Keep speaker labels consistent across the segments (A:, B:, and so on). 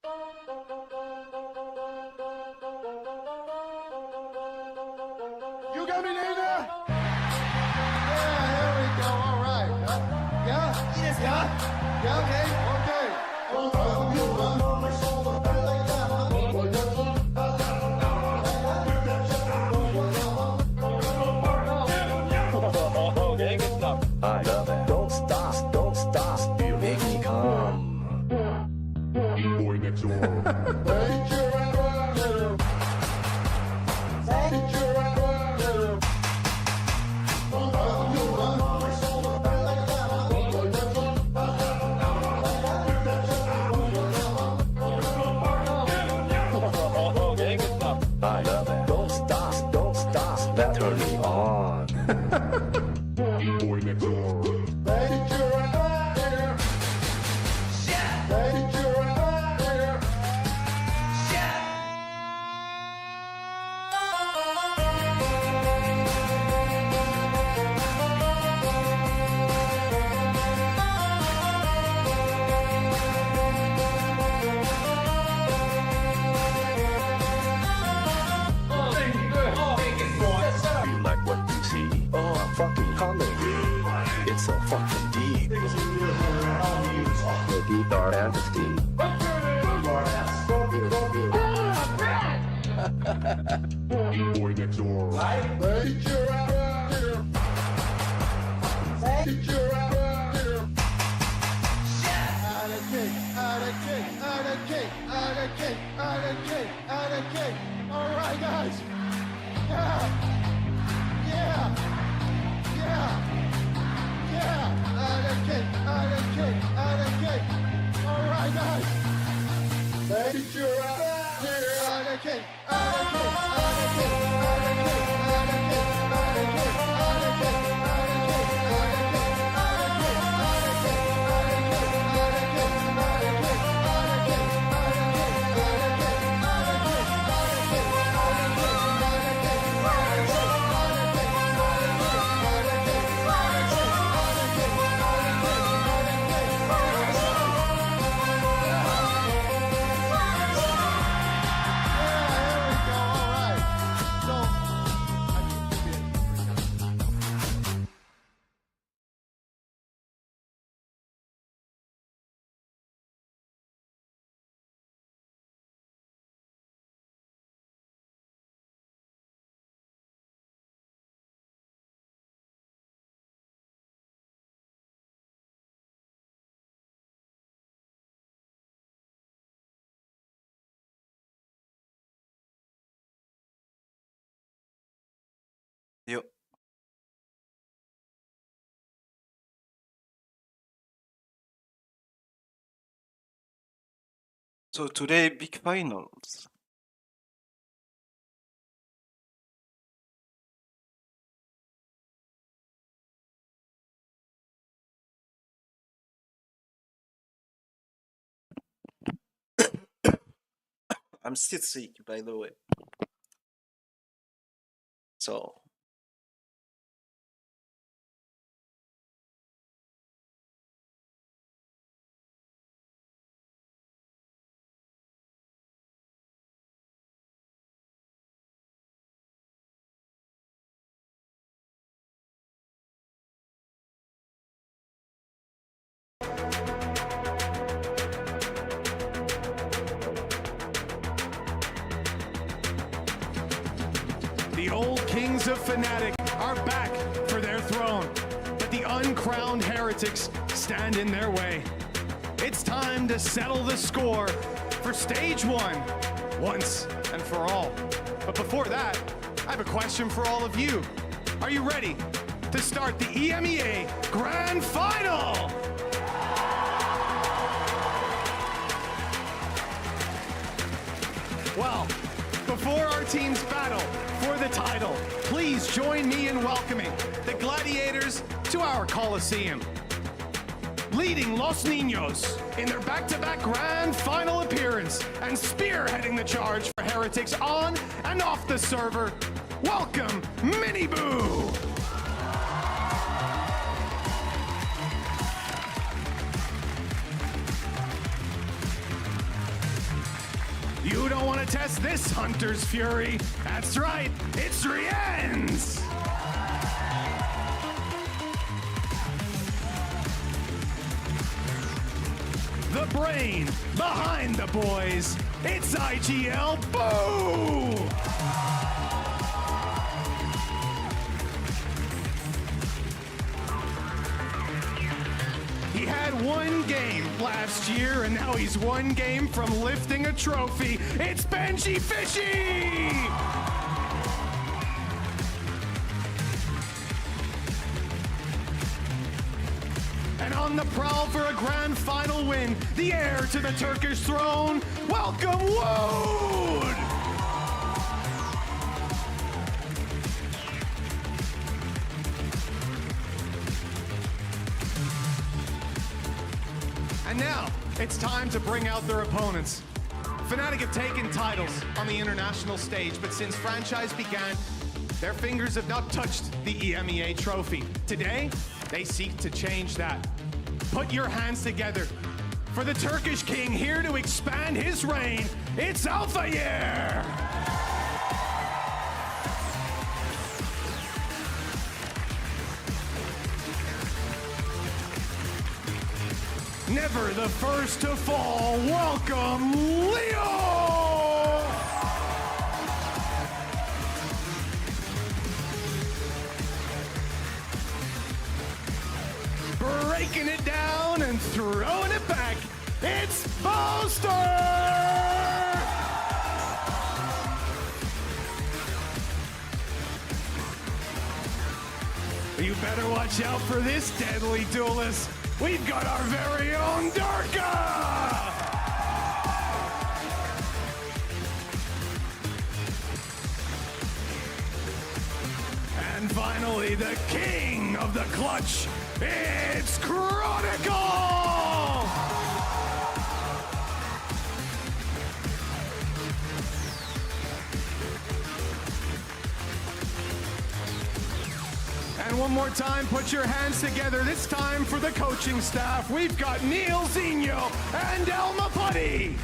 A: You got me, nigga? Yeah, here we go. All right. Yeah? Yeah? Okay.
B: Okay, good stuff. I love it. Don't stop. You make me come. Boy next door. Okay, good stuff. I love it. Don't stop. That turn me on. Boy next door. You like what you see? Oh, I'm fucking coming. It's so fucking deep. The guitar and the steam. Boy next door.
A: All right, guys. Yeah. All right, guys.
C: Yo. So today, big finals. I'm still sick, by the way. So.
D: The old kings of Fnatic are back for their throne, but the uncrowned heretics stand in their way. It's time to settle the score for stage one, once and for all. But before that, I have a question for all of you. Are you ready to start the EMEA Grand Final? Well, before our teams battle for the title, please join me in welcoming the gladiators to our Coliseum. Leading Los Niños in their back-to-back Grand Final appearance and spearheading the charge for heretics on and off the server, welcome Mini Boo! test this hunter's fury. That's right, it's Rien's! The brain behind the boys, it's IGL Boo! He had one game last year, and now he's one game from lifting a trophy. It's Benji Fishy! And on the prowl for a grand final win, the heir to the Turkish throne, welcome Wood! And now, it's time to bring out their opponents. Fnatic have taken titles on the international stage, but since franchise began, their fingers have not touched the EMEA trophy. Today, they seek to change that. Put your hands together for the Turkish king here to expand his reign. It's Alphayer! Never the first to fall, welcome Leo! Breaking it down and throwing it back, it's Boaster! You better watch out for this deadly duelist. We've got our very own Darka! And finally, the king of the clutch, it's Chronicle! And one more time, put your hands together, this time for the coaching staff. We've got Neil Zino and Elma Putty.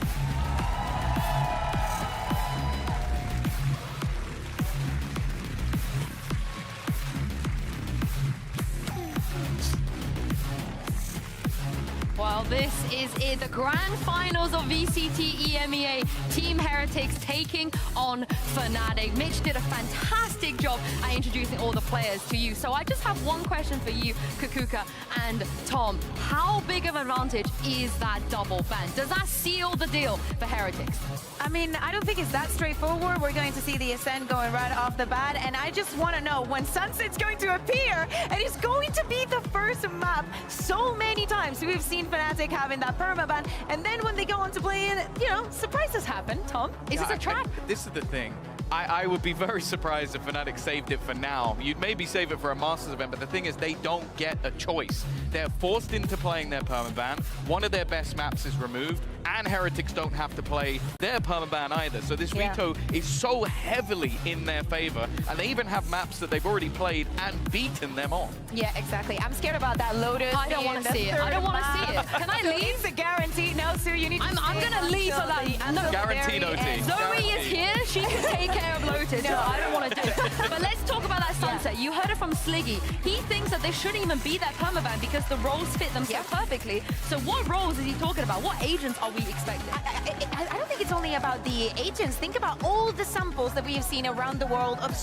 E: Well, this is it. The grand finals of VCT EMEA. Team Heretics taking on Fnatic. Mitch did a fantastic job at introducing all the players to you. So I just have one question for you, Kakuka and Tom. How big of an advantage is that double ban? Does that seal the deal for Heretics?
F: I mean, I don't think it's that straightforward. We're going to see the Ascent going right off the bat, and I just want to know when Sunset's going to appear, and it's going to be the first map so many times. We've seen Fnatic having that permaban, and then when they go on to play in, you know, surprises happen. Tom, is this a trap?
G: This is the thing. I would be very surprised if Fnatic saved it for now. You'd maybe save it for a Masters event, but the thing is they don't get a choice. They're forced into playing their permaban. One of their best maps is removed, and Heretics don't have to play their permaban either. So this veto is so heavily in their favor, and they even have maps that they've already played and beaten them on.
F: Yeah, exactly. I'm scared about that Lotus.
E: I don't want to see it. I don't want to see it. Can I leave?
F: It's a guarantee. No, Sue, you need to
E: I'm going to leave so that... No,
G: Guaranteed OT.
E: Zoe is here. She can take care of Lotus. No, I don't want to do it. But let's talk about that Sunset. You heard it from Sliggy. He thinks that they shouldn't even be that permaban because the roles fit them so perfectly. So what roles is he talking about? What agents are we expecting?
F: I don't think it's only about the agents. Think about all the samples that we have seen around the world of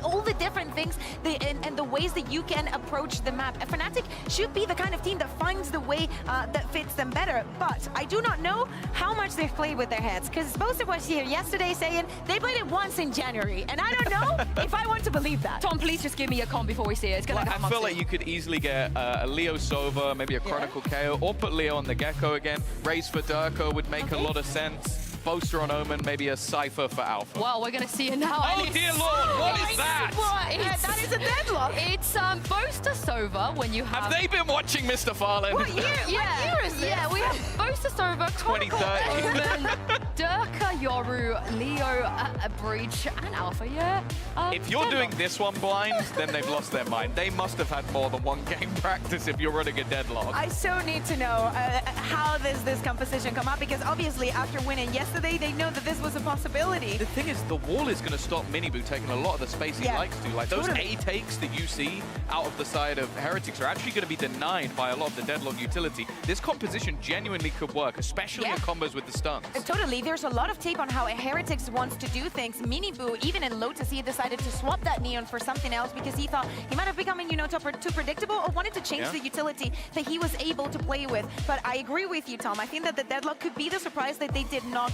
F: all the different things and the ways that you can approach the map. Fnatic should be the kind of team that finds the way that fits them better. But I do not know how much they've played with their heads, because Boaster was here yesterday saying they played it once in January, and I don't know if I want to believe that.
E: Tom, please just give me a comp before we see it. It's gonna come
G: I
E: up
G: feel like
E: soon.
G: you could easily get a Leo Sova, maybe a Chronicle KO, or put Leo on the Gecko again. Raise for Durko would make a lot of sense. Boaster on Omen, maybe a Cypher for Alpha.
E: Well, we're gonna see it now.
G: Oh dear lord, what is that?
F: That is a deadlock.
E: It's Boaster Sova when you have...
G: Have they been watching Mr. Farland?
F: What year? What year is this?
E: Yeah, we have Boaster Sova, Chronicle,
G: 2030.
E: Omen, Durka, Yoru, Leo, Breach, and Alpha, yeah.
G: If you're doing
E: Deadlock.
G: this one blind, then they've lost their mind. They must have had more than one game practice if you're running a deadlock.
F: I so need to know how does this composition come up, because obviously after winning yesterday, they know that this was a possibility.
G: The thing is, the wall is going to stop Miniboo taking a lot of the space he
F: Yeah.
G: likes to. Like, those
F: Totally.
G: A takes that you see out of the side of Heretics are actually going to be denied by a lot of the deadlock utility. This composition genuinely could work, especially
F: Yeah.
G: in combos with the stuns.
F: Totally, there's a lot of tape on how Heretics wants to do things. Miniboo, even in Lotus, he decided to swap that Neon for something else because he thought he might have become, too predictable, or wanted to change the utility that he was able to play with. But I agree with you, Tom. I think that the deadlock could be the surprise that they did not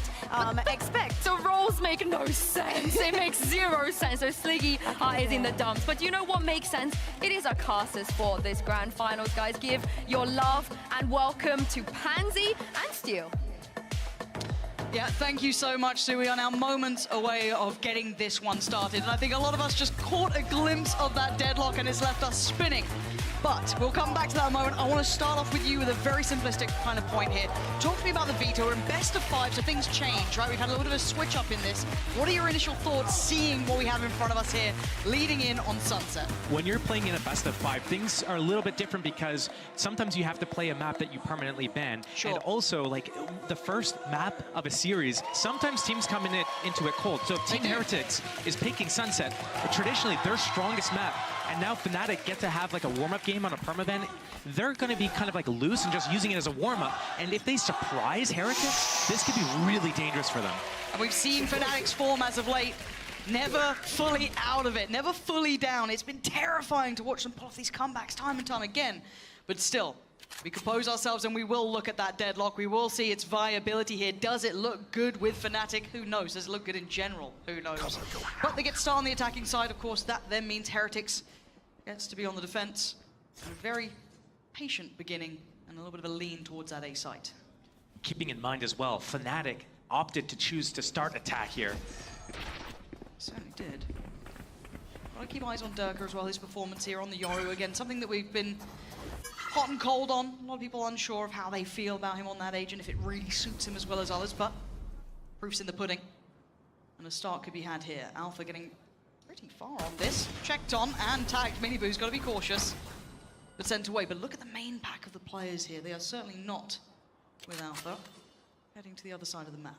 F: expect.
E: The roles make no sense. It makes 0 sense. So Sliggy is in the dumps. But you know what makes sense? It is a Casters for this grand finals, guys. Give your love and welcome to Pansy and Steel.
H: Yeah, thank you so much, Sue. We are now moments away of getting this one started. And I think a lot of us just caught a glimpse of that deadlock and it's left us spinning. But we'll come back to that moment. I want to start off with you with a very simplistic kind of point here. Talk to me about the veto. We're in best of 5, so things change, right? We've had a little bit of a switch up in this. What are your initial thoughts seeing what we have in front of us here, leading in on Sunset?
I: When you're playing in a best of 5, things are a little bit different because sometimes you have to play a map that you permanently ban.
H: Sure.
I: And also, like, the first map of a series, sometimes teams come into it cold. So if Team Heretics is picking Sunset, traditionally their strongest map, and now Fnatic get to have like a warm-up game on a permaban, they're going to be kind of like loose and just using it as a warm-up. And if they surprise Heretics, this could be really dangerous for them.
H: And we've seen Fnatic's form as of late. Never fully out of it, never fully down. It's been terrifying to watch them pull off these comebacks time and time again. But still, we compose ourselves and we will look at that deadlock. We will see its viability here. Does it look good with Fnatic? Who knows? Does it look good in general? Who knows? But they get to start on the attacking side, of course. That then means Heretics gets to be on the defense. And a very patient beginning and a little bit of a lean towards that A site.
I: Keeping in mind as well, Fnatic opted to choose to start attack here.
H: Certainly did. Gotta keep eyes on Durka as well, his performance here on the Yoru. Again, something that we've been hot and cold on. A lot of people unsure of how they feel about him on that age and if it really suits him as well as others, but proof's in the pudding. And a start could be had here. Alpha getting pretty far on this. Checked on and tagged. Miniboo's got to be cautious, but sent away. But look at the main pack of the players here. They are certainly not with Alpha. Heading to the other side of the map.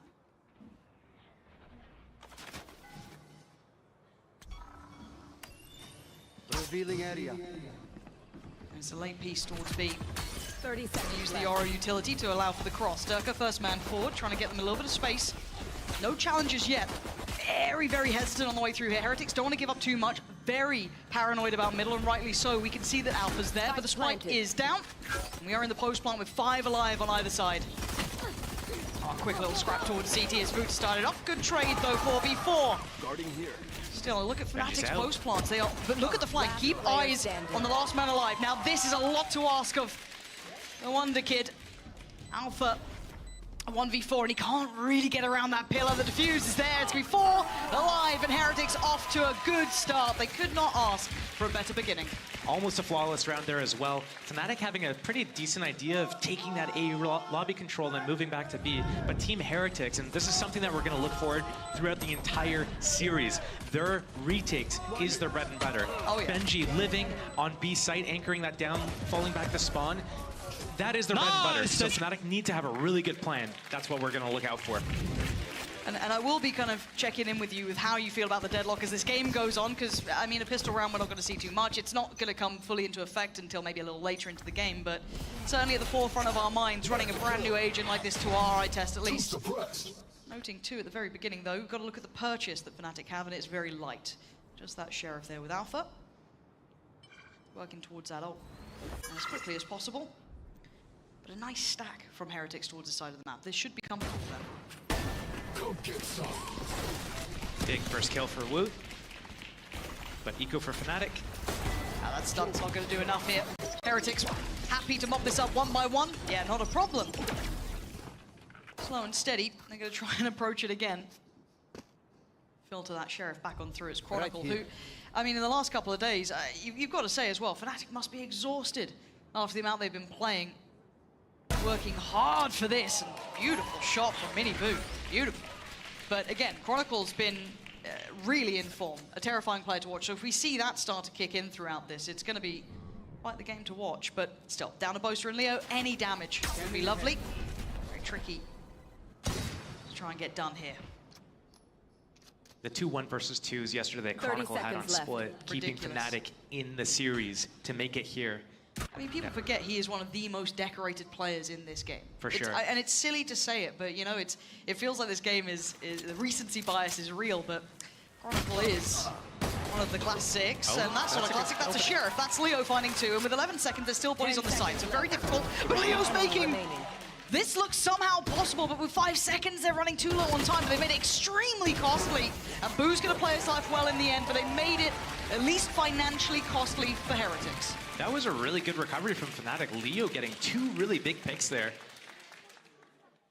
A: Revealing area.
H: It's a late piece towards B.
F: 30 seconds
H: Use the
F: left.
H: Oro utility to allow for the cross. Durka first man forward, trying to get them a little bit of space. No challenges yet. Very, very hesitant on the way through here. Heretics don't want to give up too much. Very paranoid about middle, and rightly so. We can see that Alpha's there, but the spike is down. And we are in the post plant with 5 alive on either side. Oh, quick little scrap towards CT as Voot started off. Good trade though, 4v4.
B: Guarding here.
H: Still, look at Fnatic's
I: out.
H: post plants. They are, but look at the flank. Keep eyes on the last man alive. Now this is a lot to ask of the Wonder Kid. Alpha, a 1v4, and he can't really get around that pillar. The defuse is there. It's going to be 4 alive, and Heretics off to a good start. They could not ask for a better beginning.
I: Almost a flawless round there as well. Fnatic having a pretty decent idea of taking that A lobby control and then moving back to B. But Team Heretics, and this is something that we're going to look forward throughout the entire series, their retakes is their bread and butter.
H: Oh, yeah.
I: Benji living on B site, anchoring that down, falling back to spawn. That is their bread and butter. So Fnatic need to have a really good plan. That's what we're going to look out for.
H: And I will be kind of checking in with you with how you feel about the deadlock as this game goes on, because, I mean, a pistol round we're not going to see too much. It's not going to come fully into effect until maybe a little later into the game, but certainly at the forefront of our minds, running a brand new agent like this to our eye test at least. Noting too at the very beginning though, we've got to look at the purchase that Fnatic have, and it's very light. Just that Sheriff there with Alpha. Working towards that ult as quickly as possible. But a nice stack from Heretics towards the side of the map. This should be comfortable for them.
I: Big first kill for Wu. But eco for Fnatic.
H: Now that stun's not going to do enough here. Heretics happy to mop this up one by one. Yeah, not a problem. Slow and steady. They're going to try and approach it again. Filter that Sheriff back on through. It's Chronicle, who, I mean, in the last couple of days, you've got to say as well, Fnatic must be exhausted after the amount they've been playing. working hard for this. And beautiful shot from Mini Boo. Beautiful. But again, Chronicle's been really in form. A terrifying player to watch. So if we see that start to kick in throughout this, it's going to be quite the game to watch. But still, down to Boaster and Leo. Any damage would be lovely. Very tricky to try and get done here.
I: The 2-1 versus 2s yesterday that Chronicle had on split, keeping Fnatic in the series to make it here.
H: I mean, people forget he is one of the most decorated players in this game.
I: For sure.
H: And it's silly to say it, but you know, it feels like this game is the recency bias is real, but Chronicle is one of the classics, and that's not a classic, that's a Sheriff. That's Leo finding 2, and with 11 seconds, there's still bodies on the side, so very difficult. But Leo's making... This looks somehow possible, but with 5 seconds, they're running too low on time. But they made it extremely costly. And Boo's going to play his life well in the end, but they made it at least financially costly for Heretics.
I: That was a really good recovery from Fnatic. Leo getting 2 really big picks there.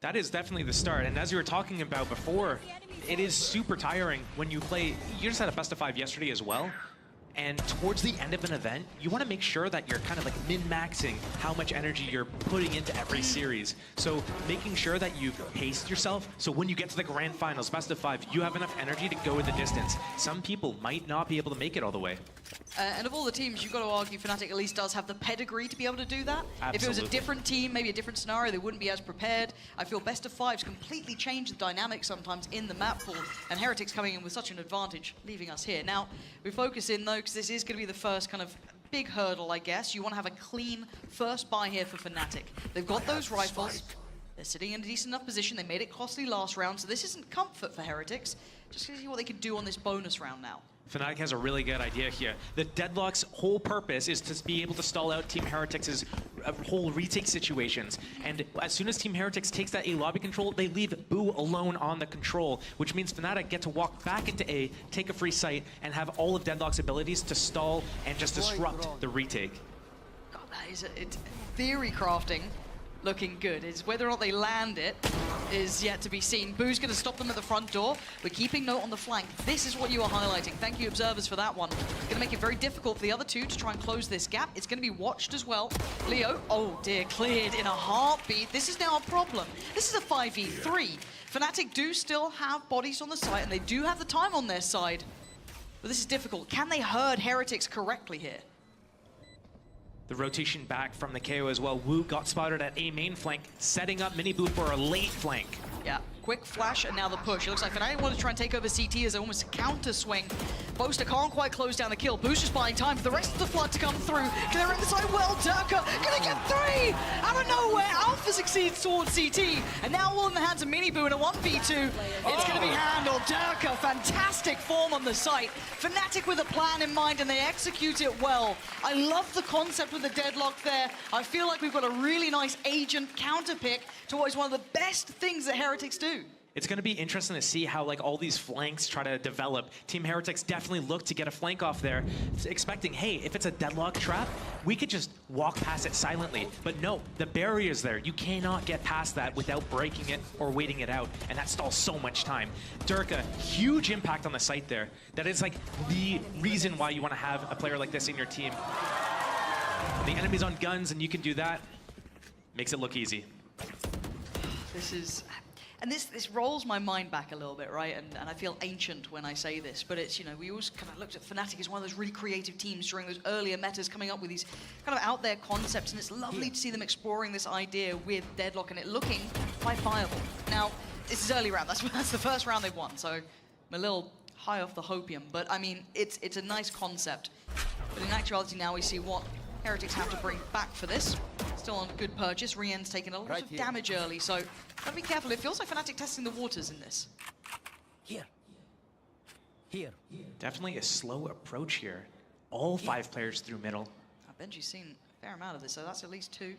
I: That is definitely the start. And as you were talking about before, it is super tiring when you play. You just had a best of 5 yesterday as well. And towards the end of an event, you want to make sure that you're kind of like min-maxing how much energy you're putting into every series. So making sure that you've paced yourself, so when you get to the grand finals, best of 5, you have enough energy to go in the distance. Some people might not be able to make it all the way.
H: And of all the teams, you've got to argue Fnatic at least does have the pedigree to be able to do that.
I: Absolutely.
H: If it was a different team, maybe a different scenario, they wouldn't be as prepared. I feel best of 5s completely change the dynamic sometimes in the map pool, and Heretics coming in with such an advantage, leaving us here. Now, we focus in though, because this is going to be the first kind of big hurdle, I guess. You want to have a clean first buy here for Fnatic. They've got those rifles. They're sitting in a decent enough position. They made it costly last round, so this isn't comfort for Heretics. Just to see what they can do on this bonus round now.
I: Fnatic has a really good idea here. The Deadlock's whole purpose is to be able to stall out Team Heretics' whole retake situations. And as soon as Team Heretics takes that A lobby control, they leave Boo alone on the control, which means Fnatic get to walk back into A, take a free site, and have all of Deadlock's abilities to stall and just disrupt the retake.
H: God, that is it's theory crafting. Looking good. It's whether or not they land it is yet to be seen. Boo's going to stop them at the front door. We're keeping note on the flank. This is what you are highlighting. Thank you, observers, for that one. It's going to make it very difficult for the other two to try and close this gap. It's going to be watched as well. Leo, oh dear, cleared in a heartbeat. This is now a problem. This is a 5v3. Fnatic do still have bodies on the site, and they do have the time on their side. But this is difficult. Can they herd Heretics correctly here?
I: The rotation back from the KO as well. Wu got spotted at A main flank, setting up Mini Boo for a late flank.
H: Yeah, quick flash and now the push. It looks like Fnatic want to try and take over CT as almost a counter swing. Boaster can't quite close down the kill. Boo's just buying time for the rest of the flood to come through. Clear in the side well, Durka gonna get 3! Out of nowhere, Alpha succeeds towards CT. And now all in the hands of Mini Boo in a 1v2. It's gonna be handled. Durka, fantastic form on the site. Fnatic with a plan in mind and they execute it well. I love the concept with the deadlock there. I feel like we've got a really nice agent counter pick to what is one of the best things that Heretics do.
I: It's going to be interesting to see how like all these flanks try to develop. Team Heretics definitely look to get a flank off there, expecting, hey, if it's a deadlock trap, we could just walk past it silently. But no, the barrier's there. You cannot get past that without breaking it or waiting it out, and that stalls so much time. Durka, huge impact on the site there. That is like the reason why you want to have a player like this in your team. The enemy's on guns and you can do that. Makes it look easy.
H: This is... And this rolls my mind back a little bit, right? And I feel ancient when I say this, but it's, you know, we always kind of looked at Fnatic as one of those really creative teams during those earlier metas, coming up with these kind of out there concepts, and it's lovely to see them exploring this idea with Deadlock and it looking quite viable. Now, this is early round, that's the first round they've won, so I'm a little high off the hopium, but I mean, it's a nice concept. But in actuality now we see what Heretics have to bring back for this. Still on good purchase. Rien's taking a lot of damage early, so gotta be careful. It feels like Fnatic testing the waters in this.
J: Here.
I: Definitely a slow approach here. All 5 players through middle.
H: Benji's seen a fair amount of this, so that's at least 2.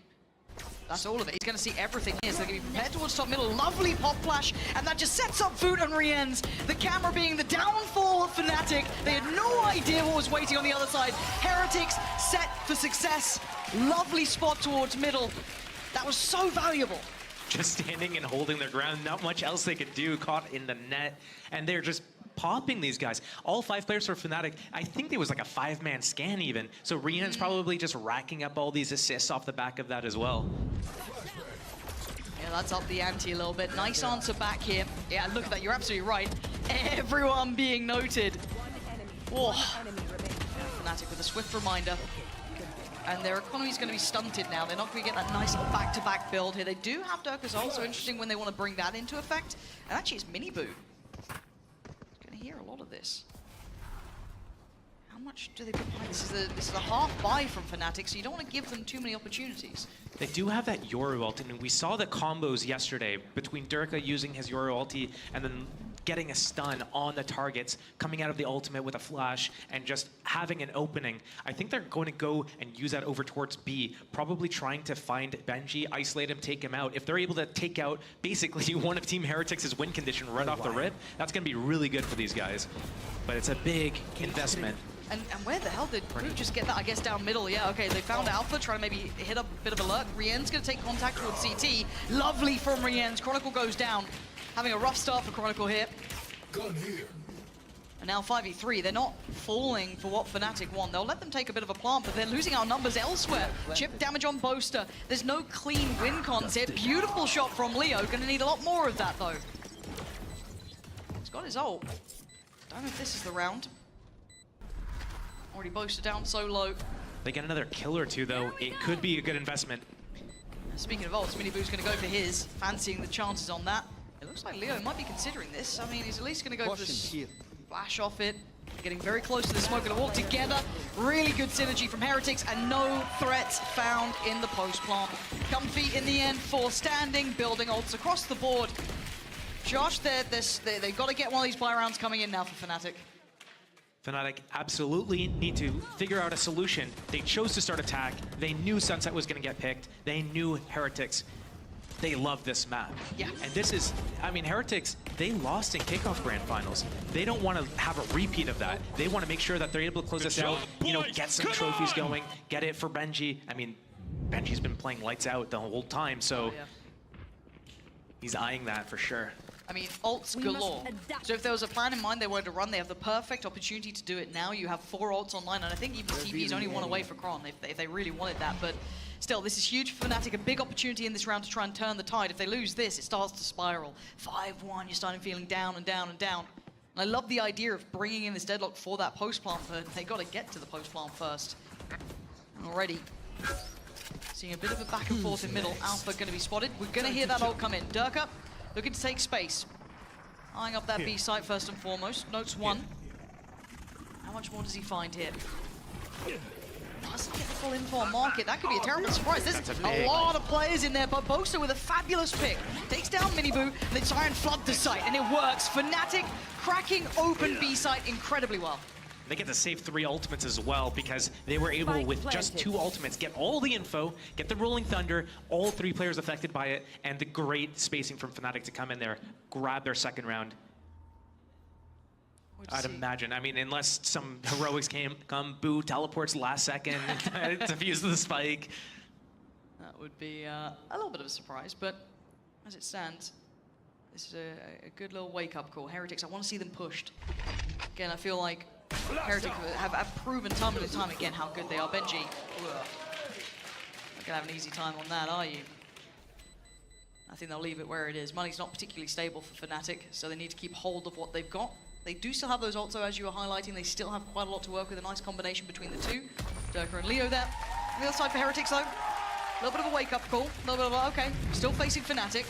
H: That's all of it. He's going to see everything here. So they're going to be prepared towards top middle. Lovely pop flash. And that just sets up Voot and Rien's. The camera being the downfall of Fnatic. They had no idea what was waiting on the other side. Heretics set for success. Lovely spot towards middle. That was so valuable.
I: Just standing and holding their ground. Not much else they could do. Caught in the net. And they're just popping these guys. All 5 players for Fnatic, I think there was like a 5-man scan even. So Rien's probably just racking up all these assists off the back of that as well.
H: Yeah, that's up the ante a little bit. Nice answer back here. Yeah, look at that. You're absolutely right. Everyone being noted. Whoa. Fnatic with a swift reminder. And their economy is going to be stunted now. They're not going to get that nice little back-to-back build here. They do have Durka's ult, so interesting when they want to bring that into effect. And actually, it's Miniboo. Going to hear a lot of this. How much do they put behind? This is a half buy from Fnatic, so you don't want to give them too many opportunities.
I: They do have that Yoru ult, and we saw the combos yesterday between Durka using his Yoru ulti and then getting a stun on the targets, coming out of the ultimate with a flash, and just having an opening. I think they're going to go and use that over towards B, probably trying to find Benji, isolate him, take him out. If they're able to take out basically one of Team Heretics' win condition right off the rip, that's going to be really good for these guys. But it's a big investment.
H: And where the hell did Brute just get that? I guess down middle. Yeah, okay, they found Alpha, trying to maybe hit up a bit of a lurk. Rien's going to take contact towards CT. Lovely from Rien's. Chronicle goes down. Having a rough start for Chronicle here. And now 5v3, they're not falling for what Fnatic want. They'll let them take a bit of a plant, but they're losing our numbers elsewhere. Chip damage on Boaster. There's no clean win cons here. Beautiful shot from Leo. Going to need a lot more of that, though. He's got his ult. Don't know if this is the round. Already Boaster down so low.
I: They get another kill or two, though. It could be a good investment.
H: Speaking of ults, Miniboo's going to go for his, fancying the chances on that. It looks like Leo might be considering this. I mean, he's at least going to go for this flash off it. Getting very close to the smoke and all together. Really good synergy from Heretics, and no threats found in the post plant. Comfy in the end for standing, building ults across the board. Josh, they've got to get one of these buy rounds coming in now for Fnatic.
I: Fnatic absolutely need to figure out a solution. They chose to start attack. They knew Sunset was going to get picked. They knew Heretics. They love this map.
H: Yeah.
I: And this is, I mean, Heretics, they lost in kickoff grand finals. They don't want to have a repeat of that. They want to make sure that they're able to close this out, you know, get some trophies going, get it for Benji. I mean, Benji's been playing lights out the whole time, so he's eyeing that for sure.
H: I mean, ults galore. So if there was a plan in mind they wanted to run, they have the perfect opportunity to do it now. You have 4 ults online, and I think even TP is only one away for Kron if they really wanted that. But still, this is huge for Fnatic, a big opportunity in this round to try and turn the tide. If they lose this, it starts to spiral. 5-1, you're starting feeling down and down and down. And I love the idea of bringing in this deadlock for that post plant, but they got to get to the post plant first. And already seeing a bit of a back and forth in middle. Alpha going to be spotted. We're going to hear that ult come in. Durka looking to take space. Eyeing up that B site first and foremost. Notes 1. How much more does he find here? Doesn't get the full info on market. That could be a terrible surprise. There's a lot of players in there, but Boaster with a fabulous pick. Takes down Miniboo, they try and flood the site, and it works. Fnatic cracking open B site incredibly well.
I: They get to save 3 ultimates as well, because they were able, with just 2 ultimates, get all the info, get the Rolling Thunder, all 3 players affected by it, and the great spacing from Fnatic to come in there, grab their second round. I'd imagine. I mean, unless some heroics come, Boo teleports last second to fuse the spike.
H: That would be a little bit of a surprise, but as it stands, this is a good little wake-up call. Heretics, I want to see them pushed. Again, I feel like Heretics have proven time and time again how good they are. Benji, not gonna have an easy time on that, are you? I think they'll leave it where it is. Money's not particularly stable for Fnatic, so they need to keep hold of what they've got. They do still have those ults, though, as you were highlighting. They still have quite a lot to work with, a nice combination between the two. Durka and Leo there. On the other side for Heretics, though, a little bit of a wake-up call. A little bit of a, okay, still facing Fnatic.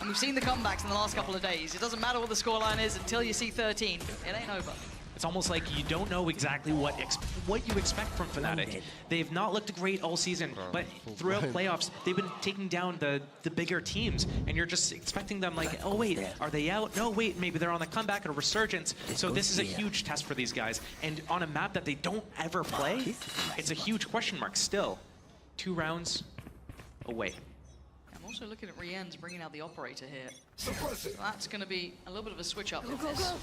H: And we've seen the comebacks in the last couple of days. It doesn't matter what the scoreline is until you see 13. It ain't over.
I: It's almost like you don't know exactly what you expect from Fnatic. They've not looked great all season, but throughout playoffs, they've been taking down the bigger teams, and you're just expecting them like, oh wait, are they out? No, wait, maybe they're on the comeback or a resurgence. So this is a huge test for these guys. And on a map that they don't ever play, it's a huge question mark still. 2 rounds away.
H: I'm also looking at Rien's bringing out the operator here. So that's going to be a little bit of a switch up in this. Not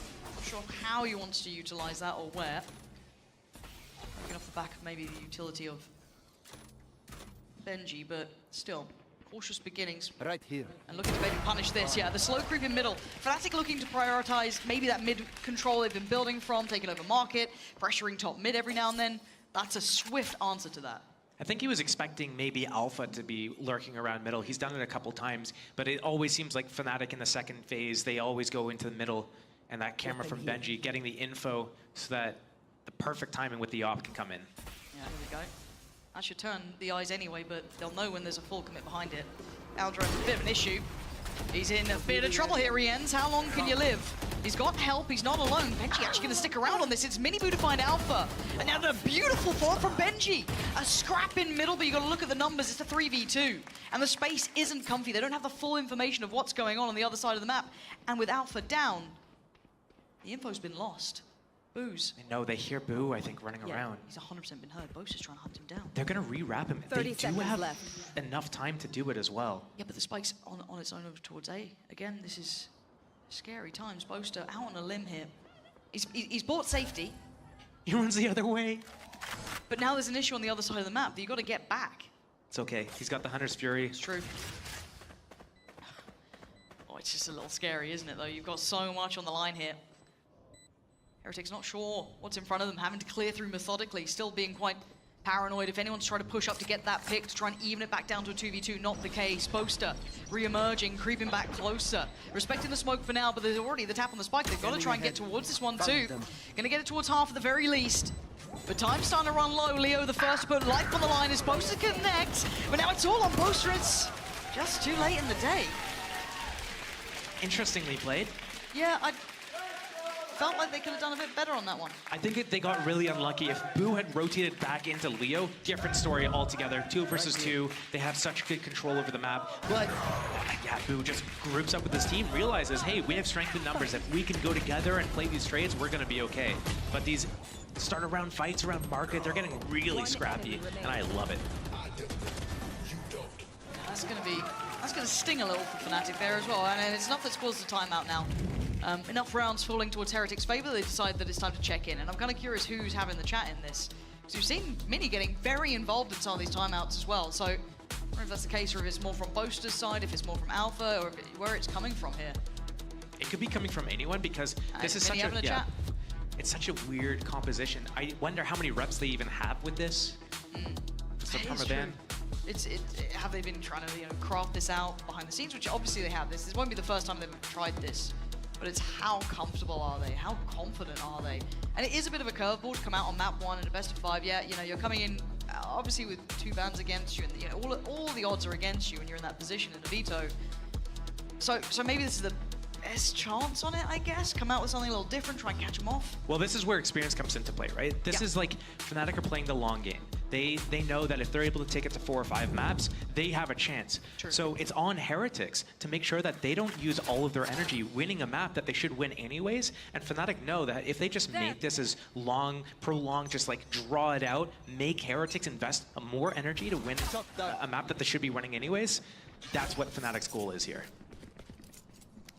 H: sure how he wants to utilize that or where. Looking off the back of maybe the utility of Benji, but still, cautious beginnings.
A: Right here.
H: And looking to maybe punish this. Yeah, the slow creep in middle. Fnatic looking to prioritize maybe that mid control they've been building from, taking over market, pressuring top mid every now and then. That's a swift answer to that.
I: I think he was expecting maybe Alpha to be lurking around middle. He's done it a couple times, but it always seems like Fnatic in the second phase, they always go into the middle, and that camera from Benji getting the info so that the perfect timing with the op can come in.
H: Yeah, there we go. That should turn the eyes anyway, but they'll know when there's a full commit behind it. Aldro has a bit of an issue. He's in a bit of trouble here, he ends. How long can you live? He's got help, he's not alone. Benji actually going to stick around on this. It's Miniboo to find Alpha. And now the beautiful thought from Benji. A scrap in middle, but you got to look at the numbers. It's a 3v2. And the space isn't comfy. They don't have the full information of what's going on the other side of the map. And with Alpha down, the info's been lost. Boo's.
I: No, they hear Boo, I think, running around.
H: He's 100% been heard. Bo's just trying to hunt him down.
I: They're going to re-wrap him.
F: 30
I: they do
F: seconds
I: have
F: left.
I: enough time to do it as well.
H: Yeah, but the spike's on its own over towards A. Again, this is scary times. Boaster out on a limb here. He's bought safety.
I: He runs the other way.
H: But now there's an issue on the other side of the map that you've got to get back.
I: It's okay. He's got the Hunter's Fury.
H: It's true. Oh, it's just a little scary, isn't it, though? You've got so much on the line here. Heretic's not sure what's in front of them, having to clear through methodically, still being quite paranoid. If anyone's trying to push up to get that pick, to try and even it back down to a 2v2, not the case. Boaster re-emerging, creeping back closer. Respecting the smoke for now, but there's already the tap on the spike. They've got to try and get towards this one too. Gonna get it towards half at the very least. But time's starting to run low. Leo, the first to put life on the line, is supposed to connect. But now it's all on Boaster. It's just too late in the day.
I: Interestingly played.
H: Yeah, I felt like they could have done a bit better on that one.
I: I think they got really unlucky. If Boo had rotated back into Leo, different story altogether. 2 versus 2. They have such good control over the map. But yeah, Boo just groups up with his team, realizes, hey, we have strength in numbers. If we can go together and play these trades, we're going to be okay. But these start around fights around market, they're getting really scrappy, and I love it.
H: That's going to sting a little for Fnatic there as well. And it's enough that's caused the timeout now. Enough rounds falling towards Heretic's favor, they decide that it's time to check in. And I'm kind of curious who's having the chat in this. Because we've seen Mini getting very involved in some of these timeouts as well. So I don't know if that's the case, or if it's more from Boaster's side, if it's more from Alpha, or where it's coming from here.
I: It could be coming from anyone because this is such a
H: chat.
I: It's such a weird composition. I wonder how many reps they even have with this. It's the permaban.
H: Have they been trying to craft this out behind the scenes? Which obviously they have. This won't be the first time they've tried this. But it's how comfortable are they? How confident are they? And it is a bit of a curveball to come out on map 1 in a best of 5. Yeah, you're coming in obviously with 2 bans against you, and all the odds are against you when you're in that position in a veto. So maybe this is the best chance on it, I guess. Come out with something a little different, try and catch them off.
I: Well, this is where experience comes into play, right? This is like Fnatic are playing the long game. They know that if they're able to take it to 4 or 5 maps, they have a chance.
H: True.
I: So it's on Heretics to make sure that they don't use all of their energy winning a map that they should win anyways. And Fnatic know that if they just make this as long, prolonged, just like draw it out, make Heretics invest more energy to win a map that they should be winning anyways, that's what Fnatic's goal is here.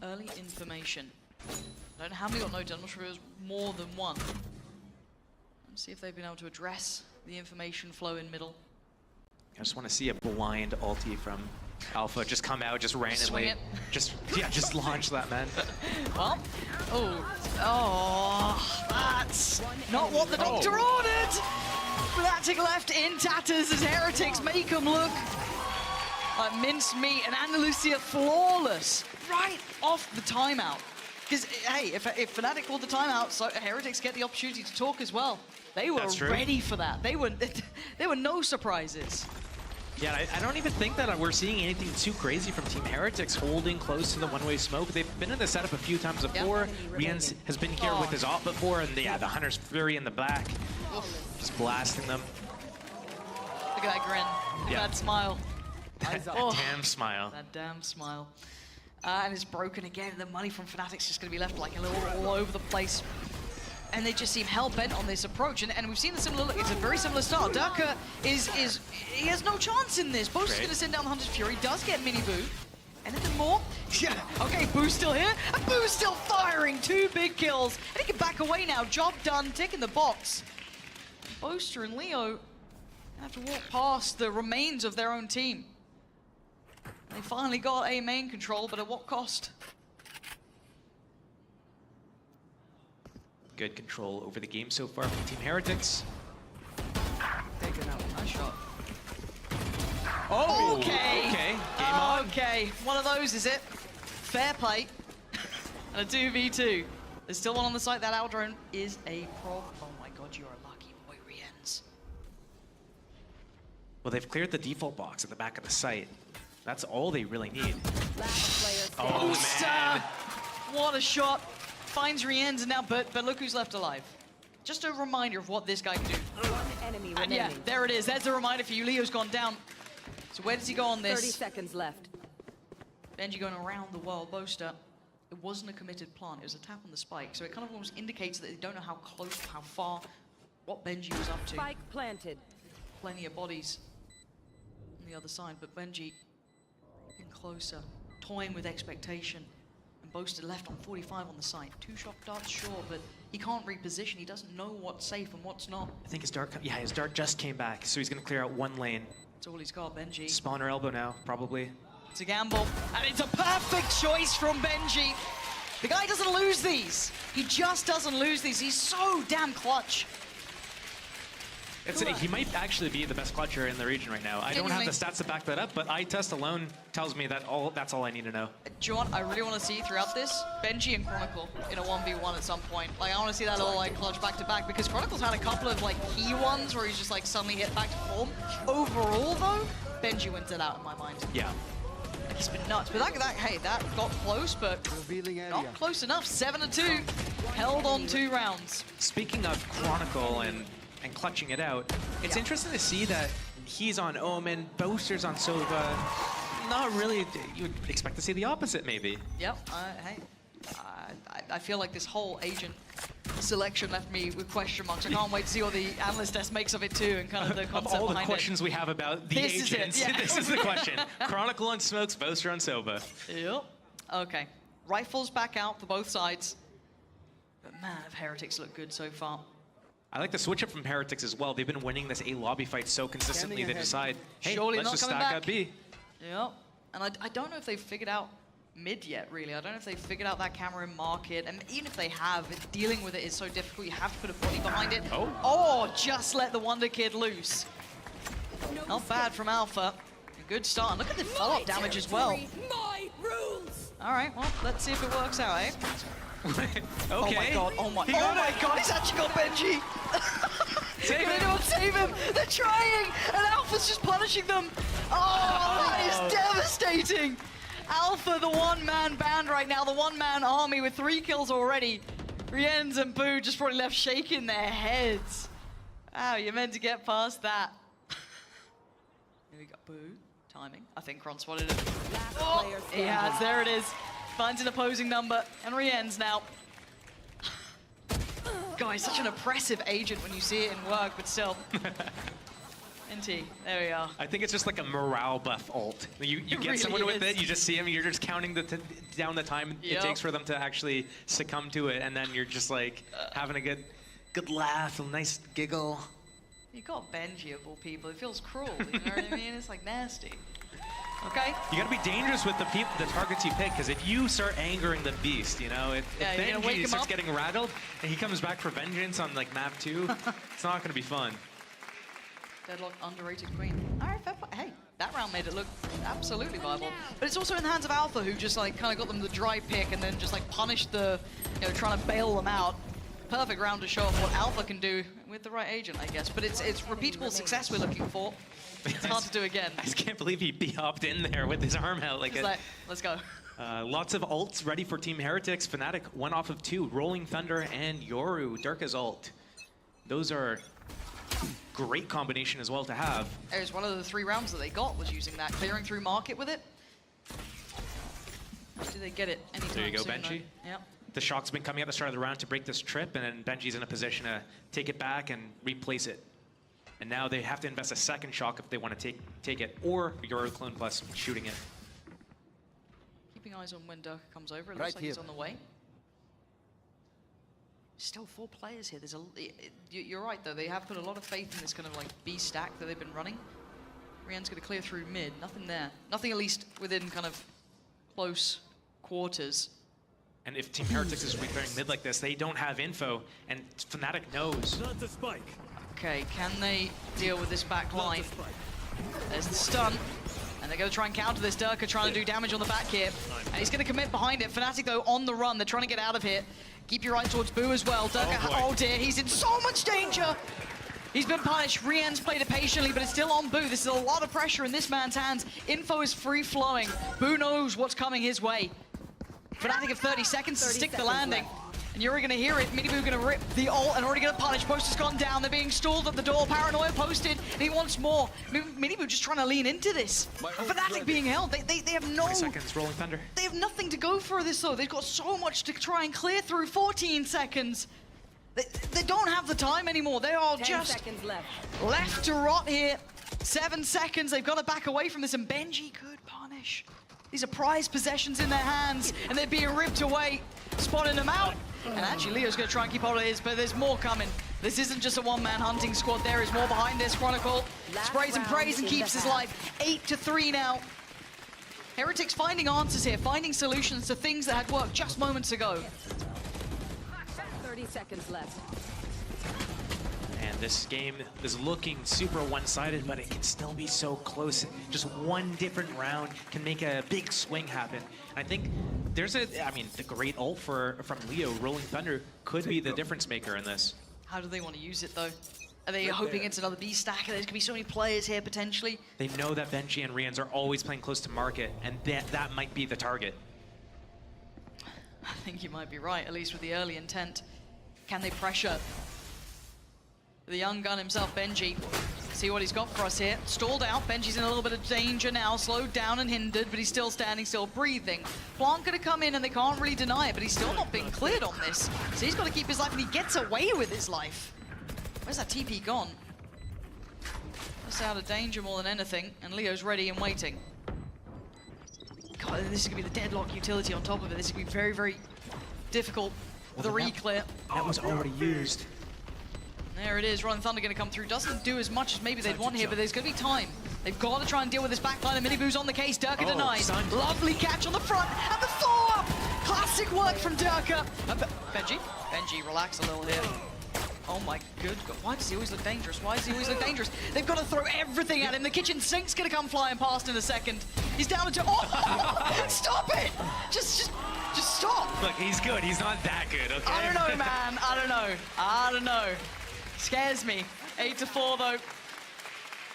H: Early information. I don't know how many got noted. I'm not sure if it was more than one. Let's see if they've been able to address the information flow in middle.
I: I just want to see a blind ulti from Alpha just come out, just randomly.
H: Swing it.
I: Just launch that, man.
H: Well, that's not what the doctor ordered! Fnatic left in tatters as Heretics make them look like mincemeat, and Andalusia flawless right off the timeout. Because, hey, if Fnatic called the timeout, so Heretics get the opportunity to talk as well. They were ready for that. They were no surprises.
I: Yeah, I don't even think that we're seeing anything too crazy from Team Heretics holding close to the one-way smoke. They've been in the setup a few times before. Riens has been here with his op before, and the Hunter's Fury in the back. Just blasting them.
H: Look at that grin. Look at that smile.
I: That damn smile.
H: That damn smile. And it's broken again. The money from Fnatic's just going to be left like a little all over the place. And they just seem hell-bent on this approach. And we've seen the similar look. It's a very similar start. Durka he has no chance in this. Bo's going to send down the Hunter's Fury. Does get Miniboo. Anything more? Yeah. Okay, Boo's still here. And Boo's still firing. 2 big kills. And he can back away now. Job done. Tick in the box. Boaster and Leo have to walk past the remains of their own team. They finally got a main control, but at what cost?
I: Good control over the game so far from Team Heretics.
H: Nice shot.
I: Oh,
H: Okay.
I: okay. Game on.
H: Okay. One of those, is it? Fair play. And a 2v2. There's still one on the site. That out drone is a problem. Oh my god, you're a lucky boy, Riens.
I: Well, they've cleared the default box at the back of the site. That's all they really need. Oh,
H: Booster!
I: man.
H: What a shot. Finds Riens, and now, but look who's left alive. Just a reminder of what this guy can do.
J: Enemy
H: And yeah,
J: remaining.
H: there it is. There's a reminder for you. Leo's gone down. So where does he go on
J: 30
H: this?
J: seconds left.
H: Benji going around the world. Boaster, it wasn't a committed plant. It was a tap on the spike. So it kind of almost indicates that they don't know how close, how far, what Benji was up to.
J: Spike planted.
H: Plenty of bodies on the other side, but Benji getting closer, toying with expectation. And Boaster left on 45 on the site. 2 shot darts, sure, but he can't reposition. He doesn't know what's safe and what's not.
I: I think his dart, his dart just came back, so he's gonna clear out one lane.
H: That's all he's got, Benji.
I: Spawner elbow now, probably.
H: It's a gamble, and it's a perfect choice from Benji. The guy doesn't lose these. He just doesn't lose these. He's so damn clutch.
I: He might actually be the best clutcher in the region right now. I don't have the stats to back that up, but eye test alone tells me that that's all I need to know.
H: Do you know what I really want to see throughout this? Benji and Chronicle in a 1v1 at some point. Like, I want to see that little like clutch back to back, because Chronicle's had a couple of like key ones where he's just like suddenly hit back to form. Overall though, Benji wins it out in my mind.
I: Yeah.
H: Like, it's been nuts. But that got close, but not close enough. 7-2, held on 2 rounds.
I: Speaking of Chronicle and clutching it out, it's interesting to see that he's on Omen, Boaster's on Sova. Not really, you would expect to see the opposite maybe.
H: Yep, hey, I feel like this whole agent selection left me with question marks. I can't wait to see what the analyst desk makes of it too, and kind of the concept
I: of all the
H: behind
I: questions we have about the
H: This is it,
I: agents,
H: yeah.
I: this is the question. Chronicle on Smokes, Boaster on Sova.
H: Yep. Okay, rifles back out for both sides. But man, have Heretics look good so far.
I: I like the switch up from Heretics as well. They've been winning this A lobby fight so consistently they decide, hey,
H: Surely
I: let's
H: not
I: just
H: coming
I: stack
H: back.
I: up B.
H: Yep. And I don't know if they've figured out mid yet, really. I don't know if they've figured out that camera in market. And even if they have, dealing with it is so difficult. You have to put a body behind it. Oh, just let the Wonder Kid loose. Not bad from Alpha. A good start. And look at the follow-up damage as well.
J: My rules.
H: All right, well, let's see if it works out, eh?
I: Okay.
H: Oh my god, oh my god, he's actually got Benji!
I: Save him.
H: Anyone save him! They're trying! And Alpha's just punishing them! Oh, that is devastating! Alpha, the one-man band right now, the one-man army with 3 kills already. Riens and Boo just probably left shaking their heads. Wow, you're meant to get past that. Here we go, Boo. Timing. I think Kron spotted it. Oh, he has, there it is. Finds an opposing number, and Riens now. God, he's such an oppressive agent when you see it in work, but still. NT, there we are.
I: I think it's just like a morale buff ult. You get
H: really
I: someone with
H: is.
I: it, you just see them, you're just counting down the time it takes for them to actually succumb to it, and then you're just like having a good laugh, a nice giggle.
H: You got Benji of all people. It feels cruel, you know what I mean? It's like nasty. Okay.
I: You gotta be dangerous with the targets you pick, because if you start angering the beast, you know, if
H: you're gonna wake
I: Benji
H: him
I: starts
H: up.
I: getting rattled and he comes back for vengeance on like map 2, it's not gonna be fun.
H: Deadlock, underrated queen. All right, fair play. Hey, that round made it look absolutely viable. But it's also in the hands of Alpha, who just like kind of got them the dry pick and then just like punished the, you know, trying to bail them out. Perfect round to show off what Alpha can do with the right agent, I guess. But it's repeatable success we're looking for. It's hard to do again.
I: I just can't believe he hopped in there with his arm out like
H: It's like, let's go.
I: lots of ults ready for Team Heretics. Fnatic 1 off of 2. Rolling Thunder and Yoru, Durka's ult. Those are great combination as well to have.
H: It was one of the 3 rounds that they got was using that, clearing through market with it. Do they get it anytime
I: There you go,
H: soon,
I: Benji.
H: though? Yep.
I: The shock's been coming at the start of the round to break this trip, and then Benji's in a position to take it back and replace it. And now they have to invest a second shock if they want to take it, or Yoru Clone Plus shooting it.
H: Keeping eyes on when Durka comes over. It looks like he's on the way. Still 4 players here. There's you're right though. They have put a lot of faith in this kind of like B stack that they've been running. Rien's going to clear through mid. Nothing there. Nothing at least within kind of close quarters.
I: And if Team Heretics is reclearing mid like this, they don't have info, and Fnatic knows.
H: Okay, can they deal with this back line? There's the stun. And they're going to try and counter this. Durka trying to do damage on the back here. And he's going to commit behind it. Fnatic, though, on the run. They're trying to get out of here. Keep your eye towards Boo as well. Durka, oh dear, he's in so much danger. He's been punished. Rian's played it patiently, but it's still on Boo. This is a lot of pressure in this man's hands. Info is free-flowing. Boo knows what's coming his way. Fnatic have 30 seconds to stick the landing. And you're going to hear it. Miniboo going to rip the ult and already going to punish. Poster's gone down. They're being stalled at the door. Paranoia posted, and he wants more. Miniboo just trying to lean into this. Fnatic being held. They have no...
I: 20 seconds, Rolling Thunder.
H: They have nothing to go for this, though. They've got so much to try and clear through. 14 seconds. They don't have the time anymore. They are
J: 10
H: just
J: seconds
H: left to rot here. 7 seconds. They've got to back away from this, and Benji could punish. These are prized possessions in their hands, and they're being ripped away, spotting them out. And actually, Leo's going to try and keep hold of his, but there's more coming. This isn't just a one-man hunting squad. There is more behind this. Chronicle sprays and prays and keeps his life. 8-3 now. Heretics finding answers here, finding solutions to things that had worked just moments ago.
J: 30 seconds left.
I: And this game is looking super one-sided, but it can still be so close. Just one different round can make a big swing happen. I think there's the great ult from Leo, Rolling Thunder, could be the difference maker in this.
H: How do they want to use it, though? Are they hoping it's another B stack? There's going to be so many players here, potentially.
I: They know that Benji and Rians are always playing close to market, and that might be the target.
H: I think you might be right, at least with the early intent. Can they pressure the young gun himself, Benji? See what he's got for us here. Stalled out. Benji's in a little bit of danger now. Slowed down and hindered, but he's still standing, still breathing. Plant gonna come in, and they can't really deny it, but he's still not being cleared on this. So he's got to keep his life, and he gets away with his life. Where's that TP gone? That's out of danger more than anything, and Leo's ready and waiting. God, this is gonna be the deadlock utility on top of it. This is gonna be very, very difficult. The re-clear.
I: That was already used.
H: There it is. Rolling Thunder going to come through. Doesn't do as much as maybe they'd want here, but there's going to be time. They've got to try and deal with this backline, and Miniboo's on the case. Durka denied. Lovely catch on the front, and the Thor! Classic work from Durka. Benji, relax a little here. Oh my good God. Why does he always look dangerous? Why does he always look dangerous? They've got to throw everything at him. The kitchen sink's going to come flying past in a second. He's down to... Oh! Stop it! Just stop!
I: Look, he's good. He's not that good, okay?
H: I don't know, man. I don't know. Scares me. 8-4 though.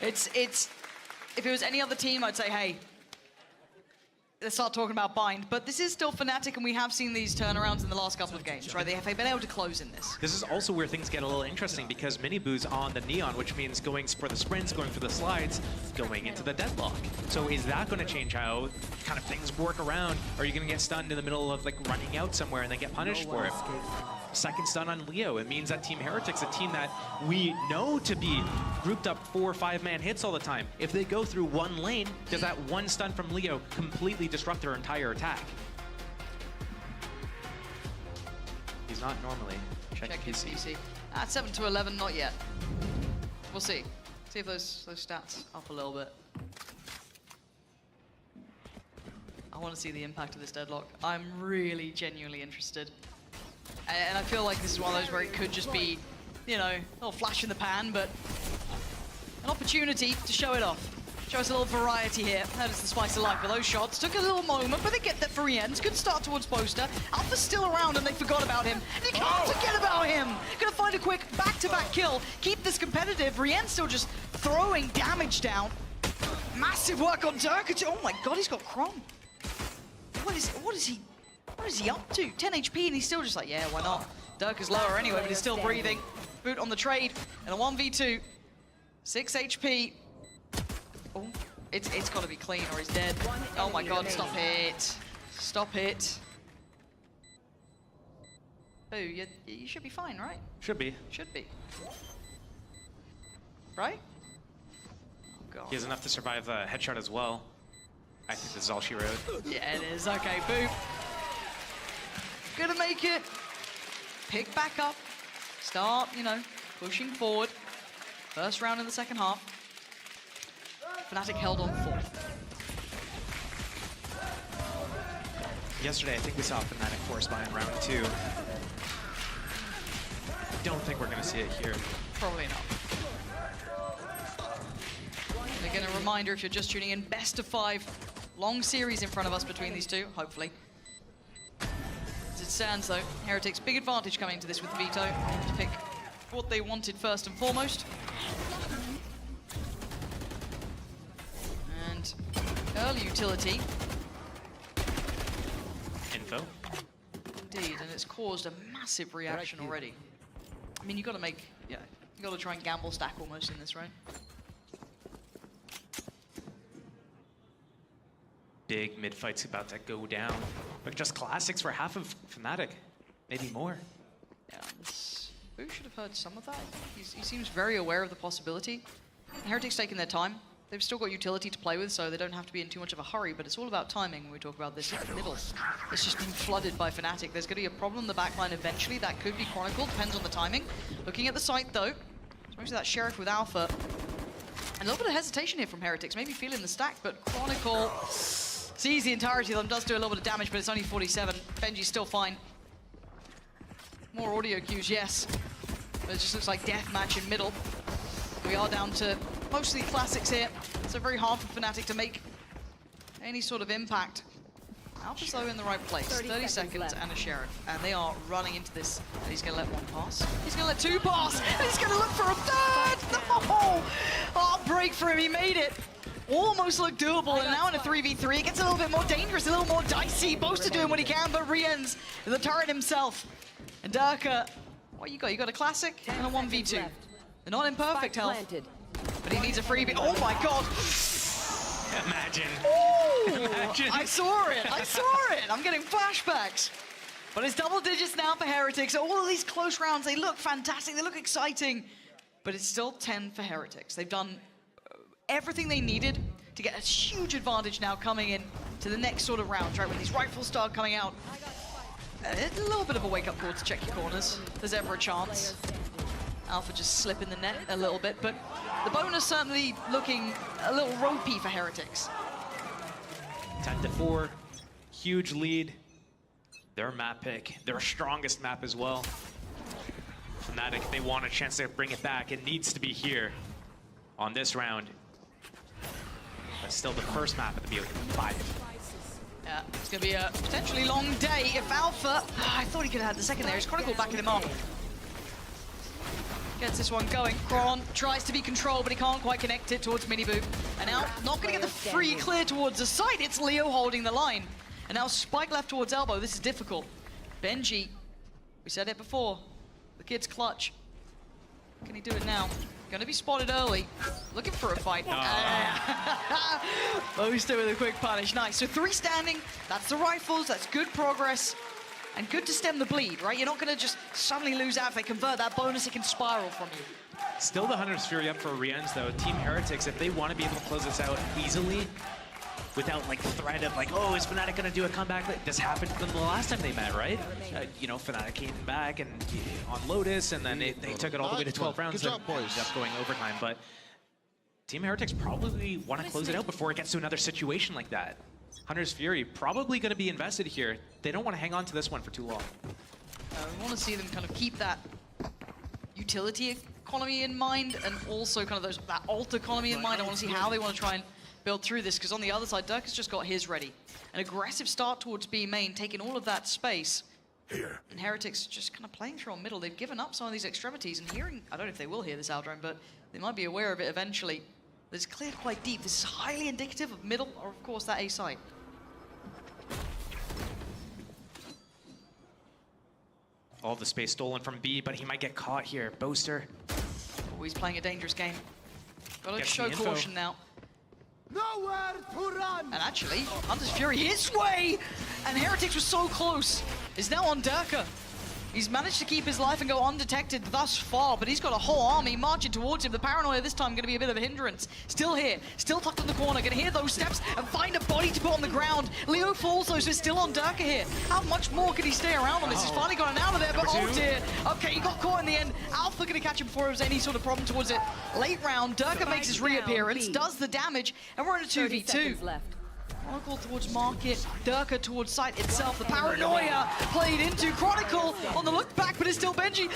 H: It's if it was any other team, I'd say, hey, let's start talking about bind. But this is still Fnatic, and we have seen these turnarounds in the last couple of games, right? They've been able to close in this.
I: This is also where things get a little interesting, because Miniboo's on the Neon, which means going for the sprints, going for the slides, going into the deadlock. So is that going to change how kind of things work around? Or are you going to get stunned in the middle of like running out somewhere and then get punished for it? Second stun on Leo. It means that Team Heretics, a team that we know to be grouped up 4 or 5-man hits all the time. If they go through one lane, does that one stun from Leo completely disrupt their entire attack? He's not normally. Check
H: his PC. At 7-11, not yet. We'll see. See if those stats up a little bit. I want to see the impact of this deadlock. I'm really genuinely interested. And I feel like this is one of those where it could just be, you know, a little flash in the pan, but an opportunity to show it off. Show us a little variety here. That is the spice of life for those shots. Took a little moment, but they get that for Rien's. Good start towards Poster. Alpha's still around, and they forgot about him. And you can't forget about him! Gonna find a quick back-to-back kill. Keep this competitive. Rien's still just throwing damage down. Massive work on Durka. Oh my God, he's got Chrome. What is he up to? 10 HP, and he's still just like, yeah, why not? Durka's lower anyway, but he's still breathing. Boot on the trade, and a 1v2. 6 HP. Oh, it's got to be clean or he's dead. Oh my God, stop it. Stop it. Oh, you should be fine, right?
I: Should be.
H: Should be. Right? Oh God.
I: He has enough to survive a headshot as well. I think this is all she wrote.
H: Yeah, it is. Okay, Boot. Gonna make it. Pick back up. Start, you know, pushing forward. First round in the second half. Fnatic held on 4th.
I: Yesterday, I think we saw Fnatic force buy in round 2. Don't think we're going to see it here.
H: Probably not. They're gonna reminder, if you're just tuning in, best of 5, long series in front of us between these two, hopefully. As it stands though, Heretics big advantage coming into this with the veto to pick what they wanted first and foremost. And early utility.
I: Info.
H: Indeed, and it's caused a massive reaction already. I mean, you got to make, yeah, you got to try and gamble stack almost in this, right?
I: Big mid fight's about to go down, but just classics for half of Fnatic, maybe more.
H: Yeah, Boo should have heard some of that. He seems very aware of the possibility. Heretics taking their time. They've still got utility to play with, so they don't have to be in too much of a hurry, but it's all about timing when we talk about this middle. It's just been flooded by Fnatic. There's going to be a problem in the backline eventually. That could be Chronicle, depends on the timing. Looking at the site, though, especially that Sheriff with Alpha. And a little bit of hesitation here from Heretics, maybe feeling the stack, but Chronicle sees the entirety of them, does do a little bit of damage, but it's only 47. Benji's still fine. More audio cues, yes. But it just looks like deathmatch in middle. We are down to mostly classics here, so very hard for Fnatic to make any sort of impact. Alpha's though in the right place, 30 seconds and a Sheriff, and they are running into this. And he's gonna let one pass, he's gonna let two pass, and he's gonna look for a third! No! Heartbreak for him, he made it. Almost looked doable, and now in a 3v3, it gets a little bit more dangerous, a little more dicey. Boaster doing what he can, but re-ends the turret himself. And Durka, what you got? You got a classic and a 1v2. They're not in perfect health. But he needs a freebie. Oh my god!
I: Imagine.
H: Imagine. I saw it! I saw it! I'm getting flashbacks. But it's double digits now for Heretics. All of these close rounds, they look fantastic, they look exciting. But it's still 10 for Heretics. They've done everything they needed to get a huge advantage now coming in to the next sort of rounds, right? When these rifles start coming out. It's a little bit of a wake-up call to check your corners. If there's ever a chance. Alpha just slipping the net a little bit, but the bonus certainly looking a little ropey for Heretics.
I: 10-4, huge lead. Their map pick, their strongest map as well. Fnatic, if they want a chance to bring it back, it needs to be here on this round. But still the first map at the BO5.
H: Yeah, it's going to be a potentially long day if Alpha... I thought he could have had the second there. He's Chronicle backing him up. Gets this one going. Kron tries to be controlled, but he can't quite connect it towards Miniboo. And now, not going to get the free clear towards the side. It's Leo holding the line. And now Spike left towards Elbow. This is difficult. Benji, we said it before. The kid's clutch. Can he do it now? Going to be spotted early. Looking for a fight. Boaster with a quick punish. Nice. So 3 standing. That's the rifles. That's good progress. And good to stem the bleed, right? You're not going to just suddenly lose out. If they convert that bonus, it can spiral from you.
I: Still the Hunter's Fury up for Riens, though. Team Heretics, if they want to be able to close this out easily, without like threat of like, oh, is Fnatic going to do a comeback? This happened to them the last time they met, right? You know, Fnatic came back and on Lotus, and then they took it all the way to 12 rounds.
A: Good job, boys.
I: Ended up going overtime, but Team Heretics probably want to close it out before it gets to another situation like that. Hunter's Fury probably going to be invested here. They don't want to hang on to this one for too long.
H: We want to see them kind of keep that utility economy in mind, and also kind of that ult economy in mind. I want to see how they want to try and build through this, because on the other side, Dirk has just got his ready. An aggressive start towards B main, taking all of that space. Here. And Heretics just kind of playing through on middle. They've given up some of these extremities, and hearing, I don't know if they will hear this Aldrome, but they might be aware of it eventually. It's cleared quite deep. This is highly indicative of middle, or of course that A site.
I: All the space stolen from B, but he might get caught here. Boaster.
H: Oh, he's playing a dangerous game. Gotta
I: Gets
H: show
I: the info.
H: caution now.
A: Nowhere to run!
H: And actually, Hunter's Fury his way! And Heretics was so close. Is now on Durka. He's managed to keep his life and go undetected thus far, but he's got a whole army marching towards him. The paranoia this time going to be a bit of a hindrance. Still here, still tucked in the corner, going to hear those steps and find a body to put on the ground. Leo falls though, so it's still on Durka here. How much more can he stay around on this? He's finally gotten out of there, but oh dear. Okay, he got caught in the end. Alpha going to catch him before there was any sort of problem towards it. Late round, Durka makes his reappearance, does the damage, and we're in a 2v2. Chronicle towards market, Durka towards site itself. The paranoia played into Chronicle on the look back, but it's still Benji.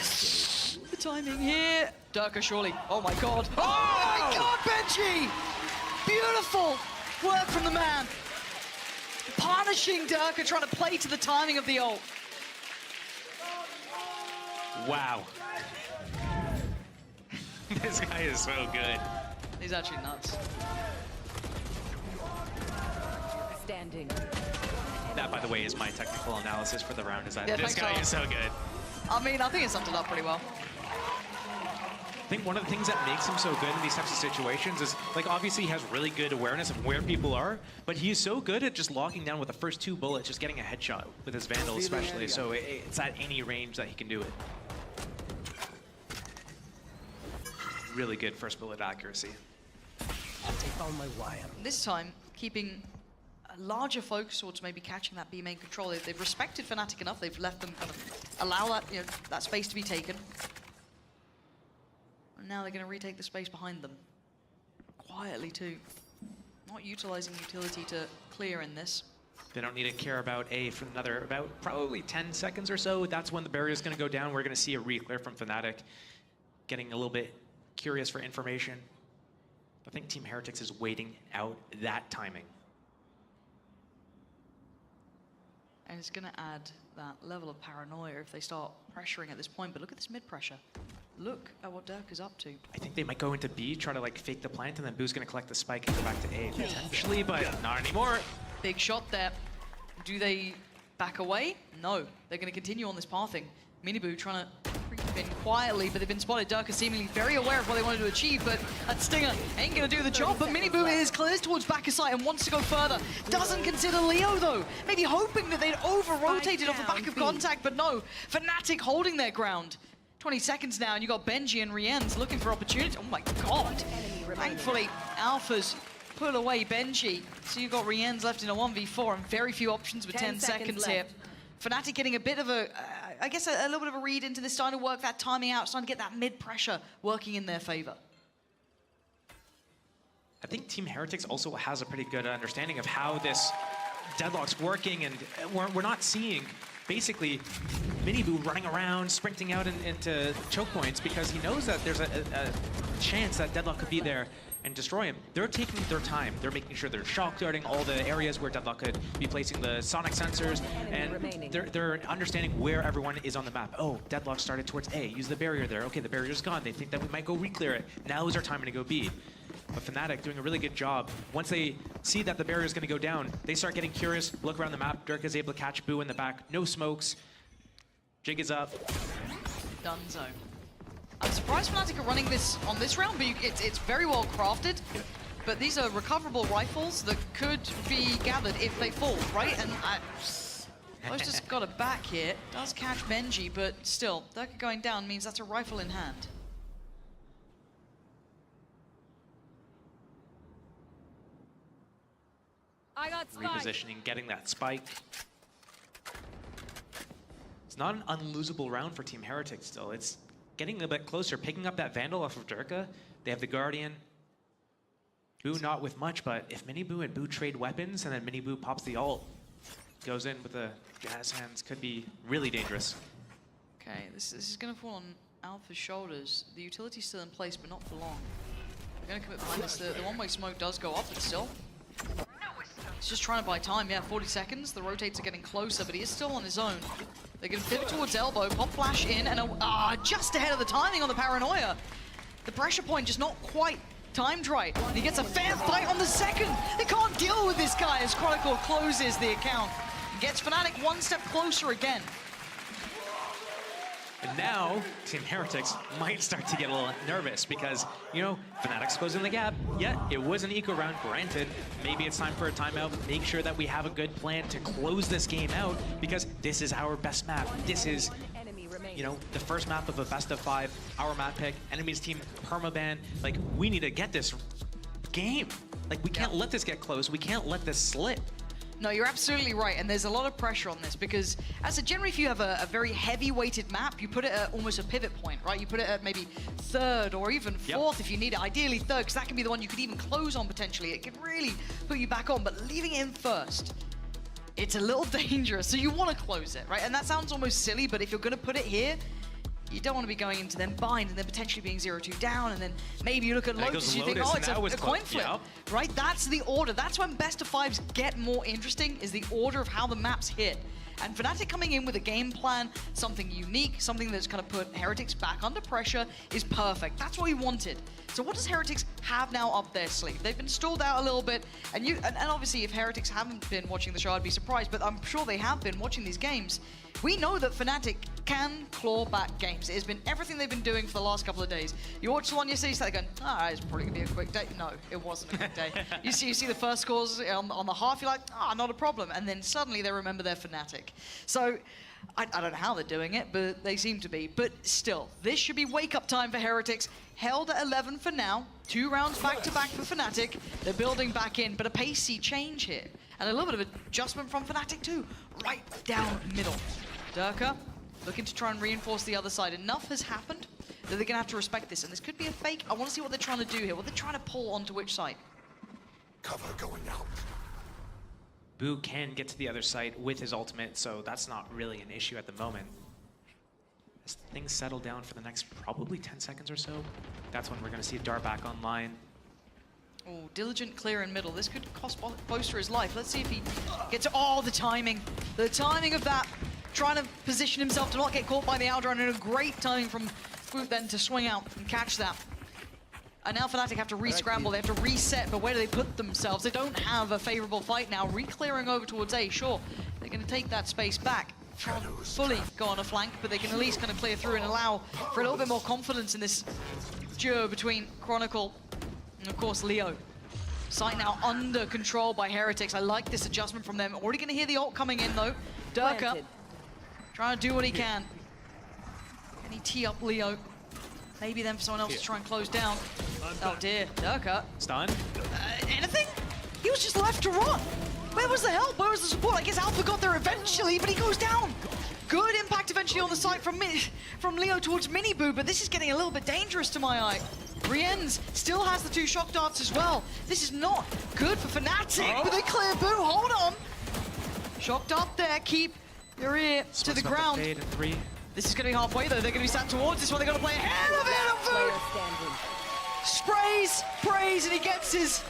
H: The timing here. Durka surely. Oh my god. Oh my god, Benji! Beautiful work from the man. Punishing Durka, trying to play to the timing of the ult.
I: Wow. This guy is so good.
H: He's actually nuts.
J: Standing.
I: That, by the way, is my technical analysis for the round, is that
H: Yeah,
I: this
H: thanks,
I: guy
H: Tom.
I: is so good.
H: I mean, I think it summed it up pretty well.
I: I think one of the things that makes him so good in these types of situations is, like, obviously he has really good awareness of where people are, but he's so good at just locking down with the first 2 bullets, just getting a headshot with his Vandal especially, so it's at any range that he can do it. Really good first bullet accuracy.
H: This time, keeping a larger focus towards maybe catching that B main control. They've respected Fnatic enough. They've let them kind of allow that, you know, that space to be taken. And now they're going to retake the space behind them. Quietly, too. Not utilizing utility to clear in this.
I: They don't need to care about A for another about probably 10 seconds or so. That's when the barrier is going to go down. We're going to see a re-clear from Fnatic. Getting a little bit curious for information. I think Team Heretics is waiting out that timing.
H: And it's going to add that level of paranoia if they start pressuring at this point. But look at this mid-pressure. Look at what Dirk is up to.
I: I think they might go into B, try to like fake the plant, and then Boo's going to collect the spike and go back to A potentially, but not anymore.
H: Big shot there. Do they back away? No. They're going to continue on this pathing. Miniboo trying to creep in quietly, but they've been spotted. Dirk is seemingly very aware of what they wanted to achieve, but that Stinger ain't going to do the job. But Miniboo is clears towards back of sight and wants to go further. Doesn't consider Leo, though. Maybe hoping that they'd over-rotated off the back of contact, but no. Fnatic holding their ground. 20 seconds now, and you got Benji and Rienz looking for opportunity. Oh my god. Thankfully, Alpha's put away Benji. So you've got Rienz left in a 1v4 and very few options with 10 seconds here. Fnatic getting a bit of a, I guess a little bit of a read into this, starting to work that timing out, starting to get that mid-pressure working in their favor.
I: I think Team Heretics also has a pretty good understanding of how this deadlock's working, and we're not seeing basically Miniboo running around, sprinting out into choke points because he knows that there's a chance that Deadlock could be there and destroy him. They're taking their time. They're making sure they're shock darting all the areas where Deadlock could be placing the sonic sensors, and they're understanding where everyone is on the map. Oh, Deadlock started towards A. Use the barrier there. Okay, the barrier's gone. They think that we might go re-clear it. Now is our time to go B. But Fnatic doing a really good job. Once they see that the barrier is going to go down, they start getting curious, look around the map. Dirk is able to catch Boo in the back. No smokes. Jig is up.
H: Dunzo. I'm surprised Fnatic are running this on this round, but it's very well crafted. But these are recoverable rifles that could be gathered if they fall, right? And I've just got a back here. Does catch Benji, but still, Dirk going down means that's a rifle in hand.
J: I got spike.
I: Repositioning, getting that spike. It's not an unlosable round for Team Heretics still. It's getting a bit closer, picking up that Vandal off of Durka. They have the Guardian. Boo not with much, but if Miniboo and Boo trade weapons and then Miniboo pops the ult, goes in with the jazz hands, could be really dangerous.
H: Okay, this is going to fall on Alpha's shoulders. The utility's still in place, but not for long. They're going to commit behind this. The one-way smoke does go up, but still. He's just trying to buy time. Yeah, 40 seconds. The rotates are getting closer, but he is still on his own. They're going to pivot towards elbow, pop flash in, and just ahead of the timing on the paranoia. The pressure point just not quite timed right. And he gets a fair fight on the second. They can't deal with this guy as Chronicle closes the account. Gets Fnatic one step closer again.
I: And now, Team Heretics might start to get a little nervous because, you know, Fnatic's closing the gap. Yeah, it was an eco round, granted. Maybe it's time for a timeout. Make sure that we have a good plan to close this game out because this is our best map. This is, you know, the first map of a best of 5, our map pick, enemy's team permaban. Like, we need to get this game. Like, we can't let this get close. We can't let this slip.
H: No, you're absolutely right, and there's a lot of pressure on this because, as a generally, if you have a very heavy-weighted map, you put it at almost a pivot point, right? You put it at maybe 3rd or even 4th if you need it. Ideally 3rd, because that can be the one you could even close on potentially. It can really put you back on, but leaving it in 1st, it's a little dangerous. So you want to close it, right? And that sounds almost silly, but if you're going to put it here, you don't want to be going into them bind and then potentially being 0-2 down, and then maybe you look at
I: There
H: Lotus
I: goes
H: and you think,
I: Lotus,
H: oh,
I: and
H: it's
I: that was
H: a coin
I: close.
H: flip,
I: Yep.
H: right? That's the order. That's when best of fives get more interesting, is the order of how the maps hit. And Fnatic coming in with a game plan, something unique, something that's kind of put Heretics back under pressure, is perfect. That's what we wanted. So what does Heretics have now up their sleeve? They've been stalled out a little bit, and obviously if Heretics haven't been watching the show, I'd be surprised, but I'm sure they have been watching these games. We know that Fnatic can claw back games. It has been everything they've been doing for the last couple of days. You watch the one yesterday, you start going, it's probably gonna be a quick day. No, it wasn't a quick day. You see the first scores on the half, you're like, not a problem. And then suddenly they remember they're Fnatic. So I don't know how they're doing it, but they seem to be. But still, this should be wake-up time for Heretics. Held at 11 for now. 2 rounds back-to-back for Fnatic. They're building back in, but a pacey change here. And a little bit of adjustment from Fnatic too. Right down middle. Durka looking to try and reinforce the other side. Enough has happened that they're gonna have to respect this. And this could be a fake. I want to see what they're trying to do here. What they're trying to pull onto which side.
A: Cover going out.
I: Boo can get to the other site with his ultimate, so that's not really an issue at the moment. As things settle down for the next probably 10 seconds or so, that's when we're going to see Dar back online.
H: Oh, diligent clear in middle. This could cost Boaster his life. Let's see if he gets it. Oh, the timing. The timing of that. Trying to position himself to not get caught by the Aldrun, and a great timing from Boot then to swing out and catch that. And now Fnatic have to re-scramble, they have to reset, but where do they put themselves? They don't have a favorable fight now. Re-clearing over towards A, sure. They're going to take that space back. Can't fully go on a flank, but they can at least kind of clear through and allow for a little bit more confidence in this duo between Chronicle and, of course, Leo. Site now under control by Heretics. I like this adjustment from them. Already going to hear the ult coming in, though. Durka trying to do what he can. Can he tee up Leo? Maybe then for someone else to try and close down. Oh dear, Durka.
I: Stun.
H: Anything? He was just left to run. Where was the help? Where was the support? I guess Alpha got there eventually, but he goes down. Good impact eventually on the site from Leo towards Miniboo, but this is getting a little bit dangerous to my eye. Rienz still has the 2 shock darts as well. This is not good for Fnatic, but they clear Boo. Hold on. Shock dart there. Keep your ear to the ground. This is going to be halfway, though. They're going to be sat towards this one. They're going to play ahead of it. Sprays, prays, and he gets his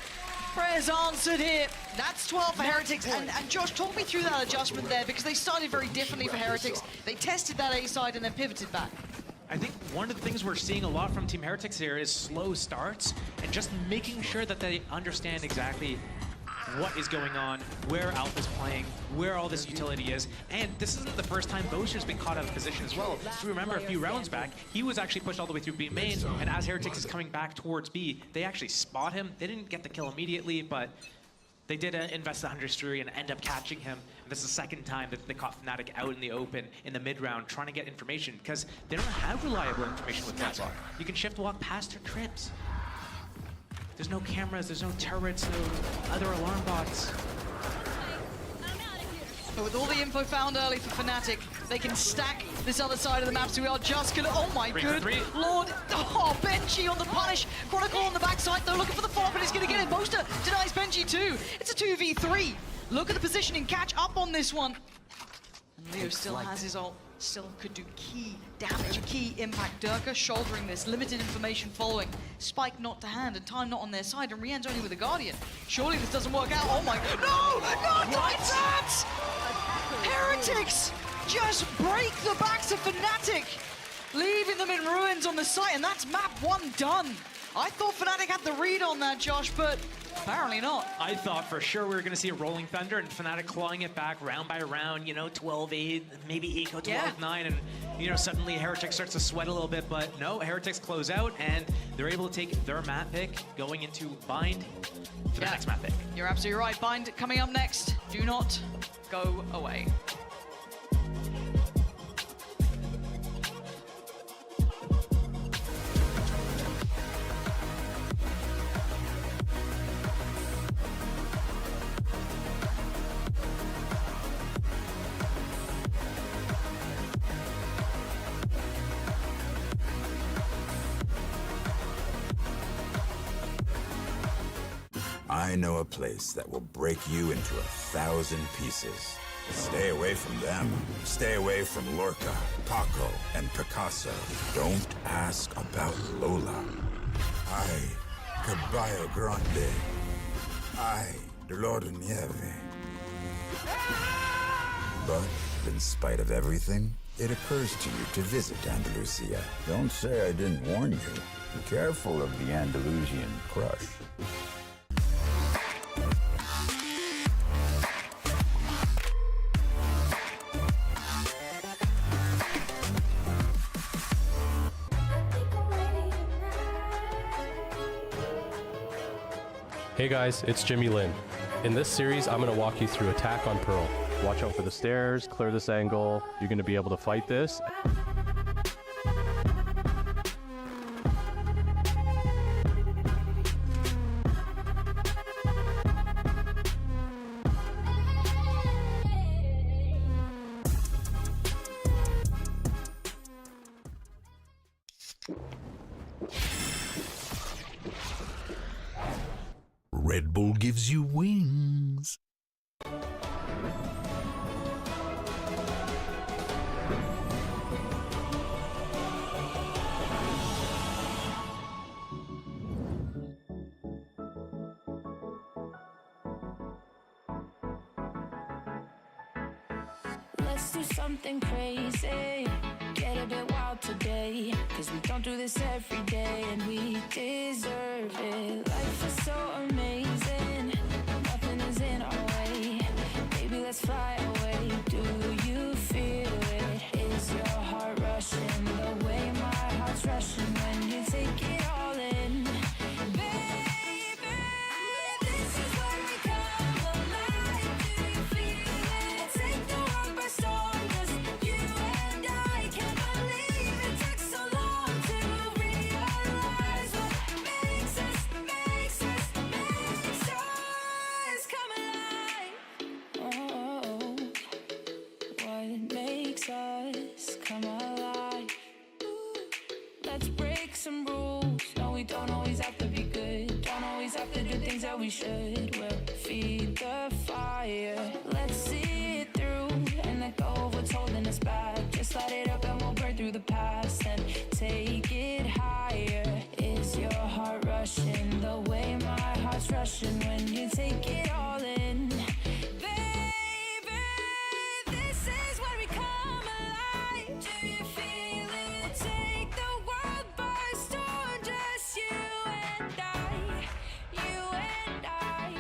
H: prayers answered here. That's 12 for Heretics. And Josh, talk me through that adjustment there, because they started very differently for Heretics. They tested that A side and then pivoted back.
I: I think one of the things we're seeing a lot from Team Heretics here is slow starts and just making sure that they understand exactly what is going on, where Alpha's playing, where all this utility is. And this isn't the first time Boaster's been caught out of position as well. If you remember a few rounds back, he was actually pushed all the way through B main, and as Heretics is coming back towards B, they actually spot him. They didn't get the kill immediately, but they did invest the 100 Strui and end up catching him. And this is the second time that they caught Fnatic out in the open in the mid-round trying to get information, because they don't have reliable information with Nabskir. You can shift walk past their trips. There's no cameras, there's no turrets, no other alarm bots.
H: But with all the info found early for Fnatic, they can stack this other side of the map, so we are just gonna, oh my good lord. Oh, Benji on the punish. Chronicle on the backside, though, looking for the follow-up, and he's gonna get it. Boaster denies Benji too. It's a 2v3. Look at the positioning, catch up on this one. And Leo still has his ult, still could do key damage, key impact. Durka shouldering this, limited information following. Spike not to hand, and time not on their side, and Rien's only with a Guardian. Surely this doesn't work out. Oh my god, no, not like that! Heretics just break the backs of Fnatic, leaving them in ruins on the site, and that's map 1 done. I thought Fnatic had the read on that, Josh, but apparently not.
I: I thought for sure we were going to see a Rolling Thunder and Fnatic clawing it back round by round, you know, 12-8, maybe Eco 12-9, and, you know, suddenly Heretics starts to sweat a little bit, but no, Heretics close out, and they're able to take their map pick going into Bind for the next map pick.
H: You're absolutely right. Bind coming up next. Do not go away.
K: I know a place that will break you into 1,000 pieces. Stay away from them. Stay away from Lorca, Paco, and Picasso. Don't ask about Lola. Ay, Caballo Grande. Ay, Dolor de Nieve. But, in spite of everything, it occurs to you to visit Andalusia. Don't say I didn't warn you. Be careful of the Andalusian crush.
L: Hey guys, it's Jimmy Lin. In this series, I'm going to walk you through Attack on Pearl. Watch out for the stairs, clear this angle. You're going to be able to fight this.
K: Red Bull gives you wings.
J: Let's do something crazy. Get a bit wild today. Cause we don't do this every day and we deserve it. Life is so amazing. Nothing is in our way. Baby, let's fly away. Do you feel it? Is your heart rushing the way my heart's rushing when you take it all in? Baby, this is where we come alive. Do you feel it? Take the world by storm, just you and I. Can't believe it took so long to realize what makes us come alive. Oh, what makes us come alive? Let's break some rules. No, we don't always have to be good. Don't always have to do things that we should. We'll feed the fire. Let's see it through and let go of what's holding us back. Just light it up and we'll burn through the past and take it higher. Is your heart rushing the way my heart's rushing when you take it all in? Baby, this is where we come alive. Do you feel it? Take the world by storm, just you and I. You and I.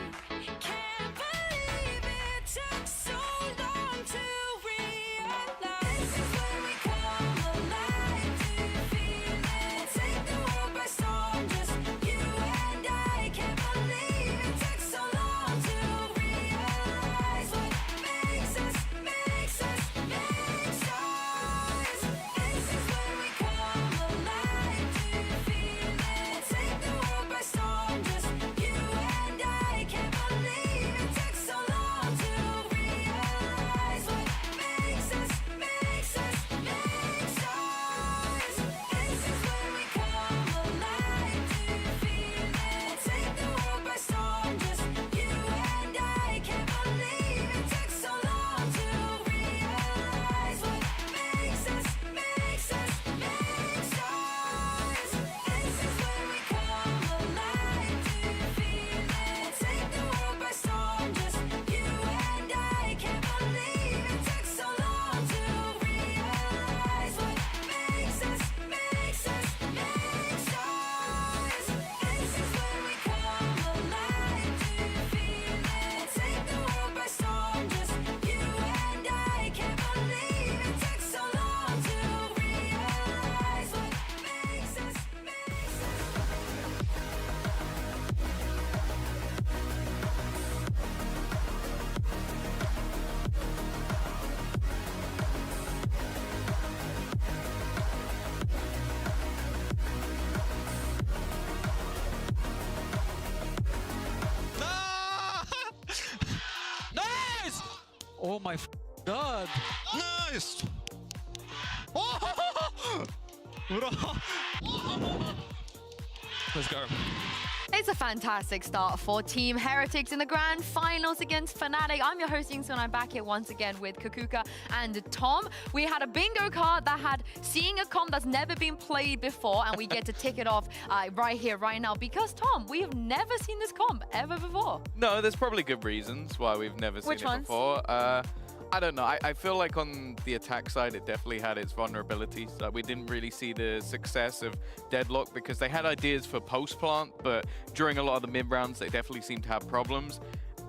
J: Can't believe it took so long to realize. This is where we come alive. Do you feel it? Take the world by storm, just you and I. Can't believe it took so long to realize what makes us. This is where we come alive. Do you feel it? Take the world by storm, just you and I. Can't believe it took so long to realize what makes us. This is where we come alive. Do you feel it? Take the world by storm, just you and I. Can't believe it took so long to realize what makes us. This is where we come alive. Do you feel it? Take the world by storm, just you and I. Can't believe it took so long to realize what makes us. This is where we come alive. Do you feel it? Take the world by storm, just you and I. Can't believe it took so long to realize what makes us.
I: Nice! Oh my god.
D: Nice!
I: Let's go.
E: It's a fantastic start for Team Heretics in the grand finals against Fnatic. I'm your host, Yingsun, and I'm back here once again with Kakuka and Tom. We had a bingo card that had seeing a comp that's never been played before, and we get to tick it off right here, right now, because, Tom, we have never seen this comp ever before.
G: No, there's probably good reasons why we've never seen it before. I don't know. I feel like on the attack side, it definitely had its vulnerabilities. We didn't really see the success of Deadlock because they had ideas for post-plant, but during a lot of the mid-rounds, they definitely seemed to have problems.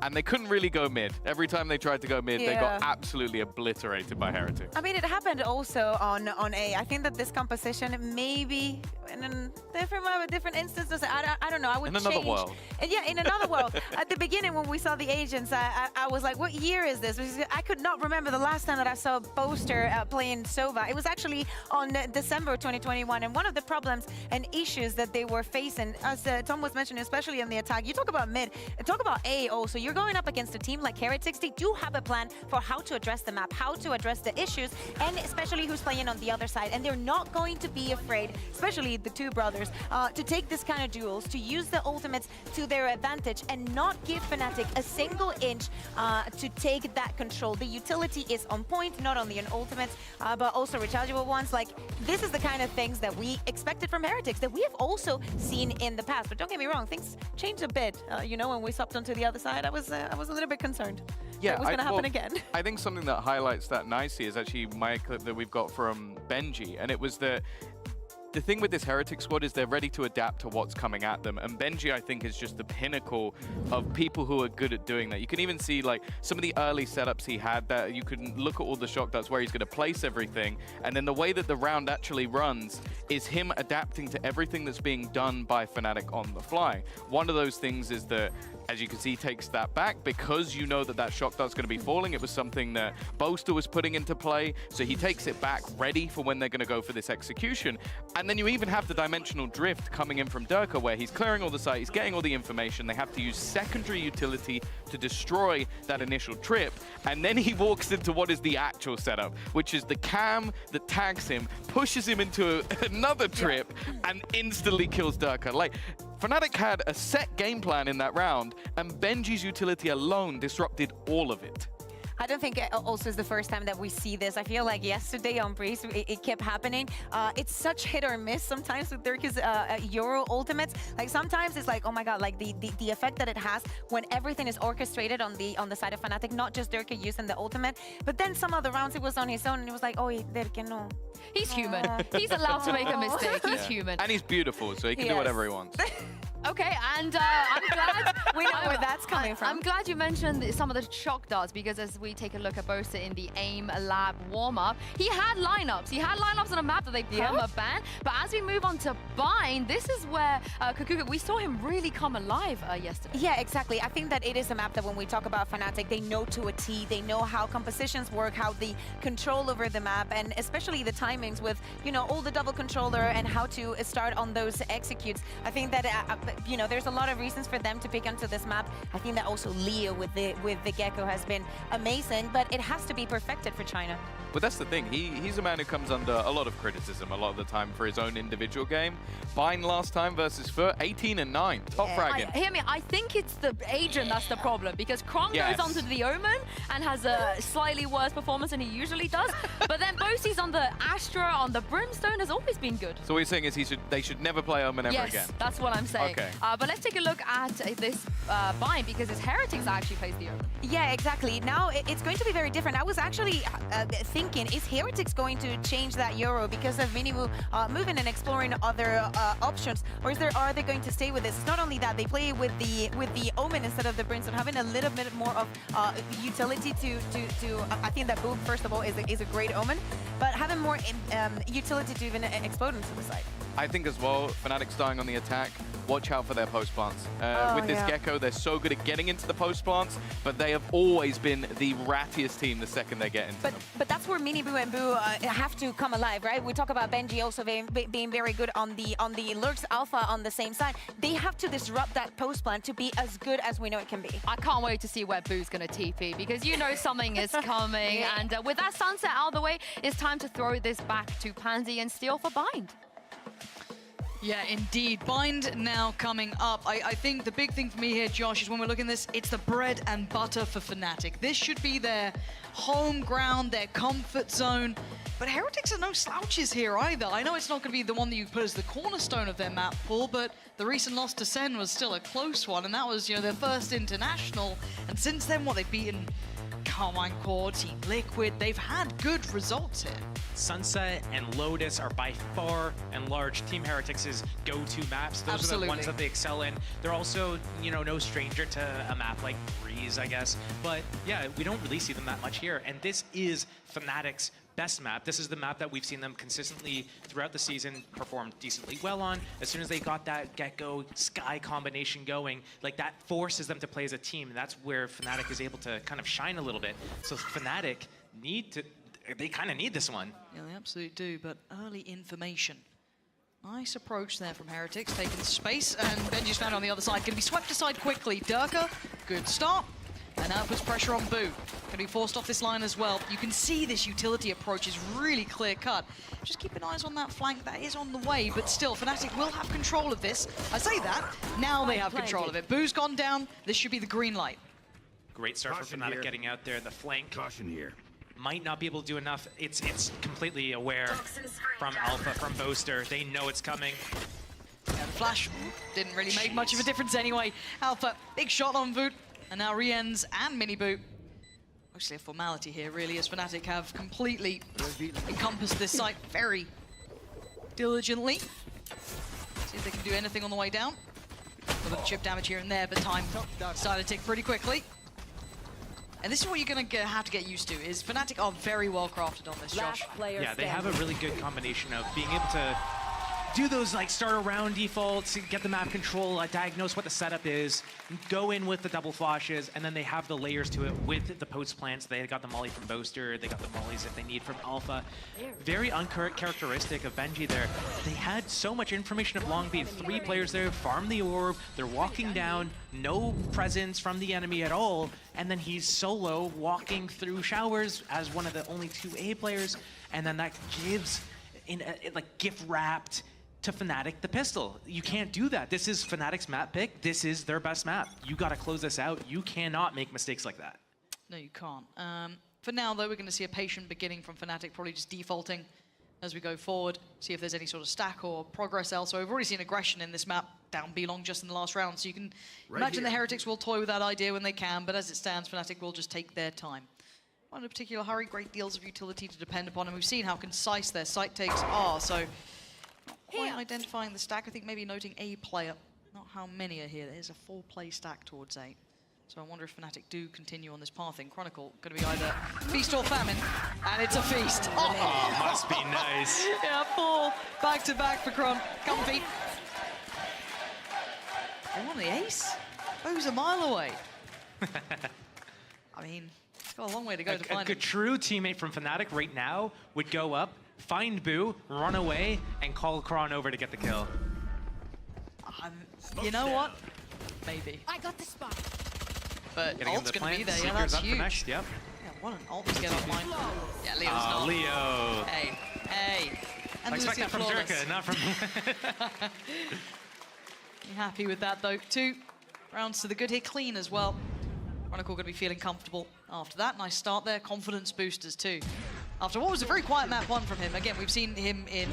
G: And they couldn't really go mid. Every time they tried to go mid, they got absolutely obliterated by Heretics.
F: I mean, it happened also on A. I think that this composition maybe in different instances, I don't know. I would change.
G: In another world.
F: Yeah, in another world. At the beginning, when we saw the agents, I was like, what year is this? I could not remember the last time that I saw Boaster playing Sova. It was actually on December 2021. And one of the problems and issues that they were facing, as Tom was mentioning, especially in the attack, you talk about mid, talk about A also. You're going up against a team like Heretics. They do have a plan for how to address the map, how to address the issues, and especially who's playing on the other side. And they're not going to be afraid, especially the two brothers, to take this kind of duels, to use the ultimates to their advantage and not give Fnatic a single inch to take that control. The utility is on point, not only in ultimates, but also rechargeable ones. Like, this is the kind of things that we expected from Heretics, that we have also seen in the past. But don't get me wrong, things changed a bit. You know, when we swapped onto the other side, I was a little bit concerned.
G: Yeah,
F: it was going to happen again.
G: I think something that highlights that nicely is actually my clip that we've got from Benji, and it was that the thing with this Heretic squad is they're ready to adapt to what's coming at them. And Benji, I think, is just the pinnacle of people who are good at doing that. You can even see, like, some of the early setups he had that you can look at all the shock darts where he's going to place everything. And then the way that the round actually runs is him adapting to everything that's being done by Fnatic on the fly. One of those things is that, as you can see, he takes that back because you know that that shock dart's going to be falling. It was something that Boaster was putting into play. So he takes it back ready for when they're going to go for this execution. And then you even have the dimensional drift coming in from Durka, where he's clearing all the site, he's getting all the information. They have to use secondary utility to destroy that initial trip. And then he walks into what is the actual setup, which is the cam that tags him, pushes him into another trip, and instantly kills Durka. Like, Fnatic had a set game plan in that round, and Benji's utility alone disrupted all of it.
F: I don't think it also is the first time that we see this. I feel like yesterday on Breeze, it kept happening. It's such hit or miss sometimes with Durka's Euro ultimates. Like, sometimes it's like, oh my god, like the effect that it has when everything is orchestrated on the side of Fnatic, not just Durka using the ultimate. But then some of the rounds it was on his own, and it was like, oh, Durka, no.
E: He's human. He's allowed to make a mistake. He's human.
G: And he's beautiful, so he can do whatever he wants.
E: Okay, and I'm glad
F: we know where that's coming from.
E: I'm glad you mentioned some of the shock darts, because as we take a look at Boaster in the AIM Lab warm-up, he had lineups. He had lineups on a map that they perma-banned. But as we move on to Bind, this is where Kakuka, we saw him really come alive yesterday.
F: Yeah, exactly. I think that it is a map that when we talk about Fnatic, they know to a T. They know how compositions work, how the control over the map, and especially the timings with, you know, all the double controller and how to start on those executes. I think that you know, there's a lot of reasons for them to pick onto this map. I think that also Leo with the Gecko has been amazing, but it has to be perfected for China.
G: But that's the thing. He's a man who comes under a lot of criticism a lot of the time for his own individual game. Bind last time versus Fur, 18-9, top fragging.
E: Hear me, I think it's the agent that's the problem, because Krong goes onto the Omen and has a slightly worse performance than he usually does. But then Bosie's on the Astra, on the Brimstone, has always been good.
G: So what you're saying is they should never play Omen ever again.
E: Yes, that's what I'm saying.
G: Okay.
E: But let's take a look at this Bind, because it's Heretics that actually plays the Omen.
F: Yeah, exactly. Now it's going to be very different. I was actually thinking, is Heretics going to change that Euro because of Minimu moving and exploring other options, or are they going to stay with this? It's not only that they play with the Omen instead of the Brimstone, having a little bit more of utility to I think that Boom, first of all, is a great Omen, but having more utility to even explode into the side.
G: I think as well, Fnatic's dying on the attack. Watch out for their post plants. With this Gecko, they're so good at getting into the post plants, but they have always been the rattiest team the second they get into them.
F: But that's where Minibu and Boo have to come alive, right? We talk about Benji also being very good on the Lurks Alpha on the same side. They have to disrupt that post plant to be as good as we know it can be.
E: I can't wait to see where Boo's going to TP, because you know something is coming. And with that sunset out of the way, it's time to throw this back to Pansy and steal for Bind.
H: Yeah, indeed. Bind now coming up. I think the big thing for me here, Josh, is when we're looking at this, it's the bread and butter for Fnatic. This should be their home ground, their comfort zone. But Heretics are no slouches here either. I know it's not going to be the one that you put as the cornerstone of their map pool, but the recent loss to Sen was still a close one, and that was, you know, their first international. And since then, what, they've beaten Carmine Core, Team Liquid. They've had good results here.
I: Sunset and Lotus are by far and large Team Heretics' go-to maps. Those are the ones that they excel in. They're also, you know, no stranger to a map like Breeze, I guess. But yeah, we don't really see them that much here. And this is Fnatic's best map. This is the map that we've seen them consistently throughout the season perform decently well on. As soon as they got that get-go Sky combination going, like that forces them to play as a team. And that's where Fnatic is able to kind of shine a little bit. So Fnatic they kind of need this one.
H: Yeah, they absolutely do, but early information. Nice approach there from Heretics, taking space, and Benji's found on the other side. Can be swept aside quickly. Durka, good start. And now puts pressure on Boo. Going to be forced off this line as well. You can see this utility approach is really clear-cut. Just keep an eye on that flank. That is on the way, but still, Fnatic will have control of this. I say that, now they have control of it. Boo's gone down. This should be the green light.
I: Great start for Fnatic getting out there. The flank
K: Caution here.
I: might not be able to do enough. It's completely aware from Alpha, from Boaster. They know it's coming.
H: Yeah, the flash didn't really make much of a difference anyway. Alpha, big shot on Voot. And now Rienz and Mini Boot. Mostly a formality here, really, as Fnatic have completely encompassed this site very diligently. See if they can do anything on the way down. A little chip damage here and there, but time started to tick pretty quickly. And this is what you're going to have to get used to, is Fnatic are very well crafted on this, Josh.
I: Yeah, they have a really good combination of being able to do those like start around defaults, get the map control, diagnose what the setup is, go in with the double flashes, and then they have the layers to it with the post plants. They got the molly from Boaster, they got the mollies if they need from Alpha. Very uncharacteristic of Benji there. They had so much information of Long Bean. 3 players there, farm the orb, they're walking down, no presence from the enemy at all, and then he's solo walking through showers as one of the only 2 A players, and then that gives in like gift wrapped to Fnatic the pistol. You can't do that. This is Fnatic's map pick. This is their best map. You got to close this out. You cannot make mistakes like that.
H: No, you can't. For now, though, we're going to see a patient beginning from Fnatic, probably just defaulting as we go forward, see if there's any sort of stack or progress elsewhere. We've already seen aggression in this map, down B long just in the last round, so you can imagine the Heretics will toy with that idea when they can, but as it stands, Fnatic will just take their time. Not in a particular hurry, great deals of utility to depend upon, and we've seen how concise their site takes are, so quite identifying the stack. I think maybe noting a player, not how many are here. There's a 4-play stack towards 8. So I wonder if Fnatic do continue on this path in Chronicle. Going to be either feast or famine, and it's a feast.
I: Oh, must be nice.
H: Yeah, 4 back-to-back for Chron. Comfy. They won the ace. Bo's a mile away. I mean, it's got a long way to go to find
I: a true teammate from Fnatic right now would go up, find Boo, run away, and call Kron over to get the kill.
H: You know what? Maybe.
E: I got the spot.
H: But ult's going to be there. Yeah, that's huge.
I: Next, yep.
H: Yeah, what an ult to get offline. Yeah, Leo's not.
I: Leo.
H: Hey. And
I: I expect that from Durka, not from
H: You happy with that, though? 2 rounds to the good here. Clean as well. Chronicle going to be feeling comfortable after that. Nice start there. Confidence boosters, too. After what was a very quiet map 1 from him. Again, we've seen him in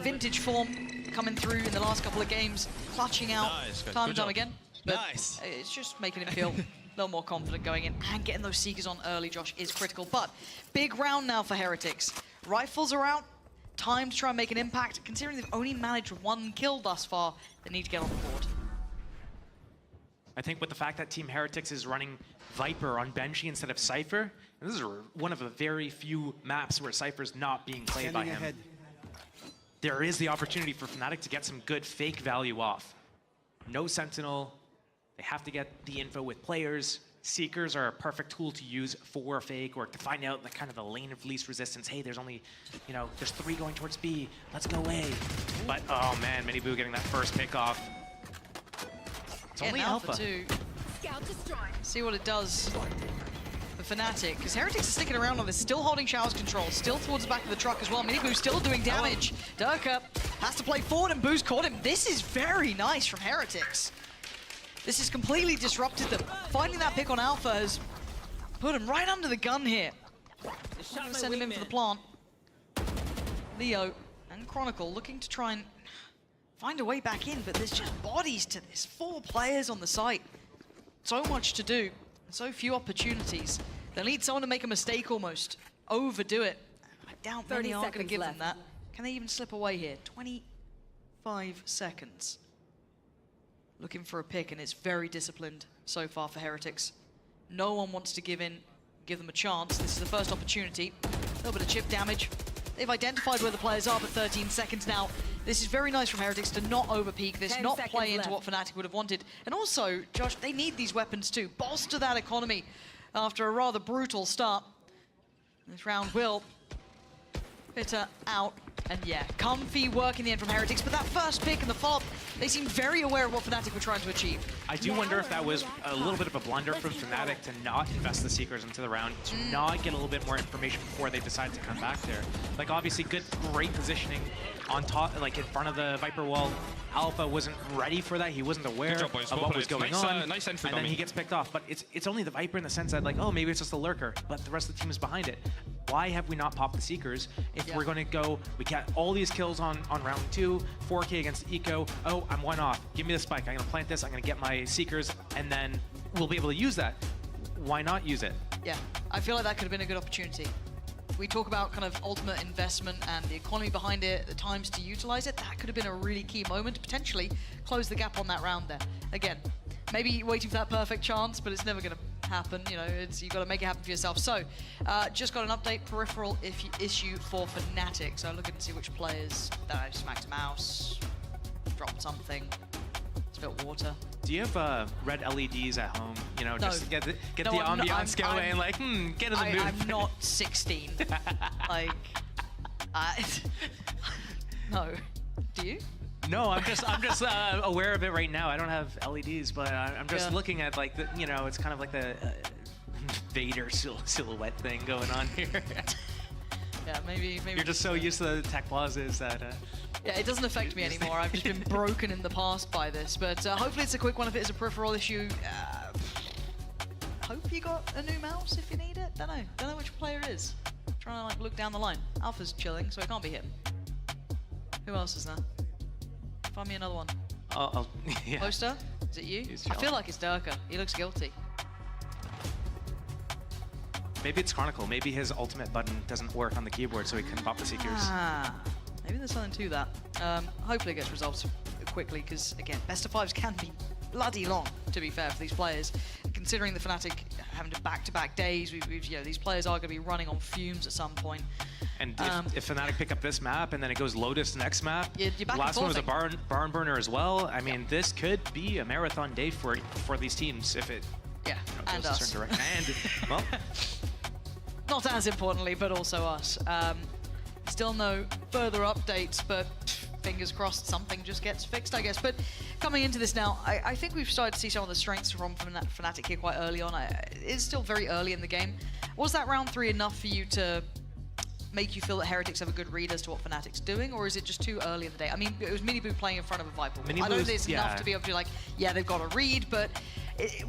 H: vintage form coming through in the last couple of games, clutching out time and time again. But it's just making him feel a little more confident going in, and getting those Seekers on early, Josh, is critical. But big round now for Heretics. Rifles are out. Time to try and make an impact. Considering they've only managed 1 kill thus far, they need to get on the board.
I: I think with the fact that Team Heretics is running Viper on Benji instead of Cypher, and this is one of the very few maps where Cypher's not being played by him. There is the opportunity for Fnatic to get some good fake value off. No Sentinel. They have to get the info with players. Seekers are a perfect tool to use for fake or to find out the kind of the lane of least resistance. Hey, there's only, you know, there's 3 going towards B. Let's go A. But, oh man, Mini Boo getting that first pick off. It's only Alpha.
H: Too. See what it does for Fnatic, because Heretics are sticking around on this, still holding Showers control, still towards the back of the truck as well. Mini Boo still doing damage. Durka Has to play forward, and Boo's caught him. This is very nice from Heretics. This has completely disrupted them. Finding that pick on Alpha has put him right under the gun here. Send him in for the plant. Leo and Chronicle looking to try and find a way back in, but there's just bodies to this. 4 players on the site. So much to do, so few opportunities. They'll need someone to make a mistake almost, overdo it. I doubt many are going to give them that. Can they even slip away here? 25 seconds. Looking for a pick, and it's very disciplined so far for Heretics. No one wants to give in, give them a chance. This is the first opportunity. A little bit of chip damage. They've identified where the players are, but 13 seconds now. This is very nice from Heretics to not overpeak this, not play into what Fnatic would have wanted. And also, Josh, they need these weapons too. Bolster that economy after a rather brutal start. This round will Bitter out, and yeah, comfy work in the end from Heretics, but that first pick and the follow-up, they seem very aware of what Fnatic were trying to achieve.
I: I do wonder if that was a little bit of a blunder from Fnatic to not invest the Seekers into the round, to not get a little bit more information before they decide to come back there. Like, obviously, great positioning on top, like in front of the Viper wall. Alpha wasn't ready for that. He wasn't aware of what was going on.
M: Nice entry,
I: and then he gets picked off. But it's only the Viper in the sense that, like, oh, maybe it's just a lurker, but the rest of the team is behind it. Why have we not popped the Seekers if we're going to go, we got all these kills on round 2, 4K against Eco. Oh, I'm one off. Give me the spike. I'm going to plant this. I'm going to get my Seekers, and then we'll be able to use that. Why not use it?
H: Yeah, I feel like that could have been a good opportunity. We talk about kind of ultimate investment and the economy behind it, the times to utilize it. That could have been a really key moment to potentially close the gap on that round there. Again, maybe waiting for that perfect chance, but it's never going to happen. You know, you've got to make it happen for yourself. So, just got an update, peripheral issue for Fnatic. So looking to see which players, smacked mouse, dropped something, spilled water.
I: Do you have red LEDs at home? You know, just get the
H: No,
I: ambiance going, like, get in the mood.
H: I'm not 16. Like, no. Do you?
I: No, I'm just aware of it right now. I don't have LEDs, but I'm just looking at, like, the, you know, it's kind of like the Vader silhouette thing going on here.
H: Yeah, maybe.
I: You're just so used to the tech plazas that.
H: Yeah, it doesn't affect me anymore. I've just been broken in the past by this, but hopefully it's a quick one if it is a peripheral issue. Hope you got a new mouse if you need it. Don't know which player it is. Trying to like look down the line. Alpha's chilling, so it can't be him. Who else is there? Find me another one.
I: Yeah.
H: Poster? Is it you? I feel like it's Durka. He looks guilty.
I: Maybe it's Chronicle. Maybe his ultimate button doesn't work on the keyboard, so he can pop the Seekers.
H: Maybe there's something to that. Hopefully it gets resolved quickly, because again, best of 5s can be bloody long, to be fair, for these players. Considering the Fnatic having to back-to-back days, you know, these players are going to be running on fumes at some point.
I: And if Fnatic pick up this map and then it goes Lotus next map,
H: you're back
I: last one was a barn burner as well. I mean, this could be a marathon day for these teams if it
H: and
I: goes
H: us.
I: a certain direction. And well,
H: not as importantly, but also us. Still no further updates, but fingers crossed something just gets fixed, I guess. But coming into this now, I think we've started to see some of the strengths from Fnatic here quite early on. It is still very early in the game. Was that round 3 enough for you to make you feel that Heretics have a good read as to what Fnatic's doing, or is it just too early in the day? I mean, it was Miniboo playing in front of a Viper. I know there's enough to be able to be like, yeah, they've got a read, but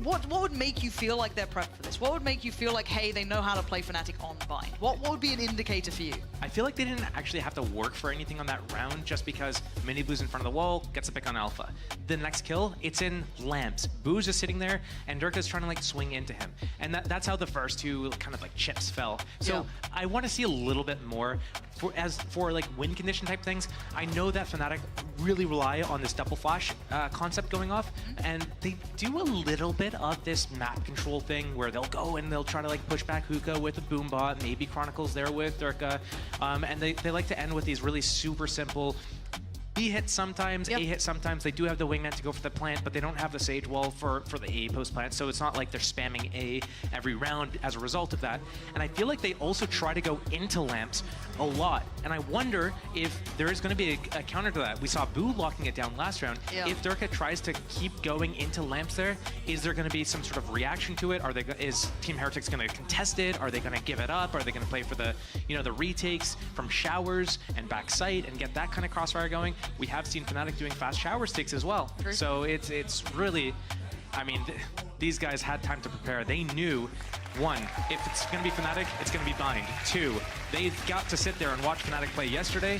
H: what would make you feel like they're prepped for this? What would make you feel like, hey, they know how to play Fnatic on Bind? What would be an indicator for you?
I: I feel like they didn't actually have to work for anything on that round, just because Miniboo's in front of the wall, gets a pick on Alpha. The next kill, it's in Lamps. Boo's just sitting there, and Durka's trying to like swing into him. And that's how the first 2 kind of like chips fell. So I want to see a little bit more. For like win condition type things, I know that Fnatic really rely on this double flash concept going off, and they do a little bit of this map control thing where they'll go and they'll try to like push back Hookah with a boom bot, maybe Chronicles there with Durka, and they like to end with these really super simple B hit sometimes, A hit sometimes. They do have the wingman to go for the plant, but they don't have the Sage Wall for the A post plant, so it's not like they're spamming A every round as a result of that. And I feel like they also try to go into lamps a lot. And I wonder if there is going to be a counter to that. We saw Boo locking it down last round.
H: Yeah.
I: If Durka tries to keep going into lamps there, is there going to be some sort of reaction to it? Is Team Heretics going to contest it? Are they going to give it up? Are they going to play for the the retakes from showers and backside and get that kind of crossfire going? We have seen Fnatic doing fast shower sticks as well.
H: True.
I: So it's really, I mean, these guys had time to prepare. They knew, one, if it's going to be Fnatic, it's going to be Bind. Two, they got to sit there and watch Fnatic play yesterday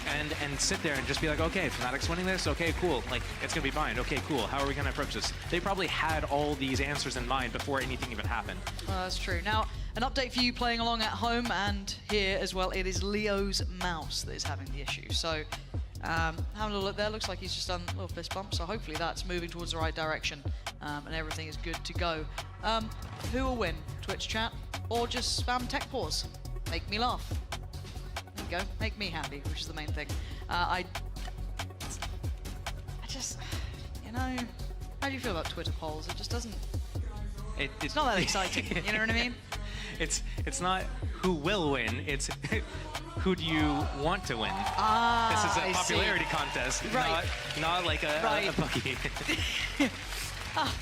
I: and sit there and just be like, okay, Fnatic's winning this, okay, cool. Like, it's going to be Bind, okay, cool. How are we going to approach this? They probably had all these answers in mind before anything even happened.
H: That's true. Now, an update for you playing along at home and here as well. It is Leo's mouse that is having the issue. So, having a look there, looks like he's just done a little fist bump. So hopefully that's moving towards the right direction and everything is good to go. Who will win? Twitch chat or just spam tech pause? Make me laugh. There you go. Make me happy, which is the main thing. I just, how do you feel about Twitter polls? It just doesn't. It's not that exciting. You know what I mean?
I: It's not who will win, it's who do you want to win. This is a popularity contest,
H: right.
I: not like a buggy.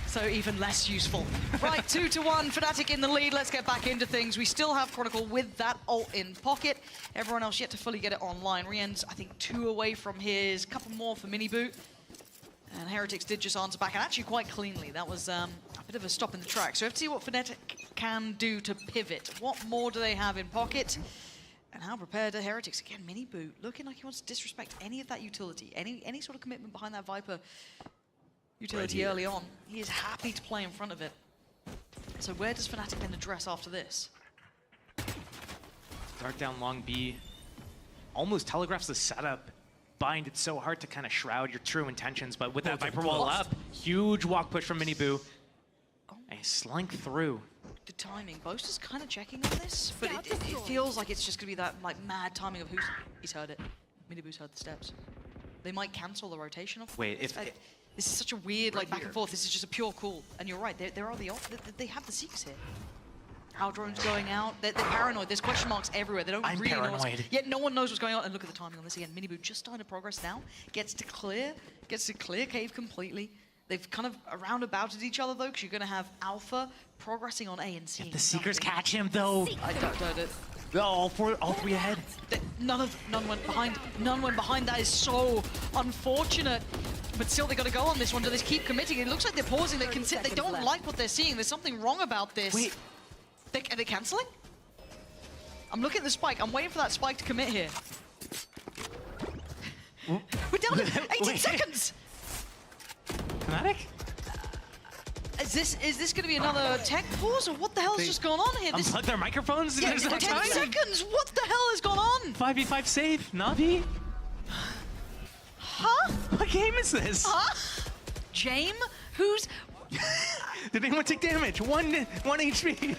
H: So even less useful. Right, 2-1, Fnatic in the lead. Let's get back into things. We still have Chronicle with that ult in pocket. Everyone else yet to fully get it online. Rien's, I think, 2 away from his. A couple more for Mini Boot. And Heretics did just answer back, and actually quite cleanly. That was a bit of a stop in the track. So we have to see what Fnatic can do to pivot. What more do they have in pocket? And how prepared are Heretics? Again, Mini Boot looking like he wants to disrespect any of that utility, any sort of commitment behind that Viper utility early on. He is happy to play in front of it. So where does Fnatic then address after this?
I: Dark down long B almost telegraphs the setup. Bind, it's so hard to kind of shroud your true intentions, but with that Viper wall up, huge walk push from Mini Boo. And he slunk through.
H: The timing, Boaster's kind of checking on this, but it feels like it's just gonna be that like mad timing of he's heard it. Mini Boo's heard the steps. They might cancel the rotation off.
I: Wait,
H: this is such a weird like back and forth. This is just a pure call, and you're right. There are they have the Seekers here. Our drone's going out. They're paranoid. There's question marks everywhere. They don't really know what's... Yet no one knows what's going on. And look at the timing on this again. Mini Boo just starting to progress now. Gets to clear cave completely. They've kind of roundabouted each other though, because you're going to have Alpha progressing on A and C.
I: If the Seekers catch him though.
H: I doubt it.
I: All three ahead.
H: None went behind. None went behind. That is so unfortunate. But still, they got to go on this one. Do they keep committing? It looks like they're pausing. They don't like what they're seeing. There's something wrong about this.
I: Wait.
H: Are they canceling? I'm looking at the spike. I'm waiting for that spike to commit here. We're down to 18 seconds.
I: Fnatic?
H: Is this going to be another tech pause, or what the hell has just gone on here?
I: Unplug their microphones?
H: Yeah, 10 seconds. What the hell has gone on?
I: 5v5 save, Navi?
H: Huh?
I: What game is this?
H: Huh? Jame? Who's...
I: Did anyone take damage? One HP.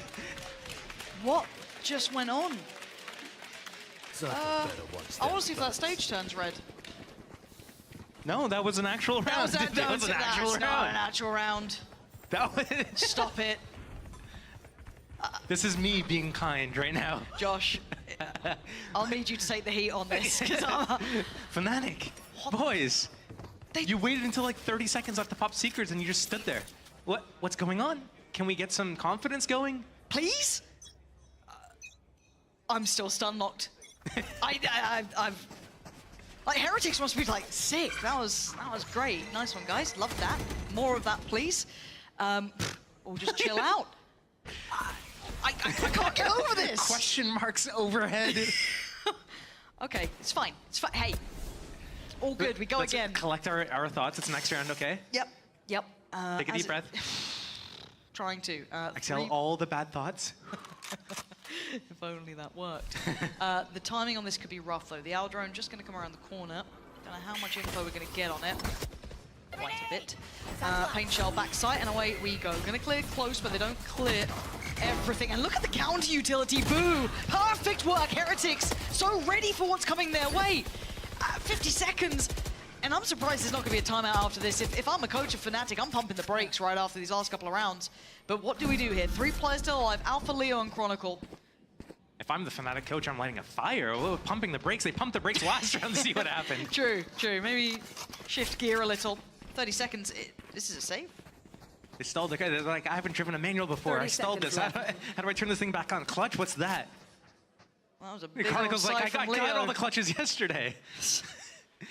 H: What just went on? I want to see if that stage turns red.
I: No, that was an actual round.
H: That was an actual round. Not an actual round.
I: That was...
H: Stop it.
I: This is me being kind right now.
H: Josh, I'll need you to take the heat on this.
I: Fnatic, boys, you waited until like 30 seconds after pop Seekers and you just stood there. What's going on? Can we get some confidence going?
H: Please? I'm still stun locked. I've like Heretics must be like sick. That was great. Nice one, guys. Love that. More of that, please. Or just chill out. I can't get over this.
I: Question marks overhead.
H: Okay, it's fine. It's fine. Hey, all good. We go
I: Let's
H: again.
I: Collect our thoughts. It's next round, okay?
H: Yep.
I: Take a deep breath.
H: Trying to.
I: Exhale all the bad thoughts.
H: If only that worked. The timing on this could be rough, though. The Owl drone just going to come around the corner. Don't know how much info we're going to get on it. Quite a bit. Paint shell backside, and away we go. Going to clear close, but they don't clear everything. And look at the counter utility. Boo! Perfect work, Heretics. So ready for what's coming their way. 50 seconds. And I'm surprised there's not going to be a timeout after this. If I'm a coach of Fnatic, I'm pumping the brakes right after these last couple of rounds. But what do we do here? 3 players still alive, Alpha, Leo, and Chronicle.
I: If I'm the Fnatic coach, I'm lighting a fire. Oh, pumping the brakes. They pumped the brakes last round to see what happened.
H: True. Maybe shift gear a little. 30 seconds. This is a save.
I: They stalled the guy. They're like, I haven't driven a manual before. I stalled this. How do I turn this thing back on? Clutch? What's that?
H: Well, that was a big
I: Chronicle's
H: old
I: like,
H: side
I: I
H: from
I: got all
H: Leo.
I: the clutches yesterday.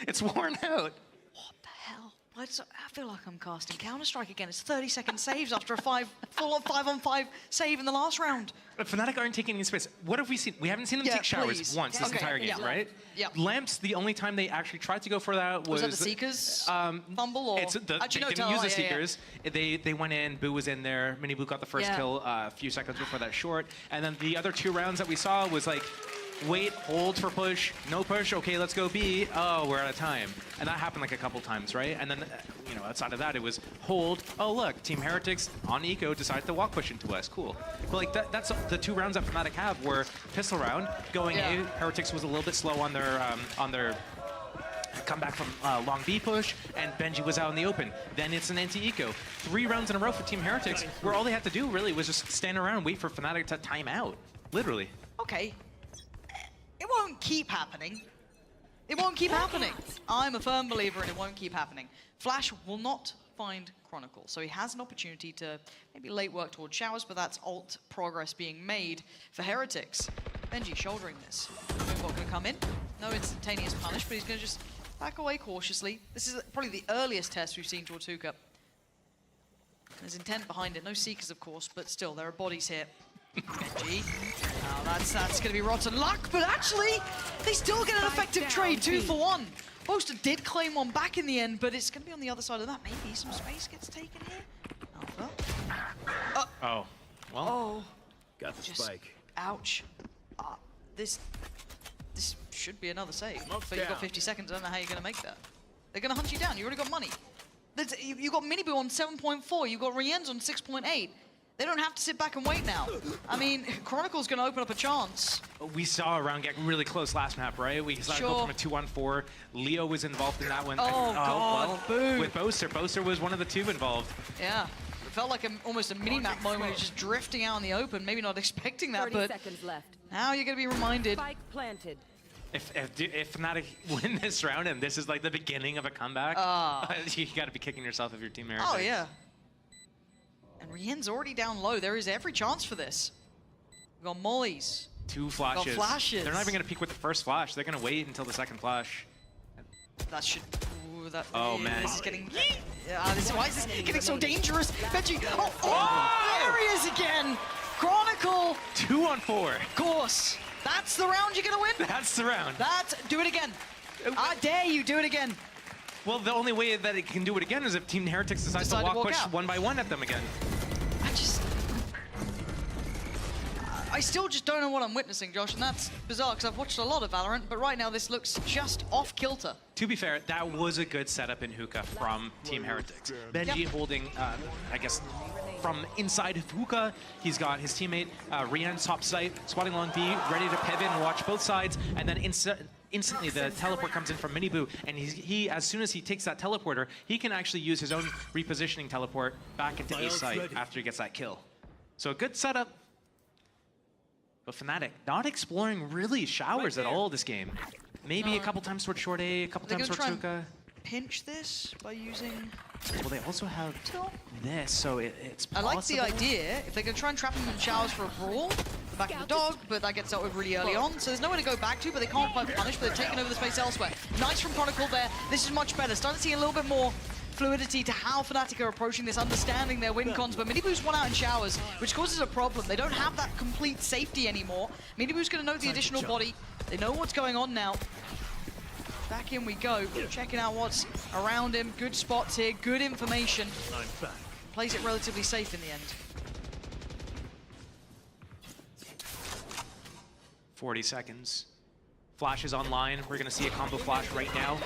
I: It's worn out.
H: What the hell? I feel like I'm casting Counter-Strike again. It's 30-second saves after a full-on 5-on-5 save in the last round.
I: But Fnatic aren't taking any space. What have we seen? We haven't seen them take showers once this entire game, right?
H: Yeah.
I: Lamps, the only time they actually tried to go for that was...
H: Was that the Seekers fumble? Or?
I: They didn't use the Seekers. They went in, Boo was in there, Mini Boo got the first kill a few seconds before that short. And then the other 2 rounds that we saw was like, wait, hold for push, no push, okay, let's go B. Oh, we're out of time. And that happened like a couple times, right? And then, you know, outside of that, it was hold. Oh, look, Team Heretics on Eco decided to walk push into us. Cool. But like that's the 2 rounds that Fnatic have were pistol round going A. Heretics was a little bit slow on their comeback from long B push, and Benji was out in the open. Then it's an anti-eco. 3 rounds in a row for Team Heretics, where all they had to do really was just stand around and wait for Fnatic to time out. Literally.
H: Okay. It won't keep happening. It won't keep happening. I'm a firm believer in it won't keep happening. Flash will not find Chronicle, so he has an opportunity to maybe late work towards showers, but that's alt progress being made for Heretics. Benji shouldering this. Moonbot gonna come in. No instantaneous punish, but he's gonna just back away cautiously. This is probably the earliest test we've seen towards Hookah. There's intent behind it. No Seekers, of course, but still, there are bodies here. Benji. Now that's going to be rotten luck, but actually, they still get an effective trade, 2 for 1. Boaster did claim one back in the end, but it's going to be on the other side of that. Maybe some space gets taken here. Alpha.
I: Oh. Well.
H: Oh.
K: Got the spike.
H: Ouch. This should be another save. But you've got 50 seconds. I don't know how you're going to make that. They're going to hunt you down. You already got money. You've got Miniboo on 7.4. You've got Rien's on 6.8. They don't have to sit back and wait now. I mean, Chronicle's going to open up a chance.
I: We saw a round get really close last map, right? We saw it go from a 2-on-4. Leo was involved in that one.
H: Oh, God,
I: well,
H: Boo.
I: with Boaster. Boaster was one of the 2 involved.
H: Yeah. It felt like almost a mini-map moment. He was just drifting out in the open, maybe not expecting that, but
M: seconds left.
H: now you're going to be reminded.
M: Spike planted.
I: If Fnatic win this round and this is like the beginning of a comeback, you got to be kicking yourself if your team Heretics.
H: Oh, yeah. And Rien's already down low. There is every chance for this. We've got mollies.
I: 2 flashes.
H: Got flashes.
I: They're not even going to peek with the first flash. They're going to wait until the second flash.
H: That should... Ooh, that,
I: oh, man.
H: This is getting... why is this getting so dangerous? Benji... Oh, there he is again! Chronicle!
I: 2-on-4.
H: Of course. That's the round you're going to win?
I: That's the round.
H: Do it again. I dare you, do it again.
I: Well, the only way that it can do it again is if Team Heretics decides to walk push
H: out.
I: 1 by 1 at them again.
H: I still just don't know what I'm witnessing, Josh, and that's bizarre because I've watched a lot of Valorant, but right now this looks just off kilter.
I: To be fair, that was a good setup in Hookah from Team Heretics. Benji holding, I guess, from inside of Hookah. He's got his teammate, Rian, top site, spotting long B, ready to pivot and watch both sides, and then instantly the teleport comes in from Miniboo, and he as soon as he takes that teleporter, he can actually use his own repositioning teleport back into A site after he gets that kill. So a good setup. But Fnatic not exploring really showers at all this game. Maybe a couple times towards short A, a couple times towards Hookah.
H: Pinch this by using...
I: Well, they also have this, so it's possible.
H: I like the idea. If they're going to try and trap him in showers for a brawl, the back of the dog, but that gets dealt with really early on. So there's nowhere to go back to, but they can't quite punish, but they're taking over the space elsewhere. Nice from Chronicle there. This is much better. Starting to see a little bit more fluidity to how Fnatic are approaching this, understanding their win cons, but Miniboo's won out in showers, which causes a problem. They don't have that complete safety anymore. Miniboo's going to know the additional body. They know what's going on now. Back in we go, checking out what's around him. Good spots here, good information. Plays it relatively safe in the end.
I: 40 seconds. Flash is online. We're going to see a combo flash right now.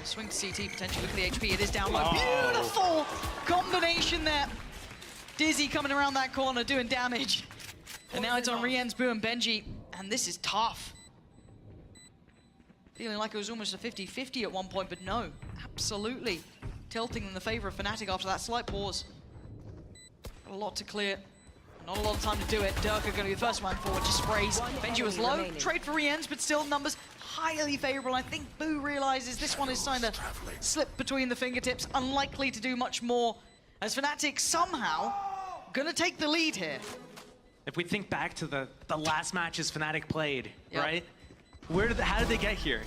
H: Swing to CT potentially with the HP. It is down low. Beautiful combination there. Dizzy coming around that corner doing damage. And now it's on Rien's, Boo, and Benji. And this is tough. feeling like it was almost a 50-50 at one point, but no, absolutely tilting in the favor of Fnatic after that slight pause. Got a lot to clear. Not a lot of time to do it. Durka going to be the first man forward, just sprays. Benji was low, trade for re-ends, but still numbers highly favorable. I think Boo realizes this one is starting to slip between the fingertips, unlikely to do much more, as Fnatic somehow gonna take the lead here.
I: If we think back to the last matches Fnatic played,
H: Yep.
I: right? How did they get here?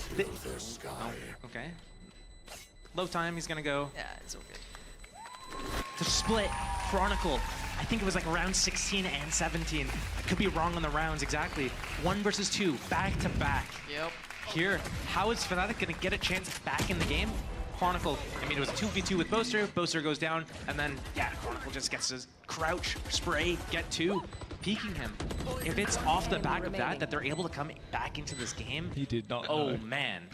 I: Okay. Low time, he's gonna go.
H: Yeah, it's all good.
I: To split Chronicle, I think it was like around 16 and 17. I could be wrong on the rounds exactly. 1 versus 2, back to back.
H: Yep.
I: Here, how is Fnatic gonna get a chance back in the game? Chronicle, I mean, it was a 2v2 with Boaster. Boaster goes down, and then, yeah, Chronicle just gets his crouch, spray, get 2, peeking him. If it's off the back of that they're able to come back into this game,
M: He did not
I: oh
M: know.
I: man.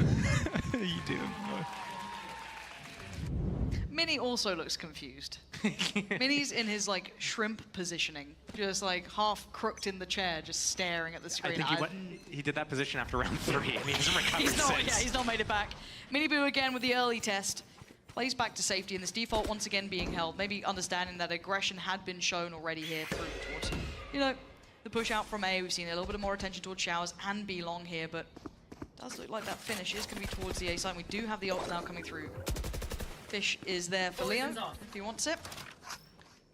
M: He didn't know.
H: Mini also looks confused. Mini's in his like shrimp positioning, just like half crooked in the chair, just staring at the
I: I
H: screen.
I: think he did that position after round 3. I mean, he hasn't recovered since.
H: Yeah, he's not made it back. Mini Boo again with the early test. Plays back to safety, and this default once again being held. Maybe understanding that aggression had been shown already here through towards, you know, the push out from A. We've seen a little bit more attention towards Showers and B long here, but it does look like that finish is going to be towards the A side. We do have the ult now coming through. Fish is there for Leo if he wants it.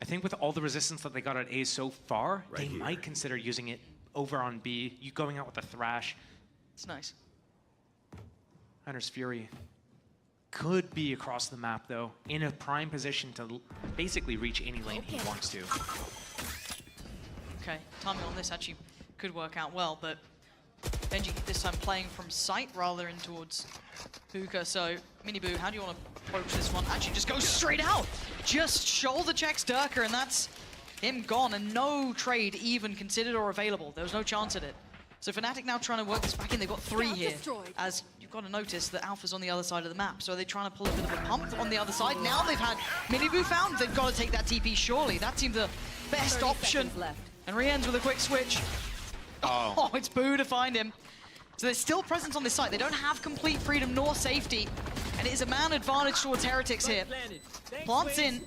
I: I think with all the resistance that they got at A so far, they might consider using it over on B. You going out with a Thrash.
H: It's nice.
I: Hunter's Fury could be across the map though, in a prime position to basically reach any lane he wants to.
H: Okay, timing on this actually could work out well, but Benji this time playing from sight rather than towards Hookah. So, Mini Boo, how do you want to approach this one? Actually, just goes straight out. Just shoulder checks Durka, and that's him gone, and no trade even considered or available. There was no chance at it. So Fnatic now trying to work this back in. They've got 3 here, as you've got to notice that Alpha's on the other side of the map. So are they trying to pull a bit of a pump on the other side? Now they've had Mini Boo found. They've got to take that TP, surely. That seemed the best option. And re-ends with a quick switch. Oh, it's Boo to find him. So there's still presence on this site. They don't have complete freedom nor safety. And it is a man advantage towards Heretics here. Plants in.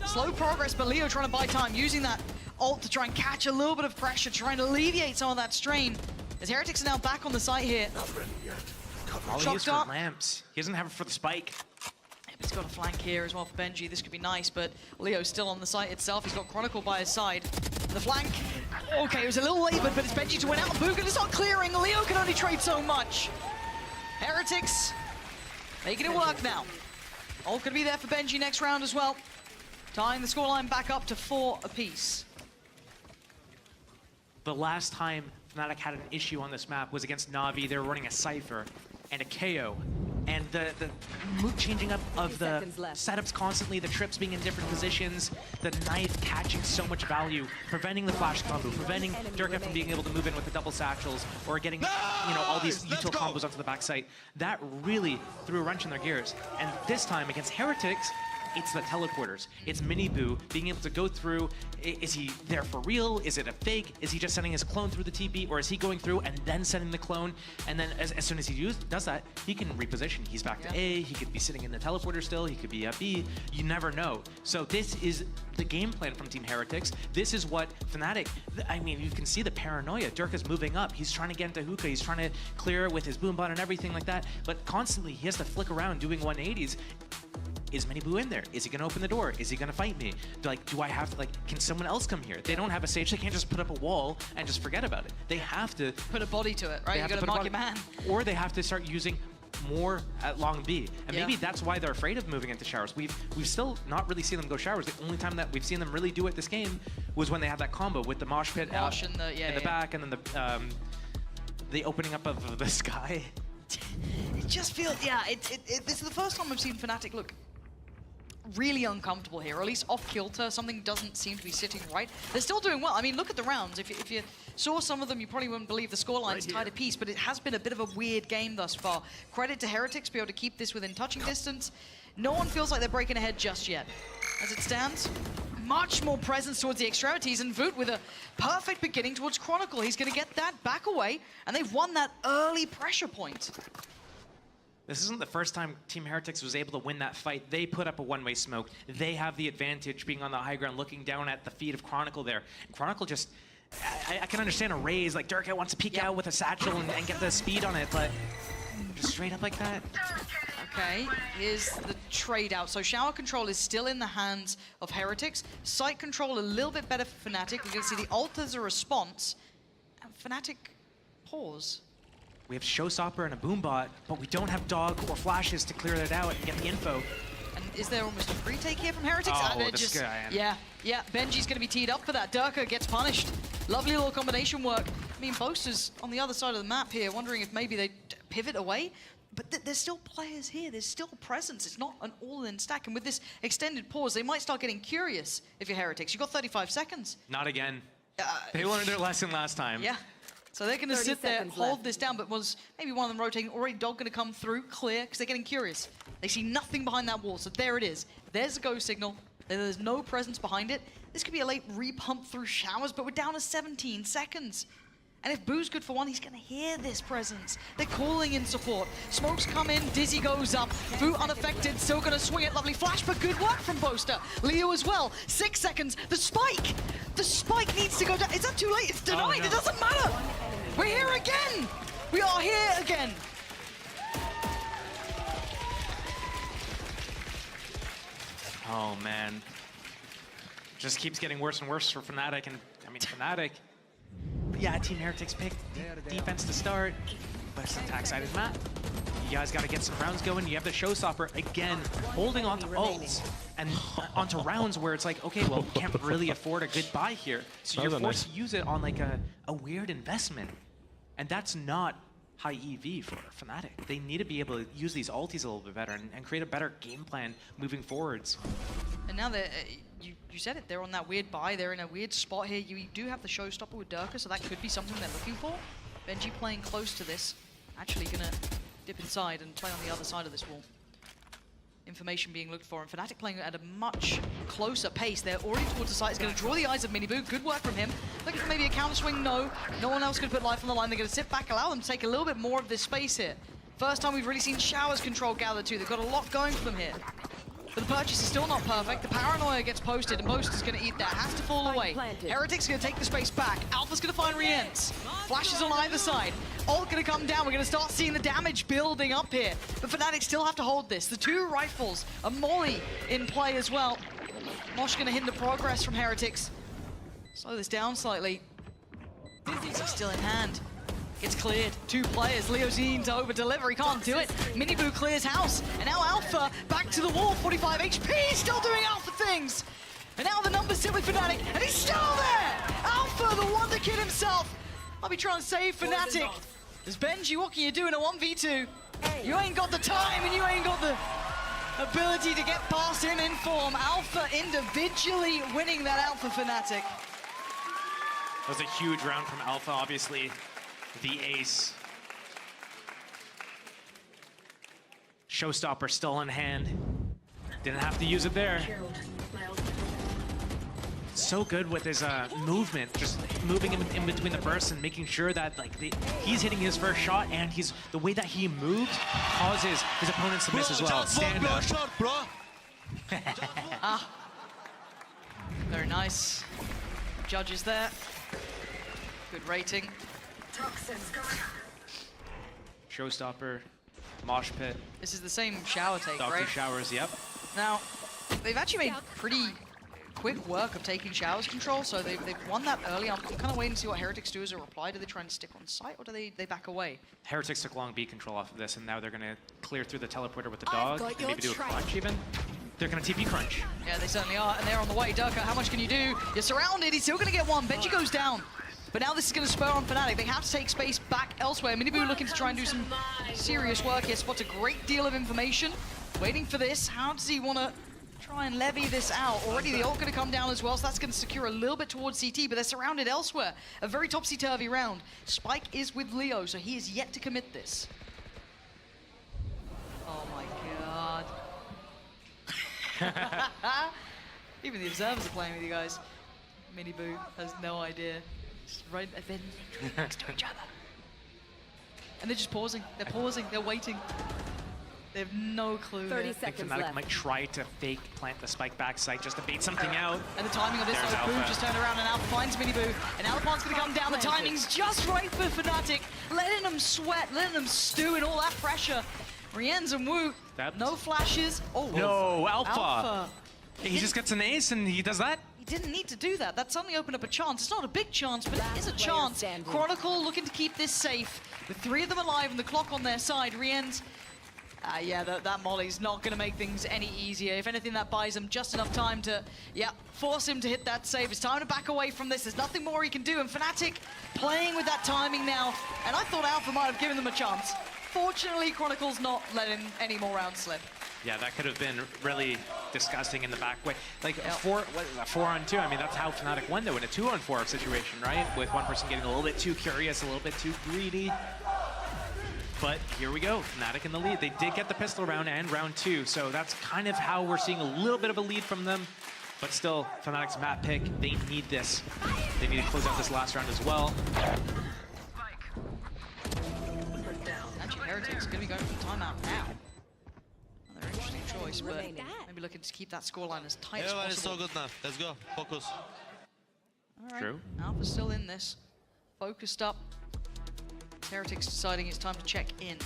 H: Slow progress, but Leo trying to buy time, using that ult to try and catch a little bit of pressure, trying to alleviate some of that strain. As Heretics are now back on the site here.
I: All he is for lamps. He doesn't have it for the spike.
H: Yeah, but he's got a flank here as well for Benji. This could be nice, but Leo's still on the site itself. He's got Chronicle by his side. The flank. Okay, it was a little labored, but it's Benji to win out. Boo gonna start clearing. Leo can only trade so much. Heretics making it work now. All gonna be there for Benji next round as well. Tying the scoreline back up to 4 apiece.
I: The last time Fnatic had an issue on this map was against Na'Vi. They were running a Cypher and a KO. And the changing up of the setups constantly, the trips being in different positions, the knife catching so much value, preventing the flash combo, preventing Durka from being able to move in with the double satchels, or getting all these util combos onto the backside. That really threw a wrench in their gears. And this time against Heretics, it's the teleporters. It's Mini Boo being able to go through. Is he there for real? Is it a fake? Is he just sending his clone through the TP? Or is he going through and then sending the clone? And then as soon as he does that, he can reposition. He's back to A. He could be sitting in the teleporter still. He could be at B. You never know. So this is the game plan from Team Heretics. This is what Fnatic, I mean, you can see the paranoia. Durka's moving up. He's trying to get into Hookah. He's trying to clear it with his boom bot and everything like that. But constantly, he has to flick around doing 180s. Is Mini Boo in there? Is he gonna open the door? Is he gonna fight me? Do I have to, can someone else come here? They don't have a stage. They can't just put up a wall and just forget about it. They have to
H: put a body to it, right? You gotta mark your man.
I: Or they have to start using more at long B. And maybe that's why they're afraid of moving into showers. We've still not really seen them go showers. The only time that we've seen them really do it this game was when they had that combo with the mosh pit out in the back, and then the opening up of the sky.
H: It just feels, this is the first time I've seen Fnatic look really uncomfortable here, or at least off kilter. Something doesn't seem to be sitting right. They're still doing well. I mean, look at the rounds. If you saw some of them, you probably wouldn't believe the scoreline's tied a piece, but it has been a bit of a weird game thus far. Credit to Heretics, be able to keep this within touching distance. No one feels like they're breaking ahead just yet. As it stands, much more presence towards the extremities, and Voot with a perfect beginning towards Chronicle. He's going to get that back away, and they've won that early pressure point.
I: This isn't the first time Team Heretics was able to win that fight. They put up a one-way smoke. They have the advantage being on the high ground, looking down at the feet of Chronicle there. And Chronicle just, I can understand a raise, like Durka wants to peek out with a satchel and get the speed on it, but just straight up like that.
H: Okay, here's the trade out. So shower control is still in the hands of Heretics. Sight control a little bit better for Fnatic. We're gonna see the ult as a response. And Fnatic pause.
I: We have Showstopper and a Boombot, but we don't have Dog or Flashes to clear that out and get the info.
H: And is there almost a retake here from Heretics?
I: Oh,
H: They're
I: this guy.
H: Yeah, Benji's gonna be teed up for that. Durka gets punished. Lovely little combination work. I mean, Boaster's on the other side of the map here, wondering if maybe they pivot away. But there's still players here, there's still presence. It's not an all-in stack. And with this extended pause, they might start getting curious if you're Heretics. You've got 35 seconds.
I: Not again. They learned their lesson last time.
H: Yeah. So they're going to sit there, hold this down, but was maybe one of them rotating, already Dog going to come through, clear, because they're getting curious. They see nothing behind that wall, so there it is. There's a go signal. There's no presence behind it. This could be a late re-pump through showers, but we're down to 17 seconds. And if Boo's good for one, he's going to hear this presence. They're calling in support. Smokes come in, Dizzy goes up. Boo unaffected, still going to swing it. Lovely flash, but good work from Boaster. Leo as well. 6 seconds. The spike! The spike needs to go down. Is that too late? It's denied. It doesn't matter. We're here again. We are here again.
I: Oh, man. Just keeps getting worse and worse for Fnatic. And, I mean, Fnatic... Yeah, Team Heretics picked defense to start, but it's an attack-sided map. You guys got to get some rounds going. You have the Showstopper, again, holding on to ults and onto rounds where it's like, okay, well, we can't really afford a good buy here. So you're forced to use it on, like, a weird investment. And that's not high EV for Fnatic. They need to be able to use these ultis a little bit better and create a better game plan moving forwards.
H: And now they're... You said it, they're on that weird buy, they're in a weird spot here. You do have the Showstopper with Durka, so that could be something they're looking for. Benji playing close to this, actually gonna dip inside and play on the other side of this wall. Information being looked for, and Fnatic playing at a much closer pace. They're already towards the site, it's gonna draw the eyes of Miniboo. Good work from him. Looking for maybe a counter swing, no. No one else can put life on the line. They're gonna sit back, allow them to take a little bit more of this space here. First time we've really seen Showers control gather too. They've got a lot going for them here. But the purchase is still not perfect. The Paranoia gets posted, and Boaster's going to eat that. Has to fall away. Heretics going to take the space back. Alpha's going to find Rience. Flashes on either side. Ult going to come down. We're going to start seeing the damage building up here. But Fnatic still have to hold this. The 2 rifles, a molly in play as well. Mosh going to hinder progress from Heretics. Slow this down slightly. He's still in hand. Gets cleared. 2 players. Leozine to over-deliver. He can't do it. Miniboo clears house. And now Alpha back to the wall. 45 HP. Still doing Alpha things. And now the numbers sit with Fnatic. And he's still there. Alpha, the Wonder Kid himself. I'll be trying to save Fnatic. There's Benji. What can you do in a 1v2? You ain't got the time and you ain't got the ability to get past him in form. Alpha individually winning that out for Fnatic.
I: That was a huge round from Alpha, obviously. The ace. Showstopper still in hand. Didn't have to use it there. So good with his movement, just moving in between the bursts and making sure that like he's hitting his first shot, and the way that he moves causes his opponents to miss as well. Stand up.
H: Very nice. Judges there. Good rating.
I: Showstopper, Mosh Pit.
H: This is the same shower take,
I: Dr.
H: right?
I: Showers, yep.
H: Now, they've actually made pretty quick work of taking Showers control, so they've won that early. I'm kind of waiting to see what Heretics do as a reply. Do they try and stick on site, or do they back away?
I: Heretics took long B control off of this, and now they're going to clear through the teleporter with the dog, and maybe do a crunch even. They're going to TP crunch.
H: Yeah, they certainly are, and they're on the way. Durka, how much can you do? You're surrounded, he's still going to get one. Benji goes down. But now this is going to spur on Fnatic. They have to take space back elsewhere. Miniboo looking to try and do some serious work here. Spots a great deal of information. Waiting for this. How does he want to try and levy this out? Already the ult going to come down as well, so that's going to secure a little bit towards CT, but they're surrounded elsewhere. A very topsy-turvy round. Spike is with Leo, so he is yet to commit this. Oh my god. Even the observers are playing with you guys. Miniboo has no idea. Just right and then next to each other. And they're just pausing. They're pausing. They're waiting. They have no clue.
F: 30
H: here.
I: I think Fnatic might try to fake plant the spike backside just to bait something out.
H: And the timing of this,
I: There's
H: Boo
I: Alpha.
H: just turned around and Alpha finds Miniboo. And Alphon's going to come down. The timing's just right for Fnatic. Letting them sweat, letting them stew in all that pressure. Rienz and Wu, no flashes. Oh,
I: No, Alpha. He just gets an ace and he does that.
H: He didn't need to do that. That suddenly opened up a chance. It's not a big chance, but it is a chance. Chronicle looking to keep this safe. With 3 of them alive and the clock on their side. Rienz, yeah, that Molly's not going to make things any easier. If anything, that buys him just enough time to, force him to hit that save. It's time to back away from this. There's nothing more he can do. And Fnatic playing with that timing now. And I thought Alpha might have given them a chance. Fortunately, Chronicle's not letting any more rounds slip.
I: Yeah, that could have been really disgusting in the back way. Like a 4-on-2, I mean, that's how Fnatic won though, in a 2-on-4 situation, right? With one person getting a little bit too curious, a little bit too greedy. But here we go, Fnatic in the lead. They did get the pistol round and round 2, so that's kind of how we're seeing a little bit of a lead from them. But still, Fnatic's map pick, they need this. They need to close out this last round as well.
H: Actually, Heretic's going to be going for timeout now. Another interesting choice, but maybe looking to keep that scoreline as tight as possible.
N: It's so good now. Let's go. Focus.
H: All right.
I: True.
H: Alpha's still in this. Focused up. Heretic's deciding it's time to check in.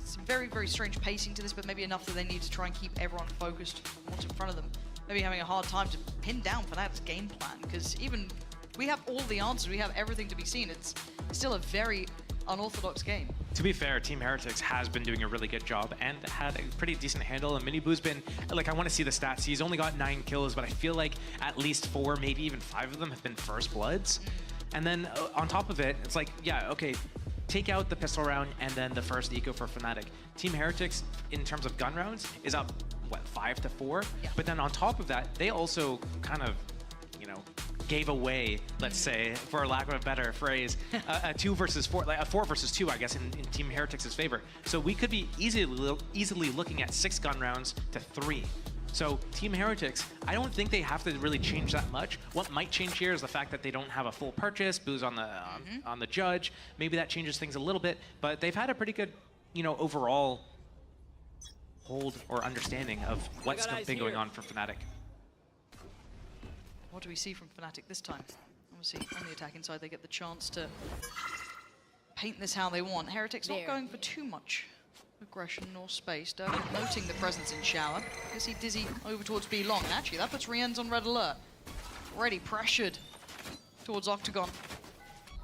H: Some very, very strange pacing to this, but maybe enough that they need to try and keep everyone focused on what's in front of them. Maybe having a hard time to pin down Fnatic's game plan, because even we have all the answers, we have everything to be seen. It's still a very unorthodox game.
I: To be fair, Team Heretics has been doing a really good job and had a pretty decent handle. And Miniboo's been, like, I want to see the stats. He's only got 9 kills, but I feel like at least 4, maybe even 5 of them have been first bloods. And then on top of it, it's like, yeah, okay, take out the pistol round and then the first eco for Fnatic. Team Heretics, in terms of gun rounds, is up, what, 5-4? Yeah. But then on top of that, they also kind of, you know, gave away, let's say, for lack of a better phrase, a 2 versus 4, like a 4 versus 2, I guess, in Team Heretics' favor. So we could be easily looking at 6 gun rounds to 3. So Team Heretics, I don't think they have to really change that much. What might change here is the fact that they don't have a full purchase. Boo's on the judge. Maybe that changes things a little bit, but they've had a pretty good, you know, overall hold or understanding of what's been going on for Fnatic.
H: What do we see from Fnatic this time? Obviously, on the attacking side, they get the chance to paint this how they want. Heretics not going for too much aggression nor space. Dirk noting the presence in Shower. You see Dizzy over towards B long. And actually, that puts Rienz on red alert. Already pressured towards Octagon.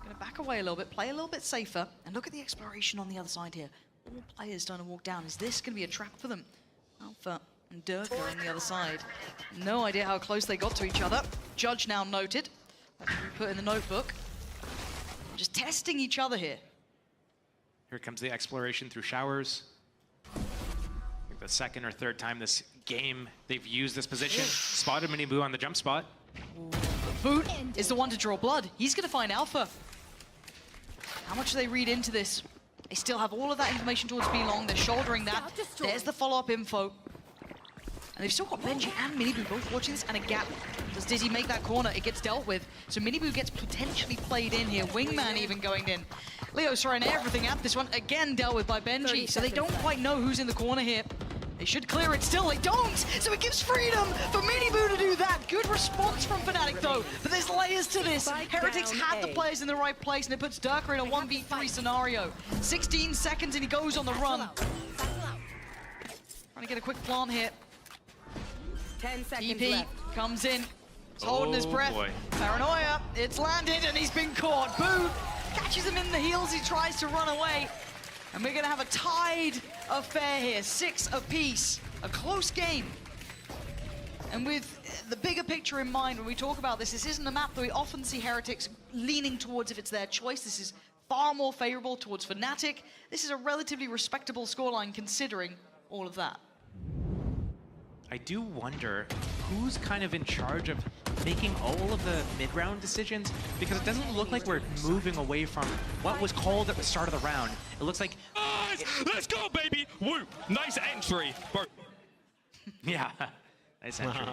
H: Gonna back away a little bit, play a little bit safer, and look at the exploration on the other side here. All players starting to walk down. Is this gonna be a trap for them? Alpha and Dirk are on the other side. No idea how close they got to each other. Judge now noted. That should be put in the notebook. Just testing each other here.
I: Here comes the exploration through Showers. I think the second or third time this game they've used this position. Spotted Miniboo on the jump spot.
H: Boot is the one to draw blood. He's going to find Alpha. How much do they read into this? They still have all of that information towards B long. They're shouldering that. There's the follow-up info. And they've still got Benji and Miniboo both watching this, and a gap. Does Dizzy make that corner? It gets dealt with. So Miniboo gets potentially played in here. Wingman even going in. Leo's throwing everything at this one. Again dealt with by Benji. So they don't quite know who's in the corner here. They should clear it still. They don't. So it gives freedom for Miniboo to do that. Good response from Fnatic though. But there's layers to this. Heretics had the players in the right place, and it puts Durker in a 1v3 scenario. 16 seconds and he goes on the run. Trying to get a quick plant here.
F: 10 seconds
H: EP
F: left.
H: comes in. He's holding his breath.
I: Boy.
H: Paranoia. It's landed and he's been caught. Boo catches him in the heels. He tries to run away. And we're going to have a tied affair here. 6 apiece. A close game. And with the bigger picture in mind, when we talk about this, this isn't a map that we often see Heretics leaning towards if it's their choice. This is far more favorable towards Fnatic. This is a relatively respectable scoreline considering all of that.
I: I do wonder who's kind of in charge of making all of the mid-round decisions, because it doesn't look like we're moving away from what was called at the start of the round. It looks like...
N: Let's go, baby! Woo! Nice entry.
I: Yeah. Nice entry.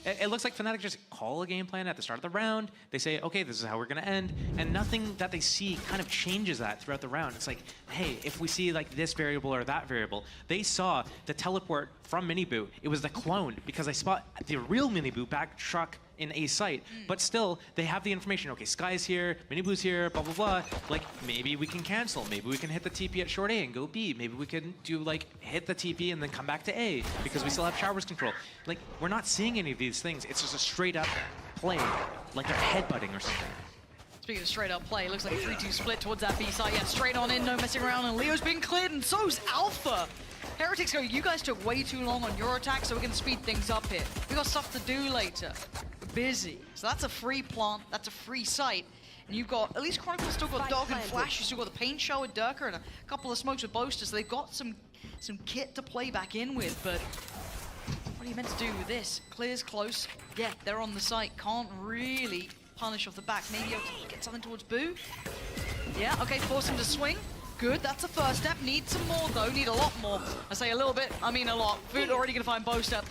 I: It looks like Fnatic just call a game plan at the start of the round. They say, okay, this is how we're going to end. And nothing that they see kind of changes that throughout the round. It's like, hey, if we see like this variable or that variable, they saw the teleport from Miniboo. It was the clone because I spot the real Miniboo backtrack in a site, but still they have the information. Okay, Sky's here, Miniboo's here, blah, blah, blah. Like maybe we can cancel. Maybe we can hit the TP at short A and go B. Maybe we can do like hit the TP and then come back to A because we still have showers control. Like we're not seeing any of these things. It's just a straight up play, like a headbutting or something.
H: Speaking of straight up play, it looks like a 3-2 split towards that B side. Yeah, straight on in, no messing around, and Leo's been cleared, and so's Alpha. Heretics go, you guys took way too long on your attack, so we're gonna speed things up here. We got stuff to do later. We're busy. So that's a free plant, that's a free site. And you've got, at least Chronicle's still got Dog and Flash, you still got the Paint Show with Durka, and a couple of smokes with Boaster, so they've got some kit to play back in with, but what are you meant to do with this? Clear's close. Yeah, they're on the site. Can't really punish off the back. Maybe able to get something towards Boo. Yeah, okay, force him to swing. Good, that's the first step. Need some more though, need a lot more. I say a little bit, I mean a lot. Food already gonna find Boaster.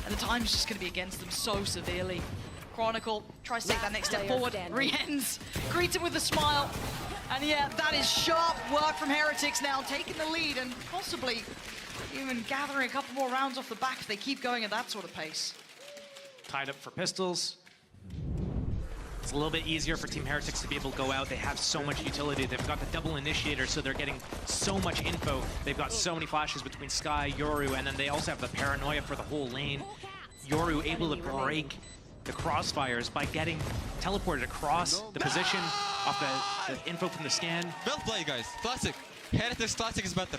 H: And the time's just gonna be against them so severely. Chronicle tries to take that next step forward. Re-ends, greets him with a smile. And yeah, that is sharp work from Heretics now, taking the lead and possibly even gathering a couple more rounds off the back if they keep going at that sort of pace.
I: Tied up for pistols. It's a little bit easier for Team Heretics to be able to go out. They have so much utility. They've got the double initiator, so they're getting so much info. They've got so many flashes between Sky, Yoru, and then they also have the paranoia for the whole lane. Yoru able to break the crossfires by getting teleported across the position off the info from the scan.
N: Well played, guys. Classic. Heretics classic is better.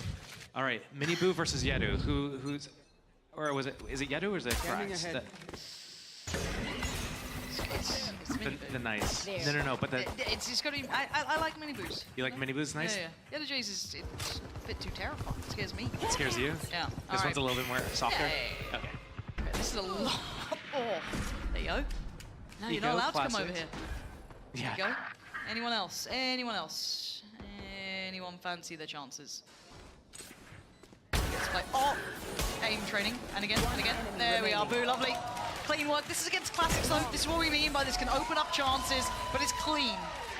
I: All right, Miniboo versus Yedu. Who's, or was it? Is it Yedu or is it Krax? The nice. No. But the
H: It's got to be. I like Miniboos.
I: You like Miniboos? Nice.
H: Yeah. The other Jays is it's a bit too terrifying. It scares me.
I: It scares you?
H: Yeah.
I: This one's a little bit more softer.
H: Yeah.
I: Okay.
H: This is a lot. Oh, there you go. Now you're not allowed to come over here.
I: Yeah.
H: There you go. Anyone else? Anyone else? Anyone fancy their chances? Let's play. Oh, aim training, and again, and again. There we are. Boo, lovely. Clean work. This is against Classics, though. This is what we mean by this can open up chances, but it's clean.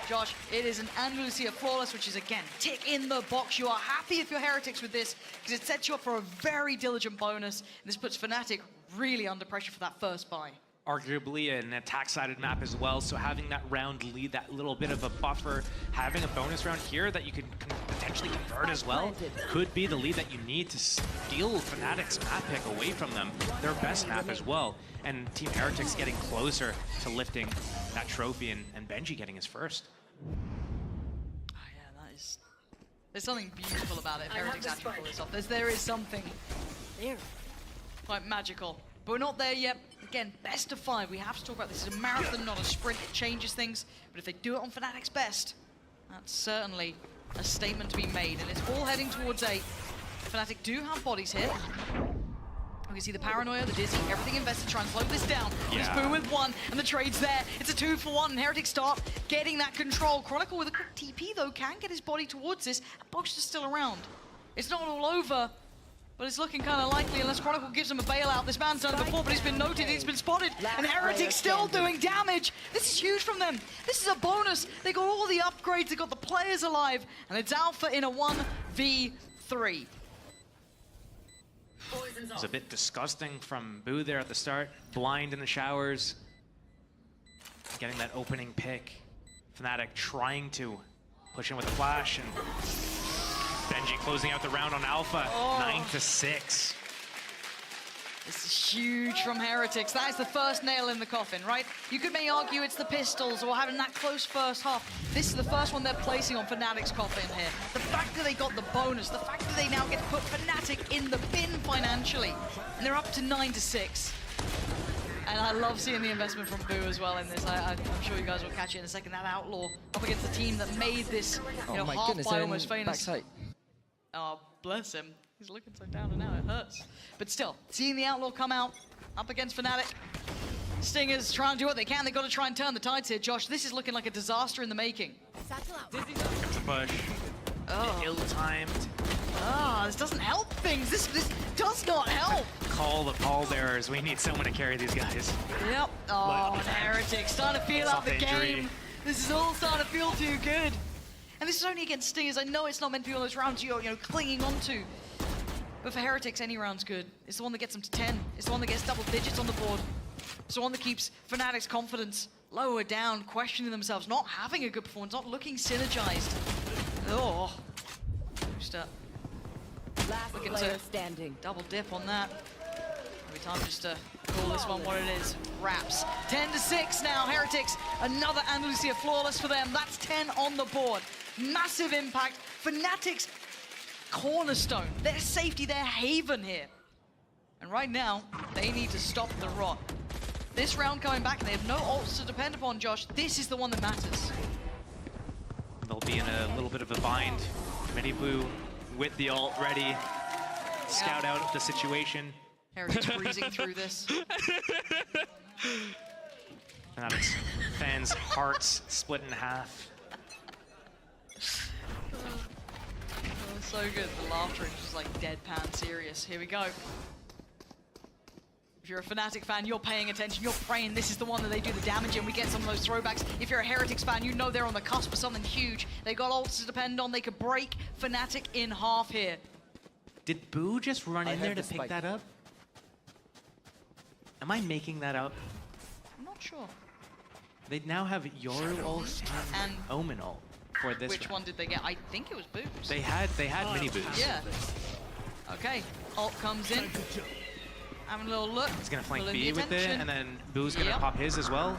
H: Josh, it is an Andalusia flawless, which is, again, tick in the box. You are happy if you're Heretics with this, because it sets you up for a very diligent bonus. And this puts Fnatic really under pressure for that first buy.
I: Arguably an attack-sided map as well, so having that round lead, that little bit of a buffer, having a bonus round here that you can potentially convert as well, could be the lead that you need to steal Fnatic's map pick away from them, their best map as well. And Team Heretics getting closer to lifting that trophy, and Benji getting his first.
H: Oh yeah, that is... There's something beautiful about it if Heretics actually pull this off. There is something quite magical. But we're not there yet. Again, best of 5. We have to talk about this. It's a marathon, not a sprint. It changes things. But if they do it on Fnatic's best, that's certainly a statement to be made. And it's all heading towards A. Fnatic do have bodies here. We can see the paranoia, the dizzy, everything invested to try and slow this down. It's Boo with 1, and the trade's there. It's a 2-for-1, and Heretics start getting that control. Chronicle with a quick TP, though, can get his body towards this. And Boaster's still around. It's not all over. But it's looking kind of likely unless Chronicle gives him a bailout. This man's done it before, but he's been noted, he's been spotted, and Heretics still doing damage. This is huge from them. This is a bonus. They got all the upgrades, they got the players alive, and it's Alpha in a 1v3.
I: It was a bit disgusting from Boo there at the start. Blind in the showers. Getting that opening pick. Fnatic trying to push in with a flash, and Benji closing out the round on Alpha, 9-6.
H: This is huge from Heretics. That is the first nail in the coffin, right? You could may argue it's the pistols or having that close first half. This is the first one they're placing on Fnatic's coffin here. The fact that they got the bonus, the fact that they now get to put Fnatic in the bin financially, and they're up to 9-6. And I love seeing the investment from Boo as well in this. I'm sure you guys will catch it in a second. That Outlaw up against the team that made this half by almost famous. Oh, bless him. He's looking so down and now it hurts. But still, seeing the Outlaw come out up against Fnatic. Stingers trying to do what they can. They've got to try and turn the tides here. Josh, this is looking like a disaster in the making.
I: Comes a push. Ill-timed.
H: This doesn't help things. This does not help.
I: Call the pallbearers. We need someone to carry these guys.
H: Yep. Oh, and Heretic starting to feel out the game. This is all starting to feel too good. And this is only against Stingers. I know it's not meant to be one of those rounds you're clinging onto. But for Heretics, any round's good. It's the one that gets them to 10. It's the one that gets double digits on the board. It's the one that keeps Fnatic's confidence lower down, questioning themselves, not having a good performance, not looking synergized. Oh. Booster.
O: Last player standing.
H: Double dip on that. Every time just to call this one what it is. Wraps. 10-6 now. Heretics, another Andalusia flawless for them. That's 10 on the board. Massive impact. Fnatic's cornerstone, their safety, their haven here. And right now, they need to stop the rot. This round coming back, they have no ults to depend upon, Josh. This is the one that matters.
I: They'll be in a little bit of a bind. Minibu with the ult ready. Scout out the situation.
H: Heretics breezing through this.
I: Fanatics fans' hearts split in half.
H: So good, the laughter is just like deadpan serious. Here we go. If you're a Fnatic fan, you're paying attention, you're praying this is the one that they do the damage and we get some of those throwbacks. If you're a Heretics fan, you know they're on the cusp of something huge. They got ults to depend on, they could break Fnatic in half here.
I: Did Boo just run in there to pick that up? Am I making that up?
H: I'm not sure.
I: They now have Yoru ult and Omen ult for this
H: Which
I: round.
H: one did they get? I think it was Boo's.
I: They had mini Boos.
H: Yeah. Okay, ult comes in. Having a little look.
I: He's gonna flank
H: pulling
I: B
H: the
I: with it,
H: attention.
I: and then Boo's gonna pop his as well.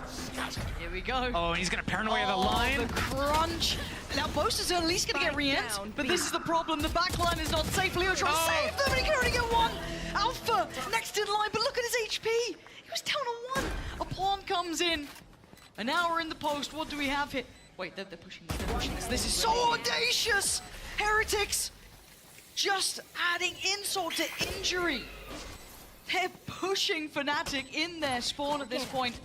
H: Here we go.
I: Oh, and he's gonna paranoia the line.
H: The crunch. Now Bosa's at least gonna get re-ent, but this is the problem. The backline is not safe. Leo trying to save them, and he can only get one. Alpha next in line, but look at his HP. He was down on one. A pawn comes in. And now we're in the post. What do we have here? Wait, they're pushing this. This is so audacious. Heretics just adding insult to injury. They're pushing Fnatic in their spawn at this point.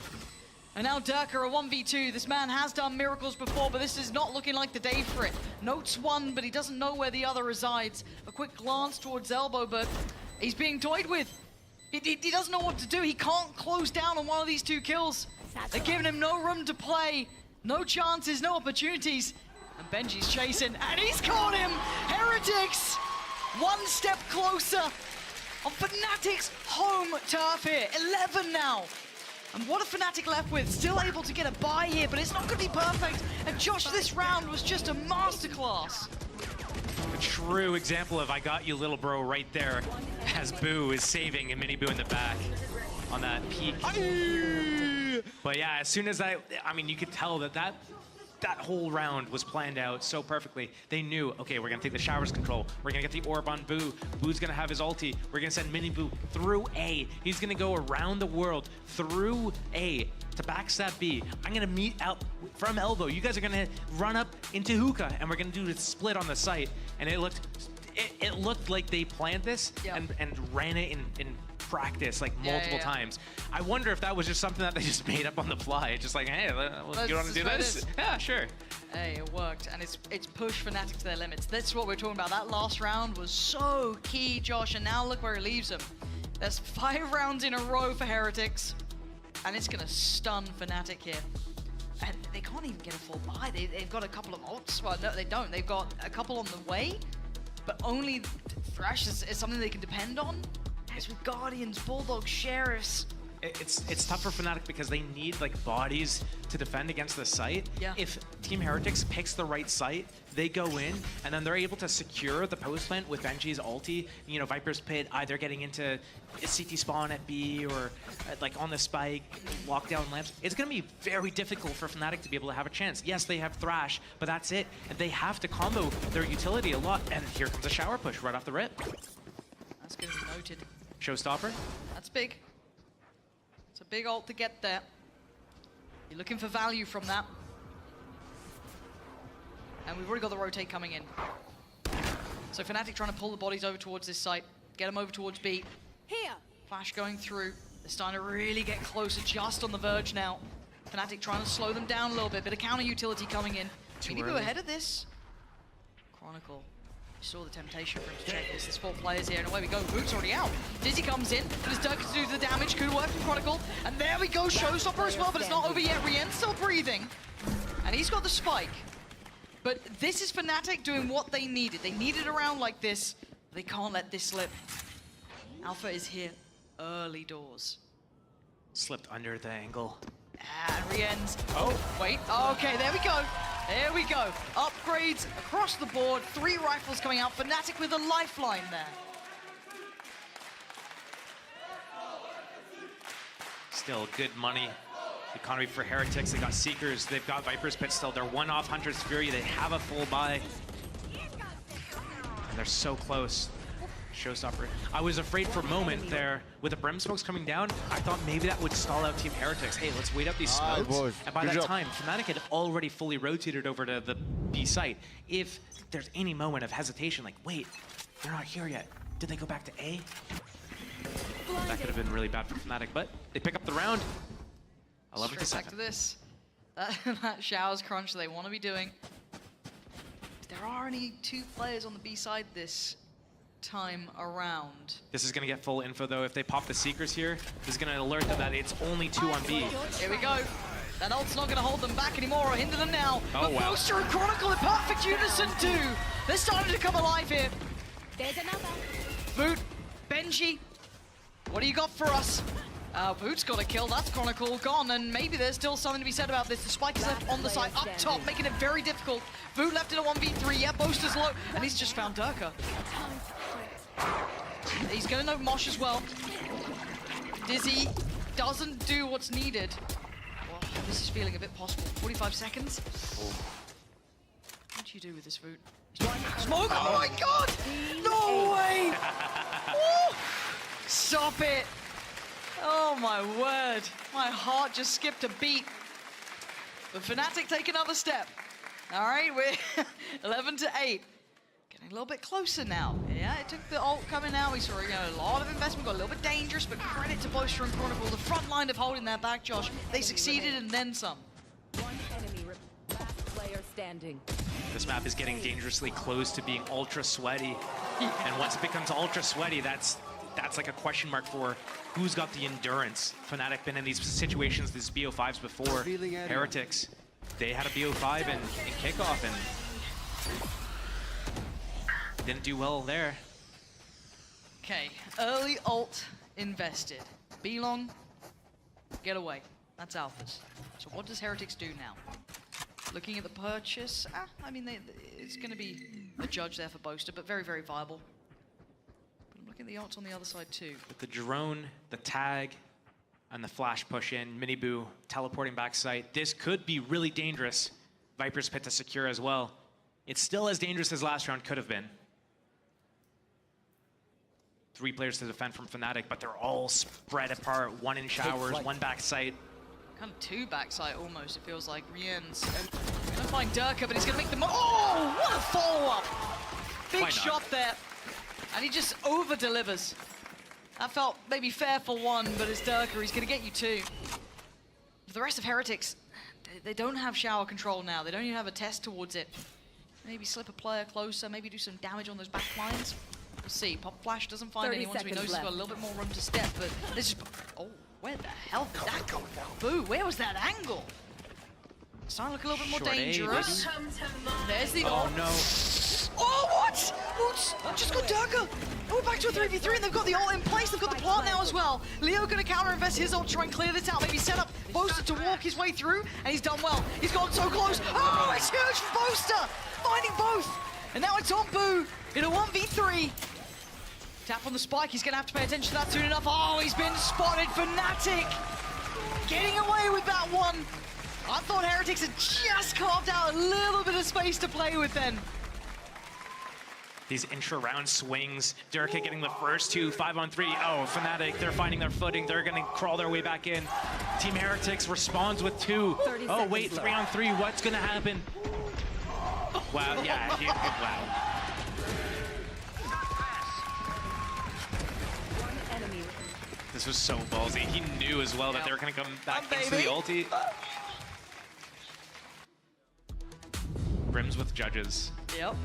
H: And now Durka a 1v2. This man has done miracles before, but this is not looking like the day for it. Notes one, but he doesn't know where the other resides. A quick glance towards Elbow, but he's being toyed with. He doesn't know what to do. He can't close down on one of these two kills. They're giving him no room to play. No chances, no opportunities. And Benji's chasing, and he's caught him! Heretics! One step closer on Fnatic's home turf here. 11 now. And what a Fnatic left with? Still able to get a bye here, but it's not going to be perfect. And Josh, this round was just a masterclass.
I: A true example of I got you, little bro, right there, as Boo is saving and Mini Boo in the back on that peak. But yeah, as soon as I mean, you could tell that whole round was planned out so perfectly. They knew, okay, we're gonna take the showers control. We're gonna get the orb on Boo. Boo's gonna have his ulti. We're gonna send Mini Boo through A. He's gonna go around the world through A to backstab B. I'm gonna meet out from Elbow. You guys are gonna run up into Hookah, and we're gonna do the split on the site. And it looked like they planned this and ran it in practice like multiple times. I wonder if that was just something that they just made up on the fly. Just like, hey, you want to do this? Yeah, sure.
H: Hey, it worked, and it's pushed Fnatic to their limits. That's what we're talking about. That last round was so key, Josh, and now look where it leaves them. There's 5 rounds in a row for Heretics, and it's gonna stun Fnatic here. And they can't even get a full buy. They've got a couple of ults. Well, no, they don't. They've got a couple on the way, but only Thresh is something they can depend on. It's with Guardians, Bulldogs, Sheriffs.
I: It's tough for Fnatic because they need like bodies to defend against the site.
H: Yeah.
I: If Team Heretics picks the right site, they go in and then they're able to secure the post plant with Benji's ulti. You know, Viper's Pit either getting into a CT spawn at B or like on the spike, lock down lamps. It's going to be very difficult for Fnatic to be able to have a chance. Yes, they have Thrash, but that's it. And they have to combo their utility a lot. And here comes a shower push right off the rip.
H: That's going to be noted.
I: Showstopper.
H: That's big. It's a big ult to get there. You're looking for value from that. And we've already got the rotate coming in. So Fnatic trying to pull the bodies over towards this site. Get them over towards B.
O: Here.
H: Flash going through. They're starting to really get closer, just on the verge now. Fnatic trying to slow them down a little bit. Bit of counter utility coming in. Mini Boo ahead of this. Chronicle Saw the temptation for him to check this. There's 4 players here, and away we go. Boot's already out. Dizzy comes in, but his Dirk to do the damage. Could work from Chronicle. And there we go, Showstopper as well, but it's not over yet. Rien's still breathing. And he's got the spike. But this is Fnatic doing what they needed. They needed a round like this. They can't let this slip. Alpha is here early doors.
I: Slipped under the angle.
H: And Rien's. Oh, wait. Okay, there we go. There we go. Upgrades across the board. 3 rifles coming out. Fnatic with a lifeline there.
I: Still good money. Economy for Heretics. They got Seekers. They've got Viper's Pit still. They're 1 off Hunter's Fury. They have a full buy. And they're so close. Showstopper. I was afraid for a moment there with the Brim smokes coming down. I thought maybe that would stall out Team Heretics. Hey, let's wait up these smokes.
A: boys.
I: And by
A: Good
I: that
A: job.
I: time, Fnatic had already fully rotated over to the B site. If there's any moment of hesitation, like, wait, they're not here yet. Did they go back to A? That could have been really bad for Fnatic, but they pick up the round. 11 to 7.
H: Back to this. That showers crunch they want to be doing. There are only 2 players on the B side this time around.
I: This is going to get full info, though. If they pop the Seekers here, this is going to alert them that it's only 2 on B.
H: Here we go. That ult's not going to hold them back anymore or hinder them now.
I: Oh,
H: but
I: wow.
H: Boaster and Chronicle in perfect unison too. They're starting to come alive here.
O: There's another.
H: Boot, Benji, what do you got for us? Boot's got a kill, that's Chronicle gone, and maybe there's still something to be said about this. The spike is left on the side, up top, making it very difficult. Boot left in a 1v3, yeah, Boaster's low, and he's just found Durka. He's gonna know Mosh as well. Dizzy doesn't do what's needed. Well, this is feeling a bit possible. 45 seconds. What do you do with this Boot? Smoke, oh my god! No way! Woo! Stop it! Oh my word, my heart just skipped a beat. But Fnatic take another step. All right, we're 11 to 8. Getting a little bit closer now. Yeah, it took the ult coming out. We saw a lot of investment, got a little bit dangerous, but credit to Boaster and Chronicle, the front line of holding their back, Josh. They succeeded and then some.
O: One enemy, last player standing.
I: This map is getting dangerously close to being ultra sweaty. And once it becomes ultra sweaty, that's like a question mark for who's got the endurance. Fnatic been in these situations, these BO5s before. Heretics, they had a BO5 in kickoff and didn't do well there.
H: Okay, early ult invested. B-long, get away. That's Alphas. So what does Heretics do now? Looking at the purchase, I mean, it's going to be a judge there for Boaster, but very, very viable. Look at the ults on the other side too.
I: With the drone, the tag, and the flash push in, Miniboo teleporting back site. This could be really dangerous. Viper's Pit to secure as well. It's still as dangerous as last round could have been. 3 players to defend from Fnatic, but they're all spread apart. 1 in showers, 1 back site.
H: Kind of 2 backside almost, it feels like. Rien's gonna find Durka, but he's gonna make the oh, what a follow-up! Big shot there. And he just over-delivers. That felt maybe fair for 1, but it's Durka, he's gonna get you 2. For the rest of Heretics, they don't have shower control now. They don't even have a test towards it. Maybe slip a player closer, maybe do some damage on those back lines. We'll see. Pop Flash doesn't find anyone, so he knows he's got a little bit more room to step, but this is... Oh, where the hell did that come from? Boo, where was that angle? Starting to look a little bit more dangerous. There's the
I: oh no.
H: Oh, what? Oops, just got Durka. Oh, we're back to a 3v3, and they've got the ult in place. They've got the plant now as well. Leo gonna counter-invest his ult, try and clear this out. Maybe set up Boaster to walk his way through, and he's done well. He's gotten so close. Oh, it's huge for Boaster, finding both. And now it's on Boo in a 1v3. Tap on the spike, he's gonna have to pay attention to that soon enough. Oh, he's been spotted. Fnatic getting away with that one. I thought Heretics had just carved out a little bit of space to play with then.
I: These intra-round swings, Durka getting the first 2, 5-on-3. Oh, Fnatic, they're finding their footing. They're gonna crawl their way back in. Team Heretics responds with 2. Oh wait, 3-on-3, what's gonna happen? Wow, yeah, wow. This was so ballsy. He knew as well that they were gonna come back into the ulti. Brims with judges.
H: Yep.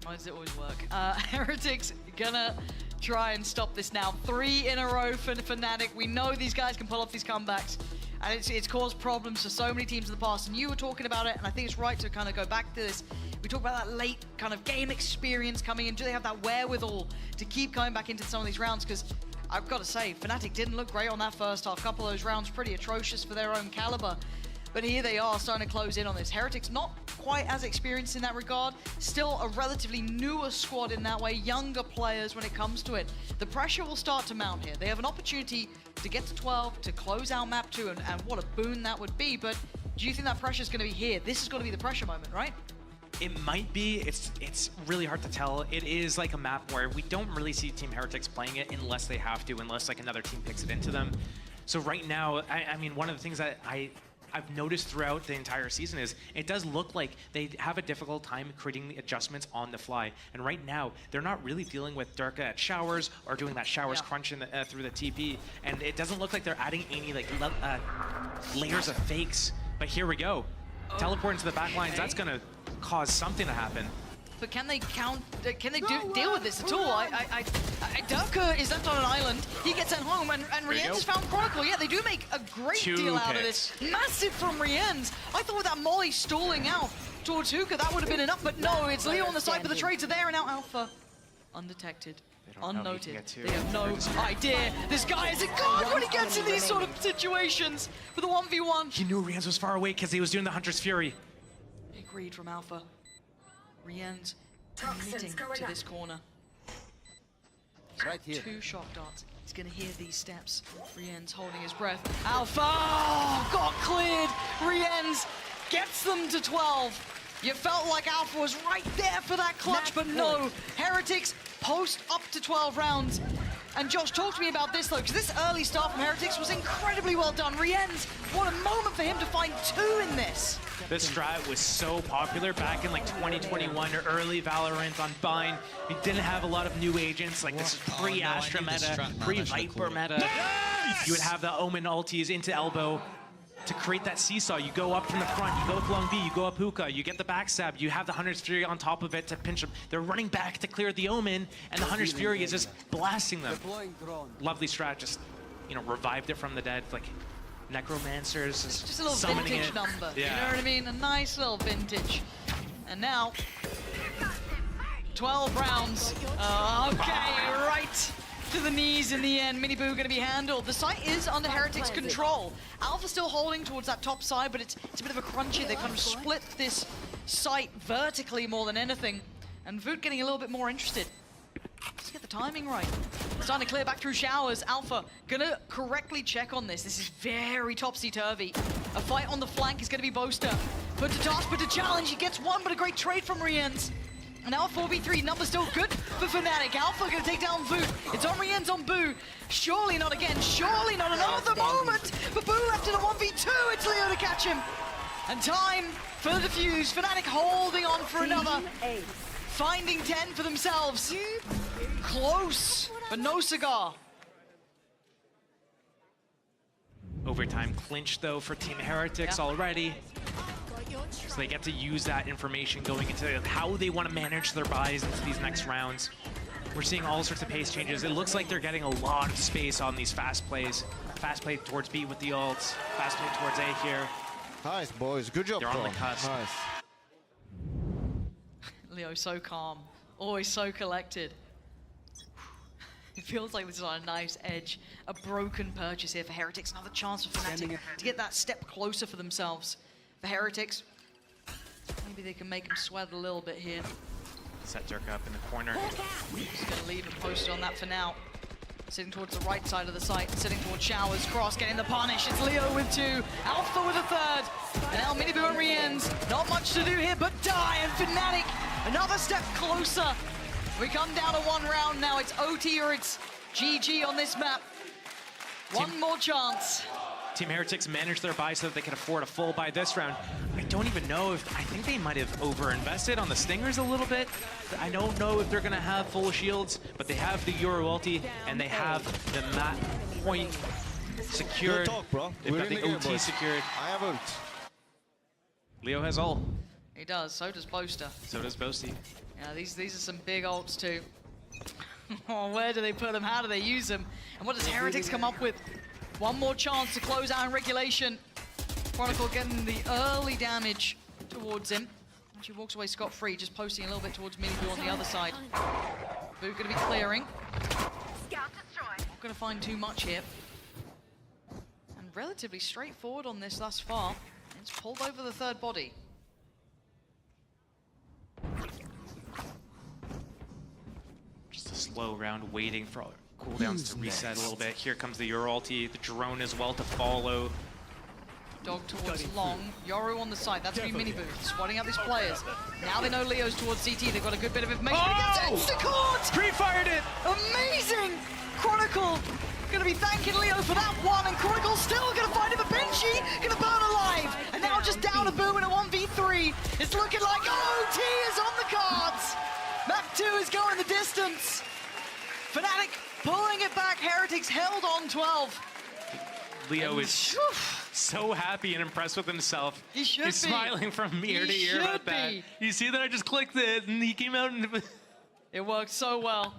H: Why does it always work? Heretics gonna try and stop this now. 3 in a row for Fnatic. We know these guys can pull off these comebacks, and it's caused problems for so many teams in the past. And you were talking about it, and I think it's right to kind of go back to this. We talk about that late kind of game experience coming in. Do they have that wherewithal to keep coming back into some of these rounds? Because I've got to say, Fnatic didn't look great on that first half. A couple of those rounds pretty atrocious for their own caliber. But here they are starting to close in on this. Heretics not quite as experienced in that regard. Still a relatively newer squad in that way. Younger players when it comes to it. The pressure will start to mount here. They have an opportunity to get to 12, to close out map 2, and what a boon that would be. But do you think that pressure is going to be here? This is going to be the pressure moment, right?
I: It might be. It's really hard to tell. It is like a map where we don't really see Team Heretics playing it unless they have to, unless like another team picks it into them. So right now, I mean, one of the things that I've noticed throughout the entire season is it does look like they have a difficult time creating the adjustments on the fly. And right now, they're not really dealing with Durka at showers or doing that showers crunch in the, through the TP. And it doesn't look like they're adding any like layers of fakes. But here we go. Teleport into the back lines, that's gonna cause something to happen.
H: But can they deal with this at all? Durka is left on an island. He gets sent home, and Rienz has found Chronicle. Yeah, they do make a great deal out of this. Massive from Rienz. I thought with that Molly stalling out towards Hookah, that would have been enough, but no, it's Leo on the side, but the trades are there, and now Alpha, undetected, unnoted. They have no idea. This guy is a god when he gets in these sort of situations for the 1v1.
I: He knew Rienz was far away because he was doing the Hunter's Fury.
H: Big read from Alpha. Rienz committing to this corner.
A: Right here.
H: 2 shock darts. He's gonna hear these steps. Rienz holding his breath. Alpha got cleared. Rienz gets them to 12. You felt like Alpha was right there for that clutch, but no. Heretics post up to 12 rounds. And Josh, talk to me about this though, because this early start from Heretics was incredibly well done. Rienz, what a moment for him to find 2 in this.
I: This strat was so popular back in like 2021 or early Valorant on Bind. We didn't have a lot of new agents, like this is pre-Astra meta, pre-Viper meta. You would have the Omen ultis into elbow to create that seesaw. You go up from the front, you go with long B, you go up hookah, you get the backstab, you have the Hunter's Fury on top of it to pinch them. They're running back to clear the Omen, and the Hunter's Fury is just blasting them. Lovely strat, just, you know, revived it from the dead, like Necromancers,
H: just a little
I: summoning
H: vintage
I: it.
H: number,
I: Yeah.
H: you know what I mean? A nice little vintage. And now, 12 rounds. Okay, right to the knees in the end. Miniboo gonna be handled. The site is under Heretics' control. Alpha still holding towards that top side, but it's a bit of a crunchy. They kind of split this site vertically more than anything. And Voot getting a little bit more interested. Let's get the timing right. Starting to clear back through showers. Alpha gonna correctly check on this. This is very topsy-turvy. A fight on the flank is gonna be Boaster. Put to task, put to challenge. He gets one, but a great trade from Rienz. And now 4v3, number still good for Fnatic. Alpha gonna take down Voot. It's on Rienz on Boo. Surely not again, surely not another moment. But Boo left in a 1v2, it's Leo to catch him. And time for the defuse. Fnatic holding on for another. Finding 10 for themselves. Close, but no cigar.
I: Overtime clinch though for Team Heretics already. So they get to use that information going into how they want to manage their buys into these next rounds. We're seeing all sorts of pace changes. It looks like they're getting a lot of space on these fast plays. Fast play towards B with the ults, fast play towards A here.
A: Nice, boys. Good job,
I: They're on the cusp.
A: Nice.
H: Leo so calm, always so collected. It feels like this is on a nice edge. A broken purchase here for Heretics. Another chance for Fnatic to get that step closer for themselves. For Heretics, maybe they can make them sweat a little bit here.
I: Set Durka up in the corner.
H: Just gonna leave him posted on that for now. Sitting towards the right side of the site, sitting towards Showers. Cross getting the punish. It's Leo with 2, Alpha with a 3rd. And now Miniboo and Rienz. Not much to do here, but die. And Fnatic, another step closer. We come down to 1 round now. It's OT or it's GG on this map. One more chance.
I: Team Heretics managed their buy so that they could afford a full buy this round. I don't even know if, I think they might have over-invested on the Stingers a little bit. I don't know if they're gonna have full shields, but they have the Euro ulti and they have the mat point secured.
A: Good talk, bro.
I: They've got the OT secured.
A: I have ult.
I: Leo has all.
H: He does. So does Boaster.
I: So does Boasty.
H: Yeah, these are some big ults too. Oh, where do they put them? How do they use them? And what does Heretics come up with? One more chance to close out in regulation. Chronicle getting the early damage towards him. She walks away scot-free, just posting a little bit towards Miniboo on the other side. Boo gonna be clearing. Not gonna find too much here. And relatively straightforward on this thus far. It's pulled over the third body.
I: Just a slow round, waiting for cooldowns to reset a little bit. Here comes the Euro ulti, the drone as well to follow.
H: Dog towards long, Yoru on the side, that's going to be Miniboo, spotting out these players. Now they know Leo's towards CT, they've got a good bit of information.
I: Oh!
H: Insta-caught!
I: Pre-fired it!
H: Amazing! Chronicle going to be thanking Leo for that one, and Chronicle's still going to find him, but Benji going to burn alive! And now just down a Boo in a 1v3. It's looking like OT is on the cards! Map 2 is going the distance. Fnatic pulling it back, Heretics held on 12.
I: Leo is so happy and impressed with himself.
H: He should
I: He's
H: be.
I: smiling from ear to ear about that. You see that I just clicked it and he came out and...
H: It worked so well.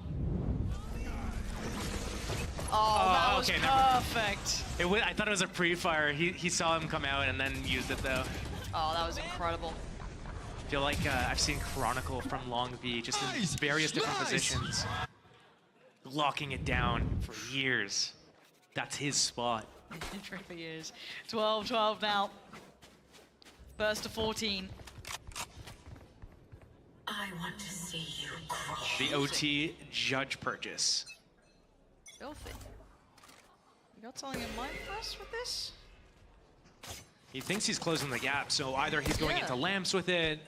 H: Oh, that was perfect.
I: I thought it was a pre-fire. He saw him come out and then used it though.
H: Oh, that was incredible.
I: I feel like I've seen Chronicle from Long V just in various different positions. Locking it down for years. That's his spot.
H: It really is. 12-12 now. Burst to 14.
J: I want to see you crawl.
I: The OT judge purchase.
H: Filthy. You got something in mind for us with this?
I: He thinks he's closing the gap, so either he's going into lamps with it,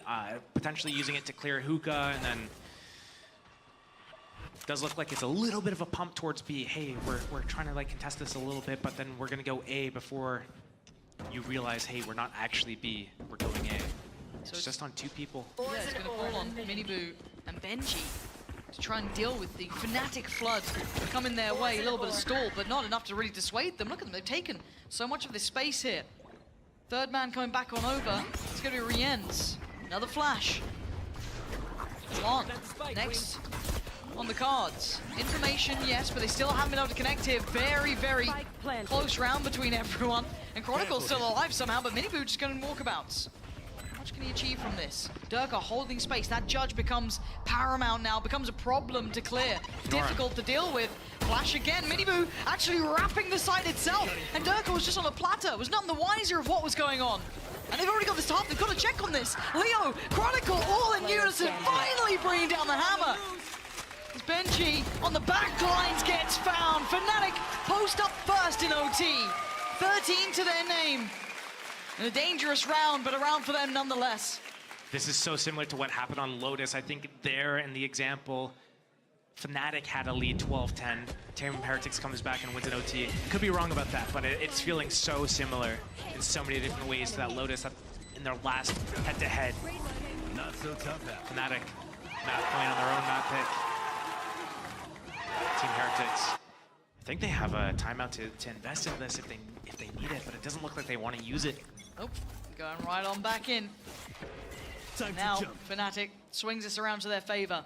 I: potentially using it to clear hookah, and then does look like it's a little bit of a pump towards B. Hey, we're trying to like contest this a little bit, but then we're gonna go A before you realize, hey, we're not actually B, we're going A. So it's just on 2 people.
H: Yeah, it's gonna call on Miniboo and Benji to try and deal with the Fnatic flood coming their way. A little bit of stall, but not enough to really dissuade them. Look at them, they've taken so much of this space here. Third man coming back on over. It's gonna be Rien's. Another flash. On. Next on the cards. Information, yes, but they still haven't been able to connect here. Very, very close round between everyone. And Chronicle's still alive somehow, but Miniboo just going walkabouts. How much can he achieve from this? Durka holding space. That judge becomes paramount now, becomes a problem to clear. Difficult to deal with. Flash again. Miniboo actually wrapping the site itself. And Durka was just on a platter, was none the wiser of what was going on. And they've already got this top. They've got to check on this. Leo, Chronicle, all in unison, finally bringing down the hammer. As Benji on the back lines gets found. Fnatic post up first in OT. 13 to their name. And a dangerous round, but a round for them nonetheless.
I: This is so similar to what happened on Lotus. I think there in the example, Fnatic had a lead 12-10. Team Heretics comes back and wins an OT. Could be wrong about that, but it's feeling so similar in so many different ways to that Lotus in their last head-to-head.
D: Not so tough now.
I: Fnatic map playing on their own map pick. Team Heretics. I think they have a timeout to invest in this if they need it, but it doesn't look like they want to use it.
H: Oh, going right on back in. Now, Fnatic swings this around to their favor.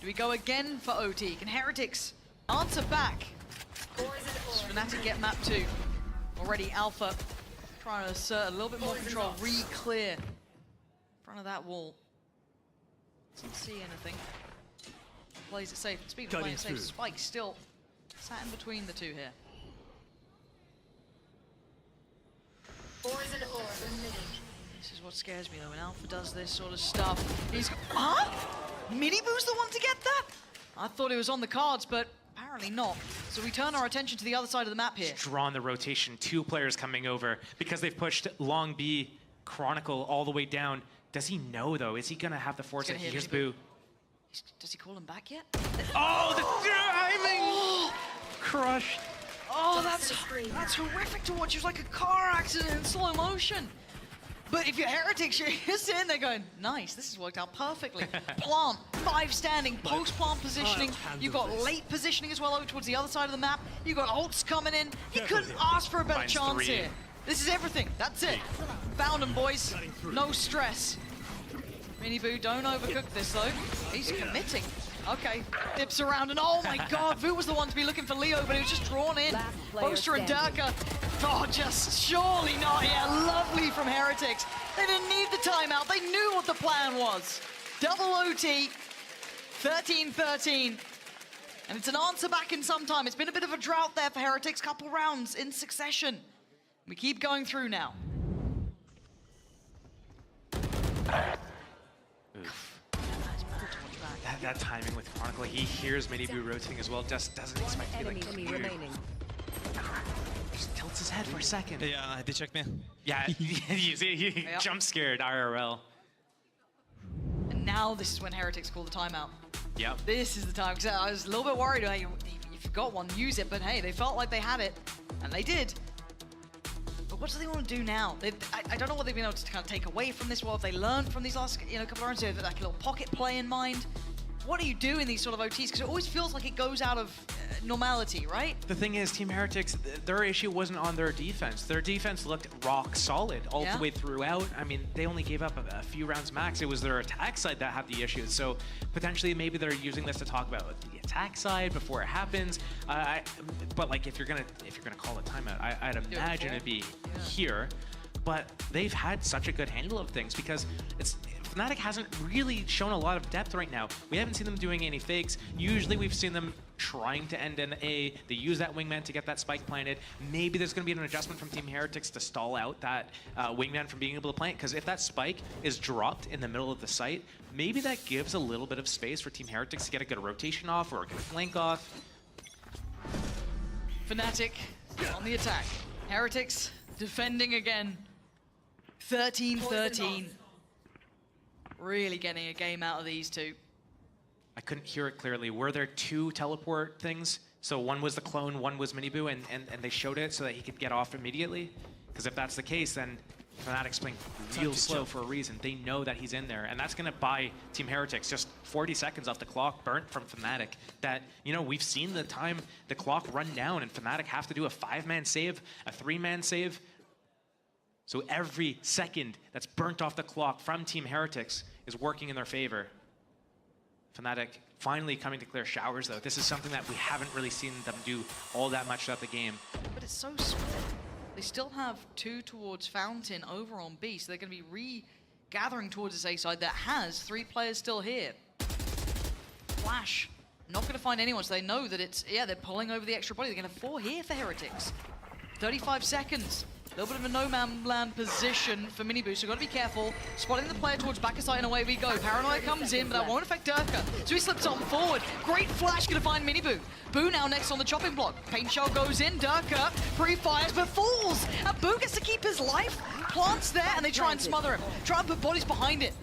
H: Do we go again for OT? Can Heretics answer back? Does Fnatic get map 2? Already Alpha trying to assert a little bit more control, re-clear in front of that wall. Doesn't see anything. Plays it safe. Speaking of playing it safe, Spike still sat in between the two here. This is what scares me though, when Alpha does this sort of stuff. He's... Huh? Miniboo's the one to get that? I thought it was on the cards, but apparently not. So we turn our attention to the other side of the map here.
I: Drawn the rotation, 2 players coming over because they've pushed Long B, Chronicle all the way down. Does he know though? Is he gonna have the foresight? Here's Boo.
H: Does he call him back yet?
I: Oh, the timing! Crushed.
H: Oh, that's horrific to watch. It was like a car accident in slow motion. But if you're Heretics, you're sitting there going, nice, this has worked out perfectly. Plant, 5 standing, post-plant positioning. You've got late positioning as well over towards the other side of the map. You've got ults coming in. You couldn't ask for a better chance here. This is everything. That's it. Found him, boys. No stress. Miniboo, don't overcook this, though. He's committing. Okay, dips around, and oh my god, Vu was the one to be looking for Leo, but he was just drawn in. Boaster and Durka, oh, just surely not here. Lovely from Heretics. They didn't need the timeout. They knew what the plan was. Double OT, 13-13. And it's an answer back in some time. It's been a bit of a drought there for Heretics, couple rounds in succession. We keep going through now.
I: That timing with Chronicle, he hears Miniboo rotating as well, just doesn't expect to be like cleared. Just tilts his head for a second.
N: Yeah, they checked me.
I: Yeah, you see, he jump scared IRL.
H: And now this is when Heretics call the timeout.
I: Yep.
H: This is the time, because I was a little bit worried, hey, if you've got one, use it, but hey, they felt like they had it, and they did. But what do they want to do now? I don't know what they've been able to kind of take away from this. What have they learned from these last couple of rounds? They have like a little pocket play in mind. What do you do in these sort of OTs? Because it always feels like it goes out of normality, right?
I: The thing is, Team Heretics, their issue wasn't on their defense. Their defense looked rock solid all the way throughout. I mean, they only gave up a few rounds max. It was their attack side that had the issues. So potentially, maybe they're using this to talk about the attack side before it happens. But like, if you're gonna call a timeout, I'd imagine it'd be here. But they've had such a good handle of things because Fnatic hasn't really shown a lot of depth right now. We haven't seen them doing any fakes. Usually we've seen them trying to end an A. They use that wingman to get that spike planted. Maybe there's going to be an adjustment from Team Heretics to stall out that wingman from being able to plant, because if that spike is dropped in the middle of the site, maybe that gives a little bit of space for Team Heretics to get a good rotation off or a good flank off.
H: Fnatic on the attack. Heretics defending again. 13-13. Really getting a game out of these two.
I: I couldn't hear it clearly. Were there two teleport things? So one was the clone, one was Miniboo, and they showed it so that he could get off immediately? Because if that's the case, then Fnatic's playing real slow for a reason. They know that he's in there, and that's going to buy Team Heretics just 40 seconds off the clock burnt from Fnatic. That, we've seen the clock run down, and Fnatic have to do a 5-man save, a 3-man save. So every second that's burnt off the clock from Team Heretics is working in their favor. Fnatic finally coming to clear showers, though. This is something that we haven't really seen them do all that much throughout the game.
H: But it's so split. They still have 2 towards Fountain over on B, so they're going to be regathering towards this A side that has 3 players still here. Flash, not going to find anyone, so they know that it's, they're pulling over the extra body. They're going to have 4 here for Heretics. 35 seconds. A little bit of a no-man land position for Miniboo, so got to be careful. Spotting the player towards back side, and away we go. Paranoia comes in, but that won't affect Durka. So he slips on forward. Great flash, gonna find Miniboo. Boo now next on the chopping block. Paint shell goes in, Durka pre-fires, but falls. And Boo gets to keep his life. Plants there, and they try and smother him. Try and put bodies behind it.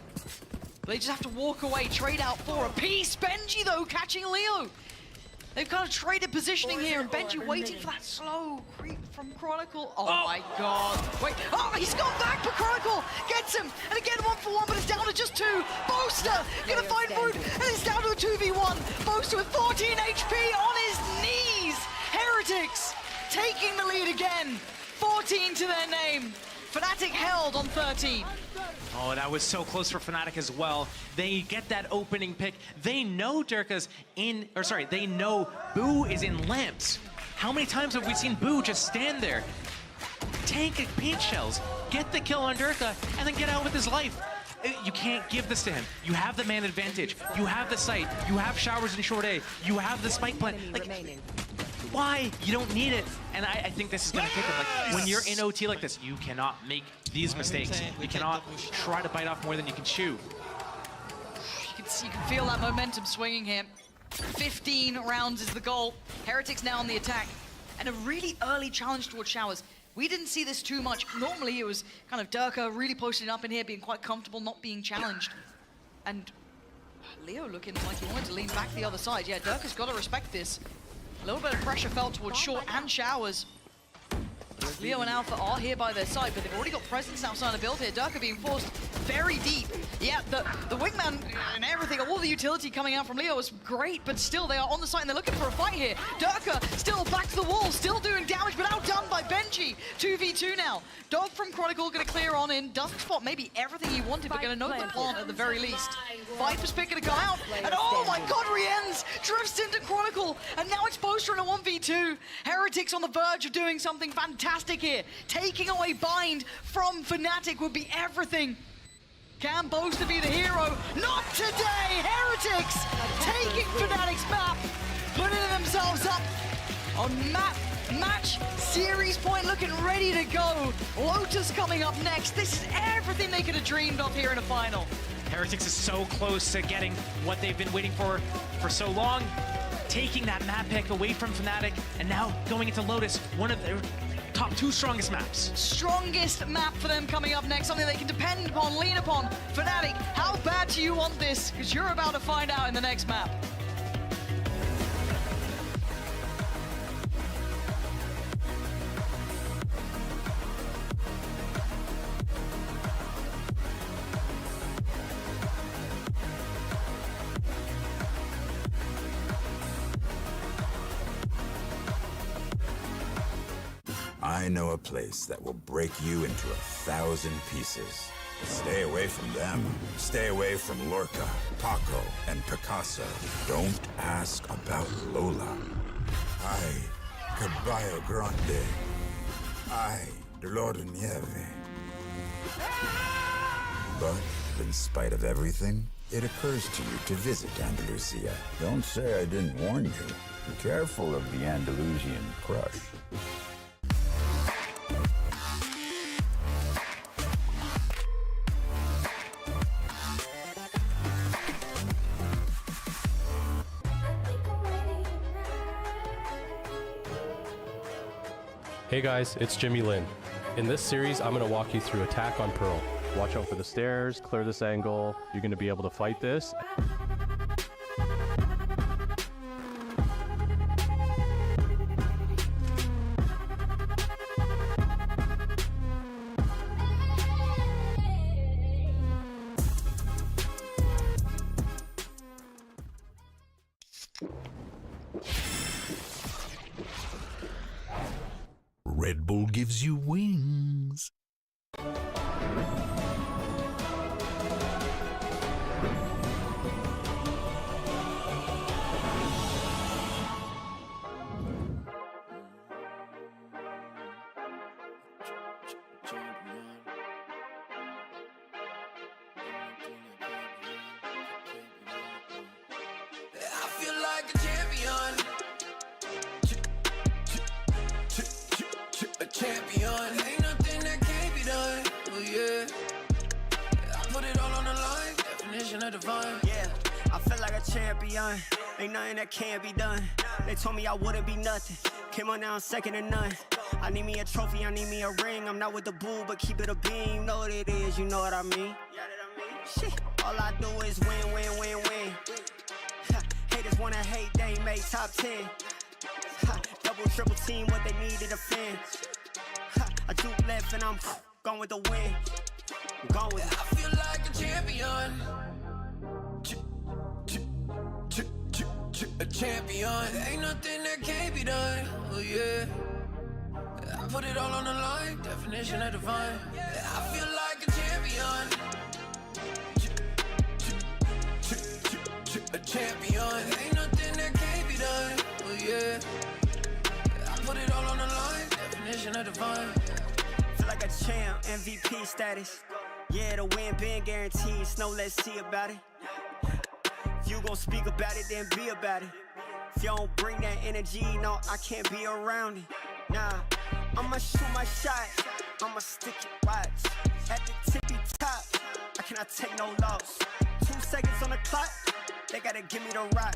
H: But they just have to walk away, trade out for a piece. Benji, though, catching Leo. They've kind of traded positioning here, and Benji waiting for that slow creep from Chronicle. Oh my god. Wait, he's gone back, but Chronicle gets him. And again, 1-for-1, but it's down to just 2. Boaster gonna find Root, and it's down to a 2v1. Boaster with 14 HP on his knees. Heretics taking the lead again. 14 to their name. Fnatic held on 13.
I: Oh, that was so close for Fnatic as well. They get that opening pick. They know Durka's in, they know Boo is in lamps. How many times have we seen Boo just stand there, tank paint shells, get the kill on Durka, and then get out with his life? You can't give this to him. You have the man advantage. You have the site. You have showers in short A. You have the spike plant. Like, why? You don't need it. And I think this is going to kick him. Like, when you're in OT like this, you cannot make these mistakes. You cannot try to bite off more than you can chew.
H: You can feel that momentum swinging here. 15 rounds is the goal. Heretics now on the attack. And a really early challenge towards showers. We didn't see this too much. Normally it was kind of Durka really posting up in here, being quite comfortable, not being challenged. And Leo looking like he wanted to lean back the other side. Yeah, Durka's got to respect this. A little bit of pressure felt towards short and showers. Leo and Alpha are here by their side, but they've already got presence outside the build here. Durka being forced very deep. Yeah, the wingman and everything, all the utility coming out from Leo was great, but still they are on the site and they're looking for a fight here. Durka still back to the wall, still doing damage, but now done by Benji. 2v2 now. Dog from Chronicle gonna clear on in. Doesn't spot maybe everything he wanted, but gonna note the plant at the very least. Viper's pick gonna come out, and oh my god, Rienz drifts into Chronicle, and now it's Boaster in a 1v2. Heretics on the verge of doing something fantastic here. Taking away Bind from Fnatic would be everything. Can Boaster be the hero? Not today! Heretics taking Fnatic's map, putting themselves up on match series point, looking ready to go. Lotus coming up next. This is everything they could have dreamed of here in a final.
I: Heretics is so close to getting what they've been waiting for so long, taking that map pick away from Fnatic, and now going into Lotus, one of their top 2 strongest maps.
H: Strongest map for them coming up next, something they can depend upon, lean upon. Fnatic, how bad do you want this? Because you're about to find out in the next map.
K: I know a place that will break you into 1,000 pieces. Stay away from them. Stay away from Lorca, Paco, and Picasso. Don't ask about Lola. Ay, Caballo Grande. Ay, Dolor de Nieve. But in spite of everything, it occurs to you to visit Andalusia.
P: Don't say I didn't warn you. Be careful of the Andalusian crush.
L: Hey guys, it's Jimmy Lin. In this series, I'm going to walk you through attack on Pearl. Watch out for the stairs, clear this angle. You're going to be able to fight this.
Q: Red Bull gives you wings.
R: I feel like a champion. A champion. Ain't nothing that can't be done. Oh yeah. I put it all on the line. Definition of divine.
S: Yeah, I feel like a champion. Ain't nothing that can't be done. They told me I wouldn't be nothing. Came on now, second to none. I need me a trophy, I need me a ring. I'm not with the bull, but keep it a beam. You know what it is, you know what I mean. Shit, all I do is win, win, win, win. Haters wanna hate, they ain't make top 10. Double, triple team, what they need to defend. I do left and I'm gone with the win. I'm gone with it.
R: I feel like a champion. A champion. Ain't nothing that can't be done. Oh yeah. I put it all on the line. Definition of divine. I feel like a champion. A champion. Ain't nothing that can't be done. Oh yeah. I put it all on the line. Definition of divine.
S: Feel like a champ, MVP status. Yeah, the win been guaranteed. Snow, let's see about it. If you gon' speak about it, then be about it. If you don't bring that energy, no, I can't be around it. Nah, I'ma shoot my shot. I'ma stick it, watch. At the tippy top, I cannot take no loss. 2 seconds on the clock, they gotta give me the rock.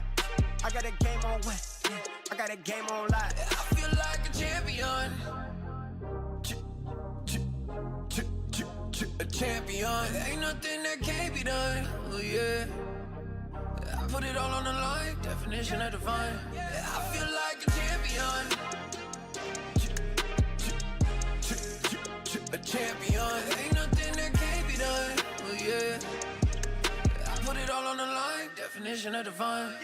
S: I got a game on wet, yeah, I got a game on live.
R: I feel like a champion. A champion. Ain't nothing that can't be done. Oh yeah. I put it all on the line. Definition of divine. I feel like a champion. A champion. Ain't nothing that can't be done. Oh yeah. I put it all on the line. Definition of divine.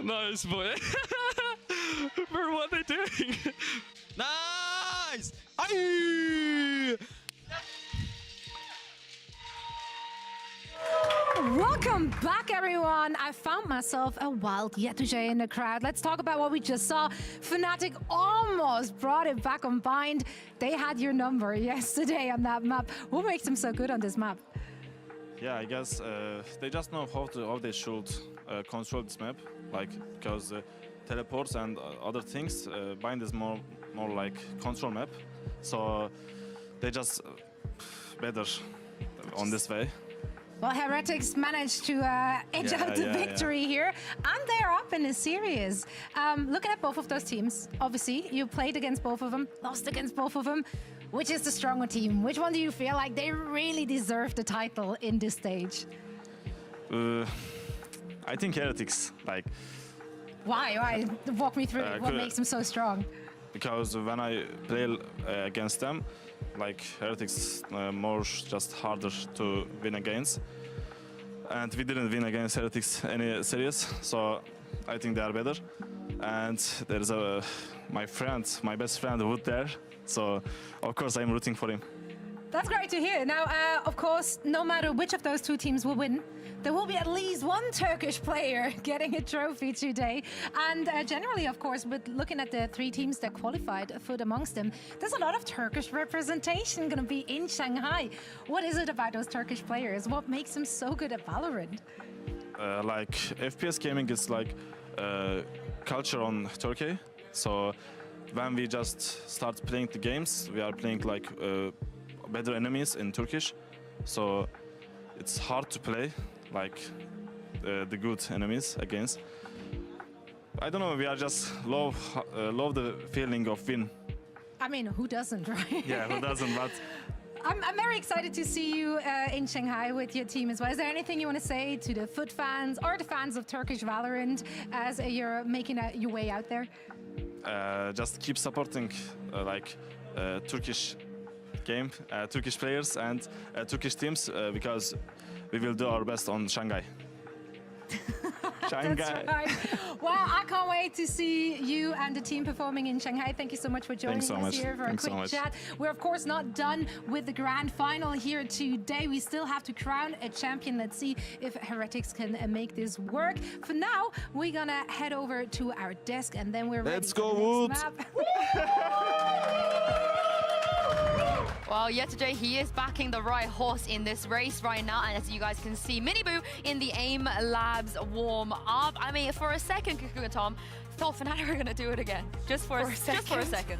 M: Nice, boy. For what they're doing.
N: Nice! Aye!
T: Welcome back, everyone. I found myself a wild Yetuje in the crowd. Let's talk about what we just saw. Fnatic almost brought it back on Bind. They had your number yesterday on that map. What makes them so good on this map?
U: Yeah, I guess they just know how they should control this map, like because teleports and other things. Bind is more like control map, so they just better on this way.
T: Well, Heretics managed to edge out the victory here, and they're up in a series. Looking at both of those teams, obviously, you played against both of them, lost against both of them. Which is the stronger team? Which one do you feel like they really deserve the title in this stage?
U: I think Heretics, like...
T: Why? Walk me through it. What makes them so strong?
U: Because when I play against them, like Heretics more just harder to win against. And we didn't win against Heretics any series, so I think they are better. And there's my best friend Wood there, so of course I'm rooting for him.
T: That's great to hear. Now, of course, no matter which of those two teams will win, there will be at least one Turkish player getting a trophy today. And generally, of course, with looking at the three teams that qualified, foot amongst them, there's a lot of Turkish representation going to be in Shanghai. What is it about those Turkish players? What makes them so good at Valorant?
U: Like FPS gaming is like culture on Turkey. So when we just start playing the games, we are playing like better enemies in Turkish. So it's hard to play like the good enemies against. I don't know, we are just love the feeling of win.
T: I mean, who doesn't, right?
U: Yeah, who doesn't, but...
T: I'm very excited to see you in Shanghai with your team as well. Is there anything you want to say to the FUT fans or the fans of Turkish Valorant as you're making your way out there?
U: Just keep supporting Turkish game, Turkish players and Turkish teams because we will do our best on Shanghai. Shanghai.
T: That's right. Well, I can't wait to see you and the team performing in Shanghai. Thank you so much for joining us here for a quick chat. We're, of course, not done with the grand final here today. We still have to crown a champion. Let's see if Heretics can make this work. For now, we're going to head over to our desk, and then we're ready for the next map.
E: Well, Yetuje, he is backing the right horse in this race right now. And as you guys can see, Miniboo in the AIM Labs warm-up. I mean, for a second, Kuku and Tom thought Fnatic were going to do it again. Just for a second.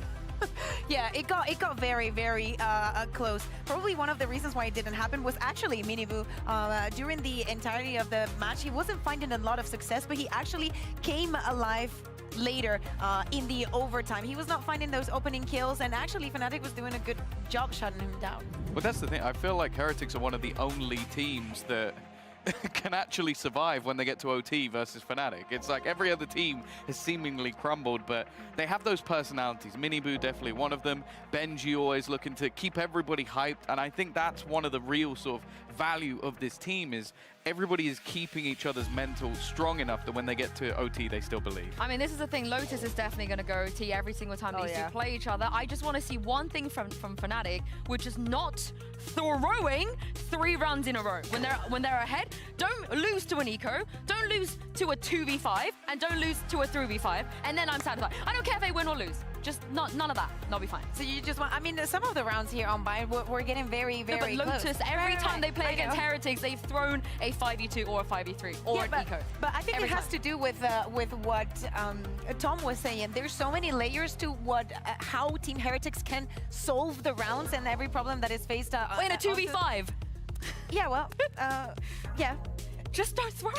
F: Yeah, it got very, very close. Probably one of the reasons why it didn't happen was actually Miniboo. During the entirety of the match, he wasn't finding a lot of success, but he actually came alive later in the overtime. He was not finding those opening kills, and actually Fnatic was doing a good job shutting him down.
G: Well, that's the thing. I feel like Heretics are one of the only teams that can actually survive when they get to OT versus Fnatic. It's like every other team has seemingly crumbled, but they have those personalities. Miniboo definitely one of them. Benji always looking to keep everybody hyped, and I think that's one of the real sort of value of this team is everybody is keeping each other's mental strong enough that when they get to OT, they still believe.
E: I mean, this is the thing. Lotus is definitely going to go OT every single time these two play each other. I just want to see one thing from Fnatic, which is not throwing 3 rounds in a row. When they're ahead, don't lose to an eco, don't lose to a 2v5, and don't lose to a 3v5, and then I'm satisfied. I don't care if they win or lose. Just none of that. They'll be fine.
F: So you just want, I mean, some of the rounds here on Bind, we're getting very, very
E: but Lotus,
F: close.
E: every time they play against Heretics, they've thrown a 5v2 or a 5v3 or an eco.
F: But I think it has to do with what Tom was saying. There's so many layers to how Team Heretics can solve the rounds and every problem that is faced.
E: Wait, in a 2v5?
F: Yeah, well, yeah.
E: Just don't throw.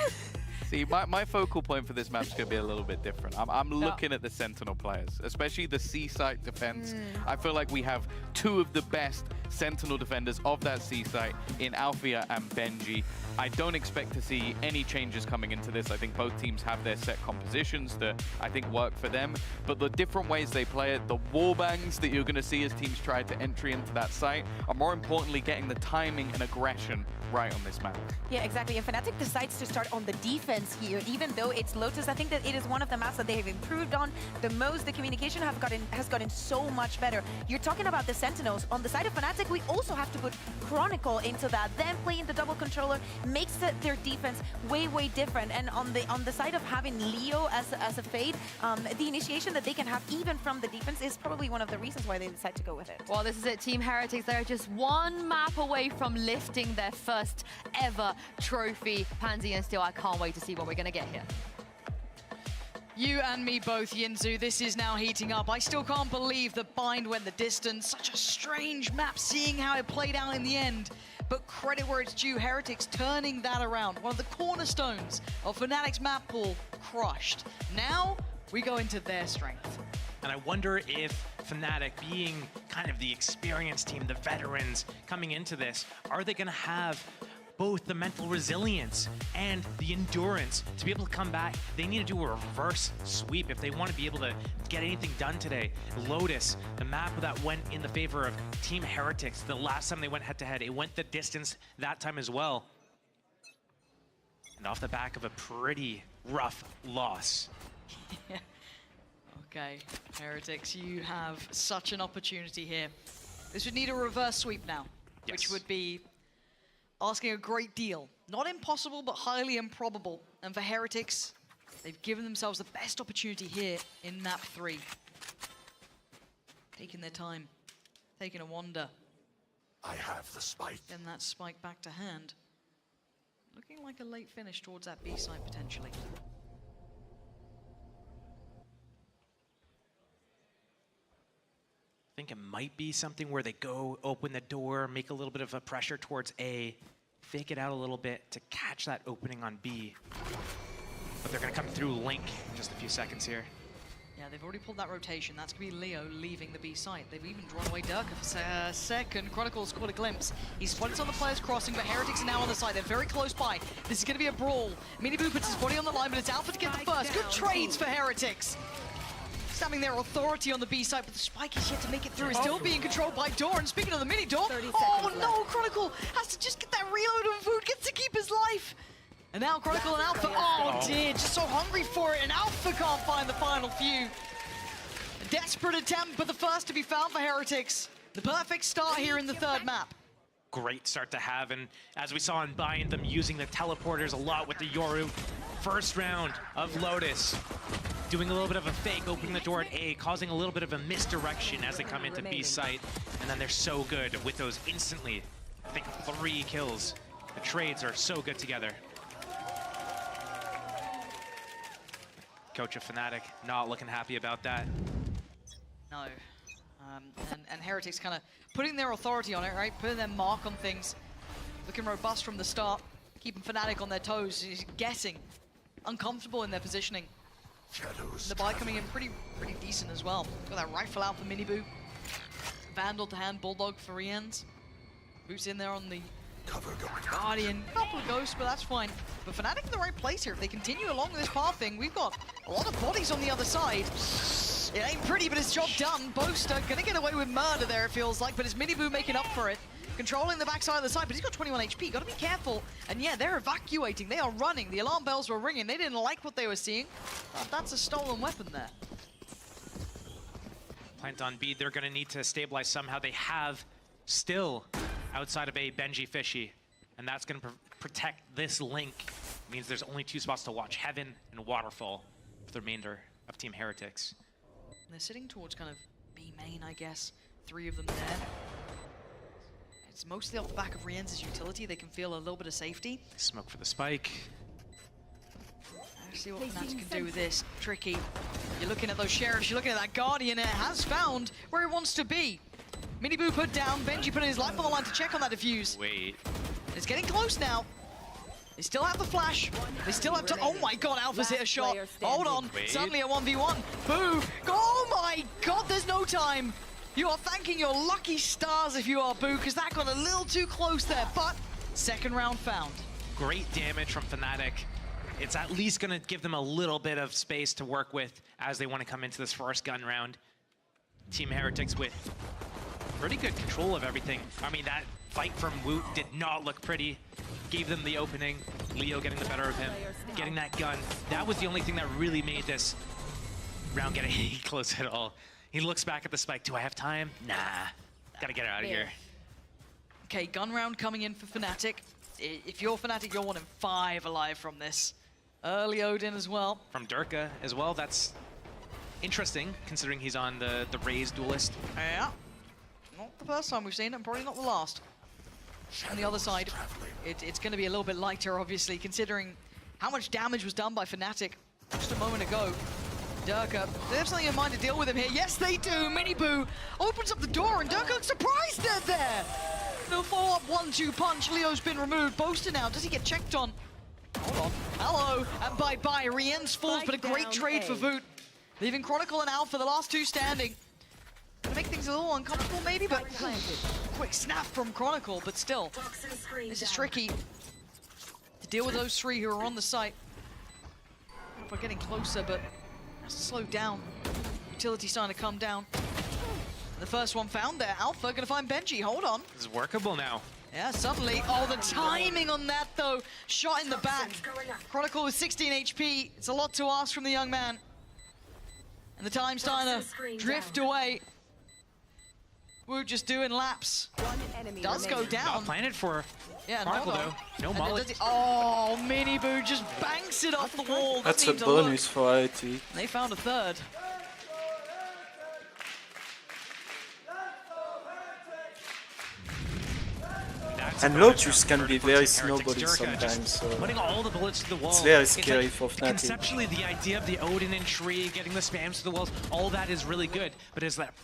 G: See, my focal point for this match is going to be a little bit different. I'm looking at the Sentinel players, especially the C-site defense. I feel like we have two of the best Sentinel defenders of that C-site in Althea and Benji. I don't expect to see any changes coming into this. I think both teams have their set compositions that I think work for them. But the different ways they play it, the wallbangs that you're going to see as teams try to entry into that site, are more importantly getting the timing and aggression right on this map.
F: Yeah, exactly. And Fnatic decides to start on the defense here, even though it's Lotus. I think that it is one of the maps that they have improved on the most. The communication has gotten so much better. You're talking about the Sentinels. On the side of Fnatic, we also have to put Chronicle into that. Then playing the double controller makes their defense way, way different. And on the side of having Leo as a fade, the initiation that they can have even from the defense is probably one of the reasons why they decide to go with it.
E: Well, this is it. Team Heretics, they're just one map away from lifting their first ever trophy. Pansy and Steel, I can't wait to see what we're going to get here.
H: You and me both, Yinzu. This is now heating up. I still can't believe that Bind went the distance. Such a strange map, seeing how it played out in the end. But credit where it's due, Heretics turning that around. One of the cornerstones of Fnatic's map pool crushed. Now we go into their strength.
I: And I wonder if Fnatic, being kind of the experienced team, the veterans coming into this, are they going to have both the mental resilience and the endurance to be able to come back? They need to do a reverse sweep if they want to be able to get anything done today. Lotus, the map that went in the favor of Team Heretics, the last time they went head-to-head, it went the distance that time as well. And off the back of a pretty rough loss.
H: Okay, Heretics, you have such an opportunity here. This would need a reverse sweep now, which would be asking a great deal. Not impossible, but highly improbable. And for Heretics, they've given themselves the best opportunity here in map 3. Taking their time, taking a wander.
Q: I have the spike.
H: Then that spike back to hand. Looking like a late finish towards that B side potentially.
I: I think it might be something where they go, open the door, make a little bit of a pressure towards A, fake it out a little bit to catch that opening on B. But they're going to come through Link in just a few seconds here.
H: Yeah, they've already pulled that rotation. That's going to be Leo leaving the B site. They've even drawn away Dirk for a second. Chronicle's caught a glimpse. He's spotted on the players crossing, but Heretics are now on the side. They're very close by. This is going to be a brawl. Minibu puts his body on the line, but it's Alpha to get the first. Good trades for Heretics. Having their authority on the B side, but the spike is yet to make it through. It's still being controlled by Door. And speaking of the mini Door, oh no, Chronicle has to just get that reload of food, gets to keep his life. And now Chronicle and Alpha, oh dear, just so hungry for it, and Alpha can't find the final few. A desperate attempt, but the first to be found for Heretics. The perfect start here in the third map.
I: Great start to have, and as we saw in Bind, them using the teleporters a lot with the Yoru. First round of Lotus. Doing a little bit of a fake, opening the door at A, causing a little bit of a misdirection as they come into B site. And then they're so good with those instantly. I think 3 kills. The trades are so good together. Coach of Fnatic not looking happy about that.
H: No. And Heretics kind of putting their authority on it, right? Putting their mark on things. Looking robust from the start. Keeping Fnatic on their toes. He's guessing. Uncomfortable in their positioning. The buy coming in pretty decent as well. Got that rifle out for Minibu. Vandal to hand, Bulldog for Rienz. Who's in there on the Guardian? Couple of ghosts, but that's fine. But Fnatic in the right place here. If they continue along this path thing, we've got a lot of bodies on the other side. It ain't pretty, but it's job done. Boaster gonna get away with murder there, it feels like, but it's Minibu making up for it. Controlling the backside of the side, but he's got 21 HP. Got to be careful. And yeah, they're evacuating. They are running. The alarm bells were ringing. They didn't like what they were seeing. That's a stolen weapon there.
I: Plant on B, they're going to need to stabilize somehow. They have still, outside of A, Benji Fishy. And that's going to protect this Link. It means there's only 2 spots to watch, Heaven and Waterfall, for the remainder of Team Heretics.
H: They're sitting towards kind of B main, I guess. 3 of them there. It's mostly off the back of Rienz's utility. They can feel a little bit of safety.
I: Smoke for the spike.
H: Let's see what Fnatic can do with this. Tricky. You're looking at those Sheriffs, you're looking at that Guardian, and it has found where it wants to be. Minibu put down, Benji putting his life on the line to check on that defuse.
I: Wait.
H: It's getting close now. They still have the flash. They still have to. Oh my god, Alpha's hit a shot. Hold on.
G: Wait.
H: Suddenly a 1v1. Boo. Oh my god, there's no time. You are thanking your lucky stars if you are Boo, because that got a little too close there. But second round found.
I: Great damage from Fnatic. It's at least going to give them a little bit of space to work with as they want to come into this first gun round. Team Heretics with pretty good control of everything. I mean, that fight from Woot did not look pretty. Gave them the opening. Leo getting the better of him, getting that gun. That was the only thing that really made this round get any close at all. He looks back at the spike. Do I have time? Nah. Gotta get out of here.
H: Okay, gun round coming in for Fnatic. If you're Fnatic, you're 1 in 5 alive from this. Early Odin as well.
I: From Durka as well. That's interesting, considering he's on the Raze duelist.
H: Yeah. Not the first time we've seen it, and probably not the last. On the other side, it's going to be a little bit lighter, obviously, considering how much damage was done by Fnatic just a moment ago. Durka, they have something in mind to deal with him here. Yes, they do. Miniboo opens up the door, and Durka looks surprised they're there. No follow-up 1-2 punch. Leo's been removed. Boaster now. Does he get checked on? Hold on. Hello, and bye-bye. Rien's falls, but a great trade for Voot. Leaving Chronicle and Alpha, the last two standing. Gonna make things a little uncomfortable maybe, but quick snap from Chronicle, but still. This is tricky to deal with those three who are on the site. We're getting closer, but has to slow down. Utility's starting to come down. The first one found there. Alpha gonna find Benji. Hold on.
I: This is workable now.
H: Yeah, suddenly. Oh, the timing on that, though. Shot in the back. Chronicle with 16 HP. It's a lot to ask from the young man. And the time's starting to drift away. We're just doing laps. Does go down.
I: Not planted for Chronicle, though. No mullet.
H: Oh, Miniboo just banks it off the wall.
C: That's a bonus for IT.
H: They found a third.
C: And Lotus can be very snowbody sometimes, so
I: putting all the bullets to the wall.
C: It's very scary for Fnatic.
I: Conceptually, the idea of the Odin and tree, getting the spams to the walls, all that is really good, but is that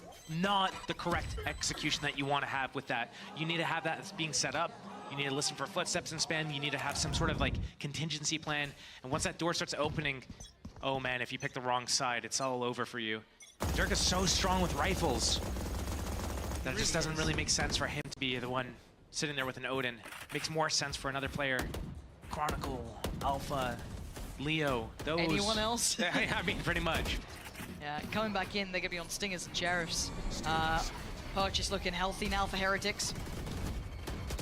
I: not the correct execution that you want to have with that? You need to have that as being set up. You need to listen for footsteps and spam. You need to have some sort of like contingency plan. And once that door starts opening, oh man, if you pick the wrong side, it's all over for you. Dirk is so strong with rifles that it just doesn't really make sense for him to be the one sitting there with an Odin. Makes more sense for another player. Chronicle, Alpha, Leo, those.
H: Anyone else?
I: I mean, pretty much.
H: Yeah, coming back in, they're gonna be on Stingers and Sheriffs. Purchase looking healthy now for Heretics.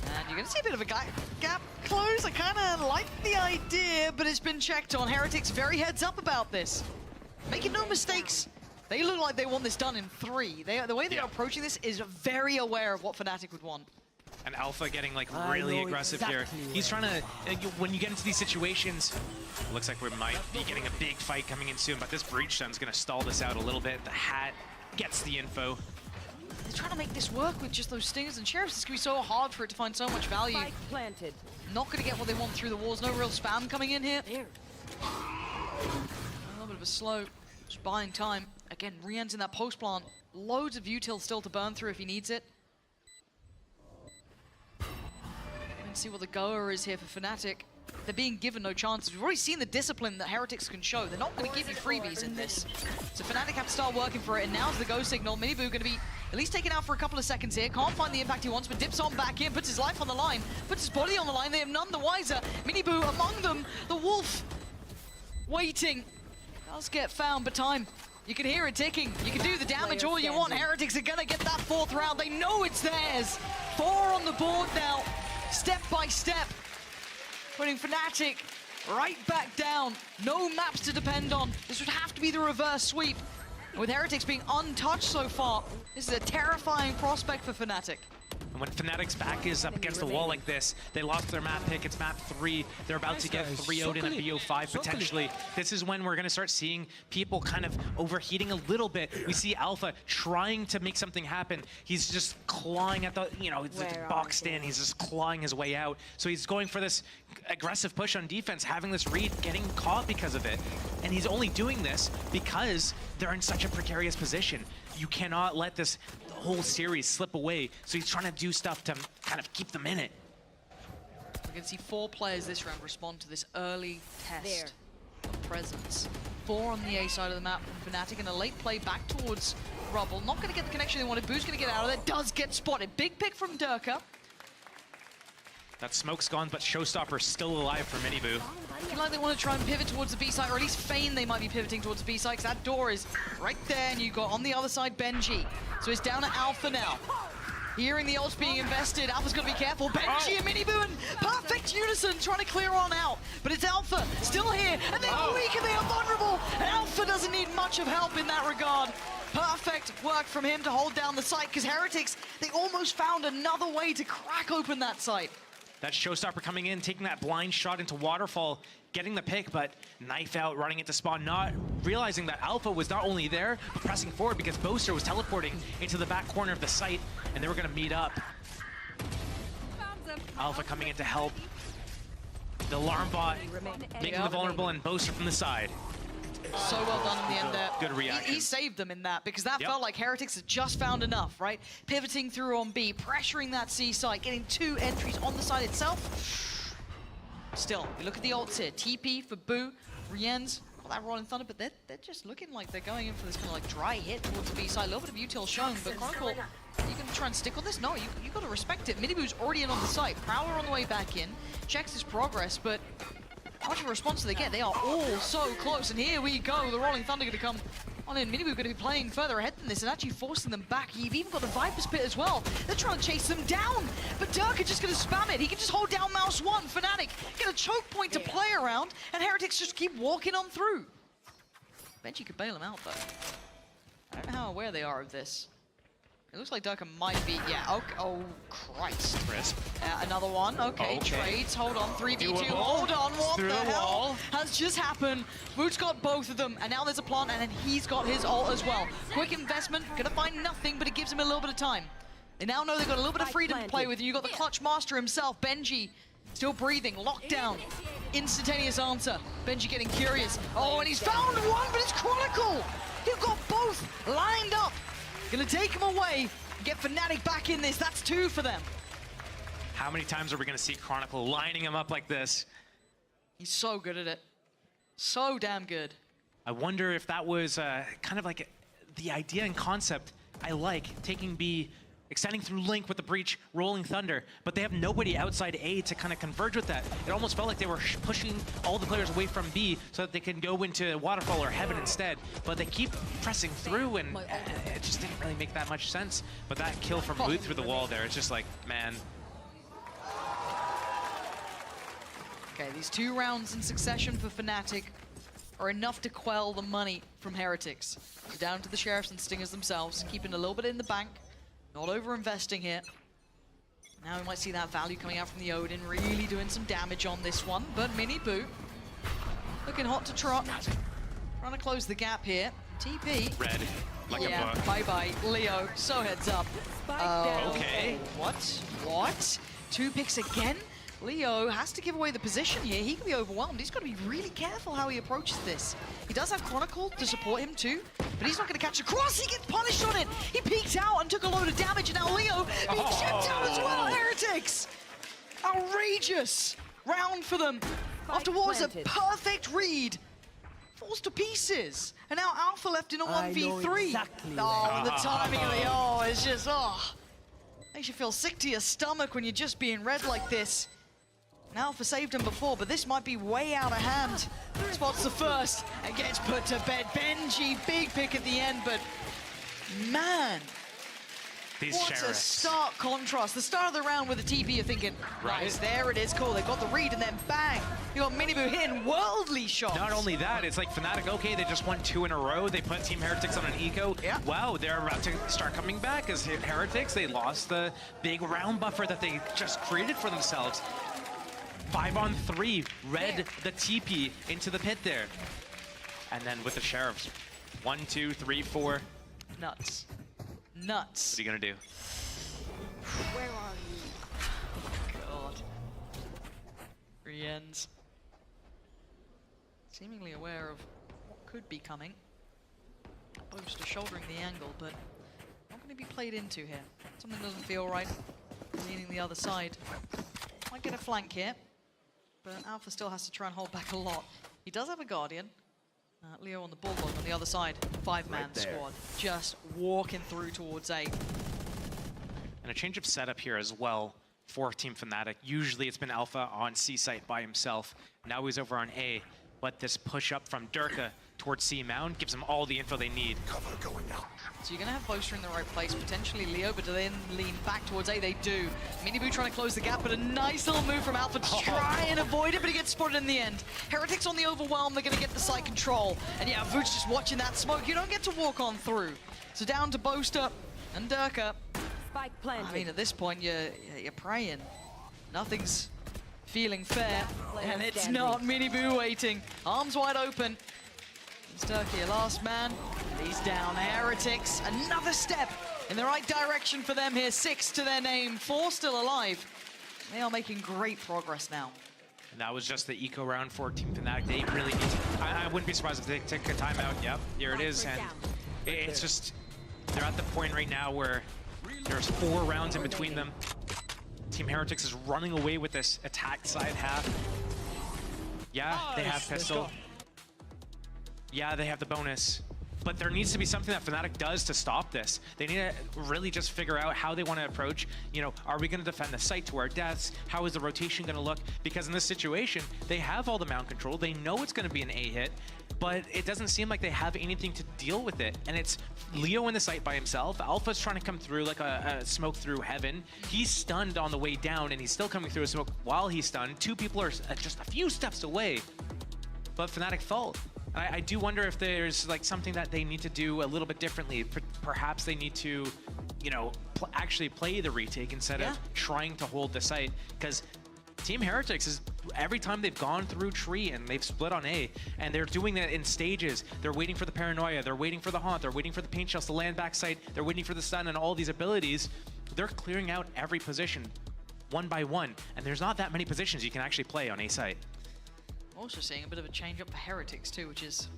H: And you're gonna see a bit of a gap close. I kinda like the idea, but it's been checked on. Heretics very heads up about this. Making no mistakes. They look like they want this done in 3. The way they're approaching this is very aware of what Fnatic would want.
I: And Alpha getting like really aggressive here. He's trying to, when you get into these situations, it looks like we might be getting a big fight coming in soon, but this Breach Sun's gonna stall this out a little bit. The hat gets the info.
H: They're trying to make this work with just those Stingers and Sheriffs. It's gonna be so hard for it to find so much value.
O: Planted.
H: Not gonna get what they want through the walls. No real spam coming in here. A little bit of a slow, just buying time. Again, Rien's in that post plant. Loads of util still to burn through if he needs it. See what the goer is here for Fnatic. They're being given no chances. We've already seen the discipline that Heretics can show. They're not going to give you freebies in this. So Fnatic have to start working for it, and now's the go signal. Miniboo going to be at least taken out for a couple of seconds here. Can't find the impact he wants, but dips on back in, puts his life on the line, puts his body on the line. They have none the wiser. Miniboo among them, the wolf, waiting. Does get found, but time. You can hear it ticking. You can do the damage all you want. Heretics are going to get that 4th round. They know it's theirs. 4 on the board now. Step by step, putting Fnatic right back down. No maps to depend on. This would have to be the reverse sweep. And with Heretics being untouched so far, this is a terrifying prospect for Fnatic.
I: And when Fnatic's back is up against the wall like this, they lost their map pick. It's map 3. They're about to get 3 Odin and BO5 potentially. This is when we're going to start seeing people kind of overheating a little bit. We see Alpha trying to make something happen. He's just clawing at the, it's boxed in. He's just clawing his way out. So he's going for this aggressive push on defense, having this read, getting caught because of it. And he's only doing this because they're in such a precarious position. You cannot let this whole series slip away. So he's trying to do stuff to kind of keep them in it.
H: We're going to see 4 players this round respond to this early test of presence. 4 on the A side of the map from Fnatic, and a late play back towards Rubble. Not going to get the connection they wanted. Boo's going to get out of there. Does get spotted. Big pick from Durka.
I: That smoke's gone, but Showstopper's still alive for Miniboo.
H: I feel like they want to try and pivot towards the B side, or at least feign they might be pivoting towards the B side, because that door is right there, and you've got on the other side Benji. So it's down to Alpha now. Hearing the ults being invested, Alpha's got to be careful. Benji and Miniboo in perfect unison, trying to clear on out. But it's Alpha, still here, and they're weak and they are vulnerable. And Alpha doesn't need much of help in that regard. Perfect work from him to hold down the site, because Heretics, they almost found another way to crack open that site.
I: That Showstopper coming in, taking that blind shot into Waterfall, getting the pick, but knife out, running into spawn, not realizing that Alpha was not only there, but pressing forward because Boaster was teleporting into the back corner of the site, and they were going to meet up. Alpha coming in to help. The alarm bot making the vulnerable, and Boaster from the side.
H: So well done in the end there.
I: Good reaction.
H: He saved them in that, because that felt like Heretics had just found enough, right? Pivoting through on B, pressuring that C site, getting 2 entries on the side itself. Still, we look at the ults here. TP for Boo, Rien's got that Rolling Thunder, but they're just looking like they're going in for this kind of like dry hit towards the B side. A little bit of util shown, but Chronicle, you can try and stick on this? No, you got to respect it. Miniboo's already in on the site. Prowler on the way back in, checks his progress, but how much of a response do they get? They are all so close, and here we go. The Rolling Thunder going to come on in. Miniboo going to be playing further ahead than this and actually forcing them back. You've even got the Viper's Pit as well. They're trying to chase them down, but Durka just going to spam it. He can just hold down mouse 1. Fnatic get a choke point to play around, and Heretics just keep walking on through. Benji could bail him out, though. I don't know how aware they are of this. It looks like Durka might be, okay. Oh, Christ.
I: Crisp.
H: Another one, okay. Trades, hold on, 3v2, hold on, what the hell has just happened? Boot's got both of them, and now there's a plant, and then he's got his ult as well. Quick investment, gonna find nothing, but it gives him a little bit of time. They now know they've got a little bit of freedom to play with. You got the clutch master himself, Benji, still breathing, locked down. Instantaneous answer. Benji getting curious. Oh, and he's found one, but it's Chronicle! You've got both lined up. Gonna take him away, get Fnatic back in this. That's 2 for them.
I: How many times are we going to see Chronicle lining him up like this?
H: He's so good at it. So damn good.
I: I wonder if that was kind of like the idea and concept I like, taking B, extending through Link with the breach, Rolling Thunder, but they have nobody outside A to kind of converge with that. It almost felt like they were pushing all the players away from B so that they can go into Waterfall or Heaven instead, but they keep pressing through, and it just didn't really make that much sense. But that kill from Boot through the wall there, it's just like, man.
H: Okay, these 2 rounds in succession for Fnatic are enough to quell the money from Heretics. They're down to the Sheriffs and Stingers themselves, keeping a little bit in the bank. Not over-investing here. Now we might see that value coming out from the Odin, really doing some damage on this one. But Miniboo looking hot to trot. Trying to close the gap here. TP.
I: Red, like a book.
H: Bye-bye, Leo. So heads up.
I: Okay.
H: What? 2 picks again? Leo has to give away the position here. He can be overwhelmed. He's got to be really careful how he approaches this. He does have Chronicle to support him too, but he's not going to catch a cross. He gets punished on it. He peeked out and took a load of damage, and now Leo being checked out as well. Heretics! Outrageous round for them. After what was a perfect read. Falls to pieces. And now Alpha left in a 1v3. The timing of the it's just, makes you feel sick to your stomach when you're just being read like this. Alpha saved him before, but this might be way out of hand. Spots the first and gets put to bed. Benji, big pick at the end, but man,
I: these
H: what
I: Sheriffs.
H: A stark contrast. The start of the round with the TP, you're thinking, nice, there it is, cool. They got the read, and then bang, you got Miniboo hitting worldly shots.
I: Not only that, it's like Fnatic, okay, they just won 2 in a row. They put Team Heretics on an eco.
H: Yeah.
I: Wow, they're about to start coming back as Heretics. They lost the big round buffer that they just created for themselves. 5-on-3, Red the TP into the pit there. And then with the Sheriffs, 1, 2, 3, 4.
H: Nuts.
I: What are you gonna do?
H: Where are you? God. Rien's seemingly aware of what could be coming. Boaster shouldering the angle, but not going to be played into here. Something doesn't feel right. Leaning the other side. Might get a flank here, but Alpha still has to try and hold back a lot. He does have a Guardian. Leo on the Bulldog on the other side, 5-man squad, just walking through towards A.
I: And a change of setup here as well for Team Fnatic. Usually it's been Alpha on C site by himself. Now he's over on A, but this push up from Durka towards C Mound gives them all the info they need.
Q: Cover going out.
H: So you're going to have Boaster in the right place, potentially Leo, but then lean back towards A, they do. Miniboo trying to close the gap, but a nice little move from Alpha to try and avoid it, but he gets spotted in the end. Heretics on the overwhelm, they're going to get the site control. And yeah, Vooch just watching that smoke. You don't get to walk on through. So down to Boaster and Durka.
O: Spike planted.
H: I mean, at this point, you're praying. Nothing's feeling fair, and it's not Miniboo waiting. Arms wide open. It's Turkey, last man, and he's down. Heretics, another step in the right direction for them here. 6 to their name, 4 still alive. They are making great progress now.
I: And that was just the eco round for Team Fnatic. They really need to, I wouldn't be surprised if they take a timeout. Yep, here it is. And it's just, they're at the point right now where there's 4 rounds in between them. Team Heretics is running away with this attack side half. Yeah, they have pistol. Yeah, they have the bonus. But there needs to be something that Fnatic does to stop this. They need to really just figure out how they want to approach, you know, are we going to defend the site to our deaths? How is the rotation going to look? Because in this situation, they have all the mount control. They know it's going to be an A hit, but it doesn't seem like they have anything to deal with it. And it's Leo in the site by himself. Alpha's trying to come through like a smoke through heaven. He's stunned on the way down, and he's still coming through a smoke while he's stunned. 2 people are just a few steps away, but Fnatic fault. I do wonder if there's like something that they need to do a little bit differently. Perhaps they need to, you know, actually play the retake instead of trying to hold the site. Because Team Heretics is, every time they've gone through tree and they've split on A, and they're doing that in stages. They're waiting for the paranoia, they're waiting for the haunt, they're waiting for the paint shells to land back site, they're waiting for the stun and all these abilities. They're clearing out every position one by one, and there's not that many positions you can actually play on A site.
H: Also seeing a bit of a change up for Heretics too, which is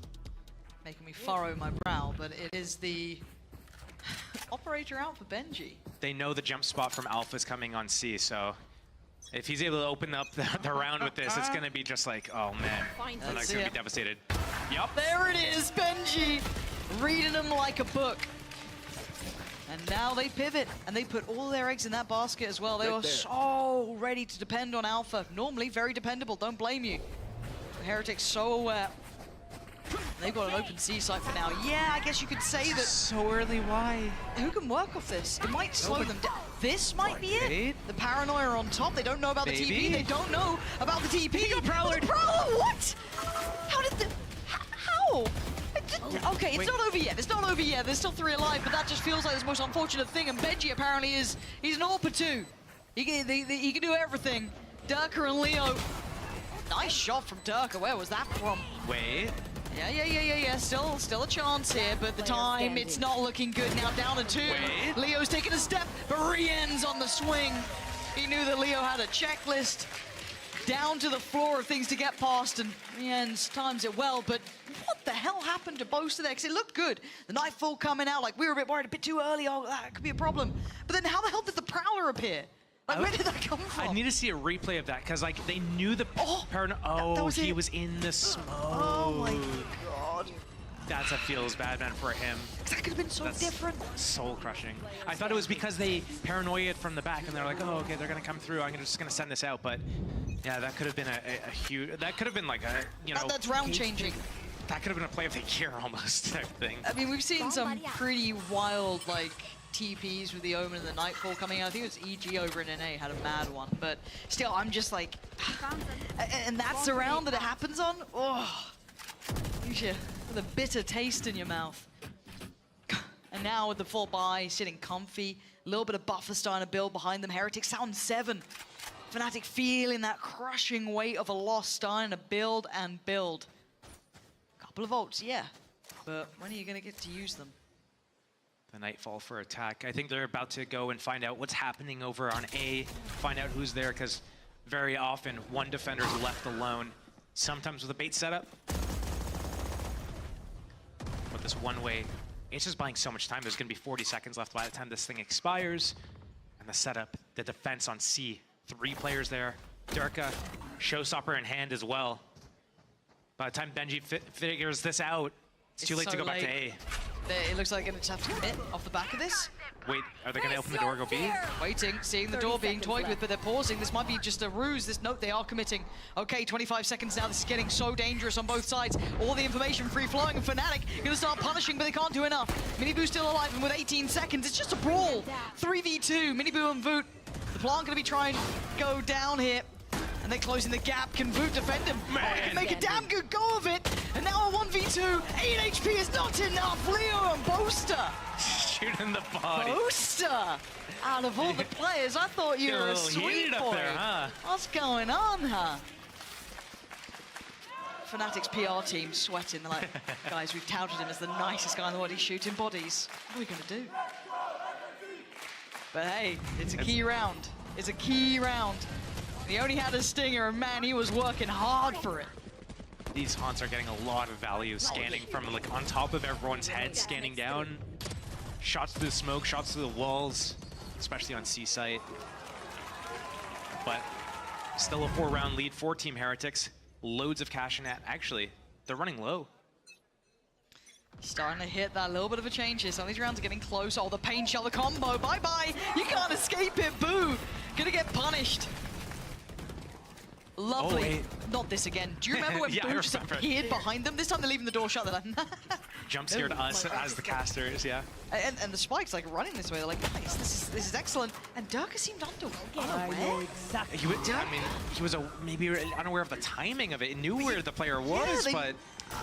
H: making me furrow my brow, but it is the operator out for Benji.
I: They know the jump spot from Alpha is coming on C, so if he's able to open up the round with this, it's going to be just like, oh man, Fnatic's going to be devastated. Yup.
H: There it is, Benji, reading them like a book. And now they pivot, and they put all their eggs in that basket as well. They were so ready to depend on Alpha. Normally very dependable, don't blame you. Heretics so aware. They've got an open C site for now. Yeah, I guess you could say that.
I: So early, why?
H: Who can work off this? It might slow them down. This might be it. The paranoia on top. They don't know about the TP. They don't know about the TP. The Prowler, what? How did the... How? Okay, it's not over yet. It's not over yet. There's still 3 alive, but that just feels like the most unfortunate thing. And Benji apparently is... He's an AWP 2. He can do everything. Durka and Leo. Nice shot from Durka. Where was that from?
I: Wait.
H: Yeah. Still a chance here, but the time, it's not looking good now. Down to 2.
I: Wait.
H: Leo's taking a step, but re-ends on the swing. He knew that Leo had a checklist down to the floor of things to get past, and re-ends times it well, but what the hell happened to Boaster there? Because it looked good. The Nightfall coming out, like we were a bit worried, a bit too early. Oh, that could be a problem. But then how the hell did the Prowler appear? Like, where did that come from?
I: I need to see a replay of that, because like they knew the he was in the smoke.
H: Oh my god.
I: That's a feels bad, man, for him.
H: That could have been so different.
I: Soul crushing. I thought it was because they paranoid from the back, and they're like, oh, okay, they're gonna come through. I'm just gonna send this out, but yeah, that could have been a huge. That could have been like a, you know.
H: That's round changing.
I: That could have been a play of the year almost type thing.
H: I mean, we've seen some pretty wild like TPs with the Omen and the Nightfall coming out. I think it was EG over in NA had a mad one, but still, I'm just like, and that's the round that it happens on. Oh, leaves you with a bitter taste in your mouth. And now with the full buy, sitting comfy, a little bit of buffer starting to build behind them. Heretics down 7. Fnatic feeling that crushing weight of a loss, starting to build and build. Couple of ults, yeah, but when are you going to get to use them?
I: The Nightfall for attack. I think they're about to go and find out what's happening over on A, find out who's there, because very often one defender's left alone. Sometimes with a bait setup. With this one way, it's just buying so much time. There's going to be 40 seconds left by the time this thing expires. And the setup, the defense on C 3 players there. Durka, Showstopper in hand as well. By the time Benji figures this out, it's too late to go back to A.
H: It looks like they're going to have to commit off the back of this.
I: Wait, are they going to open the door and go B?
H: Waiting, seeing the door being toyed with, but they're pausing. This might be just a ruse. Note, they are committing. Okay, 25 seconds now. This is getting so dangerous on both sides. All the information free-flowing, and Fnatic going to start punishing, but they can't do enough. Miniboo still alive, and with 18 seconds, it's just a brawl. 3v2, Miniboo and Voot. The Plant going to be trying to go down here. And they're closing the gap. Can Voot defend him? Can make a damn good go of it. And now a 1v2. 8 HP is not enough. Leo and Boaster.
I: Shooting the body.
H: Boaster. Out of all the players, I thought you were a sweet boy.
I: Up there, huh?
H: What's going on, huh? Fnatic's PR team sweating. They're like, guys, we've touted him as the nicest guy in the world. He's shooting bodies. What are we going to do? But hey, it's a key round. It's a key round. He only had a stinger, and man, he was working hard for it.
I: These haunts are getting a lot of value, scanning from like on top of everyone's head, scanning down. Shots through the smoke, shots through the walls, especially on C site. But still a 4-round lead for Team Heretics. Loads of cash in that. Actually, they're running low.
H: Starting to hit that little bit of a change here. Some of these rounds are getting close. Oh, the pain shell, the combo. Bye-bye. You can't escape it, Boo. Gonna get punished. Lovely.
I: Oh,
H: not this again. Do you remember when
I: Yeah,
H: Boo just appeared behind them? This time they're leaving the door shut. They're like,
I: Jump scared us as the casters, yeah.
H: And the Spike's like running this way. They're like, guys, this is excellent. And Durka seemed unaware.
I: Exactly. He was maybe unaware of the timing of it. He knew where the player was, but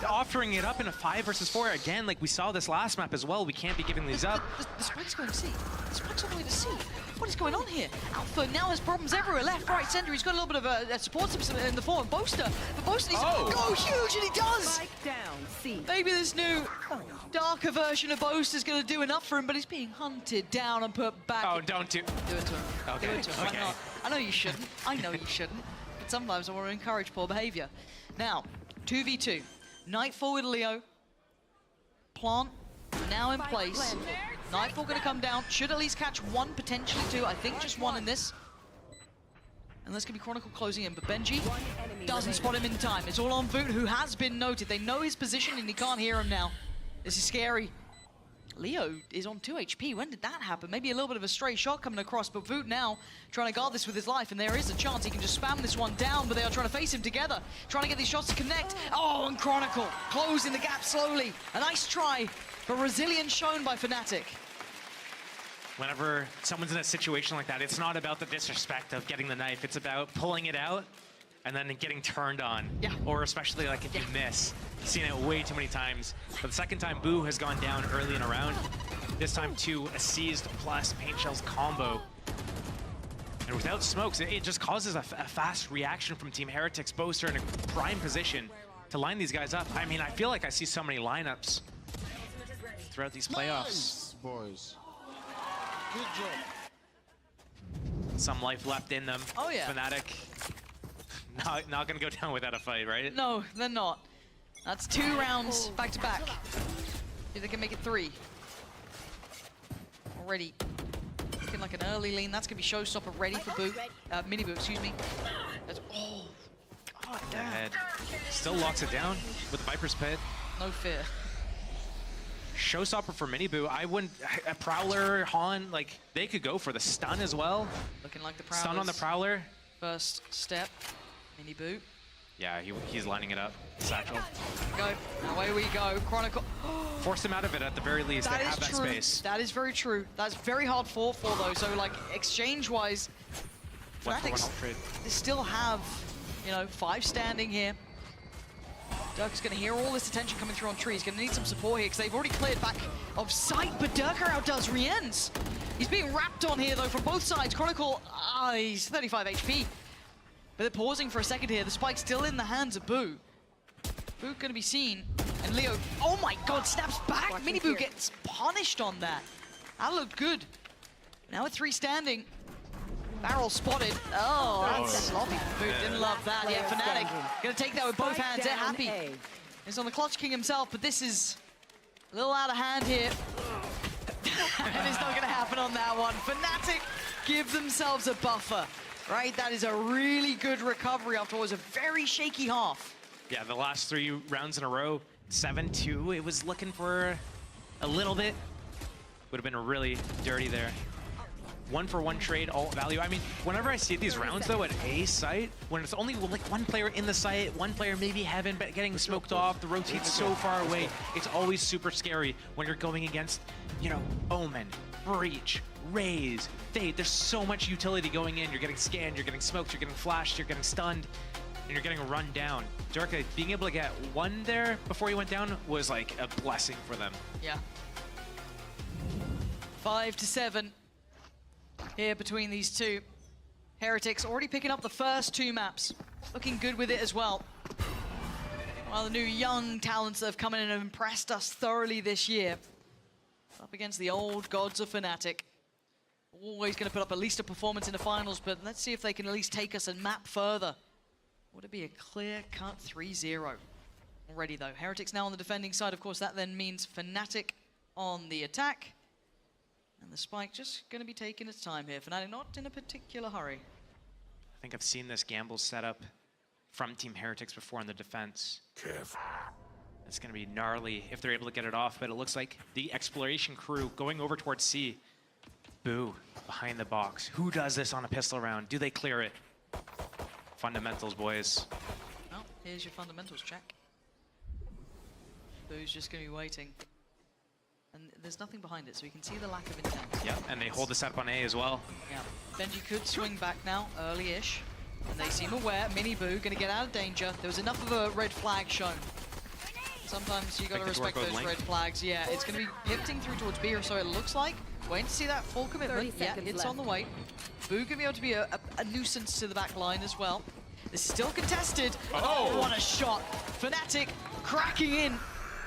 I: offering it up in a 5 versus 4 again, like we saw this last map as well. We can't be giving these up.
H: The Spike's going to C. The Spike's on the way to C. What is going on here? Alpha now has problems everywhere. Left, right, center. He's got a little bit of a support system in the form. Boaster. But Boaster needs to go huge, and he does!
O: Spike down, C.
H: Maybe this new darker version of Boaster is going to do enough for him, but he's being hunted down and put back.
I: Oh, don't do it
H: to him.
I: Okay.
H: Do it to him.
I: Okay.
H: Why not? I know you shouldn't. I know you shouldn't. But sometimes I want to encourage poor behavior. Now, 2v2. Nightfall with Leo. Plant now in place. Nightfall going to come down. Should at least catch 1, potentially 2. I think just 1 in this. And this could be Chronicle closing in, but Benji doesn't spot him in time. It's all on Voot, who has been noted. They know his position and he can't hear him now. This is scary. Leo is on 2 HP. When did that happen? Maybe a little bit of a stray shot coming across, but Voot now trying to guard this with his life, and there is a chance he can just spam this one down, but they are trying to face him together, trying to get these shots to connect. Oh, and Chronicle closing the gap slowly. A nice try, but resilience shown by Fnatic.
I: Whenever someone's in a situation like that, it's not about the disrespect of getting the knife. It's about pulling it out and then getting turned on.
H: Yeah.
I: Or especially like if you miss. I've seen it way too many times. But the second time Boo has gone down early in a round, this time to a seized plus paint shells combo. And without smokes, it just causes a fast reaction from Team Heretics. Boaster in a prime position to line these guys up. I mean, I feel like I see so many lineups throughout these playoffs.
A: Nice, boys. Good job.
I: Some life left in them.
H: Oh, yeah.
I: Fnatic not gonna go down without a fight, right?
H: No, they're not. That's 2 rounds back to back. If they can make it 3. Already looking like an early lean. That's gonna be Showstopper ready for Boo. Miniboo, excuse me. That's, oh, god damn.
I: Head. Still locks it down with the Viper's Pit.
H: No fear.
I: Showstopper for Miniboo. I wouldn't. A Prowler, Han, like they could go for the stun as well.
H: Looking like the Prowler.
I: Stun on the Prowler.
H: First step. Miniboo.
I: Yeah, he's lining it up. Satchel.
H: Go. Away we go. Chronicle.
I: Force him out of it at the very least. They have that space.
H: That is very true. That's very hard for though. So like exchange-wise, Fnatic they still have, 5 standing here. Durka's going to hear all this attention coming through on tree. He's going to need some support here because they've already cleared back of sight, but Durka outdoes Rienz. He's being wrapped on here, though, from both sides. Chronicle, he's 35 HP. But they're pausing for a second here. The spike's still in the hands of Boo. Boo going to be seen. And Leo, oh my god, snaps back. Miniboo gets punished on that. That looked good. Now with 3 standing. Barrel spotted. Oh, that's sloppy. Boo didn't love that. Yeah, Fnatic gonna take that with both hands. They're happy. He's on the Clutch King himself, but this is a little out of hand here. And it's not gonna happen on that one. Fnatic give themselves a buffer. Right, that is a really good recovery after what was a very shaky half.
I: Yeah, the last 3 rounds in a row, 7-2. It was looking for a little bit. Would have been really dirty there. 1-for-1 trade, all value. I mean, whenever I see these rounds, though, at A site, when it's only like one player in the site, one player maybe heaven, but getting smoked off, the rotate's so far away, it's always super scary when you're going against, you know, Omen, Breach, Raze, Fade. There's so much utility going in. You're getting scanned, you're getting smoked, you're getting flashed, you're getting stunned, and you're getting run down. Durka, being able to get one there before he went down was like a blessing for them.
H: Yeah. 5-7 here between these two. Heretics already picking up the first 2 maps. Looking good with it as well. While the new young talents that have come in and have impressed us thoroughly this year. Up against the old gods of Fnatic. Always going to put up at least a performance in the finals, but let's see if they can at least take us a map further. Would it be a clear-cut 3-0? Already though. Heretics now on the defending side, of course, that then means Fnatic on the attack. And the spike just going to be taking its time here. Fnatic not in a particular hurry.
I: I think I've seen this gamble setup from Team Heretics before in the defense.
Q: Careful.
I: It's going to be gnarly if they're able to get it off, but it looks like the exploration crew going over towards C. Boo, behind the box. Who does this on a pistol round? Do they clear it? Fundamentals, boys.
H: Well, here's your fundamentals check. Boo's just going to be waiting. And there's nothing behind it, so you can see the lack of intent.
I: Yeah, and they hold the setup on A as well.
H: Yeah, Benji could swing back now, early-ish. And they seem aware. Mini Boo going to get out of danger. There was enough of a red flag shown. Sometimes you got to respect those red flags. Yeah, it's going to be pivoting through towards B, or so it looks like. Waiting to see that full commitment. Yeah, it's on the way. Boo going to be able to be a nuisance to the back line as well. This is still contested. Oh, what a shot. Fnatic cracking in.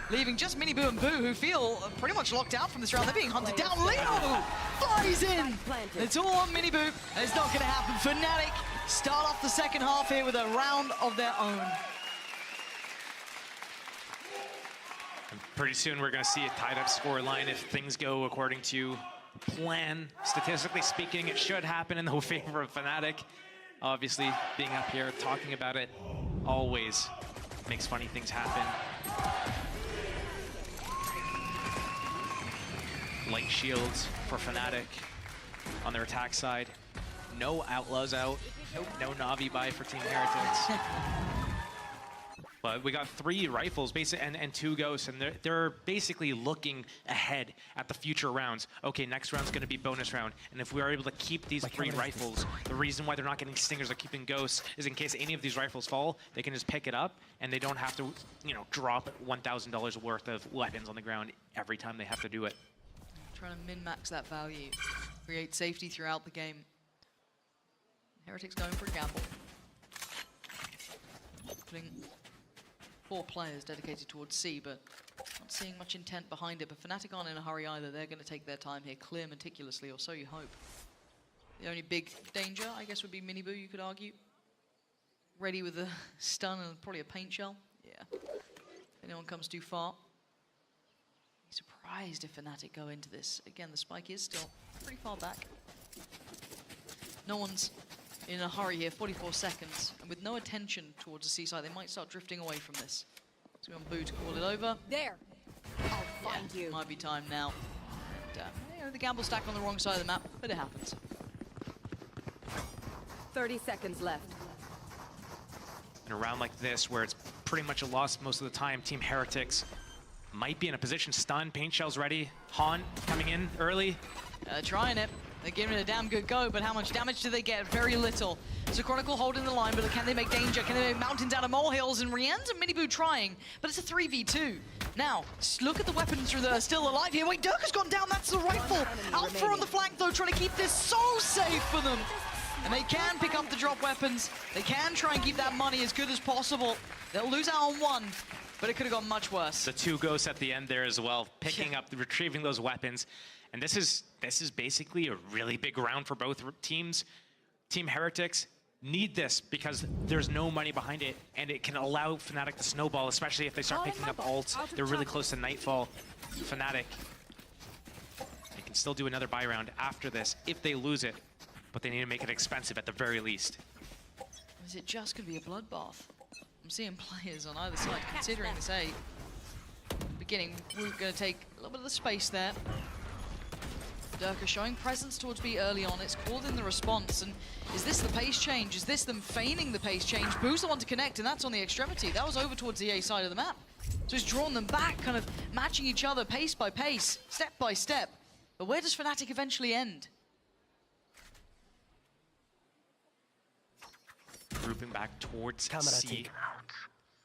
H: Leaving just Mini Boo and Boo, who feel pretty much locked out from this round. They're being hunted down. Leo flies in. It's all on Mini Boo, and it's not going to happen. Fnatic start off the second half here with a round of their own.
I: And pretty soon we're going to see a tied-up score line if things go according to plan. Statistically speaking, it should happen in the favor of Fnatic. Obviously, being up here, talking about it, always makes funny things happen. Light shields for Fnatic on their attack side. No Outlaws out. No Na'Vi buy for Team Heretics. But we got 3 rifles and 2 ghosts, and they're basically looking ahead at the future rounds. Okay, next round's going to be bonus round, and if we are able to keep these 3 rifles, the reason why they're not getting stingers or keeping ghosts is in case any of these rifles fall, they can just pick it up, and they don't have to, you know, drop $1,000 worth of weapons on the ground every time they have to do it.
H: Trying to min-max that value, create safety throughout the game. Heretics going for a gamble. Putting 4 players dedicated towards C, but not seeing much intent behind it. But Fnatic aren't in a hurry either. They're going to take their time here, clear meticulously, or so you hope. The only big danger, I guess, would be Mini Boo, you could argue. Ready with a stun and probably a paint shell. Yeah. If anyone comes too far. Surprised if Fnatic go into this. Again, the spike is still pretty far back. No one's in a hurry here, 44 seconds. And with no attention towards the seaside, they might start drifting away from this. So we're on Boo to call it over.
O: There. I'll find you.
H: Might be time now. And, you know, the gamble stack on the wrong side of the map, but it happens.
O: 30 seconds left.
I: In a round like this, where it's pretty much a loss most of the time, Team Heretics might be in a position. Stun, paint shells ready. Han coming in early.
H: Trying it. They're giving it a damn good go, but how much damage do they get? Very little. So Chronicle holding the line, but can they make danger? Can they make mountains out of molehills? And Rien's and Mini Boo trying, but it's a 3v2. Now, look at the weapons that are still alive here. Wait, Durka's gone down. That's the rifle. Alpha on the flank, though, trying to keep this so safe for them. And they can pick up the drop weapons. They can try and keep that money as good as possible. They'll lose out on 1. But it could have gone much worse.
I: The 2 ghosts at the end there as well, picking up, retrieving those weapons. And this is basically a really big round for both teams. Team Heretics need this because there's no money behind it, and it can allow Fnatic to snowball, especially if they start picking up ults. They're really close to Nightfall. Fnatic, they can still do another buy round after this if they lose it. but they need to make it expensive at the very least.
H: Is it just going to be a bloodbath? I'm seeing players on either side considering this A. Beginning, we're going to take a little bit of the space there. Durka showing presence towards B early on. It's called in the response. And is this the pace change? Is this them feigning the pace change? Boo's the one to connect, and that's on the extremity. That was over towards the A side of the map. So it's drawn them back, kind of matching each other pace by pace, step by step. But where does Fnatic eventually end?
I: Grouping back towards C.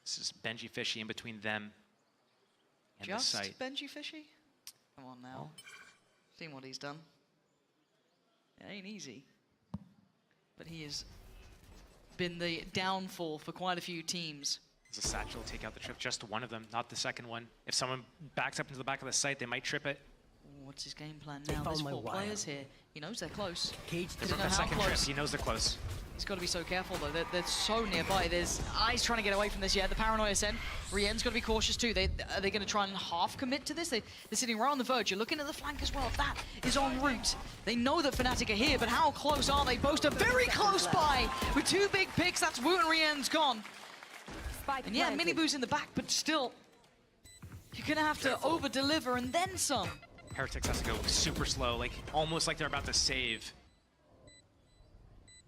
I: This is Benji Fishy in between them and
H: Just
I: the site.
H: Benji Fishy? Come on now. Seen what he's done. It ain't easy. But he has been the downfall for quite a few teams.
I: As a satchel will take out the trip, just one of them, not the second one. If someone backs up into the back of the site, they might trip it.
H: What's his game plan now? There's 4 players here. He knows they're close.
I: Doesn't know how second close. Trip. He knows they're close.
H: He's got to be so careful though. They're so nearby. There's eyes trying to get away from this. Yeah, the paranoia sent. Rien's got to be cautious too. Are they going to try and half commit to this? They're sitting right on the verge. You're looking at the flank as well. That is en route. They know that Fnatic are here, but how close are they? Boast are very close by with 2 big picks. That's Wu and Rien's gone. And yeah, Miniboo's in the back, but still, you're going to have to over-deliver and then some.
I: Heretics has to go super slow, like almost like they're about to save.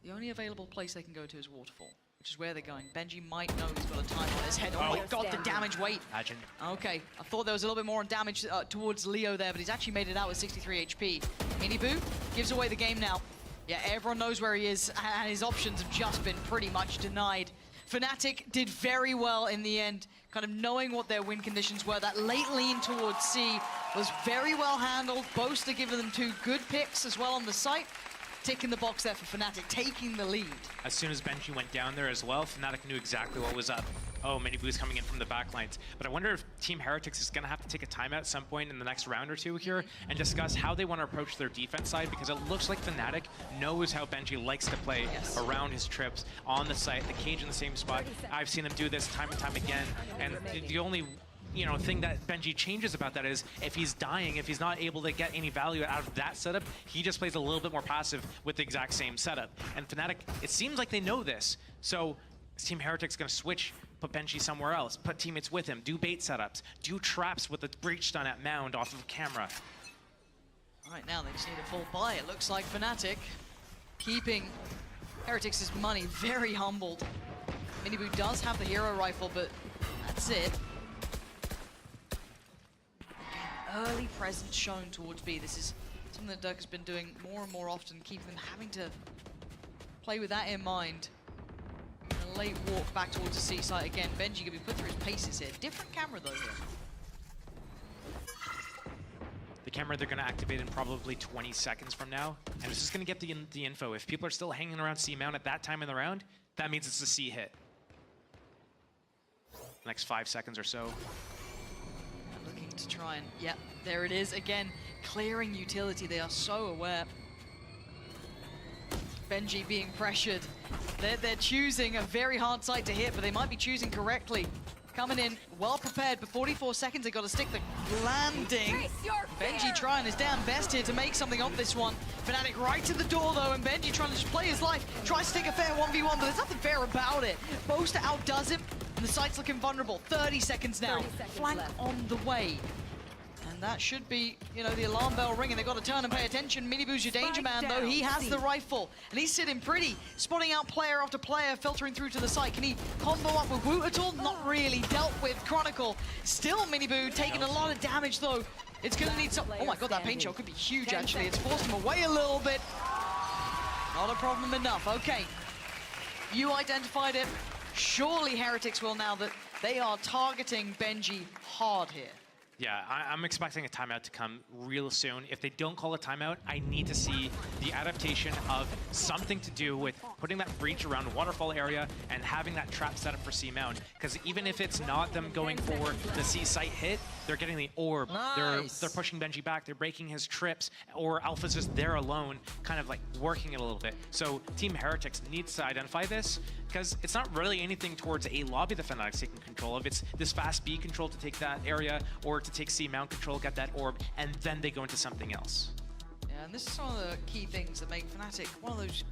H: The only available place they can go to is Waterfall, which is where they're going. Benji might know he's got a time on his head. Oh my god, the damage, wait.
I: Imagine.
H: Okay, I thought there was a little bit more on damage towards Leo there, but he's actually made it out with 63 HP. Miniboo gives away the game now. Yeah, everyone knows where he is, and his options have just been pretty much denied. Fnatic did very well in the end, kind of knowing what their win conditions were. That late lean towards C was very well handled. Boaster giving them 2 good picks as well on the site. Tick in the box there for Fnatic, taking the lead.
I: As soon as Benji went down there as well, Fnatic knew exactly what was up. Oh, Miniboo's coming in from the back lines. But I wonder if Team Heretics is going to have to take a timeout at some point in the next round or 2 here and discuss how they want to approach their defense side, because it looks like Fnatic knows how Benji likes to play around his trips on the site, the cage in the same spot. I've seen them do this time and time again, and the only thing that Benji changes about that is if he's dying, if he's not able to get any value out of that setup, he just plays a little bit more passive with the exact same setup. And Fnatic, it seems like they know this. So Team Heretics going to switch, put Benji somewhere else, put teammates with him, do bait setups, do traps with the breach stun at Mound off of camera.
H: Right now they just need a full buy. It looks like Fnatic keeping Heretics' money very humbled. Miniboo does have the hero rifle, but that's it. Early presence shown towards B. This is something that Dirk has been doing more and more often, keeping them having to play with that in mind. And a late walk back towards the C site again. Benji going to be put through his paces here. Different camera though here.
I: The camera they're going to activate in probably 20 seconds from now, and it's just going to get the info. If people are still hanging around C mount at that time in the round, that means it's a C hit. Next 5 seconds or so.
H: Looking to try and, yep, there it is again. Clearing utility, they are so aware. Benji being pressured. They're choosing a very hard site to hit, but they might be choosing correctly. Coming in, well prepared, but 44 seconds, they got to stick the landing. Benji trying his damn best here to make something of this one. Fnatic right to the door though, and Benji trying to just play his life. Tries to take a fair 1v1, but there's nothing fair about it. Boaster outdoes him, and the site's looking vulnerable. 30 seconds now, flank on the way. And that should be, the alarm bell ringing. They've got to turn and pay attention. Miniboo's your danger man, though. He has the rifle, and he's sitting pretty, spotting out player after player, filtering through to the site. Can he combo up with Wu at all? Not really. Dealt with Chronicle. Still Miniboo taking a lot of damage, though. It's going to need some... Oh my god, that paint shot could be huge, actually. It's forced him away a little bit. Not a problem enough. Okay. You identified it. Surely Heretics will now that they are targeting Benji hard here.
I: Yeah, I'm expecting a timeout to come real soon. If they don't call a timeout, I need to see the adaptation of something to do with putting that breach around the waterfall area and having that trap set up for C mount. Because even if it's not them going for the C site hit, they're getting the orb. Nice. They're pushing Benji back. They're breaking his trips. Or Alpha's just there alone, kind of like working it a little bit. So Team Heretics needs to identify this, because it's not really anything towards A lobby the Fnatic's taking control of. It's this fast B control to take that area, or to take C mount control, get that orb, and then they go into something else.
H: Yeah, And this is one of the key things that make Fnatic one of those,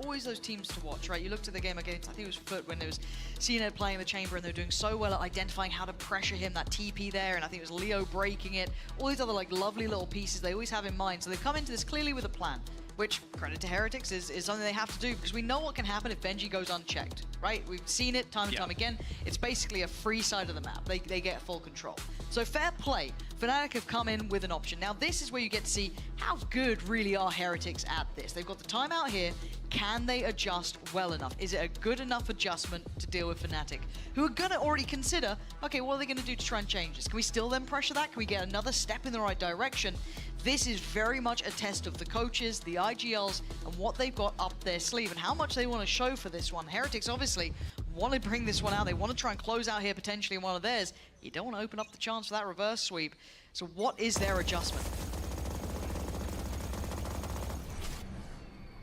H: always those teams to watch, right? You looked at the game against, I think it was Foot, when there was CNED playing the chamber and they were doing so well at identifying how to pressure him, that TP there, and I think it was Leo breaking it, all these other like lovely little pieces they always have in mind. So they've come into this clearly with a plan, which, credit to Heretics, is something they have to do, because we know what can happen if Benji goes unchecked, right? We've seen it time and time again. It's basically a free side of the map. They get full control. So fair play. Fnatic have come in with an option. Now this is where you get to see how good really are Heretics at this. They've got the timeout here. Can they adjust well enough? Is it a good enough adjustment to deal with Fnatic, who are gonna already consider, okay, what are they gonna do to try and change this? Can we still then pressure that? Can we get another step in the right direction? This is very much a test of the coaches, the IGLs, and what they've got up their sleeve and how much they want to show for this one. Heretics obviously want to bring this one out. They want to try and close out here potentially in one of theirs. You don't want to open up the chance for that reverse sweep. So what is their adjustment?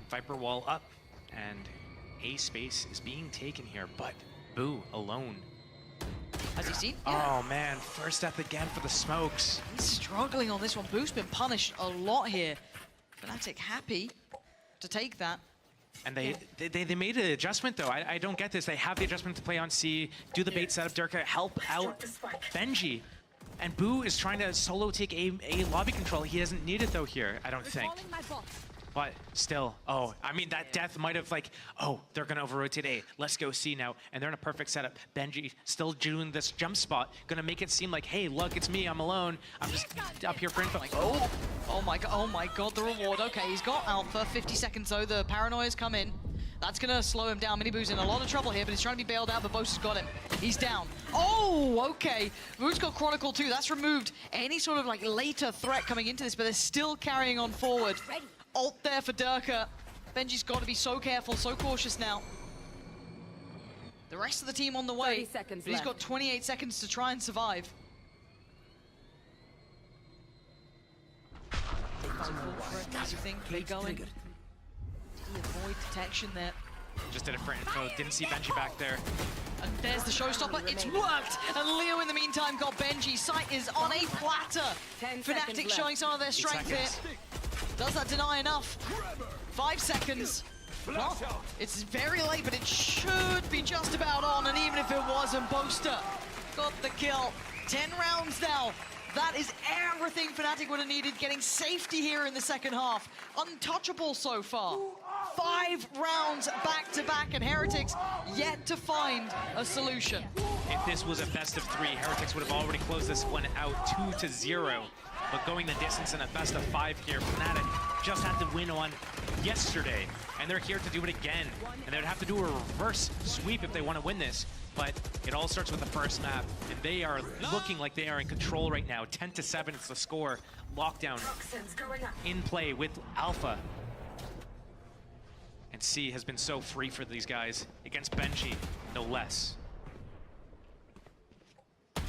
I: Viper wall up, and A space is being taken here, but Boo alone.
H: Has he seen? Yeah.
I: Oh man, first death again for the smokes.
H: He's struggling on this one. Boo's been punished a lot here. Fnatic happy to take that.
I: And they made an adjustment though. I don't get this. They have the adjustment to play on C, do the bait setup, Durka, help out Benji. And Boo is trying to solo take a lobby control. He doesn't need it though here, I don't think. But still, oh, I mean, that death might have like, oh, they're gonna over-rotate A. Let's go C now. And they're in a perfect setup. Benji still doing this jump spot, gonna make it seem like, hey, look, it's me, I'm alone. I'm just up here for info. Like,
H: oh my god, the reward. Okay, he's got Alpha, 50 seconds though, the paranoia's come in. That's gonna slow him down. Miniboo's in a lot of trouble here, but he's trying to be bailed out, but Bose has got him. He's down. Oh, okay. Boo's got Chronicle too. That's removed any sort of like later threat coming into this, but they're still carrying on forward. Ult there for Durka. Benji's got to be so careful, so cautious now. The rest of the team on the way.
O: 30 seconds
H: but he's got 28 seconds to try and survive. As you think, keep going. Did he avoid detection there?
I: just did it for info, didn't see Benji back there.
H: And there's the showstopper, it's worked! And Leo in the meantime got Benji. Sight is on a platter. Fnatic showing some of their strength here. Does that deny enough? 5 seconds. Well, it's very late, but it should be just about on, and even if it wasn't, Boaster got the kill. 10 rounds now. That is everything Fnatic would have needed, getting safety here in the second half. Untouchable so far. 5 rounds back-to-back, and Heretics yet to find a solution.
I: If this was a best of 3, Heretics would have already closed this one out 2-0. But going the distance in a best of 5 here, Fnatic just had to win one yesterday, and they're here to do it again. And they would have to do a reverse sweep if they want to win this. But it all starts with the first map, and they are looking like they are in control right now. 10-7 is the score. Lockdown in play with Alpha. And C has been so free for these guys against Benji, no less.
H: We've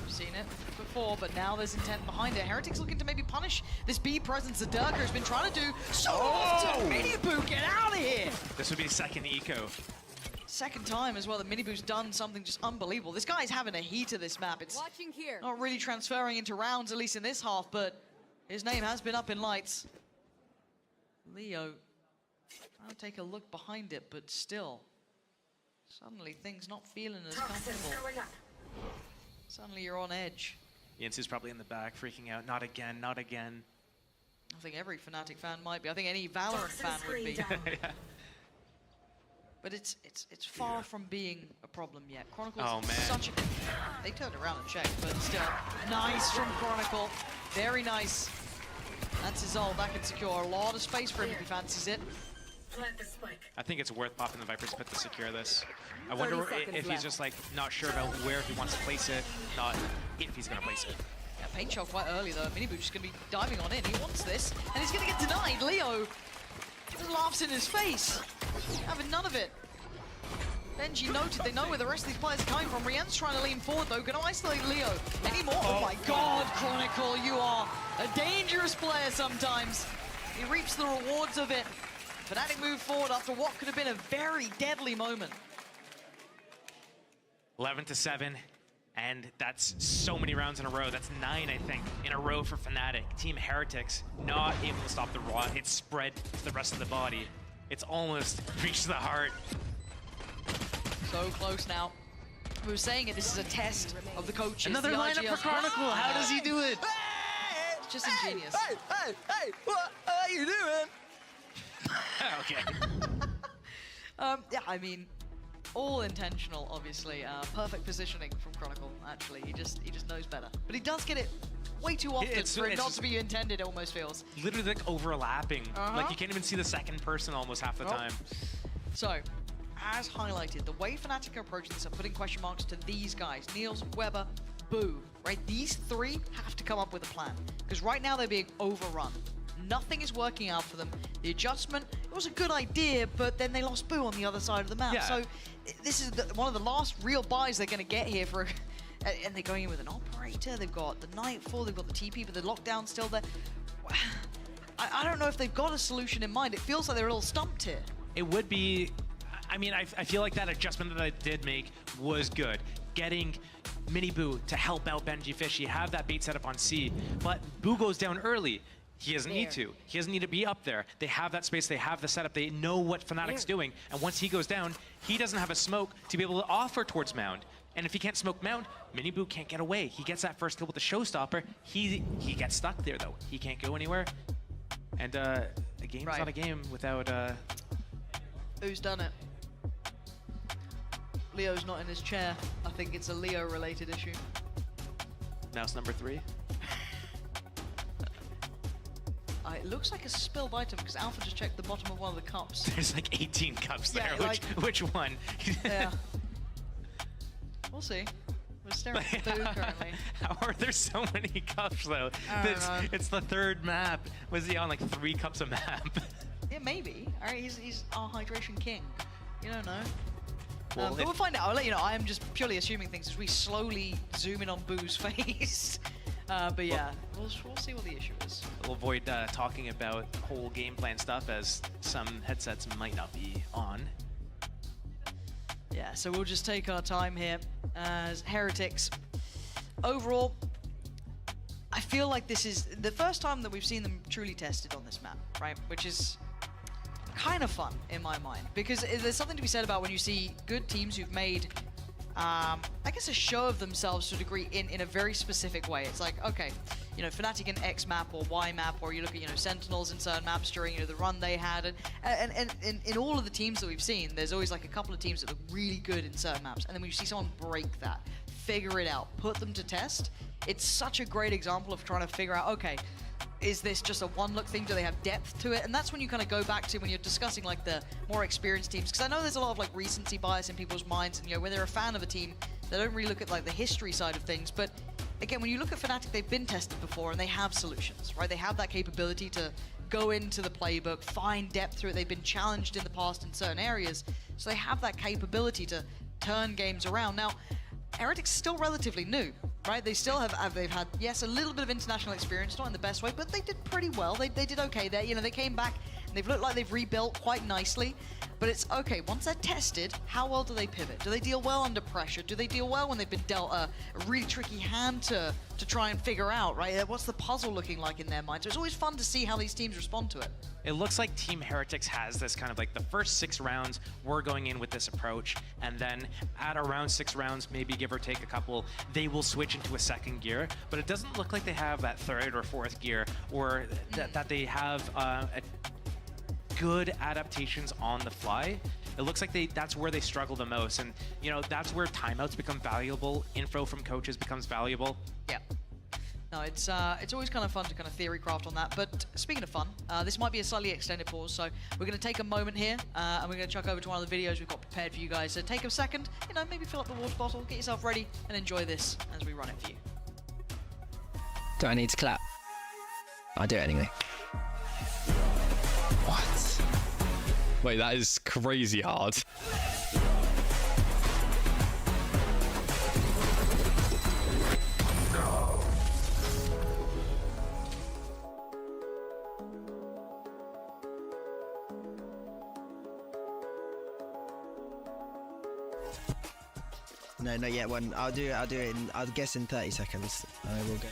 H: seen it before, but now there's intent behind it. Heretics looking to maybe punish this B presence that Durka has been trying to do so often. Miniboo, get out of here!
I: This would be the second eco.
H: Second time as well that Miniboo's done something just unbelievable. This guy's having a heat of this map. It's not really transferring into rounds, at least in this half, but his name has been up in lights. Leo, I'll take a look behind it, but still, suddenly things not feeling as comfortable. Suddenly you're on edge.
I: Yinsu's probably in the back, freaking out. Not again, not again.
H: I think every Fnatic fan might be. I think any Valorant fan would be.
I: Yeah.
H: But it's far from being a problem yet. Chronicle's
I: oh, man.
H: such a... They turned around and checked, but still. Nice from Chronicle. Very nice. That's his ult. That can secure a lot of space for him if he fancies it.
I: I think it's worth popping the Viper's Pit to secure this. I wonder if he's just like not sure about where he wants to place it, not if he's going to place it.
H: Yeah, paint shot quite early though. Miniboo's just going to be diving on in. He wants this, and he's going to get denied. Leo just laughs in his face. Having none of it. Benji noted they know where the rest of these players are coming from. Rien's trying to lean forward though. Going to isolate Leo. Any more? Oh my god, Chronicle, you are a dangerous player sometimes. He reaps the rewards of it. Fnatic move forward after what could have been a very deadly moment.
I: 11-7. And that's so many rounds in a row. That's 9, I think, in a row for Fnatic. Team Heretics not able to stop the Rot. It's spread to the rest of the body. It's almost reached the heart.
H: So close now. We were saying it, this is a test of the coaches.
I: Another
H: the
I: lineup for Chronicle. How does he do it?
H: It's just ingenious.
N: Hey, what are you doing?
I: Okay.
H: Yeah, I mean, all intentional, obviously. Perfect positioning from Chronicle, actually. He just knows better. But he does get it way too often for it not to be intended, it almost feels.
I: Literally like overlapping. Like you can't even see the second person almost half the time.
H: So, as highlighted, the way Fnatic are approaching this are putting question marks to these guys. Niels, Weber, Boo, right? These three have to come up with a plan. Because right now they're being overrun. Nothing is working out for them. The adjustment, it was a good idea, but then they lost Boo on the other side of the map.
I: Yeah.
H: So this is one of the last real buys they're going to get here for, and they're going in with an operator. They've got the Nightfall, they've got the TP, but the lockdown's still there. I don't know if they've got a solution in mind. It feels like they're a little stumped here.
I: It would be, I mean, I feel like that adjustment that I did make was good. Getting Mini Boo to help out Benji Fish. You have that bait set up on C, but Boo goes down early. He doesn't need to. He doesn't need to be up there. They have that space. They have the setup. They know what Fnatic's doing. And once he goes down, he doesn't have a smoke to be able to offer towards Mound. And if he can't smoke Mound, Mini Boo can't get away. He gets that first kill with the showstopper. He gets stuck there, though. He can't go anywhere. And a game's not a game without...
H: Who's done it? Leo's not in his chair. I think it's a Leo-related issue.
I: Mouse number 3.
H: It looks like a spilled item because Alpha just checked the bottom of one of the cups.
I: There's like 18 cups there.
H: Like,
I: which one?
H: Yeah. We'll see. We're staring at Boo currently.
I: How are there so many cups though? It's the third map. Was he on like 3 cups a map?
H: Yeah, maybe. All right, he's our hydration king. You don't know.
I: Well,
H: but we'll find out. I'll let you know. I am just purely assuming things as we slowly zoom in on Boo's face. But yeah, we'll see what the issue is.
I: We'll avoid talking about whole game plan stuff as some headsets might not be on.
H: Yeah, so we'll just take our time here as Heretics. Overall, I feel like this is the first time that we've seen them truly tested on this map, right? Which is kind of fun in my mind, because there's something to be said about when you see good teams who've made I guess a show of themselves to a degree in a very specific way. It's like, okay, you know, Fnatic in X map or Y map, or you look at, you know, Sentinels in certain maps during, you know, the run they had, and in all of the teams that we've seen, there's always like a couple of teams that look really good in certain maps, and then when you see someone break that, figure it out, put them to test, it's such a great example of trying to figure out, okay, is this just a one-look thing? Do they have depth to it? And that's when you kind of go back to when you're discussing like the more experienced teams, because I know there's a lot of like recency bias in people's minds, and you know, when they're a fan of a team, they don't really look at like the history side of things. But again, when you look at Fnatic, they've been tested before and they have solutions, right? They have that capability to go into the playbook, find depth through it. They've been challenged in the past in certain areas, so they have that capability to turn games around. Now, Heretics still relatively new, right? They still they've had, yes, a little bit of international experience, not in the best way, but they did pretty well. They did okay there. You know, they came back and they've looked like they've rebuilt quite nicely. But it's okay, once they're tested, how well do they pivot? Do they deal well under pressure? Do they deal well when they've been dealt a really tricky hand to try and figure out, right? What's the puzzle looking like in their mind? So it's always fun to see how these teams respond to it.
I: It looks like Team Heretics has this kind of like the first 6 rounds, we're going in with this approach, and then at around 6 rounds, maybe give or take a couple, they will switch into a second gear, but it doesn't look like they have that 3rd or 4th gear, or that they have good adaptations on the fly. It looks like that's where they struggle the most, and you know, that's where timeouts become valuable, info from coaches becomes valuable.
H: Yeah. No, it's always kind of fun to kind of theory craft on that. But speaking of fun, this might be a slightly extended pause, so we're going to take a moment here, and we're going to chuck over to one of the videos we've got prepared for you guys. So take a second, you know, maybe fill up the water bottle, get yourself ready, and enjoy this as we run it for you.
B: Do I need to clap? I'll do it anyway. What? Wait, that is crazy hard. No, not yet. One. I'll do it in. I'll guess in 30 seconds. I will go.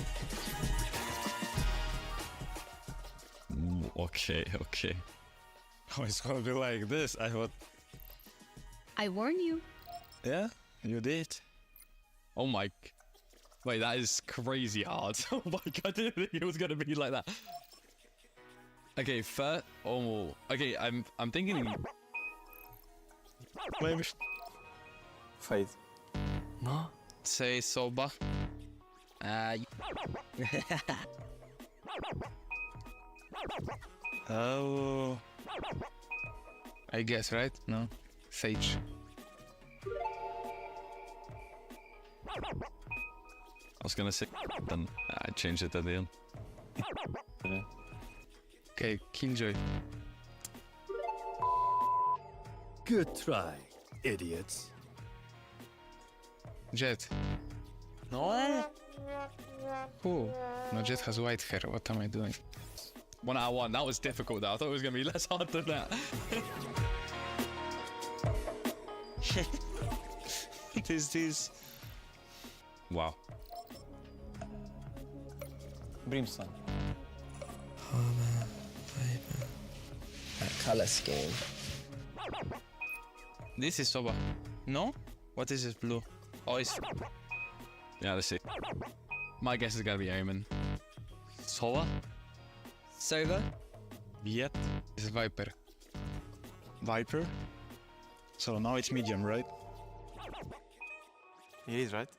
M: Okay. Oh, it's gonna be like this. I thought.
E: I warn you.
M: Yeah, you did. Oh my. Wait, that is crazy hard. Oh my god, I didn't think it was gonna be like that. Okay, first. Oh. Okay, I'm thinking. Maybe.
C: Fade.
M: No. Say soba. Oh. I guess, right? No. Sage. I was gonna say, then I changed it at the end. Okay, Killjoy.
Q: Good try, idiots.
M: Jet. No. Oh, no, Jet has white hair. What am I doing? 1 out of 1. That was difficult though. I thought it was gonna be less hard than that. It is this. Wow.
C: Brimstone.
B: That color scheme.
M: This is Soba. No? What is this blue? Oh, it's. Yeah, let's see. My guess is gonna be Omen. Soba?
B: Sova?
M: Yet. This is Viper.
U: Viper. So now it's medium, right?
C: It is, right?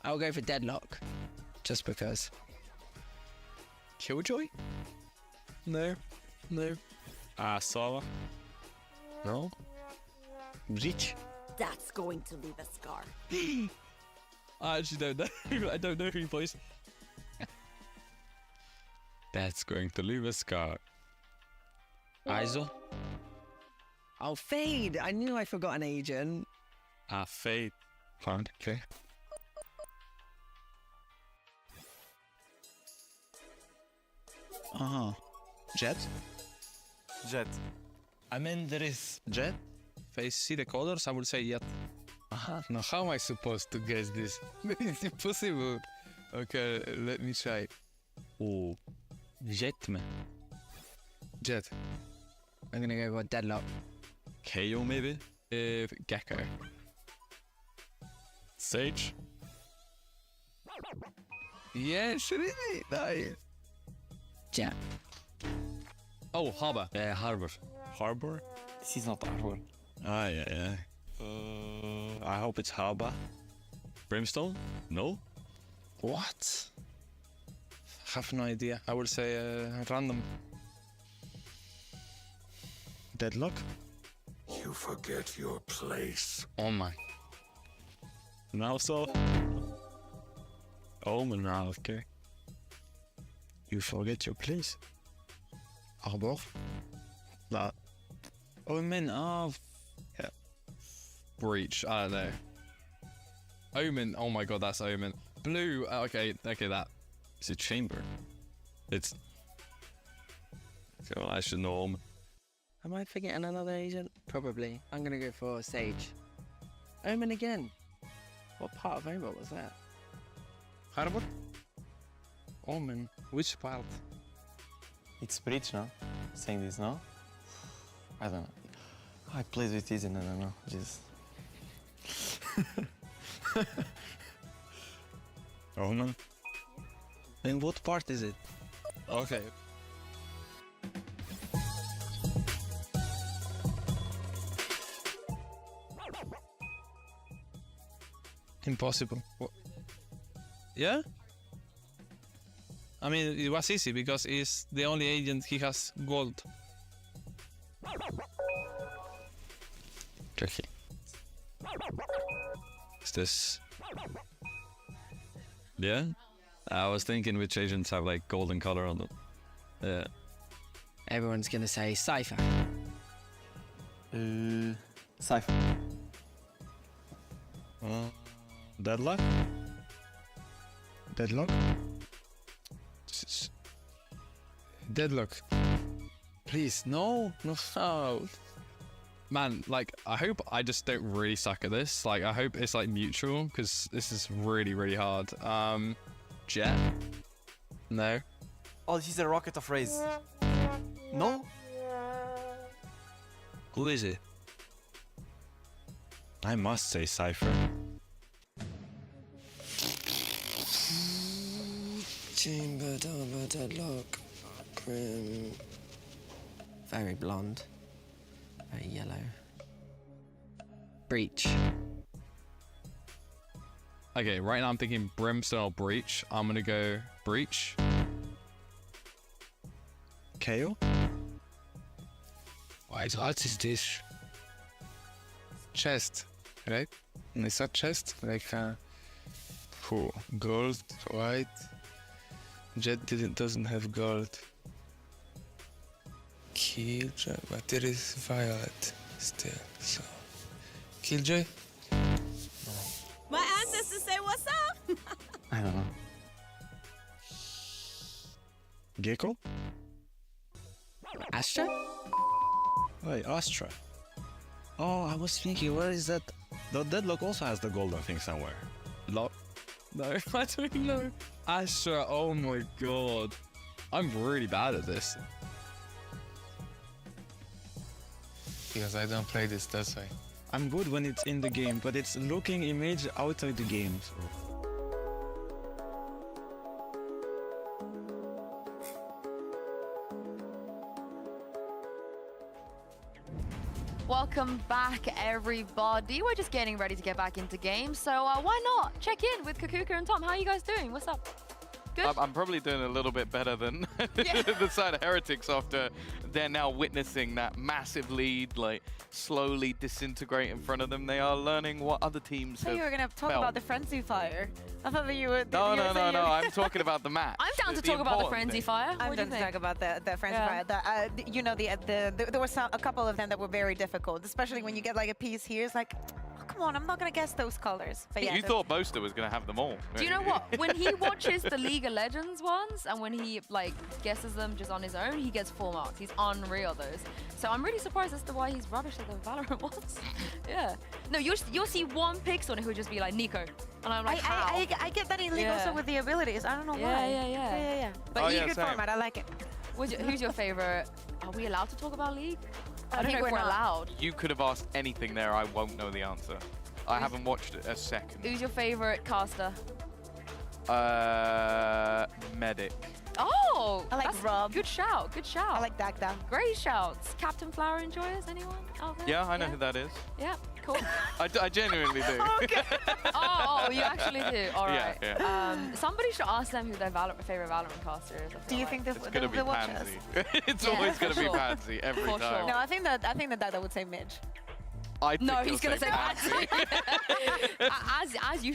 B: I'll go for Deadlock. Just because.
M: Killjoy? No. Sova? No. Rich?
O: That's going to leave a scar.
M: I actually don't know. I don't know who he plays. That's going to leave a scar. ISO?
B: Oh, Fade! I knew I forgot an agent.
M: Fade. Found. Okay. Jet?
C: Jet.
M: I mean, there is Jet. If I see the colors, I will say Jet. Now, how am I supposed to guess this? It's impossible. Okay, let me try. Oh, Jet, man. Jet.
B: I'm gonna go with Deadlock.
M: KO, maybe? Gecko. Sage? Yes, really? Nice.
B: Jap.
M: Oh, Harbor. Yeah, Harbor. Harbor?
C: This is not Harbor.
M: Ah, yeah. I hope it's Harbor. Brimstone? No? What? Have no idea. I will say random. Deadlock?
Q: You forget your place.
M: Oh my. Now so? Omen now, okay. You forget your place? Arbor? That. Omen of. Yeah. Breach, I don't know. Omen, oh my god, that's Omen. Blue, okay, that. It's a chamber. It's. Okay, well, I should know Omen.
B: Am I forgetting another agent? Probably. I'm gonna go for Sage. Omen again. What part of Omen was that?
M: Harbor? Omen. Which part?
C: It's Breach, no? Saying this, no? I don't know. I played with this and I don't know. Just.
M: Omen?
B: In what part is it?
M: Okay. Impossible. What? Yeah? I mean, it was easy because he's the only agent he has gold. Tricky. Is this... Yeah? I was thinking which agents have like golden color on them. Yeah.
B: Everyone's gonna say Cypher.
C: Cypher.
M: Deadlock? Deadlock? Deadlock. Please, no. Man, like, I hope I just don't really suck at this. Like, I hope it's like mutual, because this is really, really hard. Jet? No.
C: Oh, he's a rocket of rays. No?
M: Who is it?
U: I must say Cypher.
B: Chamber, double, deadlock, grim. Very blonde. Very yellow. Breach.
M: Okay, right now I'm thinking Brimstone or Breach. I'm gonna go Breach.
U: KO?
J: What is this? Chest, right? And it's a chest, like gold, white. Jet doesn't have gold. Killjoy, but there is violet still, so. Killjoy?
V: My ancestors say what's up?
C: I don't know.
U: Gecko?
B: Astra?
U: Wait, Astra. Oh, I was thinking, what is that? The Deadlock also has the golden thing somewhere.
M: Lock? No, I don't know. Astra, oh my god. I'm really bad at this.
J: Because I don't play this, that's why.
U: I'm good when it's in the game, but it's looking image outside the game. So.
E: Welcome back, everybody. We're just getting ready to get back into games, so why not check in with Kakuka and Tom? How are you guys doing? What's up? Good?
G: I'm probably doing a little bit better than the side of Heretics after they're now witnessing that massive lead, like, slowly disintegrate in front of them. They are learning what other teams
F: So
G: have
F: you were going to talk
G: felt.
F: about the Frenzy Fire. I thought that you would...
G: No. I'm talking about the match.
E: I'm down to talk about the Frenzy Fire.
F: I'm down to talk about the Frenzy Fire. You know, there were a couple of them that were very difficult, especially when you get like a piece here. It's like, oh, come on, I'm not going to guess those colors. But yeah,
G: You thought Boaster was going to have them all.
E: Do you know what? When he watches the League of Legends ones and when he like guesses them just on his own, he gets full marks. He's unreal those. So I'm really surprised as to why he's rubbish at the Valorant ones. Yeah. No, you'll see one pixel and it would just be like Nico. And I'm like, how?
F: I get that in League also with the abilities. I don't know why.
E: Yeah.
F: But good format. I like it.
E: Who's your favorite? Are we allowed to talk about League? I don't know if we're
F: not
E: allowed.
G: You could have asked anything there. I won't know the answer. I haven't watched it a second.
E: Who's your favorite caster?
G: Medic.
E: Oh,
F: I like Rob.
E: Good shout. Good shout.
F: I like Dagda.
E: Great shouts. Captain Flower Enjoyers. Anyone out there?
G: Yeah, I know who that is.
E: Yeah, cool.
G: I genuinely do.
E: Okay. oh, you actually do. All right.
G: Yeah.
E: Somebody should ask them who their favorite Valorant caster is.
F: Do you think
G: It's gonna be Pansy. It's
E: Yeah,
G: always gonna
E: for
G: be
E: sure.
G: Pansy every
E: For
G: time.
E: sure.
F: No, I think that Dagda would say Midge.
G: I think
E: No,
G: he'll
E: he's gonna say
G: Pansy.
E: as you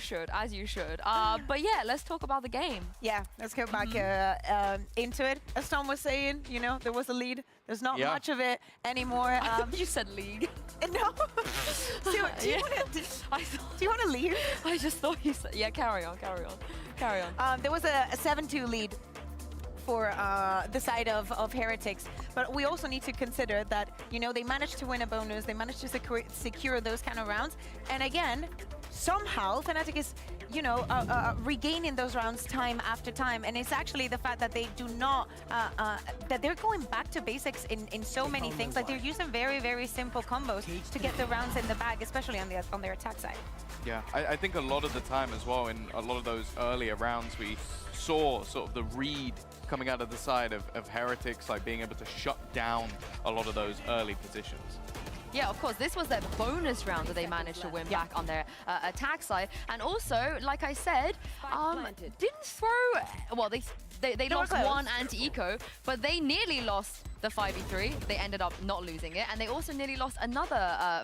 E: should. But yeah, let's talk about the game.
F: Yeah, let's get back into it. As Tom was saying, you know, there was a lead. There's not much of it anymore.
E: You said league.
F: No. do you want to leave?
E: I just thought you said. Yeah, carry on.
F: There was a 7-2 lead for the side of Heretics, but we also need to consider that, you know, they managed to win a bonus, they managed to secure those kind of rounds, and again, somehow Fnatic is, you know, regaining those rounds time after time, and it's actually the fact that they do not, that they're going back to basics in so many things. Like, they're using very, very simple combos to get the rounds in the bag, especially on their attack side.
G: Yeah, I think a lot of the time as well, in a lot of those earlier rounds, we saw sort of the read coming out of the side of Heretics, like being able to shut down a lot of those early positions.
E: Yeah, of course. This was their bonus round that they managed to win back on their attack side. And also, like I said, didn't throw... Well, they lost one anti-eco, but they nearly lost the 5v3. They ended up not losing it. And they also nearly lost another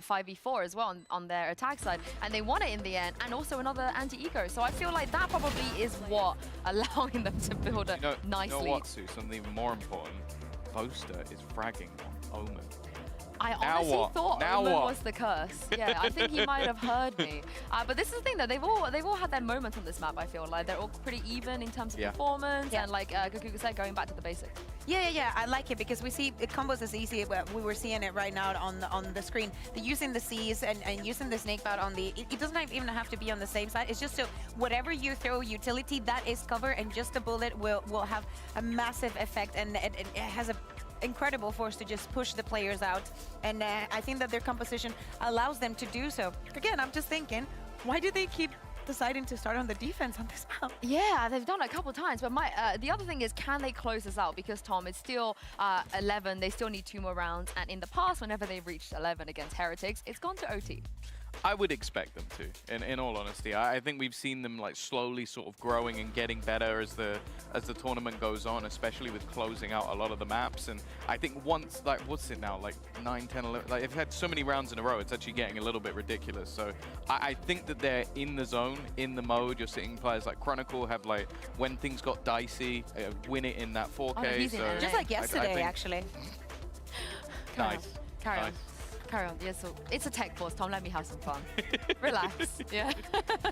E: 5v4 as well on their attack side. And they won it in the end, and also another anti-eco. So I feel like that probably is what allowing them to build a nice
G: You know
E: lead.
G: what, Sue? Something even more important. Boaster is fragging on Omen.
E: I
G: Now
E: honestly
G: what?
E: thought
G: Now
E: Omen
G: what?
E: was the curse. Yeah, I think he might have heard me. But this is the thing though, they've all had their moments on this map. I feel like they're all pretty even in terms of performance and like Kukuka said, going back to the basics.
F: Yeah, I like it because we see combos as easy. We were seeing it right now on the screen. They're using the C's and using the snake bout on the. It doesn't even have to be on the same side. It's just so whatever you throw utility that is cover, and just a bullet will have a massive effect, and it has a incredible force to just push the players out. And I think that their composition allows them to do so. Again, I'm just thinking, why do they keep deciding to start on the defense on this map?
E: Yeah, they've done it a couple of times, but the other thing is, can they close this out? Because Tom, it's still 11, they still need 2 more rounds, and in the past, whenever they've reached 11 against Heretics, it's gone to OT.
G: I would expect them to, in all honesty. I think we've seen them like slowly sort of growing and getting better as the tournament goes on, especially with closing out a lot of the maps. And I think once, like, what's it now, like 9, 10, 11, like they've had so many rounds in a row, it's actually getting a little bit ridiculous. So I think that they're in the zone, in the mode. You're seeing players like Chronicle have, like, when things got dicey, win it in that 4K. So
F: just like yesterday, actually.
G: Nice.
E: Carry on. Carry on. Yeah, so it's a tech pause, Tom. Let me have some fun. Relax. Yeah.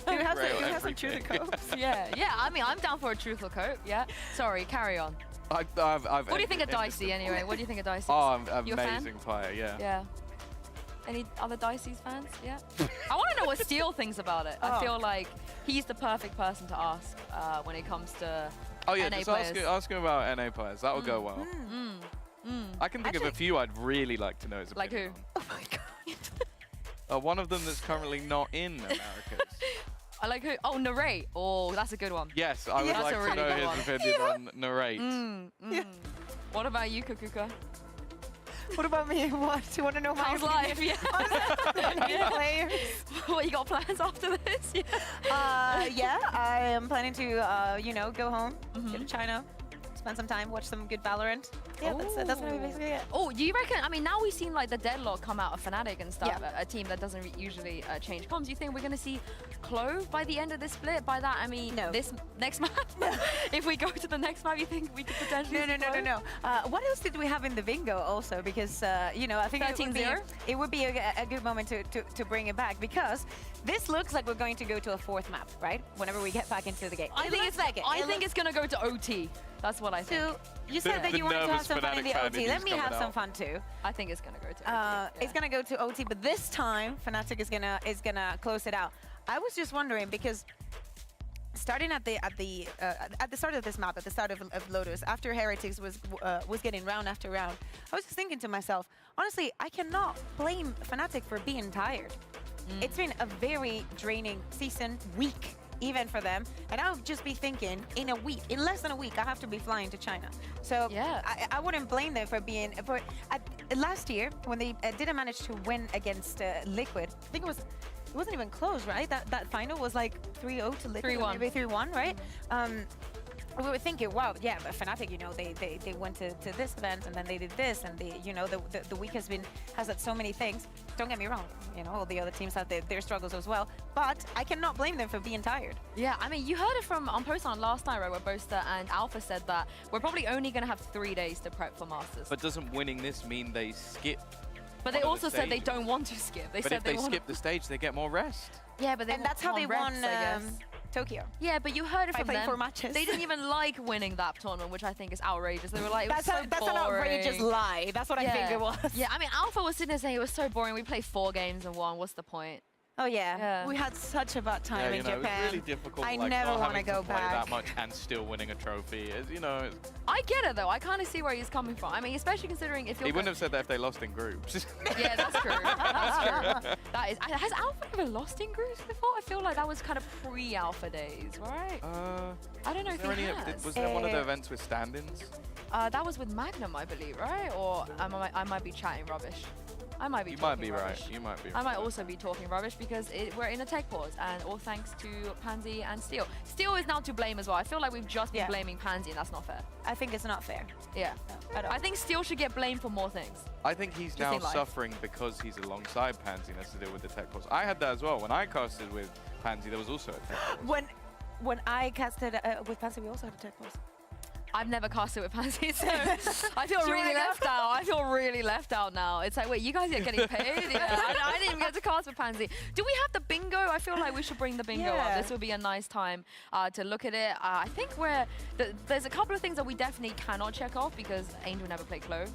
F: You have some truthful copes.
E: Yeah. I mean, I'm down for a truthful cope. Yeah. Sorry. Carry on.
G: I've
E: what do you think of Dicey anyway? What do you think of Dicey?
G: Oh,
E: You a fan?
G: amazing player. Yeah.
E: Yeah. Any other Dicey's fans? Yeah. I want to know what Steel thinks about it. I feel like he's the perfect person to ask when it comes to NA
G: just
E: players.
G: ask him about NA players. That will go well. I can think of a few I'd really like to know his
E: Like
G: opinion
E: who?
F: Oh my god.
G: One of them that's currently not in Americas.
E: I like who? Oh, Narrate. Oh, that's a good one.
G: Yes, I would
E: That's
G: like
E: a
G: to
E: really
G: know
E: good
G: his
E: one.
G: opinion on Narrate.
E: What about you, Kukuka?
F: What about me? What? Do you want to know my
E: How's life?
F: opinion?
E: Yeah.
F: Players.
E: What, you got plans after this?
F: Yeah, I am planning to, go home, go to China, spend some time, watch some good Valorant. Yeah, that's gonna be basically it.
E: Oh, do you reckon? I mean, now we've seen like the deadlock come out of Fnatic and stuff. A team that doesn't usually change comms. Do you think we're gonna see Clove by the end of this split? By that I mean this next map. If we go to the next map, you think we could potentially?
F: No. What else did we have in the bingo also? Because I think it would be a good moment to bring it back, because this looks like we're going to go to a 4th map, right? Whenever we get back into the game.
E: I think it's gonna go to OT. That's what I think.
F: So you said that you wanted to have some fun in the OT. Let me have some fun too.
E: I think it's gonna go to OT.
F: It's gonna go to OT, but this time Fnatic is gonna close it out. I was just wondering, because starting at the start of this map, at the start of Lotus, after Heretics was getting round after round, I was just thinking to myself, honestly, I cannot blame Fnatic for being tired. It's been a very draining season, week even for them, and I'll just be thinking, in less than a week, I have to be flying to China. So I wouldn't blame them for being last year when they didn't manage to win against Liquid. I think it wasn't even close, right? That final was like 3-0 to Liquid,
E: 3-1.
F: maybe 3-1, right? We were thinking, wow, yeah, but Fnatic, they went to this event and then they did this, and the week has had so many things. Don't get me wrong, all the other teams have their struggles as well, but I cannot blame them for being tired.
E: Yeah, I mean, you heard it from on Post on last night, right, where Boaster and Alpha said that we're probably only going to have 3 days to prep for Masters.
G: But doesn't winning this mean they skip?
E: But they also said they don't want to skip.
G: But if they skip the stage, they get more rest.
E: Yeah, but
F: that's how they won Tokyo.
E: Yeah, but you heard it from them.
F: 4 matches.
E: They didn't even like winning that tournament, which I think is outrageous. They were like,
F: that's an outrageous lie. That's what I think it was.
E: Yeah, I mean, Alpha was sitting there saying it was so boring. We played 4 games and won. What's the point?
F: Oh yeah, we had such a bad time in Japan.
G: It was really difficult.
F: I
G: like,
F: never
G: want to
F: go
G: play
F: back
G: that much and still winning a trophy.
E: I get it though. I kind of see where he's coming from. I mean, especially considering if you're.
G: He wouldn't have said that if they lost in groups.
E: Yeah, that's true. That's true. That is. Has Alpha ever lost in groups before? I feel like that was kind of pre-Alpha days, right? I don't know if he has.
G: Was there one of the events with stand-ins?
E: That was with Magnum, I believe, right? Or I might be chatting rubbish. I might be.
G: You might be right. You might be.
E: I might also be talking rubbish because we're in a tech pause, and all thanks to Pansy and Steel. Steel is now to blame as well. I feel like we've just been blaming Pansy, and that's not fair.
F: I think it's not fair.
E: Yeah. No, I think Steel should get blamed for more things.
G: I think he's now suffering because he's alongside Pansy, and has to deal with the tech pause. I had that as well. When I casted with Pansy, there was also a tech pause.
F: When I casted with Pansy, we also had a tech pause.
E: I've never casted with Pansy, so I feel
F: Do you
E: really
F: wanna go?
E: left out. I feel really left out now. It's like, wait, you guys are getting paid? Yeah, I didn't even get to cast with Pansy. Do we have the bingo? I feel like we should bring the bingo up.
F: Yeah.
E: This would be a nice time to look at it. I think there's a couple of things that we definitely cannot check off because Angel never played Clove.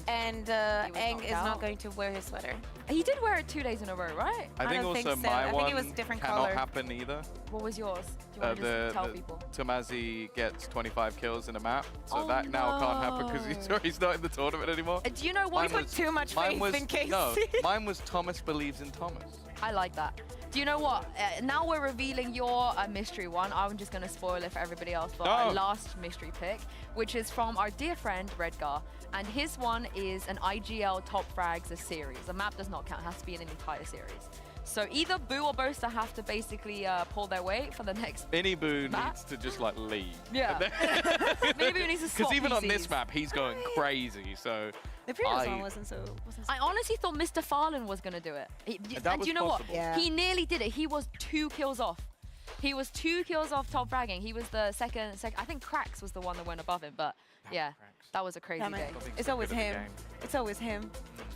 F: And
E: He was
F: Eng
E: knocked
F: is
E: out.
F: not going to wear his sweater.
E: He did wear it 2 days in a row, right?
G: I think
F: don't
G: also
F: think so.
G: my
F: I
G: one
F: think it was different
G: cannot
F: color.
G: happen either.
E: What was yours? Do you want to just tell people?
G: Tomazi gets 25 kills in a map, so
E: Oh,
G: that now can't happen because he's not in the tournament anymore.
E: Do you know what?
F: We put too much faith in Casey.
G: No, mine was Thomas believes in Thomas.
E: I like that. Do you know what? Now we're revealing your mystery one. I'm just going to spoil it for everybody else for our last mystery pick, which is from our dear friend Redgar. And his one is an IGL Top Frags a series. The map does not count. It has to be in an entire series. So either Boo or Boaster have to basically pull their weight for the next
G: Mini Boo
E: map.
G: needs to just like leave.
E: Yeah. Maybe we need to swap
G: Because even on
E: PCs.
G: this map, he's going crazy. So
F: The previous one wasn't so.
E: I honestly thought Mr. Farland was going to do it.
G: That
E: And
G: was
E: you know
G: possible.
E: what?
F: Yeah.
E: He nearly did it. He was 2 kills off. He was 2 kills off top fragging. He was the second. I think Cracks was the one that went above him. But yeah, that was a crazy
F: Damn it.
E: game.
F: It's always him. It's always him.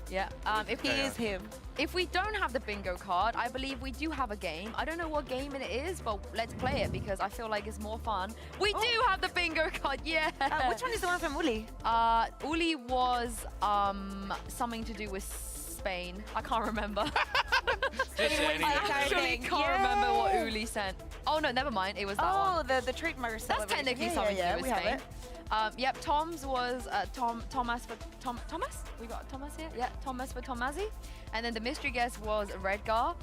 E: Yeah. If
F: He is him.
E: If we don't have the bingo card, I believe we do have a game. I don't know what game it is, but let's play it because I feel like it's more fun. We do have the bingo card, yeah.
F: Which one is the one from Uli?
E: Uli was something to do with Spain. I can't remember. I actually can't remember what Uli sent. Oh no, never mind. It was that one.
F: Oh, the trademark
E: That's
F: celebration.
E: technically
F: Yeah,
E: something
F: yeah,
E: to do
F: we
E: with
F: have
E: Spain.
F: it.
E: Yep, Tom's was Thomas for Thomas? We got Thomas here? Yeah, Thomas for Tomazi. And then the mystery guest was Redgar.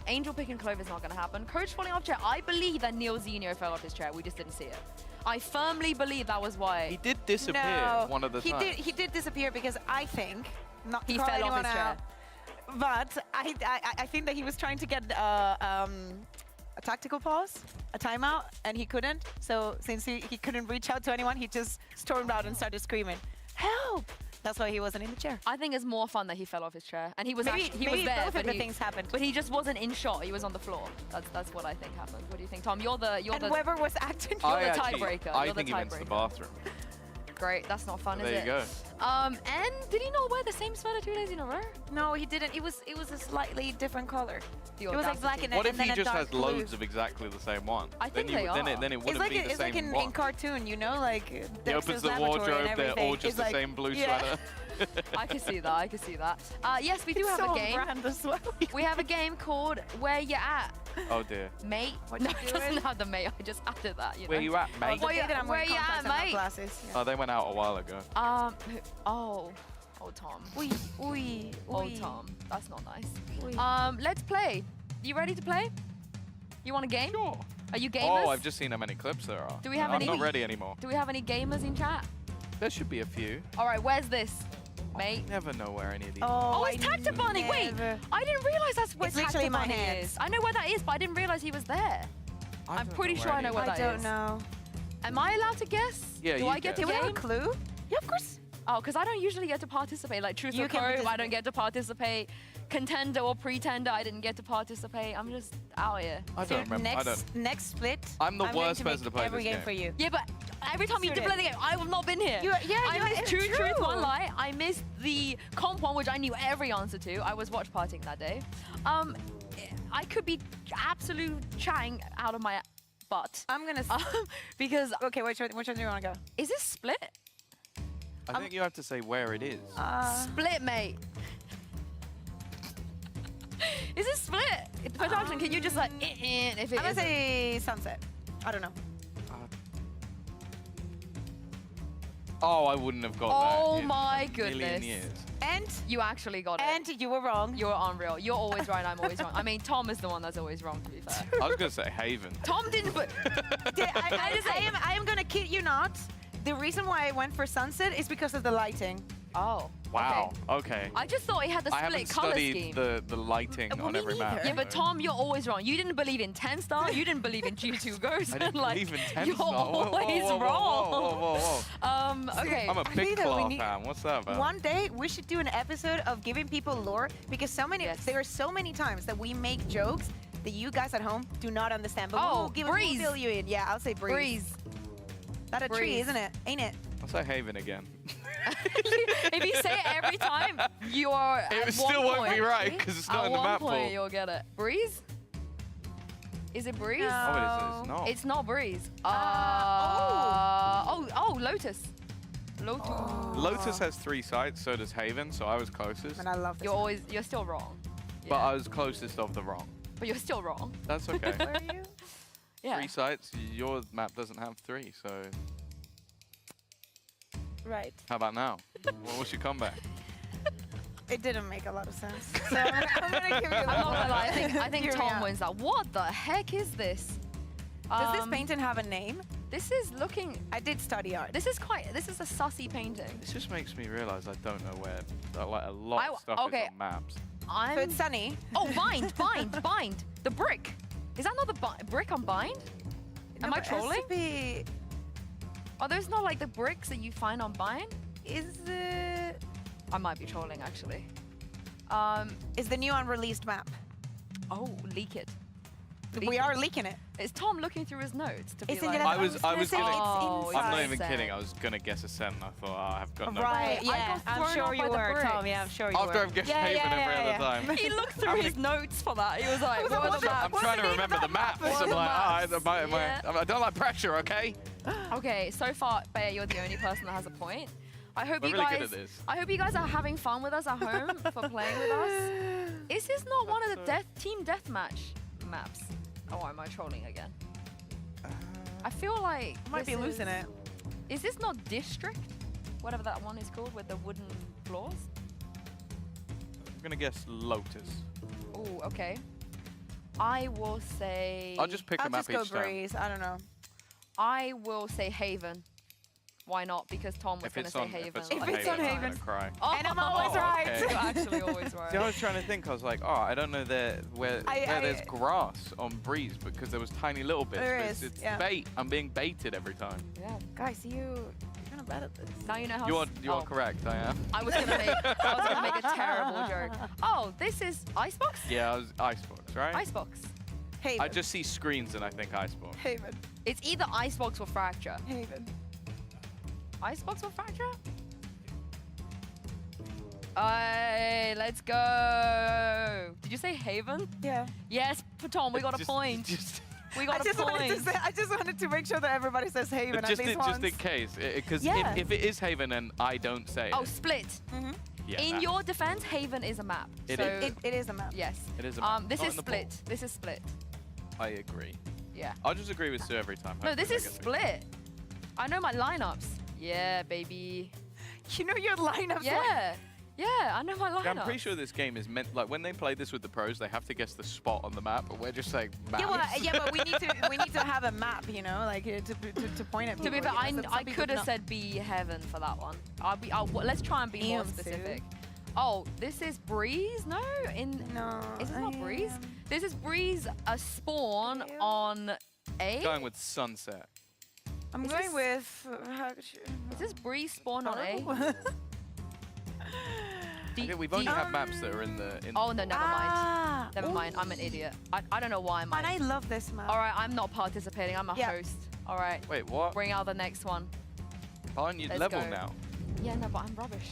E: Angel picking Clove is not going to happen. Coach falling off chair. I believe that Neil Zenio fell off his chair. We just didn't see it. I firmly believe that was why.
G: He did disappear
F: No,
G: one of the times.
F: He did disappear because I think not to
E: He
F: call
E: fell off
F: anyone
E: his chair.
F: out, but I think that he was trying to get a tactical pause, a timeout, and he couldn't. So since he couldn't reach out to anyone, he just stormed out and started screaming, "Help!" That's why he wasn't in the chair.
E: I think it's more fun that he fell off his chair, and he was
F: Maybe-
E: actually, he
F: maybe
E: was there,
F: both
E: but
F: of the things happened.
E: But he just wasn't in shot. He was on the floor. That's what I think happened. What do you think, Tom? You're the
F: And whoever was acting,
E: You're
G: I
E: the
G: actually-
E: tiebreaker.
G: I
E: You're
G: think
E: the
G: he went to the
E: tiebreaker.
G: bathroom.
E: Great. That's not fun,
G: There
E: is
G: you
E: it?
G: go.
E: And did he not wear the same sweater 2 days in a row?
F: No, he didn't. It was a slightly different color.
E: The
F: It was like black and
G: What
F: and
G: if
F: then
G: he
F: a
G: just
F: dark
G: has
F: blue.
G: loads of exactly the same one?
E: I think
G: then
E: they
G: Then
E: are.
G: it
F: It's
G: wouldn't
F: like
G: be the
F: it's
G: same
F: like in
G: one.
F: cartoon, you know, like
G: He
F: Dexter's
G: opens the
F: Laboratory
G: wardrobe,
F: and
G: they're all
F: everything.
G: just
F: It's
G: the
F: like-
G: same blue
F: yeah.
G: sweater.
E: I can see that. I can see that. Yes, we do
F: It's
E: have
F: so
E: a game.
F: brand as well.
E: We have a game called Where You At,
G: Oh dear.
E: Mate.
F: What
E: No,
F: you
E: it doesn't have the mate. I just added that. You know?
G: Where you at, mate?
F: Where you at,
E: Where you at, mate?
F: Glasses.
G: Oh, they went out a while ago.
E: Oh, Tom.
F: Oi.
E: Oh, Tom. That's not nice.
F: Oi.
E: Let's play. You ready to play? You want a game?
G: Sure.
E: Are you gamers?
G: Oh, I've just seen how many clips there are.
E: Do we have
G: I'm
E: any?
G: not ready anymore.
E: Do we have any gamers in chat?
G: There should be a few.
E: All right, where's this, mate?
G: Never know where any of these.
E: Oh, it's Tacta Bunny. Wait,
F: never-
E: I didn't realize that's where
F: It's literally
E: Tacta
F: my
E: Bunny
F: hands.
E: is. I know where that is, but I didn't realize he was there. I'm
G: don't
E: pretty
G: know
E: sure
G: where
E: I know
G: any
E: where
G: of
E: that
F: I
E: is.
F: don't know.
E: Am I allowed to guess?
G: Yeah,
E: Do
G: you
E: I get
G: guess.
E: to
F: Do we have a
E: game?
F: clue? Yeah, of course.
E: Oh, because I don't usually get to participate. Like Truth
F: You
E: or
F: can
E: Code, I
F: participate.
E: don't get to participate. Contender or Pretender, I didn't get to participate. I'm just out here.
G: I don't remember. I don't.
F: Next split.
G: I'm the
F: going
G: worst
F: to
G: person
F: make
G: to play
F: every
G: this
F: game
G: game.
F: for you.
E: Yeah, but every time you
F: Shoot
E: did
F: it.
E: play the game, I have not been here. I missed
F: it's
E: Truth,
F: true.
E: One Lie. I missed the comp one, which I knew every answer to. I was watch partying that day. I could be absolute chatting out of my butt.
F: I'm gonna.
E: Because
F: Okay, which one do you want to go?
E: is this split?
G: I think you have to say where it is.
E: Split, mate. Is this split? Production, can you just like if it
F: I'm gonna
E: isn't?
F: say sunset. I don't know.
G: Oh, I wouldn't have got
E: Oh
G: that. in
E: my
G: a million
E: goodness.
G: years.
F: And
E: You actually got it.
F: and you were wrong.
E: You're unreal. You're always right. I'm always wrong. I mean, Tom is the one that's always wrong. To be fair.
G: I was gonna say Haven.
E: Tom didn't, but
F: I am gonna kid you not. The reason why I went for sunset is because of the lighting.
E: Oh.
G: Wow. Okay.
E: I just thought he had the
G: I
E: split
G: haven't
E: color
G: studied
E: scheme.
G: the lighting
F: Well,
G: on
F: me
G: every map.
F: neither.
E: Yeah, but
G: so-
E: Tom, you're always wrong. You didn't believe in 10 star. You didn't believe in G2 Ghost.
G: I didn't
E: like,
G: believe in 10
E: you're
G: star. Whoa, whoa,
E: always
G: whoa, whoa,
E: wrong.
G: Whoa, whoa, whoa, whoa.
E: Okay.
G: I'm a
F: I
G: big
F: think that we
G: claw
F: need-
G: fan. What's that about?
F: One day we should do an episode of giving people lore because there are so many times that we make jokes that you guys at home do not understand. But
E: Oh,
F: we'll
E: Breeze.
F: fill you in. Yeah, I'll say breeze.
E: Breeze.
F: That a tree,
E: Breeze.
F: isn't it? Ain't it?
G: I'll say Haven again.
E: If you say it every time, you are
G: It
E: at
G: still
E: one
G: won't be
E: point.
G: right because it's not in the
E: At
G: map
E: one point,
G: pool.
E: you'll get it. Breeze? Is it Breeze?
G: Oh, it is. It's not.
E: It's not Breeze. Lotus. Lotus.
G: Lotus has 3 sites, so does Haven, so I was closest.
F: And I love this.
E: You're still wrong.
G: But I was closest of the wrong.
E: But you're still wrong.
G: That's okay.
F: Where are you?
E: Yeah.
G: 3 sites, your map doesn't have 3, so
F: Right.
G: how about now? What was your comeback?
F: It didn't make a lot of sense. So I'm gonna give you
E: I'm
F: that
E: not
F: one.
E: gonna lie, I think
F: Hear me
E: Tom
F: out.
E: wins that. What the heck is this?
F: Does this painting have a name?
E: This is looking.
F: I did study art.
E: This is a sussy painting.
G: This just makes me realize I don't know where like a lot of stuff is on maps.
F: So it's sunny.
E: Oh, bind. The brick. Is that not the brick on bind? Am I trolling? Are those not like the bricks that you find on bind?
F: Is it?
E: I might be trolling actually.
F: Is the new unreleased map?
E: Oh, leak it.
F: We are leaking it.
E: Is Tom looking through his notes to be
F: Isn't
E: like?
F: it?
G: I was
F: gonna
G: gonna.
F: say it's
G: I'm not
F: inside.
G: even kidding. I was gonna guess a cent. And I thought, oh, I've got no.
F: Right,
E: I
F: yeah.
E: got
F: I'm
E: thrown
F: sure
E: off
F: you
E: by the
F: were,
E: bricks.
F: Tom. Yeah, I'm sure you were.
G: After I've guessed Haven every other time.
E: He looked through his notes for that. He was like, what are the maps?
G: I'm trying to remember the maps.
E: What are
G: I'm
E: the
G: like,
E: maps?
G: I don't like pressure, okay?
E: Okay, so far, Bea, you're the only person that has a point. I hope
G: We're
E: you
G: really
E: guys.
G: good at this.
E: I hope you guys are having fun with us at home for playing with us. Is this not one of the team deathmatch maps? Oh, am I trolling again? I feel like
F: I might be losing it.
E: Is this not District? Whatever that one is called with the wooden floors?
G: I'm gonna guess Lotus.
E: Oh, okay. I will say.
G: I'll just pick a map
F: I'll just
G: each
F: go
G: time.
F: Breeze. I don't know.
E: I will say Haven. Why not? Because Tom was
G: If
E: going to
G: it's
E: say
G: on,
E: Haven.
G: if it's on Haven, I'm gonna cry.
E: Oh,
F: And I'm always right.
G: okay.
E: You're actually always right.
G: See, I was trying to think. I was like, oh, I don't know where there's grass on Breeze because there was tiny little bits.
F: There
G: but
F: is,
G: it's
F: yeah.
G: bait. I'm being baited every time.
E: Yeah.
F: Guys, you're kind of bad at this.
E: Now you know how.
G: You are correct. I am.
E: I was gonna make a terrible joke. Oh, this is Icebox?
G: Yeah, I was Icebox, right?
E: Icebox.
F: Haven.
G: I just see screens and I think Icebox.
F: Haven.
E: It's either Icebox or Fracture.
F: Haven.
E: Icebox or Fracture? Let's go. Did you say Haven?
F: Yeah.
E: Yes, Tom, we got a point. We got a point.
F: I just wanted to make sure that everybody says Haven at least once.
G: Just in case, because
F: Yeah.
G: if it is Haven and I don't say
E: Oh,
G: it.
E: Split.
G: Yeah,
E: In
G: that-
E: your defense, Haven is a map.
G: It
E: so
G: is.
F: It is a map.
E: Yes.
G: It is a map.
E: This
G: Not
E: is
G: in the pool.
E: Split. This is Split.
G: I agree.
E: Yeah.
G: I'll just agree with Sue every time.
E: No, this
G: Hopefully
E: is
G: I get it.
E: Split. I know my lineups. Yeah, baby.
F: You know your lineups.
E: Yeah. Yeah, I know my lineups.
G: Yeah, I'm pretty sure this game is meant, like, when they play this with the pros, they have to guess the spot on the map, but we're just saying map.
F: Yeah, but we need to have a map, you know, like to point at people.
E: To be fair,
F: you know, some
E: I
F: people
E: could have
F: not-
E: said be Heaven for that one. Let's try and be more
F: Damn, Sue.
E: specific. Oh, this is Breeze? No?
F: No.
E: Is this not Breeze? This is Breeze, a spawn on A?
G: Going with Sunset.
F: I'm
E: Is
F: going
E: this-
F: with.
E: Is this Breeze spawn on A?
G: Okay, we've only had maps that are in the.
E: Oh, no, never
F: Ah,
E: mind. Never mind. I'm an idiot. I don't know why I'm.
F: And I love this map.
E: All right, I'm not participating. I'm a
F: Yeah.
E: host. All right.
G: Wait, what?
E: Bring out the next one.
G: Aren't you
E: Let's
G: level
E: go.
G: now?
E: Yeah, no, but I'm rubbish.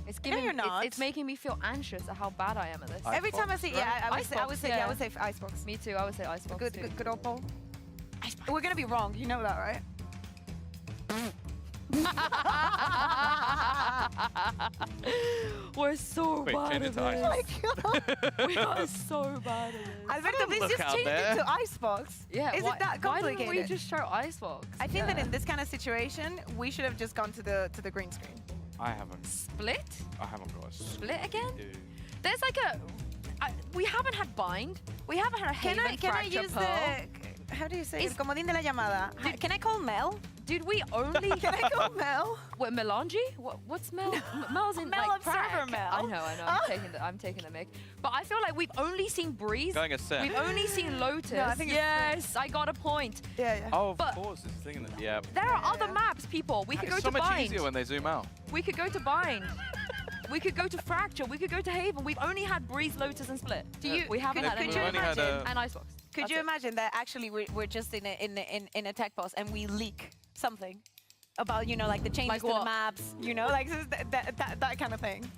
E: It's giving.
F: you're not.
E: It's making me feel anxious at how bad I am at this.
F: Every time I see, yeah, I would say,
E: Icebox,
F: I would say Icebox.
E: Me too. I would say Icebox
F: Good,
E: too.
F: good old poll. We're gonna be wrong. You know that, right?
E: We're so
G: Wait,
E: bad
G: change
E: at
G: it to
E: this.
F: Oh
E: We are so bad at this.
F: Alberto, please
G: look
F: just
G: out
F: change
G: there.
F: it to Icebox.
E: Yeah.
F: Is
E: why,
F: it that
E: why
F: complicated?
E: didn't we just show Icebox?
F: I think that in this kind of situation, we should have just gone to the green screen.
G: I haven't.
E: Split?
G: I haven't got a
E: Split again?
G: Dude.
E: There's like a. We haven't had Bind. We haven't had a Haven
F: Can I
E: Fracture
F: use
E: Pearl.
F: the? How do you say
E: Is-
F: it? Comodín de la llamada. Can I call Mel?
E: Dude, we only.
F: Can I call Mel?
E: What, Melange? What's Mel? Mel's in
F: Mel
E: like
F: Observer
E: Prague.
F: Mel.
E: I know. I'm taking the mic. But I feel like we've only seen Breeze.
G: Going a set.
E: We've only seen Lotus.
F: No, I think it's
E: yes, I got a point.
F: Yeah, yeah.
G: Oh, of
E: But-
G: course, it's thinking that. Yeah.
E: There are other maps, people. We could
G: It's
E: go
G: so
E: to
G: much
E: Bind.
G: easier when they zoom out.
E: We could go to Bind. We could go to Fracture. We could go to Haven. We've only had Breeze, Lotus, and Split. We haven't
F: could-
E: had
F: could
E: any.
F: you
G: We've only had
F: imagine?
E: And Icebox.
F: Could
E: That's
F: you
E: it.
F: imagine that actually we're just in a tech pause and we leak something about, you know, like the changes
E: Like
F: to the
E: what?
F: maps, you know, like that kind of thing.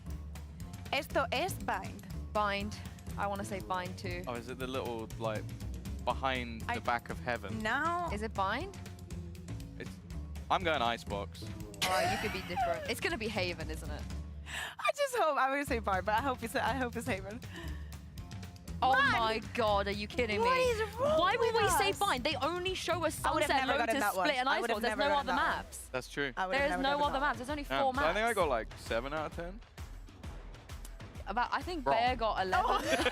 F: Esto es bind.
E: Bind. I want to say bind too.
G: Oh, is it the little, like, behind the back of heaven?
F: Now.
E: Is it bind?
G: I'm going Icebox.
E: Alright, you could be different. It's gonna be Haven, isn't it?
F: I just hope, I'm gonna say bind, but I hope it's Haven.
E: Oh my god, are you kidding me?
F: What is wrong
E: Why would
F: with
E: we say
F: us?
E: bind? They only show us
F: I would have
E: Sunset,
F: never gotten
E: Lotus,
F: that one.
E: Split, and
F: I would
E: Icebox.
F: have
E: There's
F: never
E: no
F: gotten
E: other
F: that one.
E: maps.
G: That's true.
E: There is no other maps. There's only 4
G: So
E: maps.
G: I think I got like 7 out of 10.
E: I think
G: Wrong.
E: Bear got 11.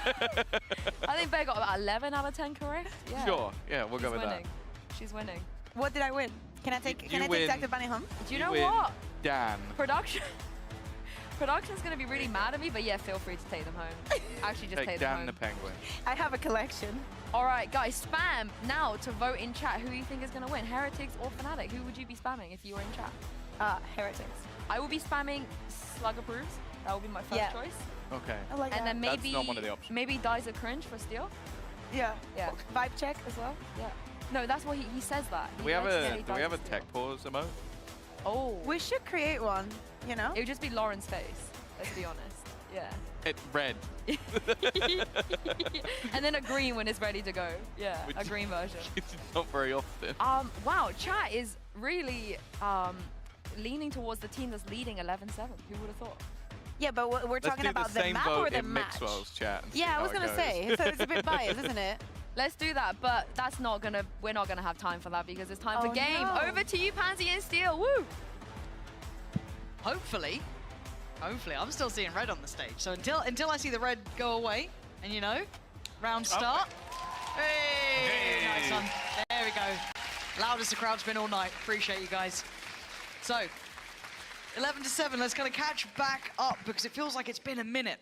E: I think Bear got about 11 out of 10 correct. Yeah.
G: Sure. Yeah, we'll go with
E: winning. She's winning.
F: What did I win? Can I take
G: You win.
F: Active Bunny home?
E: Do you know
G: win
E: what?
G: Dan.
E: Production's gonna be really mad at me, but yeah, feel free to take them home. Actually, just
G: Take
E: take them
G: Dan
E: home.
G: the Penguin.
F: I have a collection.
E: All right, guys, spam now to vote in chat. Who you think is gonna win, Heretics or Fnatic? Who would you be spamming if you were in chat?
F: Heretics.
E: I will be spamming Slug Approves. That will be my first choice.
G: Okay.
F: I like
E: And then
G: That's
E: maybe
G: not one of the options.
E: maybe Dies a Cringe for Steel.
F: Yeah.
E: Yeah.
F: Vibe check as well.
E: Yeah. No, that's what he says that.
G: Do we have a tech pause emote?
E: Oh.
F: We should create one, you know?
E: It would just be Lauren's face. Let's be honest. Yeah.
G: It's red.
E: And then a green when it's ready to go. Yeah,
G: Which-
E: a green version.
G: It's not very often.
E: Wow, chat is really leaning towards the team that's leading 11-7. Who would have thought?
F: Yeah, but we're
G: Let's
F: talking
G: do
F: about
G: the
F: the
G: same
F: map
G: vote
F: or the
G: in
F: match.
G: Mixwell's chat. And see
F: Yeah, I
G: how
F: was
G: it
F: gonna
G: goes.
F: say, so it's a bit biased, isn't it?
E: Let's do that, but that's not gonna. We're not gonna have time for that because it's time for
F: Oh,
E: game.
F: no.
E: Over to you, Pansy and Steel. Woo!
H: Hopefully, I'm still seeing red on the stage. So until I see the red go away, and you know, round start. Hey, nice one. There we go. Loudest the crowd's been all night. Appreciate you guys. So, 11-7. Let's kind of catch back up because it feels like it's been a minute.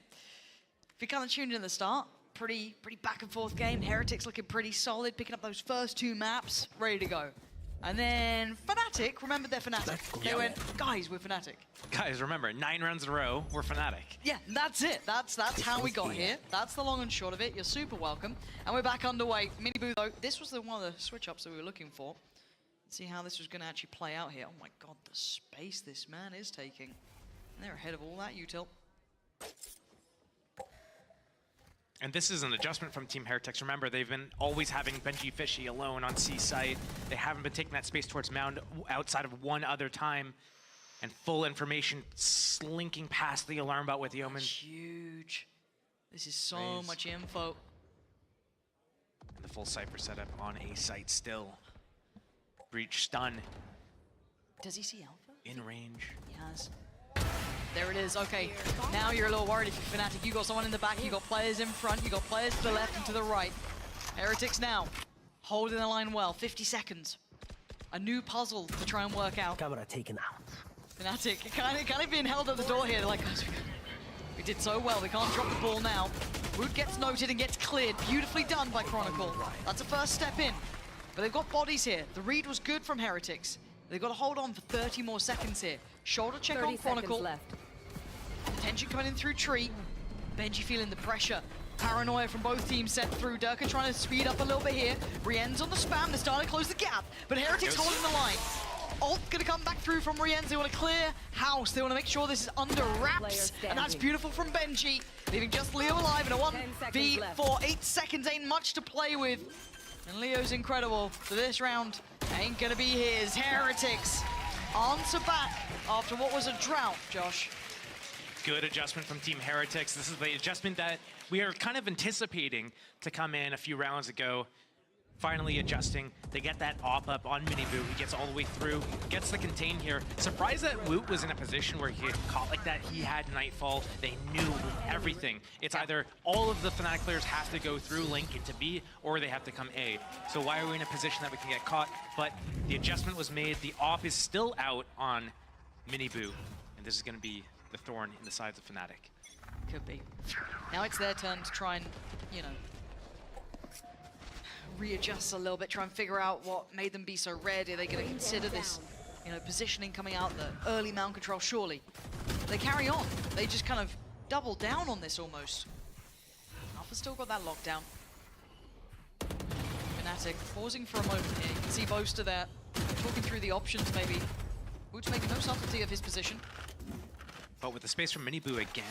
H: If you kind of tuned in at the start, pretty back and forth game. Heretics looking pretty solid, picking up those first 2 maps, ready to go. And then Fnatic, remember they're Fnatic. They went, guys, we're Fnatic.
I: Guys, remember, 9 rounds in a row, we're Fnatic.
H: Yeah, that's it. That's how we got here. That's the long and short of it. You're super welcome. And we're back underway. Mini Boo, though, this was one of the switch-ups that we were looking for. Let's see how this was going to actually play out here. Oh my god, the space this man is taking. And they're ahead of all that util.
I: And this is an adjustment from Team Heretics. Remember, they've been always having Benji Fishy alone on C site. They haven't been taking that space towards Mound outside of one other time. And full information slinking past the alarm bot with the Omen.
H: Huge. This is so much info.
I: And the full Cypher setup on A site still. Breach stun.
H: Does he see Alpha?
I: In range.
H: He has. There it is. Okay, now you're a little worried if you're Fnatic. You got someone in the back, you got players in front, you got players to the left and to the right. Heretics now, holding the line well, 50 seconds. A new puzzle to try and work out.
N: Camera taken out.
H: Fnatic kind of being held at the door here. They're like, guys, we did so well, we can't drop the ball now. Root gets noted and gets cleared. Beautifully done by Chronicle. That's a first step in. But they've got bodies here. The read was good from Heretics. They've got to hold on for 30 more seconds here. Shoulder check on Chronicle.
O: left.
H: Tension coming in through Tree. Benji feeling the pressure. Paranoia from both teams sent through. Durka trying to speed up a little bit here. Rien's on the spam. They're starting to close the gap. But Heretics holding the line. Ult gonna come back through from Rien's. They want to clear house. They want to make sure this is under wraps. And that's beautiful from Benji. Leaving just Leo alive in a 1v4. 8 seconds ain't much to play with. And Leo's incredible. So this round ain't gonna be his. Heretics answer back after what was a drought, Josh.
I: Good adjustment from Team Heretics. This is the adjustment that we are kind of anticipating to come in a few rounds ago. Finally adjusting. They get that op up on Miniboo. He gets all the way through, gets the contain here. Surprised that Woot was in a position where he had caught like that. He had Nightfall. They knew everything. It's either all of the Fnatic players have to go through Link into B, or they have to come A. So why are we in a position that we can get caught? But the adjustment was made. The op is still out on Miniboo. And this is going to be the thorn in the sides of Fnatic.
H: Could be. Now it's their turn to try and, you know, readjust a little bit, try and figure out what made them be so red. Are they going to consider this, you know, positioning coming out, the early mound control? Surely. They carry on. They just kind of double down on this almost. Alpha's still got that lockdown. Fnatic pausing for a moment here. You can see Boaster there talking through the options maybe. Woot's making no subtlety of his position.
I: But with the space from Miniboo again,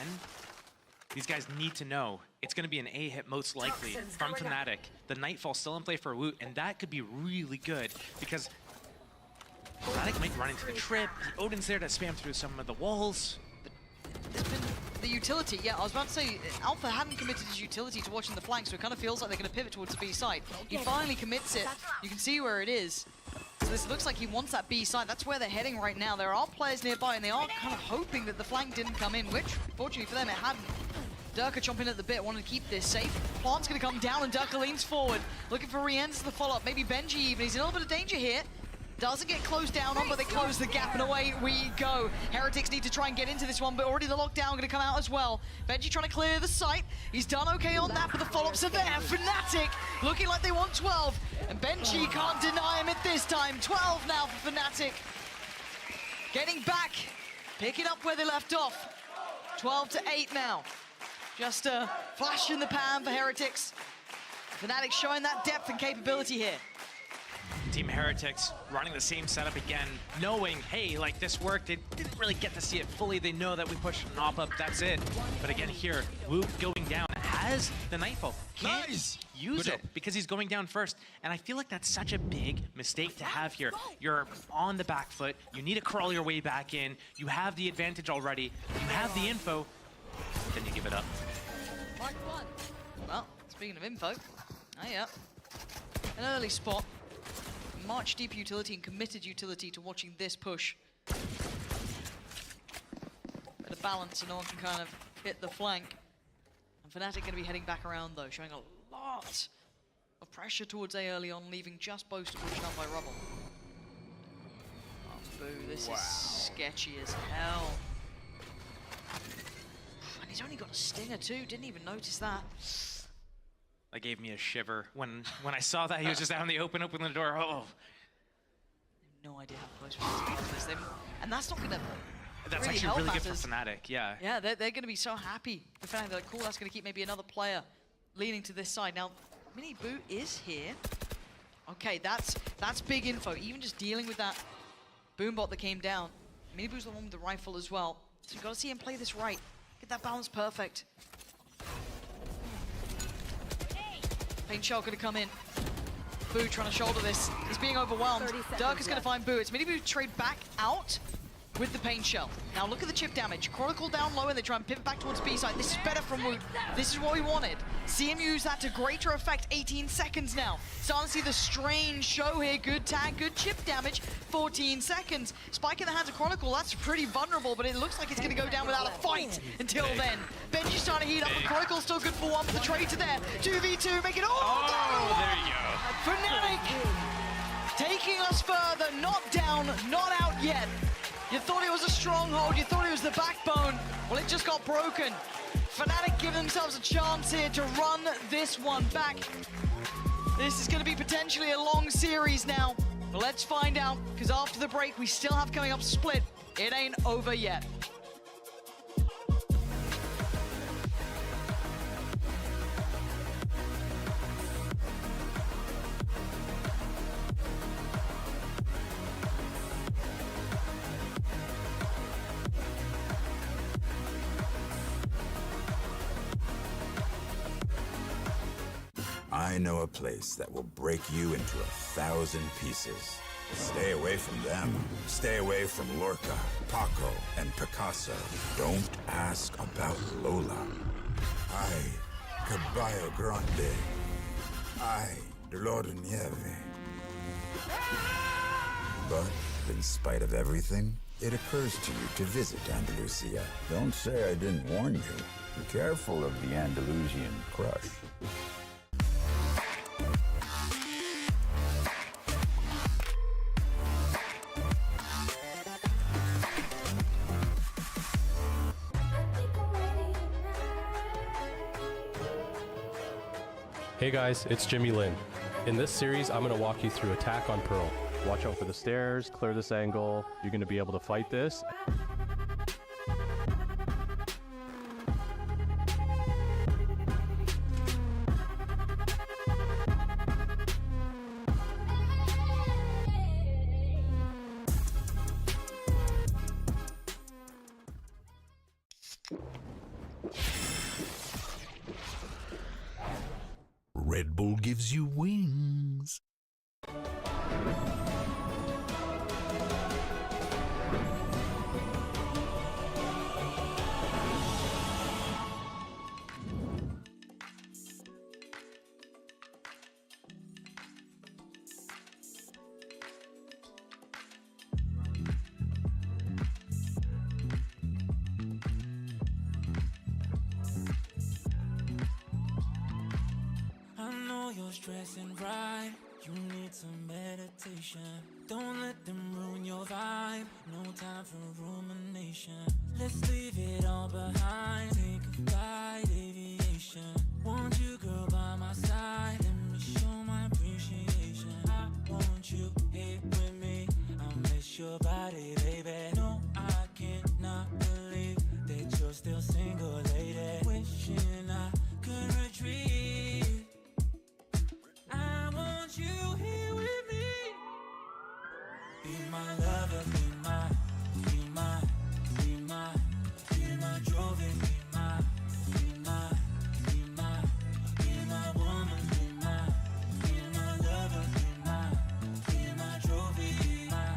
I: these guys need to know it's going to be an A hit most likely from Fnatic. The Nightfall still in play for Woot, and that could be really good because Fnatic might run into the trip. Odin's there to spam through some of the walls.
H: There's been the utility. Yeah, I was about to say, Alpha hadn't committed his utility to watching the flank, so it kind of feels like they're going to pivot towards the B side. He finally commits it. You can see where it is. So this looks like he wants that B side. That's where they're heading right now. There are players nearby, and they are kind of hoping that the flank didn't come in, which, fortunately for them, it hadn't. Durka chomping at the bit, wanting to keep this safe. Plant's going to come down, and Durka leans forward, looking for Rien's the follow-up. Maybe Benji even. He's in a little bit of danger here. Doesn't get closed down on, but they close the gap, and away we go. Heretics need to try and get into this one, but already the lockdown going to come out as well. Benji trying to clear the site. He's done okay on that, but the follow-ups are there. Fnatic looking like they want 12, and Benji can't deny him at this time. 12 now for Fnatic. Getting back, picking up where they left off. 12 to 8 now. Just a flash in the pan for Heretics. Fnatic showing that depth and capability here.
I: Team Heretics running the same setup again, knowing, hey, like this worked. They didn't really get to see it fully. They know that we pushed an op up, that's it. But again here, Woot going down has the Nightfall. Can't use it because he's going down first. And I feel like that's such a big mistake to have here. You're on the back foot. You need to crawl your way back in. You have the advantage already. You have the info. Then you give it up.
H: Well, speaking of info, yeah, an early spot. Much deep utility and committed utility to watching this push. Bit of balance so no one can kind of hit the flank. And Fnatic going to be heading back around though, showing a lot of pressure towards A early on, leaving just Boast to push down by Rubble. Oh, boo, this is sketchy as hell. And he's only got a stinger too, didn't even notice that.
I: That gave me a shiver when I saw that he was just out in the open the door. Oh,
H: no idea how close we're to this. And that's not gonna.
I: That's
H: really
I: actually really good
H: matters.
I: for Fnatic. Yeah.
H: Yeah, they're gonna be so happy. The fact they're like, cool, that's gonna keep maybe another player leaning to this side. Now, Miniboo is here. Okay, that's big info. Even just dealing with that boombot that came down. Miniboo's the one with the rifle as well. So you've got to see him play this right. Get that balance perfect. Pain Shell gonna come in. Boo trying to shoulder this. He's being overwhelmed. Dirk is gonna find Boo. It's Miniboo trade back out with the Pain Shell. Now look at the chip damage. Chronicle down low and they try and pivot back towards B side. This is better from Woot. This is what we wanted. See him use that to greater effect. 18 seconds now. Starting to see the strange show here. Good tag, good chip damage. 14 seconds. Spike in the hands of Chronicle. That's pretty vulnerable, but it looks like it's going to go down without a fight until then. Benji's starting to heat up, but Chronicle's still good for one. But the trade to there. 2v2, make it all down.
I: There you go.
H: Fnatic taking us further. Not down, not out yet. You thought it was a stronghold, you thought it was the backbone. Well, it just got broken. Fnatic give themselves a chance here to run this one back. This is going to be potentially a long series now. But let's find out, because after the break, we still have coming up Split. It ain't over yet.
P: I know a place that will break you into 1,000 pieces. Stay away from them. Stay away from Lorca, Paco, and Picasso. Don't ask about Lola. Ay, Caballo Grande. Ay, Dolor de Nieve. But in spite of everything, it occurs to you to visit Andalusia.
D: Don't say I didn't warn you. Be careful of the Andalusian crush.
L: Hey guys, it's Jimmy Lin. In this series, I'm going to walk you through Attack on Pearl. Watch out for the stairs, clear this angle. You're going to be able to fight this.
Q: Red Bull gives you wings.
R: You're stressing right, you need some meditation. Don't let them ruin your vibe, no time for rumination. Let's leave it all behind, take a flight, aviation. Want you, girl, by my side, let me show my appreciation. I want you here with me, I'll miss your body, baby. No, I cannot believe that you're still single, lady. Wishing I could retreat. I want you here with me. Be my lover, be my trophy, be my woman, be my lover, be my trophy, be my,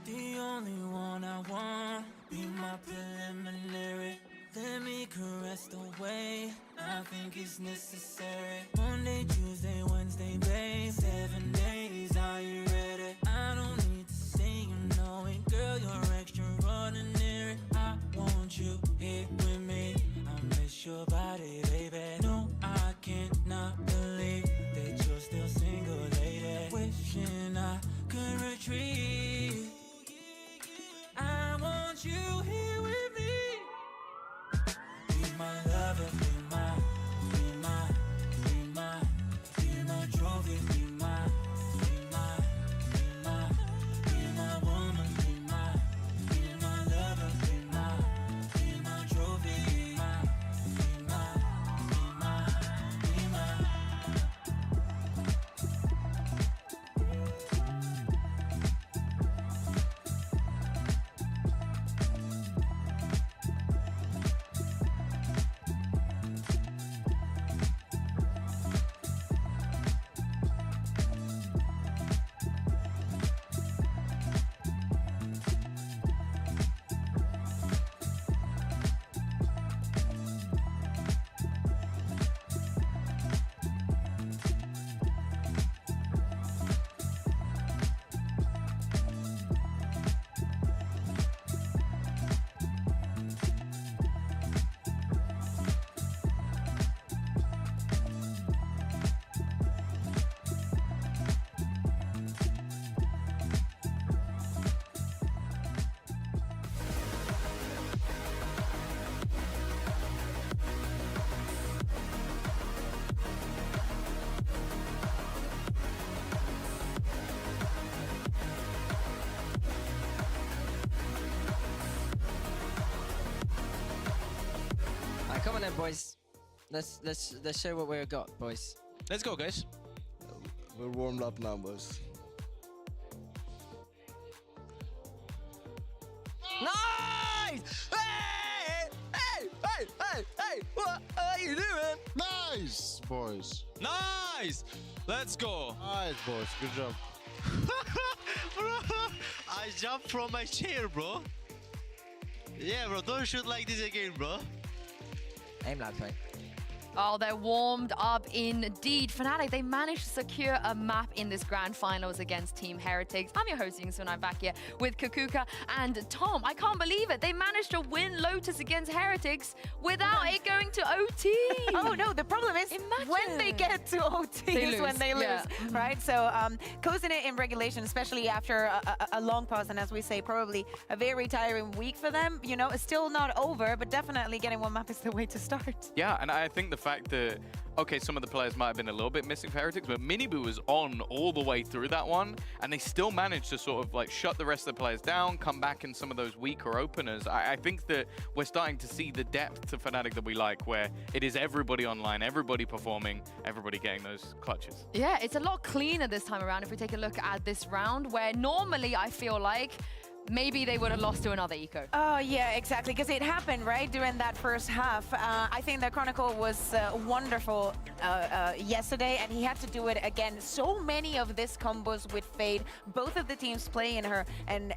R: the only one I want. Be my preliminary. Let me caress the way I think it's necessary. Monday, Tuesday, Wednesday, babe. 7 days, are you ready? I don't need to say you know it, girl, you're extraordinary. I want you here with me, I miss your body, baby. No, I cannot believe that you're still single, lady. Wishing I could retreat. I want you here with me. Be my lover, be my trophy, be my woman, be my lover, be my trophy, be my.
B: Come on then, boys. Let's show what we've got, boys.
I: Let's go, guys.
K: We're warmed up now, boys.
N: Nice! Hey! What are you doing?
K: Nice, boys.
I: Nice! Let's go.
K: Nice, boys. Good job.
S: Bro, I jumped from my chair, bro. Yeah, bro. Don't shoot like this again, bro.
B: Aim lad, mate.
E: Oh, they're warmed up indeed. Fnatic, they managed to secure a map in this grand finals against Team Heretics. I'm your host, Yingsun. I'm back here with Kakuka and Tom. I can't believe it. They managed to win Lotus against Heretics without it going to OT.
F: Oh, no. The problem is when they get to OT is when they lose, right? So closing it in regulation, especially after a long pause, and as we say, probably a very tiring week for them. You know, it's still not over, but definitely getting one map is the way to start.
G: Yeah, and I think the fact that, okay, some of the players might have been a little bit missing for Heretics, but Miniboo was on all the way through that one, and they still managed to sort of like shut the rest of the players down, come back in some of those weaker openers. I think that we're starting to see the depth to Fnatic that we like, where it is everybody online, everybody performing, everybody getting those clutches.
E: Yeah, it's a lot cleaner this time around if we take a look at this round, where normally I feel like maybe they would have lost to another eco.
F: Oh, yeah, exactly, because it happened, right, during that first half. I think that Chronicle was wonderful yesterday, and he had to do it again. So many of these combos with Fade, both of the teams playing her and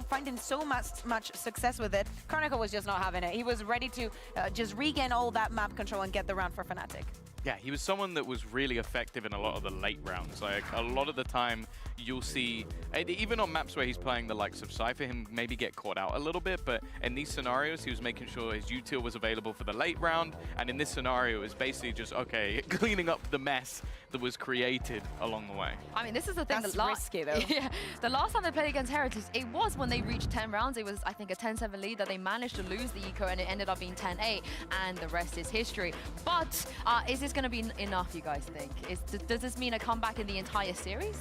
F: finding so much success with it. Chronicle was just not having it. He was ready to just regain all that map control and get the round for Fnatic.
G: Yeah, he was someone that was really effective in a lot of the late rounds. Like, a lot of the time, you'll see, even on maps where he's playing the likes of Cypher, him maybe get caught out a little bit, but in these scenarios, he was making sure his util was available for the late round, and in this scenario, it was basically just, okay, cleaning up the mess that was created along the way.
E: I mean, this is the thing.
F: That's risky, though.
E: Yeah, the last time they played against Heritage, it was when they reached 10 rounds. It was, I think, a 10-7 lead that they managed to lose the eco, and it ended up being 10-8, and the rest is history. But is this going to be enough, you guys think? Does this mean a comeback in the entire series?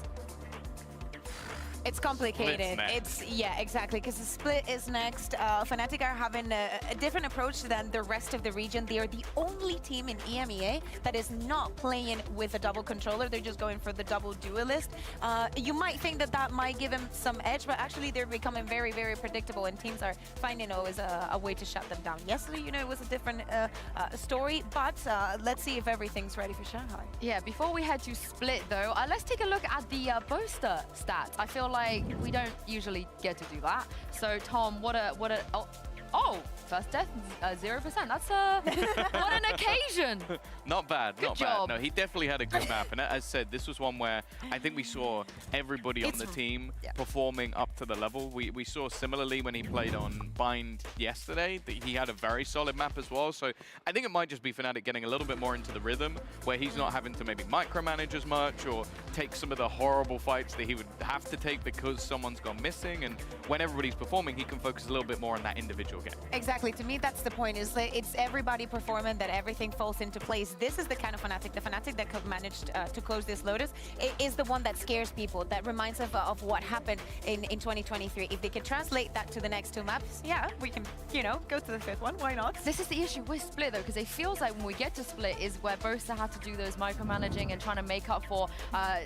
F: It's complicated. Yeah, exactly, because the split is next. Fnatic are having a different approach than the rest of the region. They are the only team in EMEA that is not playing with a double controller. They're just going for the double duelist. You might think that that might give them some edge, but actually they're becoming very, very predictable, and teams are finding always a way to shut them down. Yesterday, you know, it was a different story, but let's see if everything's ready for Shanghai.
E: Yeah, before we head to split, though, let's take a look at the Boaster stats. I feel like we don't usually get to do that. So Tom, what a first death 0%. That's what an occasion.
G: Not bad,
E: Good
G: not
E: job.
G: bad. No, he definitely had a good map. And as said, this was one where I think we saw everybody on the team performing up to the level. We saw similarly when he played on Bind yesterday that he had a very solid map as well. So I think it might just be Fnatic getting a little bit more into the rhythm where he's not having to maybe micromanage as much or take some of the horrible fights that he would have to take because someone's gone missing. And when everybody's performing, he can focus a little bit more on that individual game.
F: Exactly. To me, that's the point. Is that it's everybody performing, that everything falls into place. This is the kind of Fnatic. The Fnatic that managed to close this Lotus. It is the one that scares people. That reminds of what happened in 2023. If they can translate that to the next two maps, yeah, we can, you know, go to the fifth one. Why not?
E: This is the issue with Split, though, because it feels like when we get to Split is where Boaster had to do those micromanaging and trying to make up for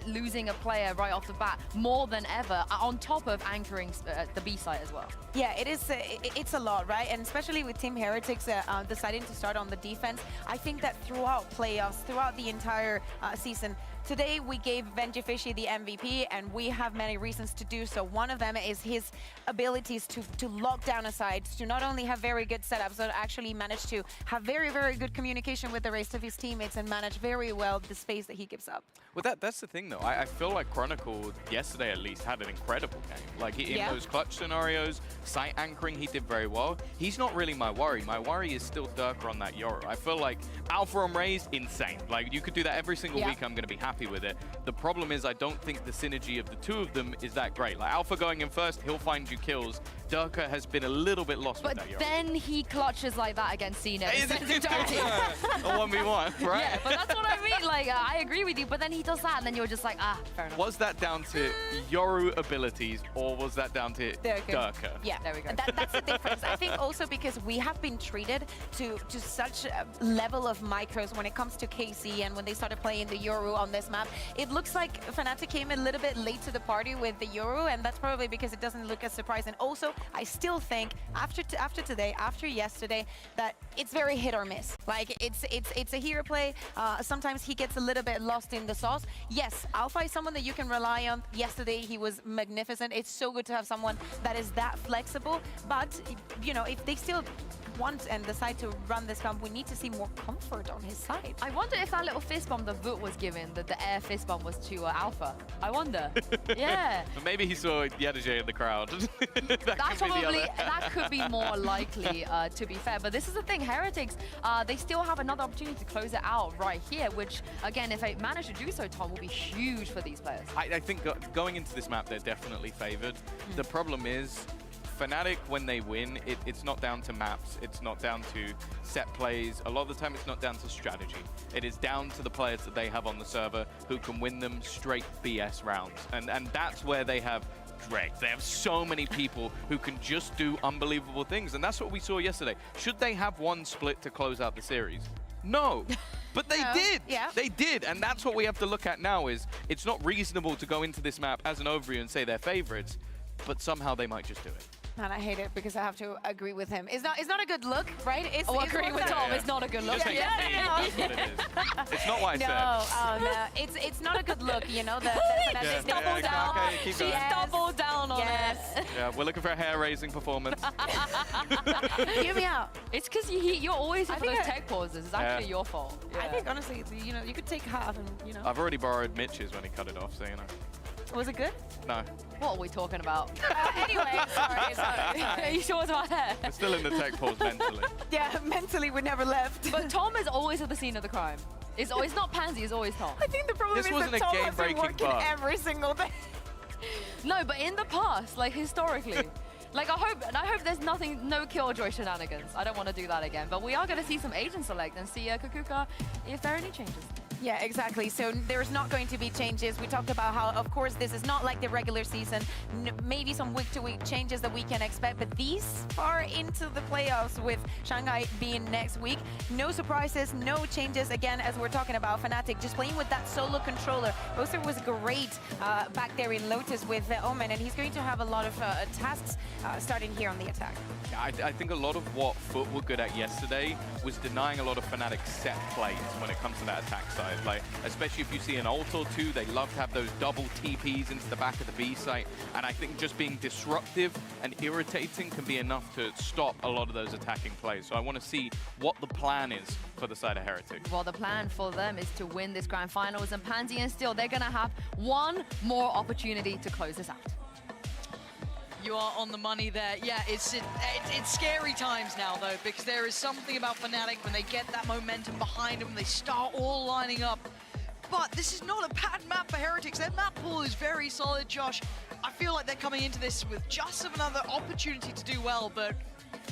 E: losing a player right off the bat more than ever, on top of anchoring the B site as well.
F: Yeah, it is. It's a lot, right? And especially with Team Heretics deciding to start on the defense, I think that throughout playoffs, throughout the entire season, today we gave Venjifishy the MVP, and we have many reasons to do so. One of them is his abilities to lock down a side, to not only have very good setups, but actually manage to have very, very good communication with the rest of his teammates and manage very well the space that he gives up.
G: Well, that's the thing, though. I feel like Chronicle, yesterday at least, had an incredible game. Like, in those clutch scenarios, site anchoring, he did very well. He's not really my worry. My worry is still Durka on that Yoru. I feel like Alpha on Raze, insane. Like, you could do that every single week. I'm going to be happy with it. The problem is I don't think the synergy of the two of them is that great. Like, Alpha going in first, he'll find you kills. Durka has been a little bit lost with that Yoru.
E: But then he clutches like that against Cena.
G: A 1v1, right?
E: Yeah, but that's what I mean. Like, I agree with you, but then he does that, and then you're just like, fair enough.
G: Was that down to Yoru abilities, or was that down to Durka?
F: Yeah,
E: there we go.
F: That's the difference. I think also because we have been treated to such a level of micros when it comes to KC, and when they started playing the Yoru on this map, it looks like Fnatic came a little bit late to the party with the Yoru, and that's probably because it doesn't look as surprising. Also, I still think after today, after yesterday, that it's very hit or miss. Like, it's a hero play. Sometimes he gets a little bit lost in the sauce. Yes, Alpha is someone that you can rely on. Yesterday, he was magnificent. It's so good to have someone that is that flexible. But, you know, if they still want and decide to run this comp, we need to see more comfort on his side.
E: I wonder if that little fist bump that Voot was given, the air fist bump, was to Alpha. I wonder. Yeah.
G: But maybe he saw Yadajay in the crowd.
E: that could be more likely, to be fair. But this is the thing, Heretics, they still have another opportunity to close it out right here, which, again, if they manage to do so, Tom, will be huge for these players.
G: I think going into this map, they're definitely favored. The problem is, Fnatic, when they win, it's not down to maps, it's not down to set plays. A lot of the time, it's not down to strategy. It is down to the players that they have on the server who can win them straight BS rounds. And that's where they have dregs. They have so many people who can just do unbelievable things. And that's what we saw yesterday. Should they have one split to close out the series? No. But they did. Yeah. They did. And that's what we have to look at now is it's not reasonable to go into this map as an overview and say they're favorites. but somehow they might just do it.
F: And I hate it because I have to agree with him. It's not a good look, right? It's
E: Agreeing with Tom, it's not a good look.
G: Just ain't That's what it is. It's not what I said.
F: No, it's not a good look, you know.
E: She's doubled down.
G: Okay, keep going.
E: She's doubled down on it.
G: Yeah, we're looking for a hair-raising performance.
F: Hear me out.
E: It's because you're always in for those tech pauses. It's actually your fault.
F: I think honestly, you know, you could take half and you know.
G: I've already borrowed Mitch's when he cut it off, so you know.
F: Was it good?
G: No.
E: What are we talking about?
F: Anyway, sorry.
E: Are you sure it's about hair?
G: We're still in the tech pause mentally.
F: Yeah, mentally we never left.
E: But Tom is always at the scene of the crime. It's not Pansy, it's always Tom.
F: I think the problem
G: This
F: is
G: wasn't
F: that
G: a
F: Tom has been
G: game-breaking
F: working
G: bug.
F: every single day.
E: No, but in the past, like historically. Like I hope there's no Killjoy shenanigans. I don't want to do that again. But we are going to see some agent select and see Kukuka if there are any changes.
F: Yeah, exactly. So there's not going to be changes. We talked about how, of course, this is not like the regular season. Maybe some week-to-week changes that we can expect, but these far into the playoffs with Shanghai being next week, no surprises, no changes. Again, as we're talking about Fnatic, just playing with that solo controller. Boaster was great back there in Lotus with Omen, and he's going to have a lot of tasks starting here on the attack.
G: Yeah, I think a lot of what Foot were good at yesterday was denying a lot of Fnatic set plays when it comes to that attack side. Like, especially if you see an ult or two, they love to have those double TPs into the back of the B site. And I think just being disruptive and irritating can be enough to stop a lot of those attacking plays. So I want to see what the plan is for the side of Heretic.
E: Well, the plan for them is to win this grand finals, and Pansy and Steel, they're going to have one more opportunity to close this out.
H: You are on the money there. Yeah, it's scary times now, though, because there is something about Fnatic when they get that momentum behind them, they start all lining up. But this is not a bad map for Heretics. Their map pool is very solid, Josh. I feel like they're coming into this with just another opportunity to do well, but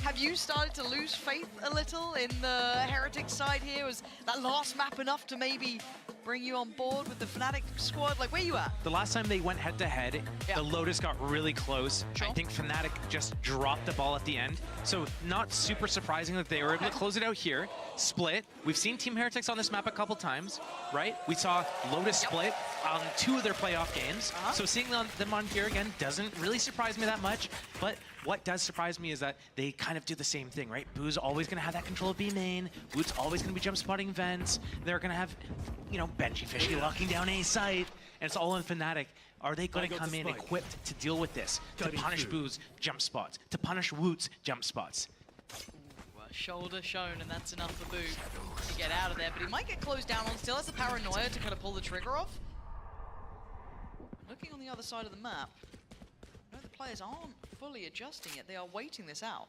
H: have you started to lose faith a little in the Heretics side here? Was that last map enough to maybe bring you on board with the Fnatic squad? Like, where you at?
I: The last time they went head-to-head, the Lotus got really close. I think Fnatic just dropped the ball at the end. So not super surprising that they were able to close it out here. Split. We've seen Team Heretics on this map a couple times, right? We saw Lotus split on 2 of their playoff games. So seeing them on here again doesn't really surprise me that much. But what does surprise me is that they kind of do the same thing, right? Boo's always going to have that control of B main. Woot's always going to be jump spotting vents. They're going to have, you know, Benji Fishy locking down A site. And it's all on Fnatic. Are they going to come in equipped to deal with this? To punish Boo's jump spots? To punish Woot's jump spots?
H: Well, shoulder shown, and that's enough for Boo to get out of there. But he might get closed down on. Still has the paranoia to kind of pull the trigger off. Looking on the other side of the map, no, the players aren't fully adjusting yet. They are waiting this out.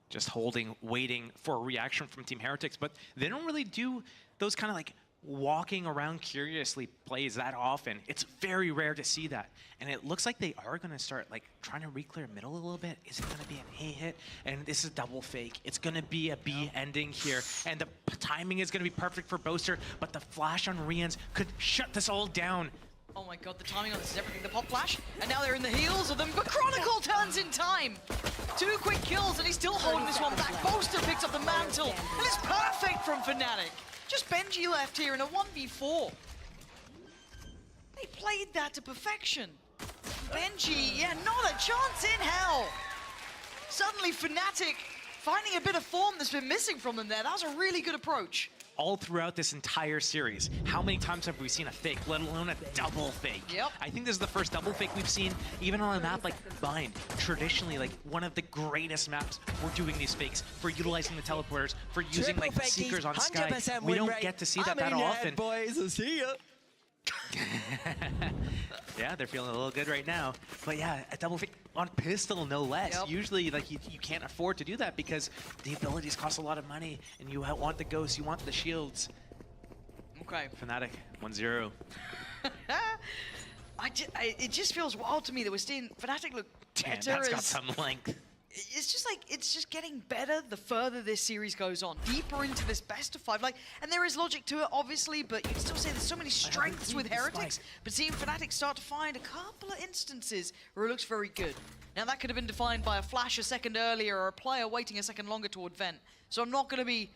I: Just holding, waiting for a reaction from Team Heretics, but they don't really do those kind of like walking around curiously plays that often. It's very rare to see that. And it looks like they are going to start like trying to re-clear middle a little bit. Is it going to be an A hit? And this is double fake. It's going to be a B ending here. And the timing is going to be perfect for Boaster, but the flash on Rians could shut this all down.
H: Oh my god, the timing on this is everything. The pop flash, and now they're in the heels of them, but Chronicle turns in time. 2 quick kills, and he's still holding this one back. Boaster picks up the mantle, and it's perfect from Fnatic. Just Benji left here in a 1v4. They played that to perfection. Benji, yeah, not a chance in hell. Suddenly Fnatic finding a bit of form that's been missing from them there. That was a really good approach.
I: All throughout this entire series, how many times have we seen a fake, let alone a double fake?
H: Yep.
I: I think this is the first double fake we've seen, even on a map like Bind. Traditionally, like one of the greatest maps, we're doing these fakes for utilizing the teleporters, for using like the Seekers on Sky. We don't get to see that often.
N: Boys, is here.
I: Yeah, they're feeling a little good right now. But yeah, a double fake on pistol, no less.
H: Yep.
I: Usually, like you can't afford to do that because the abilities cost a lot of money, and you want the ghosts, you want the shields.
H: Okay.
I: Fnatic, 1-0.
H: It just feels wild to me that we're seeing Fnatic look
I: Damn,
H: better.
I: that's got some length.
H: It's just like, it's just getting better the further this series goes on, deeper into this best of 5. Like, and there is logic to it, obviously, but you can still say there's so many strengths with Heretics. But seeing Fnatic start to find a couple of instances where it looks very good. Now that could have been defined by a flash a second earlier or a player waiting a second longer toward vent. So I'm not going to be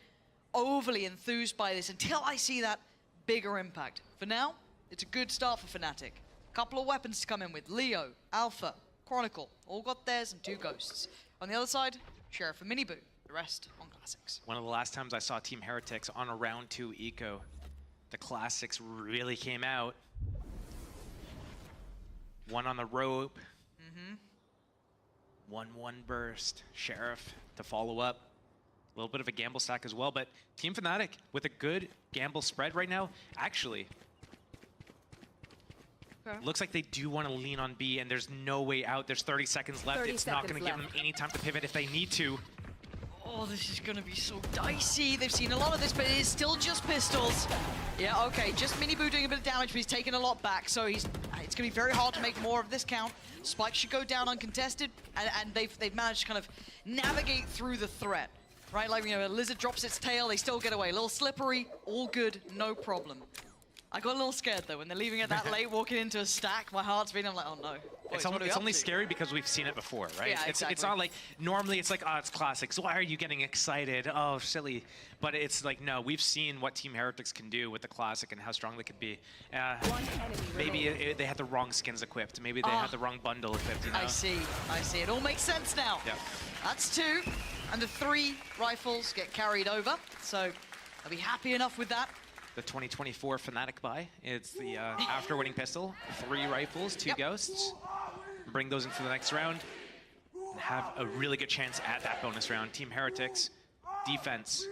H: overly enthused by this until I see that bigger impact. For now, It's a good start for Fnatic. Couple of weapons to come in with. Leo, Alpha, Chronicle, all got theirs and 2 Ghosts. On the other side, Sheriff and Miniboo. The rest on Classics.
I: One of the last times I saw Team Heretics on a round 2 eco, the Classics really came out. One on the rope. 1-1 burst. Sheriff to follow up. A little bit of a gamble stack as well, but Team Fnatic with a good gamble spread right now. Actually, looks like they do want to lean on B, and there's no way out. There's 30 seconds left. It's not going to give them any time to pivot if they need to.
H: Oh, this is going to be so dicey. They've seen a lot of this, but it is still just pistols. Yeah, okay, just Miniboo doing a bit of damage, but he's taking a lot back, so it's going to be very hard to make more of this count. Spike should go down uncontested, and they've managed to kind of navigate through the threat. Right, like, you know, a lizard drops its tail, they still get away. A little slippery, all good, no problem. I got a little scared, though, when they're leaving it that late, walking into a stack. My heart's beating, I'm like, oh, no.
I: It's only scary because we've seen it before, right?
H: Yeah, exactly.
I: It's not like, normally it's like, oh, it's Classics. Why are you getting excited? Oh, silly. But it's like, no, we've seen what Team Heretics can do with the Classic and how strong they could be. Maybe they had the wrong skins equipped. Maybe they had the wrong bundle equipped, you know?
H: I see. It all makes sense now.
I: Yeah.
H: That's 2, and the 3 rifles get carried over, so I'll be happy enough with that.
I: The 2024 Fnatic buy. It's the after winning pistol, 3 rifles, 2 ghosts. Bring those into the next round and have a really good chance at that bonus round. Team Heretics, defense,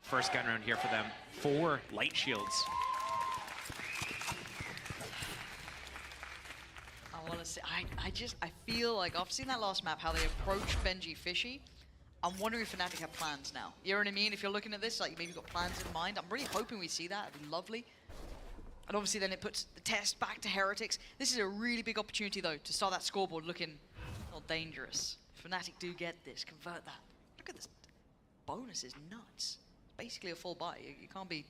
I: first gun round here for them. 4 light shields.
H: I want to say, I feel like after seeing that last map, how they approach Benji Fishy, I'm wondering if Fnatic have plans now. You know what I mean? If you're looking at this, like maybe you've got plans in mind. I'm really hoping we see that. It'd be lovely. And obviously then it puts the test back to Heretics. This is a really big opportunity though to start that scoreboard looking a little dangerous. If Fnatic do get this, convert that. Look at this. Bonus is nuts. Basically a full buy. You can't be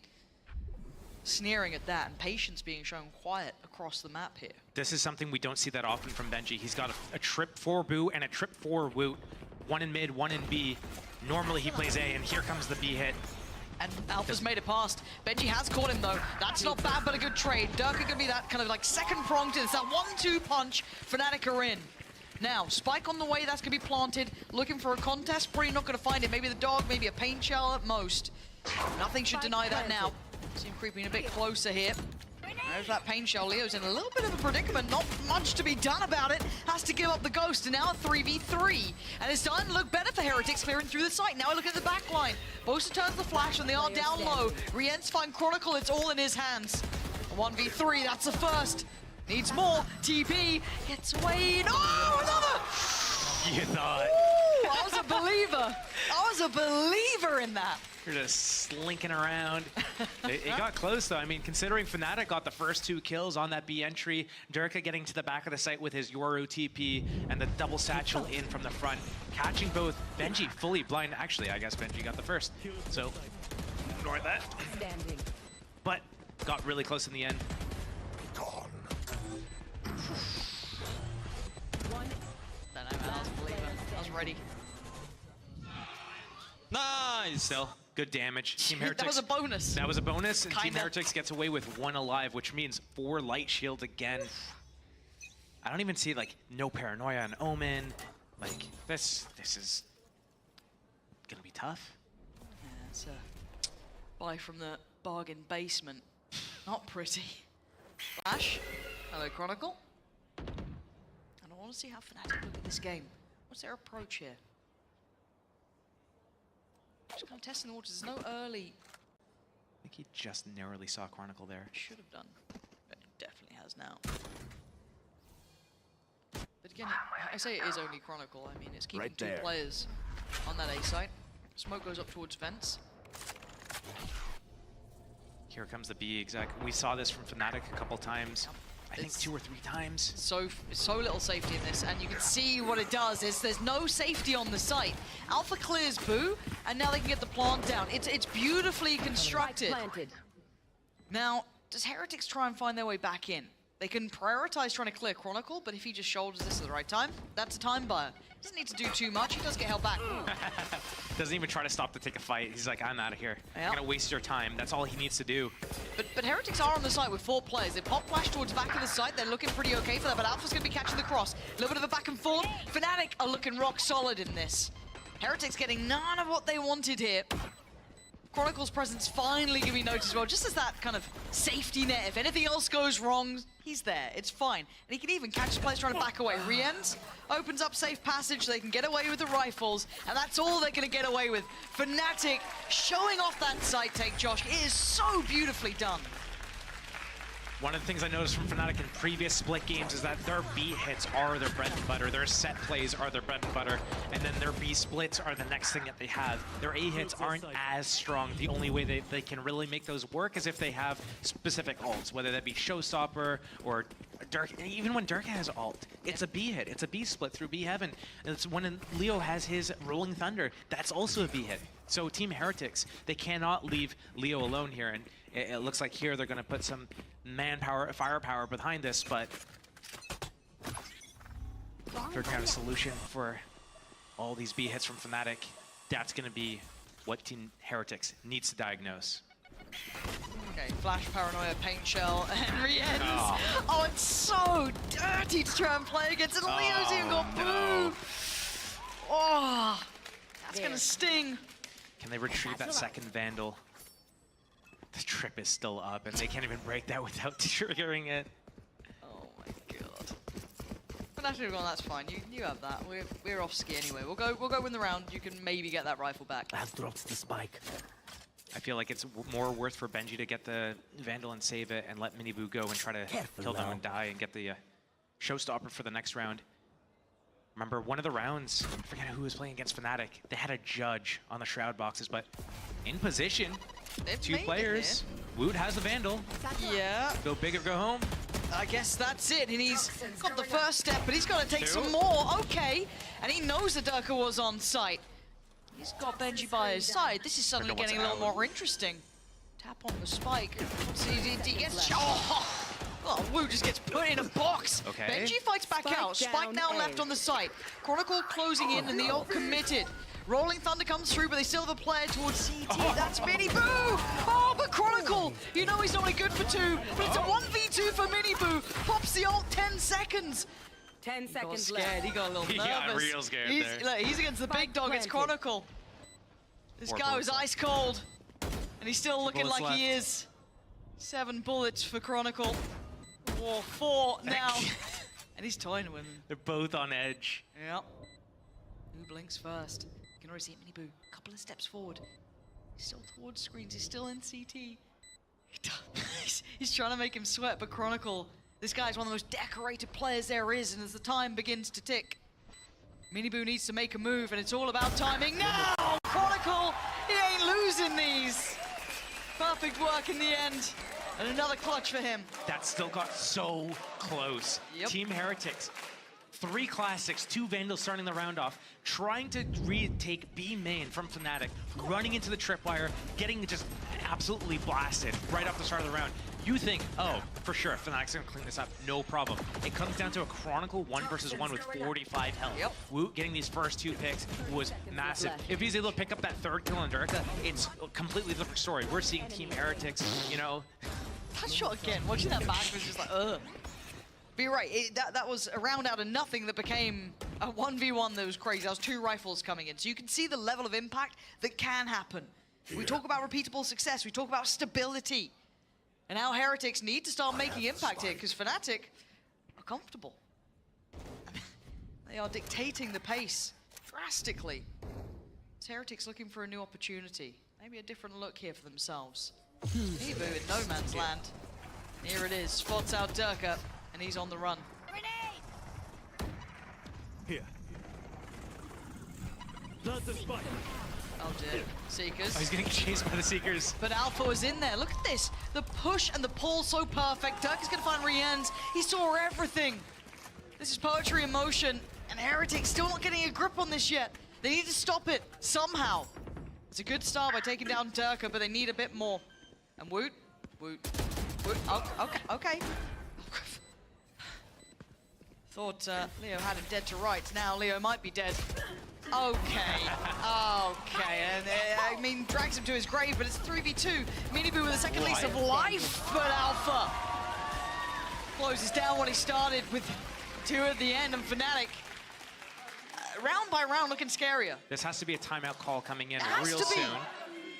H: sneering at that, and patience being shown quiet across the map here.
I: This is something we don't see that often from Benji. He's got a trip for Boo and a trip for Woot. 1 in mid, 1 in B. Normally he plays A, and here comes the B hit.
H: And Alpha's made it past. Benji has caught him though. That's not bad, but a good trade. Durka gonna be that kind of like second prong to this. That 1-2 punch. Fnatic are in. Now, Spike on the way, that's gonna be planted. Looking for a contest, probably not gonna find it. Maybe the dog, maybe a paint shell at most. Nothing should deny that now. See him creeping a bit closer here. There's that pain shell. Leo's in a little bit of a predicament. Not much to be done about it. Has to give up the ghost, and now a 3v3. And it's starting to look better for Heretics clearing through the site. Now we look at the back line. Boaster turns the flash, and they are down low. Rien's find Chronicle. It's all in his hands. A 1v3, that's the first. Needs more. TP gets away. No, another!
I: You thought.
H: Ooh, I was a believer. I was a believer in that.
I: You're just slinking around. It got close, though. I mean, considering Fnatic got the first 2 kills on that B entry, Durka getting to the back of the site with his Yoru TP and the double satchel in from the front, catching both. Benji fully blind. Actually, I guess Benji got the first, so ignore that. But got really close in the end.
H: No, I was a believer. I was ready.
I: Nice! Still, good damage. Team Heretics.
H: That was a bonus.
I: That was a bonus, and Team
H: Kinda.
I: Heretics gets away with 1 alive, which means 4 light shields again. I don't even see, like, no paranoia on Omen. Like, this is gonna be tough.
H: Yeah, it's a buy from the bargain basement. Not pretty. Flash. Hello, Chronicle. And I want to see how Fnatic look at this game. What's their approach here? Just kind of testing the waters. There's no early.
I: I think he just narrowly saw Chronicle there.
H: Should have done, but he definitely has now. But again, I say it is only Chronicle. I mean, it's keeping
D: Right
H: 2
D: there.
H: players on that A site. Smoke goes up towards fence.
I: Here comes the B exec. We saw this from Fnatic a couple times. I think 2 or 3 times.
H: So little safety in this, and you can see what it does is there's no safety on the site. Alpha clears Boo, and now they can get the plant down. It's beautifully constructed. Now, does Heretics try and find their way back in? They can prioritize trying to clear Chronicle, but if he just shoulders this at the right time, that's a time buyer. Doesn't need to do too much. He does get held back.
I: Doesn't even try to stop to take a fight. He's like, I'm out of here.
H: Yep.
I: I'm gonna waste your time. That's all he needs to do.
H: But Heretics are on the site with 4 players. They pop flash towards the back of the site. They're looking pretty okay for that, but Alpha's gonna be catching the cross. A little bit of a back and forth. Fnatic are looking rock solid in this. Heretics getting none of what they wanted here. Chronicle's presence finally gonna be noticed as well, just as that kind of safety net. If anything else goes wrong, he's there. It's fine. And he can even catch players trying to back away. Riens opens up safe passage so they can get away with the rifles, and that's all they're gonna get away with. Fnatic showing off that side take, Josh. It is so beautifully done.
I: One of the things I noticed from Fnatic in previous split games is that their B hits are their bread and butter, their set plays are their bread and butter, and then their B splits are the next thing that they have. Their A hits aren't as strong. The only way they can really make those work is if they have specific ults, whether that be Showstopper or Dirk. Even when Dirk has ult, it's a B hit. It's a B split through B heaven. And it's when Leo has his Rolling Thunder, that's also a B hit. So Team Heretics, they cannot leave Leo alone here, and it looks like here they're going to put some manpower, firepower behind this, but third kind of solution for all these B hits from Fnatic, that's going to be what Team Heretics needs to diagnose.
H: Okay, Flash, Paranoia, Paint Shell, and Riens. Oh, it's so dirty to try and play against, and Leo's even got boo. Oh, that's going to sting.
I: Can they retrieve that second Vandal? The trip is still up, and they can't even break that without triggering it.
H: Oh my god. But actually, well, that's fine. You have that. We're off ski anyway. We'll go win the round. You can maybe get that rifle back.
A: I've dropped the spike.
I: I feel like it's more worth for Benji to get the Vandal and save it, and let Miniboo go and try to kill them and die and get the Showstopper for the next round. Remember, one of the rounds, I forget who was playing against Fnatic, they had a judge on the Shroud boxes, but in position,
H: They've
I: 2 players. Woot has the Vandal.
H: Yeah.
I: Go big or go home.
H: I guess that's it, and he's got the first step, but he's got to take some more. Okay, and he knows that Durka was on site. He's got Benji by his side. This is suddenly getting a little more interesting. Tap on the spike. He gets... Oh, Wu just gets put in a box.
I: Okay.
H: Benji fights back out. Spike now left on the site. Chronicle closing in, and the ult committed. Rolling Thunder comes through, but they still have a player towards CT. That's Miniboo! Oh, but Chronicle! You know he's only good for 2, but it's a 1v2 for Miniboo. Pops the ult 10 seconds.
O: 10 seconds
H: He got scared, he got a little nervous.
I: He got real scared there.
H: Look, he's against the big dog, it's Chronicle. This
I: 4
H: guy was
I: bullets
H: ice cold, and he's still looking
I: bullets
H: like he
I: left.
H: is. 7 bullets for Chronicle. Or 4 now. And he's toying with him.
I: They're both on edge.
H: Yep. Who blinks first? You can already see Miniboo. A couple of steps forward. He's still towards screens. He's still in CT. He's trying to make him sweat, but Chronicle, this guy's one of the most decorated players there is, and as the time begins to tick, Miniboo needs to make a move, and it's all about timing now! Chronicle, he ain't losing these! Perfect work in the end. And another clutch for him.
I: That still got so close.
H: Yep.
I: Team Heretics, 3 classics, 2 Vandals starting the round off, trying to retake B main from Fnatic, running into the tripwire, getting just absolutely blasted right off the start of the round. You think, oh, for sure, Fnatic's gonna clean this up, no problem. It comes down to a Chronicle 1 versus 1 with 45 health.
H: Yep.
I: Woot getting these first 2 picks was massive. If he's able to pick up that 3rd kill on Durka, it's a completely different story. We're seeing Team Heretics, you know.
H: That shot again, watching that back was just like, ugh. But you're right, that was a round out of nothing that became a 1v1 that was crazy. That was 2 rifles coming in. So you can see the level of impact that can happen. We talk about repeatable success, we talk about stability. And now Heretics need to start making impact here, because Fnatic are comfortable. They are dictating the pace drastically. It's Heretics looking for a new opportunity. Maybe a different look here for themselves. Miniboo in no man's land. Here it is, spots out Durka, and he's on the run.
A: Here. Plant the spike.
H: Oh dear, Seekers.
I: Oh, he's getting chased by the Seekers.
H: But Alpha was in there. Look at this. The push and the pull so perfect. Durka's gonna find Riens. He saw everything. This is poetry in motion, and Heretics still not getting a grip on this yet. They need to stop it somehow. It's a good start by taking down Durka, but they need a bit more. And Woot. Okay. Thought Leo had him dead to rights. Now Leo might be dead. Okay, okay, and I mean, drags him to his grave, but it's 3v2. Miniboo with a second lease of life, but Alpha closes down what he started with 2 at the end, and Fnatic, round by round, looking scarier.
I: This has to be a timeout call coming in
H: Has
I: real
H: to be.
I: soon,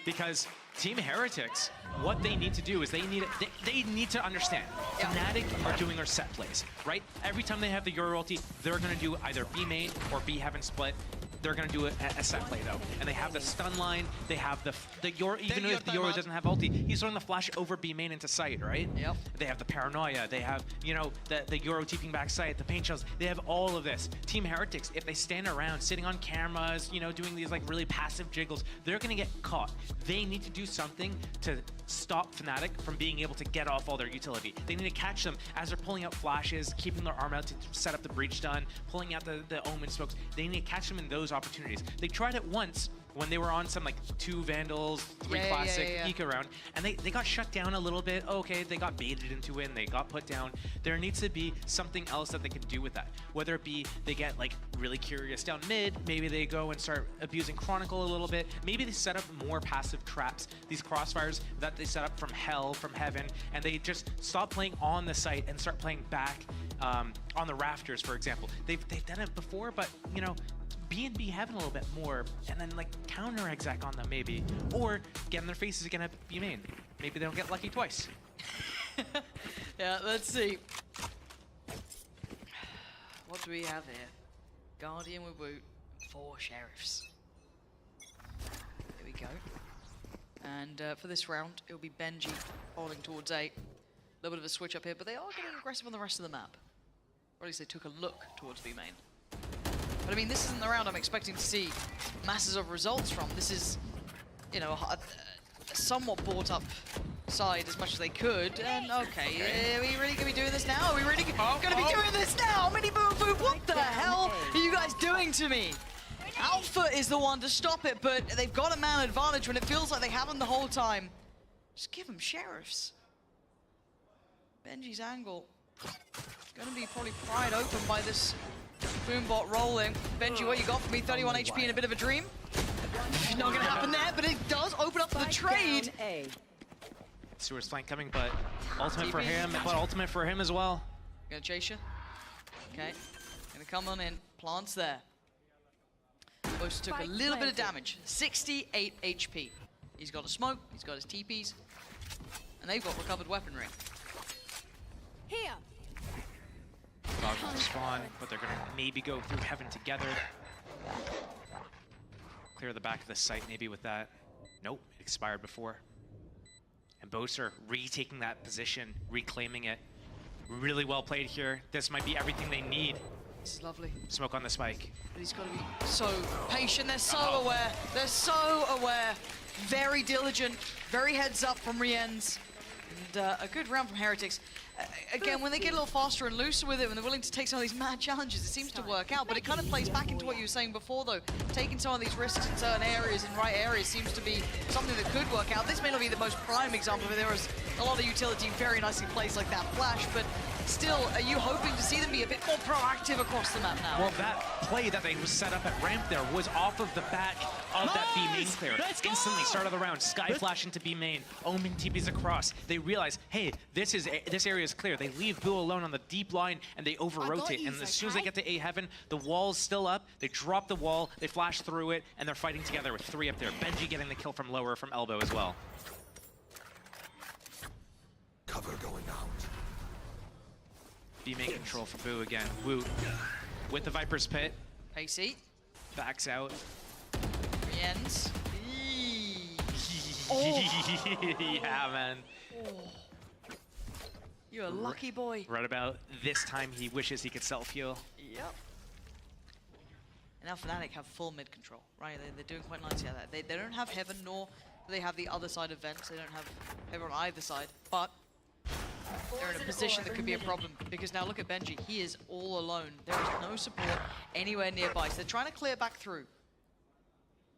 I: because Team Heretics, what they need to do is they need to understand. Fnatic are doing their set plays, right? Every time they have the Euro ulti, they're going to do either B main or B heaven split. They're going to do a set play though, and they have the stun line. They have the Euro. Even if the Euro doesn't have ulti, he's throwing the flash over B main into sight, right?
H: Yep.
I: They have the paranoia. They have the Euro TPing back sight, the paint shells. They have all of this. Team Heretics, if they stand around sitting on cameras, doing these like really passive jiggles, they're going to get caught. They need to do something to stop Fnatic from being able to get off all their utility. They need to catch them as they're pulling out flashes, keeping their arm out to set up the breach stun, pulling out the Omen smokes. They need to catch them in those opportunities. They tried it once when they were on some like 2 Vandals, 3 Classic Eco round, and they got shut down a little bit. Okay, they got baited into it and they got put down. There needs to be something else that they can do with that. Whether it be they get like really curious down mid, maybe they go and start abusing Chronicle a little bit, maybe they set up more passive traps, these crossfires that they set up from hell, from heaven, and they just stop playing on the site and start playing back on the rafters, for example. They've done it before, but B&B heaven a little bit more, and then like counter exec on them maybe, or get in their faces again at B main. Maybe they don't get lucky twice.
H: Yeah, let's see. What do we have here? Guardian with Woot, 4 Sheriffs. Here we go. And for this round, it'll be Benji holding towards A. A little bit of a switch up here, but they are getting aggressive on the rest of the map. Or at least they took a look towards B main. But I mean, this isn't the round I'm expecting to see masses of results from. This is, a somewhat bought up side as much as they could. And okay, are we really gonna be doing this now? Are we really gonna be doing this now? Miniboo, what the hell are you guys doing to me? Alpha is the one to stop it, but they've got a man advantage when it feels like they haven't the whole time. Just give them Sheriffs. Benji's angle gonna be probably pried open by this Boombot rolling. Benji, what you got for me? 31 HP and a bit of a dream. Not gonna happen there, but it does open up the trade.
I: Stewart's flank coming, but ultimate for him, as well.
H: Gonna chase you. Okay, gonna come on in. Plants there. Both took a little bit of damage. 68 HP. He's got a smoke, he's got his TPs, and they've got recovered weaponry.
O: Here.
I: Dog will spawn, but they're gonna maybe go through heaven together. Clear the back of the site maybe with that. Nope, it expired before. And Boser retaking that position, reclaiming it. Really well played here. This might be everything they need.
H: This is lovely.
I: Smoke on the spike.
H: But he's got to be so patient. They're so aware. They're so aware. Very diligent. Very heads up from Rienz. And a good round from Heretics. Again, when they get a little faster and looser with it, when they're willing to take some of these mad challenges, it seems to work out. But it kind of plays back into what you were saying before, though. Taking some of these risks in certain areas, in right areas, seems to be something that could work out. This may not be the most prime example, but there was a lot of utility very nicely placed like that flash. But still, are you hoping to see them be a bit more proactive across the map now?
I: Well, that play that they was set up at ramp there was off of the back of that B main clear. Instantly, start of the round, Sky Flash into B main, Omen TPs across. They realize, hey, this area is clear. They leave Boo alone on the deep line and they over-rotate. And as soon as they get to A heaven, the wall's still up. They drop the wall, they flash through it, and they're fighting together with 3 up there. Benji getting the kill from lower, from elbow as well.
A: Cover going out.
I: B main control for Boo again. Woo with the Viper's Pit.
H: Pacey.
I: Backs out.
H: Rienz.
I: Yeah, man.
H: You're a lucky boy.
I: Right about this time, he wishes he could self-heal.
H: Yep. And now Fnatic have full mid control, right? They're doing quite nicely at that. They don't have Heaven, nor do they have the other side of Vents. They don't have Heaven on either side, but they're in a position that could be a problem, because now look at Benji. He is all alone. There is no support anywhere nearby, so they're trying to clear back through.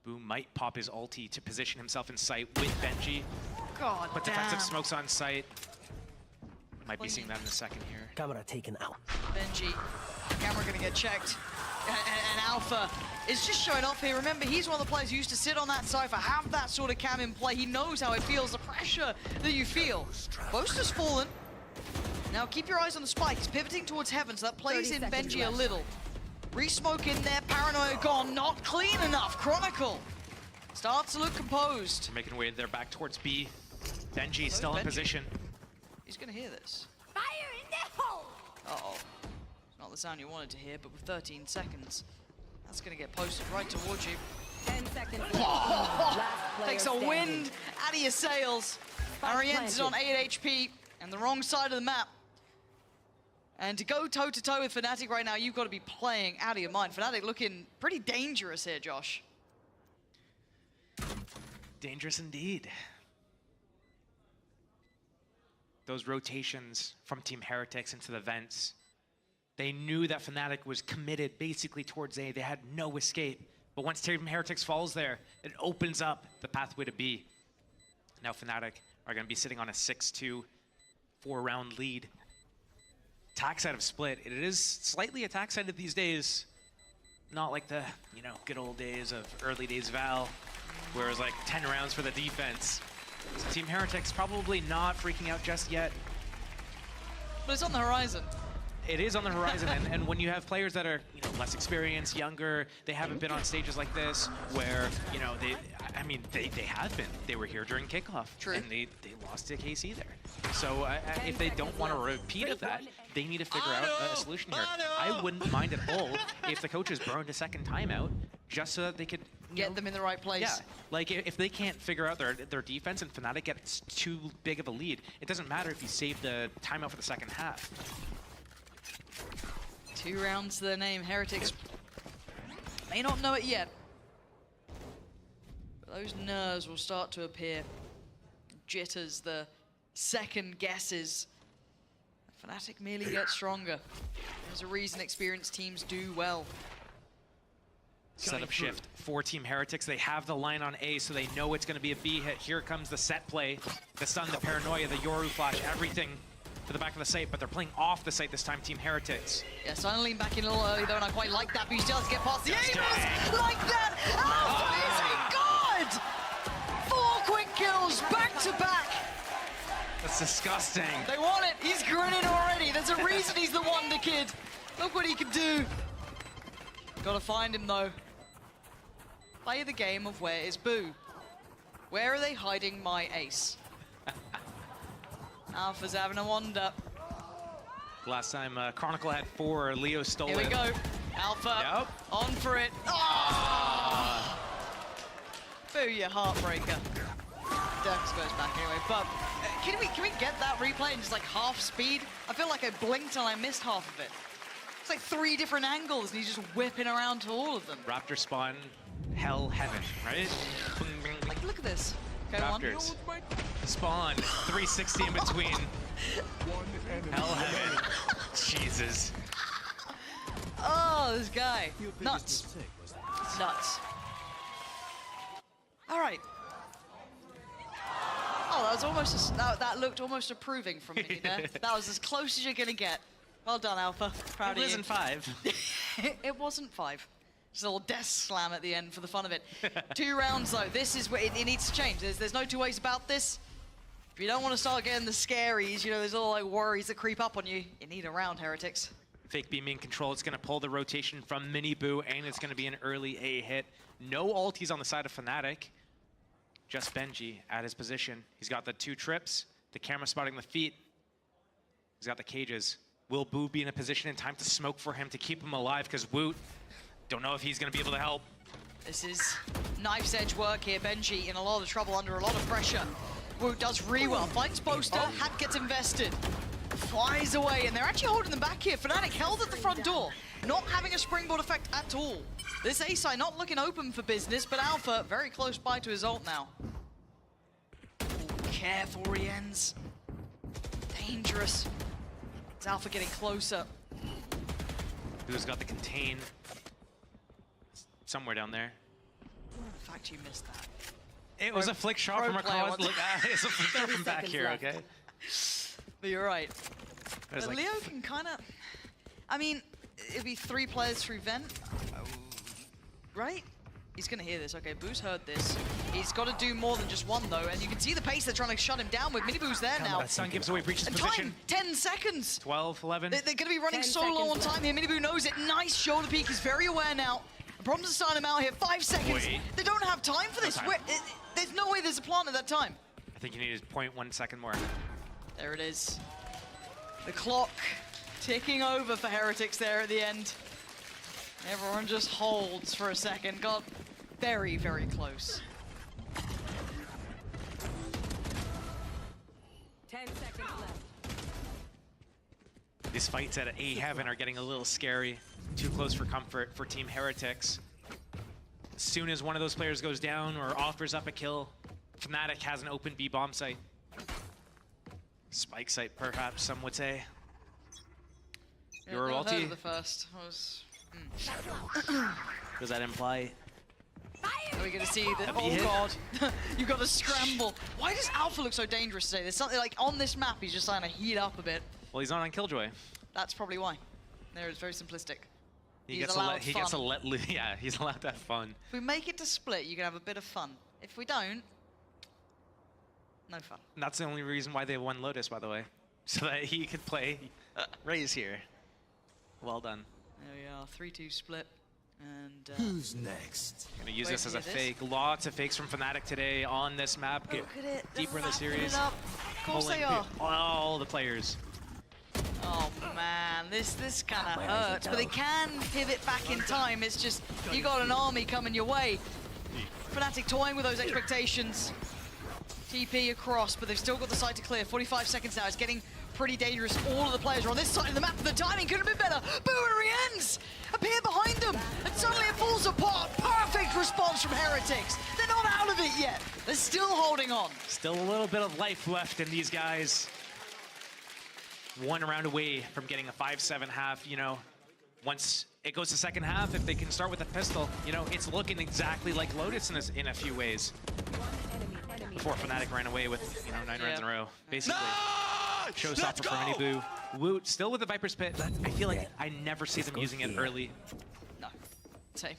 I: Boo might pop his ulti to position himself in sight with Benji.
H: God
I: but
H: damn.
I: defensive smokes on sight. Might be seeing that in a second here.
A: Camera taken out.
H: Benji Camera gonna get checked. And Alpha is just showing off here. Remember, he's one of the players who used to sit on that Cypher, have that sort of cam in play. He knows how it feels, the pressure that you feel. Boaster's fallen. Now keep your eyes on the spike. He's pivoting towards heaven, so that plays in Benji a little. Re-smoke in there, Paranoia gone, not clean enough. Chronicle starts to look composed.
I: Making their way there back towards B. Benji still in position.
H: He's gonna hear this.
O: Fire in the hole!
H: Uh-oh. Not the sound you wanted to hear, but with 13 seconds, that's gonna get posted right towards you.
O: 10 seconds.
H: Takes a wind out of your sails. Arienne's on 8 HP and the wrong side of the map. And to go toe-to-toe with Fnatic right now, you've got to be playing out of your mind. Fnatic looking pretty dangerous here, Josh.
I: Dangerous indeed. Those rotations from Team Heretics into the vents, they knew that Fnatic was committed basically towards A. They had no escape. But once Team Heretics falls there, it opens up the pathway to B. Now Fnatic are going to be sitting on a 6-2, 4-round lead. Attack side of Split, it is slightly attack sided these days. Not like the, good old days of early days Val, where it was like 10 rounds for the defense. So Team Heretics probably not freaking out just yet.
H: But it's on the horizon.
I: It is on the horizon, and when you have players that are less experienced, younger, they haven't been on stages like this, where they have been. They were here during kickoff, and they lost to KC there. So if they don't want a repeat of that, they need to figure out a solution here. I wouldn't mind at all if the coaches burned a second timeout just so that they could
H: get them in the right place.
I: Yeah, like if they can't figure out their defense and Fnatic gets too big of a lead, it doesn't matter if you save the timeout for the second half.
H: 2 rounds to their name. Heretics may not know it yet, but those nerves will start to appear. Jitters, the second guesses. Fnatic merely get stronger. There's a reason experienced teams do well.
I: Setup shift for Team Heretics. They have the line on A, so they know it's going to be a B hit. Here comes the set play. The stun, the paranoia, the Yoru flash, everything to the back of the site, but they're playing off the site this time, Team Heretics.
H: Yeah, so I'm lean back in a little early though, and I quite like that, but he still has to get past the Amos like that! Alpha is a god! 4 quick kills back to back!
I: That's disgusting.
H: They want it, he's grinning already. There's a reason he's the wonder kid. Look what he can do. Gotta find him though. Play the game of where is Boo? Where are they hiding my ace? Alpha's having a wander.
I: Last time Chronicle had 4, Leo stole it.
H: Here we go. Alpha on for it. Oh! Boo, you heartbreaker. Dex goes back anyway, but can we get that replay in just like half speed? I feel like I blinked and I missed half of it. It's like 3 different angles and he's just whipping around to all of them.
I: Raptor spawn, hell, heaven, right?
H: Like, look at this. Go
I: Raptors. Spawn, 360 in between. Hell, heaven. Jesus.
H: Oh, this guy. Nuts. Nuts. All right. Oh, that was almost that looked almost approving from me there. That was as close as you're gonna get. Well done, Alpha. Proud of you.
I: It wasn't 5.
H: It wasn't 5. Just a little desk slam at the end for the fun of it. 2 rounds though. This is where it needs to change. There's no 2 ways about this. If you don't want to start getting the scaries, there's all like worries that creep up on you. You need a round, Heretics.
I: Fake beam in control. It's going to pull the rotation from Mini Boo, and it's going to be an early A hit. No ultis on the side of Fnatic. Just Benji at his position. He's got the 2 trips, the camera spotting the feet. He's got the cages. Will Boo be in a position in time to smoke for him to keep him alive? Because Woot, don't know if he's going to be able to help.
H: This is knife's edge work here. Benji in a lot of trouble, under a lot of pressure. Woot does really well. Finds Poster, Hat gets invested. Flies away, and they're actually holding them back here. Fnatic held at the front door, not having a springboard effect at all. This A-side not looking open for business, but Alpha very close by to his ult now. Ooh, careful, Rienz. Dangerous. Is Alpha getting closer?
I: Who's got the contain? Somewhere down there.
H: In fact, you missed that.
I: It was a flick shot from across. Look, it's a flick shot from back here, okay?
H: But you're right. But
I: like
H: Leo can kind of... I mean, it'd be 3 players through vent, right? He's gonna hear this. Okay, Boo's heard this. He's got to do more than just one though, and you can see the pace they're trying to shut him down with. Miniboo's there now.
I: That Sun gives away Breach's
H: and
I: position.
H: Time, 10 seconds.
I: 12, 11.
H: They're going to be running so low on time here. Miniboo knows it. Nice shoulder peek. He's very aware now. The problem's to sign him out here. 5 seconds.
I: Wait.
H: They don't have time for this. There's no way there's a plant at that time.
I: I think you need 0.1 second more.
H: There it is. The clock ticking over for Heretics there at the end. Everyone just holds for a second. Got very, very close.
O: 10 seconds left.
I: These fights at A Heaven are getting a little scary. Too close for comfort for Team Heretics. As soon as one of those players goes down or offers up a kill, Fnatic has an open B bomb site. Spike site, perhaps, some would say. Your
H: Never heard
I: ulti?
H: of the first.
I: Does that imply?
H: Are we going to see the...
I: A B
H: Oh,
I: hit?
H: God. You've got to scramble. Why does Alpha look so dangerous today? There's something like on this map, he's just trying to heat up a bit.
I: Well, he's not on Killjoy.
H: That's probably why. There, it's very simplistic.
I: He
H: He's
I: gets
H: allowed
I: he gets to
H: fun.
I: yeah, he's allowed to have fun.
H: If we make it to split, you can have a bit of fun. If we don't, no fun.
I: And that's the only reason why they won Lotus, by the way. So that he could play Raze here. Well done.
H: There we are, 3-2 split. And
A: Who's next?
I: Gonna use
H: Wait
I: this
H: to
I: as a
H: hear
I: fake. Lots of fakes from Fnatic today on this map. Get
H: look at it.
I: deeper in the
H: wrapping
I: series.
H: it up. Of course they are.
I: All the players.
H: Oh man, this kind of hurts, but they can pivot back in time. It's just, you got an army coming your way. Fnatic toying with those expectations. TP across, but they've still got the site to clear. 45 seconds now. It's getting pretty dangerous. All of the players are on this side of the map, but the timing could have been better. Boo and Riens appear behind them, and suddenly it falls apart. Perfect response from Heretics. They're not out of it yet. They're still holding on.
I: Still a little bit of life left in these guys. One round away from getting a 5-7 half, you know. Once it goes to second half, if they can start with a pistol, you know, it's looking exactly like Lotus in a few ways. Before Fnatic ran away with, you know, 9 rounds in a row. Basically, showstopper for Miniboo. Woot still with the Viper's Pit, but I feel like I never see them using it early.
H: No, same.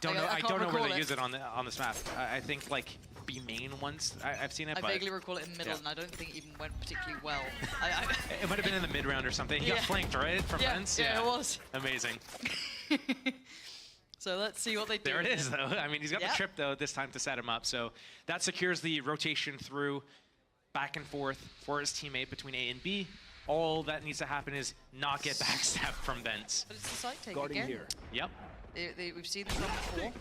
I: I don't know where they
H: it.
I: use it on this map. I think like B main once I've seen it.
H: I
I: but
H: vaguely recall it in middle,
I: yeah.
H: and I don't think it even went particularly well.
I: It might have been in the mid round or something. He got flanked, right, from fence?
H: Yeah, it was.
I: Amazing.
H: So let's see what they do.
I: There it is, though. I mean, he's got
H: Yep.
I: the trip, though, this time to set him up. So that secures the rotation through back and forth for his teammate between A and B. All that needs to happen is not get backstabbed from vents.
H: But it's the site take again.
I: Yep.
H: We've seen this one before.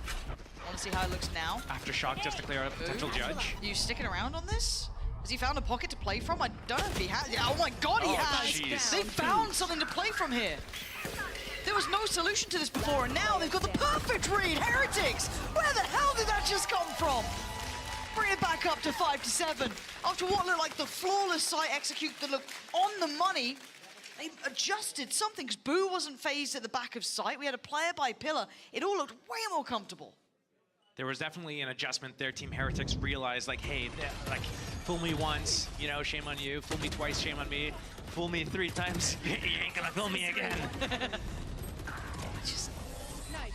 H: Want to see how it looks now.
I: Aftershock just to clear out a potential judge.
H: You sticking around on this? Has he found a pocket to play from? I don't know if he has. Oh my God, he has!
I: Geez.
H: They found something to play from here. There was no solution to this before, and now they've got the perfect read. Heretics! Where the hell did that just come from? Bring it back up to 5-7. After what looked like the flawless site execute that looked on the money, they adjusted something, because Boo wasn't phased at the back of site. We had a player by pillar. It all looked way more comfortable.
I: There was definitely an adjustment there. Team Heretics realized, like, hey, like, fool me once, you know, shame on you. Fool me twice, shame on me. Fool me 3 times, you ain't gonna fool me again.
H: Just
N: Nice!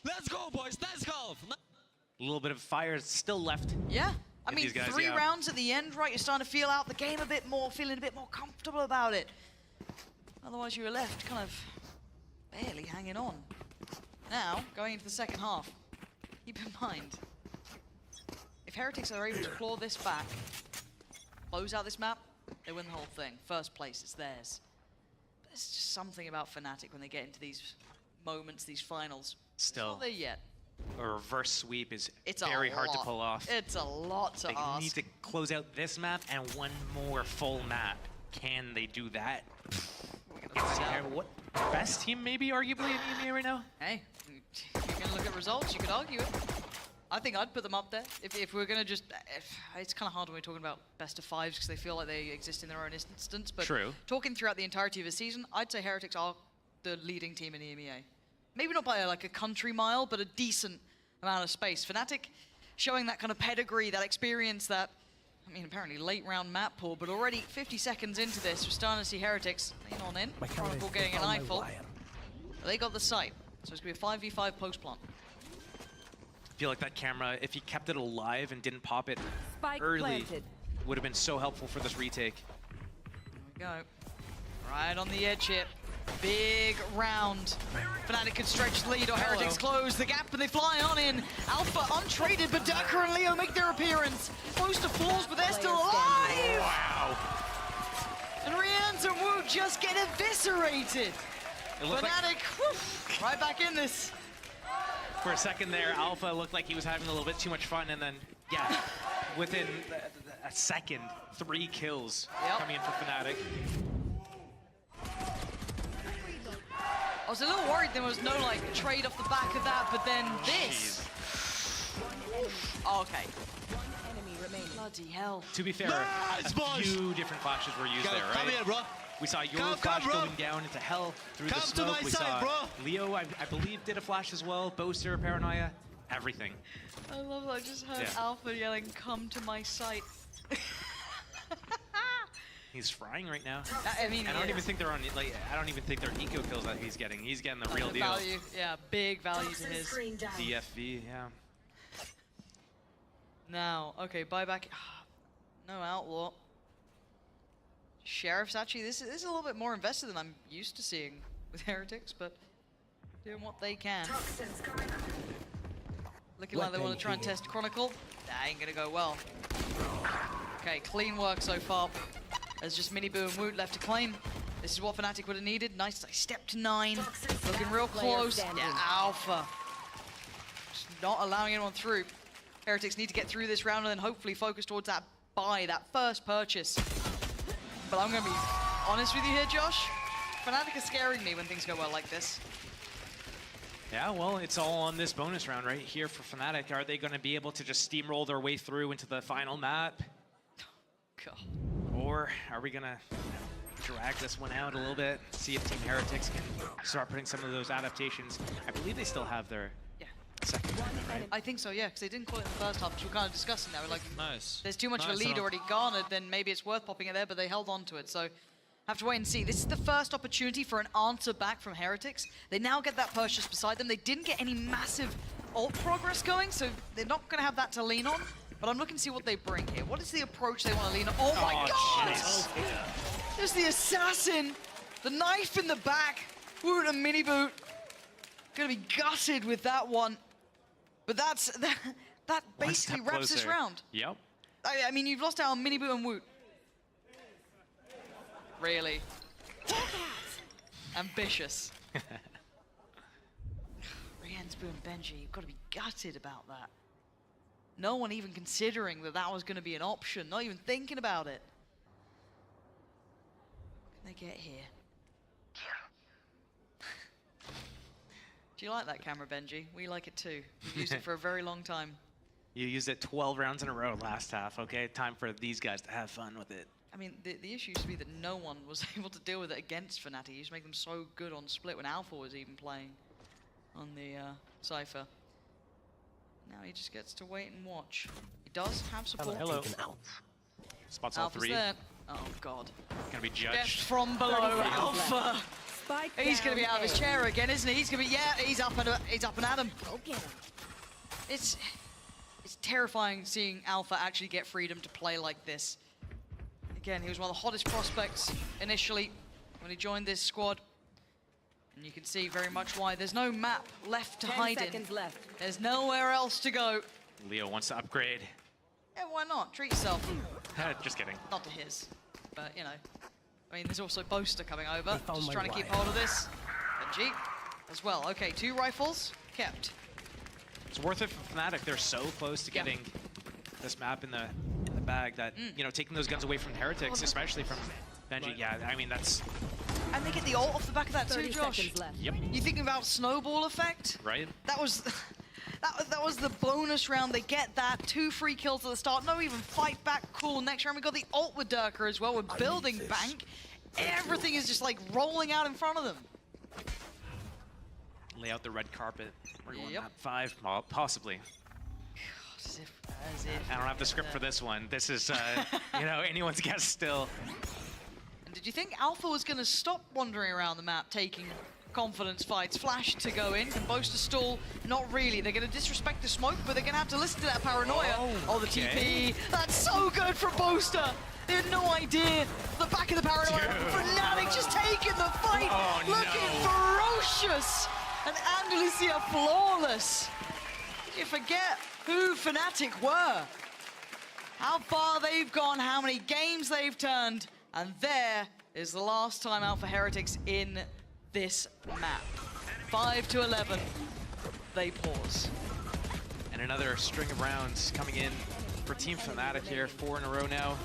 N: Let's go, boys. Nice golf.
I: A little bit of fire still left.
H: Yeah. I
I: in
H: mean,
I: these guys,
H: 3
I: yeah.
H: rounds at the end, right? You're starting to feel out the game a bit more, feeling a bit more comfortable about it. Otherwise, you were left kind of barely hanging on. Now, going into the second half, keep in mind, if Heretics are able to claw this back, close out this map, they win the whole thing. First place, it's theirs. But there's just something about Fnatic when they get into these moments, these finals.
I: Still.
H: It's not there yet.
I: A reverse sweep is
H: It's
I: very
H: a
I: hard to
H: lot.
I: pull off.
H: It's a lot to
I: They
H: ask.
I: need to close out this map and one more full map. Can they do that? What best team maybe arguably in EMEA right now?
H: Hey, you can look at results, you could argue it. I think I'd put them up there. If we're gonna just, it's kind of hard when we're talking about best of 5s because they feel like they exist in their own instance, but
I: True.
H: talking throughout the entirety of the season, I'd say Heretics are the leading team in EMEA. Maybe not by like a country mile, but a decent amount of space. Fnatic showing that kind of pedigree, that experience, that I mean, apparently late round map pool, but already 50 seconds into this, we're starting to see Heretics lean on in. Chronicle getting an eyeful. They got the sight, so it's going to be a 5v5 post-plant.
I: I feel like that camera, if he kept it alive and didn't pop it
O: Spike
I: early,
O: planted.
I: would have been so helpful for this retake.
H: There we go. Right on the edge here. Big round. Fnatic could stretch the lead or Heretics close the gap and they fly on in. Alpha untraded, but Durka and Leo make their appearance. Close to falls, but they're still alive!
I: Wow.
H: And Rians and Wu just get eviscerated. Fnatic, whew, right back in this.
I: For a second there, Alpha looked like he was having a little bit too much fun, and then, yeah, within a second, 3 kills coming in for Fnatic.
H: I was a little worried there was no like trade off the back of that, but then this. Oh, okay. Bloody hell.
I: To be fair, a few different flashes were used there, right?
S: Come here, bro.
I: We saw your flash going down into hell through the smoke. We saw Leo, I believe, did a flash as well. Boaster, Paranoia, everything.
H: I love that. I just heard Alpha yelling, "Come to my site."
I: He's frying right now.
H: I mean,
I: I don't even think they're on. Like, I don't even think they're eco kills that he's getting. He's getting the real deal.
H: Value, yeah, big value to his
I: DFV, yeah.
H: Now, okay, buyback. No outlaw. Sheriff's actually, this is a little bit more invested than I'm used to seeing with Heretics, but doing what they can. Looking like they want to try and test Chronicle. That ain't gonna go well. Okay, clean work so far. There's just Miniboo and Woot left to claim. This is what Fnatic would have needed. Nice, like, step to 9. Looking real close. Yeah, Alpha. Just not allowing anyone through. Heretics need to get through this round and then hopefully focus towards that buy, that first purchase. But I'm going to be honest with you here, Josh. Fnatic is scaring me when things go well like this.
I: Yeah, well, it's all on this bonus round right here for Fnatic. Are they going to be able to just steamroll their way through into the final map?
H: God.
I: Or are we going to drag this one out a little bit, see if Team Heretics can start putting some of those adaptations? I believe they still have their second one, right?
H: I think so, yeah, because they didn't call it in the first half, which we're kind of discussing now. We're like,
S: nice.
H: There's too much of a lead already garnered, then maybe it's worth popping it there, but they held on to it. So have to wait and see. This is the first opportunity for an answer back from Heretics. They now get that purchase beside them. They didn't get any massive ult progress going, so they're not going to have that to lean on. But I'm looking to see what they bring here. What is the approach they want to lean on? Oh my God! There's the assassin, the knife in the back. Woot and Miniboot. Gonna be gutted with that one. But that basically wraps this round.
I: Yep.
H: I mean, you've lost out on Miniboot and Woot. Really? Ambitious. Rian's Boo and Benji, you've got to be gutted about that. No one even considering that that was going to be an option, not even thinking about it. What can they get here? Do you like that camera, Benji? We like it too. We've used it for a very long time.
I: You used it 12 rounds in a row last half, okay? Time for these guys to have fun with it.
H: I mean, the issue used to be that no one was able to deal with it against Fnatic. He used to make them so good on split when Alpha was even playing on the Cypher. Now he just gets to wait and watch. He does have support.
I: Hello. Spots all
H: Alpha's
I: 3.
H: there. Oh, God.
I: Gonna be
H: Death
I: judged.
H: from below, Alpha. He's going to be out of his chair again, isn't he? He's going to be, yeah, he's up and at him.
O: Go get him.
H: It's terrifying seeing Alpha actually get freedom to play like this. Again, he was one of the hottest prospects initially when he joined this squad. And you can see very much why. There's no map left to hide in.
O: 10 seconds left.
H: There's nowhere else to go.
I: Leo wants to upgrade.
H: Yeah, why not? Treat yourself.
I: Just kidding.
H: Not to his, but you know. I mean, there's also Boaster coming over. Just trying to keep hold of this. Benji as well. Okay, 2 rifles kept.
I: It's worth it for Fnatic. They're so close to getting this map in the bag that, you know, taking those guns away from Heretics, especially from Benji, yeah, I mean, that's...
H: And they get the ult off the back of that too, Josh.
I: Yep.
H: You thinking about snowball effect?
I: Right.
H: That was... That was the bonus round. They get that. 2 free kills at the start. No even fight back. Cool. Next round we got the ult with Durka as well. We're building bank. Everything is just like rolling out in front of them.
I: Lay out the red carpet. We're going map 5, well, possibly.
H: God, as if
I: I don't have the script for this one. This is, you know, anyone's guess still.
H: And did you think Alpha was going to stop wandering around the map, taking confidence fights? Flash to go in, can Boaster stall? Not really. They're going to disrespect the smoke, but they're going to have to listen to that paranoia. Oh, the TP. That's so good from Boaster. They had no idea. The back of the paranoia. Fnatic just taking the fight. Looking ferocious. And Andalusia flawless. Did you forget who Fnatic were? How far they've gone, how many games they've turned. And there is the last time out for Heretics in this map. 5-11, they pause.
I: And another string of rounds coming in for Team Fnatic here, 4 in a row now.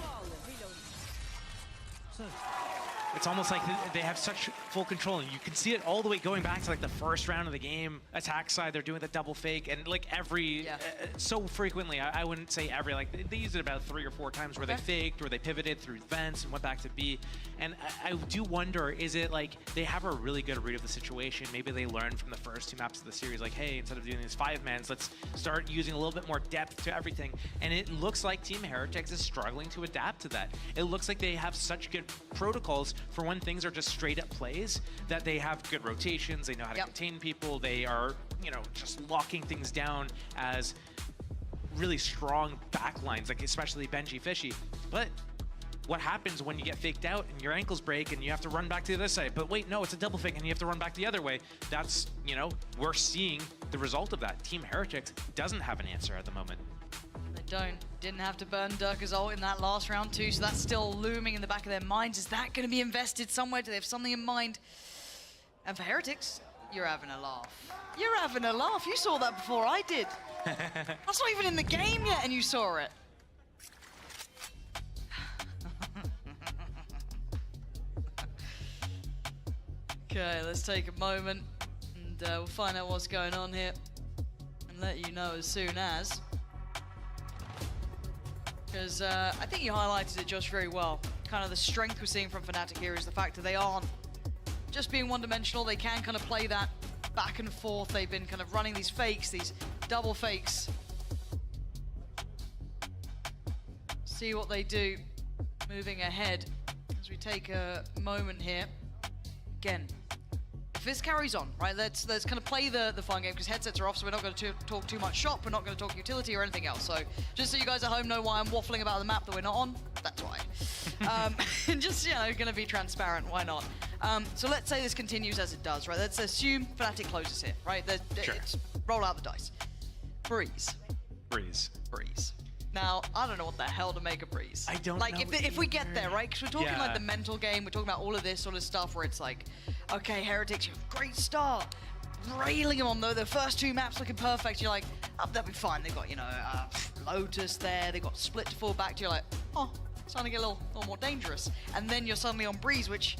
I: It's almost like they have such full control, and you can see it all the way going back to like the first round of the game. Attack side, they're doing the double fake, and like every, so frequently, I wouldn't say every, like they used it about 3 or 4 times where they faked, or they pivoted through vents and went back to B. And I do wonder, is it like they have a really good read of the situation? Maybe they learned from the first 2 maps of the series, like, hey, instead of doing these 5-mans, let's start using a little bit more depth to everything. And it looks like Team Heretics is struggling to adapt to that. It looks like they have such good protocols for when things are just straight up plays, that they have good rotations, they know how to contain people, they are, you know, just locking things down as really strong backlines, like especially Benji Fishy. But what happens when you get faked out and your ankles break and you have to run back to the other side? But wait, no, it's a double fake and you have to run back the other way. That's, you know, we're seeing the result of that. Team Heretics doesn't have an answer at the moment.
H: Didn't have to burn Durka's ult in that last round too, so that's still looming in the back of their minds. Is that going to be invested somewhere? Do they have something in mind? And for Heretics, you're having a laugh. You're having a laugh. You saw that before I did. That's not even in the game yet, and you saw it. Okay, let's take a moment, and we'll find out what's going on here, and let you know as soon as. Because I think you highlighted it, Josh, very well. Kind of the strength we're seeing from Fnatic here is the fact that they aren't just being one-dimensional. They can kind of play that back and forth. They've been kind of running these fakes, these double fakes. See what they do moving ahead as we take a moment here. Again, if this carries on, right, let's kind of play the fun game, because headsets are off, so we're not going to talk too much shop, we're not going to talk utility or anything else. So just so you guys at home know why I'm waffling about the map that we're not on, that's why. And just, you know, going to be transparent, why not? So let's say this continues as it does, right? Let's assume Fnatic closes here, right?
I: Sure.
H: Roll out the dice. Breeze. Now, I don't know what the hell to make of Breeze.
I: I don't
H: like,
I: know
H: if we get there, right? Because we're talking
I: Yeah.
H: like the mental game, we're talking about all of this sort of stuff where it's like, okay, Heretics, you have a great start. Railing them on the first 2 maps looking perfect. You're like, oh, they'll be fine. They've got, you know, Lotus there. They've got Split to fall back to. You're like, oh, it's starting to get a little more dangerous. And then you're suddenly on Breeze, which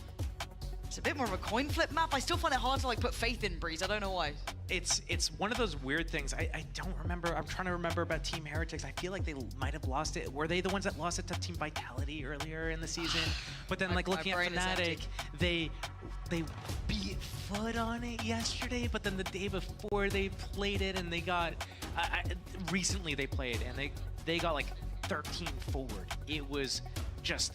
H: it's a bit more of a coin flip map. I still find it hard to like put faith in Breeze. I don't know why.
I: It's one of those weird things. I don't remember. I'm trying to remember about Team Heretics. I feel like they might have lost it. Were they the ones that lost it to Team Vitality earlier in the season? But then, like, looking at Fnatic, they beat Foot on it yesterday, but then the day before they played it, and they got recently they played, and they got like 13 forward. It was just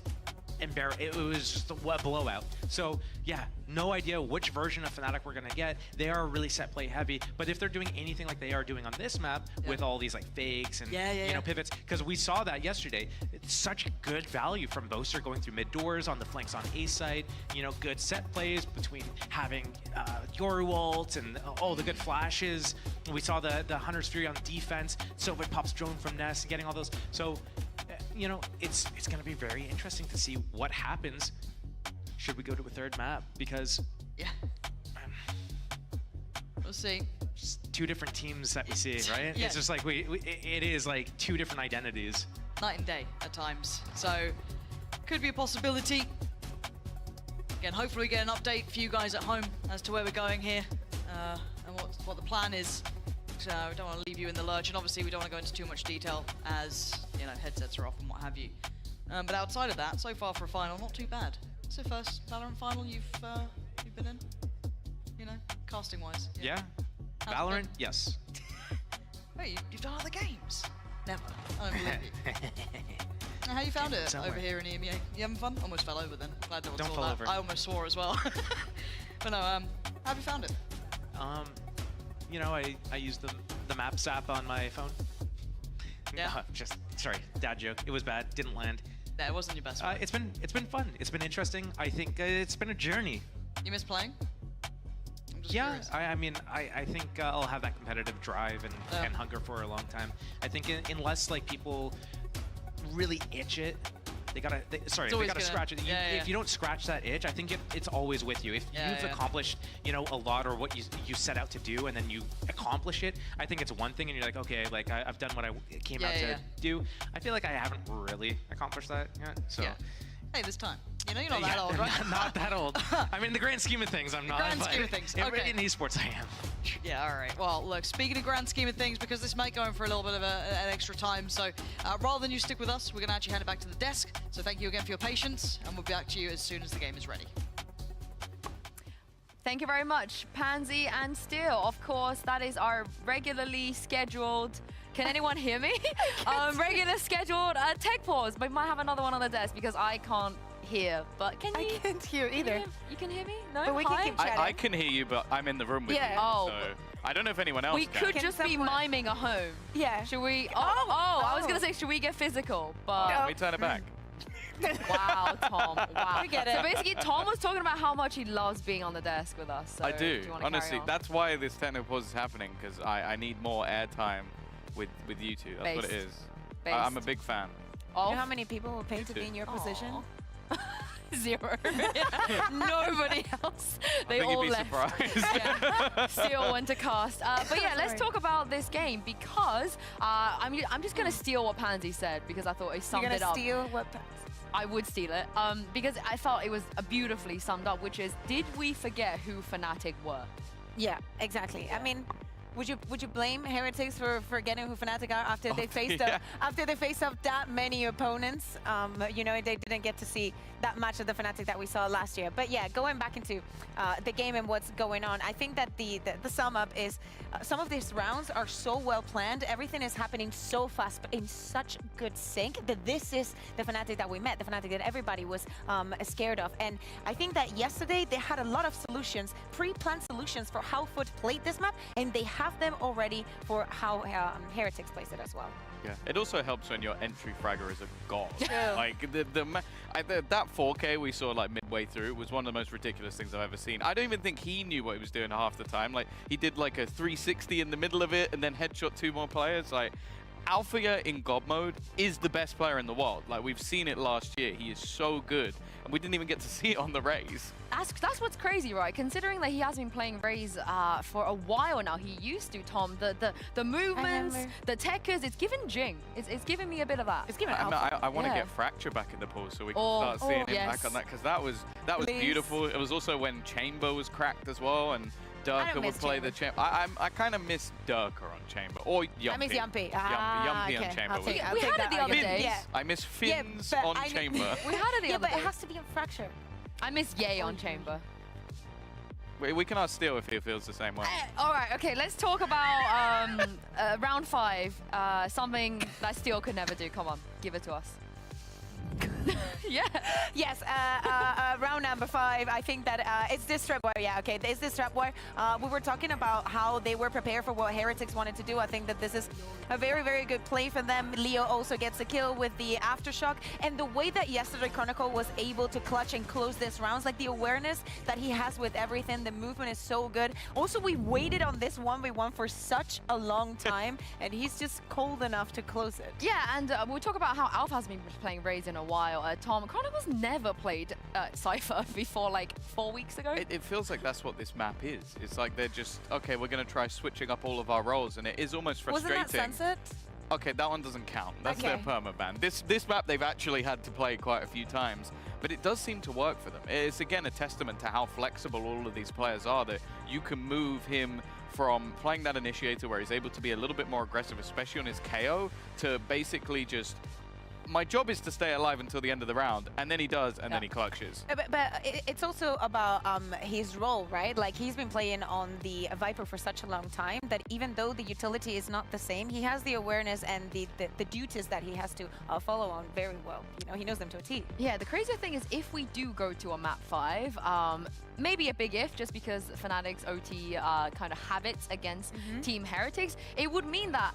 I: it was just a blowout. So yeah, no idea which version of Fnatic we're gonna get. They are really set play heavy, but if they're doing anything like they are doing on this map with all these like fakes and you know, pivots, because we saw that yesterday, it's such good value from Boaster going through mid doors on the flanks on A side. You know, good set plays between having Yoru ult and all the good flashes. We saw the Hunter's Fury on defense. Silver pops drone from Nest, getting all those. So you know, it's going to be very interesting to see what happens should we go to a third map, because
H: we'll see.
I: Just 2 different teams that we see, right?
H: Yeah.
I: It's just like it is like 2 different identities.
H: Night and day at times. So could be a possibility. Again, hopefully we get an update for you guys at home as to where we're going here and what the plan is. So we don't want to leave you in the lurch, and obviously we don't want to go into too much detail as, you know, headsets are off and what have you. But outside of that, so far for a final, not too bad. It's the first Valorant final you've been in, you know, casting wise.
I: Yeah. Valorant, yes.
H: Hey, you've done other games. Never. I don't believe you. How you found it over here in EMEA? You having fun? Almost fell over then. Glad no one
I: Don't
H: saw
I: fall
H: that.
I: over.
H: I almost swore as well. But no, how have you found it?
I: You know, I used the Maps app on my phone.
H: Yeah.
I: Just sorry, dad joke. It was bad. Didn't land.
H: Yeah, it wasn't your best one.
I: It's been fun. It's been interesting. I think it's been a journey.
H: You miss playing? I'm just
I: Yeah,
H: curious.
I: I mean, I think I'll have that competitive drive and hunger for a long time. I think unless like people really itch it, they gotta scratch it. If you don't scratch that itch, I think it's always with you. If you've accomplished, you know, a lot or what you set out to do, and then you accomplish it, I think it's one thing, and you're like, okay, like I've done what I came out to do. I feel like I haven't really accomplished that yet. So.
H: Hey, this time. You know, you're not that old, right?
I: Not that old. I mean, in the grand scheme of things, I'm not.
H: Grand scheme of things. Okay.
I: In esports, I am.
H: Yeah, all right. Well, look, speaking of grand scheme of things, because this might go in for a little bit of an extra time, so rather than you stick with us, we're going to actually hand it back to the desk. So thank you again for your patience, and we'll be back to you as soon as the game is ready.
E: Thank you very much, Pansy and Steel. Of course, that is our regularly scheduled. Can anyone hear me? Regular scheduled tech pause. We might have another one on the desk because I can't hear. But can you?
F: I can't hear either.
E: You can hear me? No.
F: But we can keep chatting.
G: I can hear you, but I'm in the room with you.
E: Oh.
G: So I don't know if anyone else
E: We
G: can.
E: could just be miming a home.
F: Yeah.
E: Should we? I was gonna say, should we get physical? But
G: Can we turn it back?
E: wow, Tom. Wow.
F: We get it.
E: So basically, Tom was talking about how much he loves being on the desk with us. So
G: I do.
E: you wanna
G: Honestly,
E: carry on?
G: that's why this technical pause is happening, because I need more airtime with you two. That's what it is. I'm a big fan.
F: You know how many people will pay to be in your position?
E: 0. Nobody else. They
G: I think
E: all
G: you'd be
E: left.
G: surprised.
E: Still went to cast. But yeah, let's talk about this game because I'm just gonna steal what Pansy said because I thought he summed
F: You're
E: it
F: gonna
E: up.
F: steal what?
E: I would steal it because I thought it was beautifully summed up, which is, did we forget who Fnatic were?
F: Yeah, exactly. I mean, would you blame Heretics for forgetting who Fnatic are after they faced up that many opponents? You know, they didn't get to see that much of the Fnatic that we saw last year. But yeah, going back into the game and what's going on, I think that the sum up is some of these rounds are so well planned. Everything is happening so fast, but in such good sync that this is the Fnatic that we met, the Fnatic that everybody was scared of. And I think that yesterday they had a lot of solutions, pre-planned solutions for how Foot played this map, and they have them already for how Heretics plays it as well.
G: Yeah. It also helps when your entry fragger is a god.
F: True.
G: Like that 4K we saw like midway through was one of the most ridiculous things I've ever seen. I don't even think he knew what he was doing half the time. Like he did like a 360 in the middle of it and then headshot 2 more players. Like Alphaya in God mode is the best player in the world. Like we've seen it last year. He is so good, and we didn't even get to see it on the Raze.
E: That's what's crazy, right? Considering that he has been playing Raze for a while now. He used to, Tom. The movements, the techers, it's given Jing. It's giving me a bit of that. It's giving
G: I want to get Fracture back in the pool so we can start seeing him back on that, because that was beautiful. It was also when Chamber was cracked as well, and Durka would play the Chamber. I kind of miss Durka on Chamber, or Yumpy.
F: I miss Yumpy.
G: Yumpy on Chamber.
E: We had it the other day.
F: Yeah.
G: I miss Fins on Chamber.
E: We had it the other day.
F: Yeah, but it has to be in Fracture.
E: I miss Yay on Chamber.
G: We can ask Steel if he feels the same way.
E: All right, okay, let's talk about round 5. Something that Steel could never do. Come on, give it to us. Yeah.
F: Yes, round number 5. I think that it's this trap war. Yeah, okay, it's this trap war. We were talking about how they were prepared for what Heretics wanted to do. I think that this is a very, very good play for them. Leo also gets a kill with the Aftershock. And the way that yesterday Chronicle was able to clutch and close this rounds, like the awareness that he has with everything, the movement is so good. Also, we waited on this 1v1 for such a long time, and he's just cold enough to close it.
E: Yeah, and we'll talk about how Alpha has been playing Raze in a while. Tom, Chronicles never played Cypher before like 4 weeks ago.
G: It feels like that's what this map is. It's like they're just, okay, we're going to try switching up all of our roles, and it is almost frustrating.
F: Wasn't that Sunset?
G: Okay, that one doesn't count. That's their permaban. This map they've actually had to play quite a few times, but it does seem to work for them. It's again a testament to how flexible all of these players are, that you can move him from playing that initiator where he's able to be a little bit more aggressive, especially on his KO, to basically just my job is to stay alive until the end of the round, and then he does, and then he clutches.
F: But it's also about his role, right? Like, he's been playing on the Viper for such a long time that even though the utility is not the same, he has the awareness and the duties that he has to follow on very well. You know, he knows them to a T.
E: Yeah, the crazy thing is if we do go to a map 5, maybe a big if, just because Fnatic's OT kind of habits against Team Heretics, it would mean that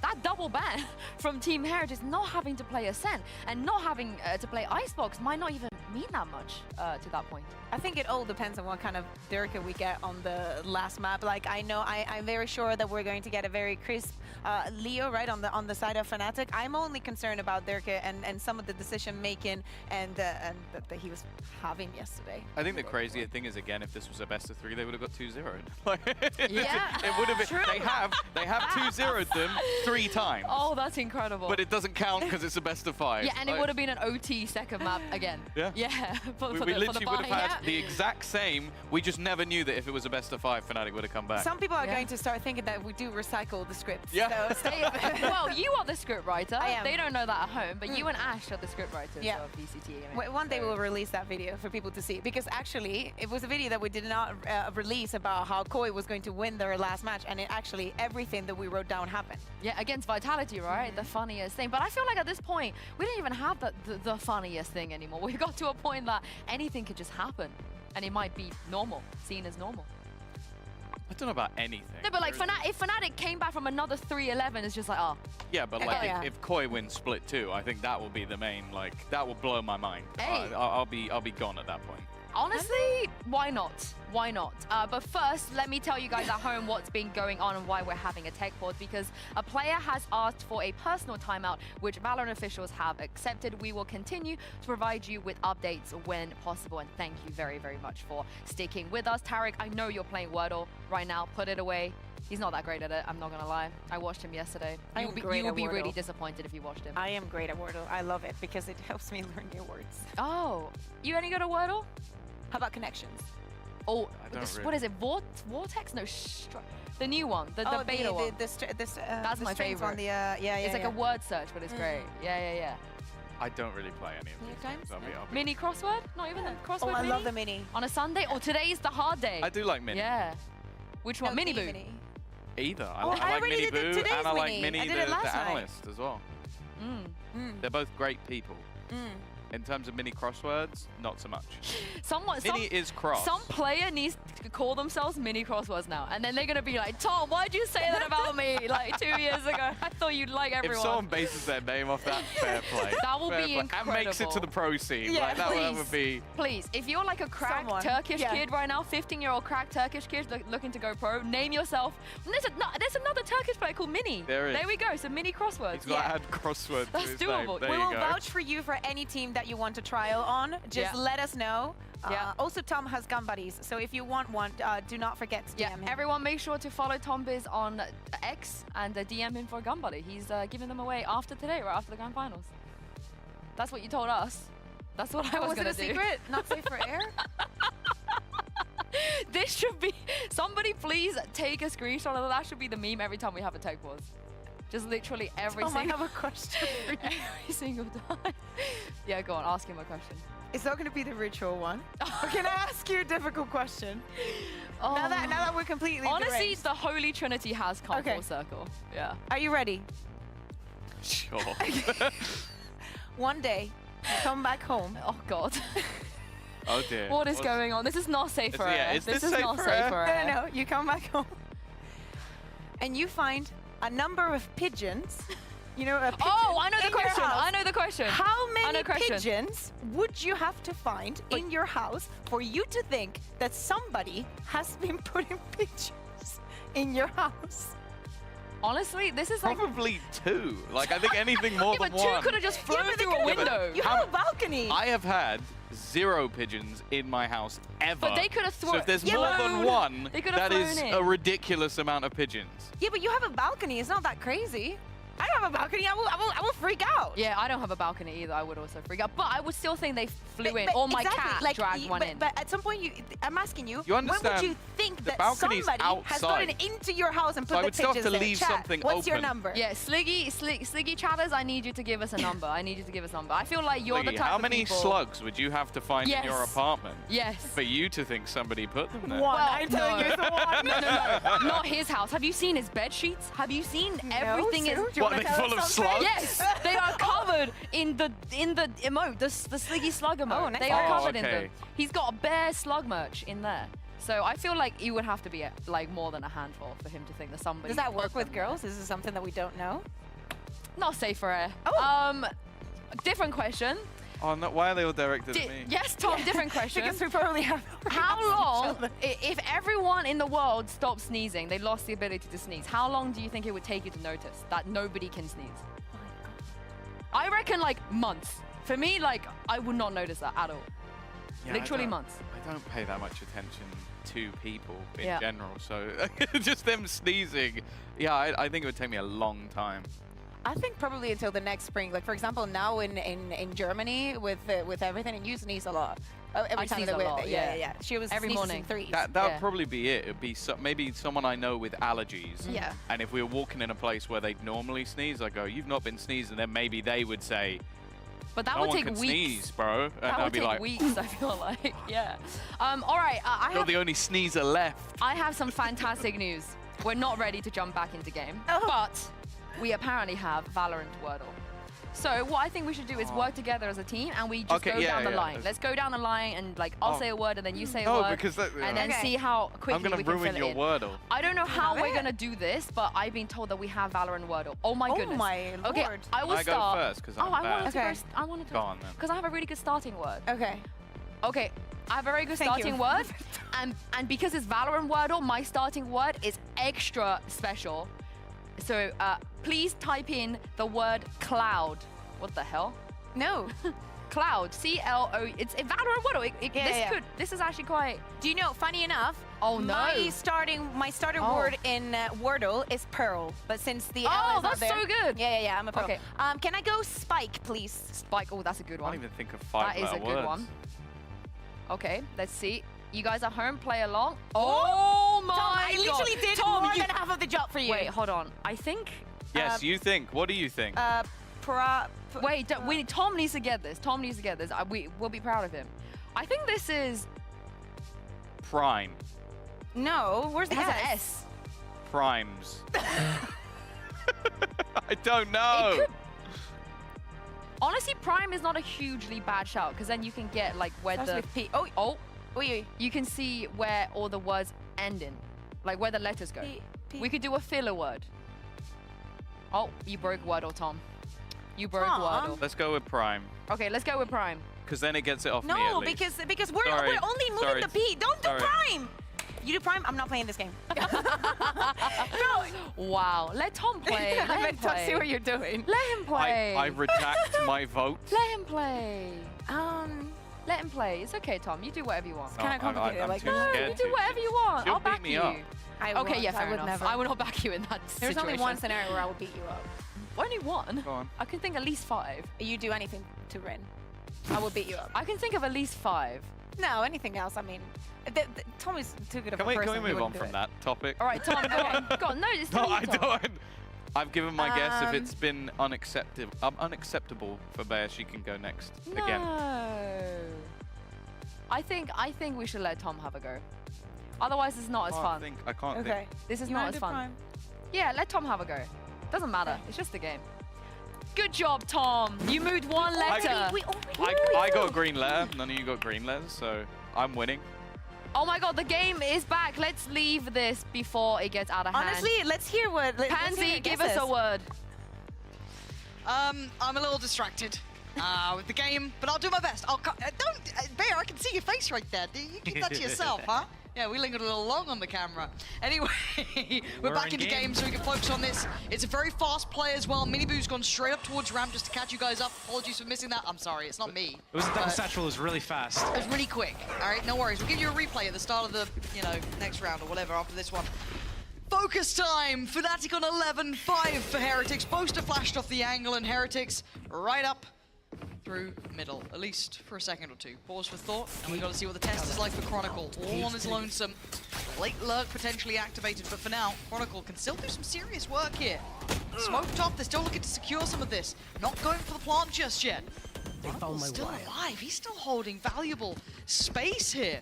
E: that double ban from Team Heretics not having to play Ascent and not having to play Icebox might not even mean that much to that point.
F: I think it all depends on what kind of Durka we get on the last map. Like, I know I'm very sure that we're going to get a very crisp Leo, right, on the side of Fnatic. I'm only concerned about Durka and some of the decision making and that he was having yesterday.
G: I think the crazier thing is, again, if this was a best of 3, they would have got 2-0'd. Like,
E: Yeah,
G: it would have been.
E: true.
G: They have 2-0'd them 3 times.
E: Oh, that's incredible.
G: But it doesn't count because it's a best of 5.
E: Yeah, and it would have been an OT second map again.
G: Yeah.
E: Yeah.
G: We literally would have had the exact same. We just never knew that if it was a best of 5, Fnatic would have come back.
F: Some people are going to start thinking that we do recycle the scripts.
G: Yeah.
F: So
E: well, you are the script writer.
F: I am.
E: They don't know that at home, but you and Ash are the script writers of VCT.
F: One day we'll release that video for people to see, because actually it was a video that we did not release about how Koi was going to win their last match, and it actually everything that we wrote down happened.
E: Yeah, against Vitality, right? The funniest thing. But I feel like at this point, we don't even have the funniest thing anymore. We got to a point that anything could just happen, and it might be normal, seen as normal.
G: I don't know about anything.
E: No, but like if Fnatic came back from another 3-11, it's just like, oh.
G: Yeah, but like if Koi wins split 2, I think that will be the main, like, that will blow my mind.
E: Hey.
G: I'll be gone at that point.
E: Honestly, why not? Why not? But first, let me tell you guys at home what's been going on and why we're having a tech pause, because a player has asked for a personal timeout, which Valorant officials have accepted. We will continue to provide you with updates when possible, and thank you very, very much for sticking with us. Tarek, I know you're playing Wordle right now. Put it away. He's not that great at it, I'm not gonna lie. I watched him yesterday. You will be really disappointed if you watched him.
F: I am great at Wordle. I love it because it helps me learn new words.
E: Oh, you any good at Wordle?
F: How about connections?
E: Oh, what is it? Vortex? No, the new one, the beta one. That's my favorite.
F: One,
E: it's like a word search, but it's great. Yeah.
G: I don't really play any of these games. I'll be
E: Mini crossword? Not even the crossword.
F: Oh, I
E: mini?
F: love the mini.
E: On a Sunday? Or today's the hard day.
G: I do like mini.
E: Yeah. Which one? Mini Boo?
G: Either. I like Mini Boo and I like Mini the analyst as well. They're both great people. In terms of mini crosswords, not so much. Mini is cross.
E: Some player needs to call themselves mini crosswords now, and then they're gonna be like, Tom, why'd you say that about me like 2 years ago? I thought you'd like everyone.
G: If someone bases their name off that, fair play.
E: That will be incredible.
G: And makes it to the pro scene.
E: Yeah,
G: like, that would be.
E: Please, if you're like a cracked Turkish kid right now, 15-year-old cracked Turkish kid looking to go pro, name yourself. There's another Turkish player called Mini.
G: There is.
E: There we go. So mini crosswords.
G: He's got to add crosswords to his name. There
F: we
G: you
F: will
G: go.
F: vouch for you for any team that you want to trial on. Just let us know. Also, Tom has gun buddies, so if you want one, do not forget to DM him.
E: Everyone make sure to follow Tom Biz on X and DM him for a gun buddy. He's giving them away after today, right after the grand finals. That's what you told us. That's what I was going to do.
F: Was it a secret? Not safe for air?
E: This should be... Somebody please take a screenshot of that. That should be the meme every time we have a tech pause. Just literally every single...
F: I have a question for you.
E: Every single time. Yeah, go on. Ask him a question.
F: It's not going to be the ritual one. Can I ask you a difficult question? Now that we're completely
E: honestly,
F: deranged.
E: the Holy Trinity has come full circle. Yeah.
F: Are you ready?
G: Sure.
F: One day, you come back home.
E: Oh, God.
G: Oh, dear.
E: What is going on? This is not safe for air.
G: Is this
E: is
G: safe
E: not
G: for
E: safe
G: air?
E: for air.
F: No. You come back home. And you find a number of pigeons. You know, a pigeon
E: I know the question. I know the question.
F: How many pigeons would you have to find in your house for you to think that somebody has been putting pigeons in your house?
E: Honestly, this is like...
G: Probably 2. Like, I think anything more than
E: but 2 could have just flown through a window.
F: You have a balcony.
G: I have had 0 pigeons in my house ever.
E: But they could have thrown...
G: So if there's more than 1,
E: they could
G: that
E: have
G: is
E: flown in.
G: a ridiculous amount of pigeons.
F: Yeah, but you have a balcony. It's not that crazy. I don't have a balcony. I will freak out.
E: Yeah, I don't have a balcony either. I would also freak out. But I would still think they flew in. Or my cat dragged one in.
F: But at some point, I'm asking you,
G: You
F: when would
G: understand
F: you think
G: the
F: that
G: balcony's
F: somebody has gotten
G: outside.
F: into your house and
G: So
F: put
G: I
F: the
G: would still have
F: pictures
G: to
F: there?
G: leave
F: Chat,
G: something
F: what's your
G: open.
F: number?
E: Yeah, Sliggy chatters, I need you to give us a number. I need you to give us a number. I feel like you're the
G: Liggy,
E: type
G: how
E: of
G: many
E: people...
G: slugs would you have to find in your
E: Yes.
G: apartment
E: Yes.
G: for you to think somebody put them there?
F: One.
E: Well,
F: I'm telling you, it's one.
E: No. Not his house. Have you seen his bed sheets? Have you seen everything is...
F: Do you
G: What,
F: wanna
G: they
F: tell
G: full
F: us
G: of
F: something?
G: slugs?
E: Yes, they are covered in the emote, the Sliggy slug emote.
F: Oh, nice.
E: They are
G: Oh,
E: covered in
G: okay.
E: them. He's got a bare slug merch in there. So I feel like you would have to be like more than a handful for him to think that somebody.
F: Does that
E: put
F: work with
E: them there.
F: girls? Is this something that we don't know?
E: Not safe for air.
F: Oh.
E: Different question.
G: Oh, no, why are they all directed at me?
E: Yes, Tom, different question.
F: Because we probably have.
E: How long, if everyone in the world stopped sneezing, they lost the ability to sneeze, how long do you think it would take you to notice that nobody can sneeze? I reckon like months. For me, like, I would not notice that at all.
G: Yeah,
E: Literally months.
G: I don't pay that much attention to people in
E: Yeah.
G: general, so just them sneezing, yeah, I think it would take me a long time.
F: I think probably until the next spring. Like for example, now in Germany with everything, and you sneeze a lot. Every
E: I
F: time
E: sneeze
F: that
E: a
F: we're
E: lot,
F: there.
E: yeah.
F: Yeah. She was
E: Every
F: sneezes
E: morning.
F: in threes.
G: That
E: Yeah.
G: would probably be it. It'd be maybe someone I know with allergies.
F: Yeah.
G: And if we were walking in a place where they'd normally sneeze, I go, "You've not been sneezing." Then maybe they would say,
E: But that
G: "No
E: would
G: one
E: take
G: can
E: weeks.
G: sneeze, bro." And
E: That
G: I'd
E: would
G: be
E: take
G: like,
E: weeks, I feel like. Yeah. All right,
G: "You're the only sneezer left."
E: I have some fantastic news. We're not ready to jump back into game,
F: Oh.
E: but we apparently have Valorant Wordle. So what I think we should do is work together as a team, and we just
G: Okay,
E: go
G: yeah,
E: down the
G: yeah.
E: line. Let's go down the line, and like I'll
G: Oh.
E: say a word, and then you say a
G: No,
E: word,
G: because that-
E: and then
F: Okay.
E: see how quickly
G: I'm gonna
E: we can
G: ruin
E: fill
G: your
E: it in.
G: Wordle.
E: I don't know how
F: have
E: we're
F: it?
E: gonna do this, but I've been told that we have Valorant Wordle. Oh my goodness.
F: my
E: Okay,
F: lord.
E: I will
G: I go
E: start.
G: first, 'cause
E: oh,
G: I'm
E: I
G: bad.
E: wanted to
F: Okay.
E: go. I wanted to
G: Go on, then.
E: because I have a really good starting word.
F: Okay.
E: Okay, I have a very good
F: Thank
E: starting
F: you.
E: word, and because it's Valorant Wordle, my starting word is extra special. So please type in the word cloud. What the hell?
F: No.
E: Cloud. C-L-O. It's Valorant Wordle. This is actually quite.
F: Do you know? Funny enough.
E: Oh no.
F: My starting
E: Oh.
F: word in Wordle is pearl, but since the L
E: Oh,
F: is not
E: that's
F: there,
E: so good.
F: Yeah. I'm a pearl.
E: Okay.
F: Can I go spike, please?
E: Spike. Oh, that's a good
G: I
E: one.
G: can't even think of
E: That
G: five-letter
E: is a
G: words.
E: good one. Okay, let's see. You guys at home, play along. Oh my
F: Tom, I
E: god.
F: literally did
E: Tom,
F: more
E: you-
F: than half of the job for you.
E: Wait, hold on. I think.
G: Yes, you think. What do you think?
E: Wait, Tom needs to get this. Tom needs to get this. We'll be proud of him. I think this is.
G: Prime.
F: No, where's
E: It
F: the
E: has an
F: S?
E: S.
G: Primes. I don't know.
E: It could- Honestly, Prime is not a hugely bad shout because then you can get like where
F: Starts
E: the
F: with P. Oh, wait.
E: you can see where all the words end in, like where the letters go.
F: P.
E: We could do a filler word. Oh, you broke Wordle, Tom. You broke
F: Tom.
E: Wordle.
G: Let's go with Prime,
E: Okay, let's go with Prime.
G: because then it gets it off me at
F: No,
G: least.
F: because we're
G: Sorry.
F: only moving
G: Sorry.
F: the P. Don't do
G: Sorry.
F: prime. You do prime. I'm not playing this game. No.
E: Wow, let Tom play. Let him
F: Let Tom
E: play.
F: see what you're doing.
E: Let him play.
G: I retract my vote.
E: Let him play.
F: Um,
E: Let him play. It's okay, Tom. You do whatever you want.
F: It's kinda complicated,
G: I'm
F: like
G: too
F: that.
G: scared
E: You do
G: to.
E: whatever you want.
G: She'll
E: I'll
G: beat
E: back
G: me
E: you.
G: up.
F: I
E: Okay,
F: won't.
E: yeah, fair
F: I would
E: enough.
F: never.
E: I will not back you in that
F: There's
E: situation.
F: only one scenario where I will beat you up.
E: Only one?
G: Go on.
E: I can think at least 5.
F: You do anything to win, I will beat you up.
E: I can think of at least 5.
F: No, anything else. I mean, Tom is too good of
G: Can
F: a
G: we
F: person.
G: can we
F: he
G: move on
F: wouldn't do
G: from
F: it.
G: that topic?
E: All right, Tom, go on. Go on. No, it's
G: No,
E: not
G: I
E: you, Tom.
G: don't. I've given my guess. If
F: Um,
G: it's been unacceptable for Bear, she can go next again.
E: No. I think we should let Tom have a go. Otherwise, it's not as fun.
G: I can't
F: Okay.
G: think.
E: This is
F: You
E: not
F: wanna
E: as
F: do
E: fun.
F: prime?
E: Yeah, let Tom have a go. Doesn't matter. It's just a game. Good job, Tom. You moved one letter.
G: I got a green letter. None of you got green letters, so I'm winning.
E: Oh my god, the game is back. Let's leave this before it gets out of hand.
F: Honestly, let's hear what. Let's hear
E: Pansy,
F: your
E: give us
F: guesses.
E: a word.
H: I'm a little distracted with the game, but I'll do my best. Don't, Bear, I can see your face right there. You keep that to yourself, huh? Yeah, we lingered a little long on the camera. Anyway, we're back
I: in
H: into
I: game.
H: game, so we can focus on this. It's a very fast play as well. Miniboo's gone straight up towards ramp just to catch you guys up. Apologies for missing that. I'm sorry, it's not me.
I: It was a double
H: But
I: satchel. It was really fast.
H: it was really quick. All right, no worries. We'll give you a replay at the start of the, next round or whatever after this one. Focus time! Fnatic on 11-5 for Heretics. Boaster flashed off the angle and Heretics right up through middle, at least for a second or two. Pause for thought, and we've got to see what the test is like for Chronicle. All on his lonesome. Late lurk potentially activated, but for now, Chronicle can still do some serious work here. Smoke top, they're still looking to secure some of this. Not going for the plant just yet. Chronicle's still alive, he's still holding valuable space here.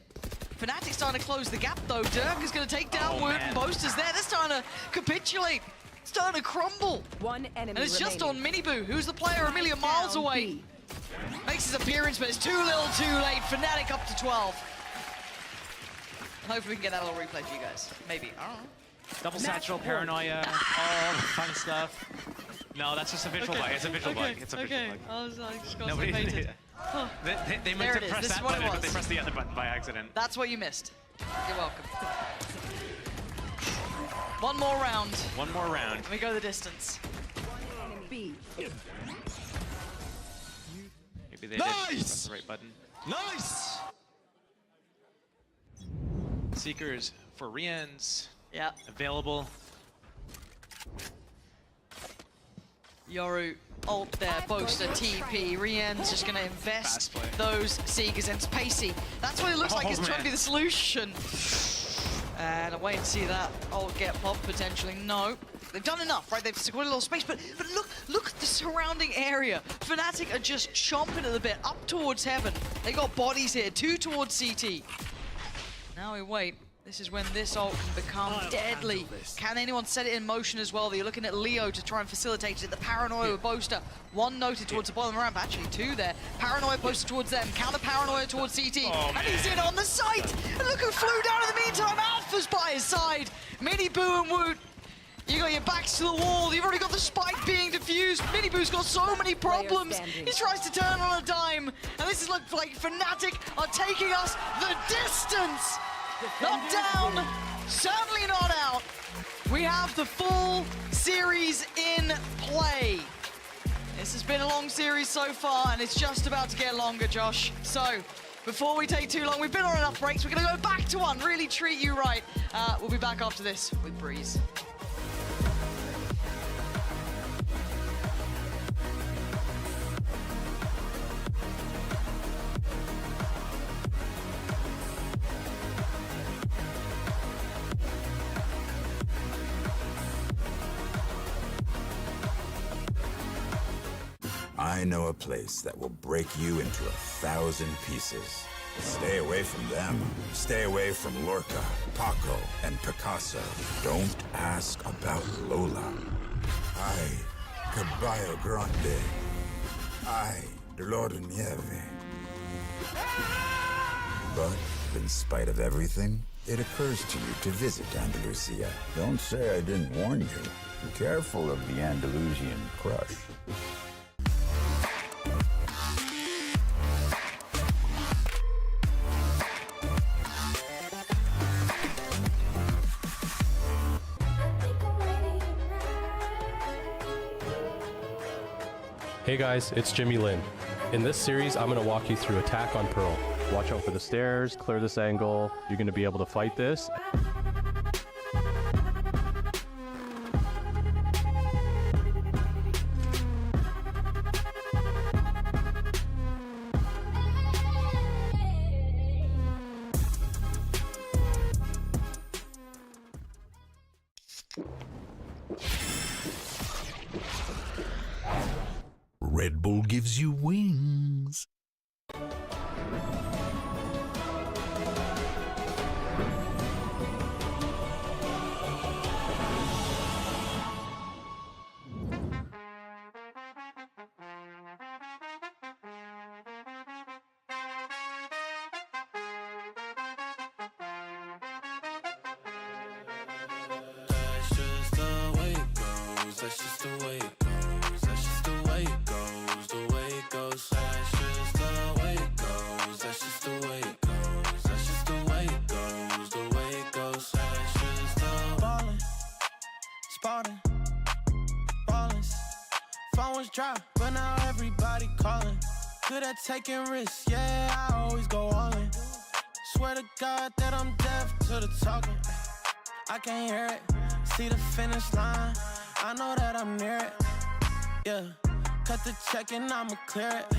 H: Fnatic starting to close the gap though. Dirk is going to take down Wood, and Boaster's there. They're starting to capitulate, starting to crumble.
O: One enemy
H: and it's just on
O: remaining.
H: Miniboo, who's the player a million miles away. Makes his appearance, but it's too little too late. Fnatic up to 12. Hopefully we can get that little replay for you guys. Maybe, I don't know.
I: Double satchel, paranoia, all the fun stuff. No, that's just a visual bug. It's a visual bug. It's a visual bug.
H: I just got
I: Nobody
H: painted.
I: did. They meant to press that button, but they pressed the other button by accident.
H: That's what you missed. You're welcome. One more round.
I: One more round.
H: And we go the distance.
O: B.
I: Maybe they did press the right button.
S: Nice!
I: Seekers for Rien's.
H: Yeah.
I: Available.
H: Yoru ult there, Boaster, TP, Rien's just gonna invest those Seekers, and it's pacey. That's what it looks like, it's trying to be the solution. And a way to see that ult get popped potentially. No, they've done enough, right? They've secured a little space, but look at the surrounding area. Fnatic are just chomping at the bit, up towards heaven. They got bodies here, 2 towards CT. Now we wait. This is when this ult can become deadly. Can anyone set it in motion as well? You're looking at Leo to try and facilitate it. The paranoia with Boaster. 1 noted towards the bottom of the ramp, actually 2 there. Paranoia Boaster towards them, counter paranoia towards CT. And he's in on the site! And look who flew down in the meantime, Alpha's by his side. Miniboo and Woot, you got your backs to the wall, you've already got the spike being diffused. Miniboo's got so many problems. He tries to turn on a dime. And this is like Fnatic are taking us the distance. Not down, certainly not out. We have the full series in play. This has been a long series so far, and it's just about to get longer, Josh. So, before we take too long, we've been on enough breaks. We're gonna go back to one, really treat you right. We'll be back after this with Breeze.
P: I know a place that will break you into 1,000 pieces. Stay away from them. Stay away from Lorca, Paco, and Picasso. Don't ask about Lola. Ay, Caballo Grande. Ay, Dolor de Nieve. But in spite of everything, it occurs to you to visit Andalusia.
D: Don't say I didn't warn you. Be careful of the Andalusian crush.
L: Hey guys, it's Jimmy Lin. In this series, I'm going to walk you through Attack on Pearl. Watch out for the stairs, clear this angle. You're going to be able to fight this.
Q: Red Bull gives you wings.
R: That's just the way it goes. That's just the way it goes. That's just the way it goes. The way it goes. That's just the way it goes. That's just the way it goes. That's just the way it goes. The way it goes. That's just the ballin', spotting, ballin'. Phone was dry, but now everybody calling. Good at taking risks, yeah, I always go all in. Swear to God that I'm deaf to the talking. I can't hear it.
T: see the finish line. I know that I'm near it. Yeah, cut the check and I'ma clear it.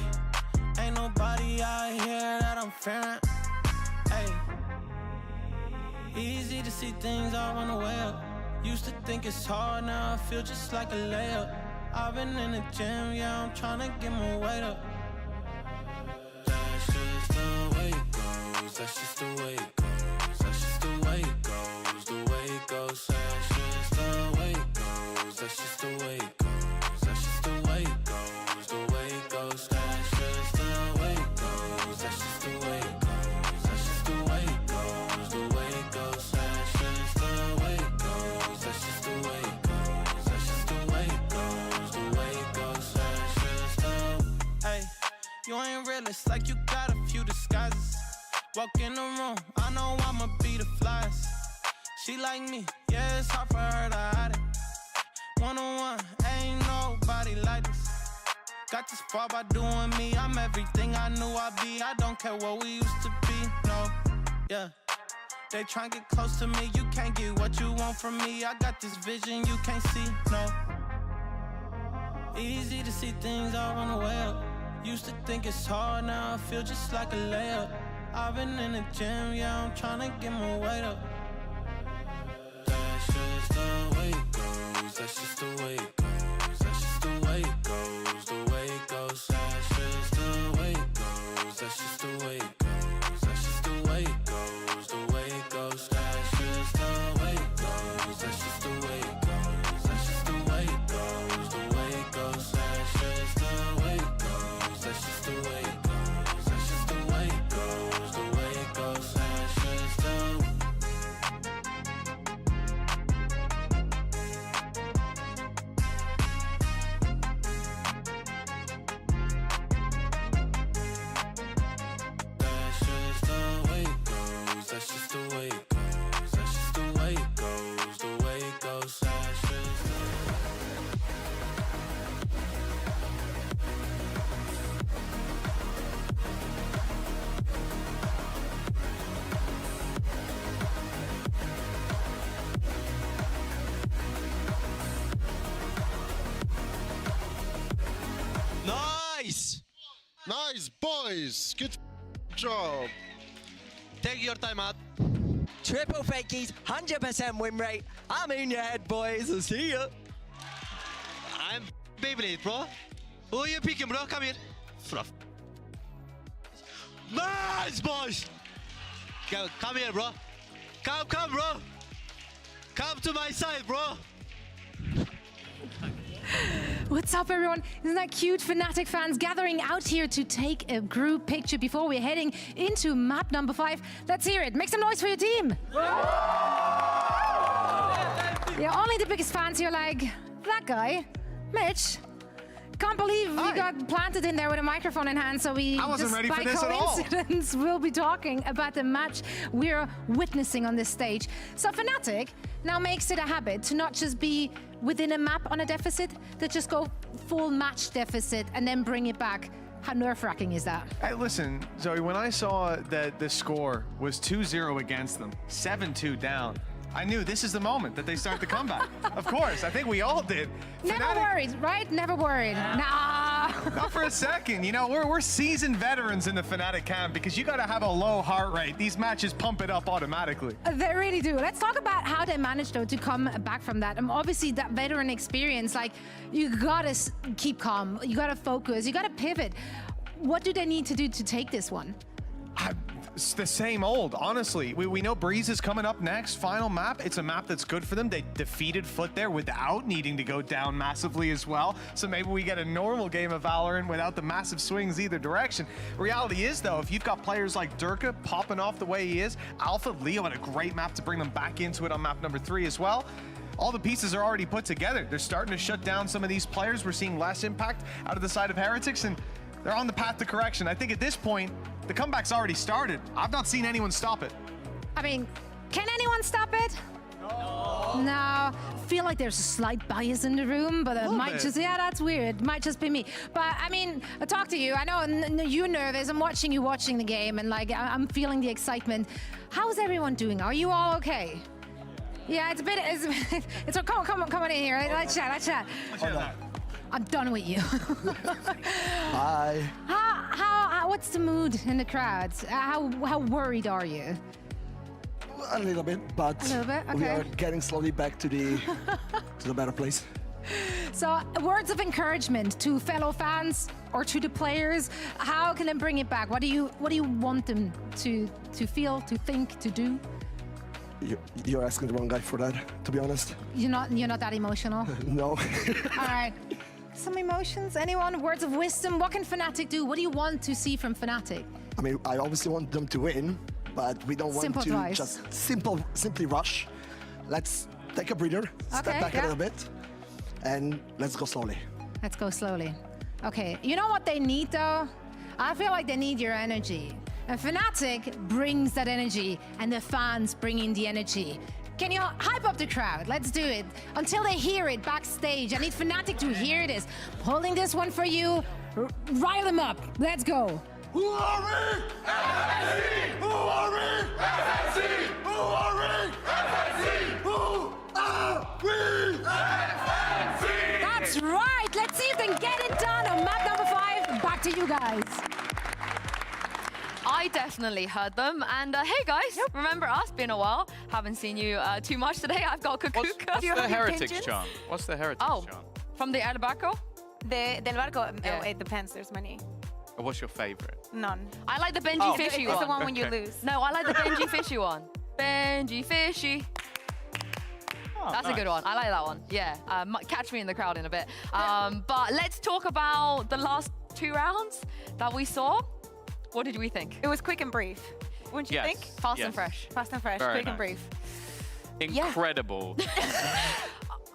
T: Ain't nobody out here that I'm fearing. Hey, easy to see things all on the way up. Used to think it's hard, now I feel just like a layup. I've been in the gym, yeah, I'm tryna get my weight up. That's just the way it goes, that's just the way it goes. That's just the way it goes, the way it goes. That's just the way it goes, that's just the way it goes. That's just the way it goes, the way it goes. That's just the way it goes, that's just the way it goes. That's just the way it goes, the way it goes. That's just the way it goes, that's just the way it goes. That's just the way it goes, the way it goes. That's just the. Hey, you ain't realist, like you got a few disguises. Walk in the room, I know I'ma be the flyest. She like me, yeah, it's hard for her to hide it. One-on-one, ain't nobody like this. Got this far by doing me, I'm everything I knew I'd be. I don't care what we used to be, no, yeah. They try get close to me, you can't get what you want from me. I got this vision you can't see, no. Easy to see things all on the way up. Used to think it's hard, now I feel just like a layup. I've been in the gym, yeah, I'm tryna get my weight up. That's just the way it goes, that's just the way it goes. That's just the way it goes, the way it goes. That's just the way it goes, that's just the way it goes. That's just the way it goes, the way it goes. That's just the way it goes, that's just the way it goes. That's just the way it goes, the way it goes. That's just the way it goes, that's just the way it goes. That's just the way it goes, the way it goes. That's just the. That's just the way it goes, that's just the way it goes. That's just the way it goes, the way it goes. That's just the.
S: Nice!
K: Nice, boys! Good job.
S: Take your time out.
V: Triple fakies, 100% win rate. I'm in your head, boys. I'll see ya.
S: I'm Beyblade, bro. Who are you picking, bro? Come here. Fluff. Nice, boys! Come here, bro. Come, bro. Come to my side, bro.
F: What's up, everyone? Isn't that cute? Fnatic fans gathering out here to take a group picture before we're heading into map number 5. Let's hear it. Make some noise for your team. Yeah, only the biggest fans here like, that guy, Mitch. Can't believe we got planted in there with a microphone in hand, so we,
W: I wasn't ready for this at all.
F: by coincidence, we'll be talking about the match we're witnessing on this stage. So Fnatic now makes it a habit to not just be within a map on a deficit, to just go full match deficit and then bring it back. How nerve-wracking is that?
W: Hey, listen, Zoe, when I saw that the score was 2-0 against them, 7-2 down, I knew this is the moment that they start the comeback. Of course, I think we all did.
F: Never worried, right? Never worried. Nah.
W: Not for a second. You know, we're seasoned veterans in the Fnatic camp because you got to have a low heart rate. These matches pump it up automatically.
F: They really do. Let's talk about how they managed, though, to come back from that. Obviously, that veteran experience, like, you got to keep calm. You got to focus. You got to pivot. What do they need to do to take this one?
W: It's the same old, honestly. We know Breeze is coming up next, final map. It's a map that's good for them. They defeated Foot there without needing to go down massively as well. So maybe we get a normal game of Valorant without the massive swings either direction. Reality is, though, if you've got players like Durka popping off the way he is, Alpha, Leo had a great map to bring them back into it on map number 3 as well. All the pieces are already put together. They're starting to shut down some of these players. We're seeing less impact out of the side of Heretics, and they're on the path to correction. I think at this point, the comeback's already started. I've not seen anyone stop it.
F: I mean, can anyone stop it? No. I feel like there's a slight bias in the room, but it might just, yeah, that's weird. Might just be me. But I mean, I talk to you. I know you're nervous. I'm watching you watching the game, and like I'm feeling the excitement. How's everyone doing? Are you all okay?
C: Yeah, it's a bit. It's come on in here. Let's chat. I'm done with you.
J: Bye.
C: What's the mood in the crowds? How worried are you?
J: A little bit, but
C: A little bit?
J: we
C: Okay.
J: are getting slowly back to the better place.
C: So, words of encouragement to fellow fans or to the players. How can they bring it back? What do you want them to feel, to think, to do?
J: You're asking the wrong guy for that, to be honest.
C: You're not that emotional.
J: No.
C: All right. Some emotions. Anyone? Words of wisdom. What can Fnatic do? What do you want to see from Fnatic?
J: I mean, I obviously want them to win, but we don't want
C: Simple
J: to
C: advice.
J: just simply rush. Let's take a breather, step back a little bit, and let's go slowly.
C: Let's go slowly. Okay. You know what they need though? I feel like they need your energy. And Fnatic brings that energy, and the fans bring in the energy. Can you hype up the crowd? Let's do it. Until they hear it backstage. I need Fnatic to hear this. Holding this one for you. Rile them up. Let's go.
R: Who are we? FNC! Who are we? FNC! Who are we? FNC! Who are we? FNC!
C: That's right. Let's see if they can get it done on map number 5. Back to you guys.
E: I definitely heard them. And hey guys, remember us? Been a while. Haven't seen you too much today. I've got Kukuka.
G: What's the Heretics chant? What's the Heretics chant?
E: From the El Barco?
F: Del Barco, it depends. There's many.
G: What's your favorite?
F: None.
E: I like the Benji Fishy one.
F: It's the one when you lose.
E: No, I like the Benji Fishy one. Benji Fishy. That's a good one. I like that one. Yeah. Catch me in the crowd in a bit. But let's talk about the last 2 rounds that we saw. What did we think?
F: It was quick and brief. Wouldn't you think?
E: Fast and fresh.
F: Fast and fresh,
G: Very
F: quick and
G: nice.
F: brief.
G: Incredible.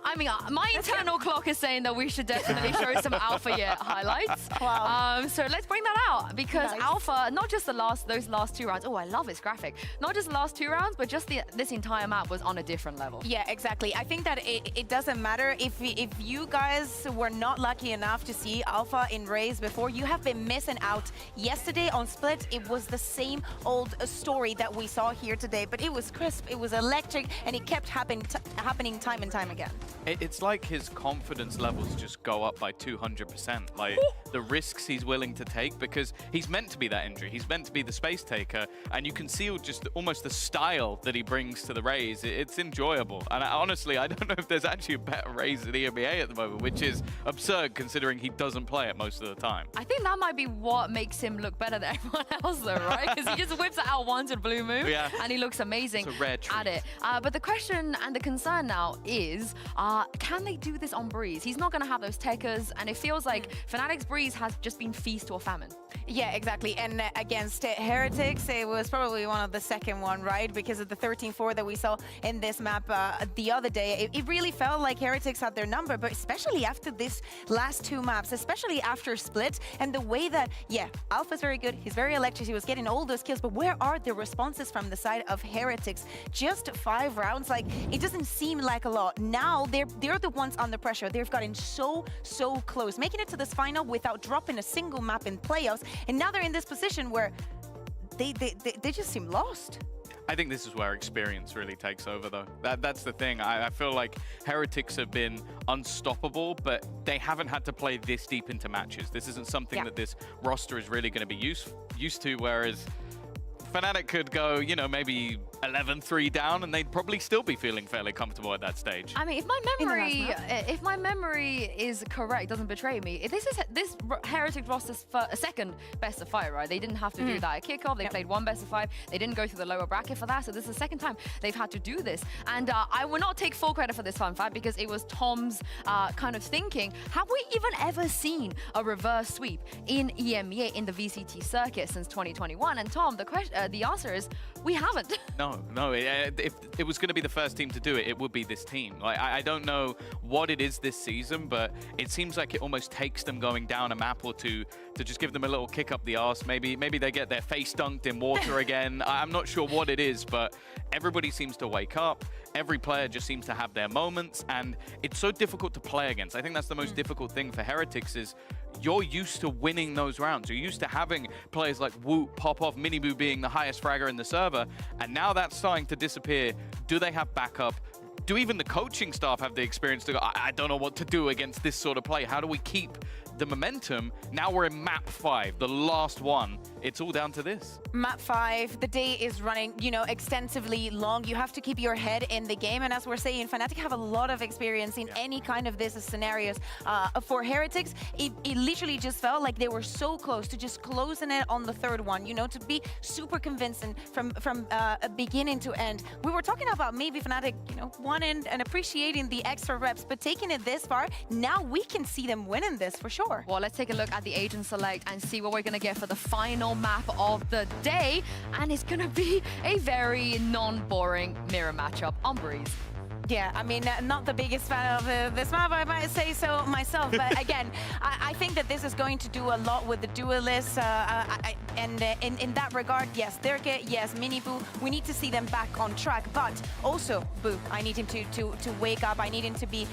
E: I mean, my internal clock is saying that we should definitely show some Alpha yet highlights.
F: Wow.
E: So let's bring that out because Alpha, not just those last 2 rounds. Oh, I love this graphic. Not just the last 2 rounds, but just this entire map was on a different level.
F: Yeah, exactly. I think that it doesn't matter if you guys were not lucky enough to see Alpha in Raze before. You have been missing out. Yesterday on Split, it was the same old story that we saw here today, but it was crisp, it was electric, and it kept happening time and time again.
G: It's like his confidence levels just go up by 200%. Like the risks he's willing to take because he's meant to be that injury. He's meant to be the space taker, and you can see just almost the style that he brings to the Raze. It's enjoyable. And honestly, I don't know if there's actually a better Raze than EMEA at the moment, which is absurd considering he doesn't play it most of the time.
E: I think that might be what makes him look better than everyone else, though, right? Because he just whips it out once in Blue Moon, and he looks amazing
G: It's a rare treat.
E: at it. But the question and the concern now is, can they do this on Breeze? He's not going to have those techers, and it feels like Fnatic's Breeze has just been feast or famine.
F: Yeah, exactly. And against Heretics, it was probably one of the second one, right? Because of the 13-4 that we saw in this map the other day. It really felt like Heretics had their number, but especially after this last 2 maps, especially after Split, and the way that, Alpha's very good, he's very electric, he was getting all those kills, but where are the responses from the side of Heretics? Just 5 rounds, like, it doesn't seem like a lot. Now, they're the ones under pressure. They've gotten so close, making it to this final without dropping a single map in playoffs, and now they're in this position where they just seem lost.
G: I think this is where experience really takes over, though. That's the thing. I feel like Heretics have been unstoppable, but they haven't had to play this deep into matches. This isn't something that this roster is really going to be used to, whereas Fnatic could go, you know, maybe 11-3 down, and they'd probably still be feeling fairly comfortable at that stage.
E: I mean, if my memory is correct, doesn't betray me, this Heretics roster's second best of 5, right? They didn't have to do that at kickoff. They played 1 best of 5. They didn't go through the lower bracket for that, so this is the second time they've had to do this. And I will not take full credit for this fun fact because it was Tom's kind of thinking. Have we even ever seen a reverse sweep in EMEA in the VCT circuit since 2021? And Tom, the answer is we haven't.
G: No. If it was going to be the first team to do it, it would be this team. Like I don't know what it is this season, but it seems like it almost takes them going down a map or two to just give them a little kick up the arse. Maybe they get their face dunked in water again. I'm not sure what it is, but everybody seems to wake up. Every player just seems to have their moments, and it's so difficult to play against. I think that's the most difficult thing for Heretics is you're used to winning those rounds. You're used to having players like Woot, pop off, Miniboo being the highest fragger in the server, and now that's starting to disappear. Do they have backup? do even the coaching staff have the experience to go, I don't know what to do against this sort of play. How do we keep the momentum? Now we're in map 5, the last one. It's all down to this.
F: Map 5, the day is running, you know, extensively long. You have to keep your head in the game. And as we're saying, Fnatic have a lot of experience in any kind of this scenarios. For Heretics, it literally just felt like they were so close to just closing it on the third one, you know, to be super convincing from beginning to end. We were talking about maybe Fnatic, you know, wanting and appreciating the extra reps, but taking it this far, now we can see them winning this for sure.
E: Well, let's take a look at the agent select and see what we're going to get for the final map of the day. And it's going to be a very non-boring mirror matchup on Breeze.
F: Yeah, I mean, not the biggest fan of this map, I might say so myself. But again, I think that this is going to do a lot with the duelists. And in that regard, yes, Dirke, yes, Miniboo, we need to see them back on track. But also, Boo, I need him to wake up. I need him to be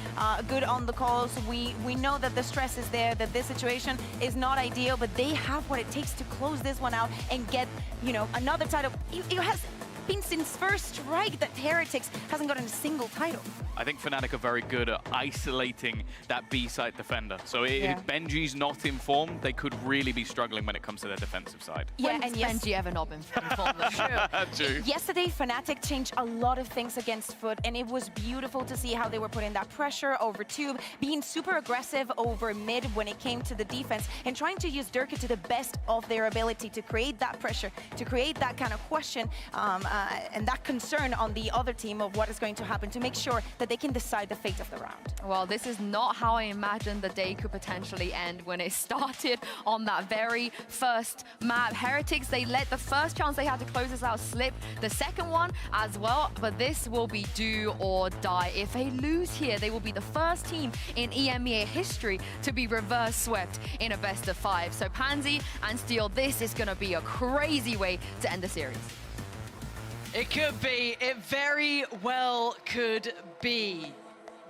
F: good on the calls. We know that the stress is there, that this situation is not ideal, but they have what it takes to close this one out and get, you know, another title. It has been since first strike that Heretics hasn't gotten a single title.
G: I think Fnatic are very good at isolating that B-side defender. So if Benji's not informed, they could really be struggling when it comes to their defensive side.
F: Yeah,
E: when
F: and
E: has Benji ever not been informed?
G: True.
F: Yesterday, Fnatic changed a lot of things against Foot, and it was beautiful to see how they were putting that pressure over Tube, being super aggressive over mid when it came to the defense, and trying to use Dirke to the best of their ability to create that pressure, to create that kind of question and that concern on the other team of what is going to happen, to make sure that they can decide the fate of the round.
E: Well, this is not how I imagined the day could potentially end when it started on that very first map. Heretics, they let the first chance they had to close this out slip, the second one as well, but this will be do or die. If they lose here, they will be the first team in EMEA history to be reverse swept in a best of 5. So Pansy and Steel, this is going to be a crazy way to end the series.
H: It could be. It very well could be.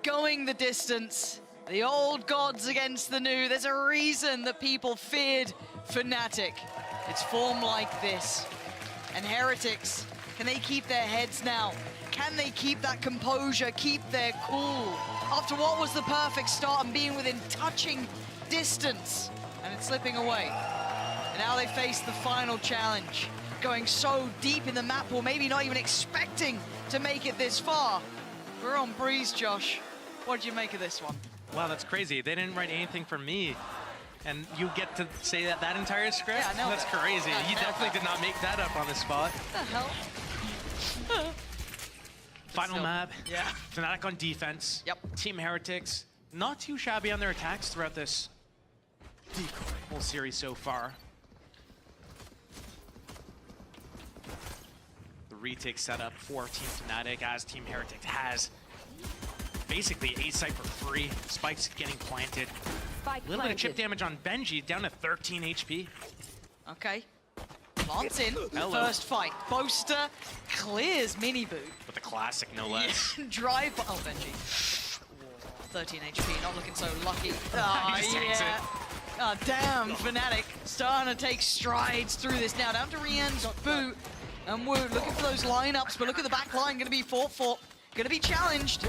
H: Going the distance, the old gods against the new. There's a reason that people feared Fnatic. It's formed like this. And Heretics, can they keep their heads now? Can they keep that composure, keep their cool? After what was the perfect start and being within touching distance, and it's slipping away. And now they face the final challenge. Going so deep in the map, or maybe not even expecting to make it this far. We're on Breeze, Josh. What did you make of this one?
I: Wow, that's crazy. They didn't write anything for me. And you get to say that entire script?
H: Yeah, I know.
I: That's crazy. You definitely did not make that up on the spot.
H: What the hell?
I: Final map.
H: Yeah.
I: Fnatic on defense.
H: Yep.
I: Team Heretics, not too shabby on their attacks throughout this whole series so far. Retake setup for Team Fnatic as Team Heretics has basically a site for free. Spike's getting planted. A little bit of chip damage on Benji, down to 13 HP.
H: Okay. Plants in.
I: Hello.
H: First fight. Boaster clears Miniboo.
I: With the classic, no less.
H: Drive. Oh, Benji. 13 HP, not looking so lucky.
I: He just takes it.
H: Oh, damn. Fnatic starting to take strides through this now. Down to Rian's boot. And Wu looking for those lineups, but look at the back line, going to be fought for, going to be challenged. Oh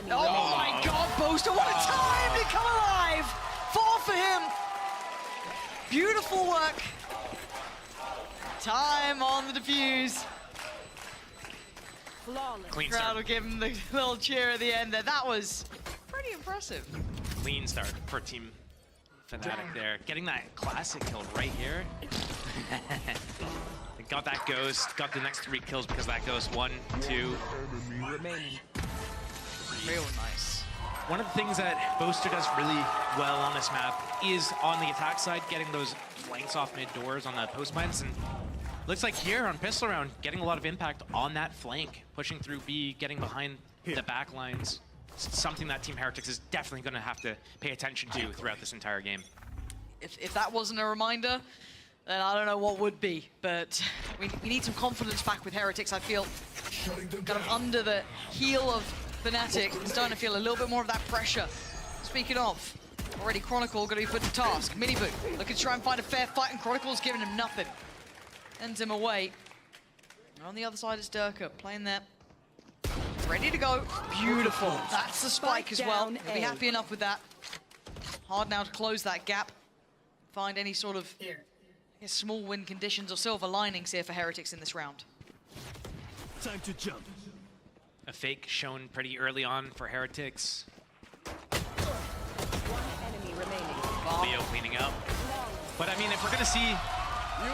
H: my God, Boaster, what a time to come alive! 4 for him. Beautiful work. Time on the defuse.
I: Clean
H: Crowd
I: start.
H: will give him the little cheer at the end there. That was pretty impressive.
I: Clean start for Team Fnatic there. Getting that classic kill right here. Got that ghost, got the next 3 kills because of that ghost. 1, 2.
H: Real nice.
I: One of the things that Boaster does really well on this map is on the attack side, getting those flanks off mid doors on the post plants. And looks like here on pistol round, getting a lot of impact on that flank, pushing through B, getting behind the back lines. It's something that Team Heretics is definitely going to have to pay attention to throughout this entire game.
H: If that wasn't a reminder, then I don't know what would be, but we need some confidence back with Heretics, I feel. Kind of under the heel of Fnatic, starting to feel a little bit more of that pressure. Speaking of, already Chronicle going to be put to task. Miniboo looking to try and find a fair fight, and Chronicle's giving him nothing. Ends him away. And on the other side is Dirke, playing that ready to go. Beautiful. That's the spike as well. He'll be happy enough with that. Hard now to close that gap. Find any sort of small win conditions or silver linings here for Heretics in this round.
N: Time to jump.
I: A fake shown pretty early on for Heretics.
O: Enemy remaining.
I: Leo cleaning up. But I mean, if we're gonna see,
N: You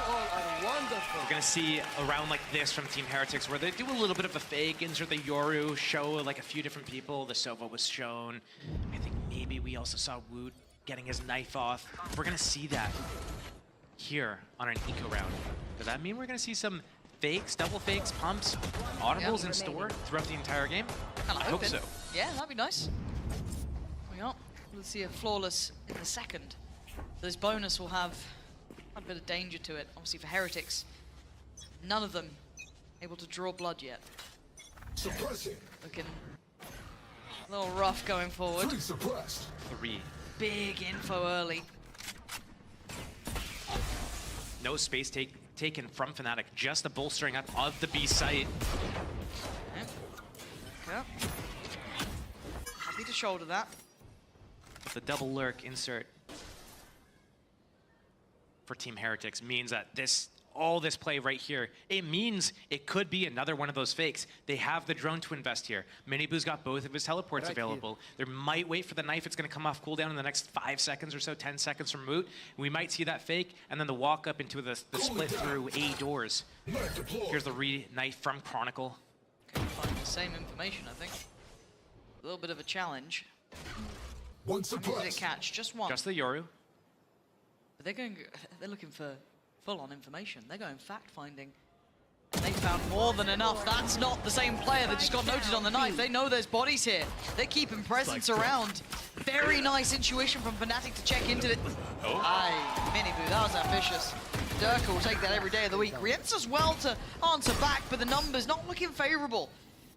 N: all are wonderful.
I: we're gonna see a round like this from Team Heretics where they do a little bit of a fake, insert the Yoru, show like a few different people. The Sova was shown. I think maybe we also saw Woot getting his knife off. We're gonna see that here on an eco round. Does that mean we're gonna see some fakes, double fakes, pumps, audibles in store throughout the entire game? I hope so.
H: Yeah, that'd be nice. We'll see a flawless in the second. So this bonus will have a bit of danger to it. Obviously for Heretics, none of them able to draw blood yet.
A: Suppressing.
H: Looking a little rough going forward.
A: 3 suppressed.
I: 3.
H: Big info early.
I: No space taken from Fnatic, just the bolstering up of the B site.
H: Okay. Happy to shoulder that.
I: The double lurk insert for Team Heretics means that all this play right here, it means it could be another one of those fakes. They have the drone to invest here. Miniboo's got both of his teleports available. They might wait for the knife. It's going to come off cooldown in the next 5 seconds or so, 10 seconds from Moot. We might see that fake, and then the walk up into the split through A doors. Here's the knife from Chronicle.
H: Okay, find the same information, I think. A little bit of a challenge.
A: One
H: How many did it catch? Just one.
I: Just the Yoru.
H: But they're looking for full-on information. They're going fact-finding. And they found more than enough. That's not the same player that just got noted on the knife. They know there's bodies here. They're keeping presence around. Very nice intuition from Fnatic to check into it. Aye, Miniboo, that was ambitious. Durka will take that every day of the week. Rientz as well to answer back, but the numbers not looking favorable.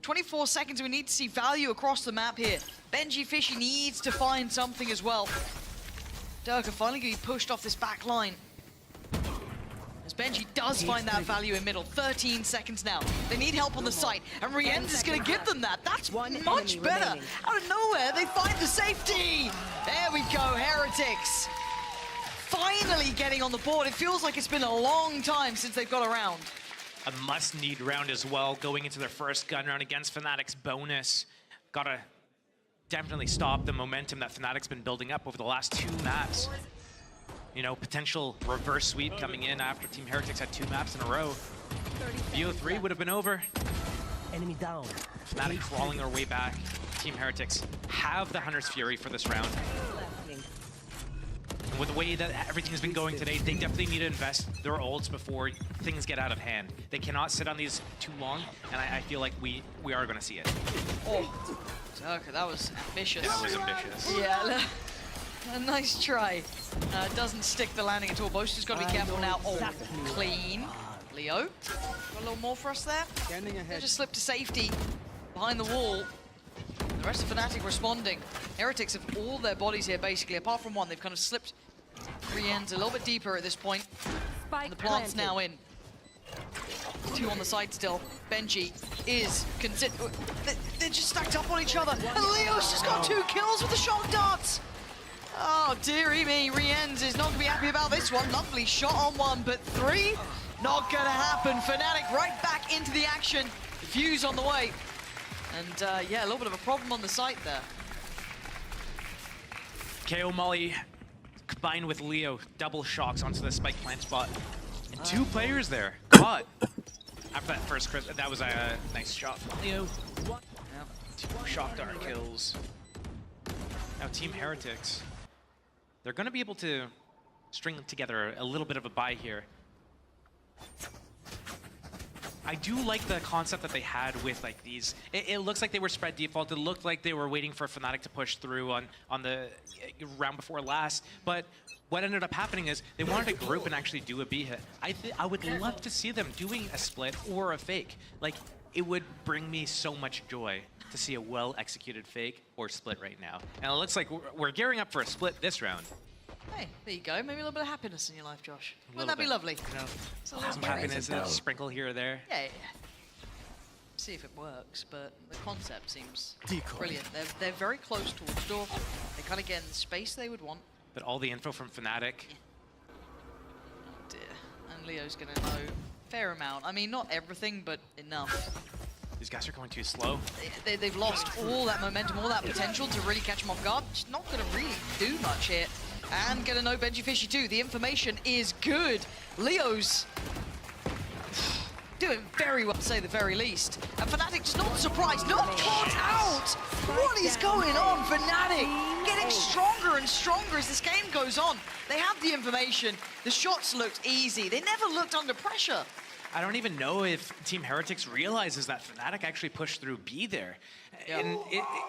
H: 24 seconds, we need to see value across the map here. Benji Fishy needs to find something as well. Durka finally going to be pushed off this back line. As Benji does find that value in middle. 13 seconds now. They need help on the site, and Rientz is going to give them that. That's much better. Out of nowhere, they find the safety. There we go, Heretics. Finally getting on the board. It feels like it's been a long time since they've got around.
I: A must-need round as well, going into their first gun round against Fnatic's bonus. Gotta definitely stop the momentum that Fnatic's been building up over the last 2 maps. You know, potential reverse sweep coming in after Team Heretics had 2 maps in a row. BO3 would have been over.
V: Enemy down.
I: Fnatic crawling their way back. Team Heretics have the Hunter's Fury for this round. And with the way that everything's been going today, they definitely need to invest their ults before things get out of hand. They cannot sit on these too long, and I feel like we are going to see it.
H: Oh, okay, that was ambitious.
I: That was ambitious.
H: Yeah, a nice try. Doesn't stick the landing at all. Boaster's got to be careful now. Oh, clean. Leo, got a little more for us there. They just slipped to safety behind the wall. The rest of Fnatic responding. Heretics have all their bodies here, basically, apart from one. They've kind of slipped 3 ends a little bit deeper at this point. And the plant's now in. 2 on the side still. Benji is they're just stacked up on each other. And Leo's just got 2 kills with the shock darts. Oh, dearie me. Rienz is not going to be happy about this one. Lovely shot on 1, but 3? Not going to happen. Fnatic right back into the action. Fuse on the way. And yeah, a little bit of a problem on the site there.
I: KO Molly combined with Leo, double shocks onto the spike plant spot. And 2 players there caught. After that first crit, that was a nice shot from Leo. Yeah. 2 shock dart kills. Now Team Heretics, they're going to be able to string together a little bit of a buy here. I do like the concept that they had with like these. It looks like they were spread default. It looked like they were waiting for Fnatic to push through on the round before last. But what ended up happening is they wanted to group and actually do a B hit. I would love to see them doing a split or a fake. Like, it would bring me so much joy to see a well-executed fake or split right now. And it looks like we're gearing up for a split this round.
H: Hey, there you go. Maybe a little bit of happiness in your life, Josh. Wouldn't that be lovely?
I: You know, some happiness, a sprinkle here or there.
H: Yeah. see if it works, but the concept seems
N: Decoy.
H: brilliant. They're very close towards door. They kind of get in the space they would want.
I: But all the info from Fnatic.
H: Oh dear. And Leo's gonna know a fair amount. I mean, not everything, but enough.
I: These guys are going too slow.
H: They've lost all that momentum, all that potential to really catch them off guard. Just not gonna really do much here. And gonna know Benji Fishy too. The information is good. Leo's doing very well, to say the very least. And Fnatic just not surprised, not caught out! What is going on, Fnatic? Getting stronger and stronger as this game goes on. They have the information, the shots looked easy, they never looked under pressure.
I: I don't even know if Team Heretics realizes that Fnatic actually pushed through B there. And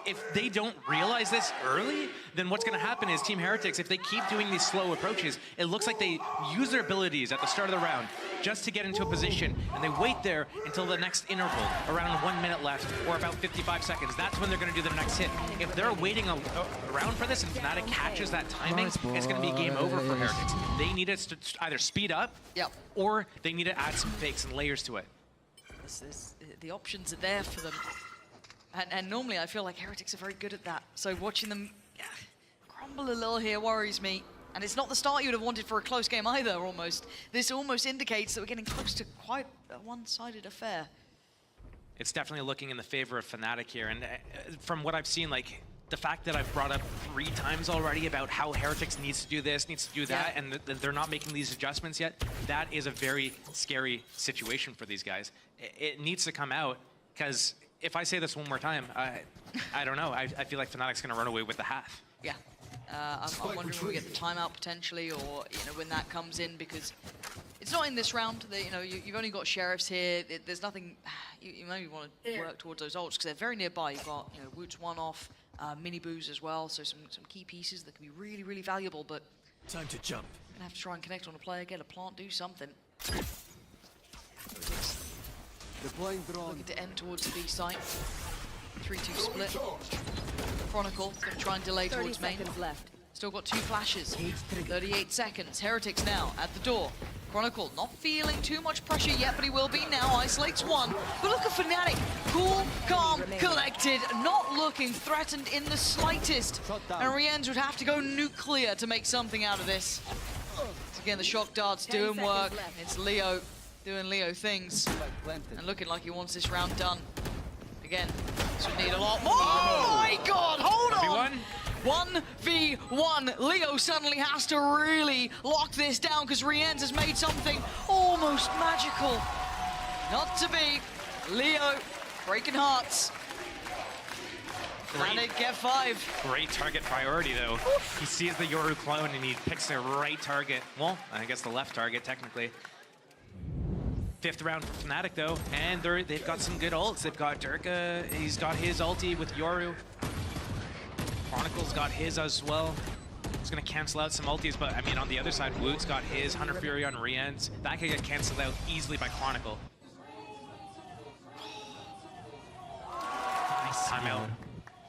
I: if they don't realize this early, then what's going to happen is Team Heretics, if they keep doing these slow approaches, it looks like they use their abilities at the start of the round just to get into a position, and they wait there until the next interval, around 1 minute left, or about 55 seconds. That's when they're going to do their next hit. If they're waiting around for this and Fnatic catches that timing, it's going to be game over for Heretics. They need it to either speed up, or they need to add some fakes and layers to it.
H: The options are there for them. And normally I feel like Heretics are very good at that. So watching them crumble a little here worries me. And it's not the start you would have wanted for a close game either, almost. This almost indicates that we're getting close to quite a one-sided affair.
I: It's definitely looking in the favor of Fnatic here. And from what I've seen, like, the fact that I've brought up 3 times already about how Heretics needs to do this, needs to do that, and they're not making these adjustments yet, that is a very scary situation for these guys. It needs to come out, because if I say this one more time, I don't know. I feel like Fnatic's going to run away with the half.
H: Yeah. I'm wondering when we get the timeout potentially, or when that comes in, because it's not in this round. You've only got sheriffs here. There's nothing. You maybe want to work towards those ults because they're very nearby. You've got Woot's one off, mini boos as well, so some key pieces that can be really, really valuable. But
N: time to jump.
H: Gonna have to try and connect on a player, get a plant, do something.
N: Deploying drone.
H: Looking to end towards the B site. 3-2 split. Chronicle gonna try and delay towards main.
O: Left.
H: Still got 2 flashes. 38 seconds. Heretics now at the door. Chronicle not feeling too much pressure yet, but he will be now. Isolates one. But look at Fnatic. Cool, calm, collected, not looking threatened in the slightest. And Rienz would have to go nuclear to make something out of this. Again, the shock darts doing work. It's Leo doing Leo things. And looking like he wants this round done. Again, this would need a lot more. Oh my god, hold on! 1v1. Leo suddenly has to really lock this down because Rienz has made something almost magical. Not to be. Leo breaking hearts. Fnatic get 5.
I: Great target priority, though. He sees the Yoru clone and he picks the right target. Well, I guess the left target, technically. 5th round for Fnatic, though, and they've got some good ults. They've got Durka, he's got his ulti with Yoru. Chronicle's got his as well. He's gonna cancel out some ultis, but I mean, on the other side, Woot's got his Hunter Fury on Rienz. That could get canceled out easily by Chronicle. Nice timeout.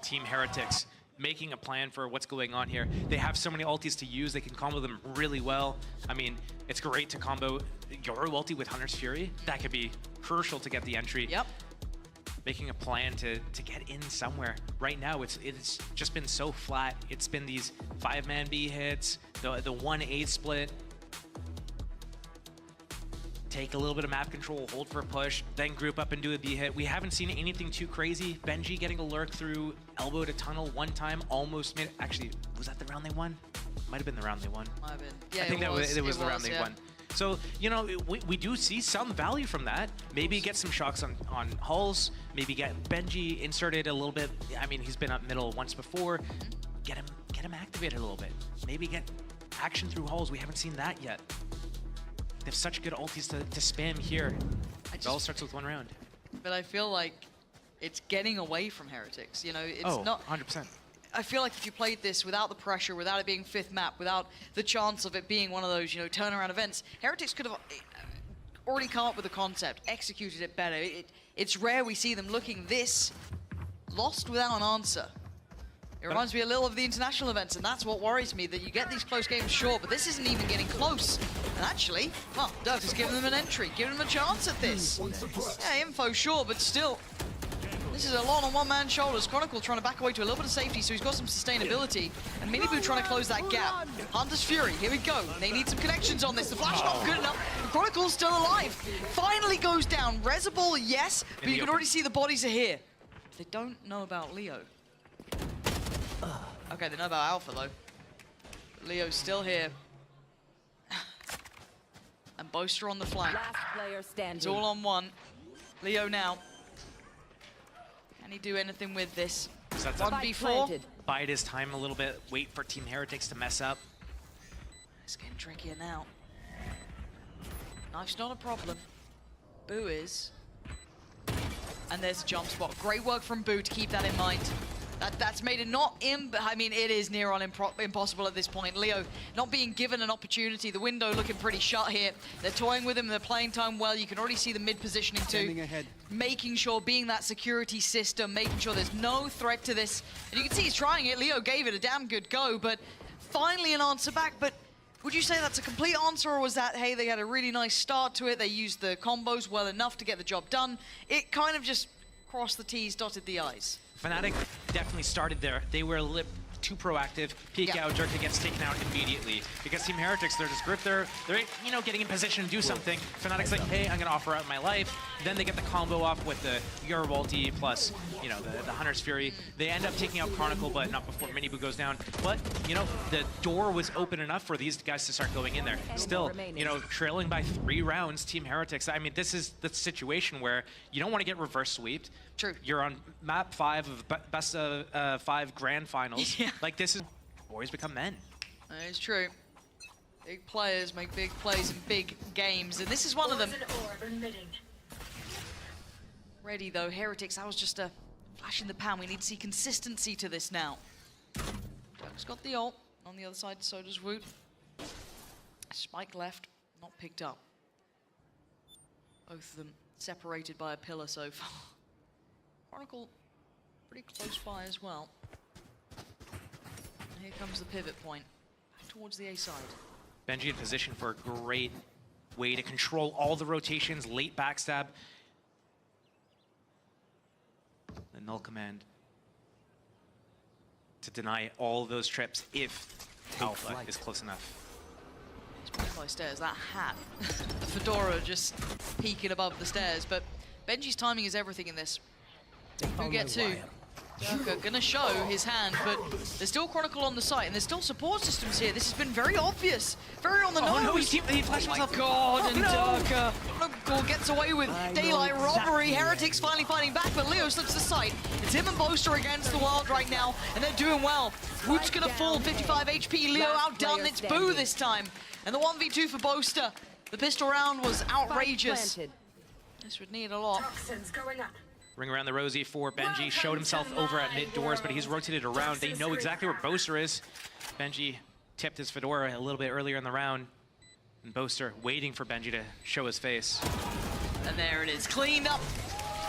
I: Team Heretics making a plan for what's going on here. They have so many ultis to use, they can combo them really well. I mean, it's great to combo Yoru ulti with Hunter's Fury. That could be crucial to get the entry.
H: Yep.
I: Making a plan to get in somewhere. Right now, it's just been so flat. It's been these 5-man B hits, the 1-8 split. Take a little bit of map control, hold for a push, then group up and do a B hit. We haven't seen anything too crazy. Benji getting a lurk through elbow to tunnel one time, almost made it. Actually, was that the round they won? Might have been the round they won.
H: Might have been. Yeah,
I: I think it was the round they won. So, we do see some value from that. Maybe get some shocks on hulls, maybe get Benji inserted a little bit. I mean, he's been up middle once before. Get him activated a little bit. Maybe get action through hulls. We haven't seen that yet. They have such good ultis to spam here. It all starts with 1 round.
H: But I feel like it's getting away from Heretics. It's not
I: 100%.
H: I feel like if you played this without the pressure, without it being 5th map, without the chance of it being one of those, turnaround events, Heretics could have already come up with a concept, executed it better. It's rare we see them looking this lost without an answer. It reminds me a little of the international events, and that's what worries me, that you get these close games, sure, but this isn't even getting close. And actually, well, Dirk has given them an entry, given them a chance at this. Yeah, info, sure, but still, This is a lot on one man's shoulders. Chronicle trying to back away to a little bit of safety, so he's got some sustainability. And Miniboo trying to close that gap. Hunter's Fury, here we go. They need some connections on this. The flash not good enough. Chronicle's still alive. Finally goes down. Reservoir, yes, but you can already see the bodies are here. They don't know about Leo. Okay, they know about Alpha, though. But Leo's still here. And Boaster on the flank.
O: Last player standing.
H: It's all on one. Leo now. Can he do anything with this?
I: So that's
H: 1v4.
I: Bide his time a little bit, wait for Team Heretics to mess up.
H: It's getting trickier now. Knife's not a problem. Boo is. And there's a jump spot. Great work from Boo to keep that in mind. That's made it not I mean, it is near on impossible at this point. Leo not being given an opportunity. The window looking pretty shut here. They're toying with him. They're playing time well. You can already see the mid positioning too. Making sure, being that security system, making sure there's no threat to this. And you can see he's trying it. Leo gave it a damn good go, but finally an answer back. But would you say that's a complete answer, or was that, hey, they had a really nice start to it, they used the combos well enough to get the job done? It kind of just crossed the T's, dotted the I's.
I: Fnatic definitely started there. They were a little too proactive. Peek out, Jerka gets taken out immediately. Because Team Heretics, they're just gripped. They're you know, getting in position to do something. Fnatic's like, hey, I'm gonna offer out my life. Then they get the combo off with the Euro ulti plus, you know, the Hunter's Fury. They end up taking out Chronicle, but not before Miniboo goes down. But, you know, the door was open enough for these guys to start going in there. Still, you know, trailing by 3 rounds, Team Heretics. I mean, this is the situation where you don't want to get reverse sweeped.
H: True.
I: You're on map 5 of best of 5 grand finals. Yeah. Like, this is boys become men.
H: That is true. Big players make big plays in big games, and this is one of them. Ready though, Heretics, that was just a flash in the pan. We need to see consistency to this now. Doug's got the ult. On the other side, so does Woot. Spike left, not picked up. Both of them separated by a pillar so far. Chronicle pretty close by as well. And here comes the pivot point, back towards the A side.
I: Benji in position for a great way to control all the rotations, late backstab. The null command to deny all those trips if Alpha is close enough.
H: It's back by stairs, that hat. The fedora just peeking above the stairs, but Benji's timing is everything in this. Who get to? Durka gonna show his hand, but there's still Chronicle on the site, and there's still support systems here. This has been very obvious, very on the nose.
I: No, he flashed himself.
H: Oh my God, and Durka Chronicle gets away with daylight robbery. Heretics finally fighting back, but Leo slips the site. It's him and Boaster against the Wild right now, and they're doing well. Woot's gonna fall, 55 HP. Leo outdone. It's Boo this time, and the 1v2 for Boaster. The pistol round was outrageous. This would need a lot.
I: Ring around the rosy for Benji. Showed himself over at mid doors, but he's rotated around. They know exactly where Boaster is. Benji tipped his fedora a little bit earlier in the round. And Boaster waiting for Benji to show his face.
H: And there it is, cleaned up,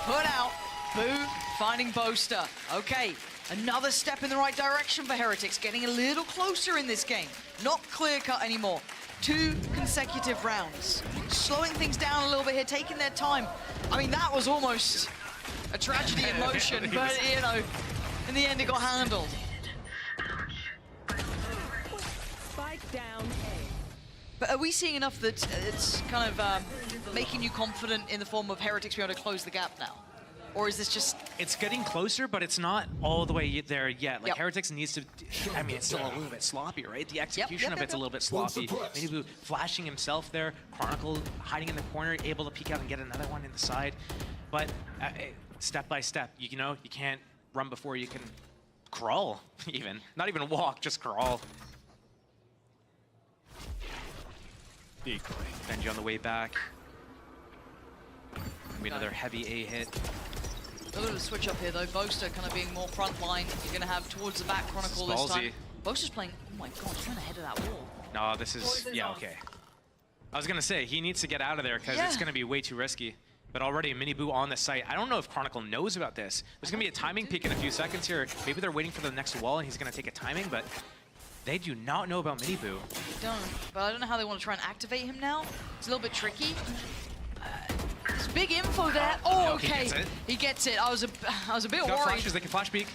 H: put out. Boo finding Boaster. Okay, another step in the right direction for Heretics, getting a little closer in this game. Not clear-cut anymore. 2 consecutive rounds. Slowing things down a little bit here, taking their time. I mean, that was almost a tragedy in motion, but, you know, in the end it got handled.
O: Spike down A.
H: But are we seeing enough that it's kind of making you confident in the form of Heretics being able to close the gap now? Or is this just...
I: It's getting closer, but it's not all the way there yet. Like, Heretics needs to... I mean, it's still a little bit sloppy, right? The execution of it's a little bit sloppy. Maybe flashing himself there. Chronicle hiding in the corner, able to peek out and get another one in the side. But step by step, you know, you can't run before you can crawl, even. Not even walk, just crawl. Benji on the way back. Maybe another heavy A hit.
H: A little bit of a switch up here though. Boaster kind of being more front line. You're going to have towards the back Chronicle this time. Boaster's playing, oh my God, he's trying to head of that wall.
I: No, this is, yeah, okay. I was going to say, he needs to get out of there because it's going to be way too risky. But already Miniboo on the site. I don't know if Chronicle knows about this. There's going to be a timing peak in a few seconds here. Maybe they're waiting for the next wall and he's going to take a timing, but they do not know about Miniboo.
H: They don't, but I don't know how they want to try and activate him now. It's a little bit tricky. big info there. Oh,
I: Okay,
H: okay. He gets it. I was a bit
I: Got
H: worried.
I: flashes, they can flash peek.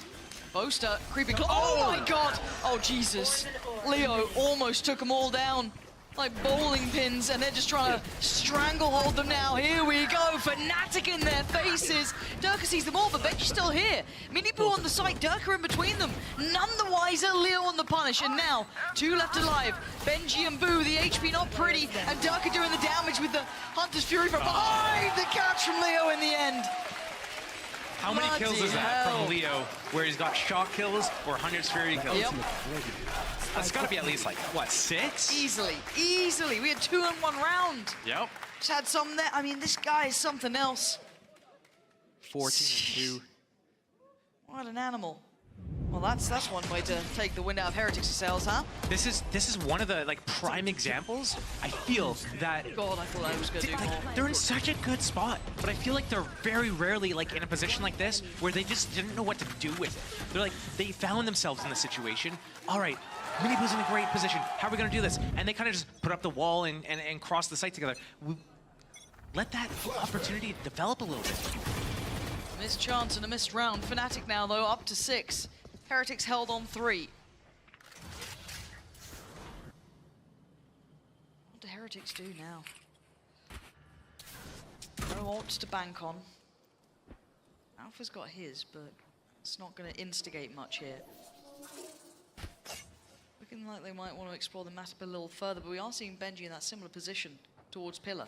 H: Boaster creeping. Oh my god! Oh Jesus! Leo almost took them all down like bowling pins, and they're just trying to stranglehold them now. Here we go, Fnatic in their faces. Durka sees them all, but Benji's still here. Minibu on the site, Durka in between them. None the wiser, Leo on the punish, and now 2 left alive. Benji and Boo, the HP not pretty, and Durka doing the damage with the Hunter's Fury from behind. The catch from Leo in the end.
I: How many
H: Bloody
I: kills is that
H: hell.
I: from Leo, where he's got shot kills or Hunter's Fury kills?
H: Yep.
I: That's got to be at least like, what, 6?
H: Easily, easily. We had 2 in 1 round.
I: Yep.
H: Just had some there. I mean, this guy is something else.
I: 14 and 2.
H: What an animal. Well, that's one way to take the wind out of Heretics' sails, huh?
I: This is one of the like prime examples. I feel that
H: God, I thought I was gonna do more.
I: they're in such a good spot, but I feel like they're very rarely like in a position like this where they just didn't know what to do with it. They're like, they found themselves in the situation. All right, Minibu's in a great position. How are we gonna do this? And they kind of just put up the wall and cross the site together. Let that opportunity develop a little bit.
H: A missed chance and a missed round. Fnatic now, though, up to 6. Heretics held on 3. What do Heretics do now? No ults to bank on. Alpha's got his, but it's not going to instigate much here. Looking like they might want to explore the map a little further, but we are seeing Benji in that similar position towards Pillar.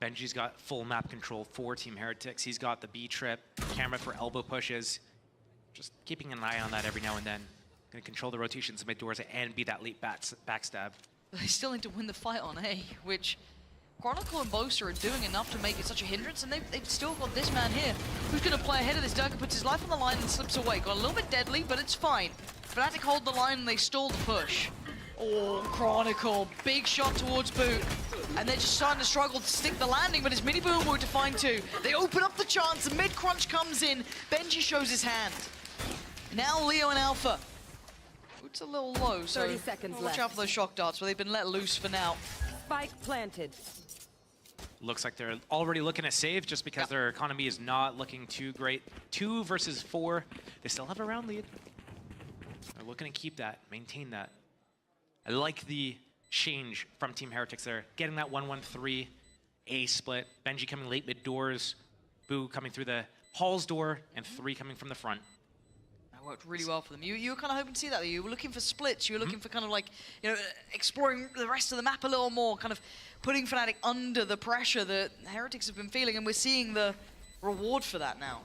I: Benji's got full map control for Team Heretics. He's got the B trip, camera for elbow pushes. Just keeping an eye on that every now and then. Gonna control the rotations mid doors and be that late backstab.
H: They still need to win the fight on A, which Chronicle and Boaster are doing enough to make it such a hindrance, and they've still got this man here who's gonna play ahead of this. Durka puts his life on the line and slips away. Got a little bit deadly, but it's fine. Fnatic hold the line and they stall the push. Oh, Chronicle, big shot towards Boot. And they're just starting to struggle to stick the landing, but it's Minibu and Wu to find 2. They open up the chance, the mid-crunch comes in, Benji shows his hand. Now Leo and Alpha. It's a little low, so
O: 30 seconds
H: watch
O: left.
H: out for those shock darts, but they've been let loose for now.
O: Spike planted.
I: Looks like they're already looking to save just because their economy is not looking too great. 2 versus 4. They still have a round lead. They're looking to keep that, maintain that. I like the change from Team Heretics there. Getting that 1-1-3 A split. Benji coming late mid doors. Boo coming through the Hall's door, and 3 coming from the front.
H: That worked really well for them. You were kind of hoping to see that. You were looking for splits. You were looking for kind of like, you know, exploring the rest of the map a little more, kind of putting Fnatic under the pressure that Heretics have been feeling, and we're seeing the reward for that now.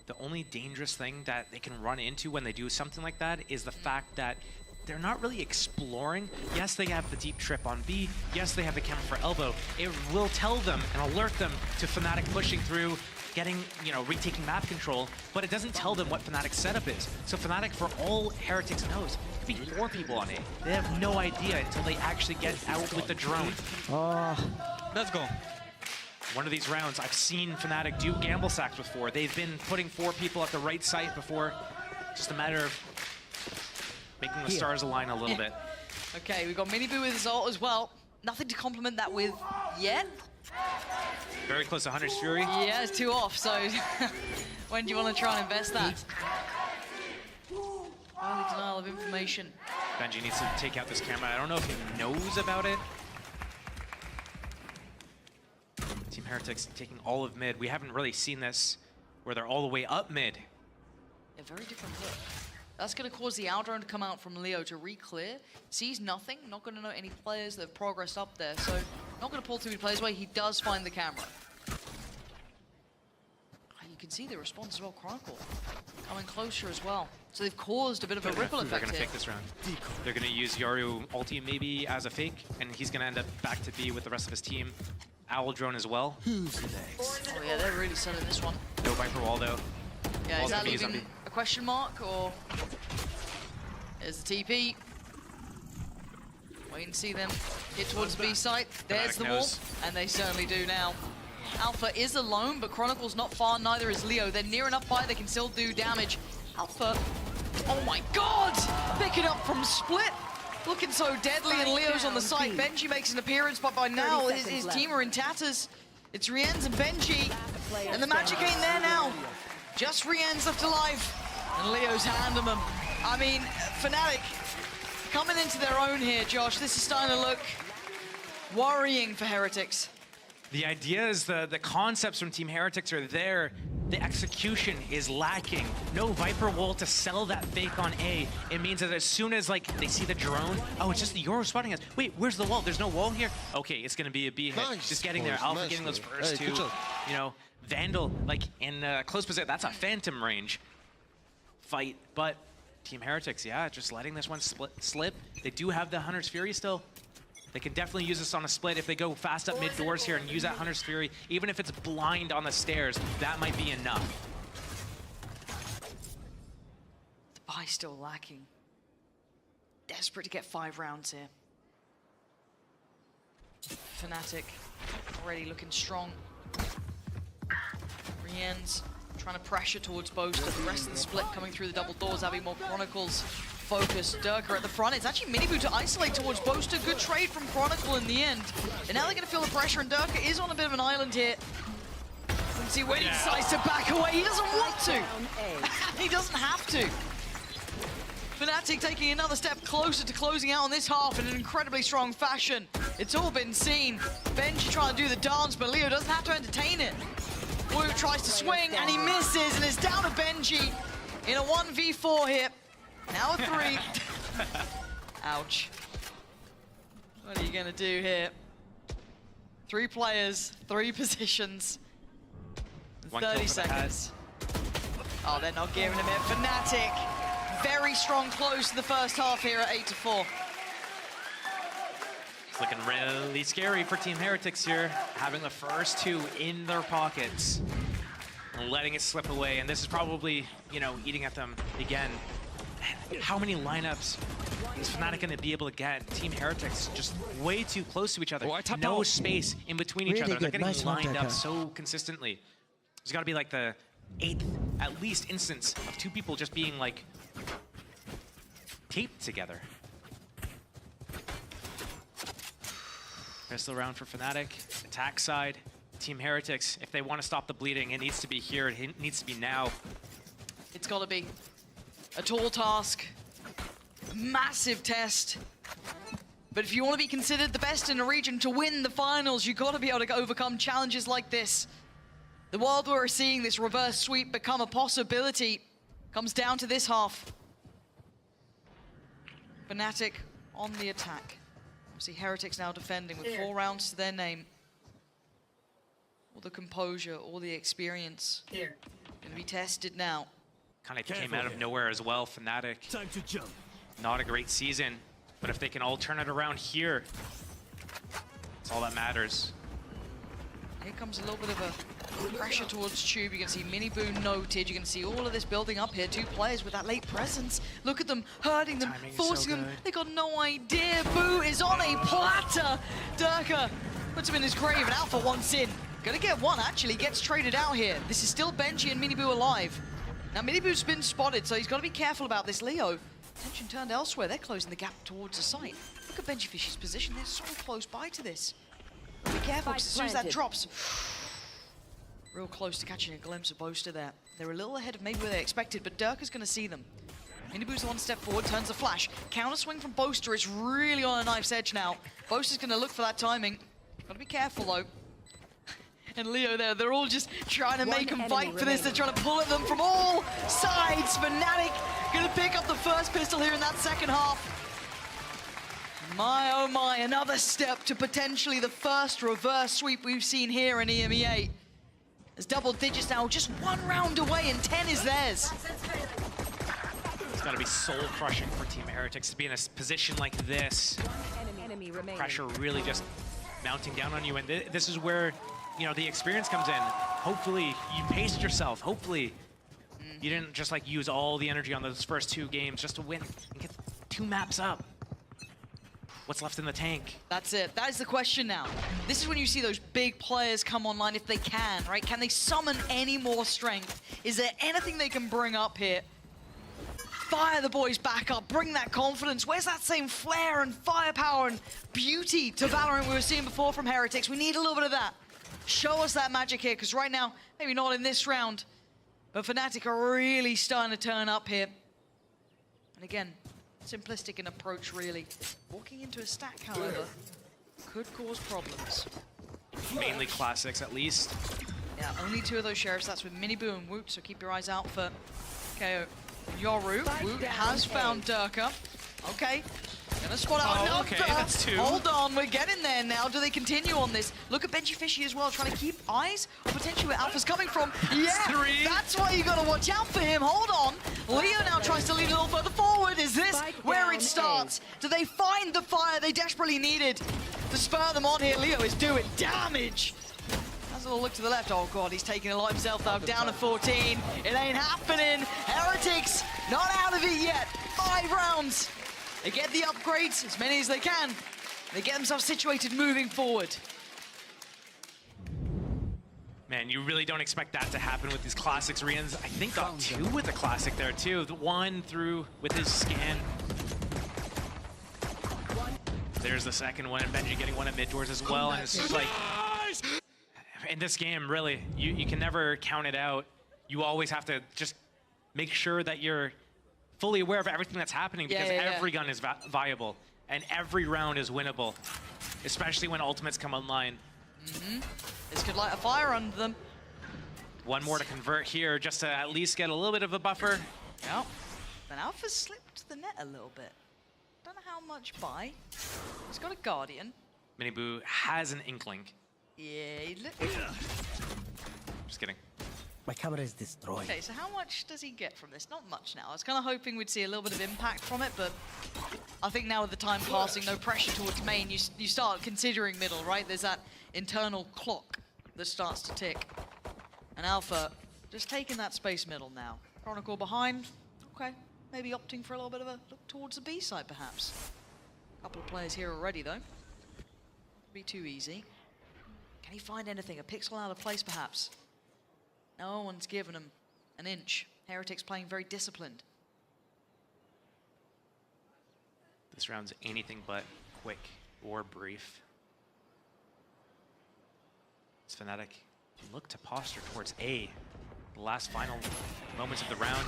I: The only dangerous thing that they can run into when they do something like that is the fact that they're not really exploring. Yes, they have the deep trip on B. Yes, they have the camera for elbow. It will tell them and alert them to Fnatic pushing through, getting, you know, retaking map control, but it doesn't tell them what Fnatic's setup is. So Fnatic, for all Heretics knows, could be 4 people on A. They have no idea until they actually get out with the drone.
B: Let's go.
I: One of these rounds, I've seen Fnatic do gamble sacks before. They've been putting 4 people at the right site before. Just a matter of making the stars align a little bit.
H: Okay, we've got Minibu with his ult as well. Nothing to complement that with yet.
I: Very close to Hunter's Fury.
H: Yeah, it's 2 off, so when do you want to try and invest that? Early denial of information.
I: Benji needs to take out this camera. I don't know if he knows about it. Team Heretics taking all of mid. We haven't really seen this where they're all the way up mid.
H: A very different look. That's going to cause the outrun to come out from Leo to re-clear. Sees nothing, not going to know any players that have progressed up there, so not going to pull too many players away. He does find the camera. You can see the response as well, Chronicle coming closer as well. So they've caused a bit of a ripple effect
I: They're going to
H: here.
I: fake this round. They're going to use Yaru ulti maybe as a fake, and he's going to end up back to B with the rest of his team. Owl drone as well.
N: Who's next?
H: Oh yeah, they're really selling this one.
I: No Viper wall though.
H: Yeah, is
I: Wall's
H: that
I: gonna be
H: leaving
I: zombie.
H: a question mark, or... There's the TP. Wait and see them get towards the B site. There's the wall,
I: knows.
H: and they certainly do now. Alpha is alone, but Chronicle's not far, neither is Leo. They're near enough by, they can still do damage. Alpha, oh my god! Pick it up from Split. Looking so deadly, and Leo's on the site. Benji makes an appearance, but by now his team are in tatters. It's Rien's and Benji, and the magic ain't there now. Just Rien's left alive, and Leo's handing them. I mean, Fnatic coming into their own here, Josh. This is starting to look worrying for Heretics.
I: The idea is the concepts from Team Heretics are there. The execution is lacking. No Viper wall to sell that fake on A. It means that as soon as like they see the drone, oh, it's just the Euro spotting us. Wait, where's the wall? There's no wall here? Okay, it's gonna be a B hit.
K: Nice,
I: just getting there. Alpha getting those first two. You know, Vandal, like in close position, that's a phantom range fight. But Team Heretics, yeah, just letting this one slip. They do have the Hunter's Fury still. They can definitely use this on a split if they go fast up mid doors here and use that Hunter's Fury. Even if it's blind on the stairs, that might be enough.
H: The buy's still lacking. Desperate to get 5 rounds here. Fnatic already looking strong. Rien's trying to pressure towards Boaster. The rest of the split coming through the double doors, having more Chronicles. Focus, Durka at the front. It's actually Minibu to isolate towards Boaster. Good trade from Chronicle in the end. And now they're going to feel the pressure, and Durka is on a bit of an island here. And see when he decides to back away. He doesn't want to. He doesn't have to. Fnatic taking another step closer to closing out on this half in an incredibly strong fashion. It's all been seen. Benji trying to do the dance, but Leo doesn't have to entertain it. Wu tries to swing, and he misses, and it's down to Benji in a 1v4 here. Now a 3. Ouch. What are you gonna do here? 3 players, 3 positions, 30 seconds. Oh, they're not giving him it. Fnatic, very strong close to the first half here at 8-4.
I: It's looking really scary for Team Heretics here, having the first 2 in their pockets, and letting it slip away. And this is probably, you know, eating at them again. How many lineups is Fnatic going to be able to get? Team Heretics just way too close to each other. No space in between each other. They're getting lined up so consistently. There's got to be like the 8th, at least, instance of 2 people just being like taped together. Pistol round for Fnatic. Attack side. Team Heretics, if they want to stop the bleeding, it needs to be here. It needs to be now.
H: It's got to be. A tall task, a massive test. But if you want to be considered the best in a region to win the finals, you've got to be able to overcome challenges like this. The world where we're seeing this reverse sweep become a possibility comes down to this half. Fnatic on the attack. Obviously Heretics now defending with 4 rounds to their name. All the composure, all the experience. Going to be tested now.
I: Kind of came out of nowhere as well. Fnatic,
N: time to jump.
I: Not a great season, but if they can all turn it around here, that's all that matters.
H: Here comes a little bit of a pressure towards Tube. You can see Minibu noted. You can see all of this building up here. 2 players with that late presence. Look at them, hurting them, forcing them. They got no idea. Boo is on a platter. Durka puts him in his grave, and Alpha wants in. Gonna get 1, actually. Gets traded out here. This is still Benji and Minibu alive. Now, Minibu's been spotted, so he's got to be careful about this. Leo, attention turned elsewhere. They're closing the gap towards the site. Look at Benji Fish's position. They're so close by to this. Be careful, because as soon as that drops, real close to catching a glimpse of Boaster there. They're a little ahead of maybe where they expected, but Durka's going to see them. Minibu's 1 step forward, turns the flash. Counter swing from Boaster. It's really on a knife's edge now. Boaster's going to look for that timing. Got to be careful, though. And Leo there, they're all just trying to make him fight for this. They're trying to pull at them from all sides. Fnatic gonna pick up the first pistol here in that second half. My, oh my, another step to potentially the first reverse sweep we've seen here in EMEA. There's double digits now, just 1 round away, and 10 is theirs.
I: It's gotta be soul-crushing for Team Heretics to be in a position like this. Pressure really just mounting down on you, and this is where, you know, the experience comes in. Hopefully you paced yourself. Hopefully you didn't just like use all the energy on those first 2 games just to win and get 2 maps up. What's left in the tank?
H: That's it. That is the question now. This is when you see those big players come online if they can, right? Can they summon any more strength? Is there anything they can bring up here? Fire the boys back up, bring that confidence. Where's that same flair and firepower and beauty to Valorant we were seeing before from Heretics? We need a little bit of that. Show us that magic here, because right now, maybe not in this round, but Fnatic are really starting to turn up here. And again, simplistic in approach, really. Walking into a stack, however, could cause problems.
I: Mainly classics, at least.
H: Yeah, only 2 of those sheriffs. That's with Miniboo and Woot, so keep your eyes out for KO. Yoru. Woot has found Durka. Okay. Gonna spot out
I: Oh, okay, that's 2.
H: Hold on, we're getting there now. Do they continue on this? Look at Benji Fishy as well, trying to keep eyes on potentially where Alpha's coming from. Yeah,
I: 3.
H: that's why you gotta watch out for him. Hold on. Leo now tries to lead a little further forward. Is this where it starts? Do they find the fire they desperately needed to spur them on here? Leo is doing damage. Has a little look to the left. Oh god, he's taking a lot himself though. Down to 14. It ain't happening. Heretics not out of it yet. 5 rounds. They get the upgrades, as many as they can. They get themselves situated moving forward.
I: Man, you really don't expect that to happen with these classics. Rian's, I think, got 2 with the classic there, too. The 1 through with his scan. There's the second one, and Benji getting one at mid doors as well. And it's just like, in this game, really, you can never count it out. You always have to just make sure that you're fully aware of everything that's happening, because every gun is viable and every round is winnable, especially when ultimates come online.
H: This could light a fire under them.
I: 1 more to convert here, just to at least get a little bit of a buffer.
H: Yeah, but Alpha's slipped the net a little bit. Don't know how much by. He's got a Guardian.
I: Miniboo has an inkling.
H: Yeah, he
I: Just kidding.
V: My camera is destroyed.
H: Okay, so how much does he get from this? Not much now. I was kind of hoping we'd see a little bit of impact from it, but I think now with the time passing, no pressure towards main, you start considering middle, right? There's that internal clock that starts to tick. And Alpha just taking that space middle now. Chronicle behind. Okay, maybe opting for a little bit of a look towards the B side, perhaps. A couple of players here already, though. Be too easy. Can he find anything? A pixel out of place, perhaps? No one's given him an inch. Heretics playing very disciplined.
I: This round's anything but quick or brief. As Fnatic look to posture towards A. The last final moments of the round.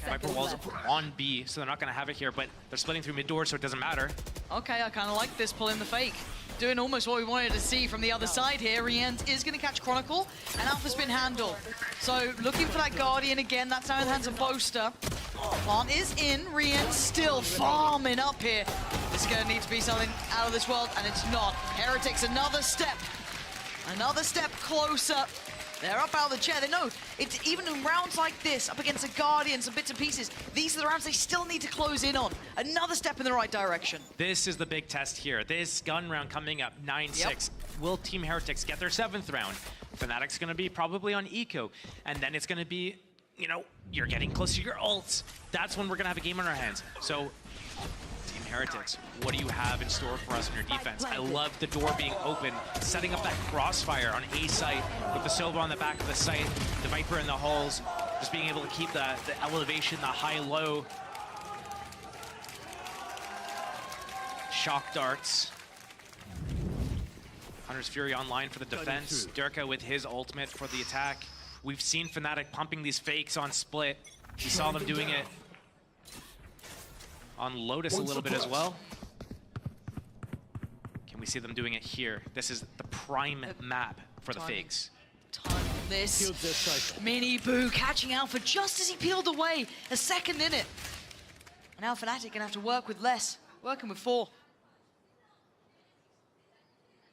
I: Viper Wall's on B, so they're not going to have it here, but they're splitting through mid door, so it doesn't matter.
H: Okay, I kind of like this, pulling the fake. Doing almost what we wanted to see from the other side here. Rian is going to catch Chronicle, and Alpha's been handled. So looking for that Guardian again. That's now in the hands of Boaster. Plant is in. Rian still farming up here. This is going to need to be something out of this world, and it's not. Heretics another step closer. They're up out of the chair. They know it's even in rounds like this, up against a Guardian, some bits and pieces. These are the rounds they still need to close in on. Another step in the right direction.
I: This is the big test here. This gun round coming up, 9-6. Will Team Heretics get their 7th round? Fnatic's going to be probably on eco, and then it's going to be, you know, you're getting close to your ults. That's when we're going to have a game on our hands. So, Team Heretics, what do you have in store for us in your defense? I love the door being open, setting up that crossfire on A site with the Sova on the back of the site, the Viper in the halls, just being able to keep the elevation, the high-low. Shock darts. Hunter's Fury online for the defense. Durka with his ultimate for the attack. We've seen Fnatic pumping these fakes on split. We saw them doing it on Lotus a little bit as well. Can we see them doing it here? This is the prime map for the fakes.
H: This Miniboo catching Alpha just as he peeled away. A second in it. And now Fnatic gonna have to work with less. Working with 4.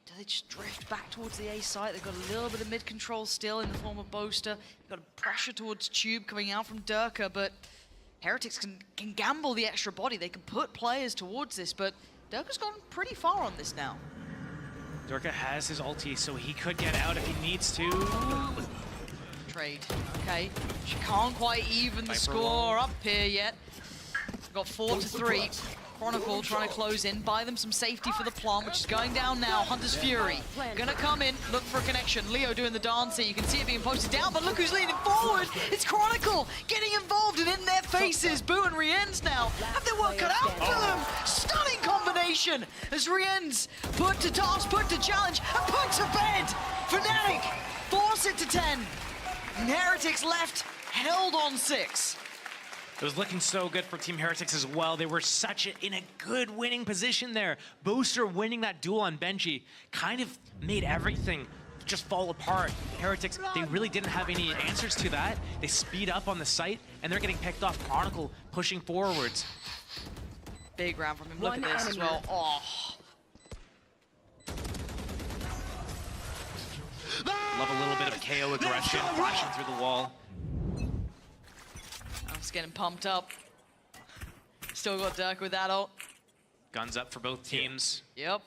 H: Do they just drift back towards the A site? They've got a little bit of mid control still in the form of Boaster. They've got a pressure towards Tube coming out from Durka, but Heretics can gamble the extra body. They can put players towards this, but Durka's gone pretty far on this now.
I: Durka has his ulti, so he could get out if he needs to.
H: Trade, okay. She can't quite even the score up here yet. We've got 4-3. Chronicle trying to close in, buy them some safety for the plant, which is going down now. Hunter's Fury gonna come in, look for a connection. Leo doing the dance here. You can see it being posted down, but look who's leaning forward. It's Chronicle getting involved, and in their faces, Boo and Rien's now have their work cut out for them. Stunning combination as Rien's put to task, put to challenge, and put to bed. Fnatic force it to 10. And Heretics left, held on 6.
I: It was looking so good for Team Heretics as well. They were in a good winning position there. Booster winning that duel on Benji kind of made everything just fall apart. Heretics, they really didn't have any answers to that. They speed up on the site, and they're getting picked off. Chronicle pushing forwards.
H: Big round from him. Look at this as well. Oh.
I: Love a little bit of KO aggression, flashing through the wall.
H: I'm just getting pumped up. Still got Dirk with that ult.
I: Guns up for both teams.
H: Yep.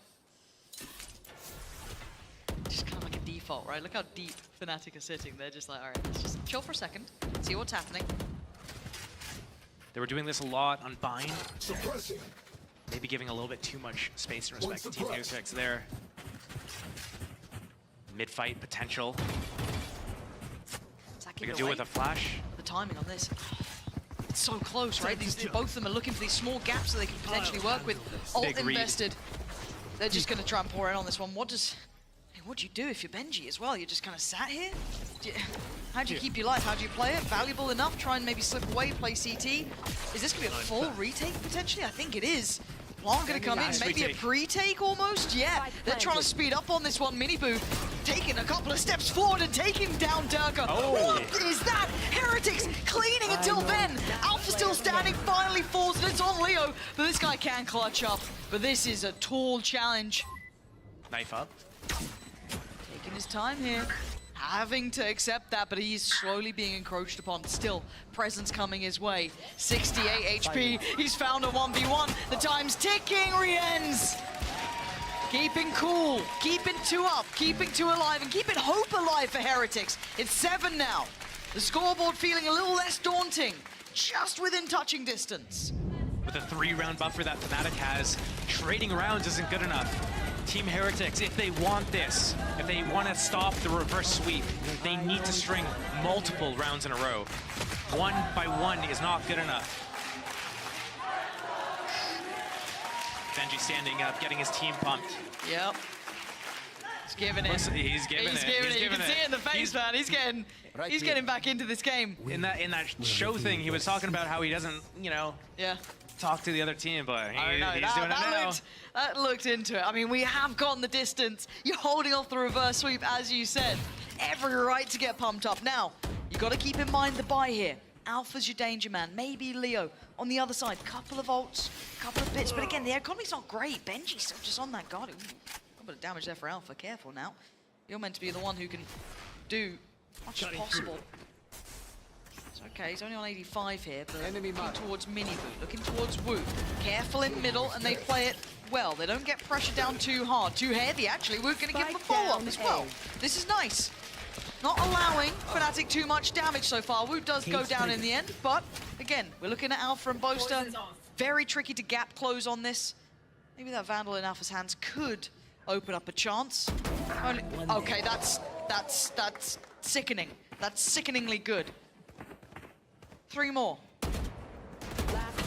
H: Just kind of like a default, right? Look how deep Fnatic are sitting. They're just like, all right, let's just chill for a second, see what's happening.
I: They were doing this a lot on Bind.
A: Suppressing.
I: Maybe giving a little bit too much space and respect to Team Heretics there. Mid-fight potential. They could do it with a flash.
H: The timing on this. It's so close, right? Both of them are looking for these small gaps that they can potentially work with. Ult invested. They're just going to try and pour in on this one. What do you do if you're Benji as well? You're just kind of sat here? How do you keep your life? How do you play it? Valuable enough? Try and maybe slip away, play CT? Is this going to be a full retake potentially? I think it is. Long going to come in, maybe a pre-take almost? Yeah, they're trying to speed up on this one. Miniboo taking a couple of steps forward and taking down Durka. What is that? Heretics cleaning until then. Alpha still standing, finally falls, and it's on Leo. But this guy can clutch up. But this is a tall challenge.
I: Knife up.
H: Taking his time here. Having to accept that, but he's slowly being encroached upon. Still, presence coming his way. 68 HP, he's found a 1v1. The time's ticking, Rienz. Keeping cool, keeping 2 up, keeping 2 alive, and keeping hope alive for Heretics. It's 7 now. The scoreboard feeling a little less daunting, just within touching distance.
I: With a 3-round buffer that Fnatic has, trading rounds isn't good enough. Team Heretics, if they want this, if they want to stop the reverse sweep, they need to string multiple rounds in a row. 1 by 1 is not good enough. Benji standing up, getting his team pumped.
H: Yep. He's giving it.
I: He's giving it.
H: You can see it in the face, man. He's getting back into this game.
I: In that show thing, he was talking about how he doesn't, talk to the other team, but he's doing it now.
H: That looked into it. I mean, we have gone the distance. You're holding off the reverse sweep, as you said. Every right to get pumped up. Now, you got to keep in mind the buy here. Alpha's your danger man. Maybe Leo on the other side. Couple of ults, couple of bits. But again, the economy's not great. Benji's still just on that guard. Ooh, a bit of damage there for Alpha. Careful now. You're meant to be the one who can do as much as possible. Okay, he's only on 85 here, but looking towards Miniboo, looking towards Wu. Careful in middle, and they play it well. They don't get pressured down too hard, too heavy, actually. We're going to give him a follow-up as well. This is nice. Not allowing Fnatic too much damage so far. Wu does go down in the end, but again, we're looking at Alpha and Boaster. Very tricky to gap close on this. Maybe that Vandal in Alpha's hands could open up a chance. Okay, that's sickening. That's sickeningly good. 3 more.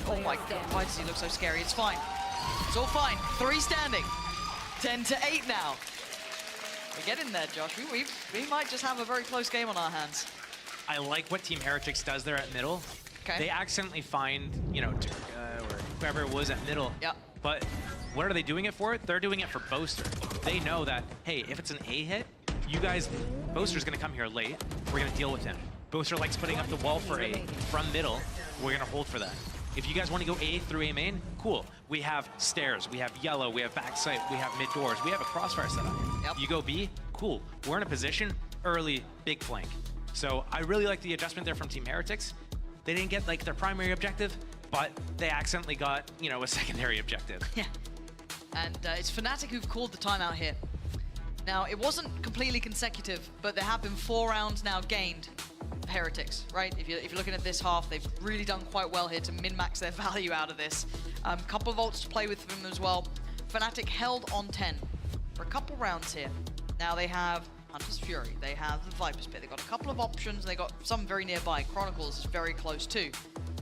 H: Oh my god, why does he look so scary? It's fine. It's all fine. 3 standing. 10-8 now. We're getting there, Josh. We might just have a very close game on our hands.
I: I like what Team Heretics does there at middle.
H: Okay.
I: They accidentally find, Turka or whoever it was at middle.
H: Yeah.
I: But what are they doing it for? They're doing it for Boaster. They know that, hey, if it's an A hit, Boaster's gonna come here late. We're gonna deal with him. Boaster likes putting up the wall for A from middle. We're gonna hold for that. If you guys want to go A through A main, cool. We have stairs, we have yellow, we have backside, we have mid doors, we have a crossfire set up.
H: Yep.
I: You go B, cool. We're in a position, early, big flank. So I really like the adjustment there from Team Heretics. They didn't get their primary objective, but they accidentally got, a secondary objective.
H: Yeah. And it's Fnatic who've called the timeout here. Now, it wasn't completely consecutive, but there have been 4 rounds now gained for Heretics, right? If you're looking at this half, they've really done quite well here to min-max their value out of this. Couple of ults to play with them as well. Fnatic held on 10 for a couple rounds here. Now they have Hunter's Fury, they have the Viper's Pit, they've got a couple of options, they got some very nearby. Chronicles is very close too.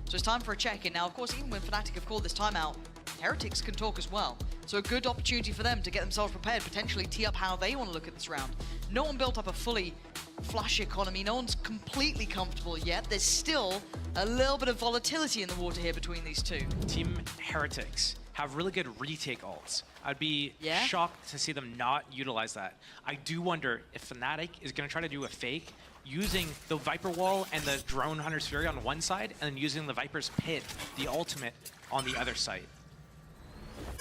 H: So it's time for a check-in. Now, of course, even when Fnatic have called this timeout, Heretics can talk as well. So a good opportunity for them to get themselves prepared, potentially tee up how they want to look at this round. No one built up a fully flash economy. No one's completely comfortable yet. There's still a little bit of volatility in the water here between these two.
I: Team Heretics have really good retake ults. I'd be shocked to see them not utilize that. I do wonder if Fnatic is going to try to do a fake using the Viper Wall and the Drone Hunter's Fury on one side, and then using the Viper's Pit, the ultimate, on the other side.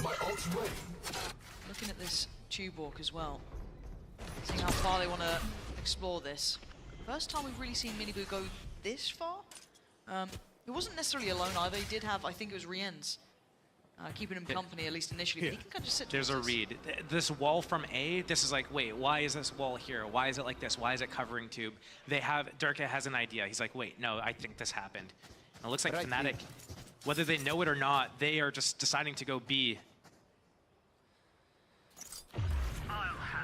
A: My ult's ready.
H: Looking at this tube walk as well, seeing how far they want to explore this. First time we've really seen Miniboo go this far. He wasn't necessarily alone either. He did have, I think it was Rien's, keeping him company, at least initially. But he can kind of just sit
I: There's a
H: towards
I: read. This wall from A, this is like, wait, why is this wall here? Why is it like this? Why is it covering tube? They have, Durka has an idea. He's like, wait, no, I think this happened. And it looks like Fnatic, whether they know it or not, they are just deciding to go B.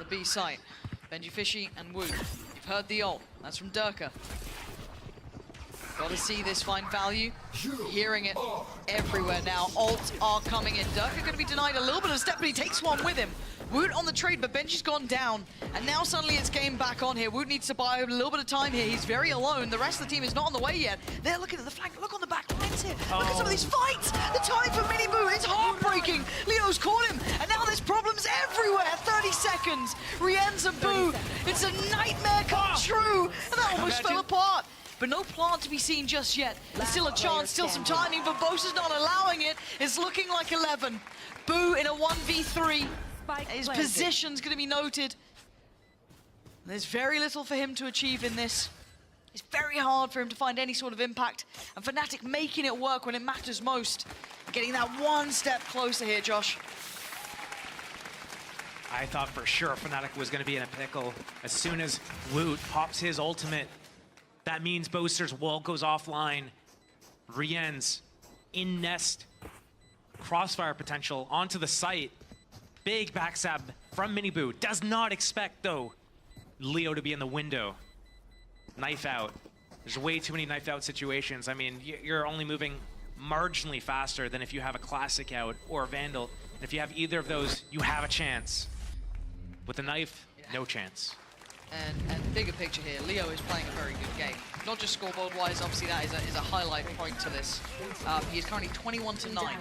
H: the B site. Benji Fishy and Wu. You've heard the ult. That's from Durka. Gotta see this find value. Hearing it everywhere now. Ults are coming in. Durka gonna be denied a little bit of step, but he takes one with him. Woot on the trade, but Benji's gone down. And now suddenly it's game back on here. Woot needs to buy a little bit of time here. He's very alone. The rest of the team is not on the way yet. They're looking at the flank. Look on the back lines here. Look at some of these fights. The time for Miniboo. It's heartbreaking. Leo's caught him. And now there's problems everywhere. 30 seconds. Rien's and Boo. It's a nightmare come true. And that almost fell apart. But no plant to be seen just yet. There's still a chance, still some timing, but Bosa's not allowing it. It's looking like 11. Boo in a 1v3. His position's going to be noted. There's very little for him to achieve in this. It's very hard for him to find any sort of impact. And Fnatic making it work when it matters most. Getting that one step closer here, Josh.
I: I thought for sure Fnatic was going to be in a pickle. As soon as Woot pops his ultimate, that means Boaster's wall goes offline. Rien's in nest. Crossfire potential onto the site. Big backstab from Miniboo. Does not expect, though, Leo to be in the window. Knife out. There's way too many knife out situations. I mean, you're only moving marginally faster than if you have a Classic out or a Vandal. And if you have either of those, you have a chance. With a knife, no chance.
H: And bigger picture here, Leo is playing a very good game. Not just scoreboard-wise, obviously that is a highlight point to this. He is currently 21-9.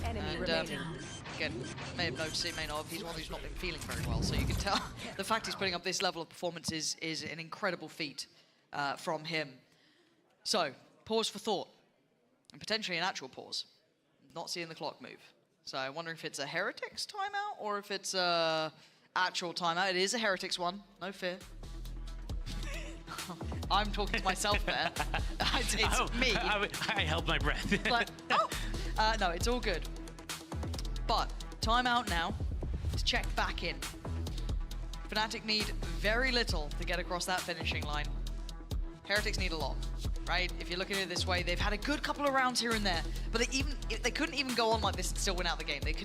H: And again, may have noticed it, may not have. He's one who's not been feeling very well, so you can tell the fact he's putting up this level of performance is an incredible feat from him. So, pause for thought, and potentially an actual pause. Not seeing the clock move. So I wonder if it's a Heretics timeout or if it's a actual timeout. It is a Heretics one, no fear. I'm talking to myself there. It's me.
I: I held my breath.
H: But, no, it's all good. But timeout now to check back in. Fnatic need very little to get across that finishing line. Heretics need a lot, right? If you're looking at it this way, they've had a good couple of rounds here and there, but they couldn't even go on like this and still win out the game. They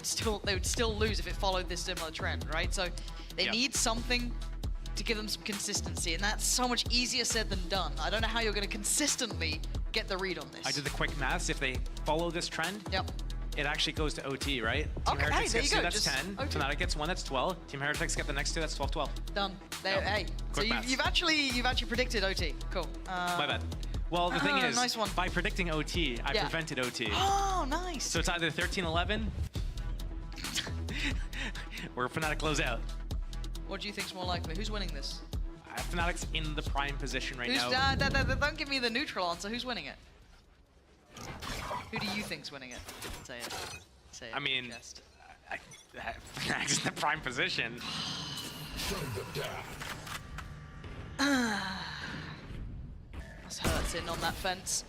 H: would still lose if it followed this similar trend, right? So they need something to give them some consistency, and that's so much easier said than done. I don't know how you're going to consistently get the read on this.
I: I did the quick maths. If they follow this trend, it actually goes to OT, right? Team
H: Okay,
I: Heretics
H: there
I: gets
H: you
I: two,
H: go,
I: that's
H: just
I: 10.
H: OT.
I: Fnatic gets one, that's 12. Team Heretics get the next two, that's 12-12.
H: Done. There, hey, so
I: Quick maths.
H: you've actually predicted OT. Cool.
I: My bad. Well, the thing is,
H: nice one.
I: by predicting OT, I prevented OT.
H: Oh, nice.
I: So it's either 13-11 or Fnatic close out.
H: What do you think's more likely? Who's winning this?
I: Fnatic's in the prime position right now.
H: Don't give me the neutral answer. Who's winning it? Who do you think's winning it? Say it. Say it.
I: I mean, Fnatic's in the prime position.
H: That's hurt sitting on that fence.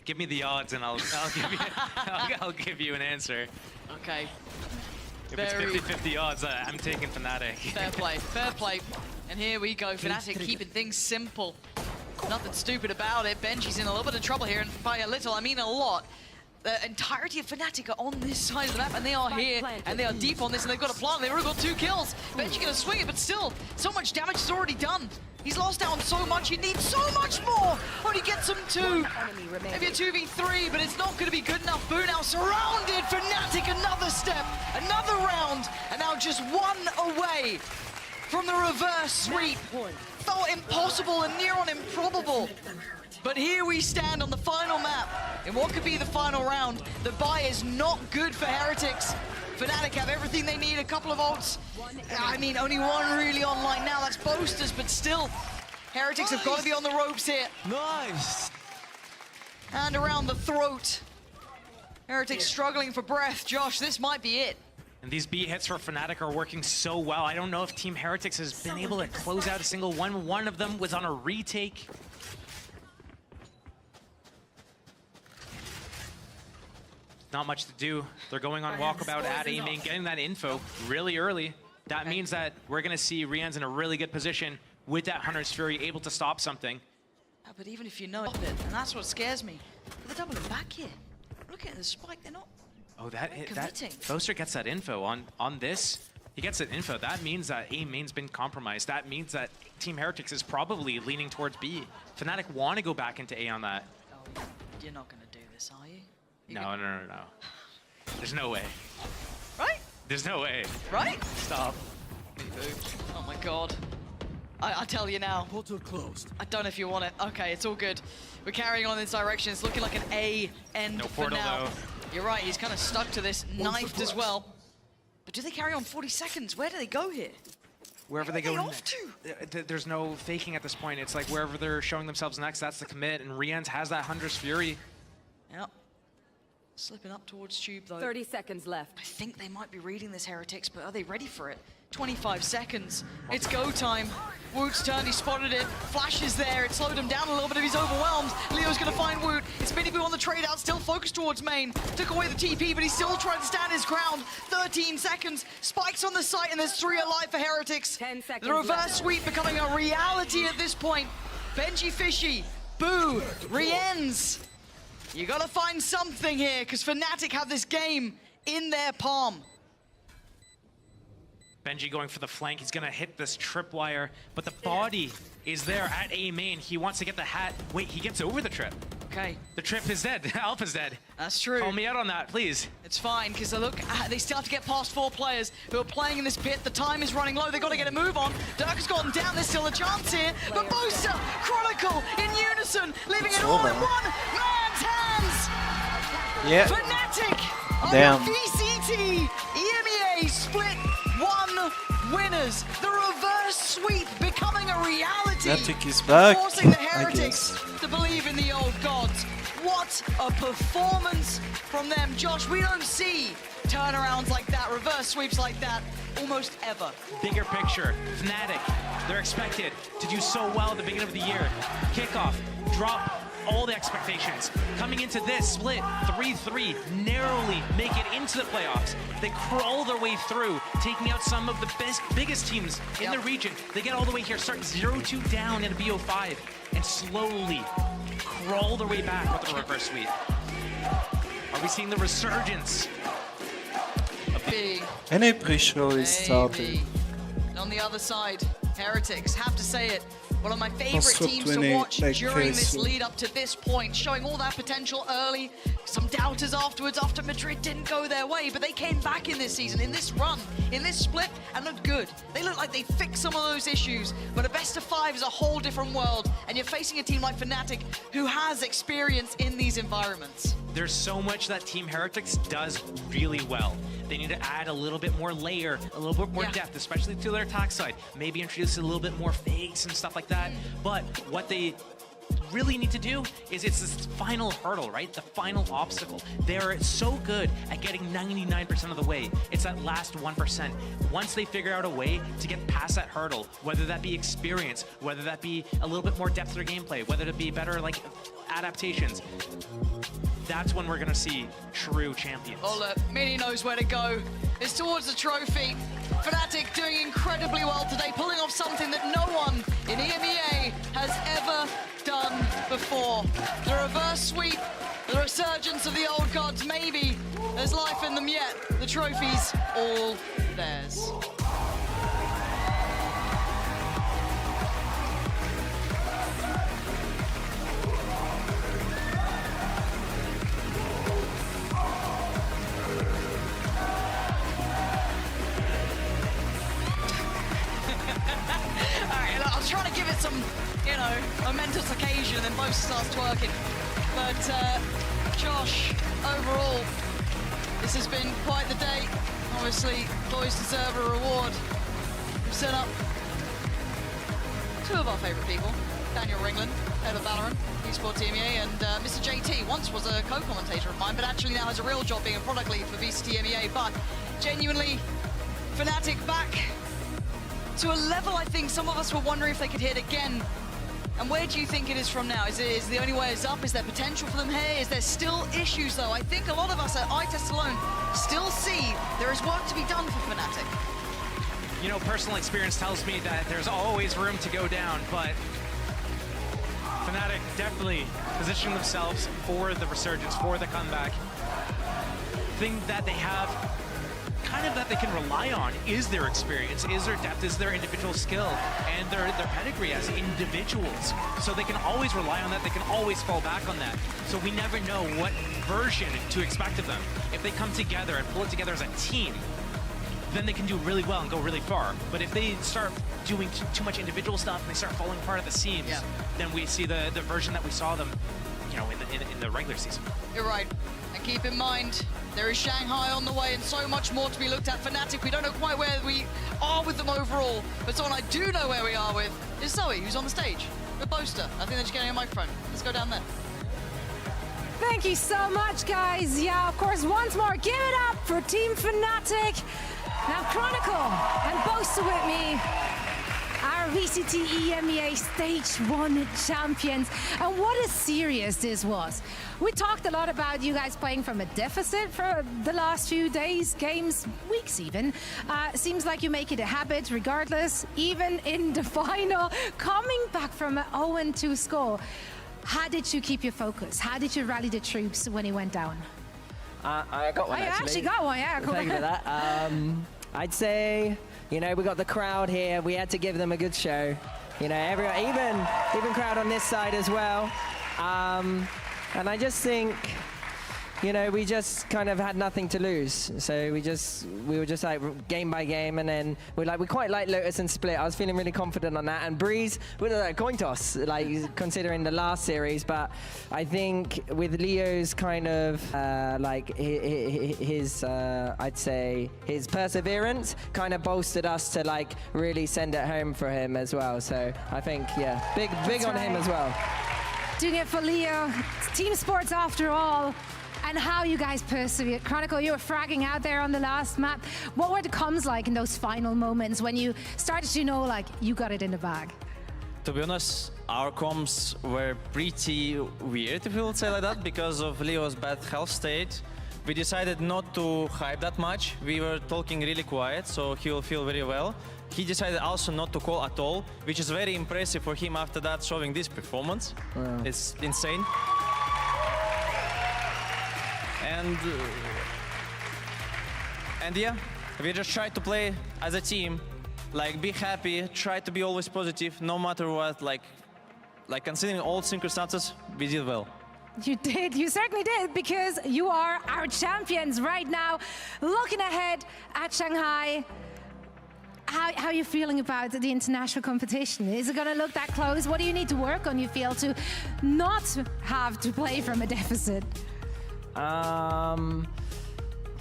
I: Give me the odds and I'll give you I'll give you an answer.
H: Okay.
I: If it's 50-50 odds, I'm taking Fnatic.
H: Fair play, fair play. And here we go, Fnatic keeping things simple. Nothing stupid about it. Benji's in a little bit of trouble here, and by a little, I mean a lot. the entirety of Fnatic are on this side of the map, and they are here, and they are deep on this, and they've got a plant. They've already got 2 kills. Benji gonna swing it, but still, so much damage is already done. He's lost out on so much, he needs so much more! Only gets him 2, maybe a 2v3, but it's not gonna be good enough. Boo now surrounded, Fnatic another step, another round, and now just 1 away from the reverse sweep. Felt impossible and near on improbable. But here we stand on the final map in what could be the final round. The buy is not good for Heretics. Fnatic have everything they need, a couple of ults. I mean, only 1 really online now, that's Boasters, but still, Heretics have got to be on the ropes here.
V: Nice.
H: And around the throat. Heretics struggling for breath. Josh, this might be it.
I: And these B hits for Fnatic are working so well. I don't know if Team Heretics has been able to close out a single one. One of them was on a retake. Not much to do. They're going on walkabout at A main, getting that info really early. That means that we're going to see Rian's in a really good position with that Hunter's Fury, able to stop something.
H: Yeah, but even if you know it, and that's what scares me. They're doubling back here. Look at the spike, they're not.
I: Oh, that Boaster gets that info on this. He gets that info. That means that A main's been compromised. That means that Team Heretics is probably leaning towards B. Fnatic want to go back into A on that.
H: Oh, you're not going to do this, are you?
I: No. There's no way.
H: Right?
I: There's no way.
H: Right?
I: Stop.
H: Oh my god. I tell you now.
N: Portal closed.
H: I don't know if you want it. Okay, it's all good. We're carrying on in this direction. It's looking like an A end
I: no
H: for
I: portal,
H: now.
I: though.
H: You're right, he's kind of stuck to this, knifed as well. But do they carry on 40 seconds? Where do they go here?
I: Wherever they go
H: off
I: to. There's no faking at this point. It's like wherever they're showing themselves next, that's the commit. And Rian's has that Hunter's Fury.
H: Yep. Slipping up towards Tube, though.
O: 30 seconds left.
H: I think they might be reading this, Heretics, but are they ready for it? 25 seconds. It's go time. Woot's turned, he spotted it. Flash is there, it slowed him down a little bit if he's overwhelmed. Leo's gonna find Woot. It's Minnie Boo on the trade out, still focused towards main. Took away the TP, but he's still trying to stand his ground. 13 seconds. Spikes on the site, and there's 3 alive for Heretics.
O: 10 seconds
H: the reverse
O: left.
H: sweep becoming a reality at this point. Benji Fishy, Boo, Rienz. You gotta find something here, because Fnatic have this game in their palm.
I: Benji going for the flank. He's going to hit this tripwire, but the body is there at A main. He wants to get the hat. Wait, he gets over the trip.
H: Okay.
I: The trip is dead. Alpha's dead.
H: That's true.
I: Call me out on that, please.
H: It's fine, because look, they still have to get past 4 players who are playing in this pit. The time is running low. They've got to get a move on. Dirk has gotten down. There's still a chance here. But Boaster, Chronicle, in unison, leaving it all in one man's hands.
M: Yeah.
H: Fnatic on
M: Damn.
H: the VCT EMEA split 1 winners. The reverse sweep becoming a reality.
M: Fnatic is back,
H: Forcing the
M: I
H: Heretics
M: guess.
H: to believe in the old gods. What a performance from them. Josh, we don't see turnarounds like that, reverse sweeps like that, almost ever.
I: Bigger picture, Fnatic, they're expected to do so well at the beginning of the year. Kickoff, drop all the expectations. Coming into this split, 3-3, narrowly make it into the playoffs. They crawl their way through, taking out some of the biggest teams in the region. They get all the way here, start 0-2 down in a BO5, and slowly crawl their way back with the reverse sweep. Are we seeing the resurgence?
H: Big.
M: Any pre-show is started.
H: And on the other side, Heretics, have to say it, one of my favorite
M: Also
H: teams to
M: 20,
H: watch
M: like
H: during this
M: Casey.
H: lead up to this point, showing all that potential early. Some doubters afterwards after Madrid didn't go their way, but they came back in this season, in this run, in this split, and looked good. They look like they fixed some of those issues, but a best of 5 is a whole different world, and you're facing a team like Fnatic who has experience in these environments.
I: There's so much that Team Heretics does really well. They need to add a little bit more layer, a little bit more depth, especially to their attack side. Maybe introduce a little bit more fakes and stuff like that. But what they really need to do is it's this final hurdle, right? The final obstacle. They're so good at getting 99% of the way. It's that last 1%. Once they figure out a way to get past that hurdle, whether that be experience, whether that be a little bit more depth to their gameplay, whether it be better like adaptations, that's when we're gonna see true champions.
H: Oh look, Mini knows where to go. It's towards the trophy. Fnatic doing incredibly well today, pulling off something that no one in EMEA has ever done before. The reverse sweep, the The resurgence of the old gods, maybe there's life in them yet. The trophies, all theirs. I was trying to give it some, you know, momentous occasion, and then both starts twerking. But Josh, overall, this has been quite the day. Obviously, boys deserve a reward. We've set up two of our favourite people, Daniel Ringland, head of Valorant, eSports EMEA, and Mr. JT, once was a co-commentator of mine, but actually now has a real job being a product lead for VCT EMEA. But genuinely, Fnatic back to a level I think some of us were wondering if they could hit again. And where do you think it is from now? Is the only way is up? Is there potential for them here? Is there still issues though? I think a lot of us at iTest alone still see there is work to be done for Fnatic.
I: You know, personal experience tells me that there's always room to go down, but Fnatic definitely positioning themselves for the resurgence, for the comeback. The thing that they have kind of that they can rely on is their experience, is their depth, is their individual skill, and their pedigree as individuals. So they can always rely on that, they can always fall back on that. So we never know what version to expect of them. If they come together and pull it together as a team, then they can do really well and go really far. But if they start doing too much individual stuff and they start falling apart at the seams, then we see the version that we saw them, you know, in the regular season.
H: You're right. And keep in mind, there is Shanghai on the way and so much more to be looked at. Fnatic, we don't know quite where we are with them overall, but someone I do know where we are with is Zoe, who's on the stage with Boaster. I think they're just getting a microphone. Let's go down there.
C: Thank you so much, guys. Yeah, of course, once more, give it up for Team Fnatic. Now, Chronicle and Boaster with me, our VCT EMEA Stage 1 champions. And what a series this was. We talked a lot about you guys playing from a deficit for the last few days, games, weeks even. Seems like you make it a habit regardless, even in the final, coming back from an 0-2 score. How did you keep your focus? How did you rally the troops when it went down?
V: I got one,
C: actually got one, yeah. Cool.
V: Thank you for that. I'd say, you know, we got the crowd here. We had to give them a good show. You know, everyone, even crowd on this side as well. And I just think, you know, we just kind of had nothing to lose. So we were just like game by game, and then we quite like Lotus and Split. I was feeling really confident on that. And Breeze, we were like coin toss, like considering the last series. But I think with Leo's kind of like his I'd say his perseverance kind of bolstered us to like really send it home for him as well. So I think, yeah, big on him as well.
C: Doing it for Leo. It's team sports after all. And how you guys persevered. Chronicle, you were fragging out there on the last map. What were the comms like in those final moments when you started to know, like, you got it in the bag?
D: To be honest, our comms were pretty weird, if you would say like that, because of Leo's bad health state. We decided not to hype that much. We were talking really quiet, so he will feel very well. He decided also not to call at all, which is very impressive for him after that, showing this performance. Wow. It's insane. And yeah, we just try to play as a team, like be happy, try to be always positive, no matter what. Like considering all circumstances, we did well.
C: You did, you certainly did, because you are our champions right now. Looking ahead at Shanghai, how are you feeling about the international competition? Is it going to look that close? What do you need to work on, you feel, to not have to play from a deficit?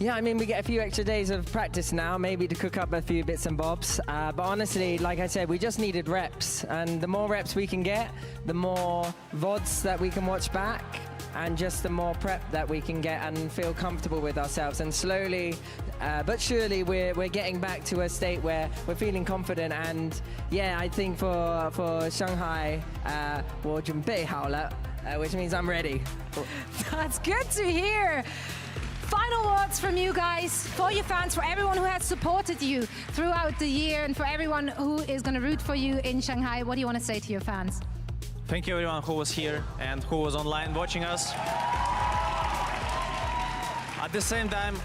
V: Yeah, I mean, we get a few extra days of practice now, maybe to cook up a few bits and bobs. But honestly, like I said, we just needed reps. And the more reps we can get, the more VODs that we can watch back, and just the more prep that we can get and feel comfortable with ourselves. And slowly, but surely, we're getting back to a state where we're feeling confident. And yeah, I think for Shanghai, 我准备好了, which means I'm ready.
C: That's good to hear. Final words from you guys, for your fans, for everyone who has supported you throughout the year, and for everyone who is going to root for you in Shanghai. What do you want to say to your fans?
D: Thank you everyone who was here and who was online watching us. At the same time,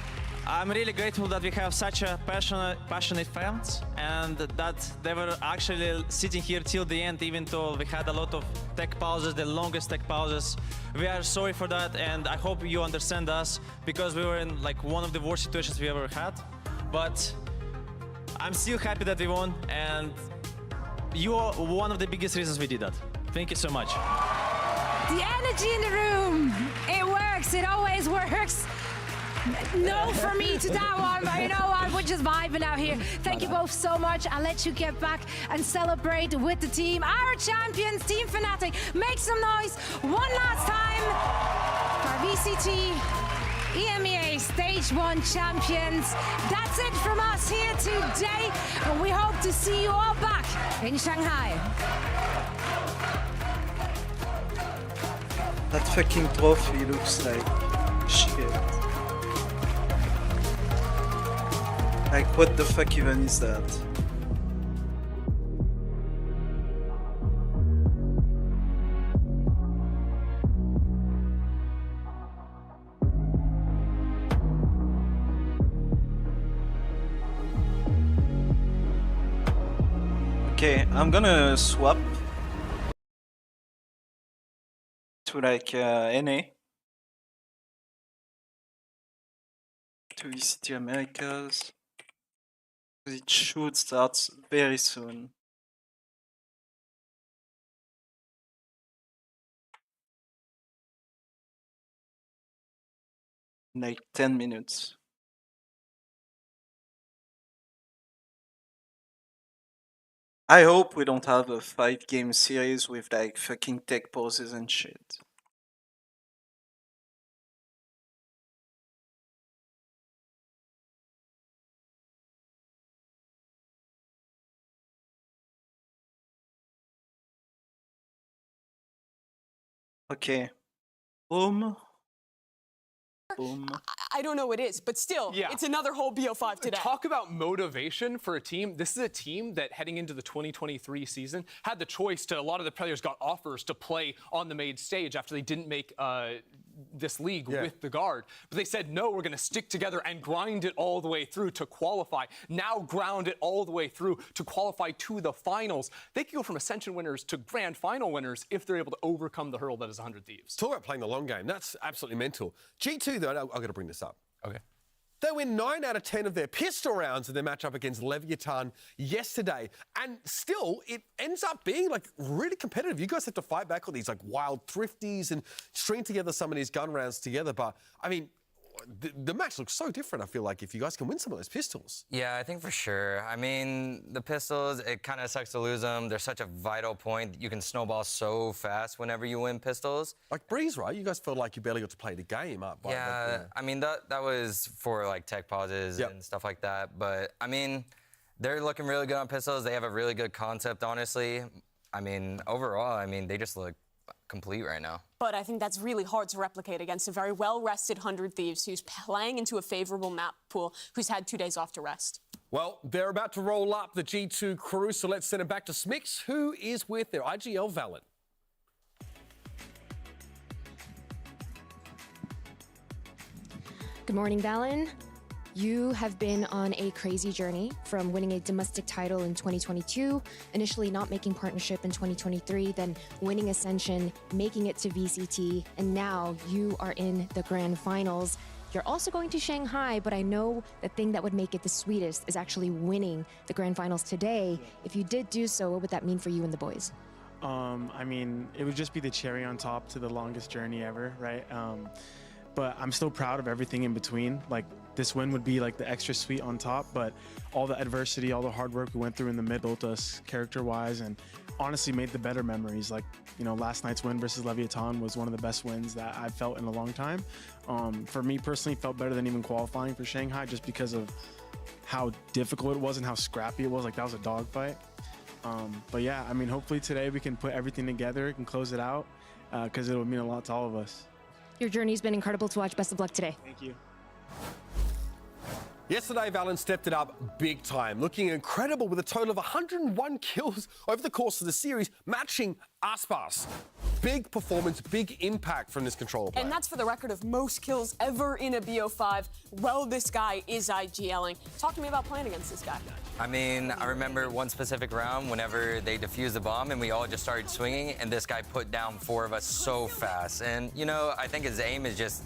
D: I'm really grateful that we have such a passionate fans, and that they were actually sitting here till the end, even though we had a lot of tech pauses, the longest tech pauses. We are sorry for that, and I hope you understand us, because we were in like one of the worst situations we ever had. But I'm still happy that we won, and you are one of the biggest reasons we did that. Thank you so much.
C: The energy in the room, it works, it always works. No for me to that one, but you know what, we're just vibing out here. Thank you both so much. I'll let you get back and celebrate with the team. Our champions, Team Fnatic, make some noise one last time for VCT EMEA Stage 1 champions. That's it from us here today, and we hope to see you all back in Shanghai.
M: That fucking trophy looks like shit. Like, what the fuck even is that? Okay, I'm gonna swap to like NA. To VCT Americas. It should start very soon. Like 10 minutes. I hope we don't have a 5-game series with like fucking tech pauses and shit. Okay. Boom. Boom.
L: I don't know what it is, but still, it's another whole BO5 today.
P: Talk about motivation for a team. This is a team that heading into the 2023 season had the choice to, a lot of the players got offers to play on the main stage after they didn't make this league with the guard. But they said, no, we're going to stick together and grind it all the way through to qualify. Now ground it all the way through to qualify to the finals. They can go from Ascension winners to grand final winners if they're able to overcome the hurdle that is 100 Thieves.
N: Talk about playing the long game. That's absolutely mental. G2, though, I've got to bring this up.
P: Okay.
N: They win 9 out of 10 of their pistol rounds in their matchup against Leviathan yesterday. And still, it ends up being like really competitive. You guys have to fight back all these like wild thrifties and string together some of these gun rounds together. But I mean, the match looks so different, I feel like, if you guys can win some of those pistols.
U: Yeah, I think for sure. I mean, the pistols, it kind of sucks to lose them. They're such a vital point. You can snowball so fast whenever you win pistols.
N: Like Breeze, right? You guys felt like you barely got to play the game up.
U: Yeah, I mean, that was for like tech pauses and stuff like that. But I mean, they're looking really good on pistols. They have a really good concept, honestly. I mean, overall, I mean, they just look complete right now.
L: But I think that's really hard to replicate against a very well-rested 100 Thieves who's playing into a favorable map pool, who's had 2 days off to rest.
N: Well, they're about to roll up the G2 crew, so let's send it back to Smix, who is with their IGL Valen.
X: Good morning, Valen. You have been on a crazy journey from winning a domestic title in 2022, initially not making partnership in 2023, then winning Ascension, making it to VCT, and now you are in the grand finals. You're also going to Shanghai, but I know the thing that would make it the sweetest is actually winning the grand finals today. If you did do so, what would that mean for you and the boys?
Y: I mean, it would just be the cherry on top to the longest journey ever, right? But I'm still proud of everything in between. Like, this win would be like the extra sweet on top, but all the adversity, all the hard work we went through in the mid built us character-wise and honestly made the better memories. Like, you know, last night's win versus Leviathan was one of the best wins that I've felt in a long time. For me personally, felt better than even qualifying for Shanghai just because of how difficult it was and how scrappy it was. Like, that was a dogfight. But yeah, I mean, hopefully today we can put everything together and close it out because it will mean a lot to all of us.
X: Your journey's been incredible to watch. Best of luck today.
Y: Thank you.
N: Yesterday, Valen stepped it up big time, looking incredible with a total of 101 kills over the course of the series, matching Aspas, big performance, big impact from this controller player.
L: And that's for the record of most kills ever in a BO5. Well, this guy is IGLing. Talk to me about playing against this guy.
U: I mean, I remember one specific round whenever they defused the bomb and we all just started swinging, and this guy put down 4 of us so fast. And, you know, I think his aim is just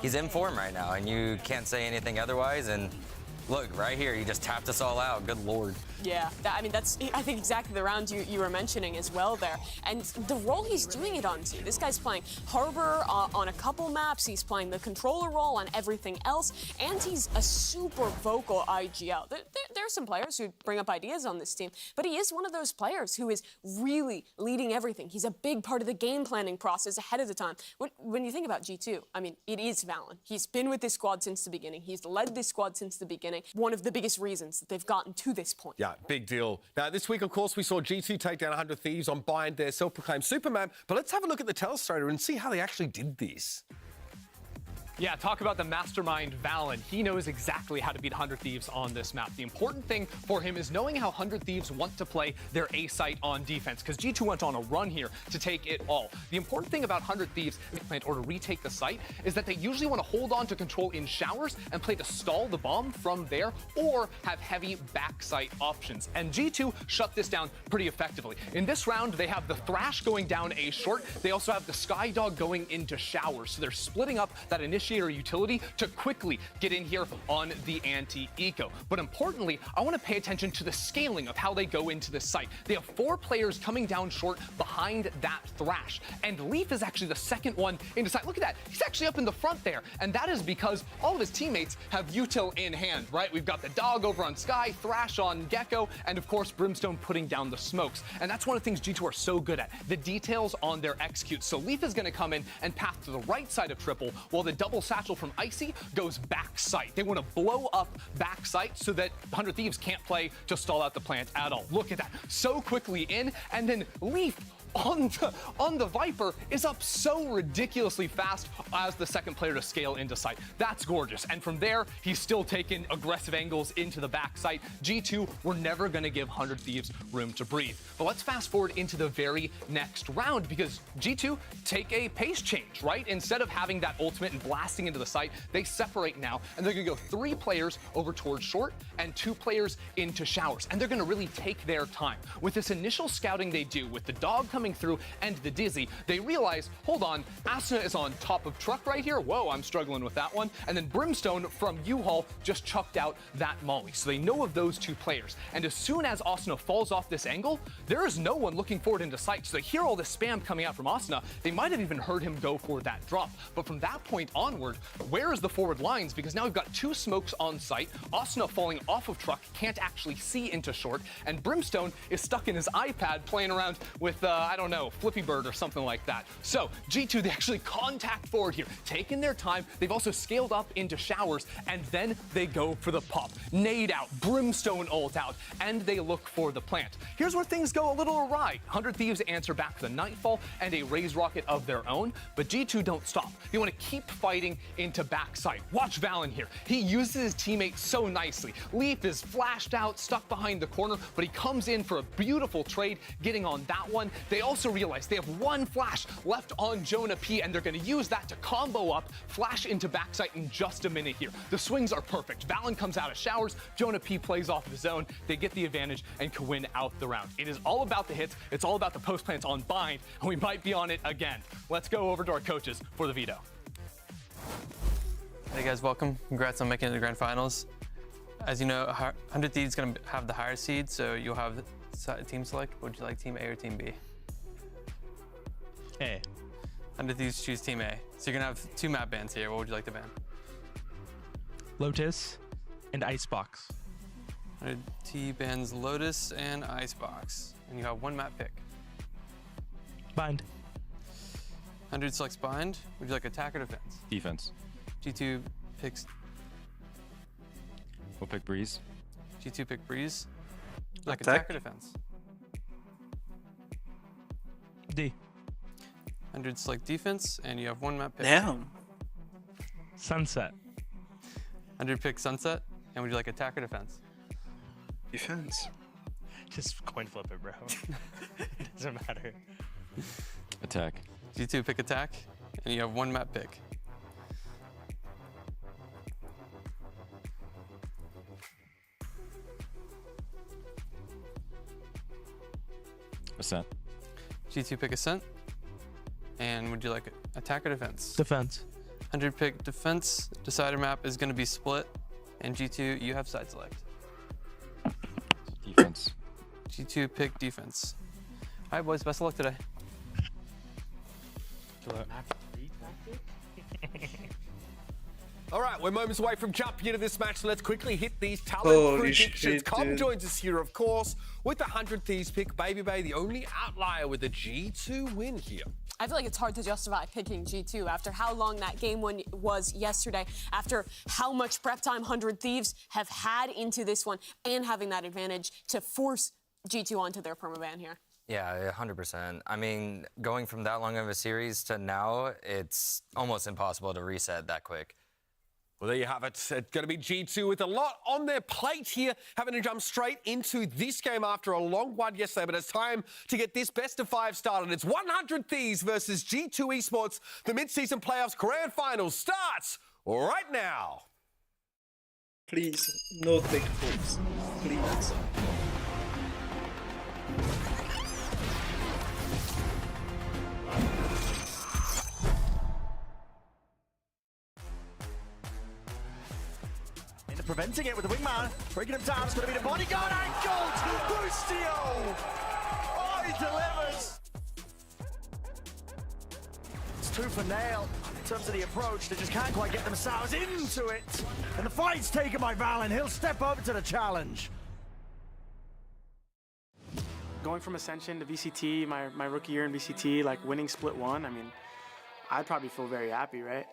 U: he's in form right now, and you can't say anything otherwise. And look, right here, he just tapped us all out. Good Lord.
L: Yeah, that's, I think, exactly the round you were mentioning as well there. And the role he's doing it on, too. This guy's playing Harbor on a couple maps. He's playing the controller role on everything else. And he's a super vocal IGL. There are some players who bring up ideas on this team, but he is one of those players who is really leading everything. He's a big part of the game planning process ahead of the time. When you think about G2, I mean, it is Valen. He's been with this squad since the beginning. He's led this squad since the beginning. One of the biggest reasons that they've gotten to this point.
N: Yeah, big deal. Now, this week, of course, we saw G2 take down 100 Thieves on Bind, their self-proclaimed Superman. But let's have a look at the Telestrator and see how they actually did this.
P: Yeah, talk about the mastermind Valen. He knows exactly how to beat 100 Thieves on this map. The important thing for him is knowing how 100 Thieves want to play their A site on defense, because G2 went on a run here to take it all. The important thing about 100 Thieves or to retake the site is that they usually want to hold on to control in showers and play to stall the bomb from there, or have heavy backside options. And G2 shut this down pretty effectively. In this round, they have the Thrash going down A short. They also have the Skydog going into showers. So they're splitting up that initiator utility to quickly get in here on the anti-eco. But importantly, I want to pay attention to the scaling of how they go into this site. They have 4 players coming down short behind that Thrash. And Leaf is actually the second one into sight. Look at that. He's actually up in the front there. And that is because all of his teammates have util in hand, right? We've got the Dog over on Sky, Thrash on Gecko, and of course, Brimstone putting down the smokes. And that's one of the things G2 are so good at, the details on their executes. So Leaf is going to come in and path to the right side of triple, while the double satchel from Icy goes back site. They want to blow up back site so that 100 Thieves can't play to stall out the plant at all. Look at that. So quickly in, and then Leaf on the Viper is up so ridiculously fast as the second player to scale into sight. That's gorgeous. And from there, he's still taking aggressive angles into the back site. G2, we're never going to give 100 Thieves room to breathe. But let's fast forward into the very next round, because G2 take a pace change, right? Instead of having that ultimate and blasting into the site, they separate now, and they're going to go 3 players over towards short and 2 players into showers. And they're going to really take their time. With this initial scouting they do, with the Dog coming through and the Dizzy, they realize, hold on, Asuna is on top of truck right here. Whoa, I'm struggling with that one. And then Brimstone from U-Haul just chucked out that Molly. So they know of those 2 players. And as soon as Asuna falls off this angle, there is no one looking forward into sight. So they hear all this spam coming out from Asuna. They might have even heard him go for that drop. But from that point onward, where is the forward lines? Because now we've got 2 smokes on site. Asuna falling off of truck, can't actually see into short. And Brimstone is stuck in his iPad playing around with, I don't know, Flippy Bird or something like that. So G2, they actually contact forward here, taking their time. They've also scaled up into showers, and then they go for the pop. Nade out, Brimstone ult out, and they look for the plant. Here's where things go a little awry. 100 Thieves answer back with a Nightfall and a Raise Rocket of their own, but G2 don't stop. They want to keep fighting into backside. Watch Valen here. He uses his teammates so nicely. Leaf is flashed out, stuck behind the corner, but he comes in for a beautiful trade, getting on that one. They also realize they have 1 flash left on Jonah P, and they're going to use that to combo up, flash into backside in just a minute here. The swings are perfect. Valen comes out of showers, Jonah P plays off the zone, they get the advantage and can win out the round. It is all about the hits, it's all about the post plants on Bind, and we might be on it again. Let's go over to our coaches for the veto.
J: Hey guys, welcome. Congrats on making it to the grand finals. As you know, 100 Thieves is going to have the higher seed, so you'll have team select. Would you like team A or team B?
I: A.
J: 100 Thieves choose team A. So you're going to have 2 map bans here. What would you like to ban?
I: Lotus and Icebox.
J: 100 T bans Lotus and Icebox. And you have 1 map pick.
I: Bind.
J: 100 selects Bind. Would you like attack or defense?
Q: Defense.
J: G2 picks...
Q: We'll pick Breeze.
J: G2 pick Breeze. Would you like
M: Attack.
J: attack or defense?
I: D.
J: 100 select defense, and you have 1 map pick.
M: Damn.
I: Sunset.
J: 100 pick Sunset, and would you like attack or defense?
M: Defense.
I: Just coin flip it, bro. It doesn't matter.
B: Attack.
J: G2 pick attack, and you have one map pick.
B: Ascent.
J: G2 pick ascent. And would you like attack or defense?
Q: Defense.
J: 100 pick defense. Decider map is going to be split. And G2, you have side select.
B: Defense.
J: G2 pick defense. All right, boys, best of luck today.
N: All right, we're moments away from jumping into this match, so let's quickly hit these talent
M: Holy
N: predictions.
M: shit,
N: Com
M: dude.
N: joins us here, of course, with the 100 Thieves pick. Baby Bay, the only outlier with a G2 win here.
L: I feel like it's hard to justify picking G2 after how long that game one was yesterday, after how much prep time 100 Thieves have had into this one, and having that advantage to force G2 onto their permaban here.
U: Yeah, 100%. I mean, going from that long of a series to now, it's almost impossible to reset that quick.
N: Well, there you have it. It's going to be G2 with a lot on their plate here, having to jump straight into this game after a long one yesterday. But it's time to get this best of 5 started. It's 100 Thieves versus G2 Esports. The mid-season playoffs grand finals starts right now.
M: Please, no tech pulls. Please.
R: Preventing it with the wingman, breaking him down. It's going to be the bodyguard angled. Boostio! Oh, he delivers. It's 2 for Nail in terms of the approach. They just can't quite get themselves into it. And the fight's taken by Valen. He'll step up to the challenge.
Y: Going from Ascension to VCT, my rookie year in VCT, like winning split 1, I mean, I'd probably feel very happy, right?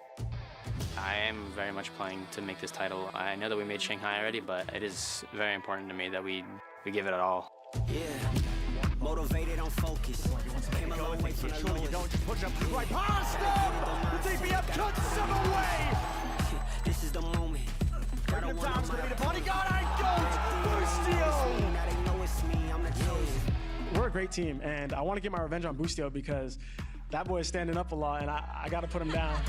S: I am very much playing to make this title. I know that we made Shanghai already, but it is very important to me that we give it all.
R: Yeah, motivated on focus. Came a long way from the lowest. You don't just push up right past them. The DBM cuts him away. This is the moment. Breaking him down. It's going to be the bodyguard angled. Boostio. Now they know it's me. I'm the chosen.
Y: We're a great team, and I want to get my revenge on Boostio because that boy is standing up a lot, and I got to put him down.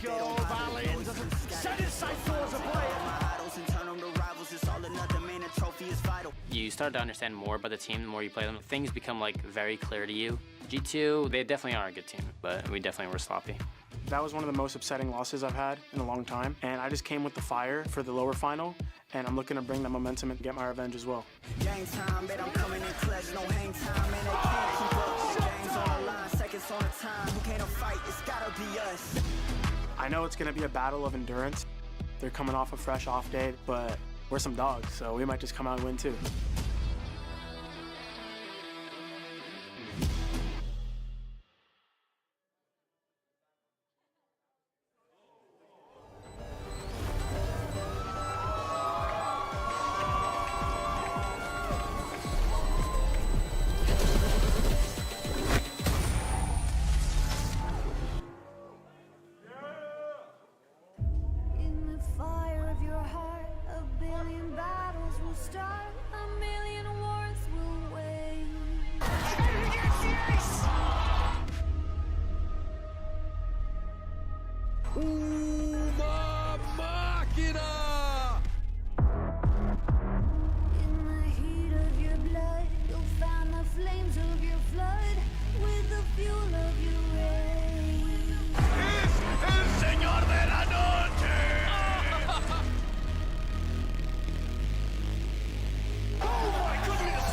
R: Go, Valen. Set his sights towards a player.
S: You start to understand more about the team the more you play them. Things become like very clear to you. G2, they definitely are a good team, but we definitely were sloppy.
Y: That was one of the most upsetting losses I've had in a long time, and I just came with the fire for the lower final, and I'm looking to bring that momentum and get my revenge as well.
R: Game time, bet I'm coming in clutch, no hang time, and they can't keep up. The game's on the line, seconds on the time. Who can't fight? It's gotta be us.
Y: I know it's going to be a battle of endurance. They're coming off a fresh off day, but we're some dogs, so we might just come out and win too.
R: Uma máquina! In the heat of your blood, you'll find the flames of your flood with the fuel of your rage. ¡Es el señor de la noche! Oh my goodness!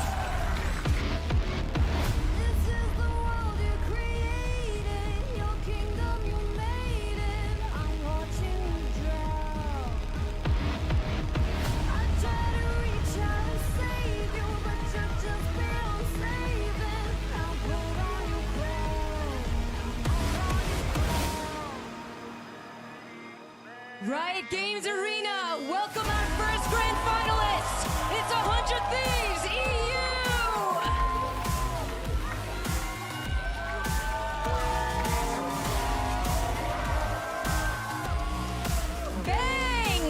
R: This is the world you created, your kingdom you made it. I'm watching you drown. I try to reach out and save you, but you're just beyond saving. Now put on your crown.
O: Riot Games Arena, welcome our first grand finalist. It's 100 Thieves EU. Bang!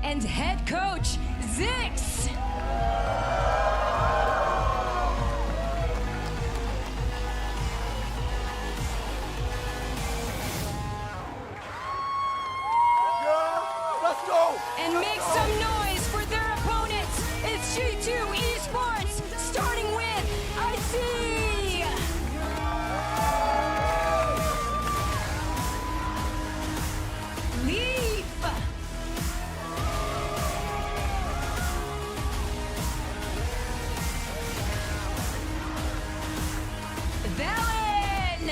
O: And head coach Zix.
N: Let's go!
O: And make some noise for their opponents. It's G2 Esports, starting with IC. Leaf. Valen.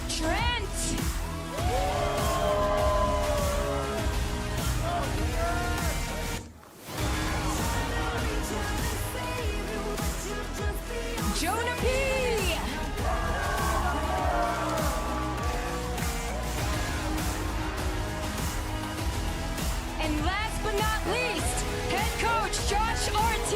O: Trent. Jonah P. And last but not least, head coach Josh RT.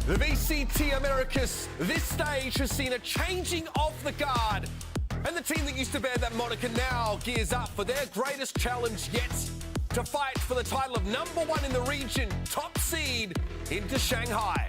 N: The VCT Americas, this stage has seen a changing of the guard. And the team that used to bear that moniker now gears up for their greatest challenge yet, to fight for the title of #1 in the region, top seed, into Shanghai.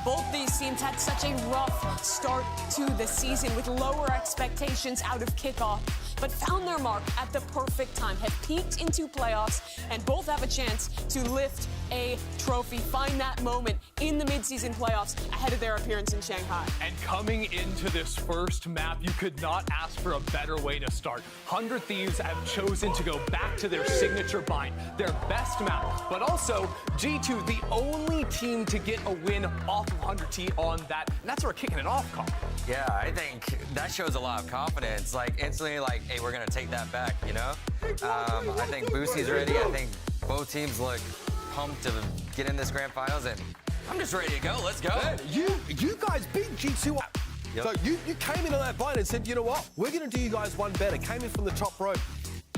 L: Both these teams had such a rough start to the season with lower expectations out of kickoff, but found their mark at the perfect time, have peaked into playoffs, and both have a chance to lift a trophy, find that moment in the midseason playoffs ahead of their appearance in Shanghai.
P: And coming into this first map, you could not ask for a better way to start. 100 Thieves have chosen to go back to their signature bind, their best map, but also G2, the only team to get a win off of 100T on that, and that's where we're kicking it off, Colin.
U: Yeah, I think that shows a lot of confidence. Like, instantly, like, hey, we're going to take that back, you know? I think Boosie's ready. I think both teams look pumped to get in this grand finals, and I'm just ready to go. Let's go.
N: Man, you guys beat G2 up.
U: Yep.
N: So you came in on that bind and said, you know what? We're going to do you guys one better. Came in from the top rope.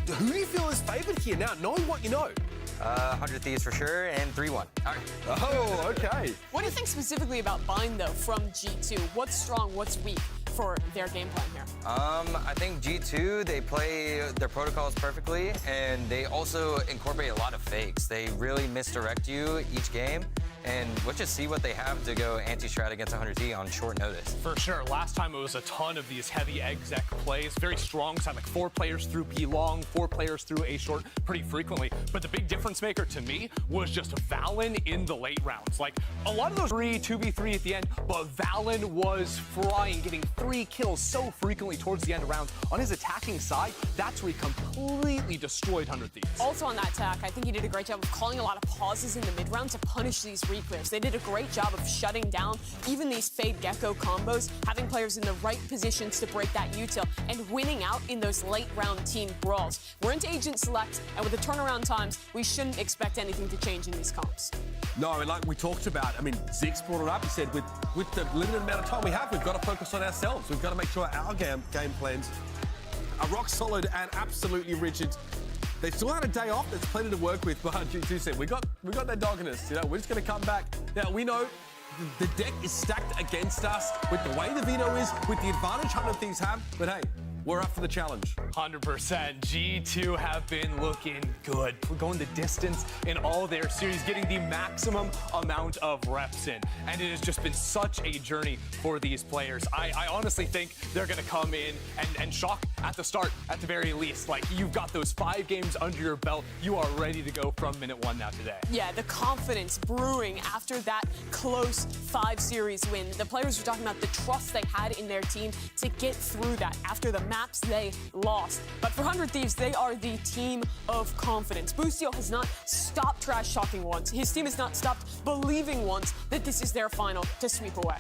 N: Who do you feel is favored here now, knowing what you know?
U: 100 Thieves for sure, and 3-1. All right.
N: Oh, okay.
L: What do you think specifically about Bind, though, from G2? What's strong, what's weak for their game plan here?
U: I think G2, they play their protocols perfectly, and they also incorporate a lot of fakes. They really misdirect you each game, and let's just see what they have to go anti-strat against 100T on short notice.
P: For sure. Last time it was a ton of these heavy exec plays. Very strong. So like 4 players through B long, 4 players through A short pretty frequently. But the big difference maker to me was just Valen in the late rounds. Like a lot of those 2v3 at the end, but Valen was frying, getting 3 kills so frequently towards the end of rounds. On his attacking side, that's where he completely destroyed 100 Thieves.
L: Also on that attack, I think he did a great job of calling a lot of pauses in the mid-round to punish these reclears. They did a great job of shutting down even these Fade Gecko combos, having players in the right positions to break that util, and winning out in those late-round team brawls. We're into Agent Select, and with the turnaround times, we shouldn't expect anything to change in these comps.
N: No, and like we talked about, I mean, Zix brought it up. He said, with the limited amount of time we have, we've got to focus on ourselves. We've got to make sure our game plans are rock solid and absolutely rigid. They still had a day off. There's plenty to work with, but G2 said, we got that dog in us. You know, we're just going to come back. Now, we know the deck is stacked against us with the way the Vino is, with the advantage 100 Thieves have, but hey, we're up for the challenge.
P: 100%. G2 have been looking good. We're going the distance in all their series, getting the maximum amount of reps in. And it has just been such a journey for these players. I honestly think they're going to come in and shock at the start, at the very least. Like, you've got those 5 games under your belt. You are ready to go from minute 1 now today.
L: Yeah, the confidence brewing after that close 5 series win. The players were talking about the trust they had in their team to get through that after the match maps they lost. But for 100 Thieves, they are the team of confidence. Boostio has not stopped trash talking once. His team has not stopped believing once that this is their final to sweep away.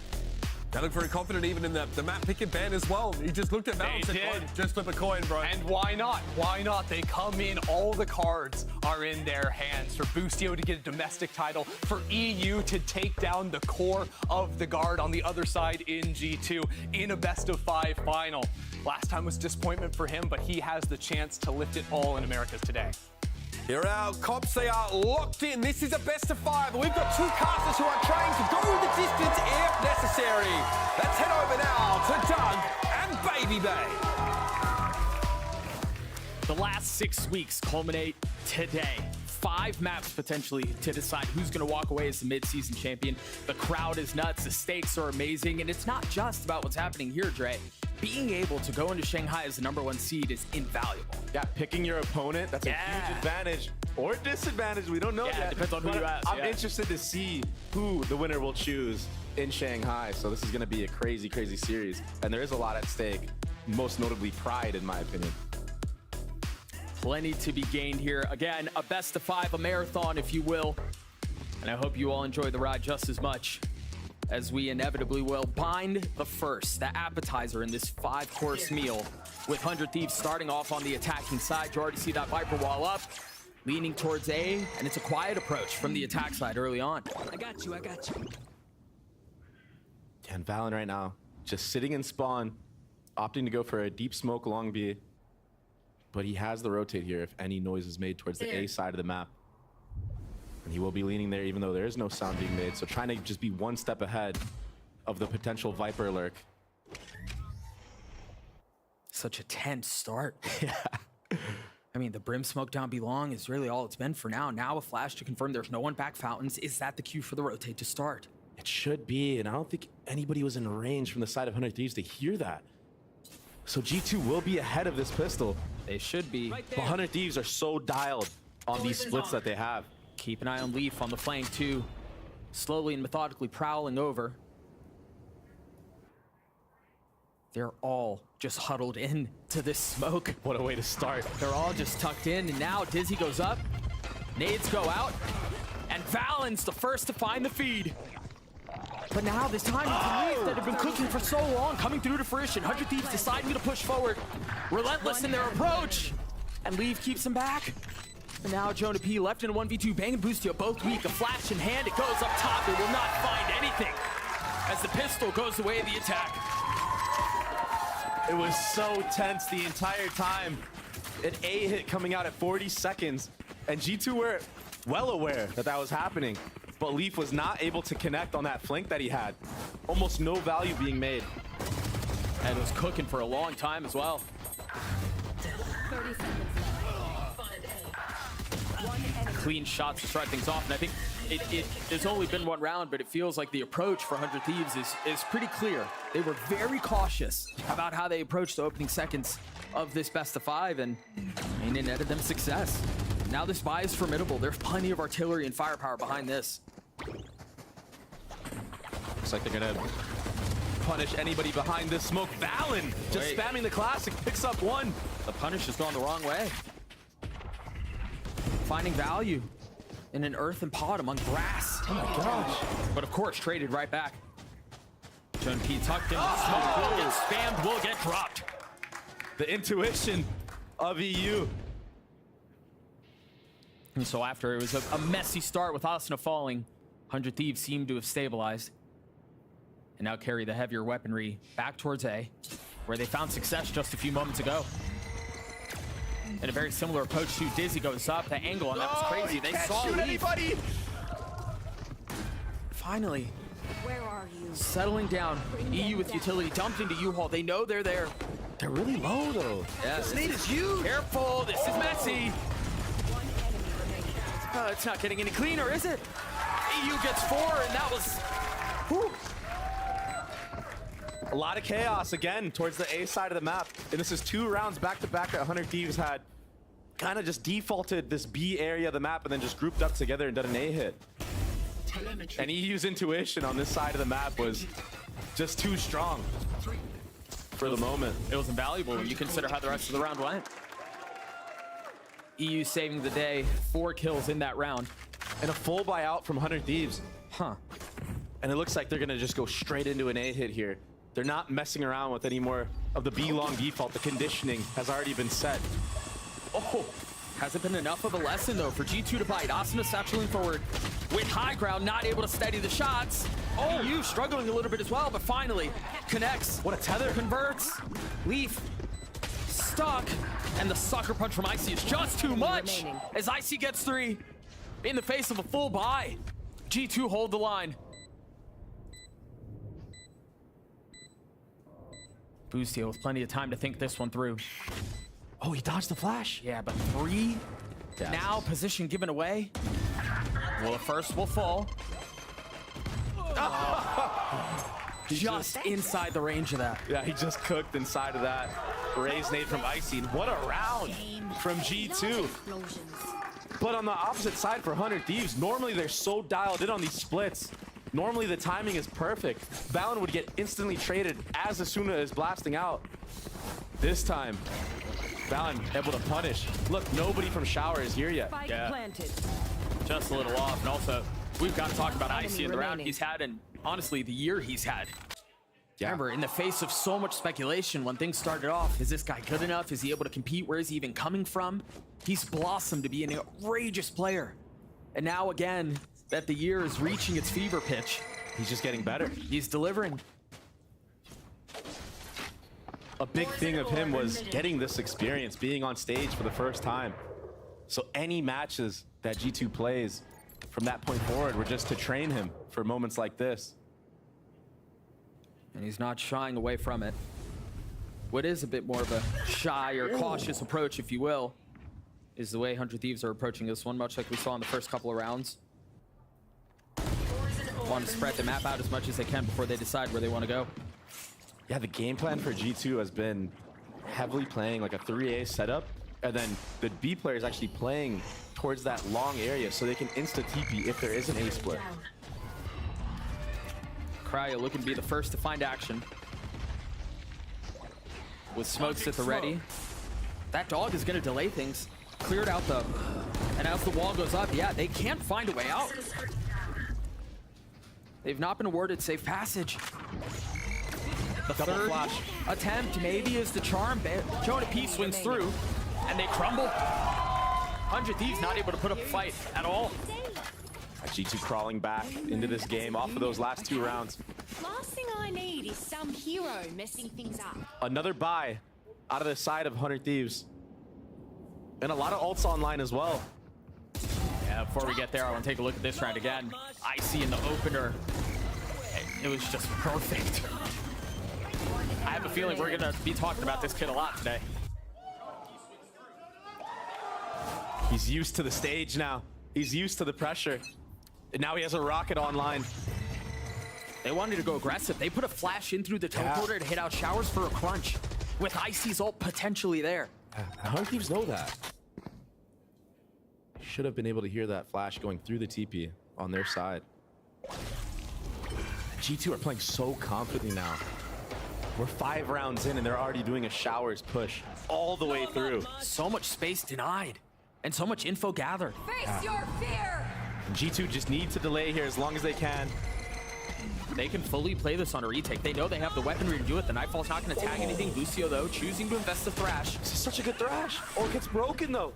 N: They look very confident even in the map pick and ban as well. He just looked at Val and said, just flip a coin, bro.
P: And why not? Why not? They come in, all the cards are in their hands. For Boostio to get a domestic title, for EU to take down the core of the guard on the other side in G2 in a best-of-5 final. Last time was disappointment for him, but he has the chance to lift it all in Americas today.
N: Here are our cops, they are locked in. This is a best of 5. We've got 2 casters who are trained to go the distance if necessary. Let's head over now to Doug and Baby Bay.
F: The last 6 weeks culminate today. 5 maps potentially to decide who's going to walk away as the mid-season champion. The crowd is nuts, the stakes are amazing, and it's not just about what's happening here, Dre. Being able to go into Shanghai as the #1 seed is invaluable.
G: Yeah, picking your opponent, that's a huge advantage or disadvantage. We don't know yet.
F: Depends on who you ask.
G: I'm interested to see who the winner will choose in Shanghai. So this is going to be a crazy, crazy series. And there is a lot at stake, most notably pride, in my opinion.
F: Plenty to be gained here. Again, a best of 5, a marathon, if you will. And I hope you all enjoy the ride just as much as we inevitably will. Bind the first, the appetizer in this 5-course meal, with 100 Thieves starting off on the attacking side. You already see that Viper wall up, leaning towards A, and it's a quiet approach from the attack side early on.
V: I got you.
G: And Valen right now, just sitting in spawn, opting to go for a deep smoke along B. But he has the rotate here if any noise is made towards the A side of the map. And he will be leaning there even though there is no sound being made. So trying to just be one step ahead of the potential Viper lurk.
F: Such a tense start. Yeah. I mean, the Brim smoke down B long is really all it's been for now. Now a flash to confirm there's no one back fountains. Is that the cue for the rotate to start?
G: It should be, and I don't think anybody was in range from the side of 100 Thieves to hear that. So G2 will be ahead of this pistol.
F: They should be.
G: But 100 Thieves are so dialed on these splits that they have.
F: Keep an eye on Leaf on the flank too. Slowly and methodically prowling over. They're all just huddled in to this smoke.
G: What a way to start.
F: They're all just tucked in, and now Dizzy goes up. Nades go out. And Valen's the first to find the feed. But now this time, Leaf that have been cooking for so long coming through to fruition. 100 Thieves deciding to push forward. Relentless in their approach. And Leaf keeps them back. And now Jonah P left in a 1v2. Bang and Boostio both weak. A flash in hand. It goes up top. It will not find anything as the pistol goes away the attack.
G: It was so tense the entire time. An A hit coming out at 40 seconds. And G2 were well aware that that was happening. But Leaf was not able to connect on that flank that he had. Almost no value being made.
F: And it was cooking for a long time as well.
O: 30 seconds left.
F: Clean shots to start things off, and I think it's only been one round, but it feels like the approach for 100 Thieves is pretty clear. They were very cautious about how they approached the opening seconds of this best of 5, and it netted them success. Now this buy is formidable. There's plenty of artillery and firepower behind this.
G: Looks like they're gonna punish anybody behind this smoke. Valen just spamming the classic, picks up one.
F: The punish has gone the wrong way. Finding value in an earthen pod among grass.
G: Oh my gosh.
F: But of course, traded right back. John P tucked in. Smoke will get spammed, will get dropped.
G: The intuition of EU.
F: And so after it was a messy start with Asuna falling, 100 Thieves seemed to have stabilized. And now carry the heavier weaponry back towards A, where they found success just a few moments ago. And a very similar approach to Dizzy goes up. The angle on that was crazy. They saw Leaf. Finally.
O: Where are you?
F: Settling down. EU with utility dumped into U-Haul. They know they're there.
G: They're really low though.
F: Yes. This nade is huge. Careful. This is messy. It's not getting any cleaner, is it? EU gets 4, and that was... Whew.
G: A lot of chaos again towards the A side of the map. And this is 2 rounds back-to-back that 100 Thieves had kind of just defaulted this B area of the map and then just grouped up together and done an A hit. And EU's intuition on this side of the map was just too strong. for the moment.
F: It was invaluable when you consider how the rest of the round went. EU saving the day, 4 kills in that round.
G: And a full buyout from 100 Thieves.
F: Huh.
G: And it looks like they're gonna just go straight into an A hit here. They're not messing around with any more of the B long default. The conditioning has already been set.
F: Oh, hasn't been enough of a lesson though for G2 to bite. Asuna satcheling forward with high ground, not able to steady the shots. Oh, EU struggling a little bit as well, but finally connects.
G: What a tether.
F: Converts. Leaf stuck. And the sucker punch from Icy is just too much. As Icy gets 3 in the face of a full buy. G2 hold the line. Boostio with plenty of time to think this one through.
G: Oh, he dodged the flash.
F: Yeah, but 3?
G: Yes.
F: Now position given away. Well, the first will fall. Just inside the range of that.
G: Yeah, he just cooked inside of that. Raise nade from Icy. And what a round from G2. But on the opposite side for 100 Thieves, normally they're so dialed in on these splits. Normally the timing is perfect. Valen would get instantly traded as Asuna is blasting out. This time, Valen able to punish. Look, nobody from Shower is here yet.
F: Yeah. Just a little off. And also, we've got to talk about Icy in the round he's had, and honestly, the year he's had.
G: Yeah.
F: Remember, in the face of so much speculation, when things started off, is this guy good enough? Is he able to compete? Where is he even coming from? He's blossomed to be an outrageous player. And now again, that the year is reaching its fever pitch.
G: He's just getting better.
F: He's delivering.
G: A big thing of him was getting this experience, being on stage for the first time. So any matches that G2 plays from that point forward were just to train him for moments like this.
F: And he's not shying away from it. What is a bit more of a shy or cautious approach, if you will, is the way 100 Thieves are approaching this one, much like we saw in the first couple of rounds. Want to spread the map out as much as they can before they decide where they want to go.
G: Yeah, the game plan for G2 has been heavily playing like a 3A setup, and then the B player is actually playing towards that long area so they can insta-TP if there is an A split.
F: Cryo looking to be the first to find action. With smokes at the ready. That dog is going to delay things. Cleared out though. And as the wall goes up, yeah, they can't find a way out. They've not been awarded safe passage. The third attempt maybe is the charm. Jonah P swings through, and they crumble. 100 Thieves not able to put up a fight at all.
G: G2 crawling back into this game off of those last 2 rounds.
O: Last thing I need is some hero messing things up.
G: Another buy out of the side of 100 Thieves. And a lot of ults online as well.
F: Yeah, before we get there, I want to take a look at this round again. Icy in the opener. It was just perfect. I have a feeling we're going to be talking about this kid a lot today.
G: He's used to the stage now. He's used to the pressure. And now he has a rocket online.
F: They wanted to go aggressive. They put a flash in through the teleporter to hit out Showers for a crunch. With Icy's ult potentially there.
G: 100 Thieves know that. Should have been able to hear that flash going through the TP on their side. G2 are playing so confidently now. We're 5 rounds in and they're already doing a Showers push all the way through.
F: So much space denied and so much info gathered.
O: Face your fear!
G: G2 just need to delay here as long as they can.
F: They can fully play this on a retake. They know they have the weaponry to do it. The Nightfall's not going to tag anything. Lucio, though, choosing to invest the Thrash.
G: This is such a good Thrash. Or it gets broken, though.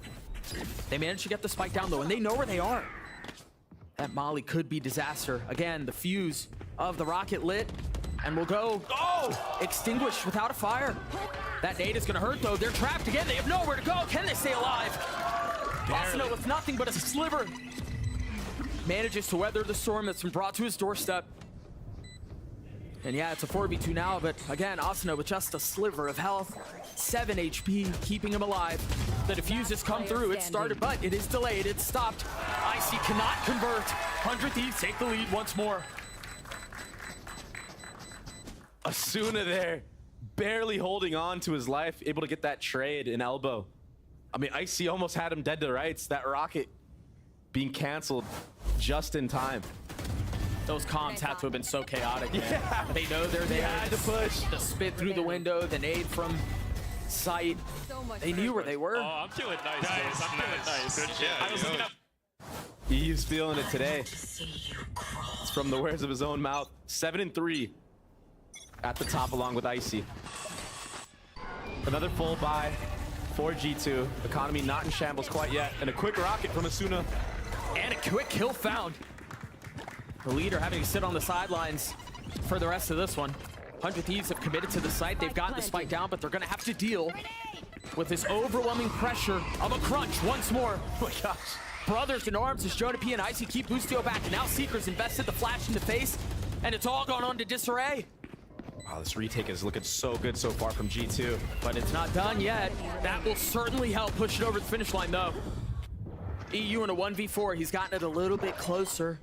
F: They managed to get the spike down, though, and they know where they are. That Molly could be disaster. Again, the fuse of the rocket lit, and will go extinguished without a fire. That nade is going to hurt, though. They're trapped again. They have nowhere to go. Can they stay alive? Asuna with nothing but a sliver manages to weather the storm that's been brought to his doorstep. And yeah, it's a 4v2 now, but again, Asuna with just a sliver of health. 7 HP, keeping him alive. The defuse has come through. It started, but it is delayed. It's stopped. Icy cannot convert. 100 Thieves take the lead once more.
G: Asuna there, barely holding on to his life, able to get that trade in elbow. I mean, Icy almost had him dead to rights. That rocket being canceled just in time.
F: Those comms have to have been so chaotic, man.
N: Yeah.
F: They know they're there.
N: They had to push.
F: The spit through the window, the nade from sight. They knew where they were.
B: Oh, I'm feeling nice. Nice. I'm feeling nice. Good shit. I was looking up.
G: He's feeling it today. It's from the words of his own mouth. 7-3 at the top along with Icy. Another full buy for G2. Economy not in shambles quite yet. And a quick rocket from Asuna.
F: And a quick kill found. The leader having to sit on the sidelines for the rest of this one. 100 Thieves have committed to the site. They've gotten the spike down, but they're going to have to deal with this overwhelming pressure of a crunch once more. Oh my gosh. Brothers in arms as Jonah P and Icy keep Boostio back. And now Seeker's invested the flash in the face, and it's all gone on to disarray.
G: Wow, this retake is looking so good so far from G2.
F: But it's not done yet. That will certainly help push it over the finish line, though. EU in a 1v4, he's gotten it a little bit closer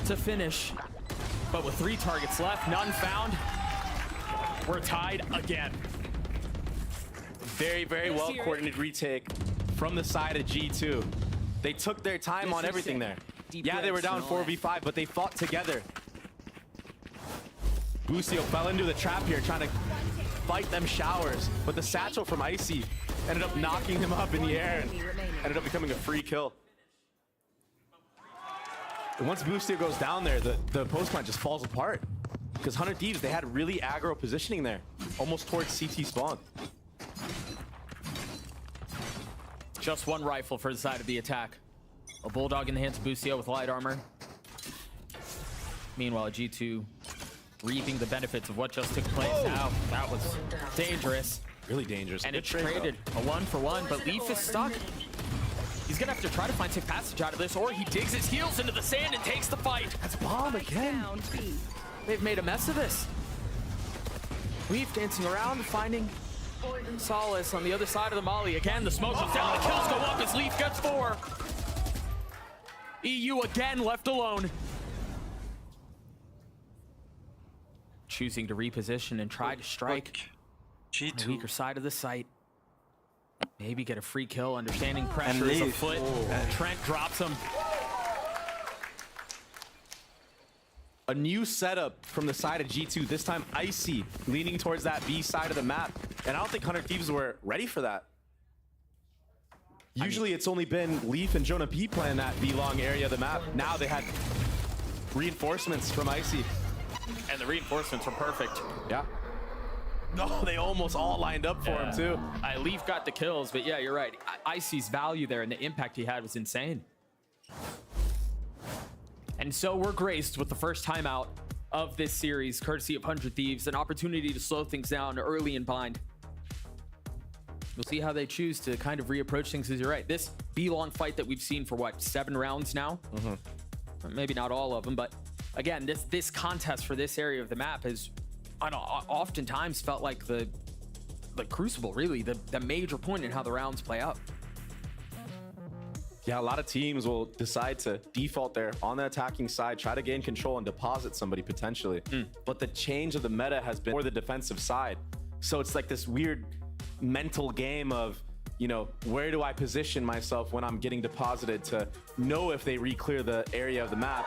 F: to finish. But with 3 targets left, none found, we're tied again.
G: Very, very well coordinated retake from the side of G2. They took their time on everything there. Yeah, they were down 4v5, but they fought together. Boostio fell into the trap here, trying to fight them showers, but the satchel from Icy ended up knocking him up in the air and ended up becoming a free kill. And once Boostio goes down there, the post plant just falls apart. Because 100 Thieves, they had really aggro positioning there, almost towards CT spawn.
F: Just one rifle for the side of the attack. A Bulldog in the hands of Boostio with light armor. Meanwhile, G2 reaping the benefits of what just took place. Now, that was dangerous.
G: Really dangerous.
F: And it's traded a 1-for-1, but Leaf is stuck. He's gonna have to try to find safe passage out of this, or he digs his heels into the sand and takes the fight.
N: That's bomb again.
F: They've made a mess of this. Leaf dancing around, finding solace on the other side of the molly. Again, the smoke comes down, the kills go up as Leaf gets 4. EU again left alone. Choosing to reposition and try to strike on the weaker side of the site. Maybe get a free kill, understanding pressure is afoot. Trent drops him.
G: A new setup from the side of G2, this time Icy, leaning towards that B side of the map. And I don't think 100 Thieves were ready for that. Usually it's only been Leaf and Jonah P playing that B-long area of the map. Now they had reinforcements from Icy.
F: And the reinforcements were perfect.
G: Yeah. No, they almost all lined up for him too.
F: Leaf got the kills, but yeah, you're right. Icy's value there and the impact he had was insane. And so we're graced with the first timeout of this series, courtesy of 100 Thieves, an opportunity to slow things down early and bind. We'll see how they choose to kind of reapproach things, as you're right. This B-long fight that we've seen for, what, 7 rounds now? Maybe not all of them, but again, this contest for this area of the map has oftentimes felt like the crucible, really, the major point in how the rounds play out.
G: Yeah, a lot of teams will decide to default there on the attacking side, try to gain control and deposit somebody potentially. But the change of the meta has been more the defensive side. So it's like this weird mental game of, you know, where do I position myself when I'm getting deposited to know if they re-clear the area of the map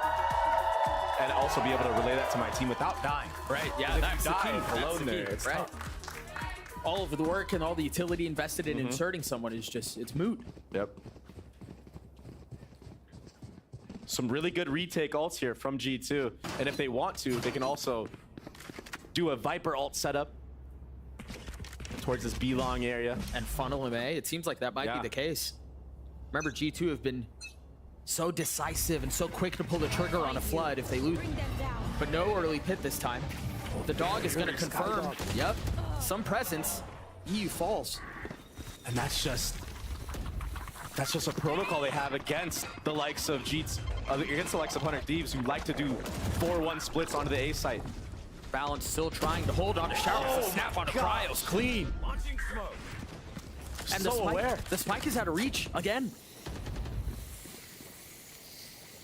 G: and also be able to relay that to my team without dying.
F: Right, yeah, that's the key. Alone there, it's right. All of the work and all the utility invested in inserting someone is just, it's moot.
G: Yep. Some really good retake ults here from G2. And if they want to, they can also do a Viper ult setup towards this B-long area.
F: And funnel him A. It seems like that might be the case. Remember, G2 have been so decisive and so quick to pull the trigger on a flood if they lose. But no early pit this time. The dog is going to confirm. Yep, some presence. EU falls.
G: And that's just a protocol they have against the likes of against the likes of 100 Thieves, who like to do 4-1 splits onto the A site.
F: Balance still trying to hold on to showers. The snap on a Cryos, clean. And the spike is out of reach again.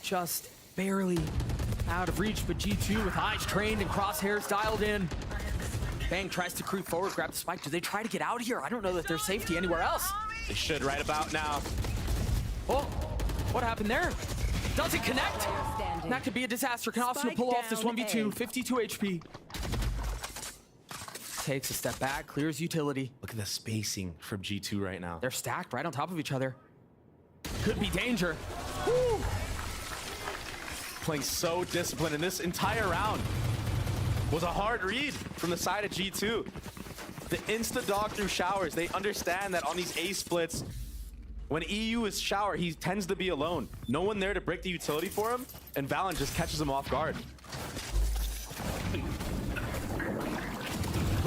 F: Just barely out of reach, but G2 with eyes trained and crosshairs dialed in. Bang tries to creep forward, grab the spike. Do they try to get out of here? I don't know that there's safety anywhere else.
G: They should right about now.
F: Oh, what happened there? Doesn't connect. And that could be a disaster. Can Austria pull off this 1v2? 52 HP. Takes a step back, clears utility.
G: Look at the spacing from G2 right now.
F: They're stacked right on top of each other. Could be danger. Woo!
G: Playing so disciplined, and this entire round was a hard read from the side of G2. The insta-dog through showers. They understand that on these A splits, when EU is shower, he tends to be alone. No one there to break the utility for him, and Valen just catches him off guard.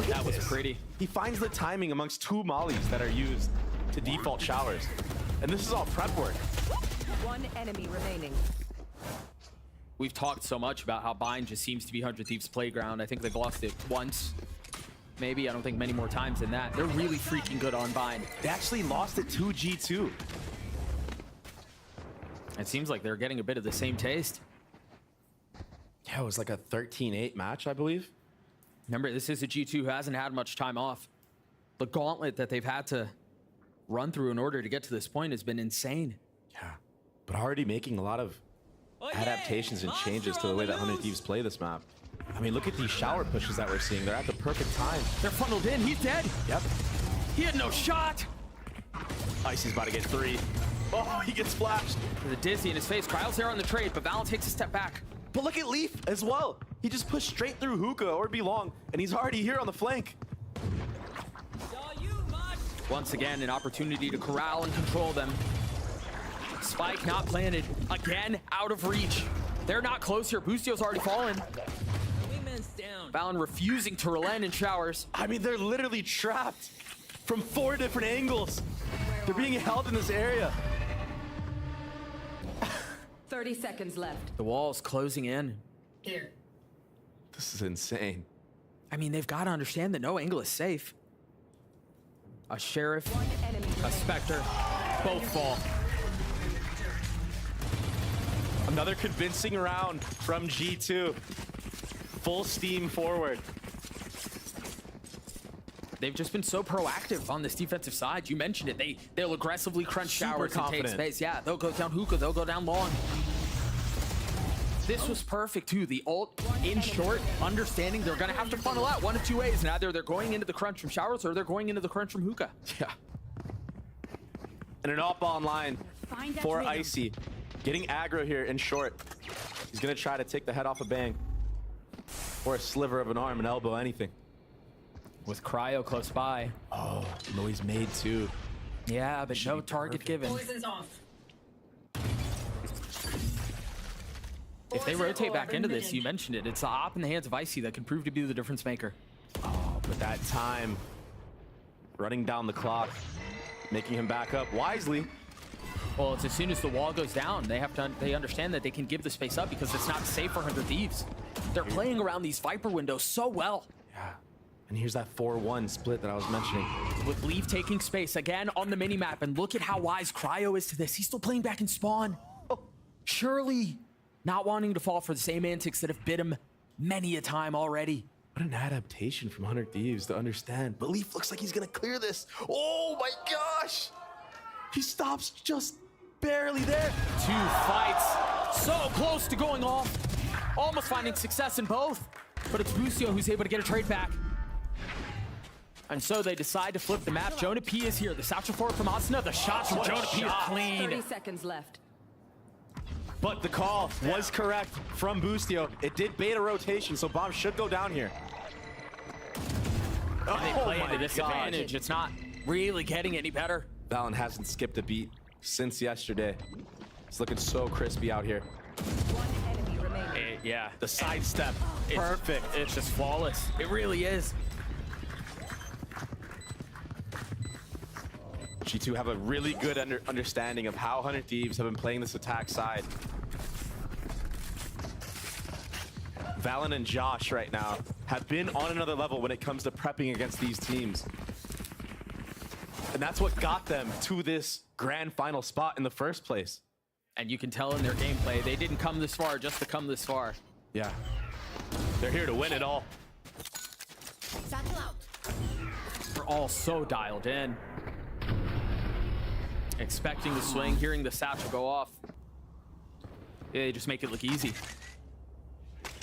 F: That was pretty.
G: He finds the timing amongst 2 mollies that are used to default showers. And this is all prep work.
O: One enemy remaining.
F: We've talked so much about how Bind just seems to be 100 Thieves' playground. I think they've lost it once. Maybe, I don't think many more times than that. They're really freaking good on Bind.
G: They actually lost it to G2.
F: It seems like they're getting a bit of the same taste.
G: Yeah, it was like a 13-8 match, I believe.
F: Remember, this is a G2 who hasn't had much time off. The gauntlet that they've had to run through in order to get to this point has been insane.
G: Yeah, but already making a lot of adaptations and changes to the way that 100 Thieves play this map. I mean, look at these shower pushes that we're seeing. They're at the perfect time.
F: They're funneled in. He's dead.
G: Yep.
F: He had no shot.
G: Icy's about to get 3. Oh, he gets splashed.
F: The dizzy in his face. Cryo's there on the trade, but Valen takes a step back.
G: But look at Leaf as well. He just pushed straight through Hookah or Belong, and he's already here on the flank.
F: Once again, an opportunity to corral and control them. Spike not planted. Again, out of reach. They're not close here. Boostio's already fallen. Valen refusing to relent in showers.
G: I mean, they're literally trapped from 4 different angles. They're being held in this area.
O: 30 seconds left.
F: The wall's closing in.
O: Here.
G: This is insane.
F: I mean, they've got to understand that no angle is safe. A Sheriff, a Spectre, both fall.
G: Another convincing round from G2. Full steam forward.
F: They've just been so proactive on this defensive side. You mentioned it. They'll aggressively crunch showers and take space. Yeah, they'll go down Hookah. They'll go down long. This was perfect too. The ult in short, understanding they're gonna have to funnel out 1 of 2 ways. And either they're going into the crunch from showers or they're going into the crunch from Hookah.
G: Yeah. And an op online for Icy. Getting aggro here in short. He's gonna try to take the head off a Bang. Or a sliver of an arm, an elbow, anything.
F: With Cryo close by.
G: Oh, noise made too.
F: Yeah, but no target given.
O: Poison's off.
F: If they rotate back into this, you mentioned it, it's a op in the hands of Icy that can prove to be the difference maker.
G: Oh, but that time, running down the clock, making him back up wisely.
F: Well, it's as soon as the wall goes down, they understand that they can give the space up because it's not safe for 100 Thieves. They're playing around these Viper windows so well.
G: Yeah. And here's that 4-1 split that I was mentioning.
F: With Leaf taking space again on the minimap, and look at how wise Cryo is to this. He's still playing back in spawn. Oh, surely not wanting to fall for the same antics that have bit him many a time already.
G: What an adaptation from 100 Thieves to understand. But Leaf looks like he's gonna clear this. Oh my gosh! He stops just barely there.
F: 2 fights, so close to going off. Almost finding success in both. But it's Boostio who's able to get a trade back. And so they decide to flip the map. Jonah P is here. The Satchel forward from Asuna. The shots from Jonah P are clean.
O: 30 seconds left.
G: But the call was correct from Boostio. It did bait a rotation, so Bomb should go down here.
F: And they play into this advantage. It's not really getting any better.
G: Valen hasn't skipped a beat since yesterday. It's looking so crispy out here.
O: One enemy remaining.
F: Yeah.
G: The sidestep, perfect.
F: It's just flawless. It really is.
G: G2 have a really good understanding of how 100 Thieves have been playing this attack side. Valen and Josh right now have been on another level when it comes to prepping against these teams. And that's what got them to this grand final spot in the first place.
F: And you can tell in their gameplay, they didn't come this far just to come this far.
G: Yeah. They're here to win it all.
F: They're all so dialed in. Expecting the swing, hearing the satchel go off. They just make it look easy.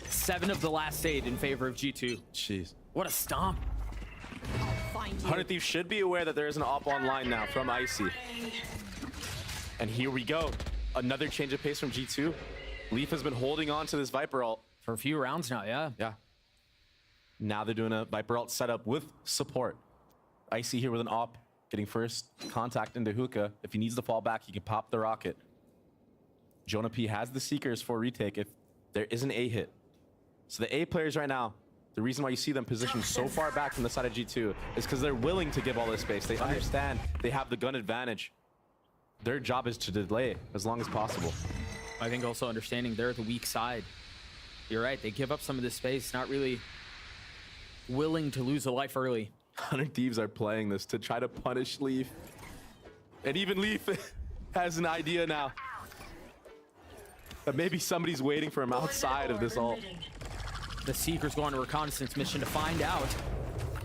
F: 7 of the last 8 in favor of G2.
G: Jeez.
F: What a stomp.
G: 100 Thieves should be aware that there is an op online now from Icy. And here we go. Another change of pace from G2. Leaf has been holding on to this Viper ult
F: for a few rounds now, yeah.
G: Yeah. Now they're doing a Viper ult setup with support. Icy here with an op, getting first contact into Hookah. If he needs to fall back, he can pop the rocket. Jonah P has the Seekers for retake if there is an A hit. So the A players right now, the reason why you see them positioned so far back from the side of G2 is because they're willing to give all this space. They understand they have the gun advantage. Their job is to delay as long as possible.
F: I think also understanding they're the weak side. You're right, they give up some of this space, not really willing to lose a life early.
G: 100 Thieves are playing this to try to punish Leaf. And even Leaf has an idea now that maybe somebody's waiting for him outside of this ult.
F: The Seeker's going on a reconnaissance mission to find out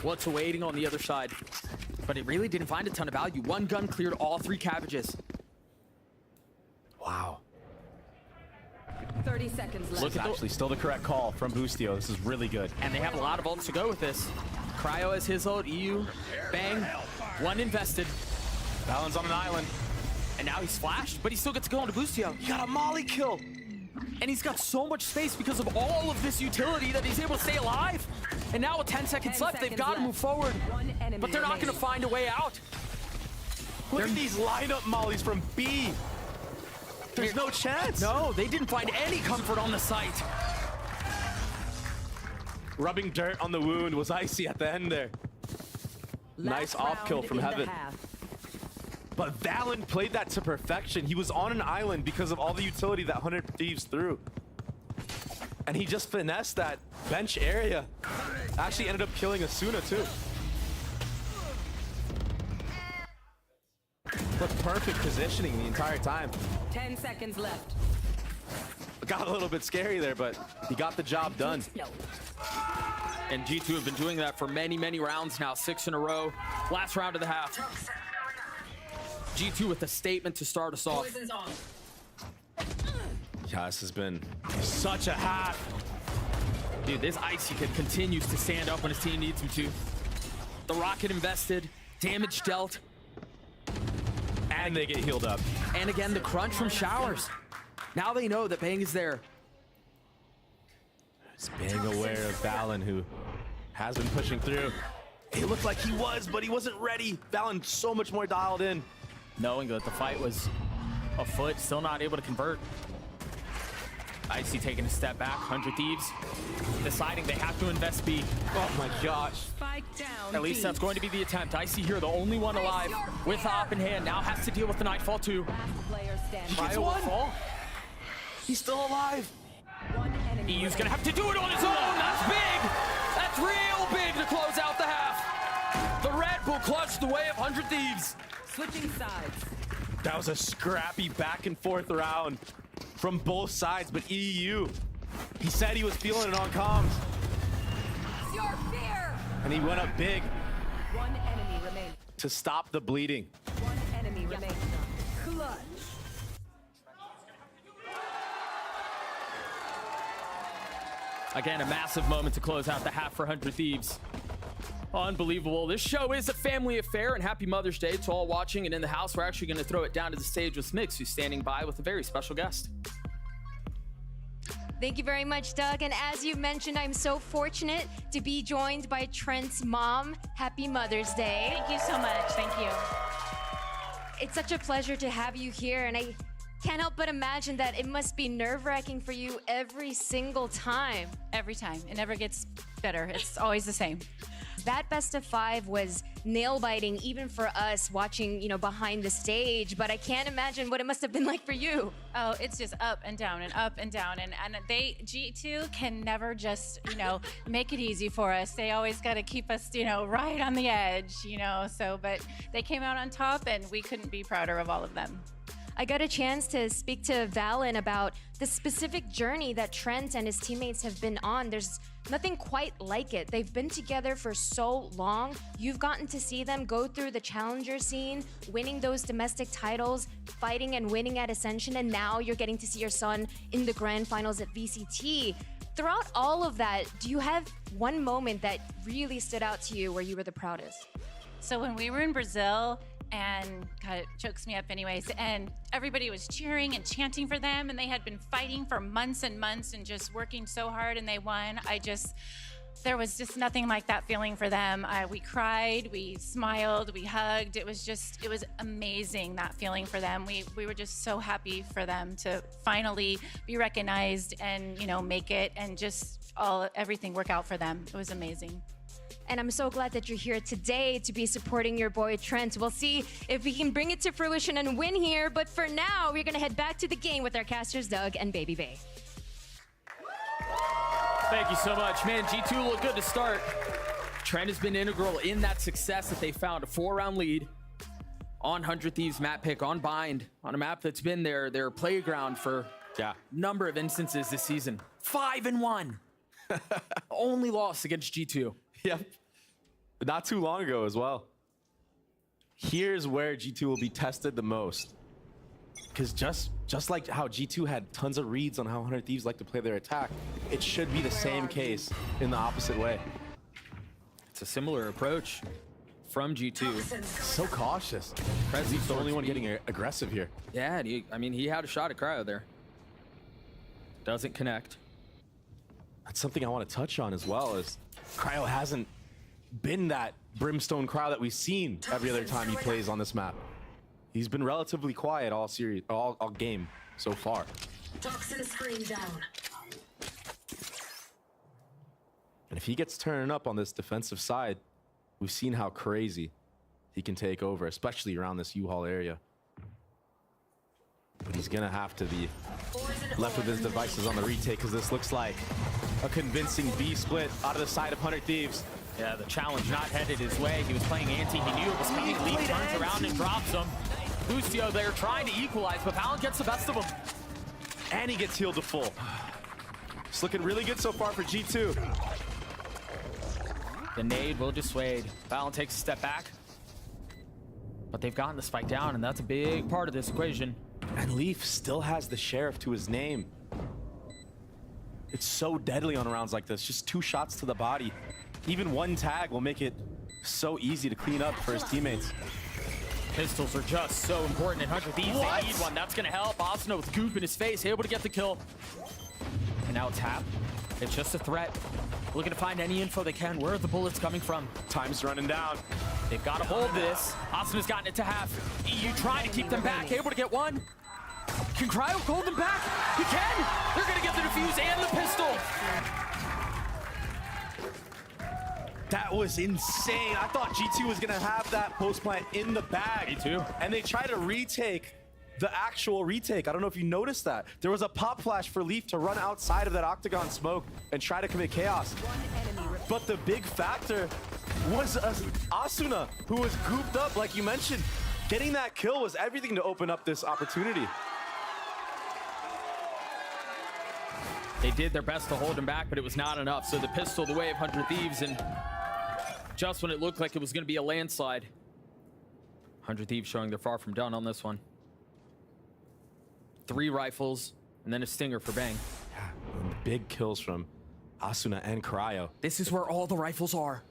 F: what's awaiting on the other side. But it really didn't find a ton of value. One gun cleared all 3 cabbages.
G: Wow.
O: 30 seconds left.
G: Look, at actually still the correct call from Boostio. This is really good.
F: And they have a lot of ults to go with this. Cryo has his ult, EU, bang, 1 invested.
G: Balin's on an island.
F: And now he's flashed, but he still gets to go into Boostio.
G: He got a molly kill.
F: And he's got so much space because of all of this utility that he's able to stay alive. And now with 10 seconds left, they've got to move forward. But they're not going to find a way out.
G: Look at these lineup mollies from B. There's no chance.
F: No, they didn't find any comfort on the site.
G: Rubbing dirt on the wound was Icy at the end there. Nice off kill from Heaven. But Valen played that to perfection. He was on an island because of all the utility that 100 Thieves threw. And he just finessed that bench area. Actually ended up killing Asuna too. But perfect positioning the entire time.
O: 10 seconds left.
G: Got a little bit scary there, but he got the job done.
F: And G2 have been doing that for many, many rounds now, 6 in a row. Last round of the half. G2 with a statement to start us off.
G: Yeah, this has been such a half.
F: Dude, this Icy kid continues to stand up when his team needs him to. The rocket invested, damage dealt.
G: And they get healed up.
F: And again, the crunch from Showers. Now they know that Bang is there.
G: It's being aware of Valen, who has been pushing through. He looked like he was, but he wasn't ready. Valen so much more dialed in.
F: Knowing that the fight was afoot, still not able to convert. Icy taking a step back, 100 Thieves deciding they have to invest B.
G: Oh my gosh.
O: Spike down.
F: At least that's going to be the attempt. Icy here, the only one alive with op in hand. Now has to deal with the Nightfall too.
O: Player standing.
F: Cryo will fall.
G: He's still alive.
F: EU's gonna have to do it on his own. That's big. That's real big to close out the half. The Red Bull clutched the way of 100 Thieves.
O: Switching sides.
G: That was a scrappy back and forth round from both sides, but EU, he said he was feeling it on comms.
O: It's your fear.
G: And he went up big
O: One enemy remains.
G: to stop the bleeding.
O: One enemy remains. Clutch.
F: Again, a massive moment to close out the half for 100 Thieves. Unbelievable. This show is a family affair, and happy Mother's Day to all watching and in the house. We're actually going to throw it down to the stage with Mix, who's standing by with a very special guest.
X: Thank you very much, Doug. And as you mentioned, I'm so fortunate to be joined by Trent's mom. Happy Mother's Day.
E: Thank you so much. Thank you.
X: It's such a pleasure to have you here, and I can't help but imagine that it must be nerve-wracking for you every single time.
E: Every time. It never gets better. It's always the same.
X: That best of 5 was nail-biting even for us watching, behind the stage, but I can't imagine what it must have been like for you.
E: Oh, it's just up and down and up and down. And G2 can never just, make it easy for us. They always got to keep us, right on the edge, but they came out on top and we couldn't be prouder of all of them.
X: I got a chance to speak to Valen about the specific journey that Trent and his teammates have been on. There's nothing quite like it. They've been together for so long. You've gotten to see them go through the challenger scene, winning those domestic titles, fighting and winning at Ascension, and now you're getting to see your son in the grand finals at VCT. Throughout all of that, do you have one moment that really stood out to you where you were the proudest?
E: So when we were in Brazil, and God, it chokes me up anyways, and everybody was cheering and chanting for them, and they had been fighting for months and months and just working so hard, and they won. There was just nothing like that feeling for them. We cried, we smiled, we hugged. It was amazing, that feeling for them. We were just so happy for them to finally be recognized and, you know, make it and just everything work out for them. It was amazing.
X: And I'm so glad that you're here today to be supporting your boy Trent. We'll see if we can bring it to fruition and win here. But for now, we're going to head back to the game with our casters, Doug and Baby Bay.
F: Thank you so much. Man, G2 looked good to start. Trent has been integral in that success that they found. A 4-round lead on 100 Thieves map pick, on Bind, on a map that's been their playground for a number of instances this season. 5-1. Only loss against G2.
G: Yep. Not too long ago as well. Here's where G2 will be tested the most. Because just like how G2 had tons of reads on how 100 Thieves like to play their attack, it should be the same case in the opposite way.
F: It's a similar approach from G2.
G: So cautious. Prezi's the only one getting aggressive here.
F: Yeah, and he had a shot at Cryo there. Doesn't connect.
G: That's something I want to touch on as well, is Cryo hasn't been that brimstone Cryo that we've seen every other time he plays on this map. He's been relatively quiet all game so far.
R: Toxin screen down.
G: And if he gets turning up on this defensive side, we've seen how crazy he can take over, especially around this U-Haul area. But he's gonna have to be left with his devices on the retake, because this looks like a convincing B split out of the side of 100 Thieves.
F: Yeah, the challenge not headed his way. He was playing anti. He knew it was coming. Lee turns around and drops him. Lucio there trying to equalize, but Valen gets the best of him.
G: And he gets healed to full. It's looking really good so far for G2.
F: The nade will dissuade. Valen takes a step back. But they've gotten the spike down, and that's a big part of this equation.
G: And Leaf still has the Sheriff to his name. It's so deadly on rounds like this. Just 2 shots to the body. Even one tag will make it so easy to clean up for his teammates.
F: Pistols are just so important in 100 Thieves. They need one. That's going to help. Asuna with goop in his face, able to get the kill. And now Tap. It's just a threat. Looking to find any info they can. Where are the bullets coming from?
G: Time's running down.
F: They've got to hold this. Asuna's gotten it to half. EU trying to keep them back. Able to get one. Can Cryo hold them back? He can! They're going to get the defuse and the pistol.
G: That was insane. I thought G2 was going to have that post plant in the bag.
F: Me too.
G: And they try to retake the actual retake. I don't know if you noticed that. There was a pop flash for Leaf to run outside of that octagon smoke and try to commit chaos. But the big factor was Asuna, who was gooped up, like you mentioned. Getting that kill was everything to open up this opportunity.
F: They did their best to hold him back, but it was not enough. So the pistol the way of 100 Thieves, and just when it looked like it was going to be a landslide, 100 Thieves showing they're far from done on this one. 3 rifles, and then a stinger for Bang.
G: Yeah, and big kills from Asuna and Cryo.
F: This is where all the rifles are.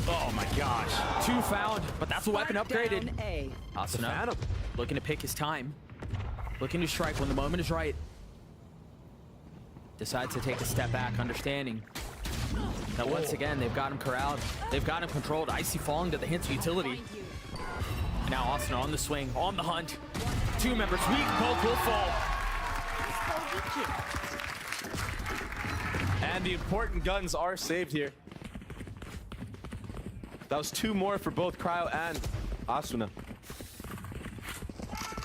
G: Oh my gosh.
F: 2 found, but that's a weapon upgraded. Asuna looking to pick his time. Looking to strike when the moment is right. Decides to take a step back, understanding that once again, they've got him corralled. They've got him controlled. Icy falling to the hints of utility. And now Asuna on the swing, on the hunt. 2 members weak, both will fall.
G: And the important guns are saved here. That was 2 more for both Cryo and Asuna.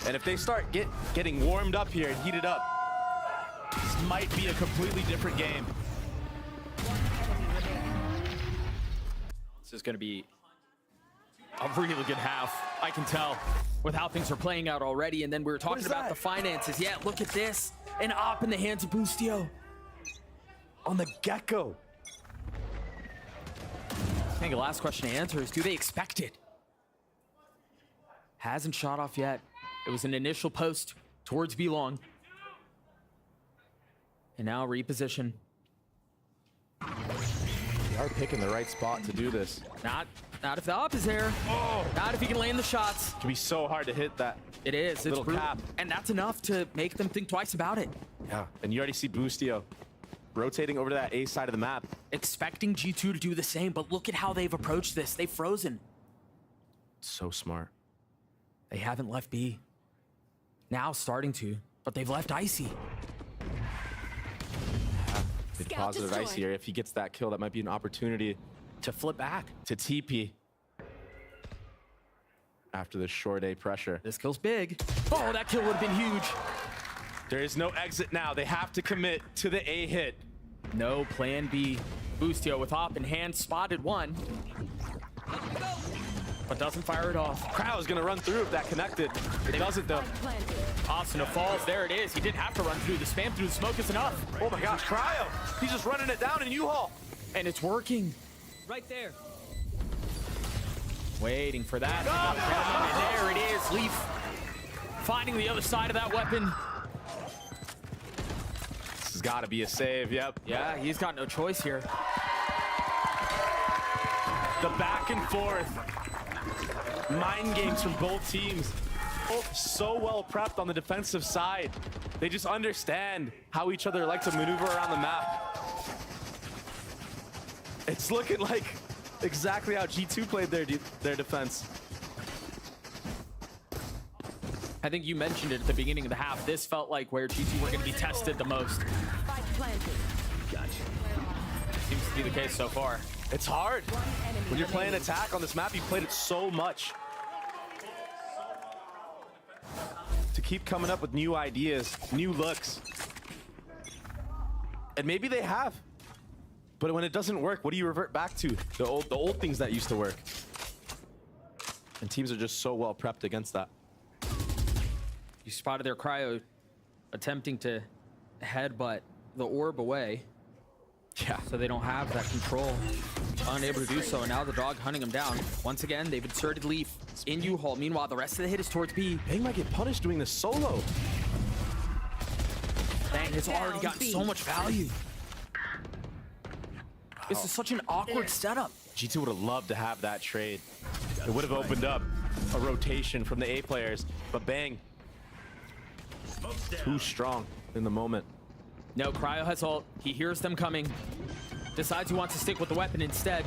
G: And if they start getting warmed up here and heated up, this might be a completely different game.
F: This is going to be A really good half. I can tell with how things are playing out already. And then we were talking about the finances. Yeah, look at this. An op in the hands of Boostio.
G: On the get-go.
F: I think the last question to answer is, do they expect it? Hasn't shot off yet. It was an initial post towards B-Long. And now reposition.
G: They are picking the right spot to do this.
F: Not if the op is there. Oh. Not if he can land the shots.
G: It can be so hard to hit that.
F: It is.
G: Little
F: It's
G: cap.
F: And that's enough to make them think twice about it.
G: Yeah, and you already see Boostio rotating over to that A side of the map.
F: Expecting G2 to do the same, but look at how they've approached this. They've frozen.
G: So smart.
F: They haven't left B. Now starting to, but they've left Icy.
G: Good positive Ice here. If he gets that kill, that might be an opportunity
F: to flip back.
G: To TP. After the short A pressure.
F: This kill's big. Oh, that kill would have been huge.
G: There is no exit now. They have to commit to the A hit.
F: No plan B. Boostio with op in hand, spotted one. But doesn't fire it off.
G: Cryo's gonna run through if that connected. It doesn't though.
F: Asuna falls, there it is. He didn't have to run through. The spam through the smoke is enough.
G: Oh my gosh, Cryo! He's just running it down in U-Haul.
F: And it's working.
O: Right there.
F: Waiting for that. And there it is. Leaf finding the other side of that weapon.
G: This has got to be a save, yep.
F: Yeah, he's got no choice here.
G: The back and forth. Mind games from both teams. Both so well prepped on the defensive side. They just understand how each other like to maneuver around the map. It's looking like exactly how G2 played their defense.
F: I think you mentioned it at the beginning of the half. This felt like where G2 were going to be tested the most.
O: Gotcha.
F: Seems to be the case so far.
G: It's hard. When you're playing attack on this map, you've played it so much. To keep coming up with new ideas, new looks. And maybe they have. But when it doesn't work, what do you revert back to? The old things that used to work. And teams are just so well prepped against that.
F: You spotted their Cryo attempting to headbutt the orb away.
G: Yeah.
F: So they don't have that control. Unable to do so, and now the dog hunting him down. Once again, they've inserted Leaf in U-Haul. Meanwhile, the rest of the hit is towards B.
G: Bang might get punished doing this solo.
F: Bang has already gotten so much value. This is such an awkward setup.
G: G2 would have loved to have that trade. It would have opened up a rotation from the A players, but Bang, too strong in the moment.
F: No, Cryo has ult. He hears them coming. Decides he wants to stick with the weapon instead.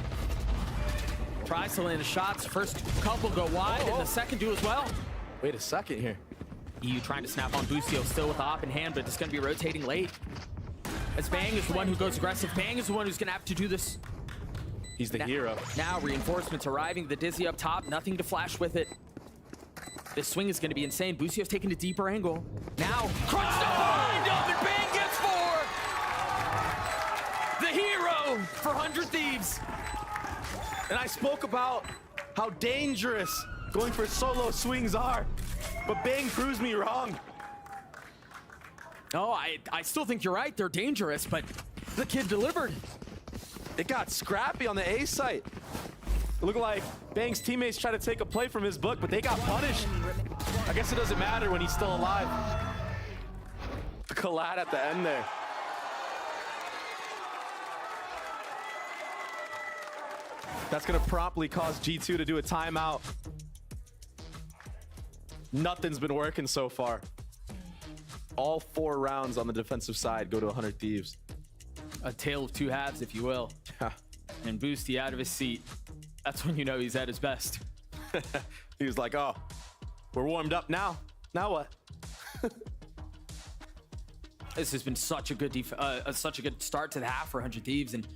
F: Tries to land the shots. First couple go wide, and the second do as well.
G: Wait a second here.
F: EU trying to snap on Boostio, still with the op in hand, but it's going to be rotating late. As Bang is the one who goes aggressive. Bang is the one who's going to have to do this.
G: He's the hero.
F: Now reinforcements arriving. The Dizzy up top. Nothing to flash with it. This swing is going to be insane. Boostio's taking a deeper angle. Now, crunch the bind up, and Bang gets 4! The hero for 100 Thieves.
G: And I spoke about how dangerous going for solo swings are, but Bang proves me wrong.
F: No, I still think you're right. They're dangerous, but the kid delivered.
G: It got scrappy on the A site. It looked like Bang's teammates tried to take a play from his book, but they got punished. I guess it doesn't matter when he's still alive. The collide at the end there. That's gonna promptly cause G2 to do a timeout. Nothing's been working so far. All 4 rounds on the defensive side go to 100 Thieves.
F: A tale of two halves, if you will. And Boosty out of his seat. That's when you know he's at his best.
G: He was like, oh, we're warmed up now. Now what?
F: This has been such a good start to the half for 100 Thieves, and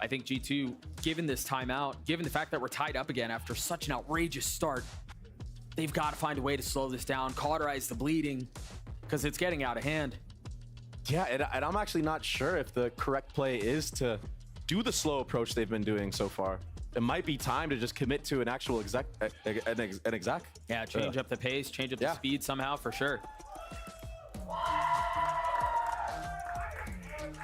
F: I think G2, given this timeout, given the fact that we're tied up again after such an outrageous start, they've got to find a way to slow this down, cauterize the bleeding, because it's getting out of hand.
G: Yeah, and I'm actually not sure if the correct play is to do the slow approach they've been doing so far. it might be time to just commit to an actual exec.
F: Yeah, change up the pace, change up the speed somehow for sure.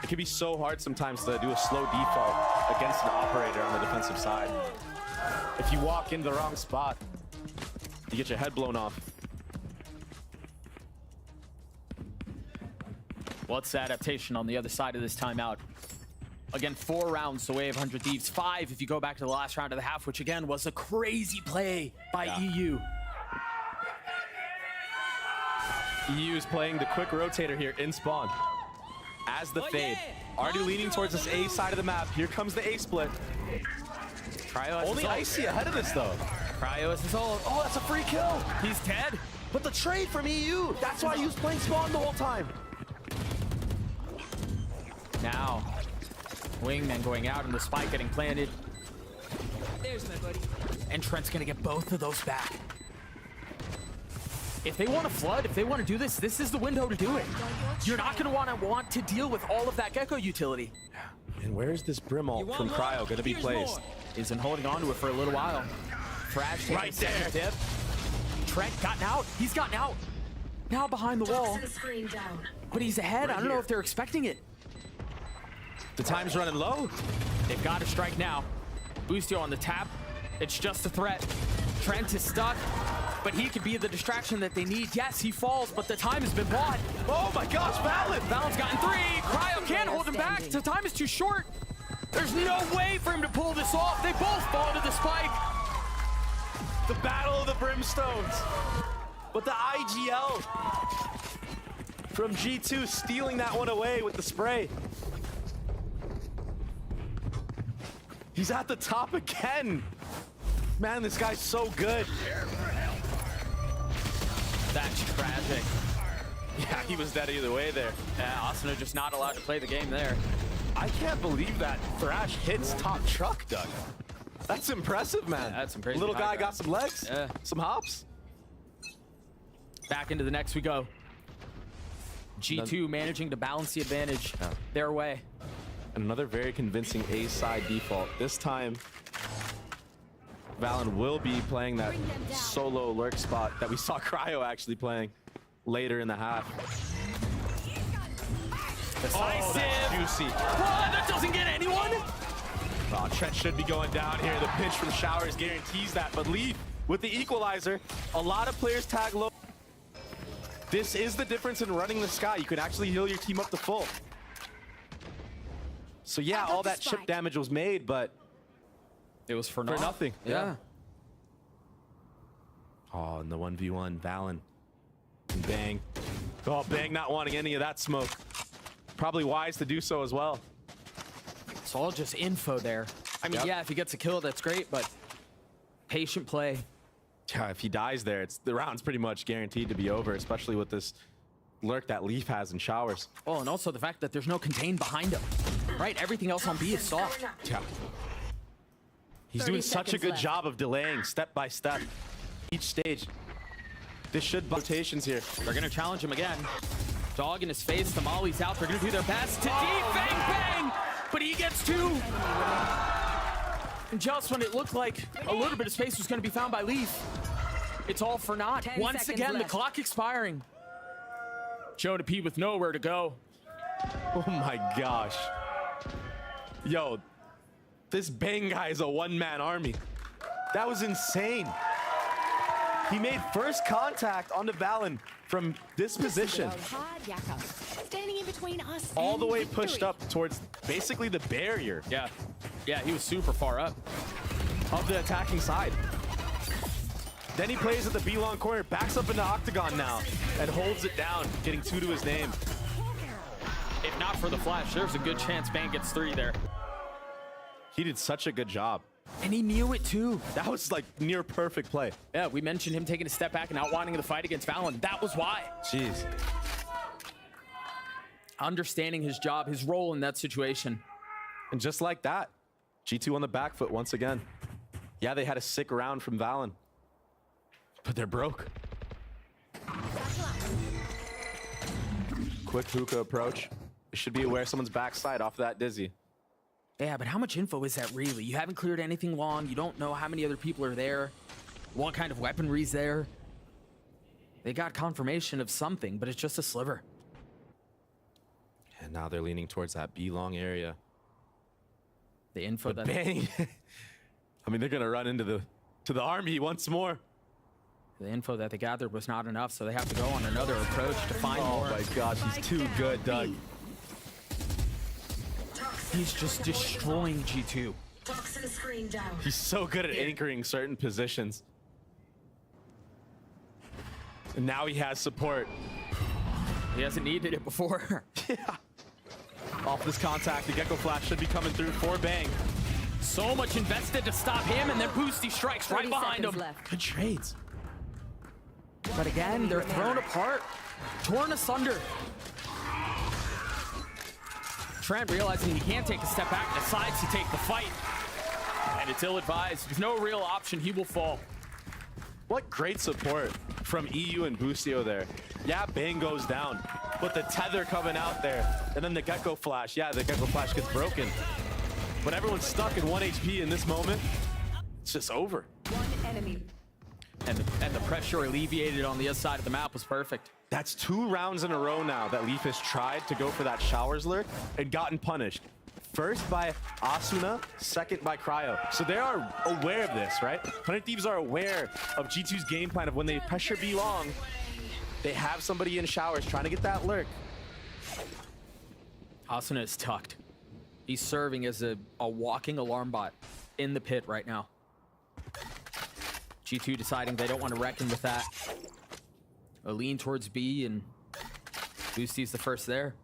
G: It can be so hard sometimes to do a slow default against an operator on the defensive side. If you walk into the wrong spot, you get your head blown off.
F: What's the adaptation on the other side of this timeout? Again, 4 rounds away of 100 Thieves. 5 if you go back to the last round of the half, which again was a crazy play by EU.
G: EU is playing the quick rotator here in spawn. As the fade. Already leaning towards this A side of the map. Here comes the A split.
F: Cryo
G: Only Icy ahead of this though.
F: Cryo is his ult.
G: Oh, that's a free kill.
F: He's dead.
G: But the trade from EU. That's why he was playing spawn the whole time.
F: Now, Wingman going out and the spike getting planted.
O: There's my buddy.
F: And Trent's gonna get both of those back. If they want to flood, if they want to do this, this is the window to do it. You're not gonna want to deal with all of that Gecko utility.
G: And where's this Brim ult from Cryo gonna be placed?
F: He's been holding on to it for a little while. Thrash
G: right there.
F: Dip. Trent gotten out. He's gotten out. Now behind the wall. But he's ahead. I don't know if they're expecting it.
G: The time's running low.
F: They've got to strike now. Boostio on the tap. It's just a threat. Trent is stuck, but he could be the distraction that they need. Yes, he falls, but the time has been bought.
G: Oh my gosh, Valen!
F: Valen's gotten 3. Cryo can't hold him back. The time is too short. There's no way for him to pull this off. They both fall to the spike.
G: The battle of the Brimstones. But the IGL from G2 stealing that one away with the spray. He's at the top again. Man, this guy's so good.
F: That's tragic.
G: Yeah, he was dead either way there.
F: Yeah, Asuna just not allowed to play the game there.
G: I can't believe that Thrash hits top truck, Doug. That's impressive, man.
F: Yeah, that's some crazy
G: Little guy
F: ground.
G: got some legs,
F: Yeah.
G: some hops.
F: Back into the next we go. G2 managing to balance the advantage their way.
G: Another very convincing A side default. This time, Valen will be playing that solo lurk spot that we saw Cryo actually playing later in the half.
F: Oh,
G: that's juicy.
F: What? That doesn't get anyone?
G: Oh, Trent should be going down here. The pinch from Showers guarantees that. But Leaf with the equalizer. A lot of players tag low. This is the difference in running the sky. You can actually heal your team up to full. So yeah, all that chip damage was made, but
F: it was for
G: nothing.
F: Yeah.
G: Oh, and the 1v1, Valen. And Bang. Oh, Bang not wanting any of that smoke. Probably wise to do so as well.
F: It's all just info there. I mean, yeah, if he gets a kill, that's great, but patient play.
G: Yeah, if he dies there, the round's pretty much guaranteed to be over, especially with this lurk that Leaf has in Showers.
F: Oh, and also the fact that there's no contain behind him. Right, everything else on B is soft.
G: Yeah. He's doing such a good job of delaying step by step each stage. This should rotations here.
F: They're gonna challenge him again. Dog in his face, the Molly's out. They're gonna do their best to bang, bang! But he gets 2. And just when it looked like a little bit of space was gonna be found by Leaf, it's all for naught. Once again, the clock expiring. Joe to P with nowhere to go.
G: Oh my gosh. Yo, this Bang guy is a one-man army. That was insane. He made first contact on the Valen from this position.
O: Standing in between us
G: All the way pushed up towards basically the barrier.
F: Yeah. Yeah, he was super far up.
G: Of the attacking side. Then he plays at the B-long corner, backs up into Octagon now, and holds it down, getting 2 to his name.
F: If not for the flash, there's a good chance Bang gets 3 there.
G: He did such a good job.
F: And he knew it too.
G: That was like near perfect play.
F: Yeah, we mentioned him taking a step back and outwanting the fight against Valen. That was why.
G: Jeez.
F: Understanding his job, his role in that situation.
G: And just like that, G2 on the back foot once again. Yeah, they had a sick round from Valen, but they're broke. Quick hookah approach. You should be aware someone's backside off that Dizzy.
F: Yeah, but how much info is that really? You haven't cleared anything long. You don't know how many other people are there. What kind of weaponry's there. They got confirmation of something, but it's just a sliver.
G: And now they're leaning towards that B long area.
F: The info
G: but
F: that...
G: bang! I mean, they're going to run into the army once more.
F: The info that they gathered was not enough, so they have to go on another approach to find more.
G: Oh my gosh, he's too good, Doug.
F: He's just destroying G2.
G: He's so good at anchoring certain positions. And now he has support.
F: He hasn't needed it before.
G: Yeah. Off this contact, the Gecko Flash should be coming through for Bang.
F: So much invested to stop him, and then Boosty strikes right behind him.
G: Good trades.
F: But again, they're thrown apart, torn asunder. Trent realizing he can't take a step back, decides to take the fight. And it's ill-advised. There's no real option. He will fall.
G: What great support from EU and Boostio there. Yeah, Bang goes down, but the tether coming out there. And then the Gecko Flash. Yeah, the Gecko Flash gets broken. But everyone's stuck in 1 HP in this moment. It's just over.
O: One enemy.
F: And the pressure alleviated on the other side of the map was perfect.
G: That's 2 rounds in a row now that Leaf has tried to go for that Showers lurk and gotten punished. First by Asuna, second by Cryo. So they are aware of this, right? 100 Thieves are aware of G2's game plan of when they pressure B long, they have somebody in Showers trying to get that lurk.
F: Asuna is tucked. He's serving as a walking alarm bot in the pit right now. G2 deciding they don't want to reckon with that. A lean towards B, and Boosty's the first there.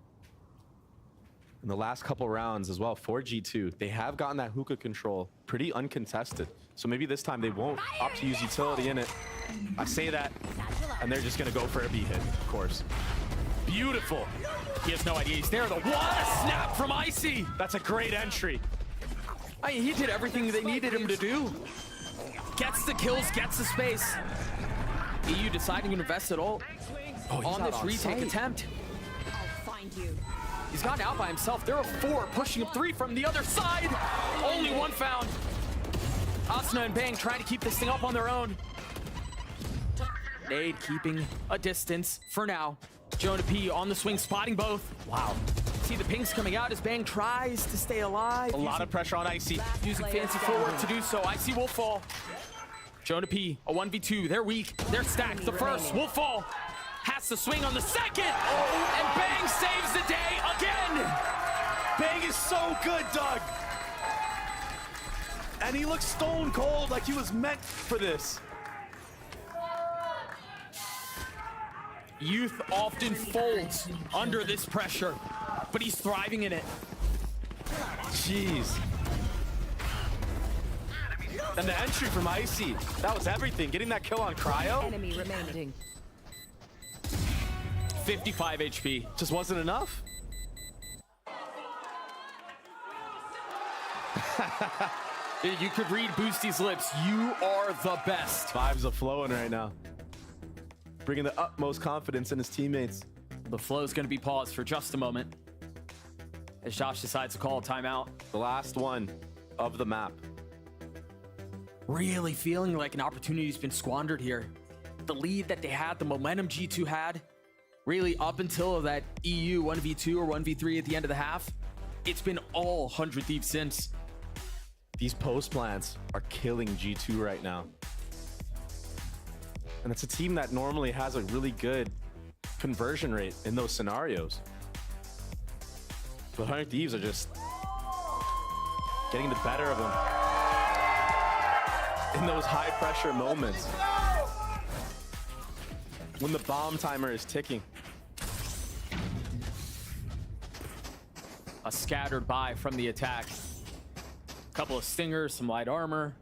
G: In the last couple rounds as well for G2, they have gotten that hookah control pretty uncontested. So maybe this time they won't opt to use utility in it. I say that, and they're just going to go for a B hit, of course. Beautiful.
F: He has no idea he's there. What a snap from Icy.
G: That's a great entry.
F: I mean, he did everything they needed him to do. Gets the kills, gets the space. EU deciding to invest it all on this retake attempt.
O: I'll find you.
F: He's gotten out by himself. There are 4 pushing him 3 from the other side. Only 1 found. Asuna and Bang trying to keep this thing up on their own. Nade keeping a distance for now. Jonah P on the swing, spotting both. Wow. See the pings coming out as Bang tries to stay alive.
G: A lot of pressure on Icy.
F: Using fancy footwork to do so. Icy will fall. Jonah P, a 1v2. They're weak. They're stacked. The first will fall. Has to swing on the second. Oh, and Bang saves the day again.
G: Bang is so good, Doug. And he looks stone cold, like he was meant for this.
F: Youth often folds under this pressure, but he's thriving in it.
G: Jeez. And the entry from Icy, that was everything. Getting that kill on Cryo.
O: Enemy remaining.
F: 55 HP.
G: Just wasn't enough.
F: You could read Boosty's lips. You are the best.
G: Vibes are flowing right now. Bringing the utmost confidence in his teammates.
F: The flow's going to be paused for just a moment as Josh decides to call a timeout.
G: The last one of the map.
F: Really feeling like an opportunity's been squandered here. The lead that they had, the momentum G2 had, really up until that EU 1v2 or 1v3 at the end of the half, it's been all 100 Thieves since.
G: These post plants are killing G2 right now. And it's a team that normally has a really good conversion rate in those scenarios. But 100 Thieves are just getting the better of them in those high pressure moments. When the bomb timer is ticking.
F: A scattered buy from the attack. Couple of stingers, some light armor.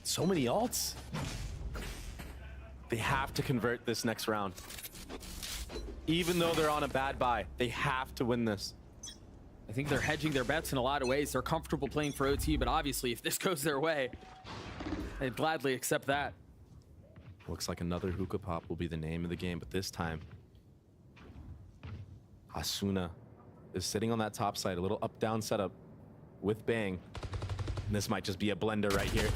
G: So many ults. They have to convert this next round. Even though they're on a bad buy, they have to win this.
F: I think they're hedging their bets in a lot of ways. They're comfortable playing for OT, but obviously if this goes their way, they'd gladly accept that.
G: Looks like another hookah pop will be the name of the game, but this time, Asuna is sitting on that top side, a little up-down setup. with Bang. And this might just be a blender right here.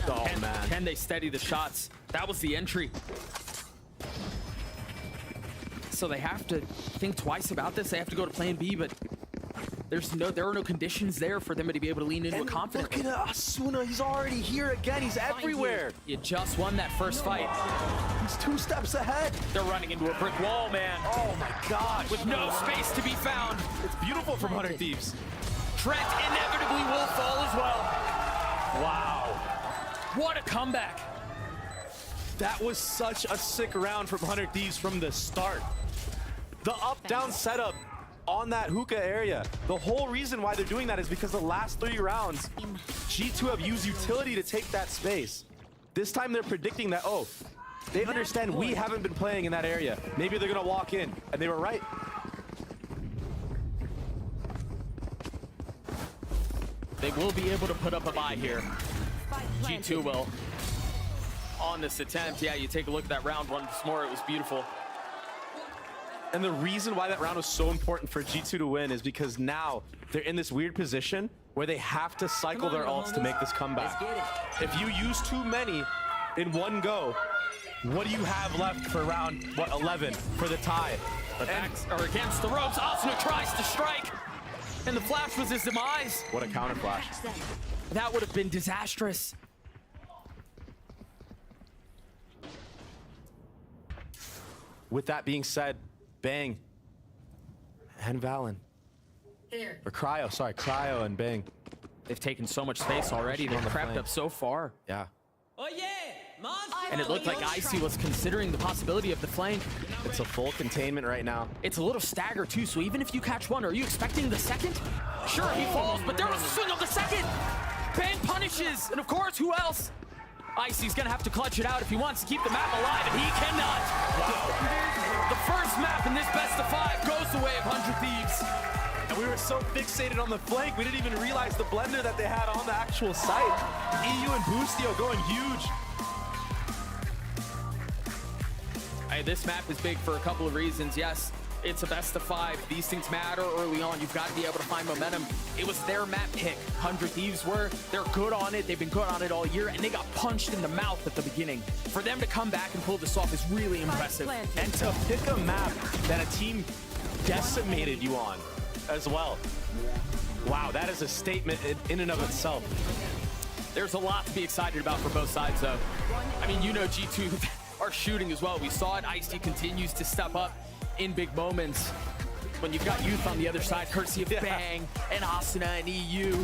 G: Oh, man.
F: Can they steady the shots? That was the entry. So they have to think twice about this. They have to go to plan B, but there are no conditions there for them to be able to lean into a confident.
G: Look at Asuna. He's already here again. He's everywhere.
F: You just won that first fight.
G: He's 2 steps ahead.
F: They're running into a brick wall, man.
G: Oh, my gosh.
F: With no space to be found.
G: It's beautiful from 100 Thieves.
F: Trent inevitably will fall as well. Wow. What a comeback.
G: That was such a sick round from 100 Thieves from the start. The up-down setup on that hookah area. The whole reason why they're doing that is because the last 3 rounds, G2 have used utility to take that space. This time they're predicting that, oh, they understand we haven't been playing in that area. Maybe they're gonna walk in, and they were right.
F: They will be able to put up a buy here. G2 will. On this attempt, yeah, you take a look at that round once more, it was beautiful.
G: And the reason why that round was so important for G2 to win is because now they're in this weird position where they have to cycle their ults to make this comeback. If you use too many in one go, what do you have left for round, 11, for the tie?
F: But backs are against the ropes. Asuna tries to strike, and the flash was his demise.
G: What a counter flash.
F: That would have been disastrous.
G: With that being said, Bang and Valen. Or Cryo, sorry, Cryo and Bang.
F: They've taken so much space already. They've crept up so far.
G: Yeah.
O: Oh yeah,
F: And it looked like Icy was considering the possibility of the flank.
G: It's a full containment right now.
F: It's a little stagger too, so even if you catch one, are you expecting the second? Sure, he falls, but there was a swing of the second. Bang punishes, and of course, who else? Icy's gonna have to clutch it out if he wants to keep the map alive, and he cannot. Wow. The first map in this best of 5 goes the way of 100 Thieves.
G: And we were so fixated on the flank, we didn't even realize the blender that they had on the actual site. EU and Boostio going huge.
F: Hey, this map is big for a couple of reasons. Yes, it's a best of 5. These things matter early on. You've got to be able to find momentum. It was their map pick. 100 Thieves were. They're good on it. They've been good on it all year, and they got punched in the mouth at the beginning. For them to come back and pull this off is really impressive.
G: And to pick a map that a team decimated you on as well. Wow, that is a statement in and of itself.
F: There's a lot to be excited about for both sides, though. I mean, you know G2 are shooting as well. We saw it. Ice-T continues to step up in big moments. When you've got youth on the other side, courtesy of Bang and Asuna and EU,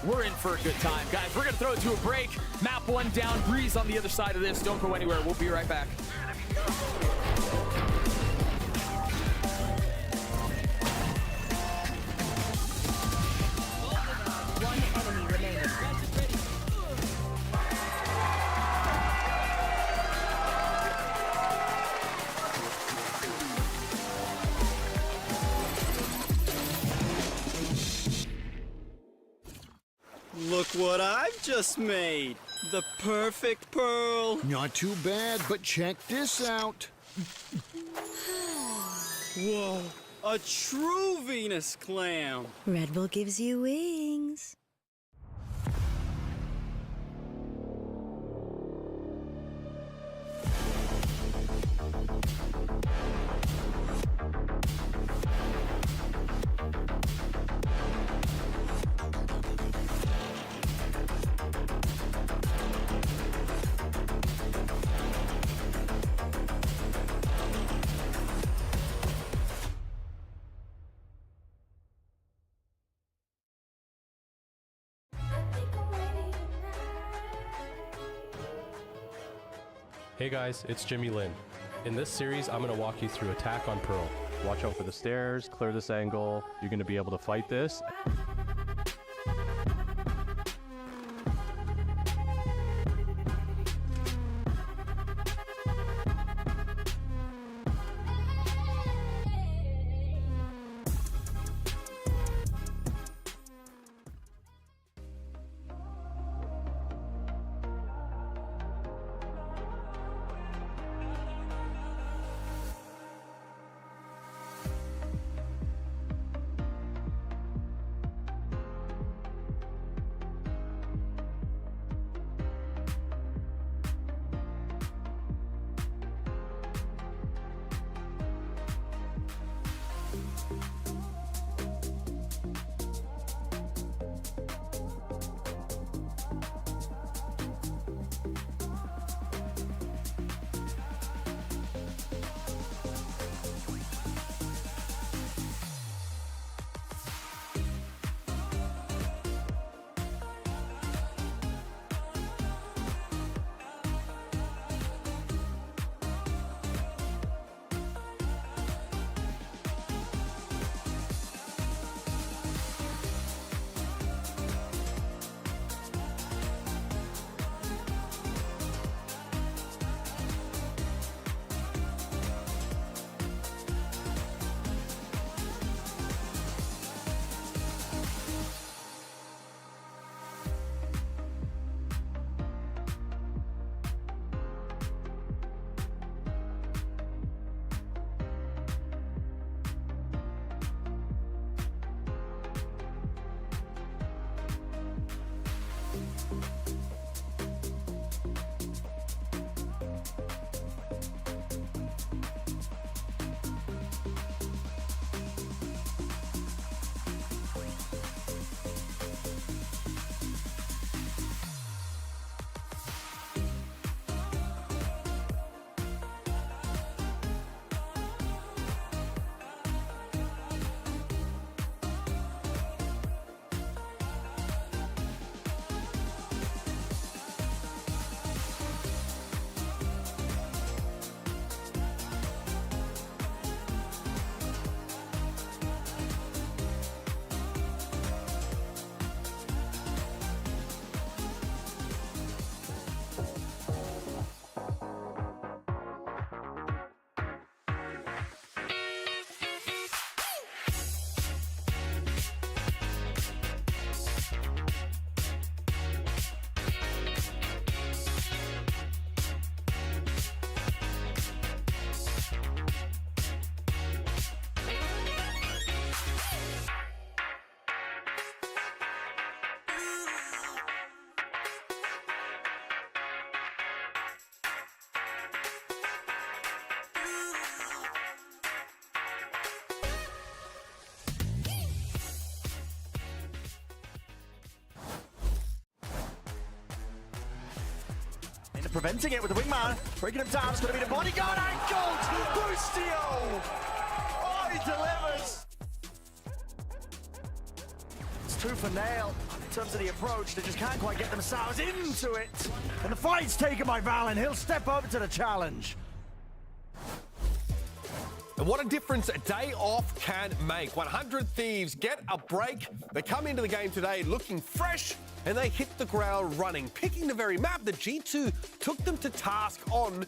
F: we're in for a good time. Guys, we're gonna throw it to a break. Map 1 down, Breeze on the other side of this. Don't go anywhere, we'll be right back.
O: One enemy remaining.
A: Look what I've just made. The perfect pearl.
K: Not too bad, but check this out.
A: Whoa, a true Venus clam.
Q: Red Bull gives you wings.
T: Hey guys, it's Jimmy Lin. In this series, I'm going to walk you through Attack on Pearl. Watch out for the stairs, clear this angle, you're going to be able to fight this.
C: Preventing it with the wingman, breaking him down. It's going to be the bodyguard angled. Bustio! Oh, he delivers. It's tooth and nail in terms of the approach. They just can't quite get themselves into it. And the fight's taken by Valen. He'll step up to the challenge.
N: And what a difference a day off can make. 100 Thieves get a break. They come into the game today looking fresh, and they hit the ground running, picking the very map that G2 took them to task on.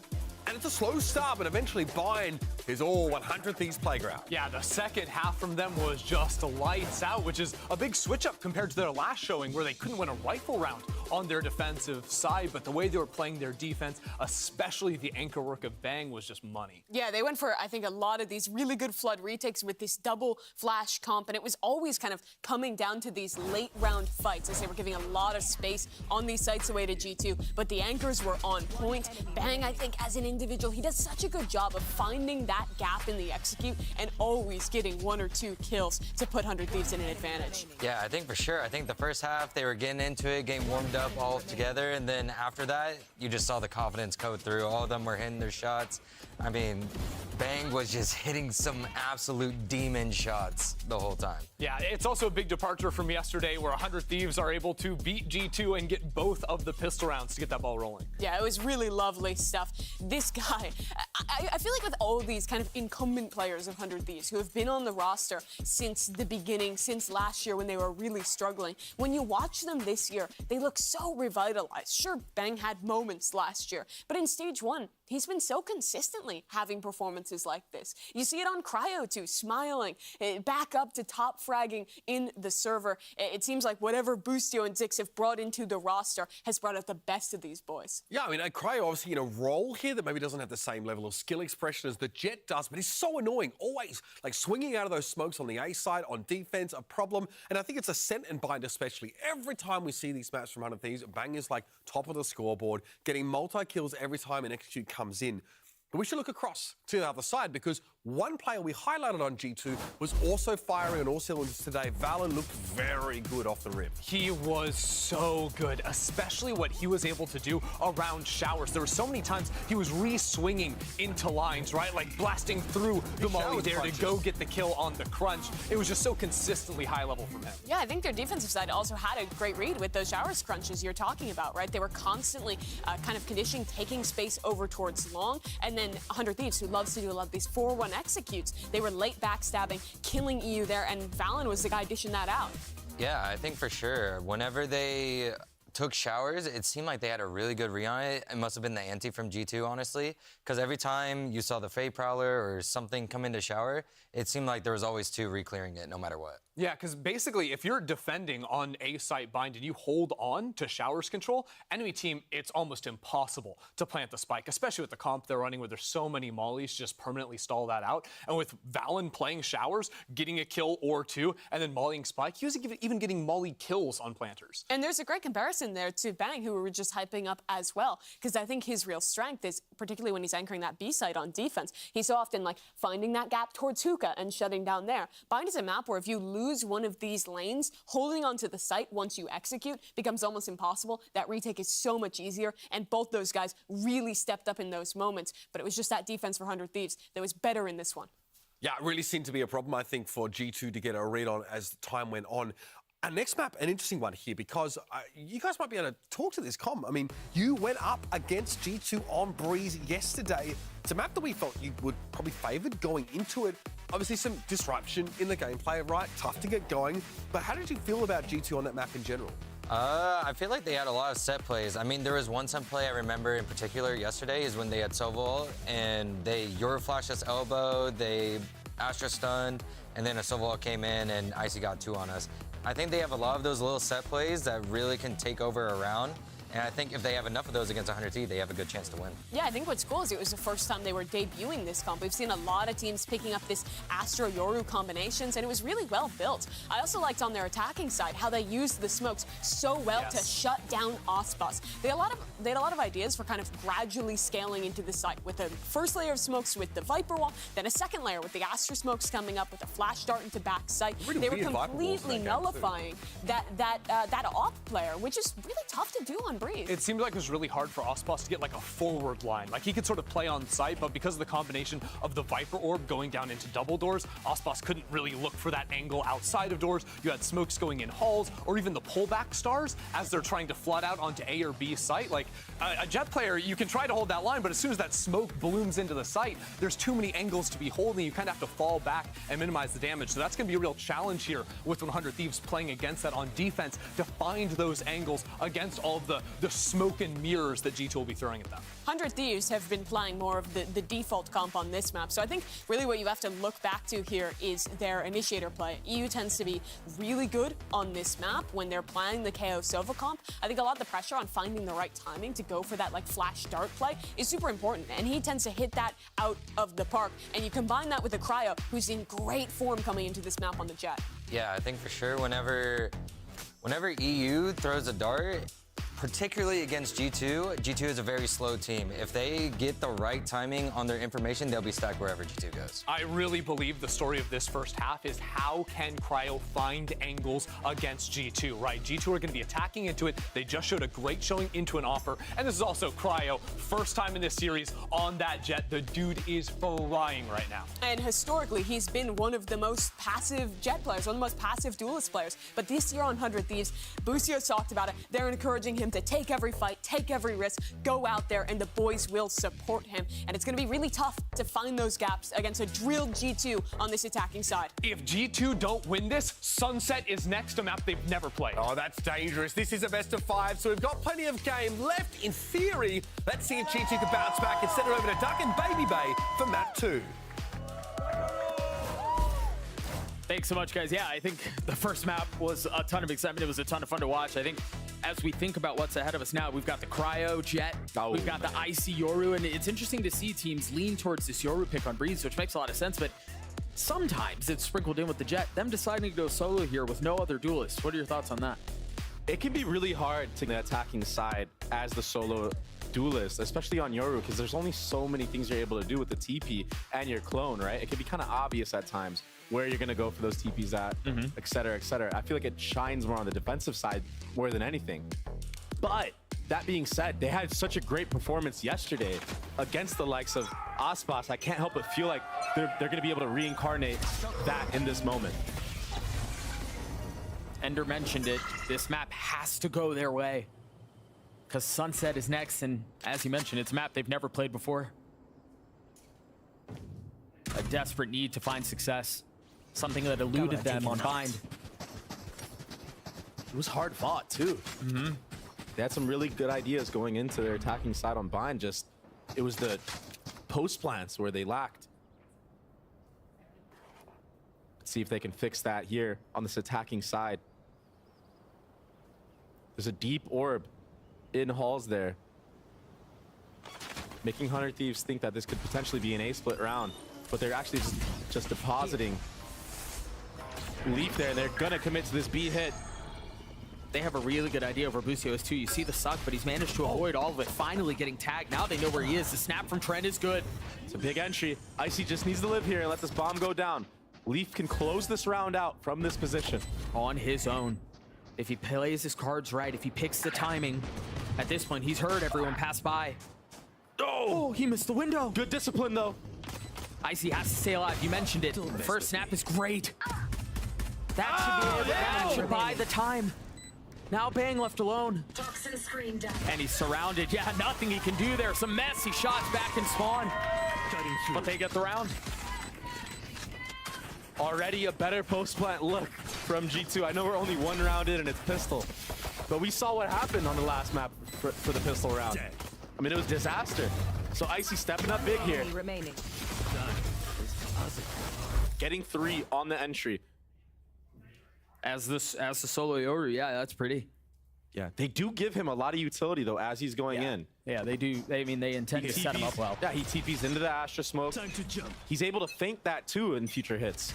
N: And it's a slow start, but eventually Bind is all 100 Thieves playground.
P: Yeah, the second half from them was just lights out, which is a big switch up compared to their last showing where they couldn't win a rifle round on their defensive side, but the way they were playing their defense, especially the anchor work of Bang, was just money.
L: Yeah, they went for, I think, a lot of these really good Flood retakes with this double flash comp, and it was always kind of coming down to these late round fights as they were giving a lot of space on these sites away to G2, but the anchors were on point. Bang, I think, as an individual, he does such a good job of finding that gap in the execute and always getting 1 or 2 kills to put 100 Thieves in an advantage.
U: Yeah, I think for sure. I think the first half, they were getting into it, getting warmed up all together, and then after that, you just saw the confidence code through. All of them were hitting their shots. I mean, Bang was just hitting some absolute demon shots the whole time.
P: Yeah, it's also a big departure from yesterday where 100 Thieves are able to beat G2 and get both of the pistol rounds to get that ball rolling.
L: Yeah, it was really lovely stuff. This guy, I feel like with all these kind of incumbent players of 100 Thieves who have been on the roster since the beginning, since last year when they were really struggling, when you watch them this year, they look so revitalized. Sure, Bang had moments last year, but in stage 1, he's been so consistently having performances like this. You see it on Cryo too, smiling, back up to top fragging in the server. It seems like whatever Bustio and Zix have brought into the roster has brought out the best of these boys.
N: Yeah, I mean, Cryo obviously in a role here that maybe doesn't have the same level of skill expression as the Jet does, but he's so annoying, always like swinging out of those smokes on the A side, on defense, a problem. And I think it's Ascent and Bind especially. Every time we see these maps from 100 Thieves, Bang is like top of the scoreboard, getting multi-kills every time an execute comes in. But we should look across to the other side because one player we highlighted on G2 was also firing on all cylinders today. Valen looked very good off the rip.
P: He was so good, especially what he was able to do around showers. There were so many times he was re-swinging into lines, right? Like blasting through the molly there to go get the kill on the crunch. It was just so consistently high level from him.
L: Yeah, I think their defensive side also had a great read with those showers crunches you're talking about, right? They were constantly kind of conditioning, taking space over towards long, and then 100 Thieves, who loves to do a lot of these 4-1 executes, they were late backstabbing, killing EU there, and Valen was the guy dishing that out.
U: Yeah, I think for sure. Whenever they took showers, it seemed like they had a really good read on it. It must have been the ante from G2, honestly, because every time you saw the Fade Prowler or something come into shower, it seemed like there was always 2 re-clearing it no matter what.
P: Yeah, because basically, if you're defending on A site Bind and you hold on to showers control, enemy team, it's almost impossible to plant the spike, especially with the comp they're running where there's so many mollies to just permanently stall that out. And with Valen playing showers, getting a kill or 2, and then mollying spike, he was even getting molly kills on planters.
L: And there's a great comparison mention there to Bang, who we were just hyping up as well, because I think his real strength is, particularly when he's anchoring that B site on defense, he's so often like finding that gap towards Hookah and shutting down there. Bind is a map where if you lose one of these lanes, holding onto the site once you execute becomes almost impossible. That retake is so much easier, and both those guys really stepped up in those moments, but it was just that defense for 100 Thieves that was better in this one.
N: Yeah, it really seemed to be a problem, I think, for G2 to get a read on as time went on. Our next map, an interesting one here, because you guys might be able to talk to this, Com. I mean, you went up against G2 on Breeze yesterday. It's a map that we thought you would probably favoured going into it. Obviously, some disruption in the gameplay, right? Tough to get going. But how did you feel about G2 on that map in general?
U: I feel like they had a lot of set plays. I mean, there was one set play I remember in particular yesterday is when they had Soval and they Euro flashed us elbow, they Astra stunned, and then a Soval came in and Icy got 2 on us. I think they have a lot of those little set plays that really can take over a round. And I think if they have enough of those against 100T, they have a good chance to win.
L: Yeah, I think what's cool is it was the first time they were debuting this comp. We've seen a lot of teams picking up this Astro-Yoru combinations, and it was really well built. I also liked on their attacking side how they used the smokes so well to shut down Ospas. They had a lot of ideas for kind of gradually scaling into the site with a first layer of smokes with the Viper wall, then a second layer with the Astra smokes coming up with a flash dart into back site.
N: Really
L: they were completely nullifying that op player, which is really tough to do on Breeze.
P: It seemed like it was really hard for Ospas to get like a forward line. Like he could sort of play on site, but because of the combination of the Viper Orb going down into double doors, Ospas couldn't really look for that angle outside of doors. You had smokes going in halls, or even the pullback stars as they're trying to flood out onto A or B site. Like a Jet player, you can try to hold that line, but as soon as that smoke blooms into the site, there's too many angles to be holding. You kind of have to fall back and minimize the damage. So that's going to be a real challenge here with 100 Thieves playing against that on defense to find those angles against all of the smoke and mirrors that G2 will be throwing at them.
L: 100 Thieves have been playing more of the default comp on this map, so I think really what you have to look back to here is their initiator play. EU tends to be really good on this map when they're playing the KO Sova comp. I think a lot of the pressure on finding the right timing to go for that like flash dart play is super important, and he tends to hit that out of the park. And you combine that with the Cryo, who's in great form coming into this map on the Jet.
U: Yeah, I think for sure whenever EU throws a dart, particularly against G2, G2 is a very slow team. If they get the right timing on their information, they'll be stuck wherever G2 goes.
P: I really believe the story of this first half is how can Cryo find angles against G2, right? G2 are going to be attacking into it. They just showed a great showing into an offer. And this is also Cryo, first time in this series on that Jet. The dude is flying right now.
L: And historically, he's been one of the most passive Jet players, one of the most passive duelist players. But this year on 100 Thieves, Bucio's talked about it. They're encouraging him to take every fight, take every risk, go out there, and the boys will support him. And it's going to be really tough to find those gaps against a drilled G2 on this attacking side.
P: If G2 don't win this, Sunset is next, a map they've never played.
N: Oh, that's dangerous. This is a best of 5, so we've got plenty of game left in theory. Let's see if G2 can bounce back and send it over to Duck and Baby Bay for map 2.
F: Thanks so much, guys. Yeah, I think the first map was a ton of excitement. It was a ton of fun to watch. I think as we think about what's ahead of us now, we've got the Cryo, Jet, we've got the Icy Yoru, and it's interesting to see teams lean towards this Yoru pick on Breeze, which makes a lot of sense, but sometimes it's sprinkled in with the Jet. Them deciding to go solo here with no other duelists. What are your thoughts on that?
G: It can be really hard to the attacking side as the solo duelist, especially on Yoru, because there's only so many things you're able to do with the TP and your clone, right? It can be kind of obvious at times where you're going to go for those TPs at, et cetera, et cetera. I feel like it shines more on the defensive side more than anything. But that being said, they had such a great performance yesterday against the likes of Ospas. I can't help but feel like they're going to be able to reincarnate that in this moment.
F: Ender mentioned it. This map has to go their way because Sunset is next, and as you mentioned, it's a map they've never played before. A desperate need to find success. Something that eluded them on Bind.
G: It was hard fought, too. They had some really good ideas going into their attacking side on Bind. Just, it was the post plants where they lacked. Let's see if they can fix that here on this attacking side. There's a deep orb in halls there, making 100 Thieves think that this could potentially be an A-split round, but they're actually just depositing Leaf there, and they're gonna commit to this B hit.
F: They have a really good idea of where Busio is too. You see the suck, but he's managed to avoid all of it, finally getting tagged. Now they know where he is. The snap from Trent is good.
G: It's a big entry. Icy just needs to live here and let this bomb go down. Leaf can close this round out from this position.
F: On his own. If he plays his cards right, if he picks the timing, at this point, he's heard everyone pass by. Oh, he missed the window.
G: Good discipline, though.
F: Icy has to stay alive. You mentioned it. The first snap is great. That should buy the time. Now Bang left alone. And he's surrounded. Yeah, nothing he can do there. Some messy shots back in spawn. But they get the round.
G: Already a better post-plant look from G2. I know we're only 1 round in and it's pistol. But we saw what happened on the last map for the pistol round. I mean, it was disaster. So Icy stepping up big here. Getting 3 on the entry.
F: As the solo Yoru, yeah, that's pretty.
G: Yeah, they do give him a lot of utility, though, as he's going in.
F: Yeah, they do. I mean, they intend to set him up well.
G: Yeah, he TPs into the Astra smoke. Time to jump. He's able to think that, too, in future hits.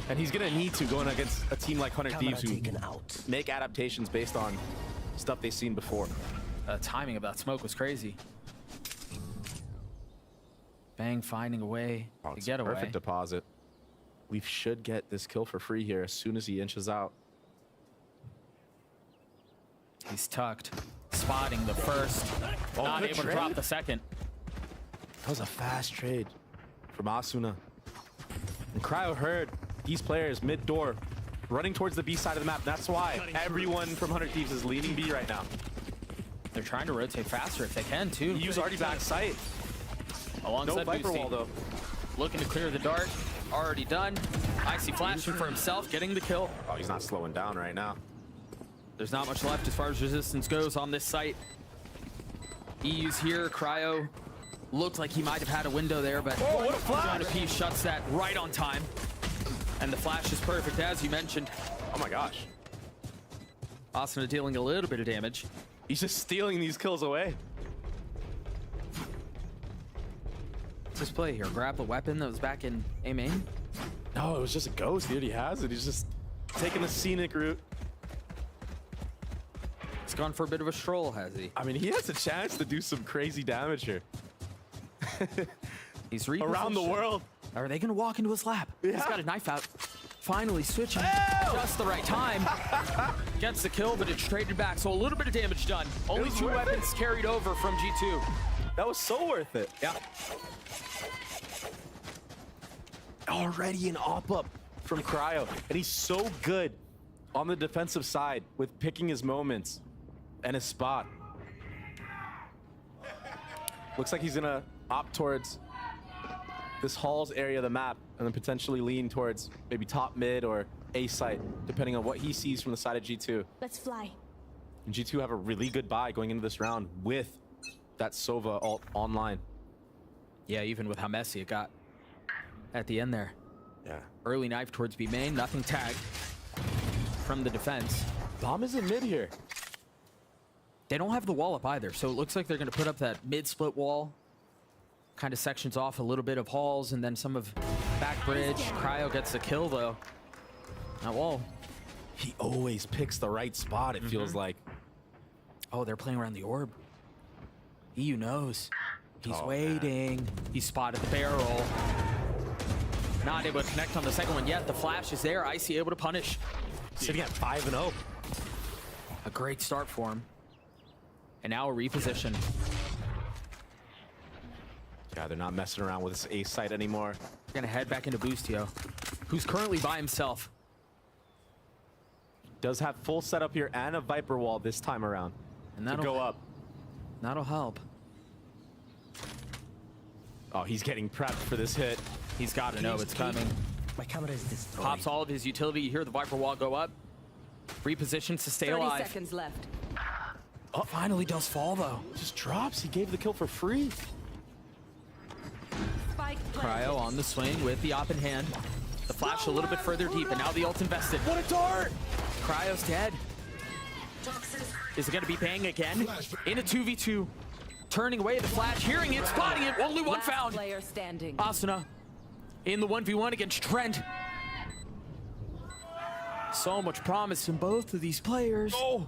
G: And he's going to need to going against a team like 100 Thieves who make adaptations based on stuff they've seen before.
F: The timing of that smoke was crazy. Bang finding a way to get away.
G: Perfect deposit. We should get this kill for free here as soon as he inches out.
F: He's tucked. Spotting the first. Not able to drop the second.
G: That was a fast trade from Asuna. And Cryo heard these players mid-door running towards the B side of the map. That's why everyone from 100 Thieves is leaning B right now.
F: They're trying to rotate faster if they can, too.
G: He's already back sight.
F: Alongside
G: no Viper
F: Boosty.
G: wall, though.
F: Looking to clear the dart. Already done. Icy flashing for himself, getting the kill.
G: Oh, he's not slowing down right now.
F: There's not much left as far as resistance goes on this site. EU's here. Cryo looked like he might have had a window there, but
G: what a flash!
F: P shuts that right on time. And the flash is perfect, as you mentioned.
G: Oh my gosh.
F: Asuna dealing a little bit of damage.
G: He's just stealing these kills away.
F: What's this play here? Grab the weapon that was back in EMEA?
G: No, it was just a ghost. He already has it. He's just taking the scenic route.
F: He's gone for a bit of a stroll, has he?
G: I mean, he has a chance to do some crazy damage here.
F: He's
G: around the world.
F: Are they going to walk into his lap?
G: Yeah.
F: He's got a knife out. Finally switching. Just the right time. Gets the kill, but it's traded back. So a little bit of damage done. Only 2 weapons carried over from G2.
G: That was so worth it.
F: Yeah.
G: Already an op-up from Cryo. And he's so good on the defensive side with picking his moments and his spot. Looks like he's gonna opt towards this Halls area of the map and then potentially lean towards maybe top mid or A site, depending on what he sees from the side of G2.
X: Let's fly.
G: And G2 have a really good buy going into this round with that Sova ult online.
F: Yeah, even with how messy it got at the end there.
G: Yeah.
F: Early knife towards B main, nothing tagged from the defense.
G: Bomb is in mid here.
F: They don't have the wall up either, so it looks like they're going to put up that mid-split wall. Kind of sections off a little bit of Halls and then some of back bridge. Cryo gets the kill, though. That wall.
G: He always picks the right spot, it feels like.
F: Oh, they're playing around the orb. EU knows. He's waiting.
G: Man.
F: He spotted the barrel. Not able to connect on the second one yet. The flash is there. Icy able to punish.
G: Sitting at 5-0.
F: A great start for him. And now a reposition.
G: Yeah, they're not messing around with this A site anymore.
F: They're gonna head back into Boostio, who's currently by himself.
G: Does have full setup here and a Viper wall this time around.
F: And
G: that'll go up.
F: That'll help.
G: Oh, he's getting prepped for this hit.
F: He's got to know it's coming.
R: My camera is destroyed.
F: Pops all of his utility. You hear the Viper wall go up. Repositions to stay
O: 30
F: alive.
O: seconds left.
F: Oh, finally does fall though.
G: Just drops. He gave the kill for free.
F: Cryo on the swing with the op in hand. The flash a little bit further deep, and now the ult invested.
G: What a dart!
F: Cryo's dead. Is it going to be Bang again? In a 2v2. Turning away the flash, hearing it, spotting it. Only one
O: Last
F: found.
O: player standing.
F: Asuna in the 1v1 against Trent. So much promise in both of these players. Oh!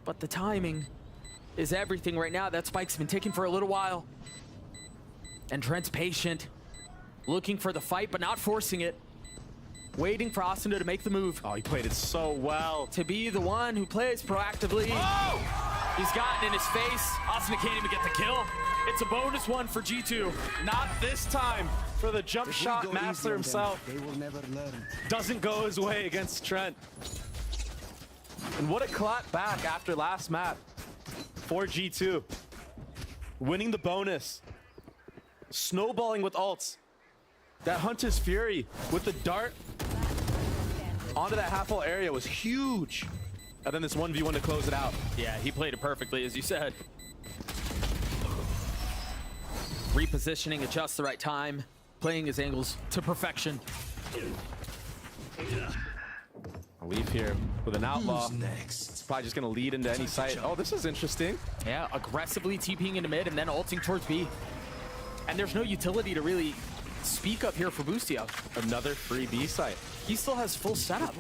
F: But the timing is everything right now. That spike's been ticking for a little while. And Trent's patient, looking for the fight, but not forcing it. Waiting for Asuna to make the move.
G: Oh, he played it so well.
F: To be the one who plays proactively. Oh! He's gotten in his face. Asuna can't even get the kill. It's a bonus one for G2.
G: Not this time for the jump shot master himself.
R: They will never learn.
G: Doesn't go his way against Trent. And what a clap back after last map for G2. Winning the bonus. Snowballing with ults. That Hunter's Fury with the dart onto that half wall area was huge. And then this 1v1 to close it out.
F: Yeah, he played it perfectly, as you said. Repositioning at just the right time, playing his angles to perfection.
G: A leaf here with an outlaw. Next? It's probably just going to lead into any site. Oh, this is interesting.
F: Yeah, aggressively TPing into mid and then ulting towards B. And there's no utility to really speak up here for Boostio.
G: Another free B site.
F: He still has full setup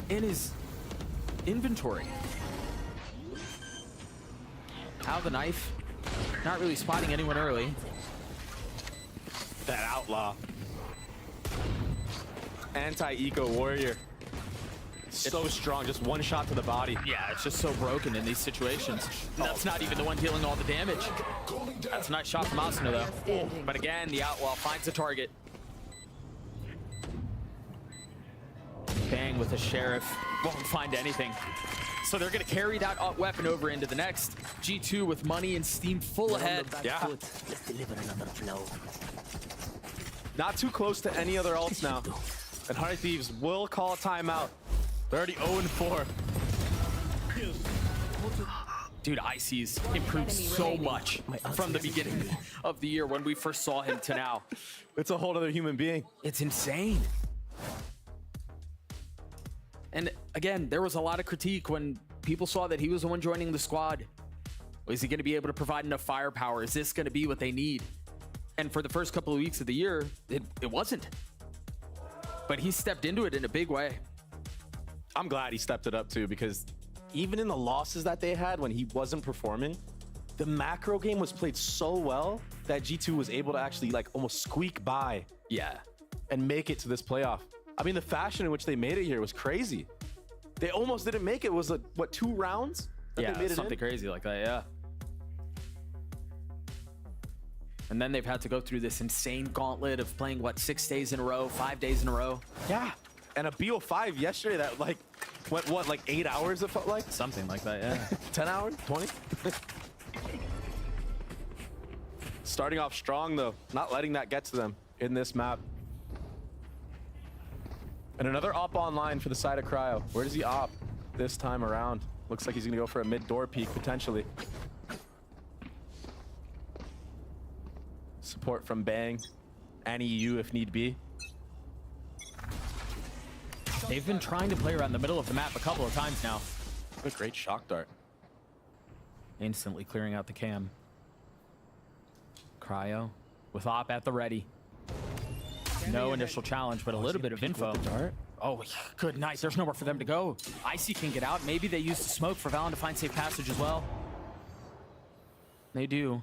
F: in his inventory. Out of the knife. Not really spotting anyone early.
G: That outlaw. Anti-eco warrior. So strong, just one shot to the body.
F: Yeah, it's just so broken in these situations. That's not even the one dealing all the damage. That's a nice shot from Asuna, though. But again, the outlaw finds the target. Bang with the sheriff. Won't find anything. So they're going to carry that weapon over into the next. G2 with money and steam full ahead.
G: Yeah.
R: Let's deliver another blow.
G: Not too close to any other ults now. And Honey Thieves will call a timeout. They're already 0-4.
F: Dude, Icy's improved so much from the beginning of the year when we first saw him to now.
G: It's a whole other human being.
F: It's insane. And again, there was a lot of critique when people saw that he was the one joining the squad. Is he going to be able to provide enough firepower? Is this going to be what they need? And for the first couple of weeks of the year, it wasn't. But he stepped into it in a big way.
G: I'm glad he stepped it up too, because even in the losses that they had when he wasn't performing, the macro game was played so well that G2 was able to actually like almost squeak by.
F: Yeah.
G: And make it to this playoff. I mean, the fashion in which they made it here was crazy. They almost didn't make it. It was like, what, 2 rounds?
F: Yeah, something crazy like that, yeah. And then they've had to go through this insane gauntlet of playing, what, 6 days in a row, 5 days in a row?
G: Yeah. And a BO5 yesterday that like went, what, like 8 hours it felt like?
F: Something like that, yeah.
G: 10 hours? 20? Starting off strong, though. Not letting that get to them in this map. And another op online for the side of Cryo. Where does he op this time around? Looks like he's going to go for a mid-door peek, potentially. Support from Bang and EU if need be.
F: They've been trying to play around the middle of the map a couple of times now.
G: What a great shock dart.
F: Instantly clearing out the cam. Cryo with op at the ready. No initial challenge, but a little bit of info. Oh, good night. There's nowhere for them to go. Icy can get out. Maybe they use the smoke for Valen to find safe passage as well. They do.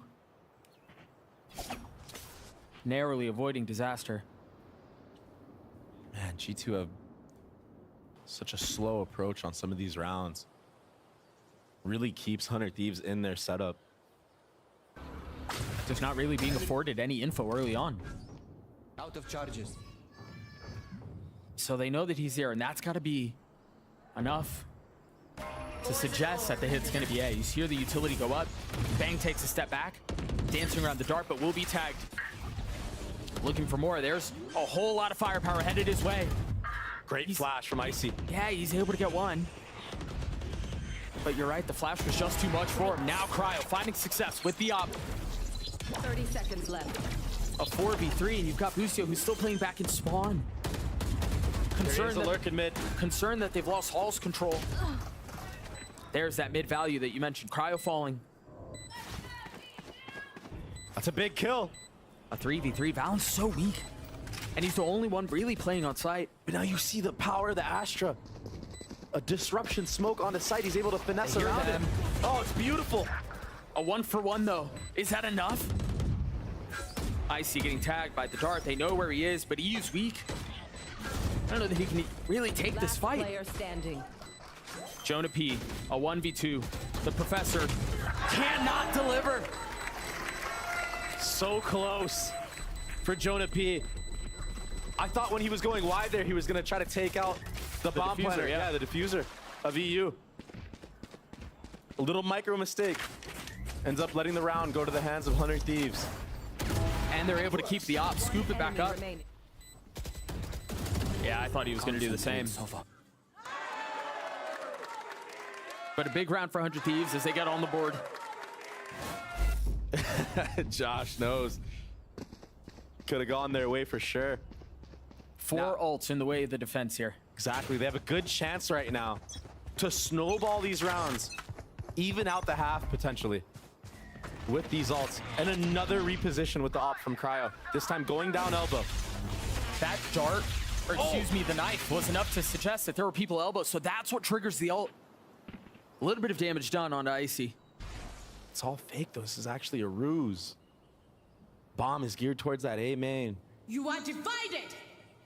F: Narrowly avoiding disaster.
G: Man, G2 have such a slow approach on some of these rounds. Really keeps Hunter Thieves in their setup.
F: Just not really being afforded any info early on.
R: Out of charges.
F: So they know that he's there, and that's got to be enough to suggest that the hit's going to be A. You hear the utility go up. Bang takes a step back, dancing around the dart, but will be tagged. Looking for more. There's a whole lot of firepower headed his way.
G: Great flash from Icy.
F: Yeah, he's able to get one. But you're right, the flash was just too much for him. Now Cryo finding success with the op.
O: 30 seconds left.
F: A 4v3, and you've got Boostio who's still playing back in spawn. Concerned that they've lost Hall's control. There's that mid value that you mentioned. Cryo falling.
G: That's a big kill.
F: A 3v3. Valen's so weak. And he's the only one really playing on site.
G: But now you see the power of the Astra. A disruption smoke on the site. He's able to finesse
F: I hear
G: around it.
F: them.
G: Oh, it's beautiful.
F: A 1-for-1 though. Is that enough? Icy getting tagged by the dart. They know where he is, but EU's weak. I don't know that he can really take this fight.
O: Player standing.
F: Jonah P, a 1v2. The Professor cannot deliver.
G: So close for Jonah P. I thought when he was going wide there, he was going to try to take out the bomb
F: diffuser,
G: planter. Yeah, the diffuser of EU. A little micro mistake. Ends up letting the round go to the hands of 100 Thieves.
F: And they're able to keep the op, scoop it back up. Yeah, I thought he was going to do the same. But a big round for 100 Thieves as they get on the board.
G: Josh knows. Could have gone their way for sure.
F: 4 ults in the way of the defense here.
G: Exactly. They have a good chance right now to snowball these rounds. Even out the half, potentially. With these ults. And another reposition with the op from Cryo. This time going down elbow.
F: That dart, or excuse me, the knife was enough to suggest that there were people elbow, so that's what triggers the ult. A little bit of damage done on Icy.
G: It's all fake though. This is actually a ruse. Bomb is geared towards that A main.
O: You are divided.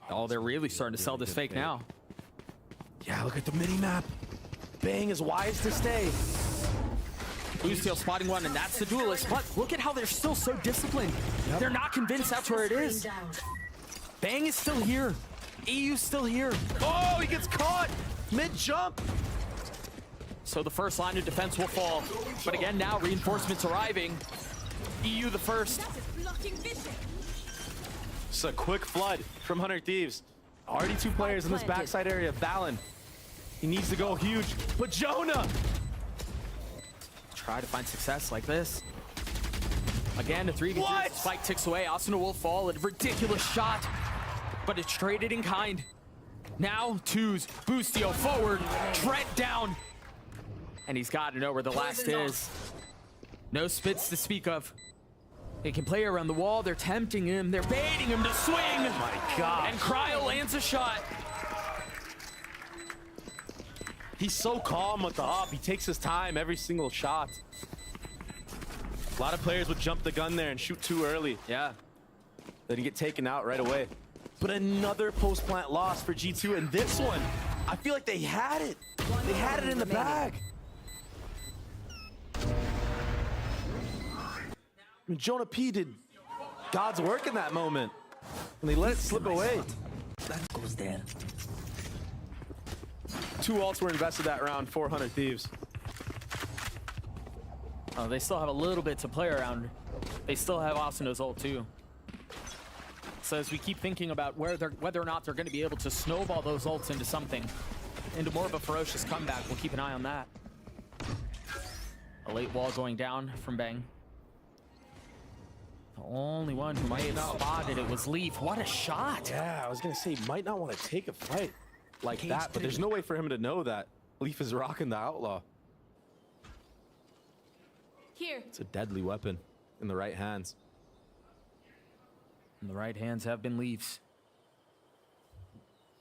F: Oh, they're really starting to sell this fake now.
G: Yeah, look at the mini-map. Bang is wise to stay.
F: Boosteel spotting one, and that's the duelist. But look at how they're still so disciplined. They're not convinced that's where it is. Bang is still here. EU's still here.
G: Oh, he gets caught mid-jump.
F: So the first line of defense will fall. But again, now reinforcements arriving. EU the first.
G: It's a quick flood from 100 Thieves. Already 2 players in this backside area. Valen. He needs to go huge. But Jonah!
F: Try to find success like this. Again, a 3v3. Spike ticks away. Asuna will fall. A ridiculous shot. But it's traded in kind. Now, twos. Boosteel forward. Tread down. And he's got to know where the last is. No spits to speak of. They can play around the wall. They're tempting him. They're baiting him to swing. Oh
G: my God.
F: And Cryo lands a shot.
G: He's so calm with the op. He takes his time every single shot. A lot of players would jump the gun there and shoot too early.
F: Yeah.
G: Then you get taken out right away. But another post-plant loss for G2. And this one, I feel like they had it. They had it in the bag. I mean, Jonah P did God's work in that moment. And they let it slip away.
R: That goes there.
G: 2 ults were invested that round, 400 Thieves.
F: Oh, they still have a little bit to play around. They still have Asuna's ult too. So as we keep thinking about whether or not they're going to be able to snowball those ults into something, into more of a ferocious comeback, we'll keep an eye on that. A late wall going down from Bang. The only one who might have spotted it was Leaf. What a shot!
G: Yeah, I was going to say, might not want to take a fight like that, but there's no way for him to know that Leaf is rocking the Outlaw.
O: Here.
G: It's a deadly weapon in the right hands.
F: And the right hands have been Leaf's.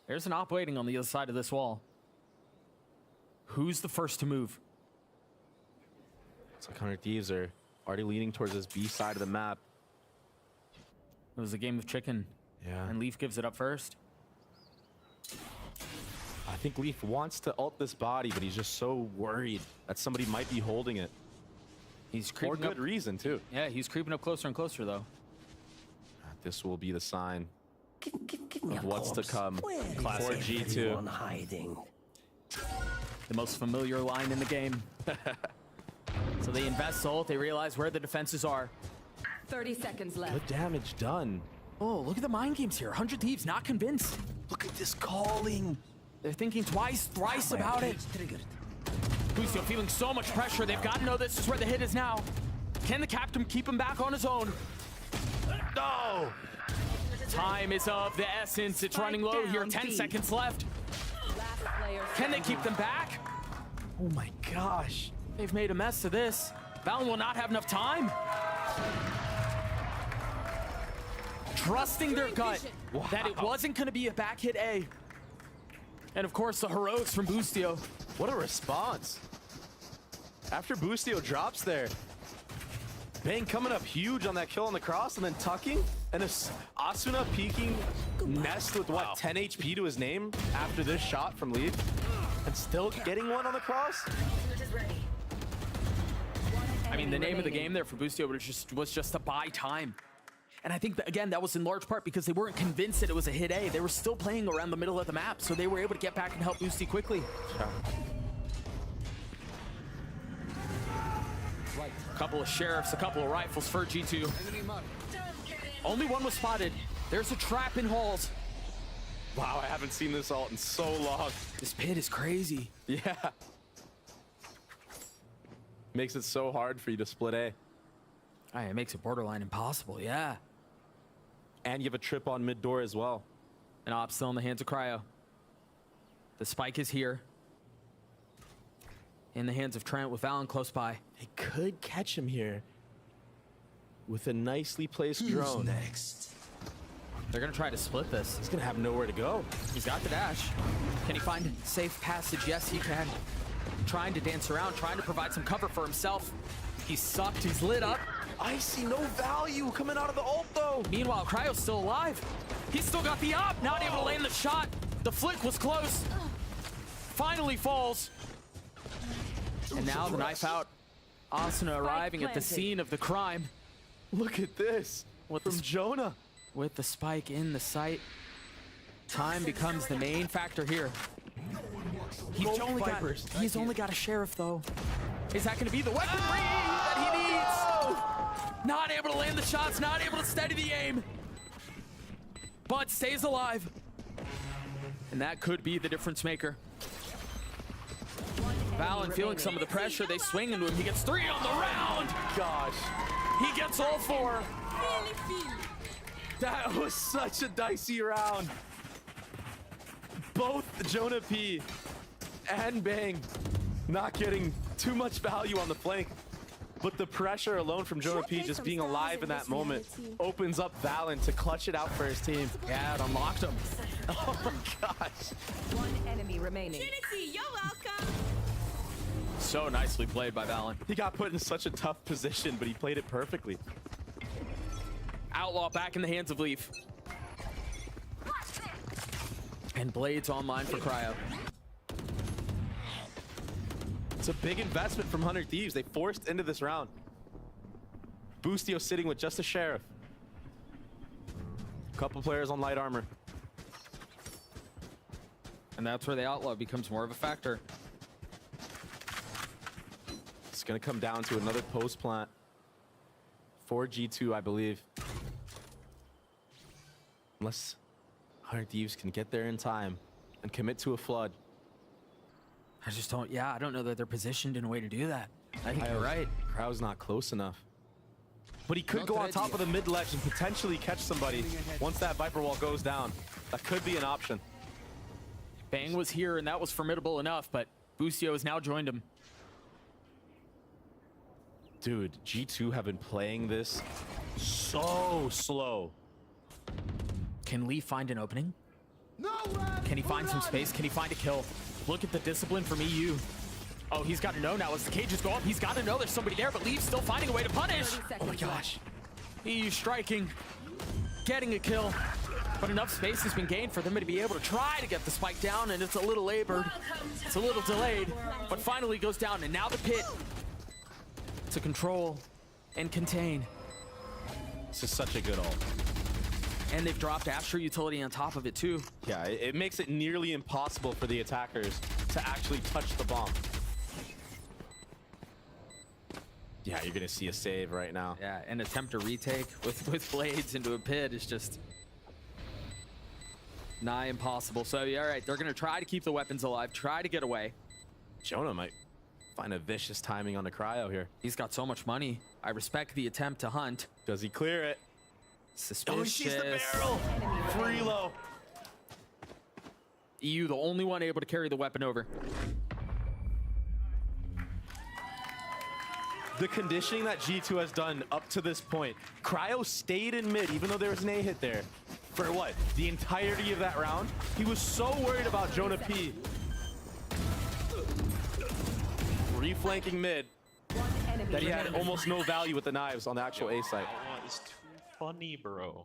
F: There's an op waiting on the other side of this wall. Who's the first to move?
G: It's like 100 Thieves are already leaning towards this B side of the map.
F: It was a game of chicken.
G: Yeah.
F: And Leaf gives it up first.
G: I think Leaf wants to ult this body, but he's just so worried that somebody might be holding it.
F: He's creeping
G: For good reason, too.
F: Yeah, he's creeping up closer and closer, though.
G: This will be the sign
R: Give me
G: of
R: a
G: what's to
R: corpse.
G: come
R: Where is
G: for G2.
R: everyone hiding?
F: The most familiar line in the game. So they invest ult. They realize where the defenses are.
O: 30 seconds left.
G: Good damage done.
F: Oh, look at the mind games here. 100 Thieves not convinced.
G: Look at this calling.
F: They're thinking twice, thrice about it. Boosteel feeling so much pressure. They've got to know this is where the hit is now. Can the captain keep him back on his own? No! Time is of the essence. It's running low here. 10 seconds left. Can they keep them back?
G: Oh my gosh.
F: They've made a mess of this. Valen will not have enough time. trusting their gut that it wasn't going to be a back hit A. And of course, the heroics from Boostio.
G: What a response. After Boostio drops there, Bang coming up huge on that kill on the cross and then tucking. And Asuna peeking Nest with what, 10 HP to his name after this shot from Leaf. And still getting one on the cross.
F: I mean, the name of the game there for Boostio was just to buy time. And I think that, again, that was in large part because they weren't convinced that it was a hit A. They were still playing around the middle of the map, so they were able to get back and help Boosty quickly. A couple of sheriffs, a couple of rifles for G2. Only one was spotted. There's a trap in halls.
G: Wow, I haven't seen this ult in so long.
F: This pit is crazy.
G: Yeah. Makes it so hard for you to split A.
F: It makes it borderline impossible, yeah.
G: And you have a trip on mid door as well.
F: An op still in the hands of Cryo. The spike is here. In the hands of Trent with Valen close by.
G: They could catch him here with a nicely placed drone.
F: Next? They're gonna try to split this.
G: He's gonna have nowhere to go.
F: He's got the dash. Can he find a safe passage? Yes, he can. Trying to dance around, trying to provide some cover for himself. He's sucked, he's lit up.
G: I see no value coming out of the ult though.
F: Meanwhile, Cryo's still alive. He's still got the op, not able to land the shot. The flick was close. Finally falls. And now the knife out. Asuna arriving at the scene of the crime.
G: Look at this. From Jonah.
F: With the spike in the sight. Time becomes the main factor here. He's only got a sheriff though. Is that gonna be the weaponry that he needs? Not able to land the shots, not able to steady the aim. But stays alive. And that could be the difference maker. Valen feeling some of the pressure. They swing into him. He gets 3 on the round.
G: Gosh.
F: He gets all 4.
G: That was such a dicey round. Both Jonah P and Bang not getting too much value on the flank. But the pressure alone from Jonah P just being alive in that moment opens up Valen to clutch it out for his team.
F: Yeah, it unlocked him.
G: Oh my gosh.
O: One enemy remaining. You're welcome.
F: So nicely played by Valen.
G: He got put in such a tough position, but he played it perfectly.
F: Outlaw back in the hands of Leaf. And Blades online for Cryo.
G: It's a big investment from 100 Thieves. They forced into this round. Boostio sitting with just a sheriff. Couple players on light armor.
F: And that's where the outlaw becomes more of a factor.
G: It's gonna come down to another post plant for G2, I believe. Unless 100 Thieves can get there in time and commit to a flood.
F: I just don't, I don't know that they're positioned in a way to do that. I think you're right.
G: Crowd's not close enough. But he could go on top of the mid ledge and potentially catch somebody once that Viper wall goes down. That could be an option.
F: Bang was here and that was formidable enough, but Boostio has now joined him.
G: Dude, G2 have been playing this so slow.
F: Can Lee find an opening? Can he find some space? Can he find a kill? Look at the discipline from EU. Oh, he's got to know now as the cages go up. He's got to know there's somebody there, but Lee's still finding a way to punish. Oh my gosh. EU striking, getting a kill. But enough space has been gained for them to be able to try to get the spike down, and it's a little labored. It's a little delayed, but finally goes down, and now the pit to control and contain.
G: This is such a good ult.
F: And they've dropped Astro utility on top of it too.
G: Yeah, it makes it nearly impossible for the attackers to actually touch the bomb. Yeah, you're gonna see a save right now.
F: Yeah, an attempt to retake with Blades into a pit is just nigh impossible. So, yeah, all right, they're gonna try to keep the weapons alive, try to get away.
G: Jonah might find a vicious timing on the Cryo here.
F: He's got so much money. I respect the attempt to hunt.
G: Does he clear it?
F: Suspicious.
G: Oh, he sees the barrel. Free low.
F: EU, the only one able to carry the weapon over.
G: the conditioning that G2 has done up to this point. Cryo stayed in mid, even though there was an A hit there. For what? The entirety of that round? He was so worried about Jonah P. Reflanking mid. That he had almost no value with the knives on the actual A site.
B: It's too funny, bro.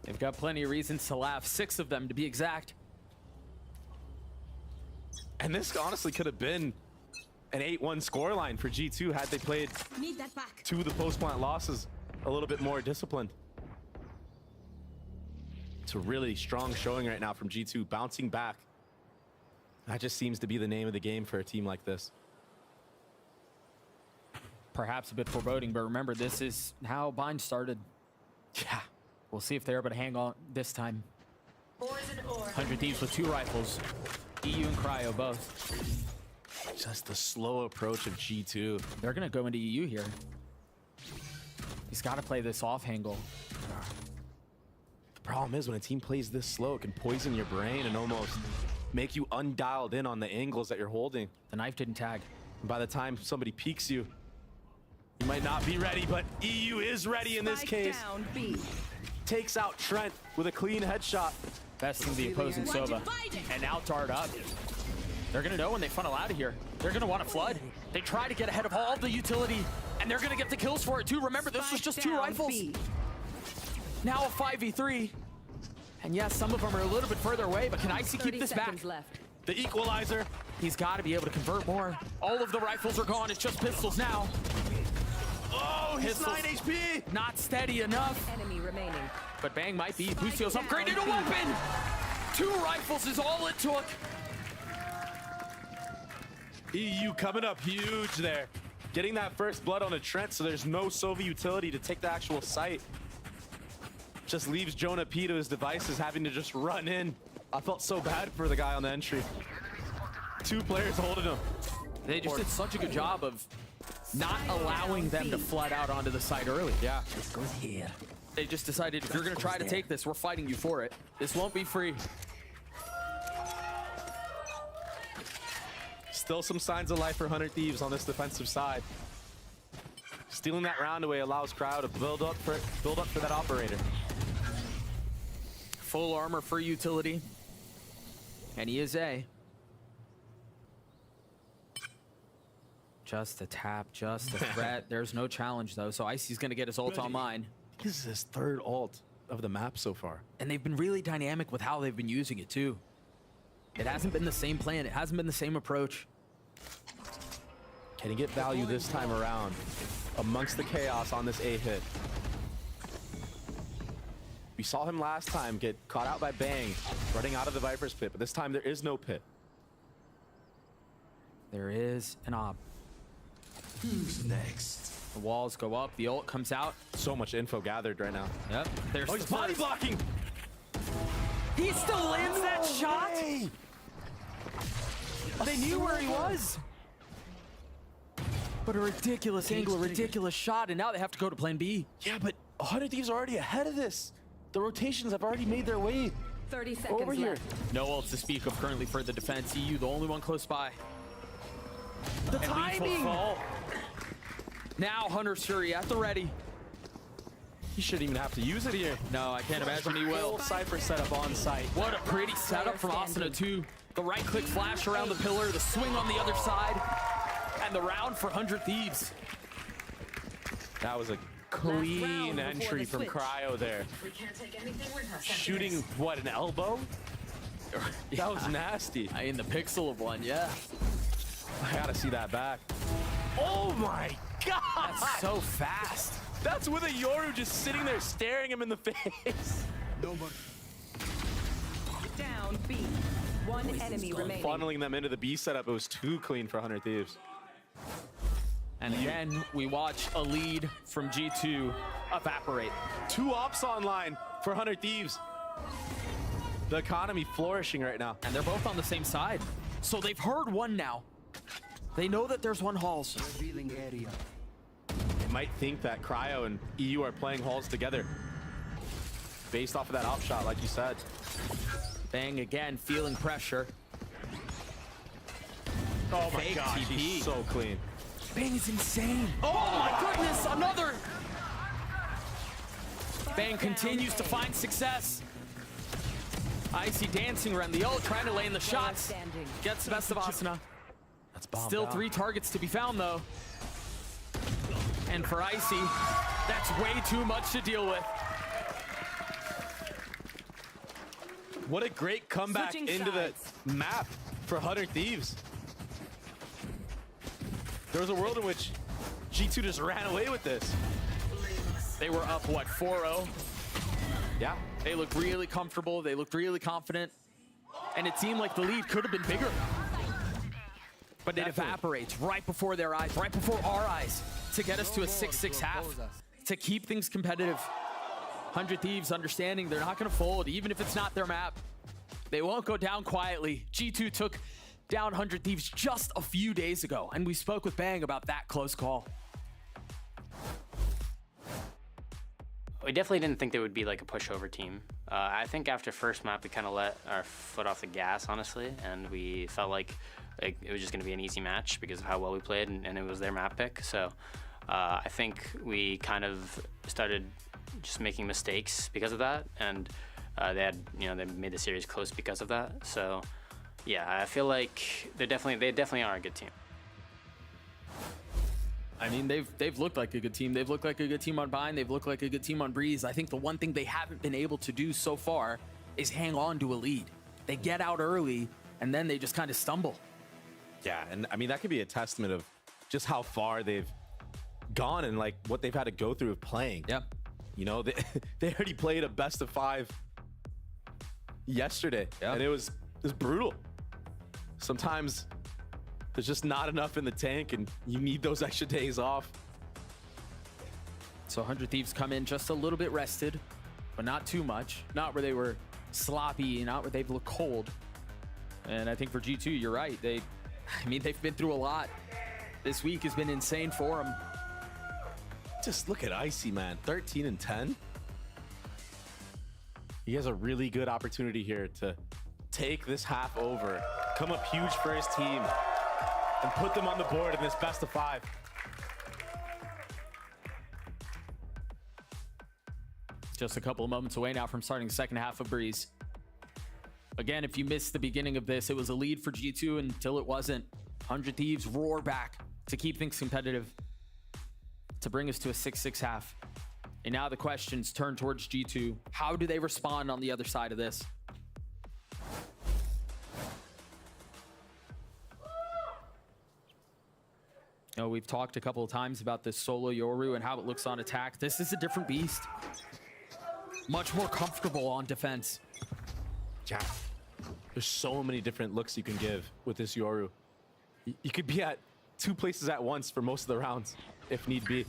F: They've got plenty of reasons to laugh. 6 of them, to be exact.
G: And this honestly could have been an 8-1 scoreline for G2 had they played
O: Need that back.
G: 2 of the post-plant losses a little bit more disciplined. It's a really strong showing right now from G2, bouncing back. That just seems to be the name of the game for a team like this.
F: Perhaps a bit foreboding, but remember, this is how Bind started. Yeah, we'll see if they're able to hang on this time. 100 Thieves with 2 rifles. EU and Cryo both.
G: Just the slow approach of G2.
F: They're going to go into EU here. He's got to play this off angle.
G: The problem is when a team plays this slow, it can poison your brain and almost make you undialed in on the angles that you're holding.
F: The knife didn't tag.
G: And by the time somebody peeks you, you might not be ready, but EU is ready in this case.
O: Down, B.
G: Takes out Trent with a clean headshot.
F: Besting the opposing Sova. And now Dart up. They're going to know when they funnel out of here. They're going to want to flood. They try to get ahead of all the utility, and they're going to get the kills for it too. Remember, this was just 2 rifles.
O: B.
F: Now a 5v3. And yes, some of them are a little bit further away, but can Icy keep this back?
O: Left.
G: The equalizer.
F: He's got to be able to convert more. All of the rifles are gone. It's just pistols now.
G: Oh, he's
F: Pistols
G: 9 HP.
F: Not steady enough.
O: Enemy remaining.
F: But Bang might be. Lucio's upgraded a weapon. 2 rifles is all it took.
G: EU coming up huge there. Getting that first blood on a Trent, so there's no Sova utility to take the actual site. Just leaves Jonah P to his devices, having to just run in. I felt so bad for the guy on the entry. 2 players holding him.
F: They just did such a good job of not allowing them to flood out onto the site early.
G: Yeah.
F: This goes here. They just decided, if you're going to try to take this, we're fighting you for it. This won't be free.
G: Still some signs of life for 100 Thieves on this defensive side. Stealing that round away allows Cryo to build up for that operator.
F: Full armor for utility. And he is A. Just a tap, just a threat. There's no challenge though, so Icy's gonna get his ult online.
G: This is his 3rd ult of the map so far.
F: And they've been really dynamic with how they've been using it too. It hasn't been the same plan, it hasn't been the same approach.
G: Can he get value this time around amongst the chaos on this A hit? We saw him last time get caught out by Bang, running out of the Viper's pit, but this time there is no pit.
F: There is an op.
R: Who's next?
F: The walls go up, the ult comes out.
G: So much info gathered right now.
F: Yep. There's
G: he's body blocking!
F: He still lands that shot? They knew where he was. But a ridiculous angle, a ridiculous shot, and now they have to go to plan B.
G: Yeah, but 100 Thieves are already ahead of this. The rotations have already made their way
O: 30 seconds
G: over here.
O: left.
F: No ults to speak of currently for the defense. EU, the only one close by.
G: The
F: And Leaf will
G: timing!
F: fall. Now Hunter Shuri at the ready.
G: He shouldn't even have to use it here.
F: No, I can't imagine he will.
G: Cypher setup on site.
F: What a pretty setup from Asuna too. The right click flash around the pillar, the swing on the other side, and the round for 100 Thieves.
G: That was a clean entry from Cryo there. Shooting, what, an elbow? That was nasty.
F: In the pixel of one, yeah.
G: I gotta see that back. Oh my god!
F: That's so fast.
G: That's with a Yoru just sitting there staring him in the face.
O: Down B. 1 enemy remaining.
G: Funneling them into the B setup, it was too clean for 100 Thieves.
F: And again, we watch a lead from G2 evaporate.
G: 2 ops online for 100 Thieves. The economy flourishing right now.
F: And they're both on the same side. So they've heard one now. They know that there's one halls.
R: Revealing area.
G: They might think that Cryo and EU are playing halls together. Based off of that op shot, like you said.
F: Bang again, feeling pressure.
N: Oh my
F: Fake
N: gosh,
F: TP.
N: he's so clean.
F: Bang is insane. Oh my goodness, another. Bang continues to find success. Icy dancing around the ult, trying to lay in the shots. Gets the best of Asuna.
N: That's bombed
F: Still
N: out.
F: 3 targets to be found though. And for Icy, that's way too much to deal with.
G: What a great comeback into the map for 100 Thieves. There was a world in which G2 just ran away with this.
F: They were up, what, 4-0?
G: Yeah.
F: They looked really comfortable. They looked really confident. And it seemed like the lead could have been bigger. But it evaporates right before their eyes, right before our eyes, to get us to a 6-6 half, to keep things competitive. 100 Thieves understanding they're not going to fold, even if it's not their map. They won't go down quietly. G2 took down 100 Thieves just a few days ago, and we spoke with Bang about that close call.
S: We definitely didn't think they would be like a pushover team. I think after first map, we kind of let our foot off the gas, honestly, and we felt like it was just going to be an easy match because of how well we played, and it was their map pick. So I think we kind of started just making mistakes because of that, and they made the series close because of that. So yeah, I feel like they definitely are a good team.
F: I mean, they've looked like a good team. They've looked like a good team on Bind. They've looked like a good team on Breeze. I think the one thing they haven't been able to do so far is hang on to a lead. They get out early, and then they just kind of stumble.
G: Yeah, and I mean, that could be a testament of just how far they've gone and like what they've had to go through of playing.
F: Yep.
G: You know, they already played a best of 5 yesterday, and it was brutal. Sometimes there's just not enough in the tank, and you need those extra days off.
F: So 100 Thieves come in just a little bit rested, but not too much. Not where they were sloppy, not where they've looked cold. And I think for G2, you're right. They've been through a lot. This week has been insane for them.
G: Just look at Icy, man. 13 and 10. He has a really good opportunity here to take this half over, come up huge for his team, and put them on the board in this best of 5.
F: Just a couple of moments away now from starting the second half of Breeze. Again, if you missed the beginning of this, it was a lead for G2 until it wasn't. 100 Thieves roar back to keep things competitive, to bring us to a 6-6 half. And now the questions turn towards G2. How do they respond on the other side of this? You know, we've talked a couple of times about this solo Yoru and how it looks on attack. This is a different beast. Much more comfortable on defense.
G: Yeah. There's so many different looks you can give with this Yoru. You could be at 2 places at once for most of the rounds, if need be.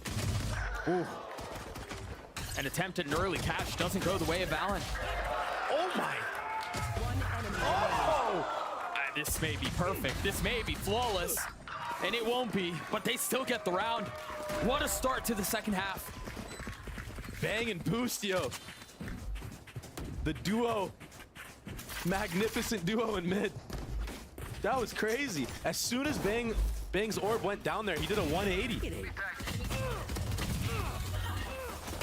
F: Ooh. An attempt at an early catch doesn't go the way of Valen.
G: Oh my!
F: Oh! This may be perfect. This may be flawless. And it won't be, but they still get the round. What a start to the second half.
G: Bang and Boostio. The duo. Magnificent duo in mid. That was crazy. As soon as Bang's orb went down there, he did a 180.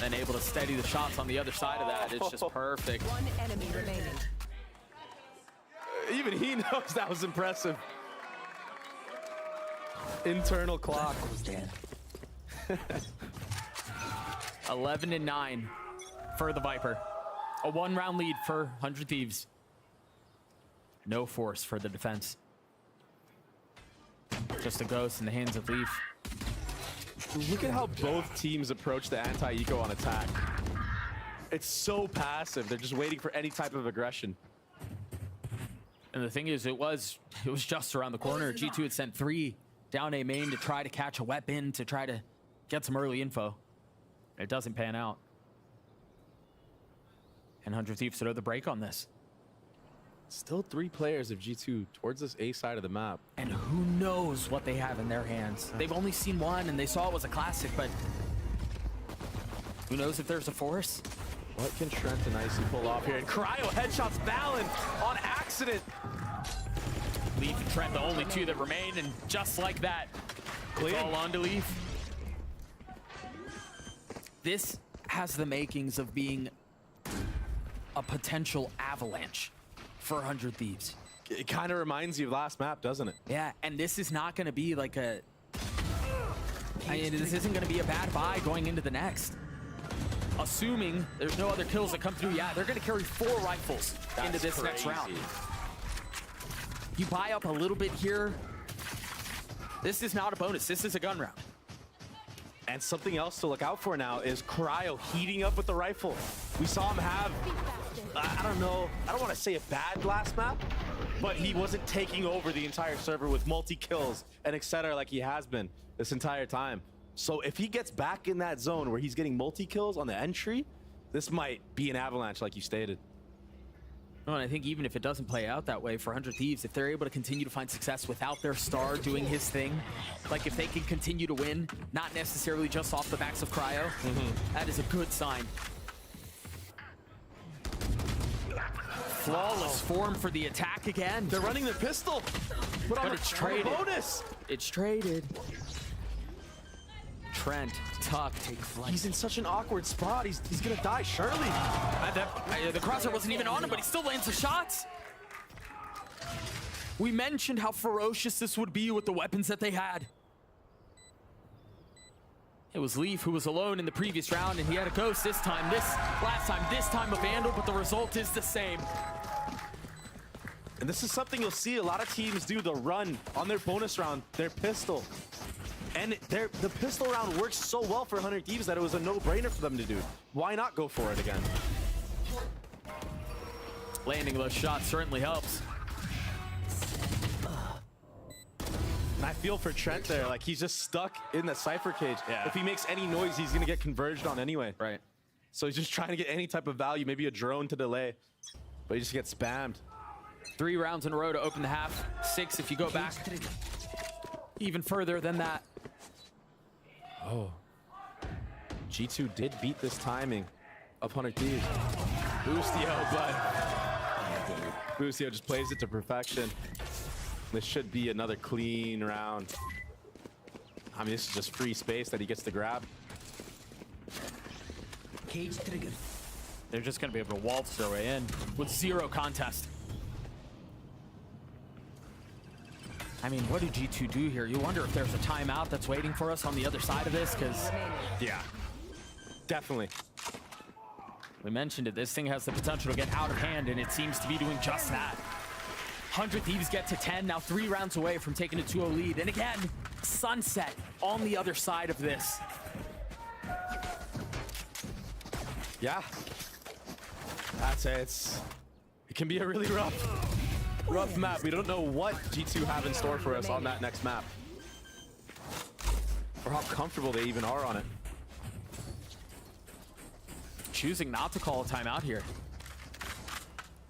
F: And able to steady the shots on the other side of that. It's just perfect.
O: One enemy remaining.
G: Even he knows that was impressive. Internal clock.
F: 11-9 for the Viper. A 1-round lead for 100 Thieves. No force for the defense. Just a ghost in the hands of Leaf.
G: Look at how both teams approach the anti-eco on attack. It's so passive. They're just waiting for any type of aggression.
F: And the thing is, it was just around the corner. G2 had sent 3 down A main to try to catch a weapon, to try to get some early info. It doesn't pan out. And 100 Thieves throw the break on this.
G: Still 3 players of G2 towards this A side of the map.
F: And who knows what they have in their hands. They've only seen one, and they saw it was a classic, but who knows if there's a force?
G: What can Trent and Icy pull off here? And Cryo headshots Valen on accident.
F: Leaf and Trent, the only two that remain, and just like that, it's all on to Leaf. This has the makings of being a potential avalanche for 100 Thieves.
G: It kind of reminds you of last map, doesn't it?
F: Yeah, and this is not going to be like a... this isn't going to be a bad buy going into the next. Assuming there's no other kills that come through, yeah, they're going to carry 4 rifles into this next round. You buy up a little bit here. This is not a bonus. This is a gun round.
G: And something else to look out for now is Cryo heating up with the rifle. We saw him have, I don't know, I don't want to say a bad last map, but he wasn't taking over the entire server with multi-kills and etc. like he has been this entire time. So if he gets back in that zone where he's getting multi-kills on the entry, this might be an avalanche like you stated.
F: Well, and I think even if it doesn't play out that way for 100 Thieves, if they're able to continue to find success without their star doing his thing, like if they can continue to win, not necessarily just off the backs of Cryo, that is a good sign. Flawless form for the attack again.
G: They're running the pistol.
F: But it's traded.
G: Bonus.
F: It's traded. Trent, Tuck, take flight.
G: He's in such an awkward spot. He's gonna die surely.
F: The crosshair wasn't even on him, but he still lands the shots. We mentioned how ferocious this would be with the weapons that they had. It was Leaf who was alone in the previous round, and he had a ghost this time. This time a Vandal, but the result is the same.
G: And this is something you'll see a lot of teams do, the run on their bonus round, their pistol. And the pistol round works so well for 100 Thieves that it was a no-brainer for them to do. Why not go for it again?
F: Landing those shots certainly helps.
G: And I feel for Trent there, like he's just stuck in the Cypher cage.
F: Yeah.
G: If he makes any noise, he's gonna get converged on anyway.
F: Right.
G: So he's just trying to get any type of value, maybe a drone to delay, but he just gets spammed.
F: 3 rounds in a row to open the half. 6 if you go back. Even further than that.
G: Oh. G2 did beat this timing of 100 Thieves. Boostio, but Boostio just plays it to perfection. This should be another clean round. I mean, this is just free space that he gets to grab.
F: Cage trigger. They're just going to be able to waltz their way in with 0 contest. I mean, what did G2 do here? You wonder if there's a timeout that's waiting for us on the other side of this, because...
G: Yeah, definitely.
F: We mentioned it. This thing has the potential to get out of hand, and it seems to be doing just that. 100 Thieves get to 10, now 3 rounds away from taking a 2-0 lead. And again, Sunset on the other side of this.
G: Yeah. That's it. It can be a really rough map. We don't know what G2 have in store for us on that next map. Or how comfortable they even are on it.
F: Choosing not to call a timeout here.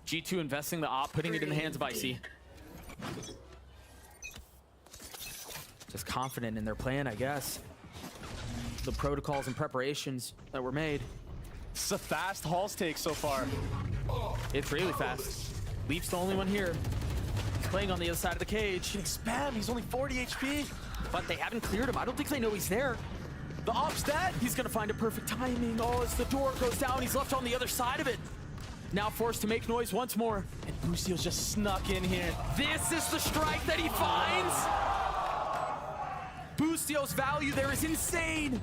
F: G2 investing the op, putting it in the hands of Icy. Just confident in their plan, I guess. The protocols and preparations that were made.
G: It's a fast Halls take so far.
F: It's really fast. Leaf's the only one here. He's playing on the other side of the cage.
G: Getting spammed, he's only 40 HP.
F: But they haven't cleared him. I don't think they know he's there. The op's dead. He's gonna find a perfect timing. Oh, as the door goes down, he's left on the other side of it. Now forced to make noise once more.
G: And Boostio's just snuck in here.
F: This is the strike that he finds. Boostio's value there is insane.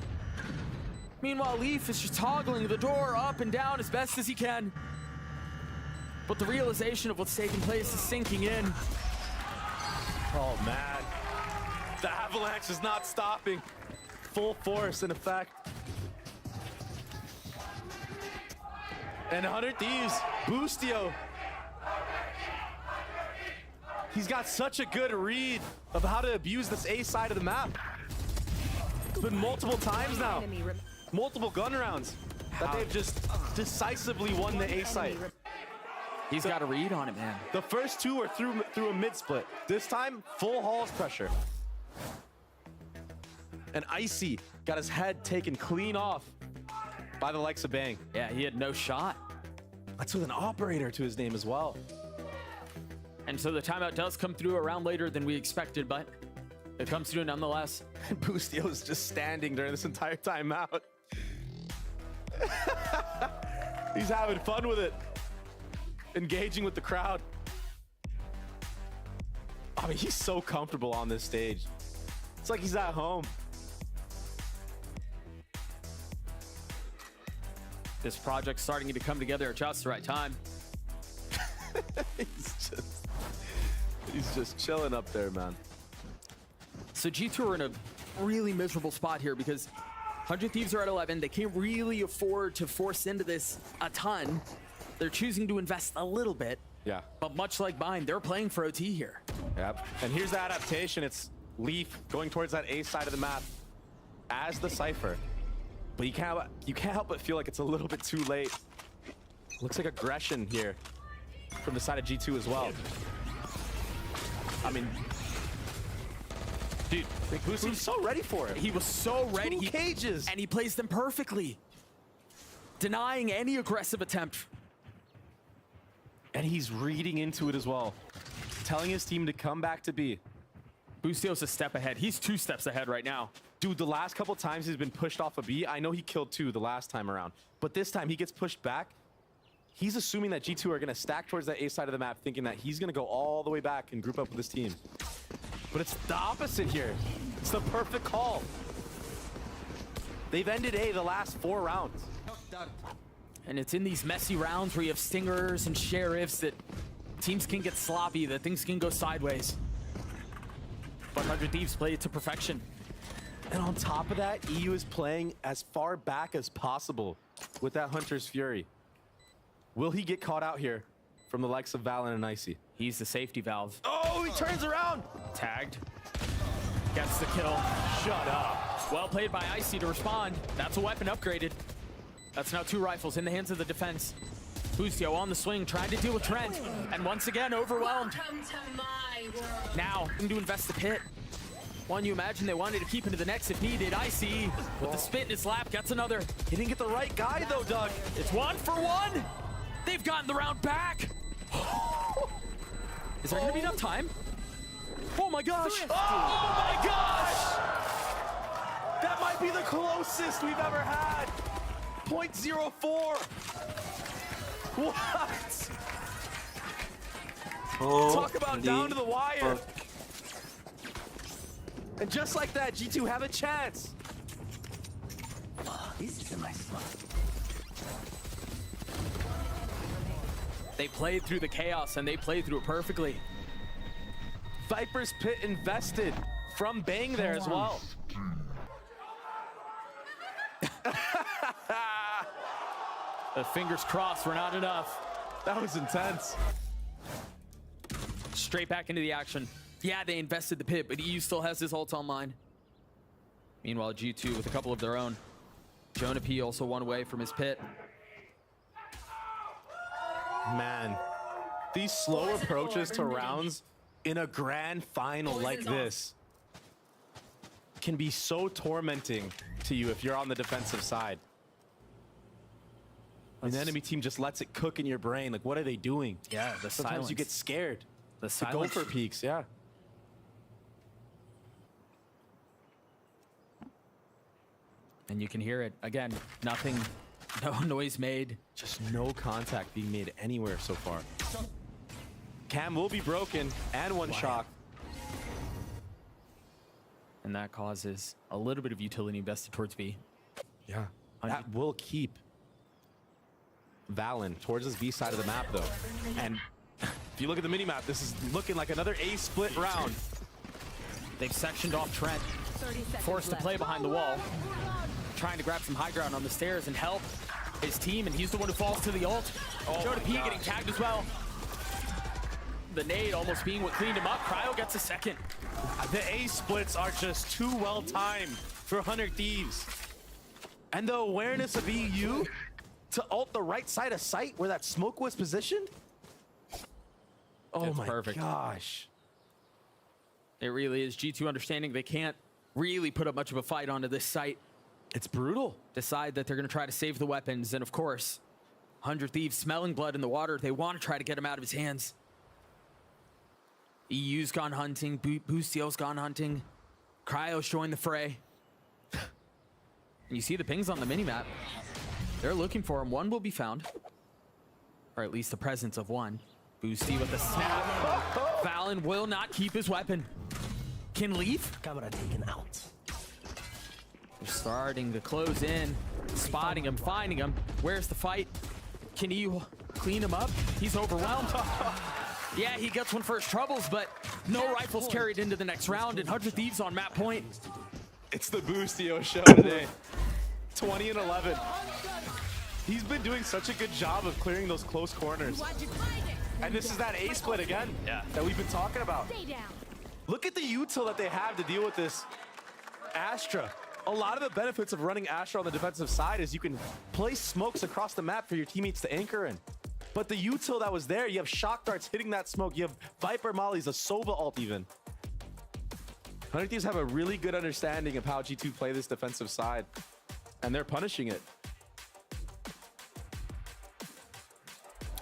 F: Meanwhile, Leaf is just toggling the door up and down as best as he can. But the realization of what's taking place is sinking in.
G: Oh, man. The avalanche is not stopping. Full force in effect. And 100 Thieves, Boostio. He's got such a good read of how to abuse this A side of the map. It's been multiple times now. Multiple gun rounds that they've just decisively won the A site.
F: He's got a read on it, man.
G: The first 2 were through a mid-split. This time, full Halls pressure. And Icy got his head taken clean off by the likes of Bang.
F: Yeah, he had no shot.
G: That's with an operator to his name as well.
F: And so the timeout does come through a round later than we expected, but it comes through nonetheless.
G: And Boostio is just standing during this entire timeout. He's having fun with it. Engaging with the crowd. I mean, he's so comfortable on this stage. It's like he's at home.
F: This project's starting to come together at just the right time.
G: He's just chilling up there, man.
F: So G2 are in a really miserable spot here because 100 Thieves are at 11. They can't really afford to force into this a ton. They're choosing to invest a little bit.
G: Yeah.
F: But much like mine, they're playing for OT here.
G: Yep. And here's the adaptation. It's Leaf going towards that A side of the map as the Cypher. But you can't help but feel like it's a little bit too late. Looks like aggression here from the side of G2 as well. I mean, dude, Boostie's so ready for it.
F: He was so ready.
G: 2 cages.
F: And he plays them perfectly. Denying any aggressive attempt.
G: And he's reading into it as well. Telling his team to come back to B.
F: Boostio's a step ahead. He's 2 steps ahead right now.
G: Dude, the last couple times he's been pushed off a B, I know he killed 2 the last time around. But this time he gets pushed back. He's assuming that G2 are going to stack towards that A side of the map, thinking that he's going to go all the way back and group up with his team. But it's the opposite here. It's the perfect call. They've ended A the last 4 rounds.
F: And it's in these messy rounds where you have Stingers and Sheriffs that teams can get sloppy, that things can go sideways. But 100 Thieves play it to perfection.
G: And on top of that, EU is playing as far back as possible with that Hunter's Fury. Will he get caught out here from the likes of Valen and Icy?
F: He's the safety valve.
G: Oh, he turns around!
F: Tagged. Gets the kill.
G: Shut up.
F: Well played by Icy to respond. That's a weapon upgraded. That's now 2 rifles in the hands of the defense. Boostio on the swing, trying to deal with Trent. And once again, overwhelmed. Now, to invest the pit. One you imagine they wanted to keep into the next if needed. Icy, with the spit in his lap, gets another.
G: He didn't get the right guy though, Doug.
F: It's 1 for 1. They've gotten the round back. Is there gonna be enough time? Oh my gosh.
G: Oh my gosh. That might be the closest we've ever had. 0.04. What?
M: Oh,
G: talk about down to the wire. And just like that, G2 have a chance.
R: This is a nice spot.
F: They played through the chaos and they played through it perfectly.
G: Viper's Pit invested from Bang there as well.
F: The fingers crossed were not enough.
G: That was intense.
F: Straight back into the action. Yeah, they invested the pit, but EU still has his ult online. Meanwhile, G2 with a couple of their own. Jonah P also 1 away from his pit.
G: Man, these slow approaches to rounds in a grand final like this can be so tormenting to you if you're on the defensive side. And the enemy team just lets it cook in your brain. Like, what are they doing?
F: Yeah, the
G: Sometimes
F: silence.
G: you get scared.
F: The
G: to go for peaks, yeah.
F: And you can hear it. Again, nothing, no noise made.
G: Just no contact being made anywhere so far. Cam will be broken and 1 shock.
F: And that causes a little bit of utility invested towards B.
G: Yeah, that will keep Valen towards his B side of the map, though. And if you look at the minimap, this is looking like another A split round.
F: They've sectioned off Trent, forced to play behind the wall, trying to grab some high ground on the stairs and help his team, and he's the one who falls to the ult. Jonah P getting tagged as well. The nade almost being what cleaned him up. Cryo gets a second.
G: The A splits are just too well timed for 100 Thieves. And the awareness of EU to ult the right side of sight where that smoke was positioned. Oh
F: It's
G: my
F: perfect.
G: gosh.
F: It really is. G2 understanding they can't really put up much of a fight onto this site.
G: It's brutal.
F: Decide that they're going to try to save the weapons. And of course, 100 Thieves smelling blood in the water. They want to try to get him out of his hands. EU's gone hunting. Boostio's gone hunting. Cryo's joined the fray. You see the pings on the minimap. They're looking for him. One will be found. Or at least the presence of one. Boosty with the snap. Valen will not keep his weapon. Can Leaf?
R: Camera taken out.
F: They're starting to close in. Spotting him, finding him. Where's the fight? Can you clean him up? He's overwhelmed. Yeah, he gets one for his troubles, but no rifles carried into the next round, and 100 Thieves on map point.
G: It's the Boostio show today. 20 and 11. He's been doing such a good job of clearing those close corners. And this is that A split again that we've been talking about. Look at the util that they have to deal with this Astra. A lot of the benefits of running Astra on the defensive side is you can place smokes across the map for your teammates to anchor in. But the util that was there, you have shock darts hitting that smoke. You have Viper mollies, a Sova ult even. 100 Thieves have a really good understanding of how G2 play this defensive side. And they're punishing it.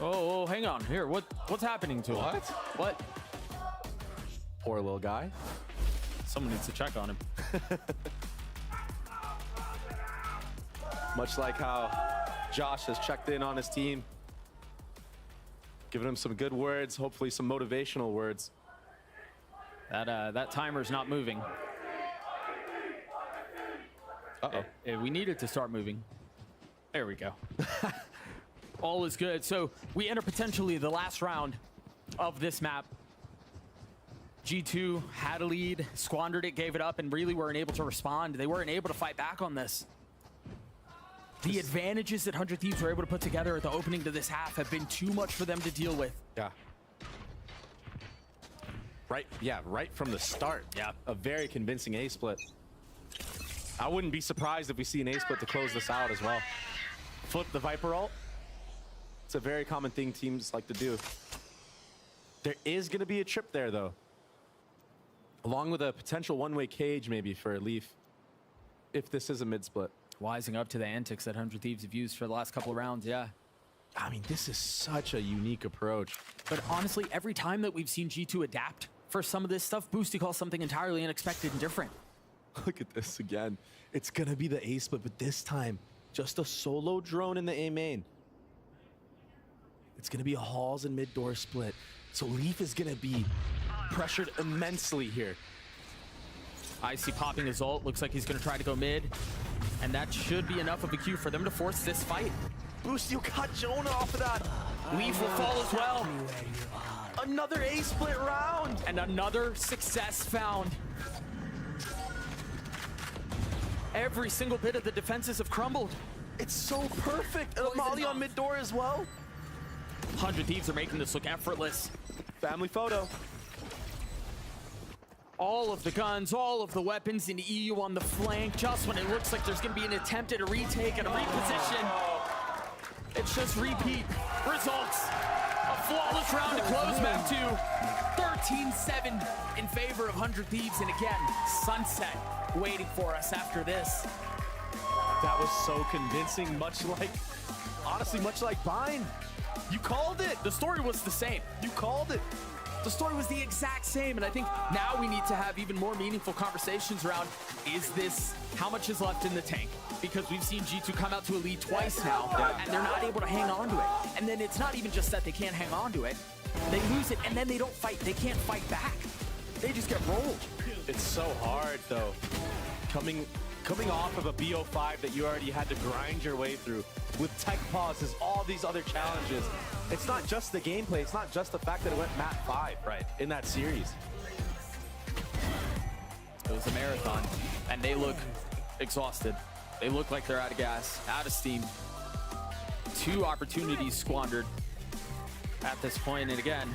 F: Oh, hang on. Here, what's happening to him? What?
G: Poor little guy.
F: Someone needs to check on him.
G: Much like how Josh has checked in on his team. Giving him some good words, hopefully some motivational words.
F: That timer's not moving.
G: Uh-oh.
F: We need it to start moving. There we go. All is good. So we enter potentially the last round of this map. G2 had a lead, squandered it, gave it up, and really weren't able to respond. They weren't able to fight back on this. The advantages that 100 Thieves were able to put together at the opening to this half have been too much for them to deal with.
G: Yeah. Right from the start.
F: Yeah.
G: A very convincing A split. I wouldn't be surprised if we see an A split to close this out as well. Flip the Viper ult. It's a very common thing teams like to do. There is going to be a trip there though. Along with a potential one-way cage maybe for a Leaf. If this is a mid-split.
F: Wising up to the antics that 100 Thieves have used for the last couple of rounds, yeah.
G: I mean, this is such a unique approach.
F: But honestly, every time that we've seen G2 adapt for some of this stuff, Boosty calls something entirely unexpected and different.
G: Look at this again. It's going to be the A split, but this time, just a solo drone in the A main. It's going to be a halls and mid-door split. So Leaf is going to be pressured immensely here.
F: Icy popping his ult. Looks like he's going to try to go mid. And that should be enough of a cue for them to force this fight.
G: Boostio got Jonah off of that.
F: Leaf will fall as well.
G: Another A split round.
F: And another success found. Every single bit of the defenses have crumbled.
G: It's so perfect. And a molly on mid-door as well.
F: 100 Thieves are making this look effortless.
G: Family photo.
F: All of the guns, all of the weapons in EU on the flank, just when it looks like there's going to be an attempt at a retake and a reposition. It's just repeat results. A flawless round to close map 2. 13-7 in favor of 100 Thieves. And again, sunset waiting for us after this.
G: That was so convincing, honestly, much like Bind. You called it.
F: The story was the same.
G: You called it.
F: The story was the exact same, and I think now we need to have even more meaningful conversations around, how much is left in the tank? Because we've seen G2 come out to a lead twice now, and they're not able to hang on to it. And then it's not even just that they can't hang on to it. They lose it, and then they don't fight. They can't fight back. They just get rolled.
G: It's so hard, though. Coming off of a BO5 that you already had to grind your way through with tech pauses, all these other challenges. It's not just the gameplay. It's not just the fact that it went map 5 in that series.
F: It was a marathon, and they look exhausted. They look like they're out of gas, out of steam. 2 opportunities squandered at this point, and again,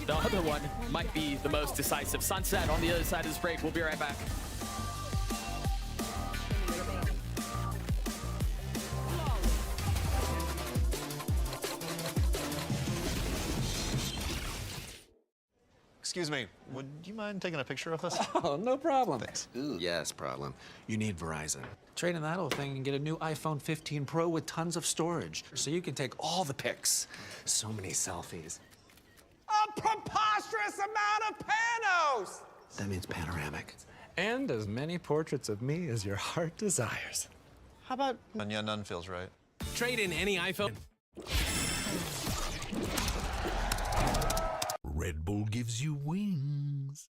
F: the other one might be the most decisive. Sunset on the other side of this break. We'll be right back.
D: Excuse me, would you mind taking a picture of us?
H: Oh, no problem.
D: Thanks.
H: Ooh, yes, problem. You need Verizon.
D: Trade in that old thing and get a new iPhone 15 Pro with tons of storage, so you can take all the pics.
H: So many selfies.
R: Preposterous!
N: generous amount of panos!
H: That means panoramic.
D: And as many portraits of me as your heart desires.
N: How about...
D: And yeah, none feels right.
I: Trade in any iPhone.
K: Red Bull gives you wings.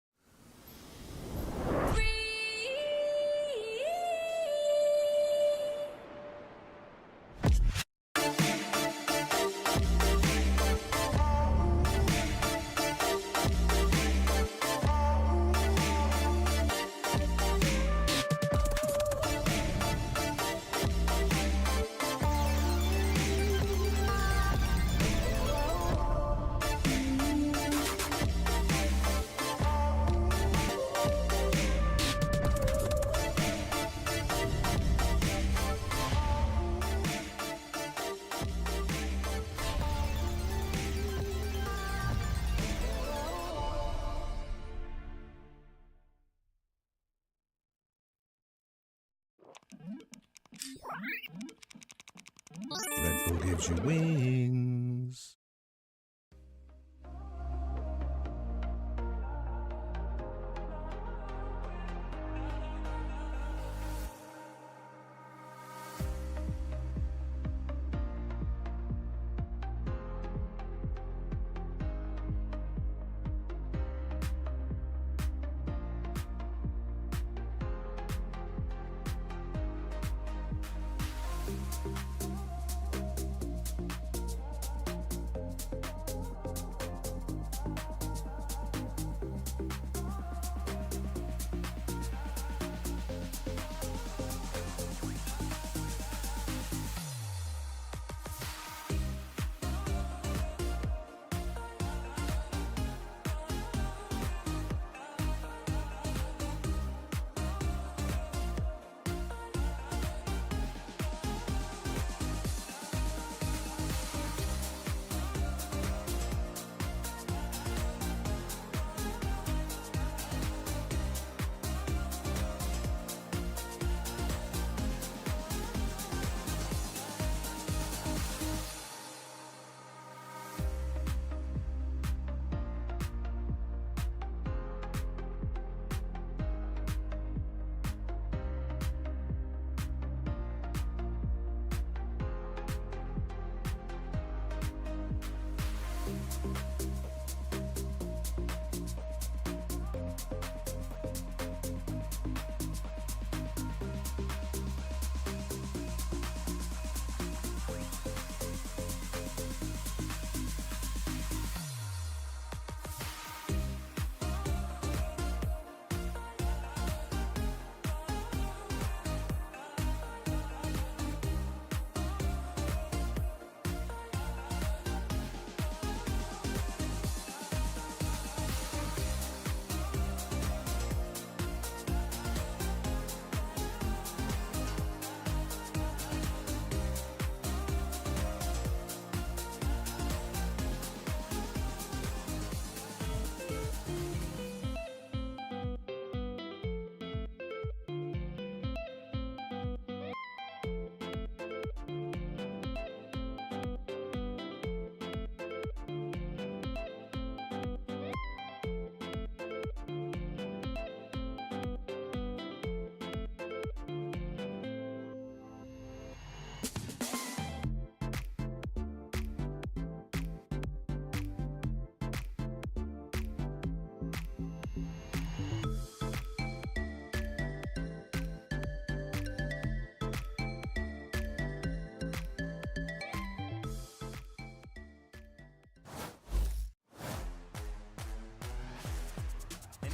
K: Red Bull gives you wings.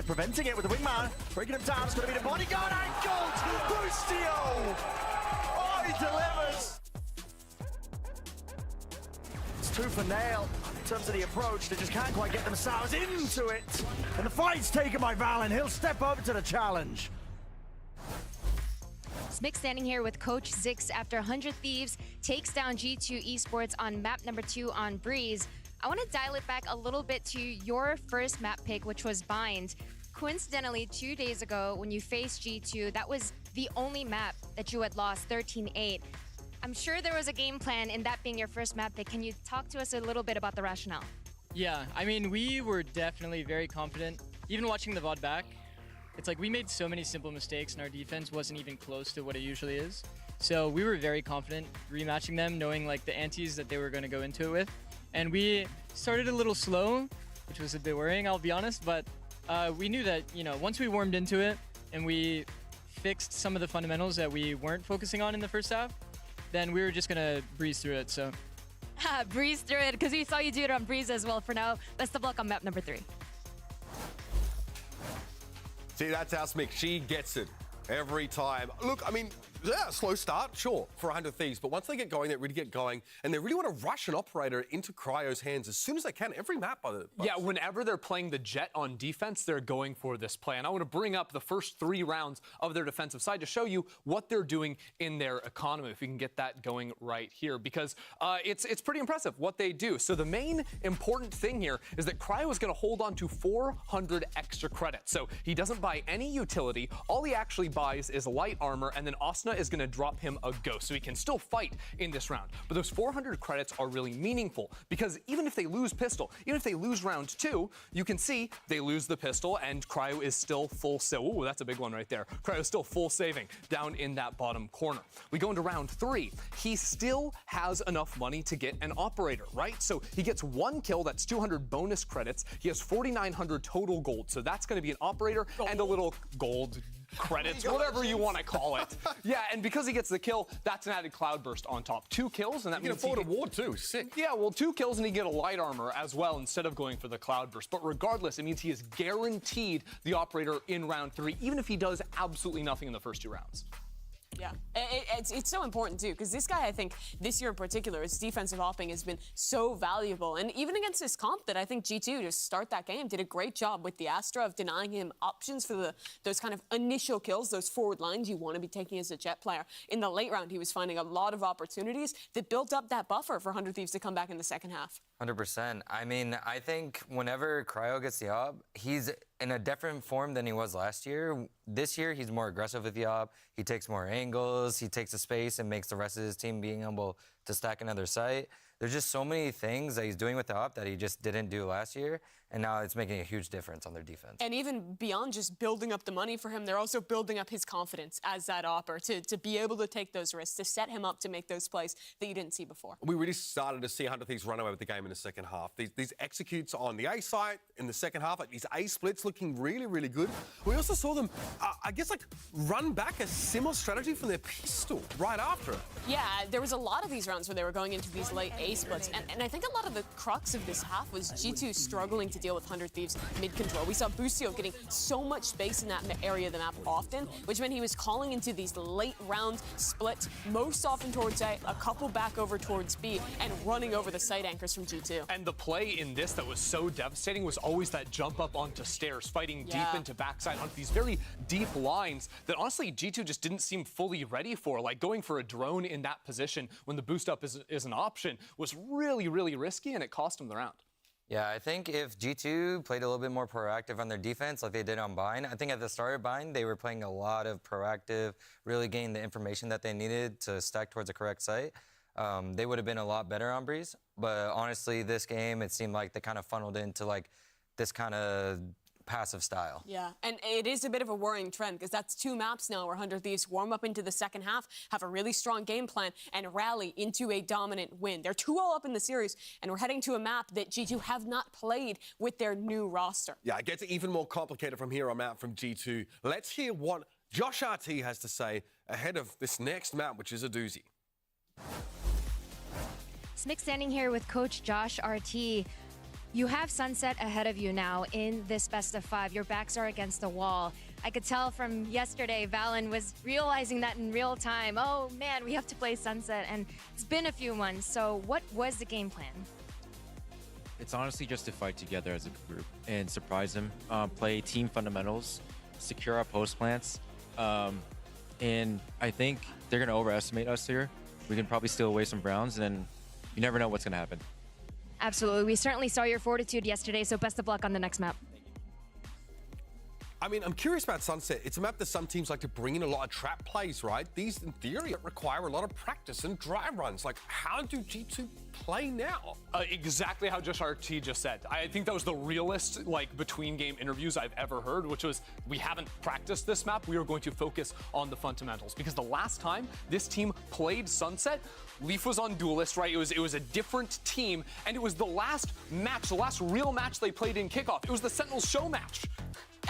C: Preventing it with the wingman, breaking him down, it's going to be the bodyguard, angled! Boostio! Oh, he delivers! It's tooth and nail in terms of the approach, they just can't quite get themselves into it. And the fight's taken by Valen, he'll step up to the challenge.
X: Smick standing here with Coach Zix after 100 Thieves takes down G2 Esports on map number 2 on Breeze. I want to dial it back a little bit to your first map pick, which was Bind. Coincidentally, 2 days ago, when you faced G2, that was the only map that you had lost, 13-8. I'm sure there was a game plan in that being your first map pick. Can you talk to us a little bit about the rationale?
E: Yeah, I mean, we were definitely very confident. Even watching the VOD back, it's like we made so many simple mistakes and our defense wasn't even close to what it usually is. So we were very confident rematching them, knowing like the antes that they were going to go into it with. And we started a little slow, which was a bit worrying, I'll be honest, but we knew that, you know, once we warmed into it and we fixed some of the fundamentals that we weren't focusing on in the first half, then we were just going to breeze through it, so.
J: Breeze through it, because we saw you do it on Breeze as well. For now, best of luck on map number 3.
N: See, that's our Smick. She gets it every time. Look, I mean, yeah, slow start, sure, for 100 Thieves, but once they get going, they really get going, and they really want to rush an operator into Cryo's hands as soon as they can, every map by the
P: Yeah, whenever they're playing the Jet on defense, they're going for this play. And I want to bring up the first 3 rounds of their defensive side to show you what they're doing in their economy, if we can get that going right here, because it's pretty impressive what they do. So the main important thing here is that Cryo is going to hold on to 400 extra credits. So he doesn't buy any utility. All he actually buys is light armor, and then Asuna is going to drop him a ghost, so he can still fight in this round. But those 400 credits are really meaningful, because even if they lose pistol, even if they lose round 2, you can see they lose the pistol, and Cryo is still full save. Ooh, that's a big one right there. Cryo is still full saving down in that bottom corner. We go into round 3. He still has enough money to get an operator, right? So he gets 1 kill, that's 200 bonus credits. He has 4,900 total gold, so that's going to be an operator and a little gold credits, whatever you want to call it. Yeah, and because he gets the kill, that's an added cloudburst on top. 2 kills, and that means
N: he can afford a ward too. Sick.
P: Yeah, well, 2 kills and he get a light armor as well instead of going for the cloudburst. But regardless, it means he is guaranteed the operator in round 3, even if he does absolutely nothing in the first 2 rounds.
L: Yeah, it's so important too, because this guy, I think, this year in particular, his defensive hopping has been so valuable. And even against this comp that I think G2, to start that game, did a great job with the Astra of denying him options for those kind of initial kills, those forward lines you want to be taking as a Jet player. In the late round, he was finding a lot of opportunities that built up that buffer for 100 Thieves to come back in the second half.
U: 100%. I mean, I think whenever Cryo gets the op, he's in a different form than he was last year. This year, he's more aggressive with the op. He takes more angles. He takes the space and makes the rest of his team being able to stack another site. There's just so many things that he's doing with the op that he just didn't do last year, and now it's making a huge difference on their defense.
L: And even beyond just building up the money for him, they're also building up his confidence as that opper to be able to take those risks, to set him up to make those plays that you didn't see before.
N: We really started to see 100 Thieves run away with the game in the second half. These executes on the A site in the second half, like these A splits looking really, really good. We also saw them, I guess, like run back a similar strategy from their pistol right after it.
L: Yeah, there was a lot of these rounds where they were going into these late A splits, and I think a lot of the crux of this half was G2 struggling to deal with 100 Thieves mid-control. We saw Bustio getting so much space in that area of the map often, which meant he was calling into these late round splits, most often towards A, a couple back over towards B, and running over the site anchors from G2.
P: And the play in this that was so devastating was always that jump up onto stairs, fighting deep into backside onto these very deep lines that honestly G2 just didn't seem fully ready for. Like going for a drone in that position when the boost up is an option was really, really risky, and it cost them the round.
U: Yeah, I think if G2 played a little bit more proactive on their defense like they did on Bind, I think at the start of Bind, they were playing a lot of proactive, really getting the information that they needed to stack towards the correct site. They would have been a lot better on Breeze. But honestly, this game, it seemed like they kind of funneled into like this kind of passive style.
L: Yeah, and it is a bit of a worrying trend because that's 2 maps now where 100 Thieves warm up into the second half, have a really strong game plan, and rally into a dominant win. They're 2-0 up in the series, and we're heading to a map that G2 have not played with their new roster.
N: Yeah, it gets even more complicated from here on out from G2. Let's hear what Josh RT has to say ahead of this next map, which is a doozy.
X: Smick standing here with Coach Josh RT. You have Sunset ahead of you now in this best of 5. Your backs are against the wall. I could tell from yesterday, Valen was realizing that in real time. Oh man, we have to play Sunset, and it's been a few months. So what was the game plan?
V: It's honestly just to fight together as a group and surprise them, play team fundamentals, secure our post plants, and I think they're going to overestimate us here. We can probably steal away some rounds, and then you never know what's going to happen.
X: Absolutely. We certainly saw your fortitude yesterday, so best of luck on the next map.
N: I mean, I'm curious about Sunset. It's a map that some teams like to bring in a lot of trap plays, right? These, in theory, require a lot of practice and dry runs. Like, how do G2 play now?
P: Exactly how Josh RT just said. I think that was the realest, like, between game interviews I've ever heard, which was, we haven't practiced this map. We are going to focus on the fundamentals. Because the last time this team played Sunset, Leaf was on Duelist, right? It was a different team, and it was the last match, the last real match they played in kickoff. It was the Sentinels show match.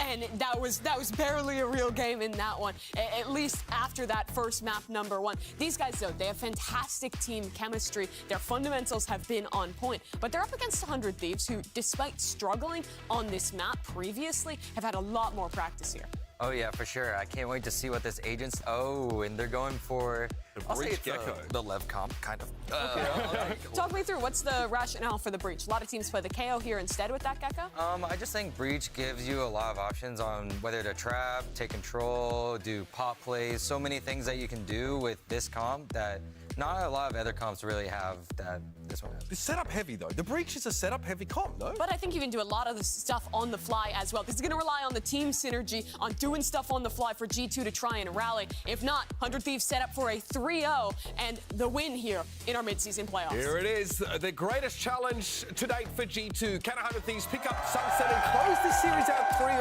L: And that was barely a real game in that one, at least after that first map #1. These guys, though, they have fantastic team chemistry. Their fundamentals have been on point. But they're up against 100 Thieves, who, despite struggling on this map previously, have had a lot more practice here.
U: Oh, yeah, for sure. I can't wait to see what this agent's... Oh, and they're going for... I'll say it's the Lev comp, kind of.
L: Okay. Talk me through, what's the rationale for the Breach? A lot of teams play the KO here instead with that Gecko?
U: I just think Breach gives you a lot of options on whether to trap, take control, do pop plays, so many things that you can do with this comp that not a lot of other comps really have that this one has.
N: It's setup heavy, though. The Breach is a setup heavy comp, though.
L: But I think you can do a lot of the stuff on the fly as well, because it's going to rely on the team synergy, on doing stuff on the fly for G2 to try and rally. If not, 100 Thieves set up for a 3-0 and the win here in our midseason playoffs.
N: Here it is, the greatest challenge to date for G2. Can 100 Thieves pick up Sunset and close this series out 3-0?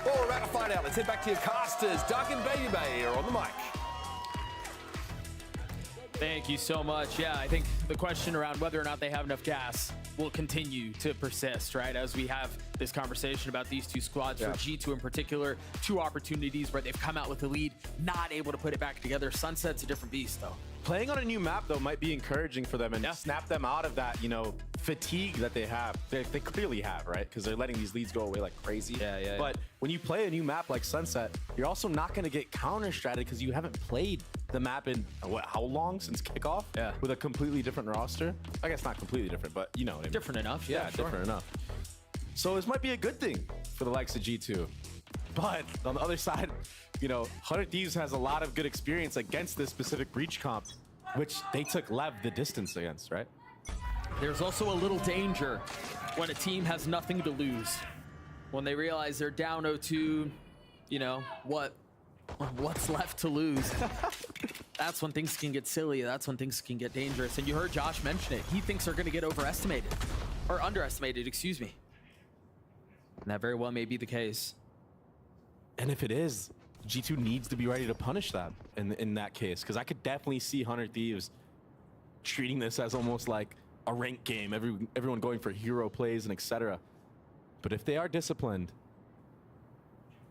N: Well, we're about to find out. Let's head back to your casters. Doug and Baby Bay are on the mic.
F: Thank you so much. Yeah, I think the question around whether or not they have enough gas will continue to persist, right? As we have this conversation about these two squads, for G2 in particular, two opportunities where they've come out with the lead, not able to put it back together. Sunset's a different beast, though.
G: Playing on a new map, though, might be encouraging for them and snap them out of that, you know, fatigue that they have. They clearly have, right? Because they're letting these leads go away like crazy. But when you play a new map like Sunset, you're also not going to get counter-stratted because you haven't played the map in, what, how long since kickoff? With a completely different roster? I guess not completely different, but you know what I mean.
F: Different enough.
G: Yeah, different enough. So this might be a good thing for the likes of G2. But on the other side, you know, 100 Thieves has a lot of good experience against this specific Breach comp, which they took Lev the distance against, right?
F: There's also a little danger when a team has nothing to lose. When they realize they're down 0-2, you know, what's left to lose? That's when things can get silly. That's when things can get dangerous. And you heard Josh mention it. He thinks they're going to get overestimated. Or underestimated, excuse me. And that very well may be the case.
G: And if it is, G2 needs to be ready to punish that in that case. Because I could definitely see 100 Thieves treating this as almost like a ranked game. Everyone going for hero plays and etc. But if they are disciplined,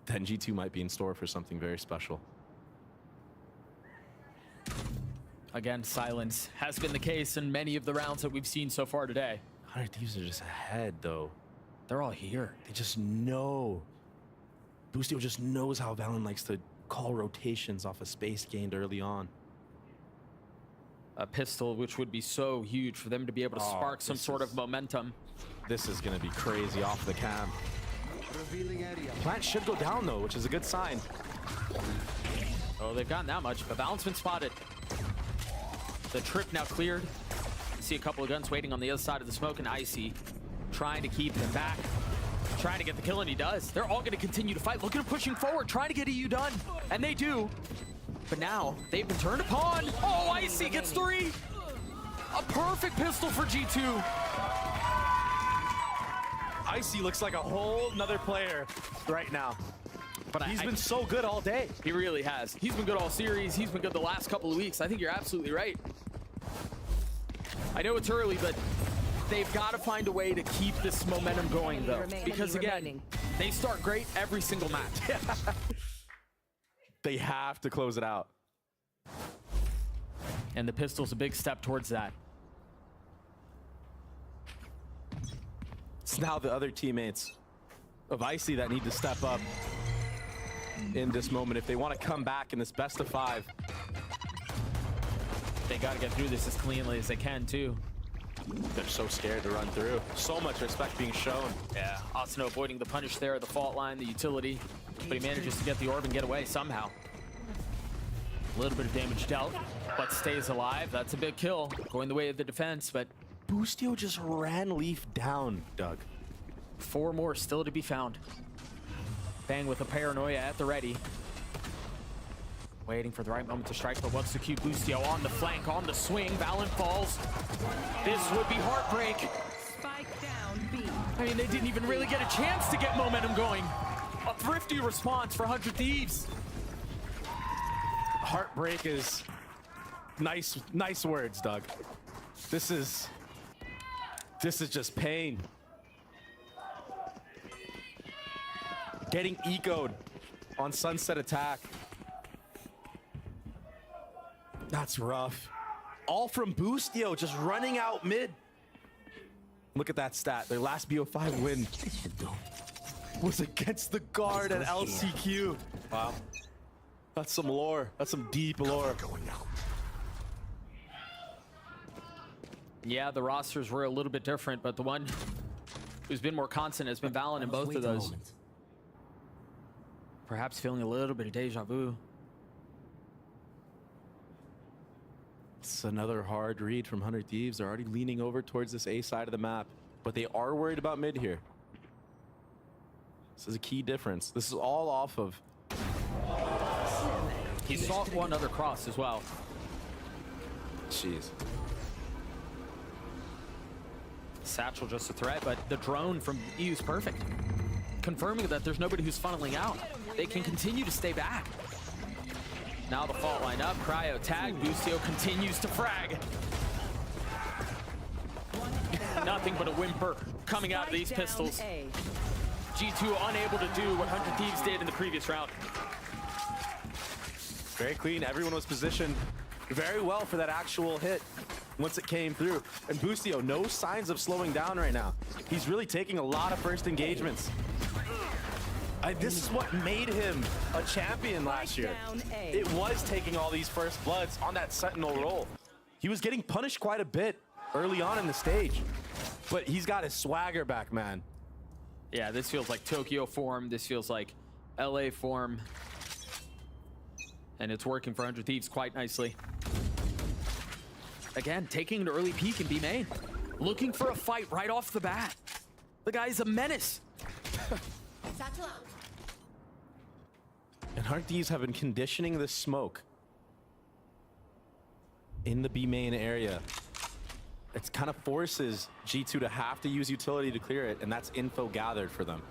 G: then G2 might be in store for something very special.
F: Again, silence has been the case in many of the rounds that we've seen so far today.
G: 100 Thieves are just ahead, though.
F: They're all here.
G: They just know. Boostio just knows how Valen likes to call rotations off a space gained early on.
F: A pistol, which would be so huge for them to be able to spark some sort of momentum.
G: This is going to be crazy off the cam. Plant should go down, though, which is a good sign.
F: Oh, they've gotten that much, but Valen's been spotted. The trip now cleared. See a couple of guns waiting on the other side of the smoke, and Icy trying to keep them back. Trying to get the kill, and he does. They're all going to continue to fight. Look at him pushing forward, trying to get EU done. And they do. But now, they've been turned upon. Oh, Icy gets 3. A perfect pistol for G2.
G: Icy looks like a whole nother player right now.
F: But
G: he's been so good all day.
F: He really has. He's been good all series. He's been good the last couple of weeks. I think you're absolutely right. I know it's early, but they've got to find a way to keep this momentum going, though. Because, again, they start great every single match.
G: They have to close it out.
F: And the pistol's a big step towards that.
G: It's now the other teammates of Icy that need to step up in this moment if they want to come back in this best of 5.
F: They got to get through this as cleanly as they can, too.
G: They're so scared to run through. So much respect being shown.
F: Yeah, Asano avoiding the punish there, the fault line, the utility. But he manages to get the orb and get away somehow. A little bit of damage dealt, but stays alive. That's a big kill, going the way of the defense, but
G: Boostio just ran Leaf down, Doug.
F: 4 more still to be found. Bang with a paranoia at the ready. Waiting for the right moment to strike, but wants to keep Boostio on the flank, on the swing. Valen falls. This would be heartbreak.
O: Spike down B.
F: I mean, they didn't even really get a chance to get momentum going. A thrifty response for 100 Thieves.
G: Heartbreak is nice words, Doug. This is just pain. Getting ecoed on Sunset Attack. That's rough. All from Boostio, just running out mid. Look at that stat. Their last BO5 win was against the guard at LCQ. Wow. That's some lore. That's some deep lore.
F: Yeah, the rosters were a little bit different, but the one who's been more constant has been Valen in both of those. Perhaps feeling a little bit of deja vu.
G: It's another hard read from 100 Thieves. They're already leaning over towards this A side of the map, but they are worried about mid here. This is a key difference. This is all off of...
F: He saw one other cross as well.
G: Jeez.
F: Satchel just a threat, but the drone from EU is perfect. Confirming that there's nobody who's funneling out. They can continue to stay back. Now the fault line up, Cryo tag, Boostio continues to frag. Nothing but a whimper coming out of these pistols. G2 unable to do what 100 Thieves did in the previous round.
G: Very clean. Everyone was positioned very well for that actual hit once it came through. And Boostio, no signs of slowing down right now. He's really taking a lot of first engagements. This is what made him a champion last year. It was taking all these first bloods on that Sentinel role. He was getting punished quite a bit early on in the stage, but he's got his swagger back, man.
F: Yeah, this feels like Tokyo form. This feels like LA form. And it's working for 100 Thieves quite nicely. Again, taking an early peek in B main. Looking for a fight right off the bat. The guy's a menace.
G: And 100 Thieves have been conditioning the smoke in the B main area. It kind of forces G2 to have to use utility to clear it, and that's info gathered for them.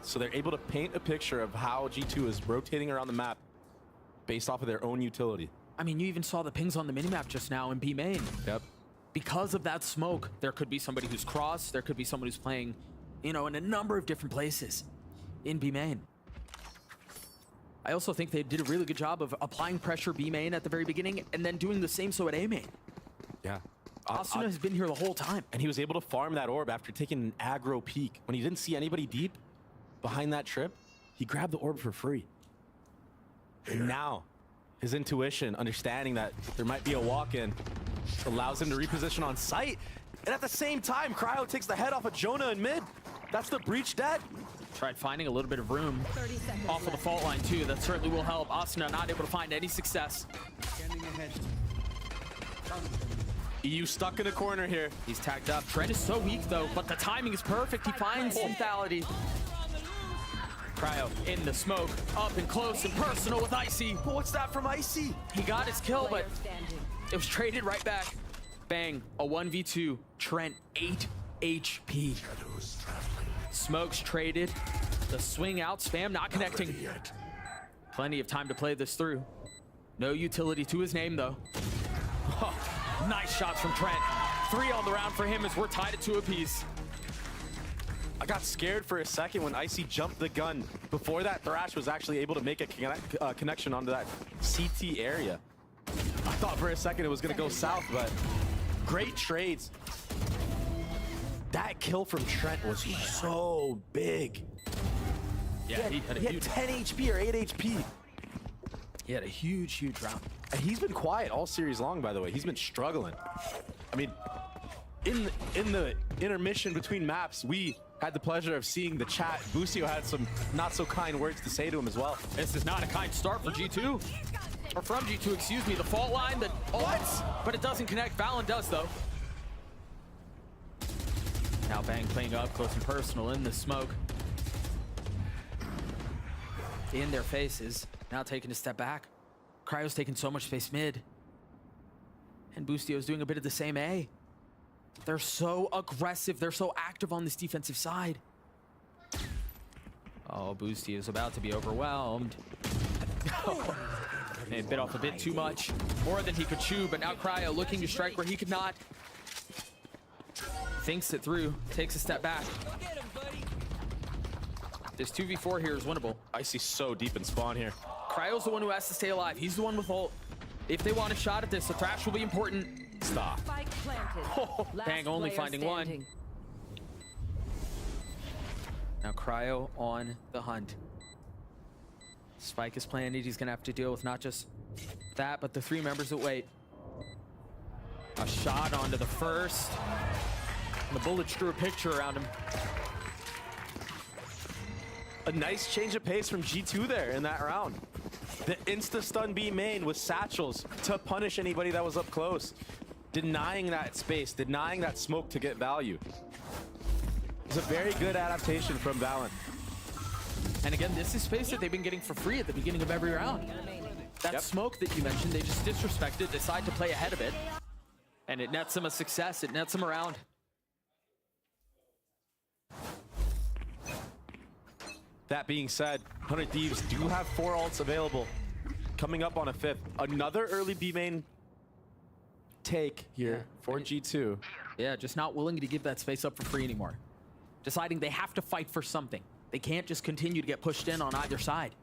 G: So they're able to paint a picture of how G2 is rotating around the map based off of their own utility.
F: I mean, you even saw the pings on the minimap just now in B main.
G: Yep.
F: Because of that smoke, there could be somebody who's cross, there could be someone who's playing, you know, in a number of different places in B main. I also think they did a really good job of applying pressure B main at the very beginning and then doing the same so at A main.
G: Yeah.
F: Asuna has been here the whole time.
G: And he was able to farm that orb after taking an aggro peek. When he didn't see anybody deep behind that trip, he grabbed the orb for free. And now, his intuition, understanding that there might be a walk-in, allows him to reposition on site. And at the same time, Cryo takes the head off of Jonah in mid. That's the breach dead.
F: Tried finding a little bit of room off of the fault line too. That certainly will help. Asuna not able to find any success.
G: EU stuck in a corner here.
F: He's tagged up. Trent is so weak though, but the timing is perfect. He finds lethality. Cryo in the smoke, up and close and personal with Icy.
G: What's that from Icy?
F: He got his kill, but it was traded right back. Bang, a 1v2. Trent 8 HP. Smokes traded. The swing out, spam not connecting. Plenty of time to play this through. No utility to his name though. Oh, nice shots from Trent. 3 on the round for him as we're tied at 2 apiece.
G: I got scared for a second when Icy jumped the gun. Before that, Thrash was actually able to make a connection onto that CT area. I thought for a second it was going to go south, but great trades. That kill from Trent was so big.
F: Yeah,
G: he had 10 HP or 8 HP.
F: He had a huge round.
G: And he's been quiet all series long, by the way. He's been struggling. I mean, in the intermission between maps, we had the pleasure of seeing the chat. Boostio had some not so kind words to say to him as well.
F: This is not a kind start for G2. Or from G2, excuse me. The fault line, but it doesn't connect. Valen does, though. Now Bang playing up close and personal in the smoke. in their faces. Now taking a step back. Cryo's taking so much space mid. And Boostio's doing a bit of the same A. They're so aggressive. They're so active on this defensive side. Oh, Boostio is about to be overwhelmed. And bit off a bit too much. More than he could chew, but now Cryo looking to strike where he could not. Thinks it through, takes a step back. This 2v4 here is winnable.
G: Icy's so deep in spawn here.
F: Cryo's the one who has to stay alive. He's the one with ult. If they want a shot at this, the thrash will be important.
G: Stop.
F: Oh, Bang only finding one. Now Cryo on the hunt. Spike is planted. He's gonna have to deal with not just that, but the 3 members that wait. A shot onto the first. And the bullets drew a picture around him.
G: A nice change of pace from G2 there in that round. The insta-stun B main with satchels to punish anybody that was up close. Denying that space, denying that smoke to get value. It's a very good adaptation from Valen.
F: And again, this is space that they've been getting for free at the beginning of every round. That smoke that you mentioned, they just disrespected, decide to play ahead of it. And it nets them a success, it nets them around.
G: That being said, 100 Thieves do have 4 ults available. Coming up on a 5th. Another early B main take here for G2.
F: Yeah, just not willing to give that space up for free anymore. Deciding they have to fight for something. They can't just continue to get pushed in on either side.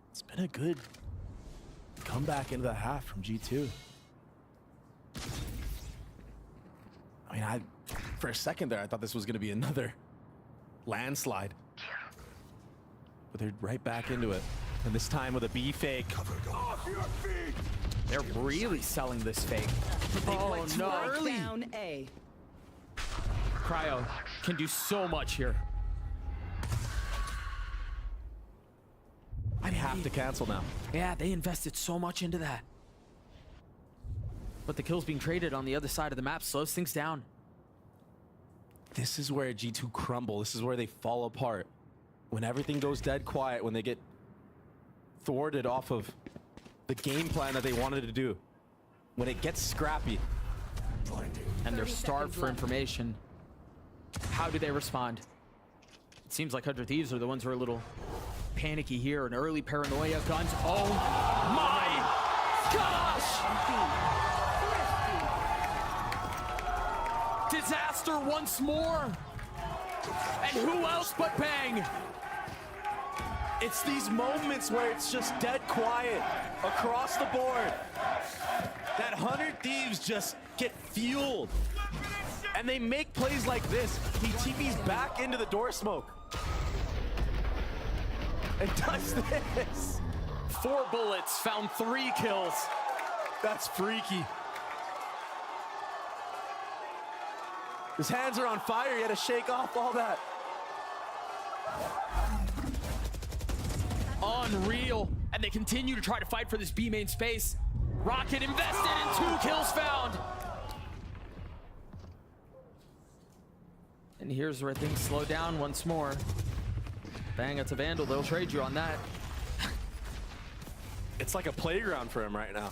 G: It's been a good comeback into the half from G2. I mean, for a second there, I thought this was going to be another landslide. But they're right back into it. And this time with a B fake.
F: Off your feet! They're really selling this fake. Oh no, early.
O: Down A.
F: Cryo can do so much here.
G: I'd have to cancel now.
F: Yeah, they invested so much into that. But the kills being traded on the other side of the map slows things down.
G: This is where G2 crumble. This is where they fall apart. When everything goes dead quiet, when they get thwarted off of the game plan that they wanted to do. When it gets scrappy.
F: And they're starved for information. How do they respond? It seems like 100 Thieves are the ones who are a little panicky here. An early paranoia, guns. Oh my gosh! Disaster once more! And who else but Bang?
G: It's these moments where it's just dead quiet across the board. That 100 Thieves just get fueled. And they make plays like this. He TP's back into the door smoke. And does this.
F: 4 bullets, found 3 kills.
G: That's freaky. His hands are on fire. He had to shake off all that.
F: Unreal. And they continue to try to fight for this B main space. Rocket invested and 2 kills found. And here's where things slow down once more. Bang, it's a Vandal. They'll trade you on that.
G: It's like a playground for him right now.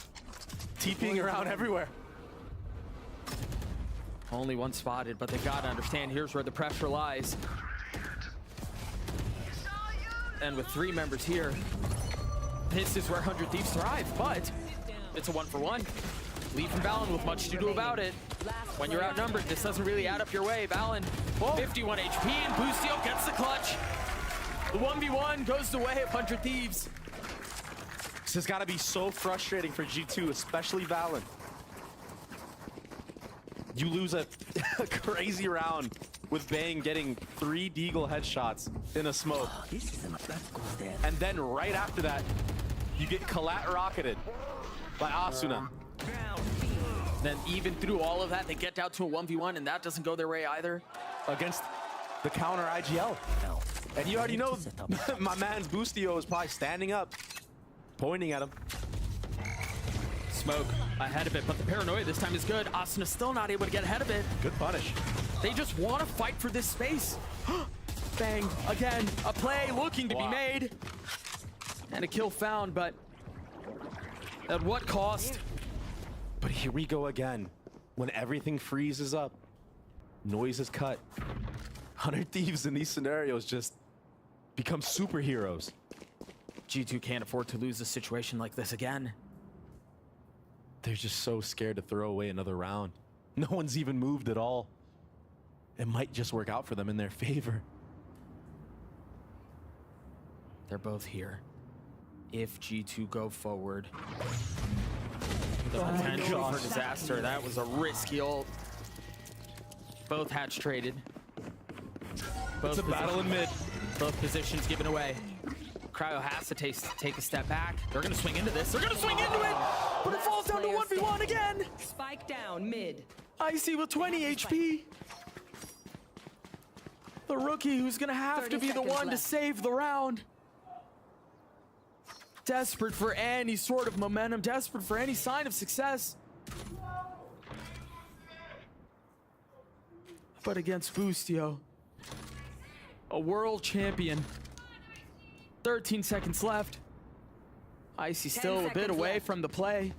G: TPing around everywhere.
F: Only one spotted, but they gotta understand here's where the pressure lies. And with 3 members here, this is where 100 Thieves thrive, but it's a 1-for-1. Lead from Valen with much to do about it. When you're outnumbered, this doesn't really add up your way. Valen, 51 HP, and Boostio gets the clutch. The 1v1 goes the way of 100 Thieves.
G: This has got to be so frustrating for G2, especially Valen. You lose a crazy round with Bang getting 3 Deagle headshots in a smoke. And then right after that, you get collat rocketed by Asuna.
F: Then even through all of that, they get down to a 1v1, and that doesn't go their way either.
G: Against the counter IGL. And you already know my man's Boostio is probably standing up, pointing at him.
F: Smoke ahead of it, but the paranoia this time is good. Asuna still not able to get ahead of it.
G: Good punish.
F: They just want to fight for this space. Bang, again, a play looking to be made. And a kill found, but at what cost?
G: But here we go again. When everything freezes up, noise is cut. 100 Thieves in these scenarios just become superheroes.
F: G2 can't afford to lose a situation like this again.
G: They're just so scared to throw away another round. No one's even moved at all. It might just work out for them in their favor.
F: They're both here. If G2 go forward, the potential for disaster. That was a risky ult. Both hatch traded.
G: It's a battle in mid.
F: Both positions given away. Cryo has to take a step back. They're gonna swing into this. They're gonna swing into it, but it falls down to 1v1 again.
O: Spike down mid.
F: Icy with 20 HP. The rookie who's gonna have to be the one to save the round. Desperate for any sort of momentum, desperate for any sign of success. But against Boostio, a world champion. 13 seconds left. Icy still a bit away from the play.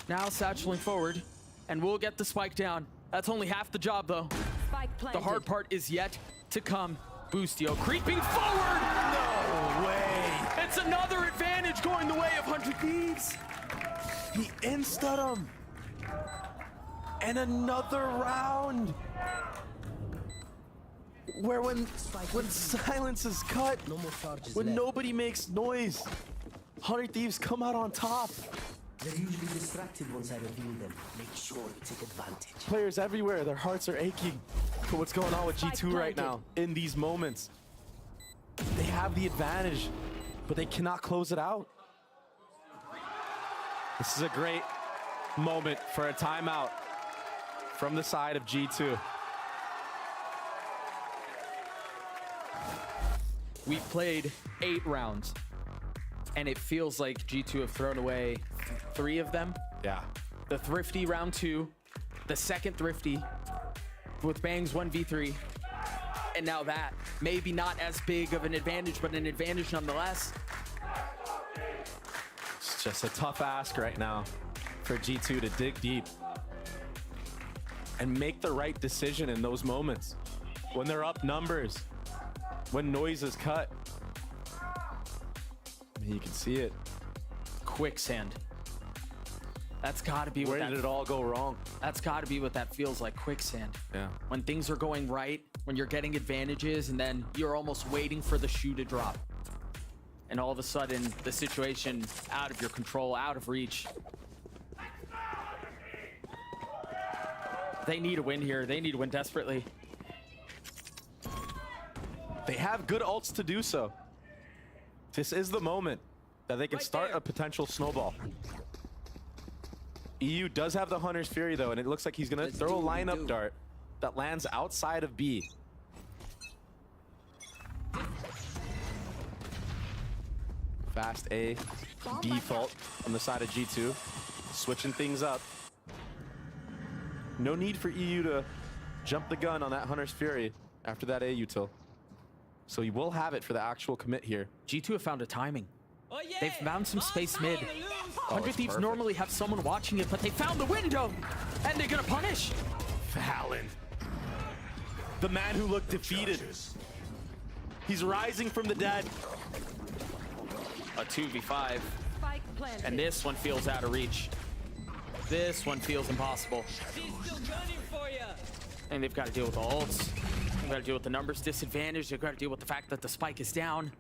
F: Now satcheling forward, and we'll get the spike down. That's only half the job, though. The hard part is yet to come. Boostio creeping forward.
G: No way.
F: It's another advantage going the way of 100 Thieves.
G: He insta him. And another round. Where when silence is cut, when nobody makes noise, 100 Thieves come out on top.
R: They're usually distracted once I reveal them. Make sure you take advantage.
G: Players everywhere, their hearts are aching for what's going on with G2 right now in these moments. They have the advantage, but they cannot close it out. This is a great moment for a timeout from the side of G2.
F: We've played 8 rounds, and it feels like G2 have thrown away 3 of them.
G: Yeah.
F: The Thrifty round 2, the second Thrifty with Bangs 1v3, and now that. Maybe not as big of an advantage, but an advantage nonetheless.
G: It's just a tough ask right now for G2 to dig deep and make the right decision in those moments. When they're up numbers, when noise is cut. I mean, you can see it.
F: Quicksand. That's gotta be what
G: Where did it all go wrong?
F: That's gotta be what that feels like, quicksand.
G: Yeah.
F: When things are going right, when you're getting advantages, and then you're almost waiting for the shoe to drop. And all of a sudden, the situation out of your control, out of reach. They need a win here. They need to win desperately.
G: They have good ults to do so. This is the moment that they can start a potential snowball. EU does have the Hunter's Fury though, and it looks like he's gonna throw a lineup dart that lands outside of B. Fast A default on the side of G2, switching things up. No need for EU to jump the gun on that Hunter's Fury after that A util. So he will have it for the actual commit here.
F: G2 have found a timing. They've found some space mid. 100 Thieves normally have someone watching it, but they found the window, and they're gonna punish.
G: Valen, the man who looked defeated. He's rising from the dead.
F: A 2v5, and this one feels out of reach. This one feels impossible. And they've got to deal with the ults. They've got to deal with the numbers disadvantage. They've got to deal with the fact that the spike is down.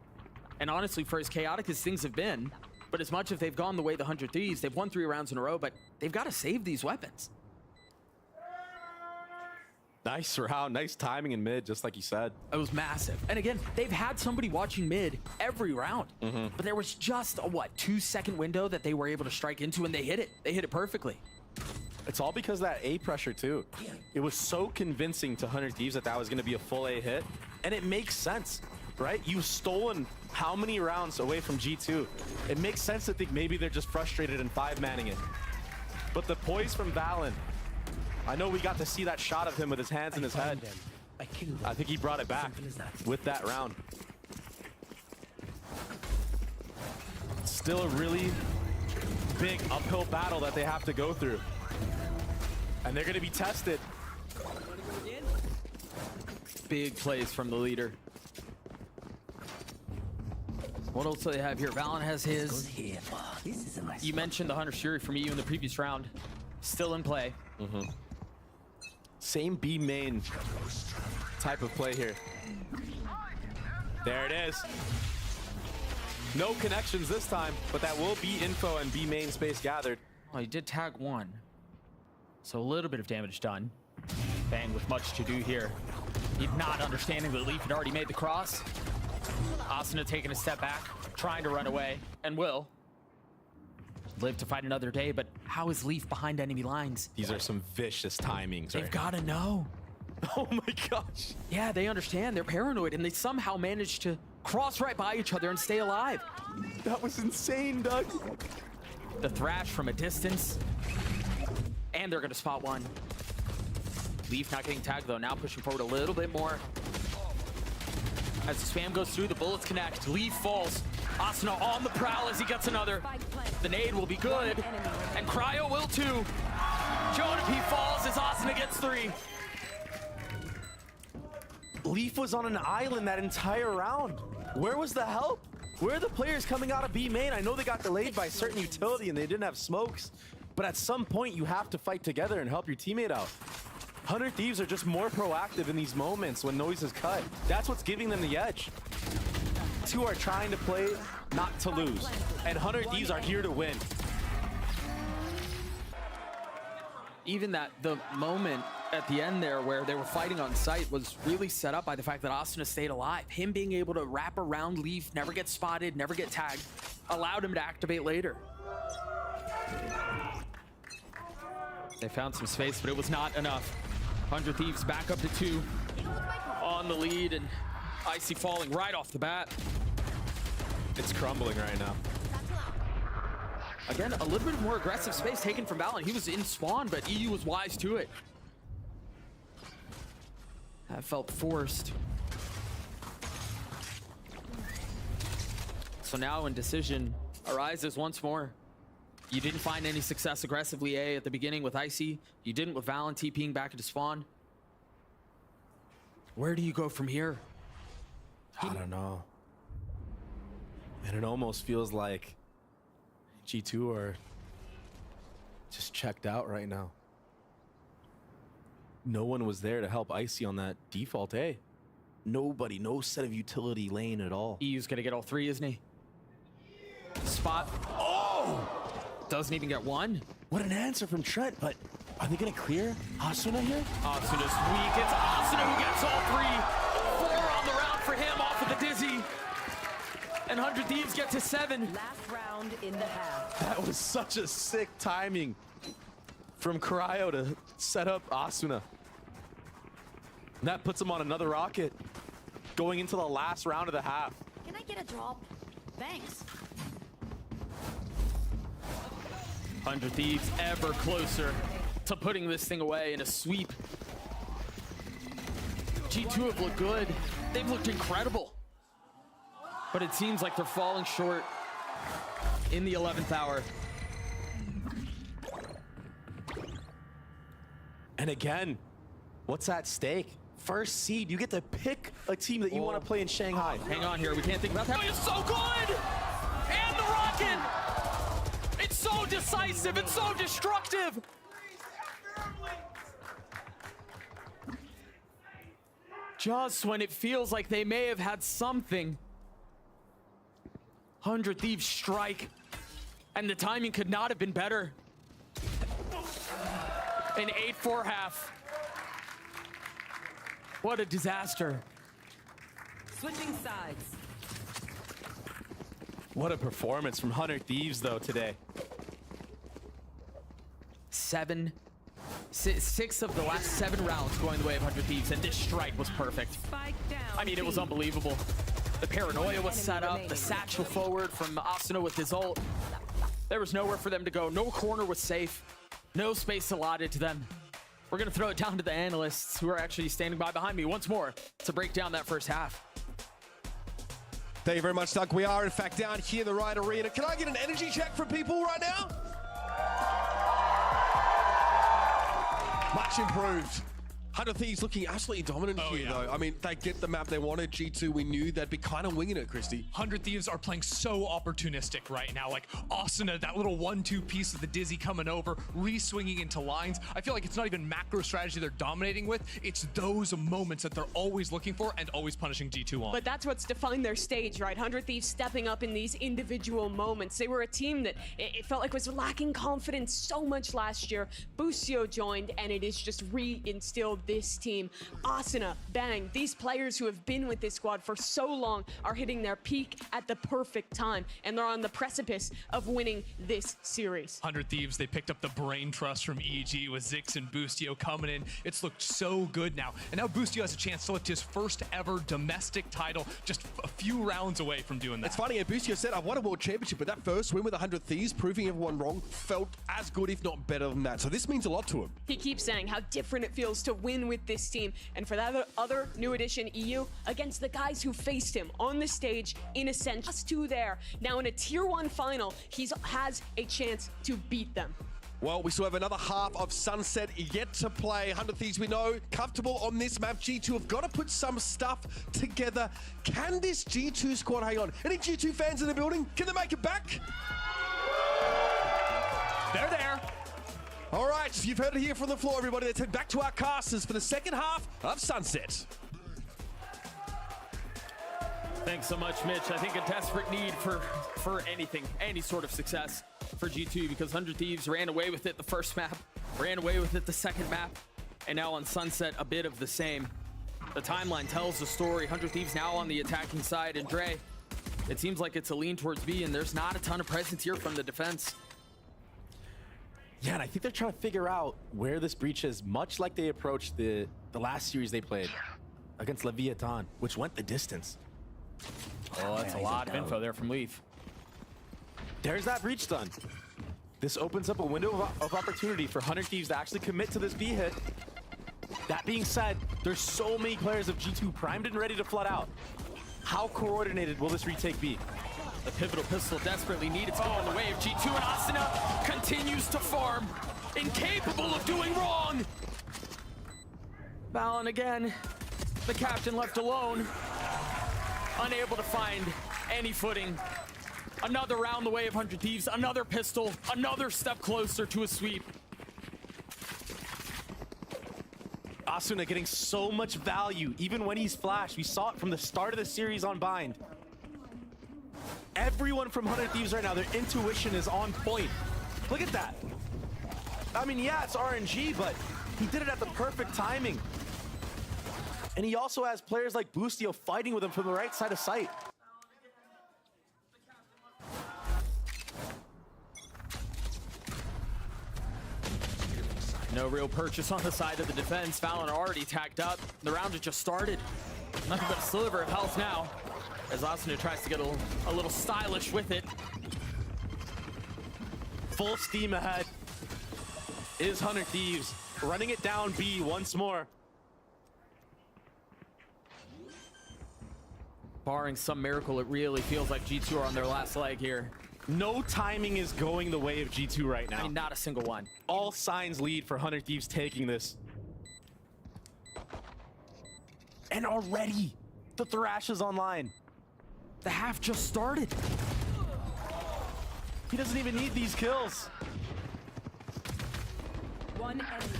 F: And honestly, for as chaotic as things have been, but as much as they've gone the way of the 100 Thieves, they've won 3 rounds in a row, but they've got to save these weapons.
G: Nice round, nice timing in mid, just like you said.
F: It was massive. And again, they've had somebody watching mid every round. But there was just a, 2-second window that they were able to strike into, and they hit it. They hit it perfectly.
G: It's all because of that A pressure too. It was so convincing to 100 Thieves that that was going to be a full A hit. And it makes sense, right? You've stolen how many rounds away from G2? It makes sense to think maybe they're just frustrated and 5-manning it. But the poise from Valen, I know we got to see that shot of him with his hands in his head. I think he brought it back with that round. Still a really big uphill battle that they have to go through. And they're going to be tested.
F: Big plays from the leader. What else do they have here? Valen has his. You mentioned the Hunter's Fury from EU in the previous round. Still in play.
G: Same B main type of play here. There it is. No connections this time, but that will be info and B main space gathered.
F: Well, he did tag one. So a little bit of damage done. Bang with much to do here. He's not understanding that Leaf had already made the cross. Asuna taking a step back, trying to run away, and will. Live to fight another day, but how is Leaf behind enemy lines?
G: These are some vicious timings.
F: They've got to know.
G: Oh my gosh.
F: Yeah, they understand. They're paranoid, and they somehow managed to cross right by each other and stay alive.
G: That was insane, Doug.
F: The thrash from a distance. And they're going to spot one. Leaf not getting tagged, though. Now pushing forward a little bit more. As the spam goes through, the bullets connect. Leaf falls. Asuna on the prowl as he gets another. The nade will be good. And Cryo will too. Jonapi falls as Asuna gets 3.
G: Leaf was on an island that entire round. Where was the help? Where are the players coming out of B main? I know they got delayed by certain utility and they didn't have smokes, but at some point you have to fight together and help your teammate out. 100 Thieves are just more proactive in these moments when noise is cut. That's what's giving them the edge. Two are trying to play not to lose, and 100 Thieves are here to win.
F: Even the moment at the end there where they were fighting on site was really set up by the fact that Asuna stayed alive. Him being able to wrap around Leaf, never get spotted, never get tagged, allowed him to activate later. They found some space, but it was not enough. 100 Thieves back up to 2 on the lead, and Icy falling right off the bat.
G: It's crumbling right now.
F: Again, a little bit more aggressive space taken from Valen. He was in spawn, but EU was wise to it. That felt forced. So now when decision arises once more, you didn't find any success aggressively A at the beginning with Icy. You didn't with Valen TPing back into spawn. Where do you go from here?
G: I don't know. And it almost feels like G2 are just checked out right now. No one was there to help Icy on that default A. Nobody, no set of utility lane at all.
F: EU's gonna get all 3, isn't he? Spot. Oh! Doesn't even get 1.
G: What an answer from Trent, but are they gonna clear Asuna here?
F: Asuna's weak. It's Asuna who gets all 3. 4 on the round for him off of the dizzy. And 100 Thieves get to 7.
O: Last round in the half.
G: That was such a sick timing from Cryo to set up Asuna. And that puts him on another rocket going into the last round of the half.
O: Can I get a drop? Thanks.
F: 100 Thieves ever closer to putting this thing away in a sweep. G2 have looked good. They've looked incredible. But it seems like they're falling short in the 11th hour.
G: And again, what's at stake? First seed, you get to pick a team that you want to play in Shanghai.
F: Hang on here, we can't think about that. It's so good! And the rocket! It's so decisive, it's so destructive! Just when it feels like they may have had something, 100 Thieves strike, and the timing could not have been better. An 8-4 half. What a disaster.
O: Switching sides.
G: What a performance from 100 Thieves, though, today.
F: 6 of the last 7 rounds going the way of 100 Thieves, and this strike was perfect. I mean, it was unbelievable. The paranoia was set up, the satchel forward from Asuna with his ult. There was nowhere for them to go. No corner was safe. No space allotted to them. We're going to throw it down to the analysts who are actually standing by behind me once more to break down that first half.
N: Thank you very much, Doug. We are, in fact, down here in the Riot Arena. Can I get an energy check from people right now? Much improved. 100 Thieves looking absolutely dominant here, though. I mean, they get the map they wanted. G2, we knew they'd be kind of winging it, Christy.
B: 100 Thieves are playing so opportunistic right now. Like Asuna, that little 1-2 piece of the Dizzy coming over, re-swinging into lines. I feel like it's not even macro strategy they're dominating with. It's those moments that they're always looking for and always punishing G2 on.
L: But that's what's defined their stage, right? 100 Thieves stepping up in these individual moments. They were a team that it felt like was lacking confidence so much last year. Busio joined, and it is just re-instilled this team. Asuna, Bang, these players who have been with this squad for so long are hitting their peak at the perfect time, and they're on the precipice of winning this series.
B: 100 Thieves, they picked up the brain trust from EG with Zix and Bustio coming in. It's looked so good now. And now Bustio has a chance to lift his first ever domestic title, just a few rounds away from doing that.
N: It's funny, Bustio said, I won a world championship, but that first win with 100 Thieves, proving everyone wrong, felt as good, if not better than that. So this means a lot to him.
L: He keeps saying how different it feels to win with this team, and for that other new addition, EU, against the guys who faced him on the stage in Ascent, just two there. Now in a Tier 1 final, he has a chance to beat them.
N: Well, we still have another half of Sunset yet to play. 100 Thieves, we know, comfortable on this map. G2 have got to put some stuff together. Can this G2 squad hang on? Any G2 fans in the building? Can they make it back?
B: They're there.
N: All right, you've heard it here from the floor, everybody. Let's head back to our casters for the second half of Sunset.
F: Thanks so much, Mitch. I think a desperate need for anything, any sort of success for G2, because 100 Thieves ran away with it the first map, ran away with it the second map, and now on Sunset, a bit of the same. The timeline tells the story. 100 Thieves now on the attacking side, and Dre, it seems like it's a lean towards B, and there's not a ton of presence here from the defense.
G: Yeah, and I think they're trying to figure out where this breach is, much like they approached the last series they played against Leviathan, which went the distance.
F: Oh, that's a lot of info there from Leaf.
G: There's that breach done. This opens up a window of opportunity for 100 Thieves to actually commit to this B hit. That being said, there's so many players of G2 primed and ready to flood out. How coordinated will this retake be?
F: The pivotal pistol desperately needed to go on the way of G2, and Asuna continues to farm, incapable of doing wrong. Valen again, the captain left alone, unable to find any footing. Another round the way of 100 Thieves, another pistol, another step closer to a sweep.
G: Asuna getting so much value, even when he's flashed. We saw it from the start of the series on Bind. Everyone from 100 Thieves right now, their intuition is on point. Look at that. I mean, yeah, it's RNG, but he did it at the perfect timing. And he also has players like Bustio fighting with him from the right side of sight.
F: No real purchase on the side of the defense. Valen already tagged up. The round had just started. Nothing but a sliver of health now, as Asuna tries to get a little stylish with it.
G: Full steam ahead is 100 Thieves, running it down B once more.
F: Barring some miracle, it really feels like G2 are on their last leg here.
G: No timing is going the way of G2 right now.
F: I mean, not a single one.
G: All signs lead for 100 Thieves taking this. And already, the Thrash is online.
F: The half just started.
G: He doesn't even need these kills.
O: One enemy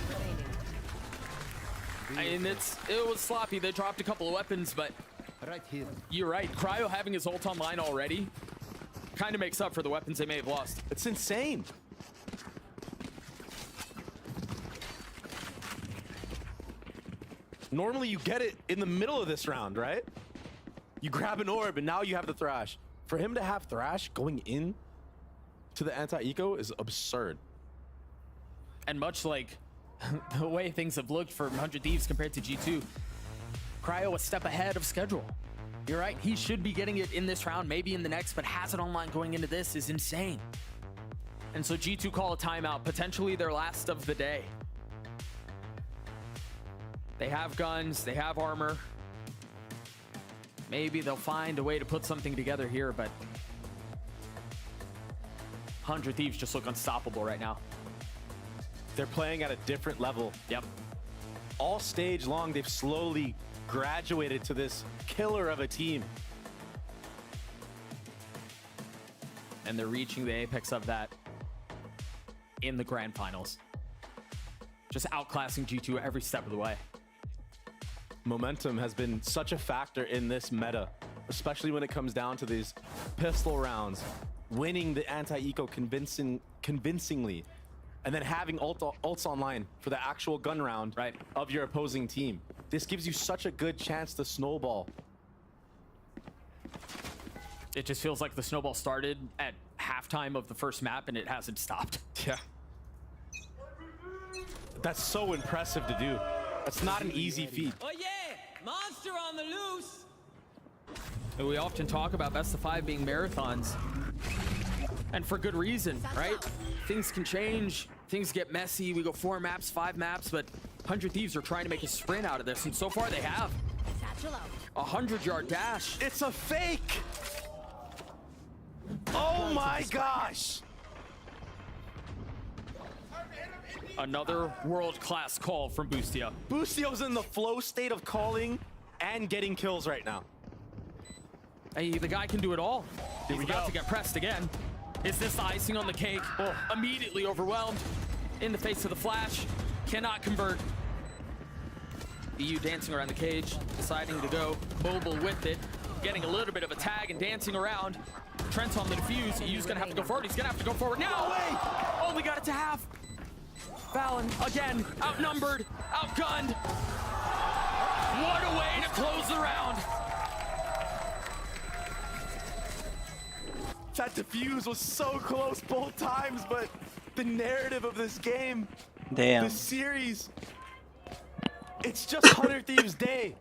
O: remaining.
F: I mean, it was sloppy. They dropped a couple of weapons, but
K: right here.
F: You're right. Cryo having his ult online already kind of makes up for the weapons they may have lost.
G: It's insane. Normally you get it in the middle of this round, right? You grab an orb and now you have the Thrash. For him to have Thrash going in to the anti-eco is absurd.
F: And much like the way things have looked for 100 Thieves compared to G2, Cryo a step ahead of schedule. You're right, he should be getting it in this round, maybe in the next, but has it online going into this is insane. And so G2 call a timeout, potentially their last of the day. They have guns, they have armor. Maybe they'll find a way to put something together here, but 100 Thieves just look unstoppable right now.
G: They're playing at a different level.
F: Yep.
G: All stage long, they've slowly graduated to this killer of a team.
F: And they're reaching the apex of that in the grand finals. Just outclassing G2 every step of the way.
G: Momentum has been such a factor in this meta, especially when it comes down to these pistol rounds, winning the anti-eco convincingly, and then having ults online for the actual gun round of your opposing team. This gives you such a good chance to snowball.
F: It just feels like the snowball started at halftime of the first map and it hasn't stopped.
G: Yeah. That's so impressive to do. That's not an easy feat.
O: Oh yeah, monster on the loose.
F: We often talk about best of 5 being marathons. And for good reason, right? Things can change, things get messy. We go 4 maps, 5 maps, but 100 Thieves are trying to make a sprint out of this, and so far they have. A 100-yard dash.
G: It's a fake! Oh my gosh!
F: Another world-class call from Boostio.
G: Boostio's in the flow state of calling and getting kills right now.
F: Hey, the guy can do it all. He's about to get pressed again. Is this the icing on the cake? Oh, immediately overwhelmed. In the face of the flash. Cannot convert. EU dancing around the cage, deciding to go mobile with it. Getting a little bit of a tag and dancing around. Trent's on the defuse. EU's gonna have to go forward. He's gonna have to go forward now. No way! Only got it to half. Valen, again, outnumbered, outgunned. What a way to close the round.
G: That defuse was so close both times, but the narrative of this game, the series, it's just 100 Thieves Day.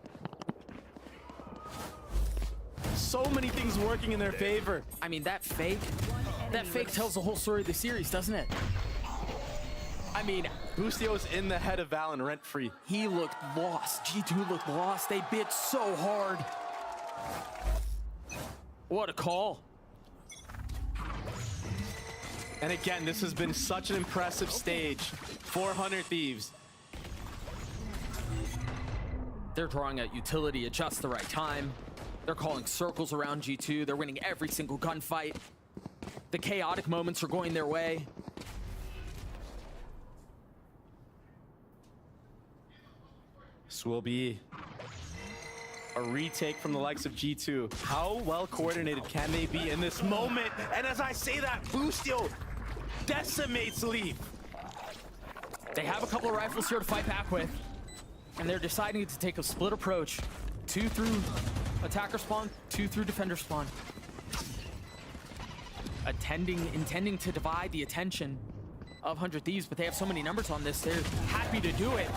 G: So many things working in their favor.
F: I mean, that fake tells the whole story of the series, doesn't it? I mean,
G: Boostio's in the head of Valen rent-free.
F: He looked lost. G2 looked lost. They bit so hard. What a call.
G: And again, this has been such an impressive stage. 400 Thieves.
F: They're drawing out utility at just the right time. They're calling circles around G2. They're winning every single gunfight. The chaotic moments are going their way.
G: This will be a retake from the likes of G2. How well coordinated can they be in this moment? And as I say that, Boostio decimates Leaf.
F: They have a couple of rifles here to fight back with, and they're deciding to take a split approach. 2 through attacker spawn, 2 through defender spawn. Intending to divide the attention of 100 Thieves, but they have so many numbers on this, they're happy to do it.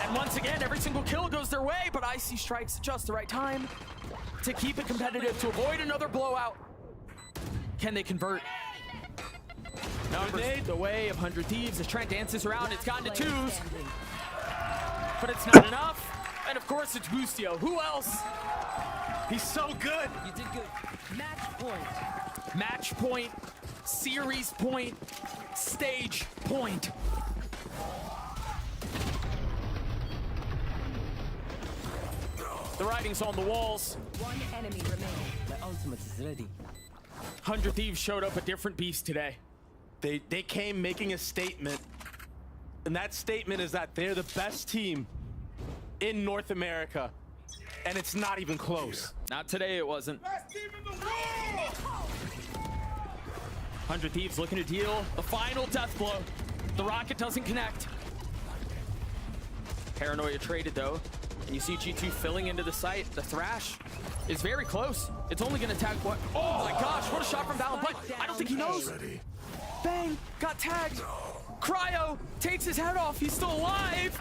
F: And once again, every single kill goes their way, but Icy strikes at just the right time to keep it competitive, to avoid another blowout. Can they convert? Numbers the way of 100 Thieves as Trent dances around. It's gotten to 2s, but it's not enough. And of course, it's Boostio. Who else?
G: He's so good.
O: You did good. Match point.
F: Match point, series point, stage point. The writing's on the walls.
O: One enemy remaining. My ultimate is ready.
F: 100 Thieves showed up a different beast today.
G: They came making a statement, and that statement is that they're the best team in North America, and it's not even close.
F: Not today, it wasn't.
O: Best team in the world!
F: 100 Thieves looking to deal the final death blow. The rocket doesn't connect. Paranoia traded though, and you see G2 filling into the site. The Thrash is very close. It's only gonna tag what? Oh my gosh, what a shot from Valen, but I don't think he knows. Bang, got tagged. Cryo takes his head off, he's still alive.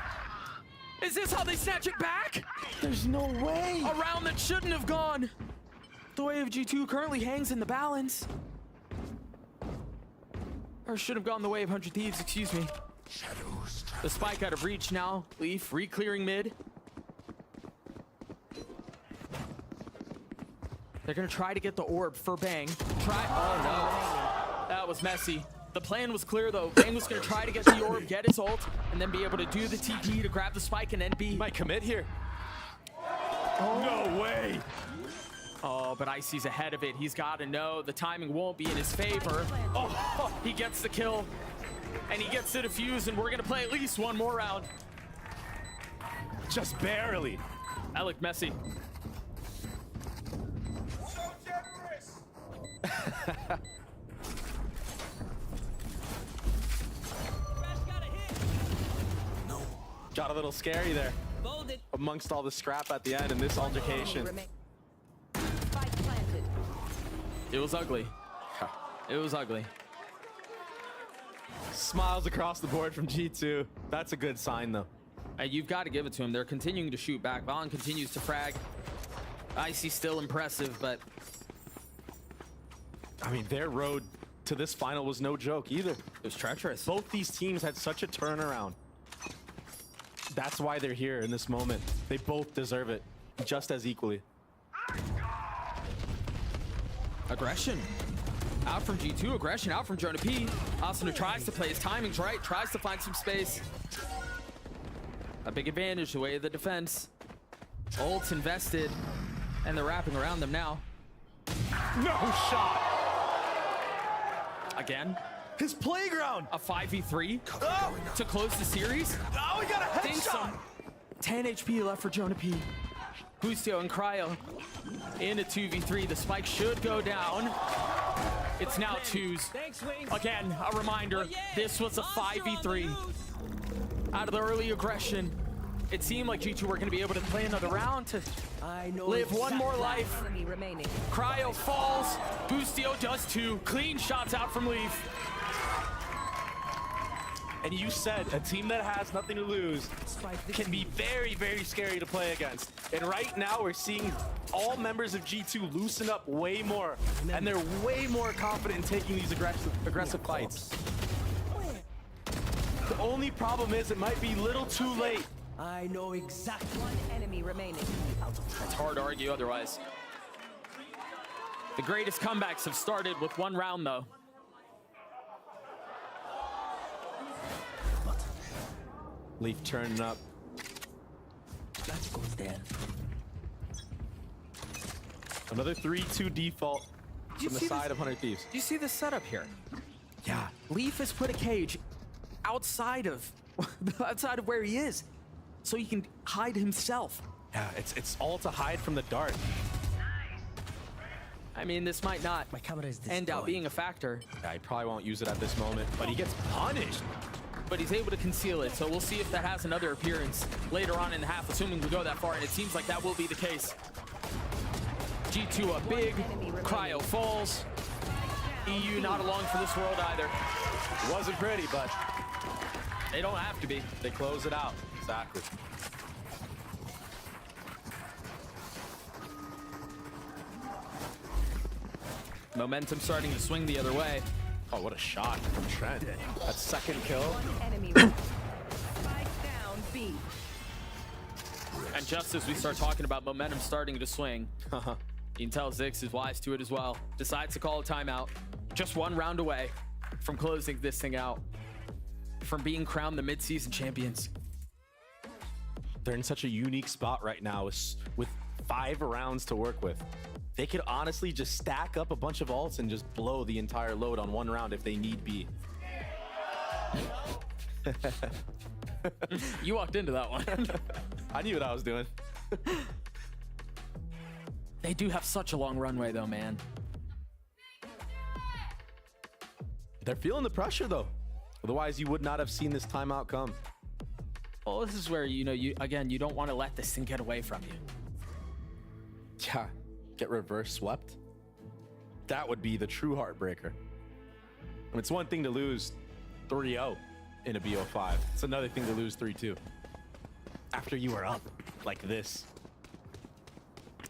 F: Is this how they snatch it back?
G: There's no way.
F: A round that shouldn't have gone. The way of G2 currently hangs in the balance. Or should have gone the way of 100 Thieves, excuse me. The spike out of reach now. Leaf re-clearing mid. They're gonna try to get the orb for Bang. Oh no, that was messy. The plan was clear though. Bang was gonna try to get the orb, get his ult, and then be able to do the TP to grab the spike and then be.
G: Might commit here.
F: No way. Oh, but Icy's ahead of it. He's got to know the timing won't be in his favor. Oh, he gets the kill, and he gets the defuse, and we're going to play at least one more round.
G: Just barely.
F: That looked messy.
G: Got a little scary there. Amongst all the scrap at the end in this altercation.
F: It was ugly. It was ugly.
G: Smiles across the board from G2. That's a good sign, though.
F: You've got to give it to him. They're continuing to shoot back. Vaughn continues to frag. Icy still impressive, but...
G: I mean, their road to this final was no joke either. It
F: was treacherous.
G: Both these teams had such a turnaround. That's why they're here in this moment. They both deserve it just as equally.
F: Aggression. Out from G2, aggression out from Jonah P. Asuna tries to play his timings right, tries to find some space. A big advantage the way of the defense. Ult's invested, and they're wrapping around them now.
G: No shot!
F: Again?
G: His playground!
F: A 5v3 to close the series?
G: Oh, he got a headshot!
F: 10 HP left for Jonah P. Bustio and Cryo in a 2v3. The spike should go down. It's now 2s. Again, a reminder, this was a 5v3. Out of the early aggression, it seemed like G2 were going to be able to play another round to live one more life. Cryo falls. Bustio does 2. Clean shots out from Leaf.
G: And you said a team that has nothing to lose can be very, very scary to play against. And right now we're seeing all members of G2 loosen up way more. And they're way more confident in taking these aggressive fights. The only problem is it might be a little too late.
R: I know exactly. One enemy remaining.
F: It's hard to argue otherwise. The greatest comebacks have started with one round though.
G: Leaf turning up.
R: That goes down.
G: Another 3-2 default from the side of 100 Thieves.
F: Do you see the setup here?
G: Yeah.
F: Leaf has put a cage outside of where he is, so he can hide himself.
G: Yeah, it's all to hide from the dart.
F: I mean, this might not end out being a factor.
G: Yeah, he probably won't use it at this moment, but he gets punished.
F: But he's able to conceal it, so we'll see if that has another appearance later on in the half, assuming we go that far, and it seems like that will be the case. G2 up big, Cryo falls. EU not along for this world either.
G: It wasn't pretty, but
F: they don't have to be.
G: They close it out. Exactly.
F: Momentum starting to swing the other way.
G: Oh, what a shot from Trent. That second kill.
R: Enemy. Spike down B.
F: And just as we start talking about momentum starting to swing, you can tell Zix is wise to it as well. Decides to call a timeout. Just one round away from closing this thing out. From being crowned the mid-season champions.
G: They're in such a unique spot right now with 5 rounds to work with. They could honestly just stack up a bunch of ults and just blow the entire load on one round if they need be.
F: You walked into that one.
G: I knew what I was doing.
F: They do have such a long runway though, man.
G: They're feeling the pressure though. Otherwise, you would not have seen this timeout come.
F: Well, this is where, you don't want to let this thing get away from you.
G: Yeah. Get reverse swept. That would be the true heartbreaker. I mean, it's one thing to lose 3-0 in a BO5. It's another thing to lose 3-2 after you are up like this.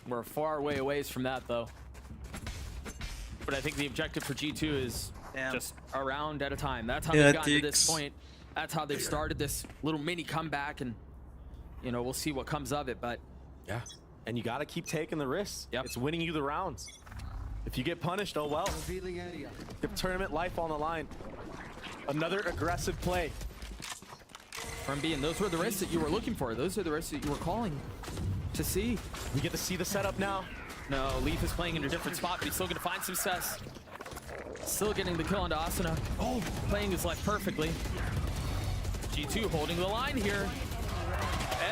F: We're far way away from that though. But I think the objective for G2 is just a round at a time. That's how they've gotten to this point. That's how they've started this little mini comeback, and we'll see what comes of it. But
G: yeah, And you got to keep taking the risks. It's winning you the rounds. If you get punished, oh well. If tournament life on the line. Another aggressive play.
F: From being, those were the risks that you were looking for. Those are the risks that you were calling to see.
G: We get to see the setup now.
F: No, Leaf is playing in a different spot, but he's still going to find success. Still getting the kill onto Asuna. Oh, playing his life perfectly. G2 holding the line here.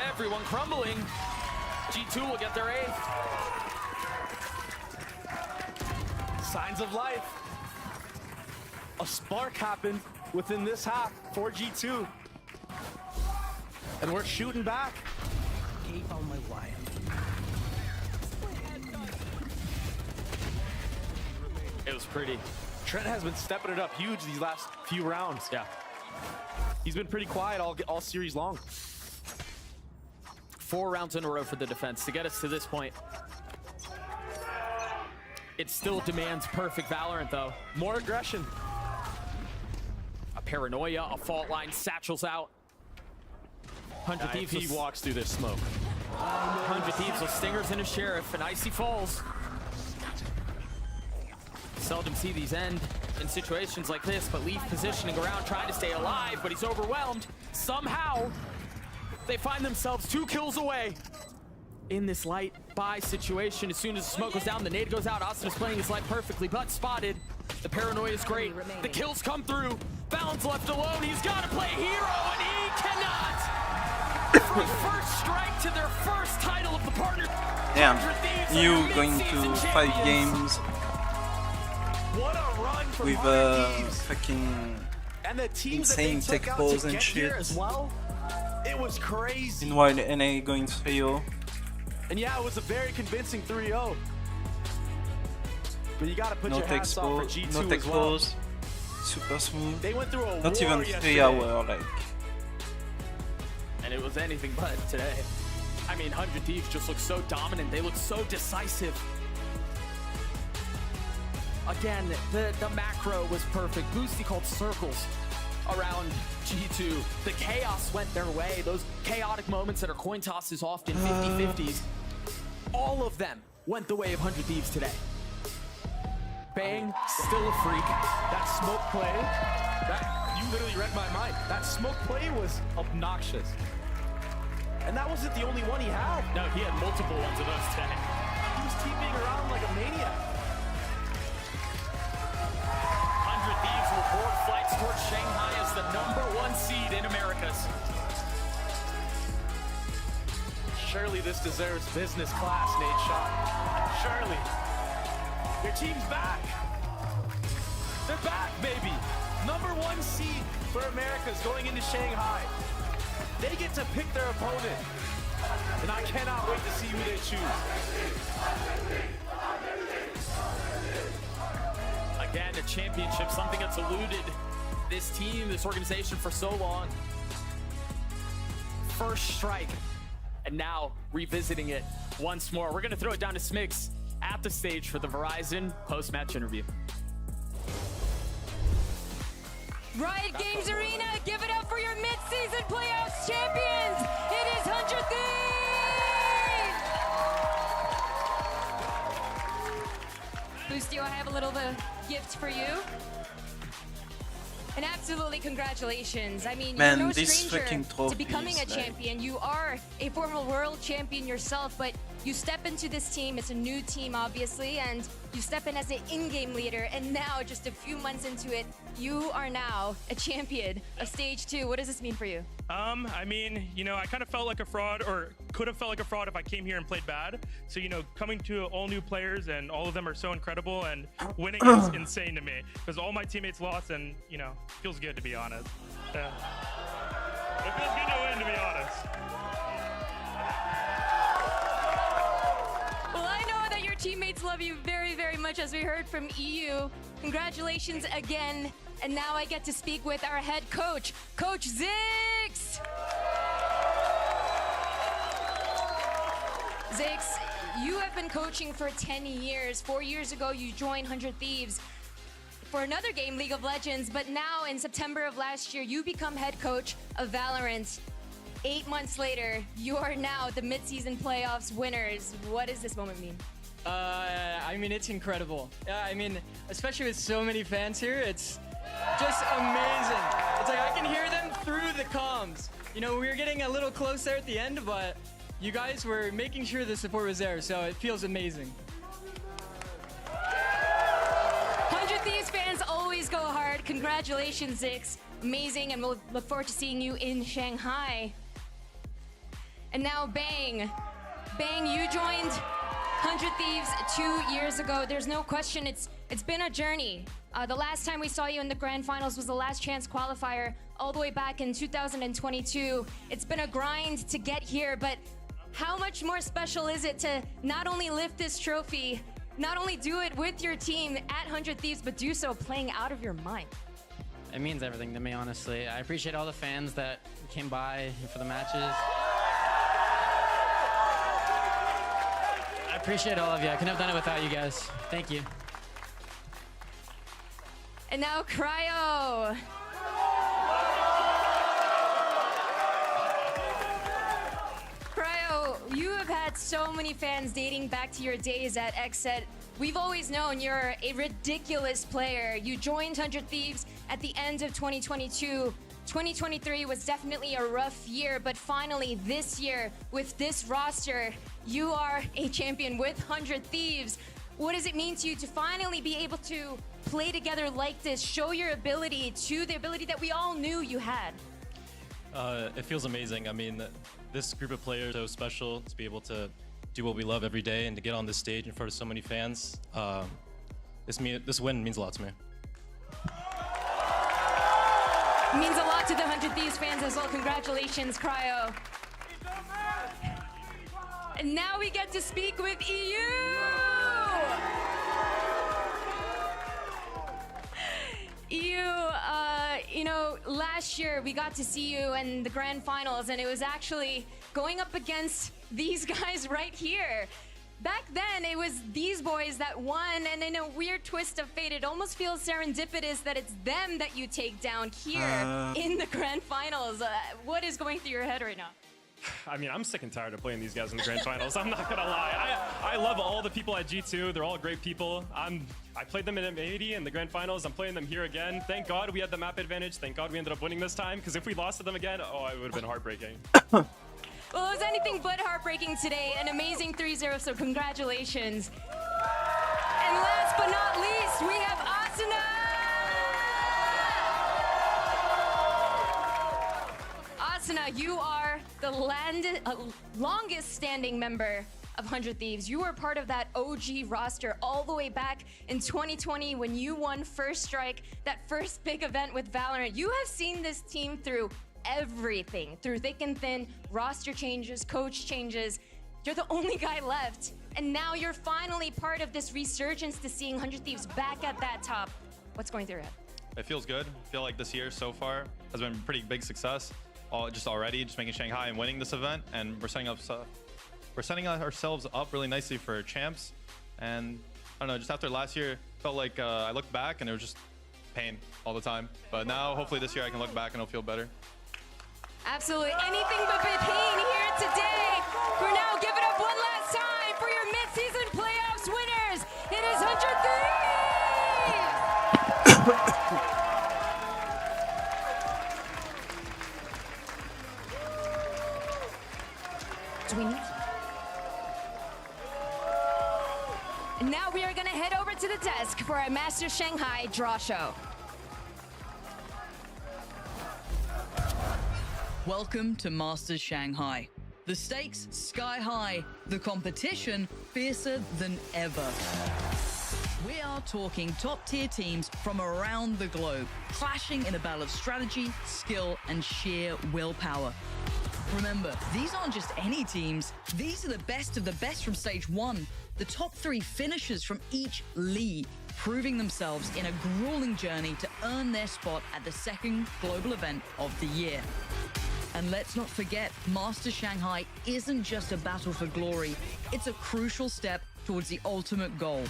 F: Everyone crumbling. G2 will get their 8th.
G: Signs of life. A spark happened within this half for G2. And we're shooting back.
R: Keep on my wire.
F: It was pretty.
G: Trent has been stepping it up huge these last few rounds.
F: Yeah.
G: He's been pretty quiet all series long.
F: 4 rounds in a row for the defense to get us to this point. It still demands perfect Valorant, though.
G: More aggression.
F: A paranoia, a fault line, satchels out. 100 Thieves.
G: He walks through this smoke.
F: 100 Thieves with Stingers and a Sheriff, and Icy falls. Seldom see these end in situations like this, but Leaf positioning around, trying to stay alive, but he's overwhelmed. Somehow, they find themselves 2 kills away in this light buy situation. As soon as the smoke goes down, the nade goes out. Austin is playing his life perfectly, but spotted. The paranoia is great. The kills come through. Balance left alone. He's got to play hero, and he cannot. For his first strike to their first title of the partner.
M: Damn, you going to 5 games
G: What a run from
M: with fucking
G: and the teams
M: insane
G: that they
M: tech
G: took out
M: balls
G: to
M: and
G: get
M: shit.
G: here as well. It was crazy.
M: Meanwhile, NA going 3-0.
G: And yeah, it was a very convincing 3-0. But you gotta put
M: No
G: your
M: tech
G: hats off for G2
M: no tech
G: as well.
M: balls. Super smooth.
G: They went through a
M: Not
G: war
M: even 3
G: yesterday.
M: hours, like.
F: And it was anything but today. I mean, 100 Thieves just look so dominant. They look so decisive. Again, the macro was perfect. Boosty called circles around G2. The chaos went their way. Those chaotic moments that are coin tosses often 50-50s. All of them went the way of 100 Thieves today. Bang, still a freak. That smoke play, you literally read my mind. That smoke play was obnoxious. And that wasn't the only one he had. No, he had multiple ones of those today. He was TPing around like a maniac. 100 Thieves will board flights towards Shanghai as the #1 seed in Americas.
G: Surely this deserves business class, Nate Shot. Surely. Your team's back. They're back, baby. #1 seed for Americas going into Shanghai. They get to pick their opponent. And I cannot wait to see who they choose.
F: Again, a championship, something that's eluded this team, this organization for so long. First strike, and now revisiting it once more. We're gonna throw it down to Smix at the stage for the Verizon post-match interview.
O: Riot Games Arena, give it up for your mid-season playoffs champions. It is 100 Thieves. Boostio, I have a little gift for you. And absolutely congratulations. I mean,
M: Man,
O: you're no
M: this
O: stranger
M: fucking trophy
O: to becoming a
M: is like-
O: champion. You are a former world champion yourself, but you step into this team. It's a new team, obviously, and you step in as an in-game leader. And now, just a few months into it, you are now a champion of Stage 2. What does this mean for you?
A: I mean, you know, I kind of felt like a fraud, or could have felt like a fraud if I came here and played bad. So, you know, coming to all new players and all of them are so incredible, and winning is insane to me because all my teammates lost, and you know, feels good to be honest. Yeah. It feels good to win, to be honest.
O: Well, I know that your teammates love you very, very much, as we heard from EU. Congratulations again. And now I get to speak with our head coach, Coach Zix. Zix, you have been coaching for 10 years. 4 years ago, you joined 100 Thieves for another game, League of Legends. But now, in September of last year, you become head coach of Valorant. 8 months later, you are now the mid-season playoffs winners. What does this moment mean?
E: I mean, it's incredible. I mean, especially with so many fans here, it's just amazing. It's like I can hear them through the comms. You know, we were getting a little close there at the end, but you guys were making sure the support was there, so it feels amazing.
O: 100 Thieves fans always go hard. Congratulations, Zix. Amazing, and we'll look forward to seeing you in Shanghai. And now, Bang. Bang, you joined 100 Thieves 2 years ago. There's no question, it's been a journey. The last time we saw you in the grand finals was the last chance qualifier all the way back in 2022. It's been a grind to get here, but how much more special is it to not only lift this trophy, not only do it with your team at 100 Thieves, but do so playing out of your mind?
Q: It means everything to me, honestly. I appreciate all the fans that came by for the matches. I appreciate all of you. I couldn't have done it without you guys. Thank you.
O: And now, Cryo. Cryo, you have had so many fans dating back to your days at XSET. We've always known you're a ridiculous player. You joined 100 Thieves at the end of 2022. 2023 was definitely a rough year, but finally this year, with this roster, you are a champion with 100 Thieves. What does it mean to you to finally be able to play together like this, show your ability to the ability that we all knew you had?
S: It feels amazing. I mean, this group of players is so special to be able to do what we love every day and to get on this stage in front of so many fans. This win means a lot to me.
O: It means a lot to the 100 Thieves fans as well. Congratulations, Cryo. And now we get to speak with EU. You know, last year we got to see you in the grand finals, and it was actually going up against these guys right here. Back then, it was these boys that won, and in a weird twist of fate, it almost feels serendipitous that it's them that you take down here in the grand finals. What is going through your head right now?
T: I mean, I'm sick and tired of playing these guys in the grand finals. I'm not gonna lie. I love all the people at G2. They're all great people. I played them in EMEA in the grand finals. I'm playing them here again. Thank God we had the map advantage. Thank God we ended up winning this time, because if we lost to them again, oh, it would have been heartbreaking.
O: Well, it was anything but heartbreaking today. An amazing 3-0, so congratulations. And last but not least, we have Asuna. Asuna, you are the longest standing member of 100 Thieves. You were part of that OG roster all the way back in 2020 when you won First Strike, that first big event with Valorant. You have seen this team through everything, through thick and thin, roster changes, coach changes. You're the only guy left, and now you're finally part of this resurgence to seeing 100 Thieves back at that top. What's going through your head?
T: It feels good. I feel like this year so far has been a pretty big success. Just making Shanghai and winning this event, and we're setting ourselves up really nicely for champs. And I don't know, just after last year, felt like I looked back and it was just pain all the time. But now, hopefully this year I can look back and it'll feel better.
O: Absolutely. Anything but pain here today. For now, give it up one last time for your mid-season playoffs winners. It is 100 Thieves! Do we need? And now we are going to head over to the desk for our Master Shanghai draw show.
W: Welcome to Masters Shanghai. The stakes sky high, the competition fiercer than ever. We are talking top-tier teams from around the globe, clashing in a battle of strategy, skill, and sheer willpower. Remember, these aren't just any teams. These are the best of the best from Stage 1. The top 3 finishers from each league, proving themselves in a grueling journey to earn their spot at the second global event of the year. And let's not forget, Master Shanghai isn't just a battle for glory. It's a crucial step towards the ultimate goal,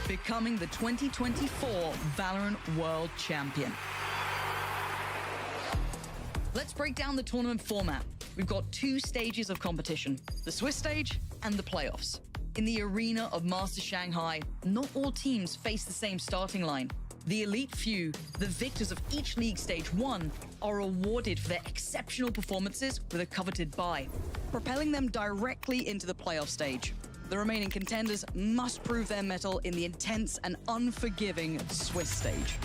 W: becoming the 2024 Valorant World Champion. Let's break down the tournament format. we've got 2 stages of competition, the Swiss stage and the playoffs. In the arena of Masters Shanghai, not all teams face the same starting line. The elite few, the victors of each league stage 1, are awarded for their exceptional performances with a coveted bye, propelling them directly into the playoff stage. The remaining contenders must prove their mettle in the intense and unforgiving Swiss stage.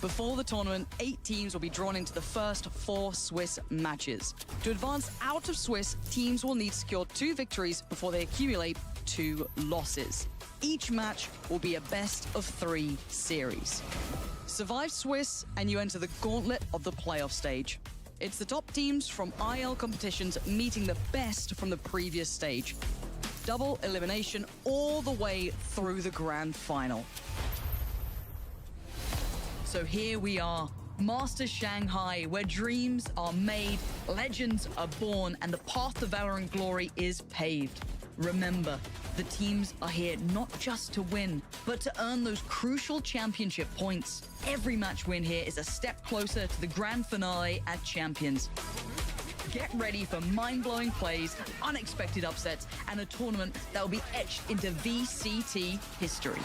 W: Before the tournament, 8 teams will be drawn into the first 4 Swiss matches. To advance out of Swiss, teams will need to secure 2 victories before they accumulate 2 losses. Each match will be a best-of-3 series. Survive Swiss and you enter the gauntlet of the playoff stage. It's the top teams from IL competitions meeting the best from the previous stage. Double elimination all the way through the grand final. So here we are, Masters Shanghai, where dreams are made, legends are born, and the path to valor and glory is paved. Remember, the teams are here not just to win, but to earn those crucial championship points. Every match win here is a step closer to the grand finale at Champions. Get ready for mind-blowing plays, unexpected upsets, and a tournament that will be etched into VCT history.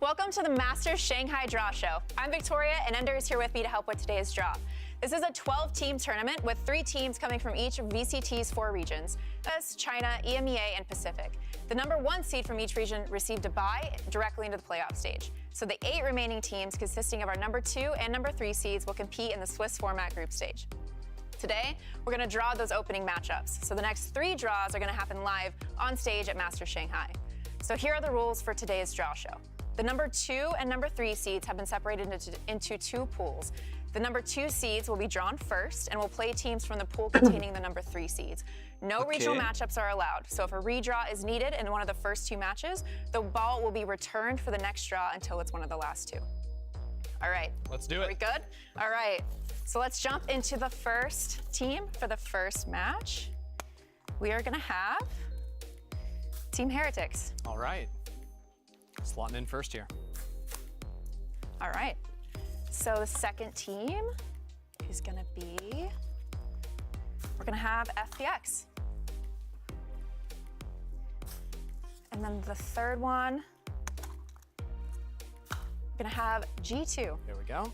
C: Welcome to the Masters Shanghai Draw Show. I'm Victoria, and Ender is here with me to help with today's draw. This is a 12-team tournament with 3 teams coming from each of VCT's 4 regions: US, China, EMEA, and Pacific. The number 1 seed from each region received a bye directly into the playoff stage. So the 8 remaining teams, consisting of our number 2 and number 3 seeds, will compete in the Swiss format group stage. Today, we're going to draw those opening matchups. So the next 3 draws are going to happen live on stage at Masters Shanghai. So here are the rules for today's draw show. The number 2 and number 3 seeds have been separated into 2 pools. The number 2 seeds will be drawn first and will play teams from the pool containing the number 3 seeds. No regional matchups are allowed, so if a redraw is needed in one of the first 2 matches, the ball will be returned for the next draw until it's one of the last 2. All right.
P: Let's do it.
C: Are we good? All right. So let's jump into the first team for the first match. We are going to have Team Heretics.
B: All right. Slotting in first here.
C: All right. So the second team is going to be, we're going to have FPX. And then the third one, we're going to have G2.
B: There we go.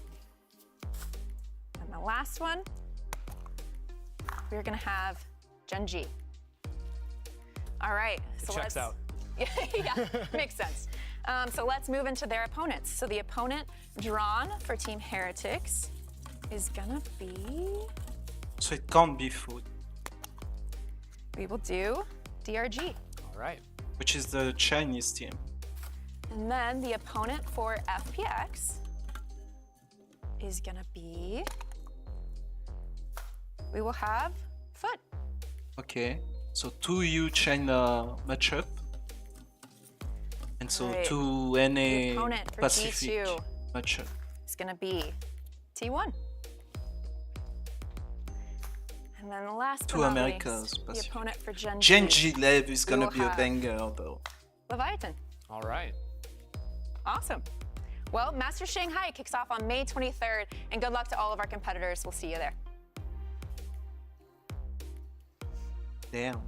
C: And the last one, we're going to have Gen G. All right.
B: So checks out.
C: Yeah, makes sense. So let's move into their opponents. So the opponent drawn for Team Heretics is gonna be...
M: So it can't be food.
C: We will do DRG.
B: All right.
M: Which is the Chinese team.
C: And then the opponent for FPX is gonna be... We will have Foot.
M: Okay. So 2 EU China matchup. And so
C: Right.
M: 2 NA
C: opponent for
M: Pacific
C: G2
M: matchup.
C: is gonna be T1. And then the last
M: Two
C: but not
M: Americas,
C: least, the
M: Pacific.
C: opponent for Gen
M: Gen
C: G
M: G Lev is
C: we
M: gonna
C: will
M: be a
C: have
M: banger though.
C: Leviathan.
B: All right.
C: Awesome. Well, Masters Shanghai kicks off on May 23rd, and good luck to all of our competitors. We'll see you there.
M: Damn.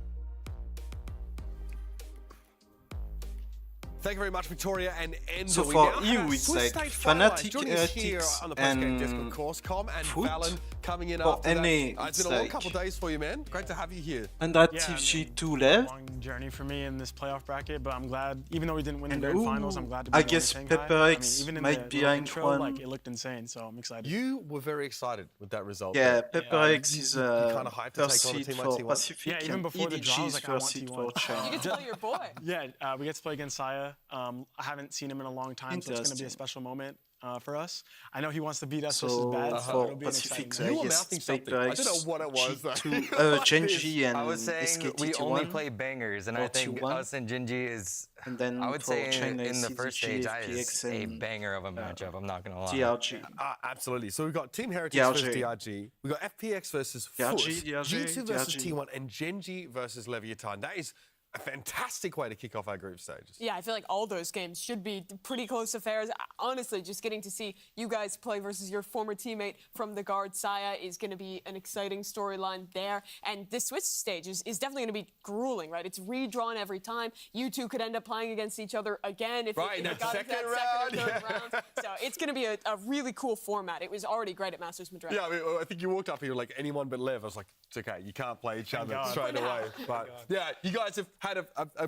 N: Thank you very much, Victoria and Ender.
M: So
N: We
M: for
N: now
M: you,
N: have
M: it's
N: Swiss
M: like
N: State finalists.
M: Fnatic,
N: Joining us here
M: Heretics,
N: on the post-game
M: and
N: disc, of course, Com and
M: Foot.
N: Valen coming in
M: For
N: after that.
M: NA,
N: It's
M: it's
N: been a long
M: like-
N: couple of days for you, man. Great to have you here.
M: And that
D: Yeah, I
M: G2 Lev.
D: long journey for me in this playoff bracket, but I'm glad, even though we didn't win the
M: And
D: grand finals, I'm glad to be
M: I
D: going to
M: guess
D: Shanghai.
M: Pepper X
D: even in
M: might
D: the
M: be
D: little
M: behind
D: intro,
M: one.
D: like, it looked insane, so I'm excited.
N: You were very excited with that result.
M: Yeah,
N: though.
M: Pepper X is
N: you kind of hyped to
M: first
N: take on a
M: seed
N: team like
M: for
N: T1.
M: Pacific.
D: Yeah, even
M: and
D: before the
M: EDG
D: draw, I was
M: is
D: like, I want
M: first seed
D: T1.
M: for China.
C: You get to play your boy.
D: Yeah, we get to play against Saya. I haven't seen him in a long time, so it's going to be a
M: Interesting.
D: special moment for us. I know he wants to beat us
M: So
D: just as bad, so
M: for
D: it'll be an
M: Pacific,
D: exciting
M: I
D: match.
M: guess
N: mouthing
M: it's
N: something.
M: Pepper
N: I
M: X,
N: don't know what it was, though.
M: G2, Gen G and
U: I was saying
M: SKT
U: we
M: T1.
U: only play bangers, and I
M: or
U: think
M: T1.
U: us and Genji is.
M: And then
U: I would
M: for
U: say
M: China
U: in the
M: is
U: first
M: CDG,
U: stage, I is
M: FPX,
U: a
M: and
U: banger of a matchup. I'm not gonna lie.
M: DRG.
N: Absolutely. So we've got Team Heretics
M: DRG.
N: versus DRG. We've got FPX versus Foot.
M: DRG,
N: G2 versus
M: DRG.
N: T1 and Gen G versus Leviathan. That is a fantastic way to kick off our group stages.
L: Yeah, I feel like all those games should be pretty close affairs. Honestly, just getting to see you guys play versus your former teammate from the guard, Saya, is going to be an exciting storyline there. And this Swiss stage is definitely going to be grueling, right? It's redrawn every time. You two could end up playing against each other again if
N: Right,
L: it
N: that
L: got into
N: second
L: that second or
N: round,
L: third round. So it's going to be a really cool format. It was already great at Masters Madrid.
N: Yeah, I mean, I think you walked up here like anyone but Lev. I was like, it's okay, you can't play each other
D: God.
N: straight away. But yeah, you guys have had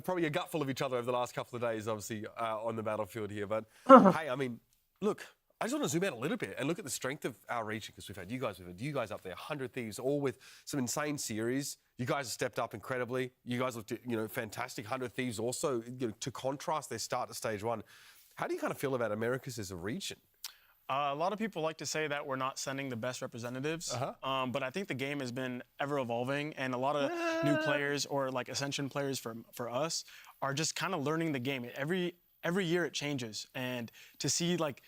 N: probably a gutful of each other over the last couple of days, obviously, on the battlefield here. But hey, I mean, look, I just want to zoom out a little bit and look at the strength of our region, because we've had you guys up there, 100 Thieves, all with some insane series. You guys have stepped up incredibly. You guys looked, fantastic. 100 Thieves also, to contrast their start to stage one. How do you kind of feel about Americas as a region?
D: A lot of people like to say that we're not sending the best representatives, but I think the game has been ever evolving, and a lot of new players or like Ascension players for us are just kind of learning the game. Every year it changes, and to see like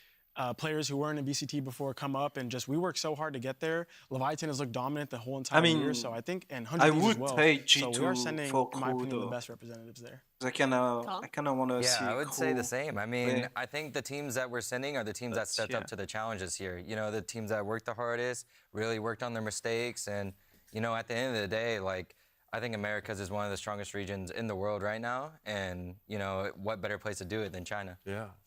D: players who weren't in VCT before come up and we worked so hard to get there. Leviathan has looked dominant the whole entire year, so I think, and 100 as well. So we are sending, in my opinion, the best representatives there.
M: I kind of want to see.
U: Yeah, I would say the same. I mean,
M: play.
U: I think the teams that we're sending are the teams that stepped up to the challenges here. The teams that worked the hardest, really worked on their mistakes, and at the end of the day, like, I think Americas is one of the strongest regions in the world right now, and what better place to do it than China?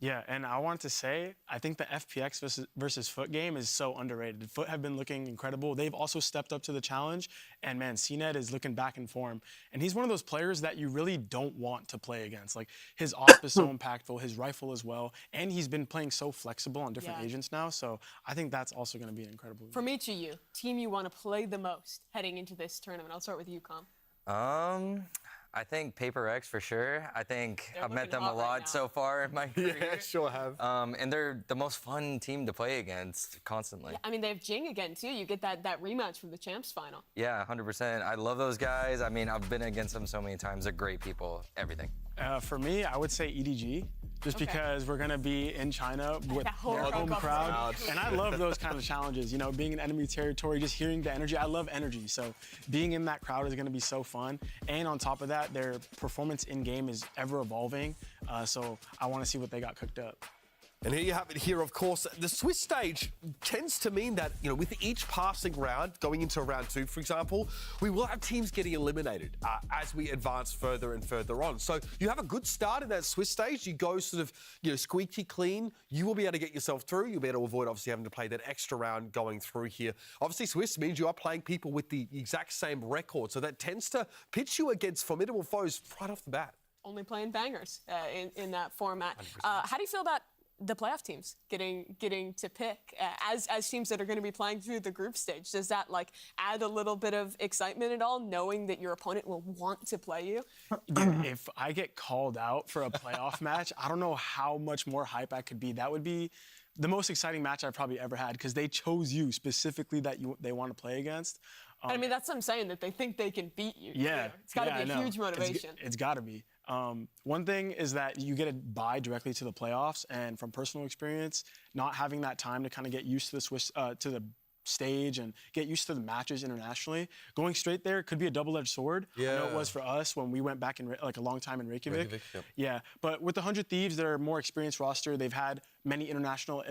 D: Yeah, and I want to say, I think the FPX versus Foot game is so underrated. Foot have been looking incredible. They've also stepped up to the challenge, and man, CNED is looking back in form. And he's one of those players that you really don't want to play against. Like, his AWP is so impactful, his rifle as well, and he's been playing so flexible on different agents now, so I think that's also going to be incredible.
L: From each of you, team you want to play the most heading into this tournament. I'll start with you, Com.
U: I think Paper X for sure. I think I've met them a lot so far in my career.
N: Yeah, sure have.
U: And they're the most fun team to play against constantly.
L: Yeah, I mean, they have Jing again, too. You get that rematch from the Champs final.
U: Yeah, 100%. I love those guys. I mean, I've been against them so many times. They're great people, everything.
D: For me, I would say EDG, just because we're going to be in China with their home crowd. And I love those kind of challenges, being in enemy territory, just hearing the energy. I love energy, so being in that crowd is going to be so fun. And on top of that, their performance in-game is ever evolving, so I want to see what they got cooked up.
N: And here you have it here, of course. The Swiss stage tends to mean that, with each passing round, going into round 2, for example, we will have teams getting eliminated as we advance further and further on. So you have a good start in that Swiss stage. You go sort of, squeaky clean. You will be able to get yourself through. You'll be able to avoid, obviously, having to play that extra round going through here. Obviously, Swiss means you are playing people with the exact same record. So that tends to pitch you against formidable foes right off the bat.
L: Only playing bangers in that format. How do you feel about the playoff teams getting to pick as teams that are going to be playing through the group stage? Does that add a little bit of excitement at all, knowing that your opponent will want to play you?
D: If I get called out for a playoff match, I don't know how much more hype I could be. That would be the most exciting match I've probably ever had, because they chose you specifically that they want to play against.
L: I mean, that's what I'm saying, that they think they can beat you.
D: Yeah.
L: It's got to be a huge motivation.
D: It's got to be. One thing is that you get a bye directly to the playoffs, and from personal experience, not having that time to kind of get used to the stage and get used to the matches internationally, going straight there could be a double-edged sword.
N: Yeah.
D: I know it was for us when we went back in a long time in Reykjavik.
N: Yep.
D: Yeah, but with the 100 Thieves, they're a more experienced roster. They've had many international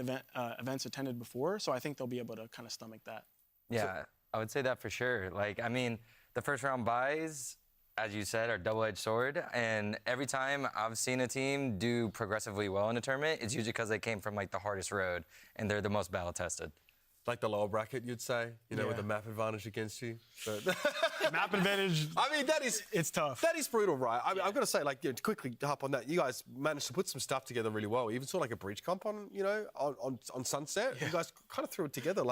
D: events attended before, so I think they'll be able to kind of stomach that.
U: Yeah, I would say that for sure. I mean, the first round buys, as you said, are double-edged sword. And every time I've seen a team do progressively well in a tournament, it's usually because they came from the hardest road and they're the most battle-tested.
N: Like the lower bracket, you'd say, with the map advantage against you. But
D: map advantage.
N: I mean, it's tough. That is brutal, right? I mean, I've got to say, to quickly hop on that, you guys managed to put some stuff together really well. Even saw a breach comp on, on Sunset. Yeah. You guys kind of threw it together.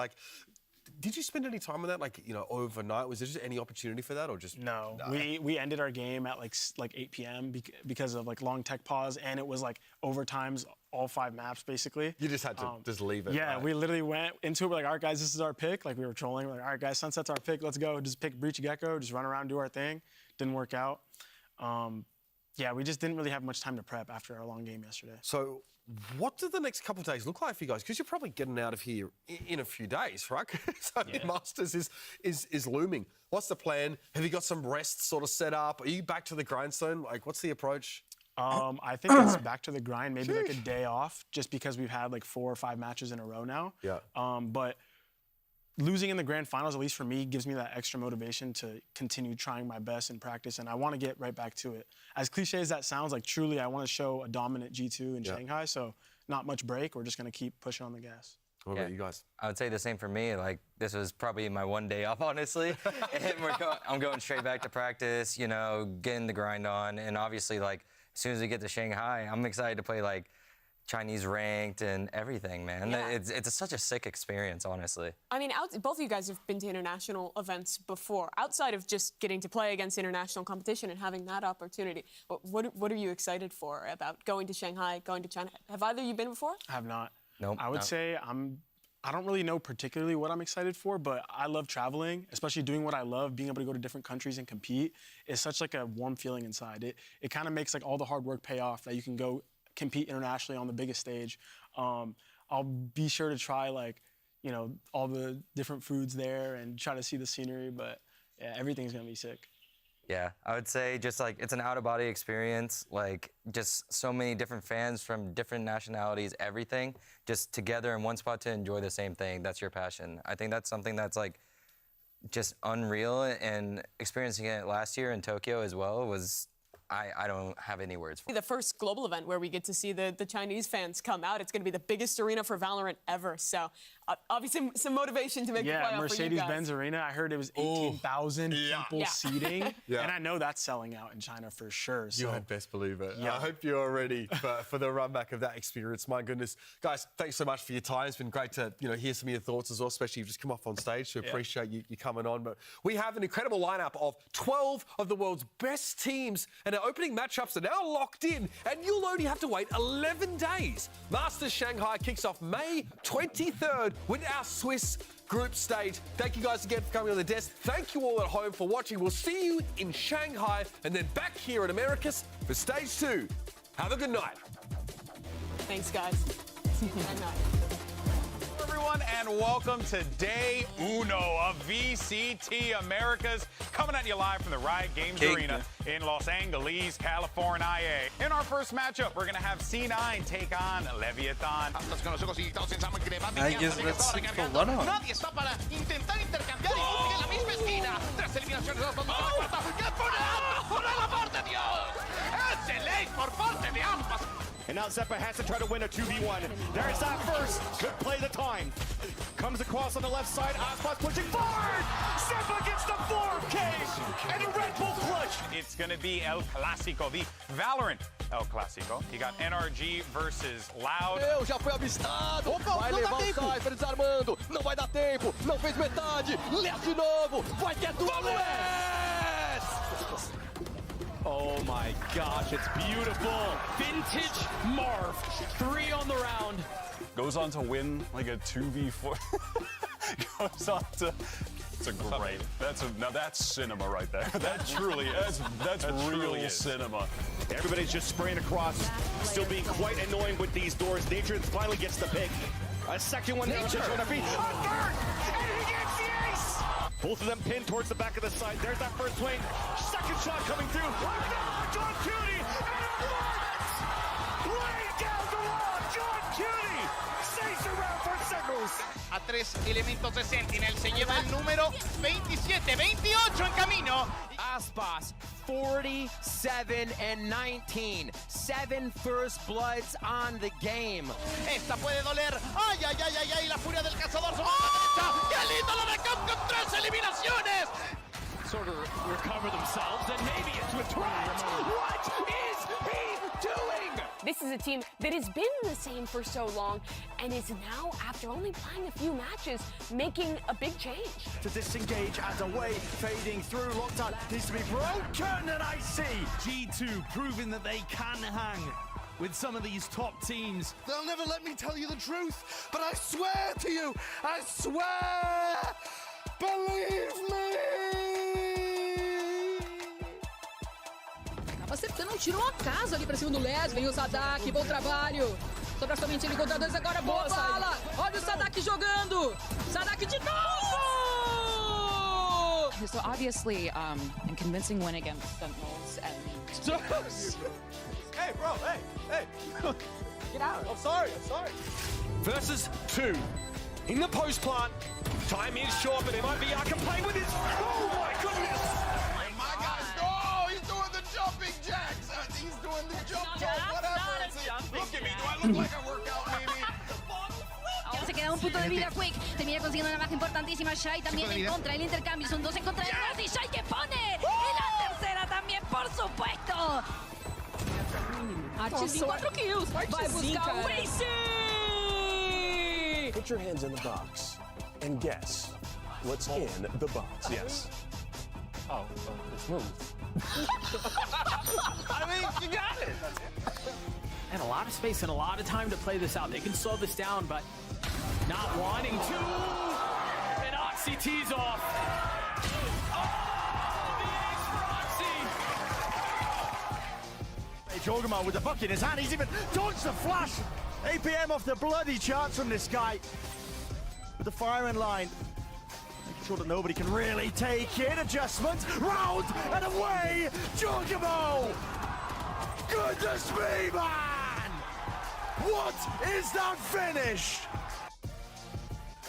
N: Did you spend any time on that, overnight? Was there just any opportunity for that, or just
D: no? We ended our game at 8 p.m. because of long tech pause, and it was overtimes all 5 maps basically.
N: You just had to just leave it.
D: Yeah,
N: right?
D: We literally went into it. We're all right, guys, this is our pick. We were trolling. We're all right, guys, Sunset's our pick. Let's go. Just pick Breach Gecko. Just run around, do our thing. Didn't work out. Yeah, we just didn't really have much time to prep after our long game yesterday.
N: So what do the next couple of days look like for you guys? Because you're probably getting out of here in a few days, right? So the Masters is looming. What's the plan? Have you got some rest sort of set up? Are you back to the grindstone? Like, what's the approach?
D: I think it's back to the grind, maybe like a day off, just because we've had like 4 or 5 matches in a row now.
N: Yeah.
D: But losing in the grand finals, at least for me, gives me that extra motivation to continue trying my best in practice, and I want to get right back to it. As cliche as that sounds, like truly I want to show a dominant G2 in Shanghai, so not much break. We're just going to keep pushing on the gas.
N: What about you guys?
U: I would say the same for me. Like, this was probably my one day off, honestly. And I'm going straight back to practice, you know, getting the grind on. And obviously, like, as soon as we get to Shanghai, I'm excited to play, like, Chinese ranked and everything, man.
L: Yeah.
U: It's such a sick experience, honestly.
L: I mean, both of you guys have been to international events before. Outside of just getting to play against international competition and having that opportunity, what are you excited for about going to Shanghai, going to China? Have either of you been before?
D: I have not.
U: Nope.
D: I would say I don't really know particularly what I'm excited for, but I love traveling, especially doing what I love, being able to go to different countries and compete. It's such like a warm feeling inside. It kind of makes like all the hard work pay off, that you can go compete internationally on the biggest stage. I'll be sure to try, like, you know, all the different foods there and try to see the scenery, but yeah, everything's gonna be sick.
U: Yeah, I would say just like it's an out-of-body experience, like just so many different fans from different nationalities, everything, just together in one spot to enjoy the same thing. That's your passion. I think that's something that's like just unreal, and experiencing it last year in Tokyo as well was, I don't have any words for it.
L: The first global event where we get to see the Chinese fans come out. It's going to be the biggest arena for Valorant ever. So obviously some motivation to make the playoff for you guys.
D: Mercedes-Benz Arena, I heard it was 18,000 people seating. And I know that's selling out in China for sure. So.
N: You had best believe it. I hope you're ready for the run back of that experience. My goodness. Guys, thanks so much for your time. It's been great to hear some of your thoughts as well, especially you've just come off on stage, so appreciate you coming on. But we have an incredible lineup of 12 of the world's best teams, and our opening matchups are now locked in, and you'll only have to wait 11 days. Masters Shanghai kicks off May 23rd with our Swiss group stage. Thank you guys again for coming on the desk. Thank you all at home for watching. We'll see you in Shanghai and then back here at Americas for stage 2. Have a good night.
L: Thanks, guys. Good night.
H: Everyone, and welcome to day uno of VCT Americas, coming at you live from the Riot Games Arena in Los Angeles, California. In our first matchup, we're going to have C9 take on Leviathan.
M: I guess that's simple. Why not?
H: Nadie está para intentar intercambiar y en la misma esquina. Tras eliminaciones de los ¡qué por el amor de Dios! ¡Es el ace por parte de ambas!
I: And now Zeppa has to try to win a 2v1. There's that first. Good play the time. Comes across on the left side. Osmos pushing forward. Zeppa gets the 4K and a Red Bull clutch.
H: It's going to be El Clásico, the Valorant El Clásico. You got NRG versus Loud.
J: Já foi avistado. Vai levar o Cypher desarmando. Não vai dar tempo. Não fez metade. Leste de novo. Vai ter duelo.
F: Oh my gosh, it's beautiful. Vintage Marv, 3 on the round.
V: Goes on to win like a 2v4. Goes on to. It's a great. Now that's cinema right there. That truly is. That's real cinema.
I: Everybody's just spraying across. Still being quite annoying with these doors. Nature finally gets the pick. A second one. Nature on their feet. And he gets the ace. Both of them pinned towards the back of the side. There's that first swing. Second shot coming through. John Cutie and laying down the wall. John Cutie stays around for seconds.
H: A 3 elementos de Sentinel se lleva el número 27, 28 en camino.
J: Aspas, 47 and 19. 7 first bloods on the game.
H: Esta puede doler. Ay, ay, ay, ay, ay, la furia del cazador sobre la derecha. ¡Qué lindo lo de Cap con 3 eliminaciones!
F: Sort of recover themselves, and maybe it's with Twitch. What is he doing?
L: This is a team that has been the same for so long and is now, after only playing a few matches, making a big change.
I: To disengage as a wave fading through. Lockdown needs to be broken, and I see
Y: G2 proving that they can hang with some of these top teams.
I: They'll never let me tell you the truth, but I swear to you, I swear, believe me.
Z: Acaba acertando um tiro ao acaso ali pra cima do Les. Vem o Zadak, bom trabalho.
A: Sobre essa mentira contra dois agora, boa bala! Olha o Sadak jogando! Sadak de novo!
G: So obviously, a convincing win against Sentinels and...
J: Hey, bro, hey!
A: Get out!
J: I'm sorry.
I: Versus 2. In the post plant. Time is short, but it might be Arkham playing with his... Oh my goodness!
H: My guy's oh, he's doing the jumping jacks. He's doing the jump rope, whatever. Look at me. Do I look like I work out, maybe?
O: Aún se queda un punto de vida Quick. Termina consiguiendo una baja importantísima. Shai también en contra. El intercambio son 2 en contra de 2. Y Shai que pone. Y la tercera también, por supuesto.
A: Artezinho 4 kills. Vai buscar o Ace.
J: Put your hands in the box and guess what's in the box. Yes.
V: Oh, it's smooth.
J: I mean, you got it.
F: And a lot of space and a lot of time to play this out. They can slow this down, but not wanting to. And Oxy tees off.
Y: Jorgemar with the bucket in his hand. He's even dodged the flash. APM off the bloody charts from this guy. With the firing line. Making sure that nobody can really take it. Adjustments. Round and away. Jorgemar. Goodness me, man. What is that finish?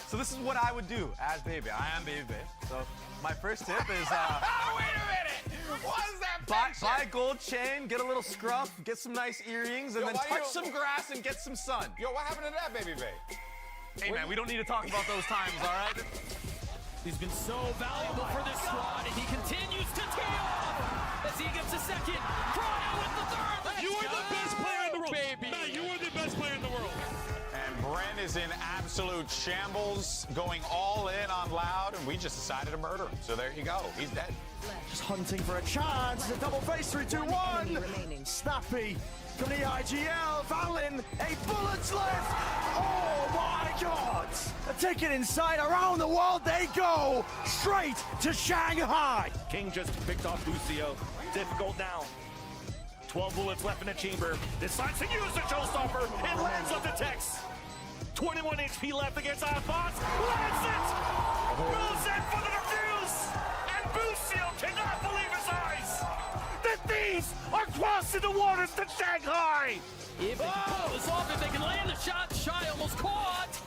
K: So this is what I would do as Baby. I am Baby. So my first tip is
H: Wait a minute! What is that
K: buy a gold chain, get a little scruff, get some nice earrings, and then touch some grass and get some sun.
H: Yo, what happened to that, Baby Bay?
K: Hey man, we don't need to talk about those times, all right?
F: He's been so valuable for this squad, and he continues to tee off as he gets a second. Cryo with the third.
I: You are the best player in the world,
F: baby.
I: Matt, you are the best player in the world.
H: And Brent is in absolute shambles, going all in on Loud, and we just decided to murder him. So there you go. He's dead.
Y: Just hunting for a chance. The double face 3-2-1. Snappy from the IGL. Valin, a bullet's left. Oh my God. A ticket inside. Around the world they go. Straight to Shanghai. King just picked off Lucio. Difficult now. 12 bullets left in the chamber. Decides to use the showstopper. It lands on the Tex. 21 HP left against our boss. Lands it. Moves in for the defuse. And Lucio cannot believe his eyes. The thieves are crossing the waters to Shanghai.
F: If they can pull this off, if they can land the shot, Shy almost caught.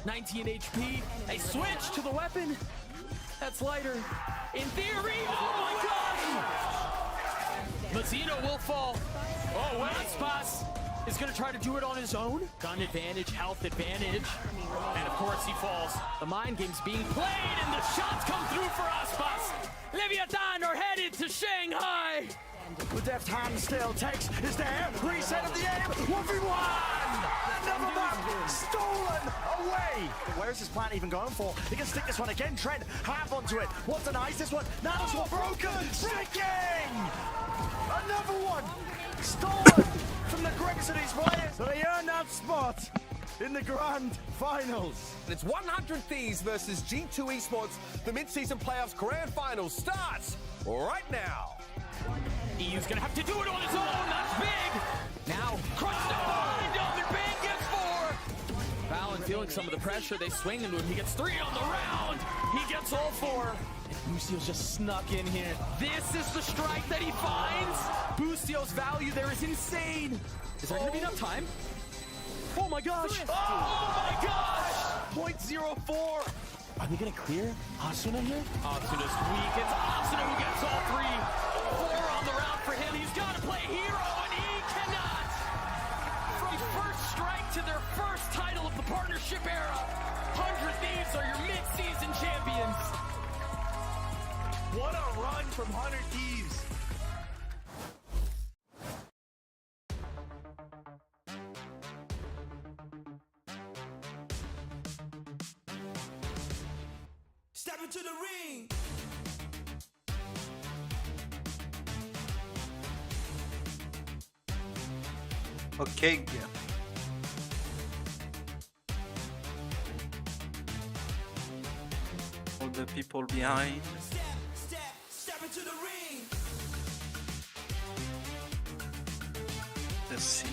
F: 19 HP, a switch to the weapon. That's lighter. In theory, oh my God! Mazzino will fall. Oh, Raspas is gonna try to do it on his own. Gun advantage, health advantage. And of course he falls. The mind game's being played and the shots come through for Aspas. Leviathan are headed to Shanghai.
Y: The deft hand still takes is there. Reset of the aim. 1v1. Another map stolen away. Where's his plan even going for? He can stick this one again. Trent half onto it. Wants an ice. This one. Now this one broken. Breaking. Another one stolen from the grips of these players. So they earn that spot in the grand finals.
N: It's 100 Thieves versus G2 Esports. The mid-season playoffs grand finals starts right now.
F: EU's gonna have to do it on his own. That's big. Now, crushed to behind him, and Bang gets 4. Fallon feeling some of the pressure. They swing into him. He gets 3 on the round. He gets all 4. And Lucio's just snuck in here. This is the strike that he finds. Lucio's value there is insane. Is there gonna be enough time? Oh my gosh. Oh my gosh. 0.04. Are they gonna clear Asuna here? Asuna's weak. It's Asuna who gets all 3. 4 on the round for him. He's got to play hero, and he cannot. From first strike to their first title of the partnership era, 100 Thieves are your mid-season champions.
Y: What a run from 100 Thieves.
R: Step into the ring.
M: Okay. All the people behind.
R: Step into the ring.
M: Let's see.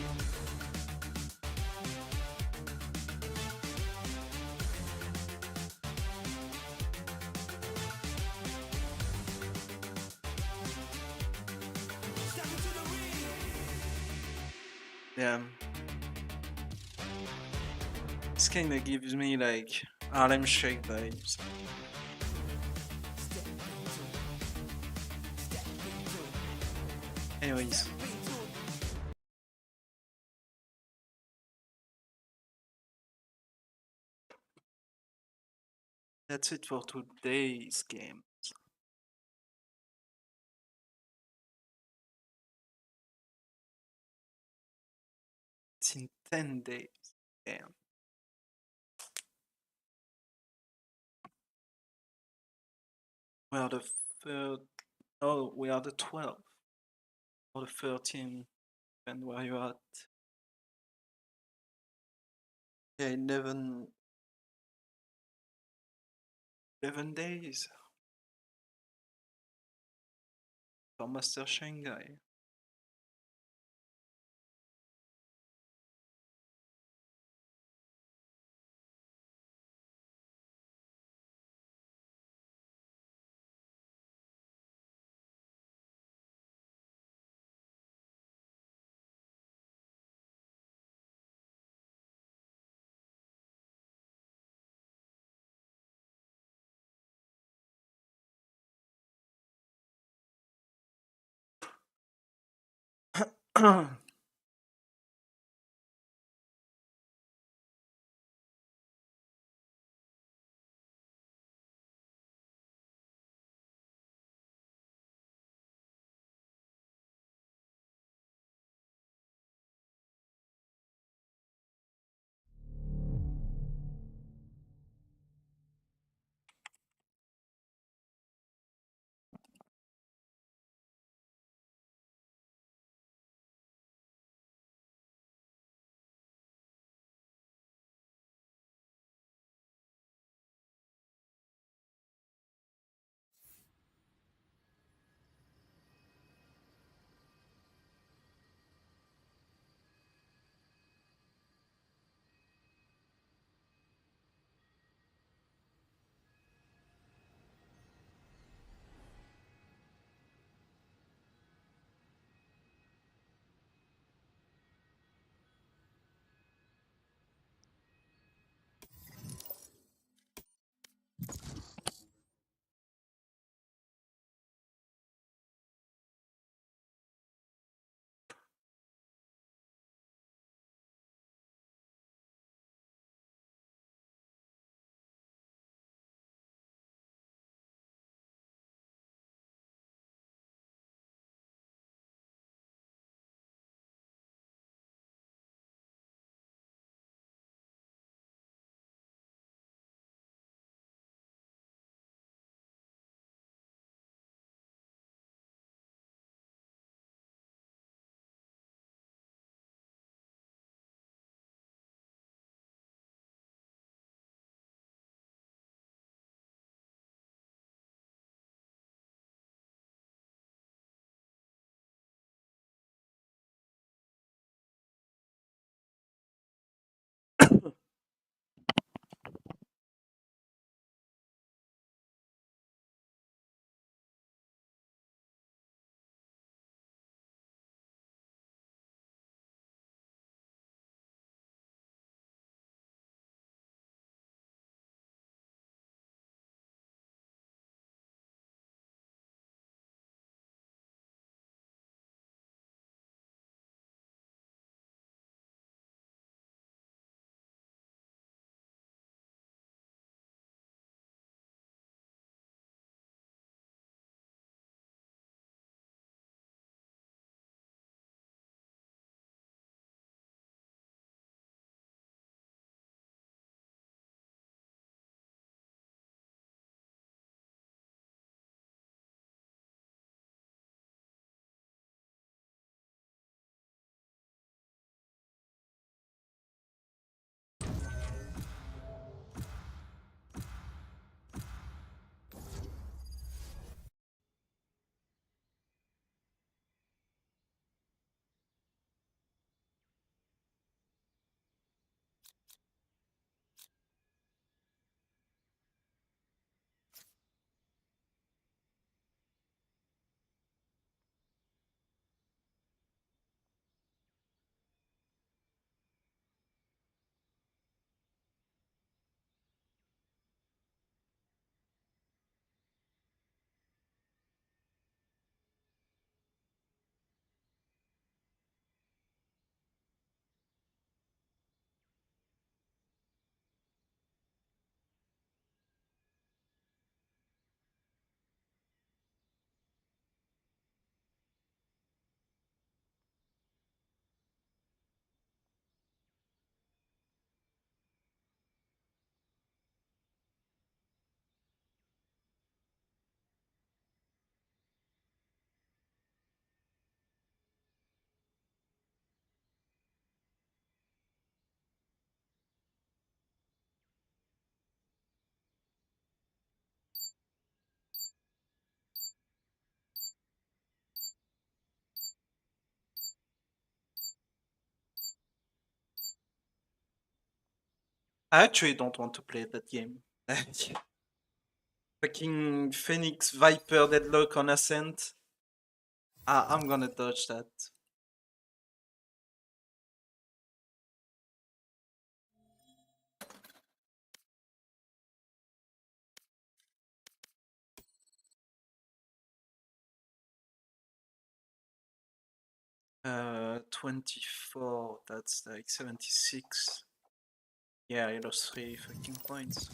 M: Yeah. This kinda gives me like Harlem Shake vibes. Anyways. That's it for today's games. It's in 10 days. Damn. We are the third. Oh, we are the 12th. Or the 13th. And where you at? Yeah, 11 days. For Master Shanghai. I actually don't want to play that game. Fucking Phoenix Viper Deadlock on Ascent. I'm gonna dodge that. Uh, 24, that's like 76. Yeah, I lost 3 fucking points.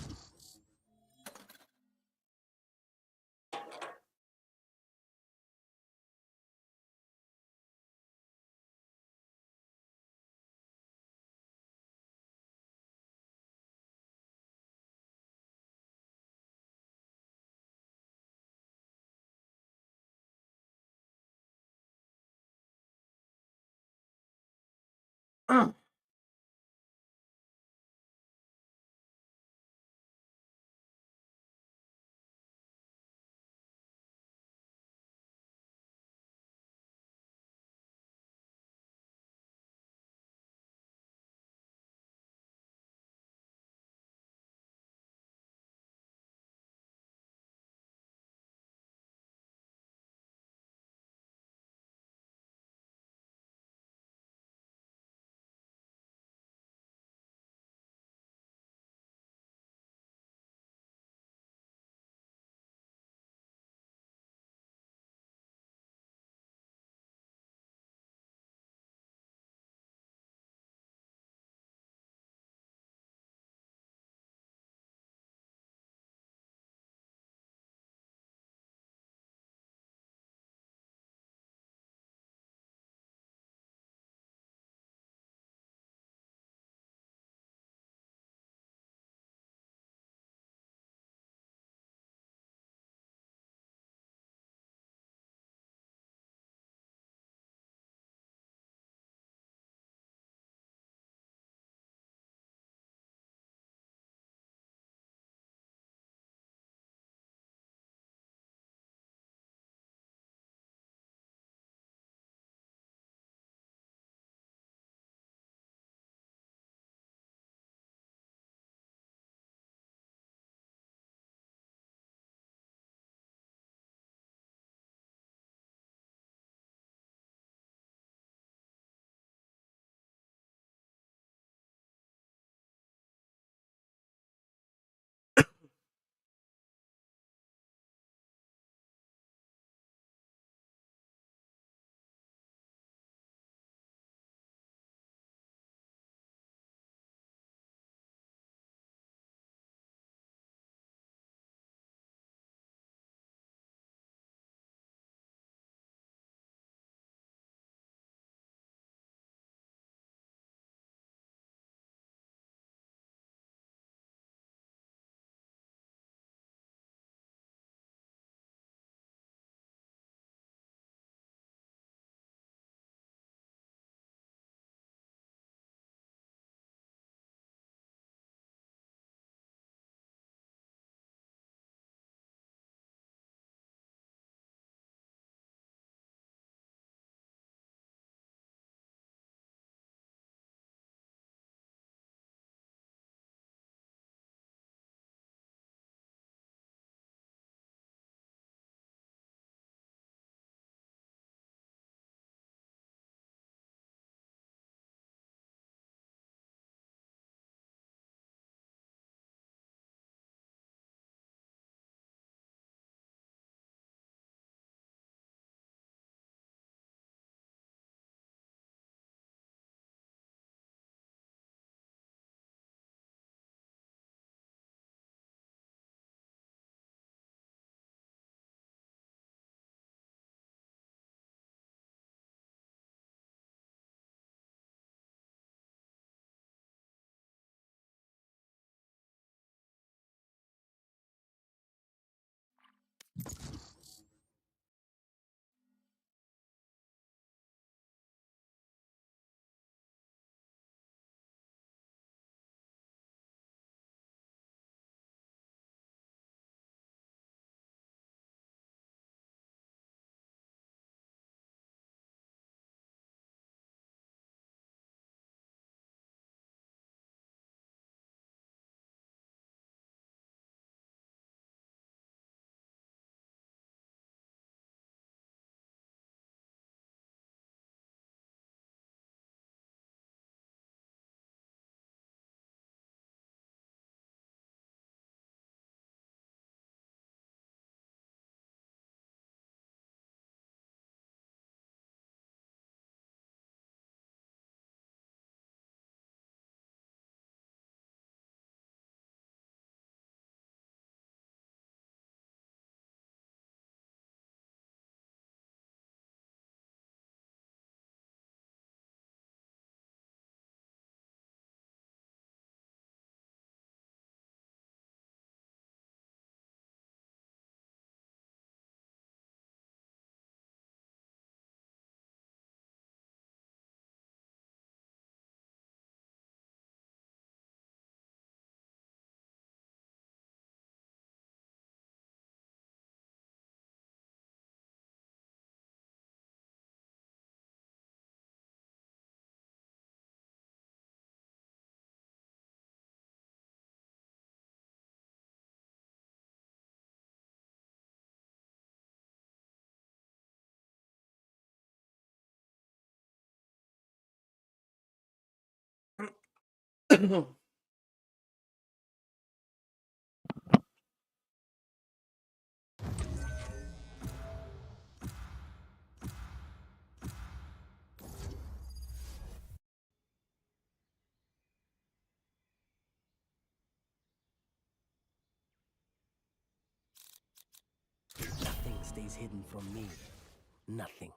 E: Nothing stays hidden from me. Nothing.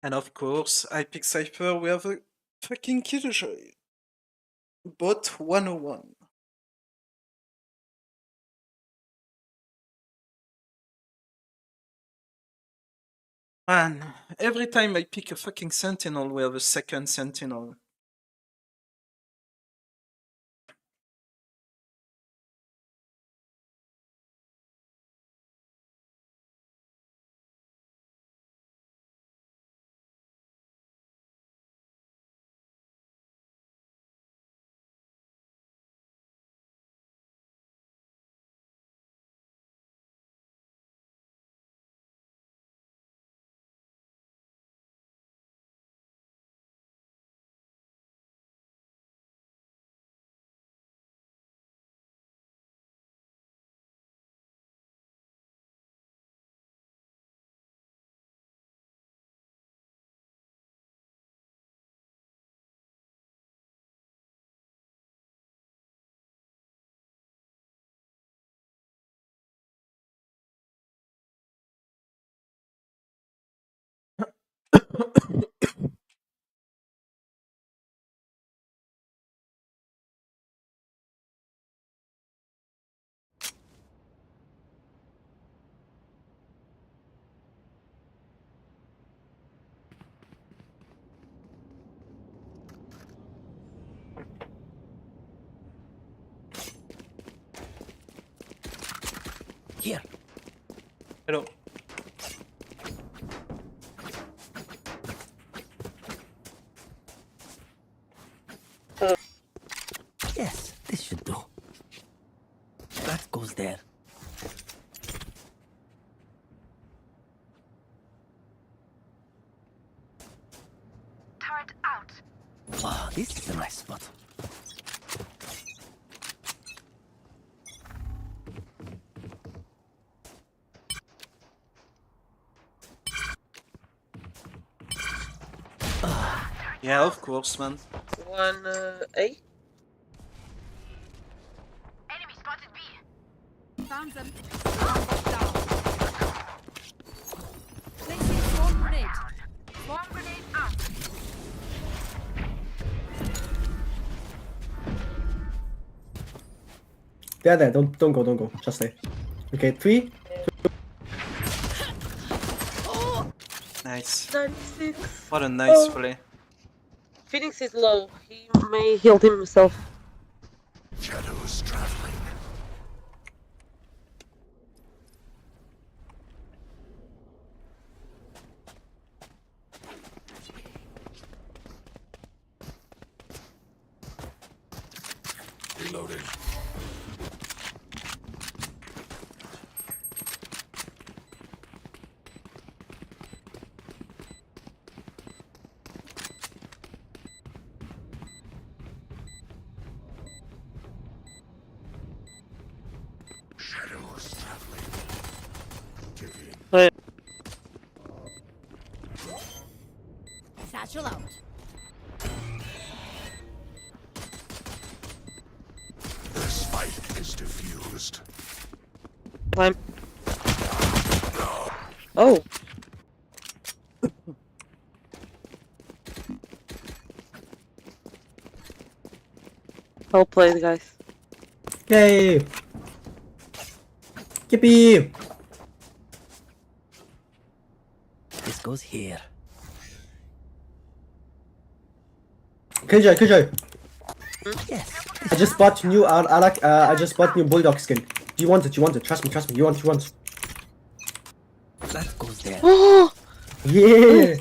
M: And of course, I pick Cypher. We have a fucking Killjoy. Bot 101. Man, every time I pick a fucking Sentinel, we have a second Sentinel.
E: Here.
M: Hello.
E: Yes, this should do. That goes there.
Q: Turret out.
E: Wow, this is a nice spot.
M: Yeah, of course, man.
Q: One A. Enemy spotted B. Found them. Placing swarm grenade. Swarm grenade out.
S: They're there. Don't go. Just stay. Okay, 3.
M: Nice.
Q: 96.
M: What a nice
Q: Oh.
M: play.
Q: Phoenix is low. He may heal himself.
R: Shadows traveling. Reloading. Shadows traveling.
Q: Wait.
B: Satchel out.
R: This fight is diffused.
Q: Climb. Oh. Well played, guys.
S: Yay! Yippee!
E: This goes here.
S: KJ.
E: Yes.
S: I just bought new I just bought new bulldog skin. Do you want it? Trust me. You want.
E: That goes there.
S: Yeah.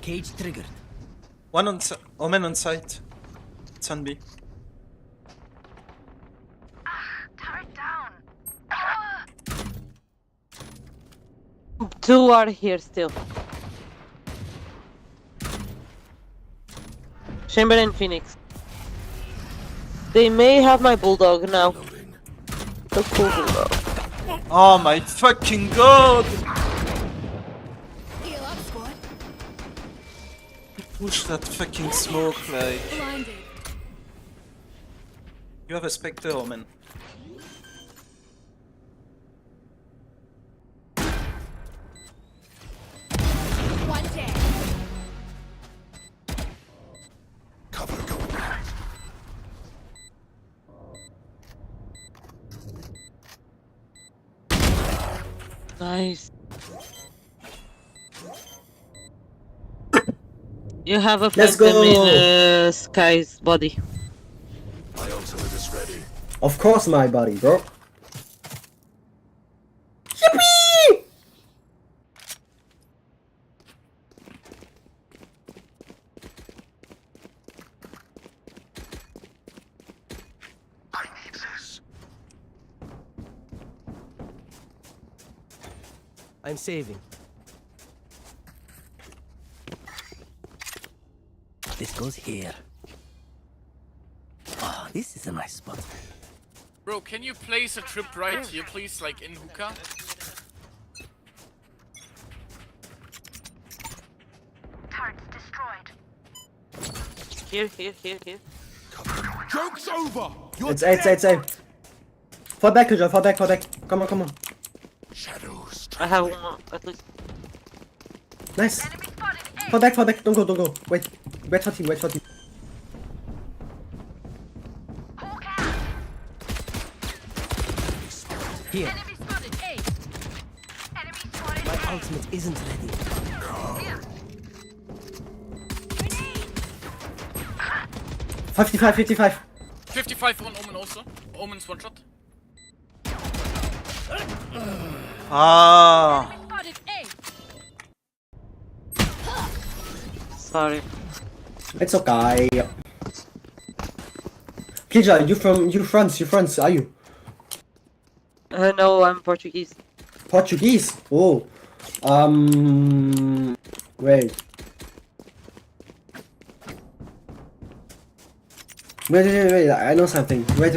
E: Cage triggered.
M: One on Omen on site. It's on B.
Q: Two are here still. Chamber and Phoenix. They may have my bulldog now. The cool bulldog.
M: Oh my fucking god!
B: Heal up, squad.
M: Push that fucking smoke like.
B: Blinded.
M: You have a Spectre, Omen.
B: One dead.
R: Cover going out.
Q: Nice. You have a
S: Let's
Q: phantom in
S: go.
Q: Sky's body.
R: My ultimate is ready.
S: Of course, my buddy, bro. Yippee!
R: I need this.
E: I'm saving. This goes here. Ah, this is a nice spot.
F: Bro, can you place a trip right here, please, like in hookah?
Q: Turrets destroyed. Here.
R: Joke's over.
S: It's A. Fall back, KJ. Fall back. Come on.
R: Shadows.
Q: I have one at least.
S: Nice. Fall back. Don't go. Wait for team.
E: Here.
B: Enemy spotted. A. Enemy spotted.
E: My ultimate isn't ready.
B: Here.
S: 55.
F: 55 on Omen also. Omen's one shot.
M: Ah.
B: Enemy spotted. A.
Q: Sorry.
S: It's okay. KJ, you France, are you?
Q: No, I'm Portuguese.
S: Portuguese? Oh. Wait. Wait, I know something. Wait.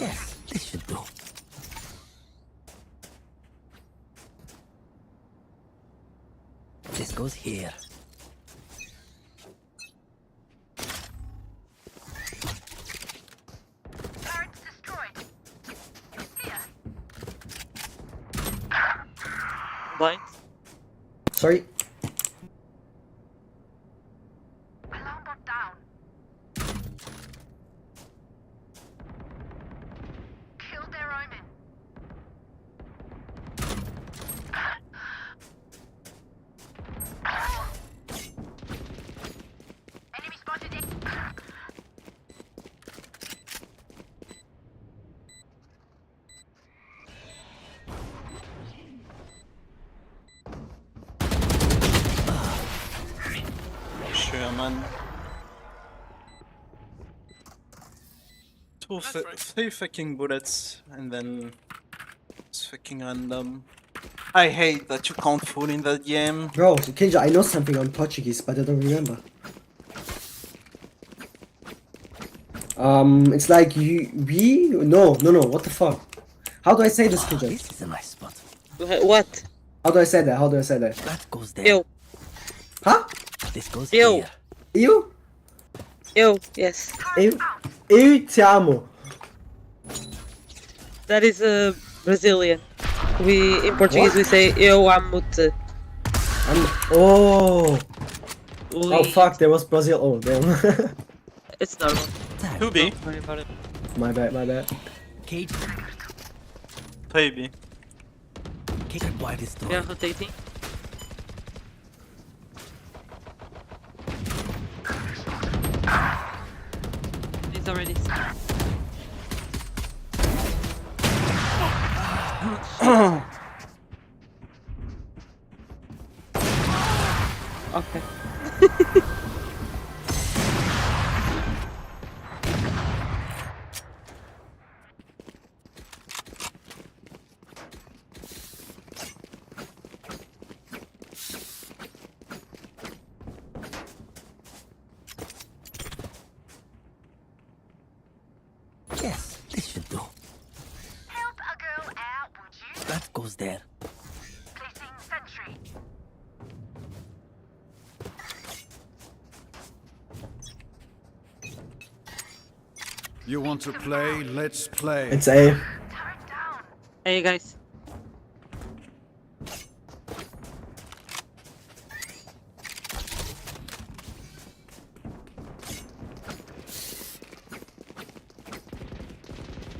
E: Yes, this should do. This goes here.
Q: blind.
S: Sorry.
B: Alarm bot down. Kill their omen. Enemy spotted it.
M: Sure, man. Three fucking bullets and then it's fucking random. I hate that you can't fall in that game.
S: Bro, Kinja, I know something on Portuguese, but I don't remember. It's like no, what the fuck? How do I say this, Kinja?
E: This is a nice spot.
Q: What?
S: How do I say that?
E: That goes there.
Q: Ew.
S: Huh?
E: This goes
Q: Ew.
E: here.
S: Eu?
Q: Ew, yes.
S: Eu te amo.
Q: That is Brazilian. We in Portuguese we say eu amo-te.
S: Oh fuck, there was Brazil. Oh damn.
Q: It's normal.
M: 2B.
Q: Don't worry about it.
S: My bad.
E: Cage.
M: 3B.
E: Cage wide destroyed.
Q: Yeah, rotating. He's already. Okay.
E: Yes, this should do.
B: Help a girl out, would you?
E: That goes there.
B: Placing sentry.
R: You want to play? Let's play.
S: It's A.
Q: Hey guys.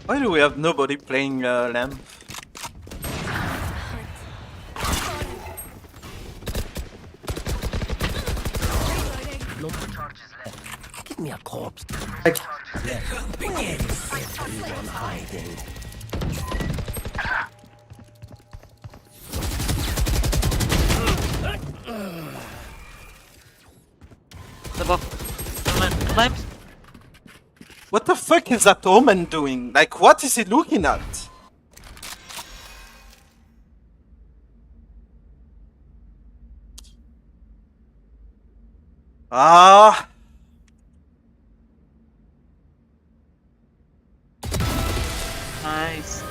M: Why do we have nobody playing lamp?
E: No charges left. Give me a corpse.
S: Like,
E: Let it begin. Everyone hiding.
Q: Lamps.
M: What the fuck is that Omen doing? Like, what is he looking at? Ah.
Q: Nice.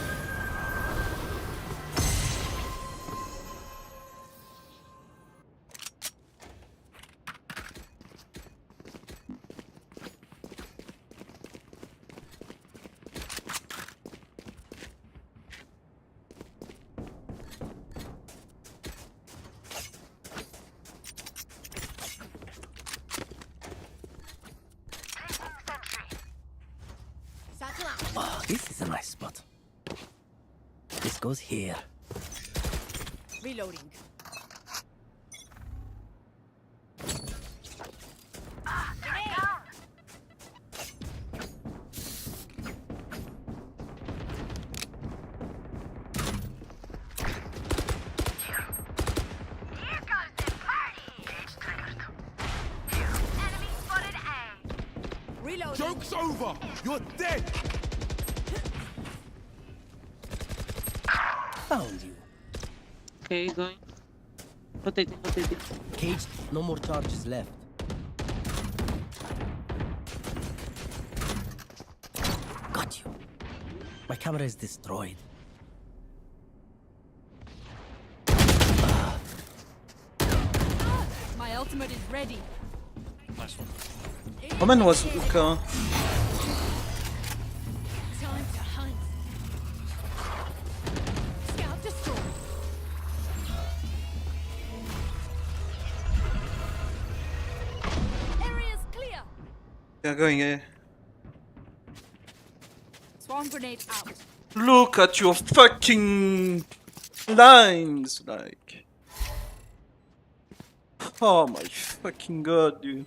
E: Oh, this is a nice spot. This goes here.
B: Reloading.
R: Joke's over! You're dead!
E: Found you.
Q: Okay, going. Rotating.
E: Cage, no more charges left. Got you. My camera is destroyed.
B: My ultimate is ready.
M: Nice one. Omen was hookah.
B: Time to hunt. Scout destroyed.
M: They're going A.
B: Swarm grenade out.
M: Look at your fucking lines, like. Oh my fucking god, dude.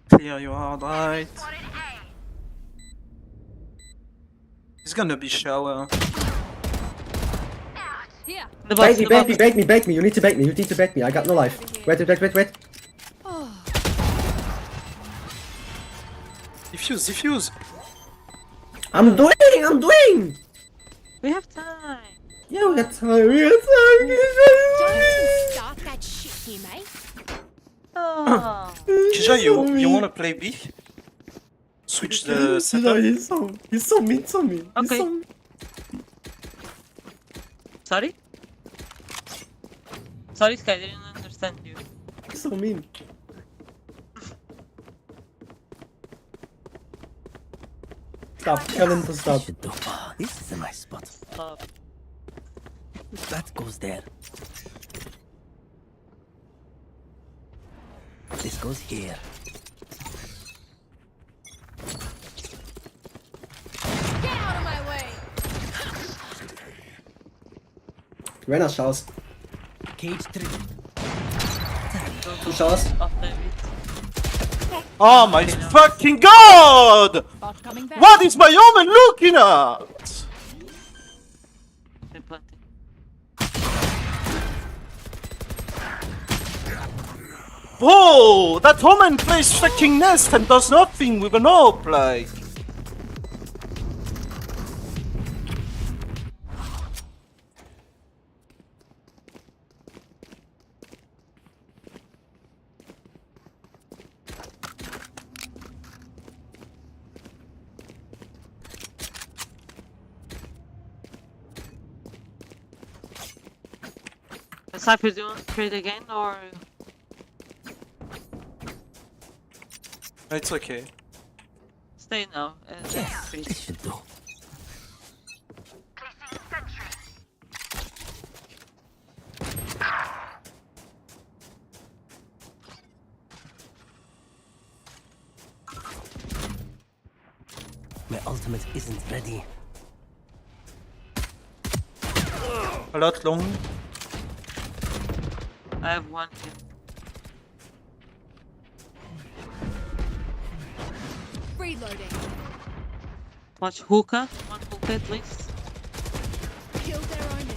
M: Clear your hard right. It's gonna be shower.
B: Here.
S: Bait me. You need to bait me. I got no life. Wait.
M: Defuse.
S: I'm doing.
Q: We have time.
S: Yeah, we got time.
B: Don't start that shit here, mate.
Q: Oh.
M: Kisha, you wanna play B? Switch the setup.
S: He's so mean to me.
Q: Okay. Sorry, Sky, I didn't understand you.
S: He's so mean. Stop. Tell him to stop.
E: This is a nice spot.
Q: Stop.
E: That goes there. This goes here.
B: Get out of my way.
S: Reyna showers.
E: Cage 3.
S: 2 showers.
M: Oh my fucking god! What is my omen looking at? Whoa! That omen plays fucking nest and does nothing with an AWP, like.
Q: Cypher, do you want to trade again or?
M: It's okay.
Q: Stay now.
E: Yes, this should do. My ultimate isn't ready.
M: A lot long.
Q: I have one here.
B: Reloading.
Q: Watch hookah. One hookah at least.
B: Kill their own.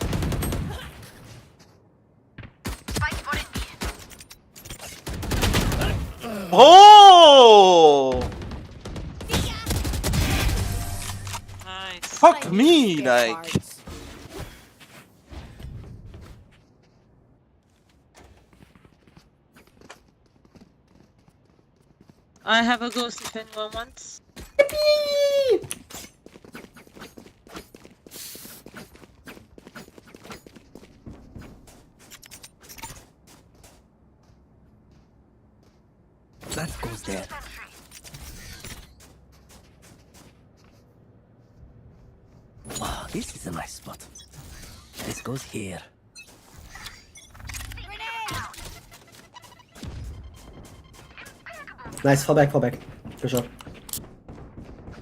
M: Oh!
Q: Nice.
M: Fuck me, like.
Q: I have a ghost if anyone wants.
E: That goes there. Wow, this is a nice spot. This goes here.
S: Nice, fall back. For sure.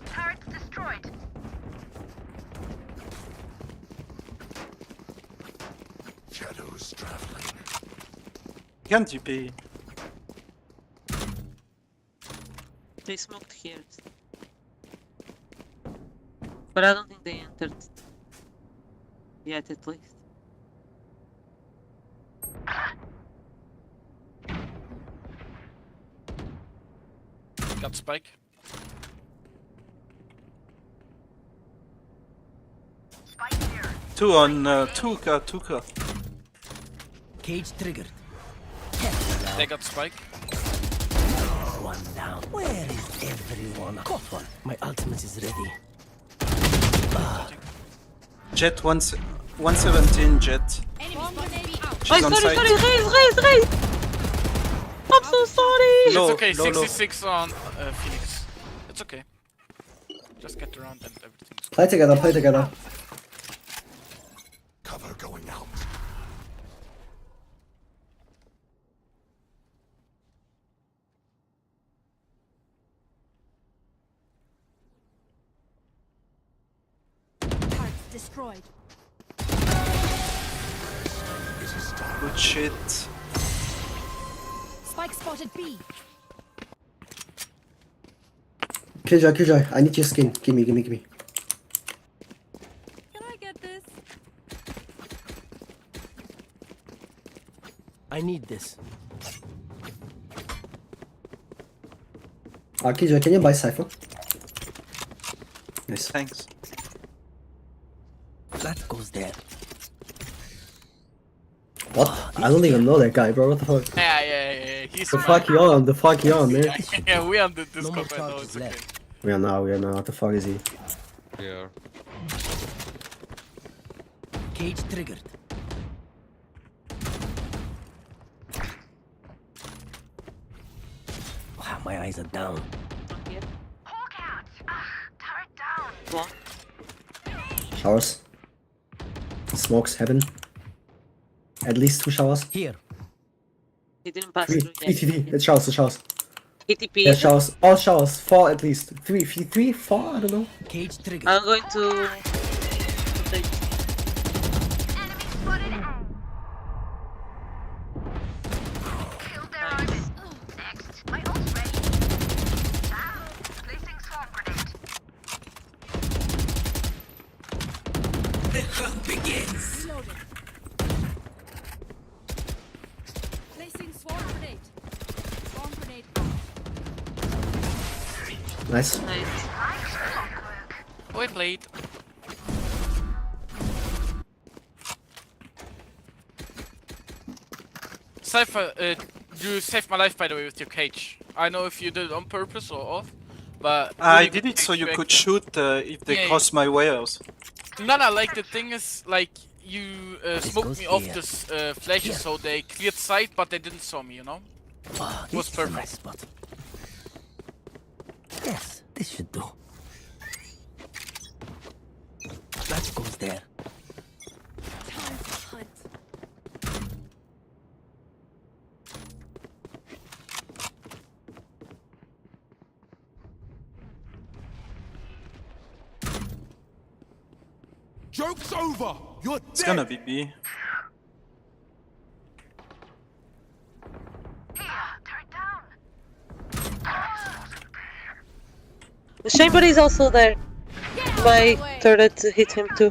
B: Turret destroyed.
R: Shadows traveling.
M: Can't be?
Q: They smoked here. But I don't think they entered yet, at least.
C: Got spike.
M: Two on 2K.
E: Cage triggered.
C: They got spike.
E: One down. Where is everyone? Got one. My ultimate is ready.
M: Jet 117 Jet. She's on site.
Q: Sorry, raise! I'm so sorry!
M: Low,
C: It's okay,
M: low, low.
C: 66 on Phoenix. It's okay. Just get around and everything's
S: Play together, play together.
R: Cover going out.
B: Destroyed.
M: Good shit.
B: Spike spotted B.
S: Killjoy, I need your skin. Gimme.
B: Can I get this?
E: I need this.
S: Killjoy, can you buy Cypher? Nice.
M: Thanks.
E: That goes there.
S: What? I don't even know that guy, bro. What the fuck?
C: Yeah. He's
S: The fuck you on, man?
C: Yeah, we on the Discord right now. It's okay.
S: We are now. What the fuck is he?
C: Yeah.
E: Cage triggered. Wow, my eyes are down.
S: Showers. Smokes heaven. At least 2 showers.
E: Here.
Q: He didn't pass
S: 3.
Q: through yet.
S: 3. It's showers.
Q: TTP.
S: Yeah, showers. All showers. 4 at least. 3, 4. I don't know.
E: Cage triggered.
Q: I'm going to.
E: The hunt begins.
B: Placing swarm grenade. Swarm grenade.
S: Nice.
C: We played. Cypher, you saved my life by the way with your cage. I know if you did it on purpose or off, but
M: I did it so you could shoot if they cross my wires.
C: No, like the thing is, like you smoked me off this flashes, so they cleared sight, but they didn't saw me. You know, it was perfect.
E: Nice spot. Yes, this should do. That goes there.
B: Time to hunt.
R: Joke's over. You're dead.
M: It's gonna be B.
Q: The chamber is also there. My turret hit him too.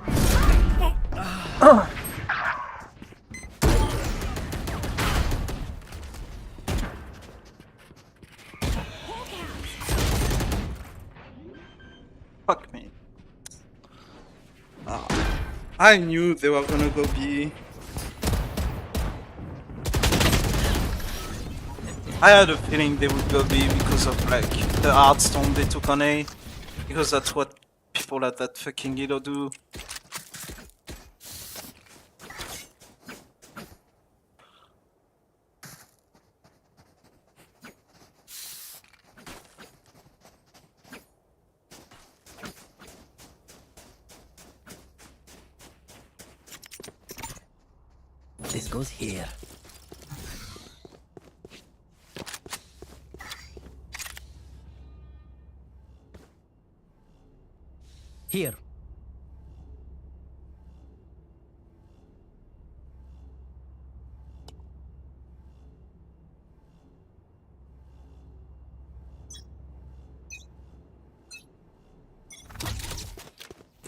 M: Fuck me. I knew they were gonna go B. I had a feeling they would go B because of like the hard stone they took on A. Because that's what people at that fucking Elo do.
E: This goes here. Here.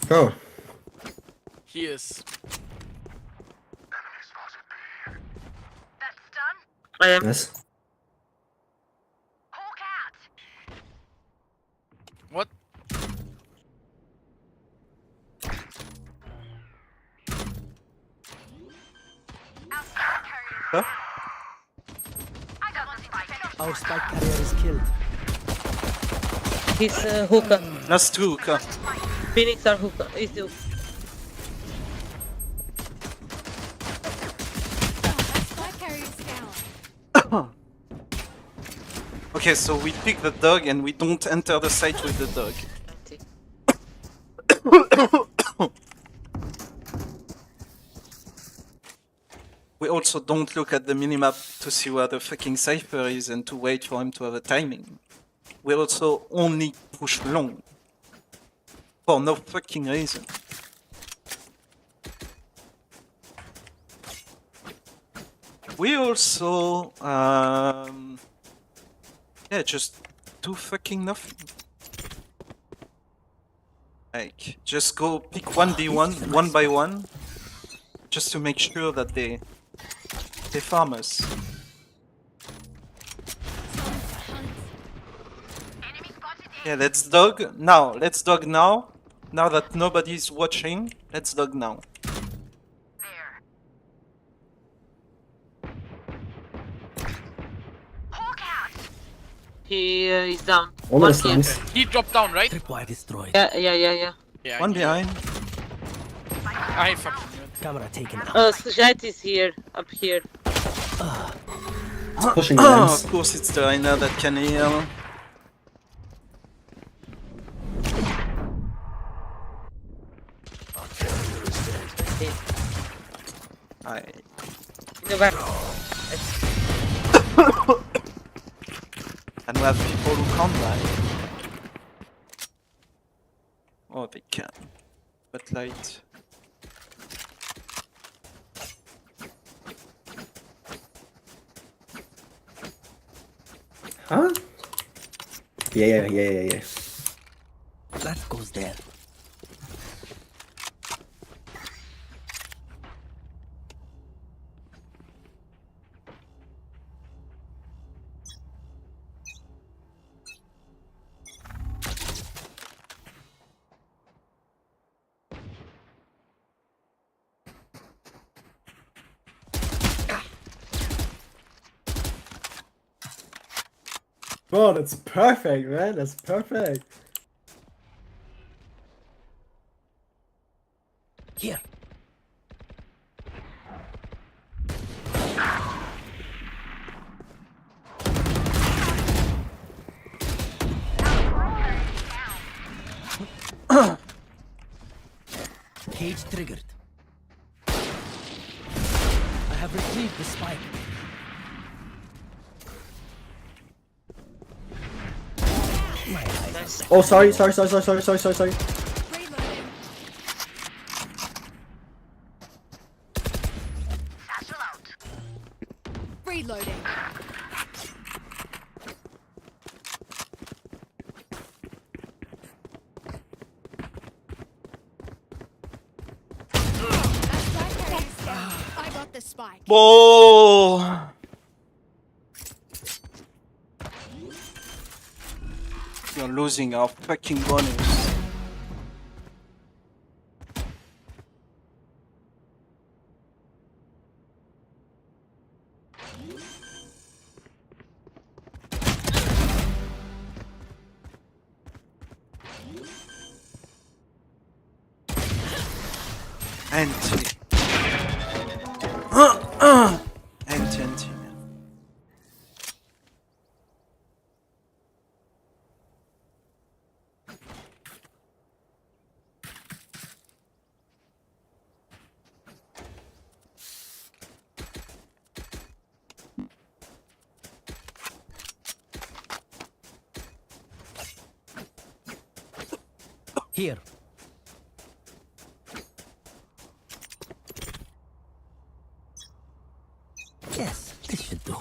S: Go.
C: He is.
Q: I am.
S: Yes.
C: What?
M: Huh?
E: Our spike carrier is killed.
Q: He's hookah.
M: That's 2 hookah.
Q: Phoenix are hookah. He's two.
B: Spike carrier is down.
M: Okay, so we pick the dog and we don't enter the site with the dog. We also don't look at the minimap to see where the fucking Cypher is and to wait for him to have a timing. We also only push long. For no fucking reason. We also... yeah, just do fucking nothing. Like, just go pick 1v1, one by one, just to make sure that they farm us. Yeah, let's dog now. Let's dog now. Now that nobody's watching, let's dog now.
Q: He is down.
S: Almost
Q: One
S: nice.
C: He dropped down, right?
E: Tripwire destroyed.
Q: Yeah.
C: Yeah.
M: One behind.
C: I fucking knew it.
E: Camera taken out.
Q: Sujat is here, up here.
S: It's pushing the
M: Oh,
S: lens.
M: of course it's the Reina that can heal.
Q: In the back.
M: And we have people who can't die. Oh, they can. But light.
S: Huh? Yeah.
E: That goes there.
S: Bro, that's perfect, man. That's perfect.
E: Here. Cage triggered. I have retrieved the spike.
S: Oh, sorry.
B: Reloading. I got the spike.
M: Whoa! You're losing our fucking bonus. Anti. Anti.
E: Here. Yes, this should do.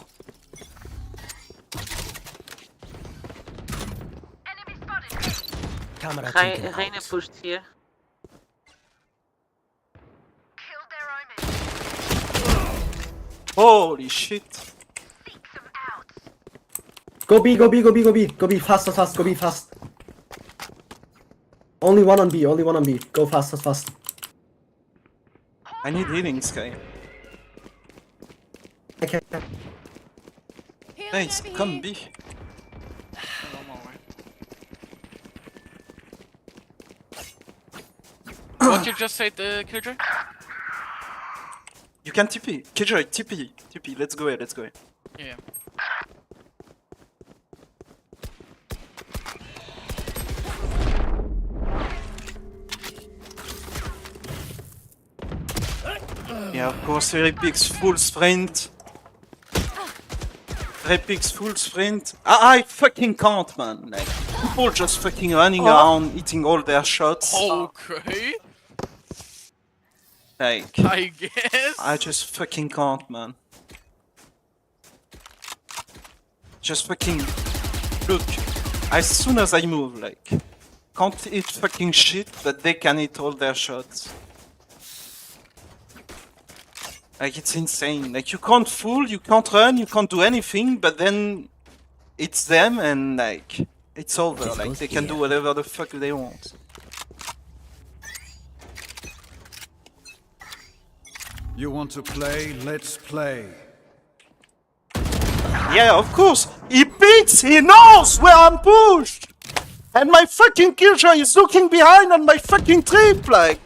E: Camera taken out.
Q: Reina pushed here.
M: Holy shit.
S: Go B. Go B fast. Go B fast. Only one on B. Go fast.
M: I need healing, Sky.
S: Okay.
M: Nice, come B.
C: What you just said, Killjoy?
M: You can TP. Killjoy, TP. Let's go.
C: Yeah.
M: Yeah, of course, he picks full sprint. He picks full sprint. I fucking can't, man. Like, people just fucking running around, hitting all their shots.
C: Okay.
M: Like,
C: I guess.
M: I just fucking can't, man. Just fucking look. As soon as I move, like, can't hit fucking shit, but they can hit all their shots. Like, it's insane. Like, you can't fool, you can't run, you can't do anything, but then it's them and, like, it's over. Like, they can do whatever the fuck they want.
R: You want to play? Let's play.
M: Yeah, of course. He peeks, he knows where I'm pushed. And my fucking killjoy is looking behind on my fucking trip, like.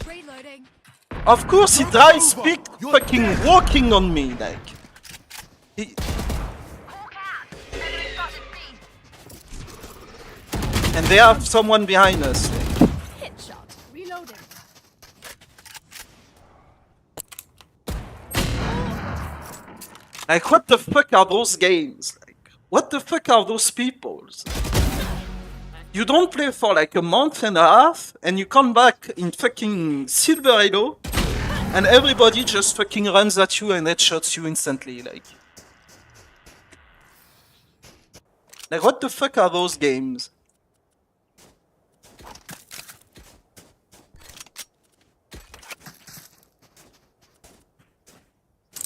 B: Reloading.
M: Of course he tries fucking walking on me, like. And they have someone behind us. Like.
B: Headshot. Reloading.
M: Like, what the fuck are those games? Like, what the fuck are those people? You don't play for like a month and a half, and you come back in fucking Silver Halo, and everybody just fucking runs at you and headshots you instantly, like. Like, what the fuck are those games?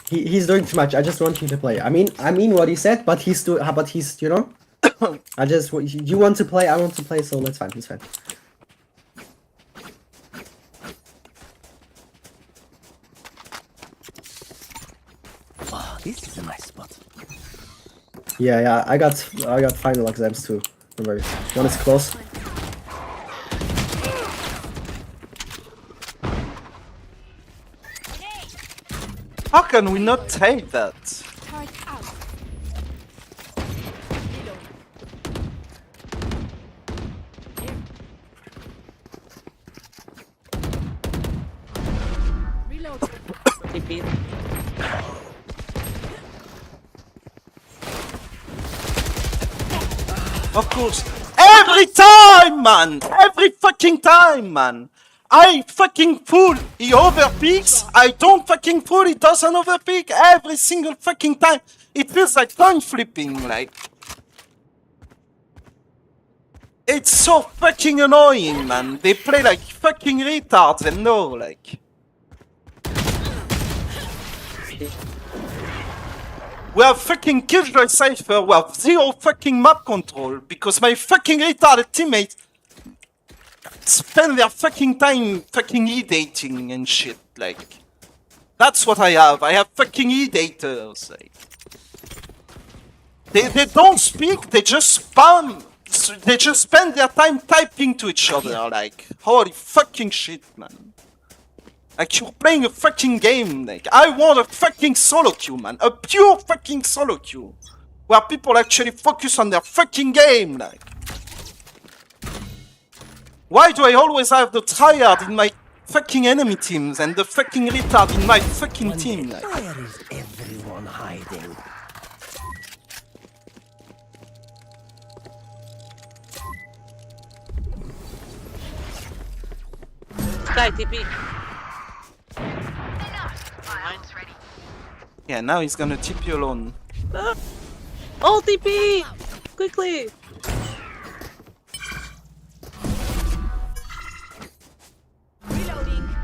S: He's doing too much. I just want him to play. I mean what he said, but he's you know. You want to play, I want to play, so that's fine. It's fine.
E: Wow, this is a nice spot.
S: Yeah. I got final exams too. Don't worry. One is close.
M: How can we not take that? Of course. Every time, man! Every fucking time, man! I fucking fool! He overpeaks, I don't fucking fool, he doesn't overpeak every single fucking time! It feels like coin flipping, like... It's so fucking annoying, man! They play like fucking retards and no, like... We have fucking Killjoy Cypher, we have zero fucking map control, because my fucking retarded teammates spend their fucking time fucking e-dating and shit, like. That's what I have fucking e-daters, like. They don't speak, they just spam, they just spend their time typing to each other, like. Holy fucking shit, man. Like, you're playing a fucking game, like, I want a fucking solo queue, man. A pure fucking solo queue. Where people actually focus on their fucking game, like. Why do I always have the tryhard in my fucking enemy teams and the fucking retard in my fucking team, like?
E: Where is everyone hiding?
Q: Sky TP.
M: Yeah, now he's gonna tip you alone.
Q: Oh, TP! Quickly!
B: Reloading.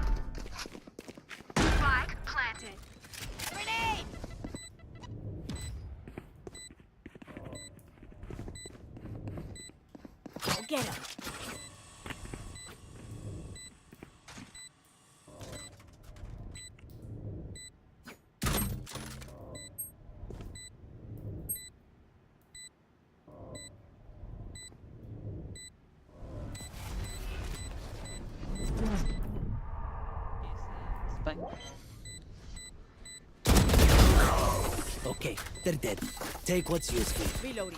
B: Spike planted. Grenade. Go get him.
E: Okay, they're dead. Take what's useful.
B: Reloading.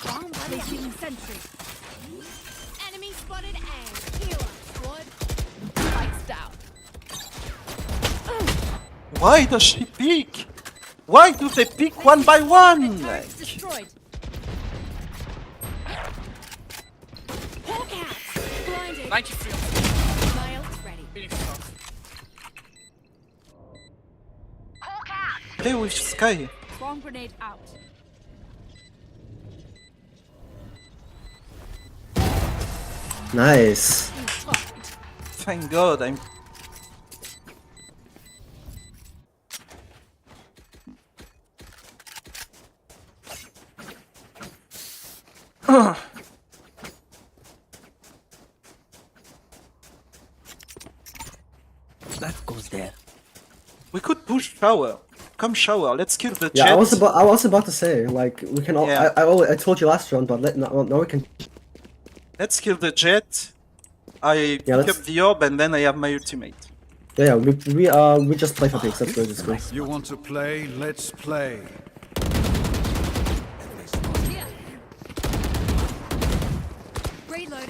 B: Placing sentry. Enemy spotted A. Healer. Squad. Lights down.
M: Why does she pick? Why do they pick one by one? Like,
B: Destroyed. Hawkats. Blinded.
C: 93.
B: Miles ready.
M: play with Sky.
B: Bomb grenade out.
S: Nice.
M: Thank God I'm...
E: That goes there.
M: We could push shower. Come shower, let's kill the
S: Yeah,
M: jet.
S: I was about to say, like, we can all,
M: Yeah.
S: I told you last round, but now we can...
M: Let's kill the jet. I pick
S: let's-
M: up the orb and then I have my ultimate.
S: Yeah, we just play for picks, that's where this goes.
R: You want to play? Let's play.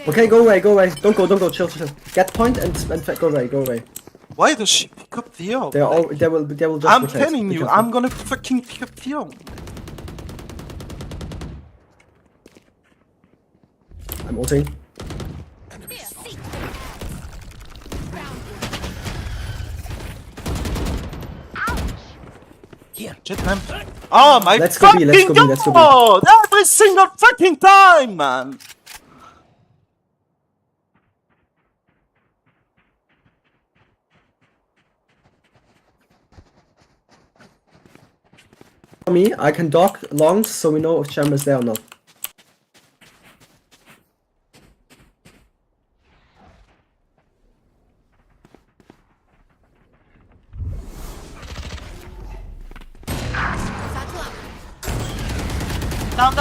S: Okay, go away, don't go, chill. Get point and go away.
M: Why does she pick up the orb?
S: They will just
M: I'm
S: rotate.
M: telling
S: Be
M: you,
S: careful.
M: I'm gonna fucking pick up the orb.
S: I'm ulting.
M: Here, Jetman. Oh my
S: Let's go B, let's go B, let's go B.
M: God! Every single fucking time, man!
S: For me, I can dock longs so we know if Chamber is there or not.
Q: Down.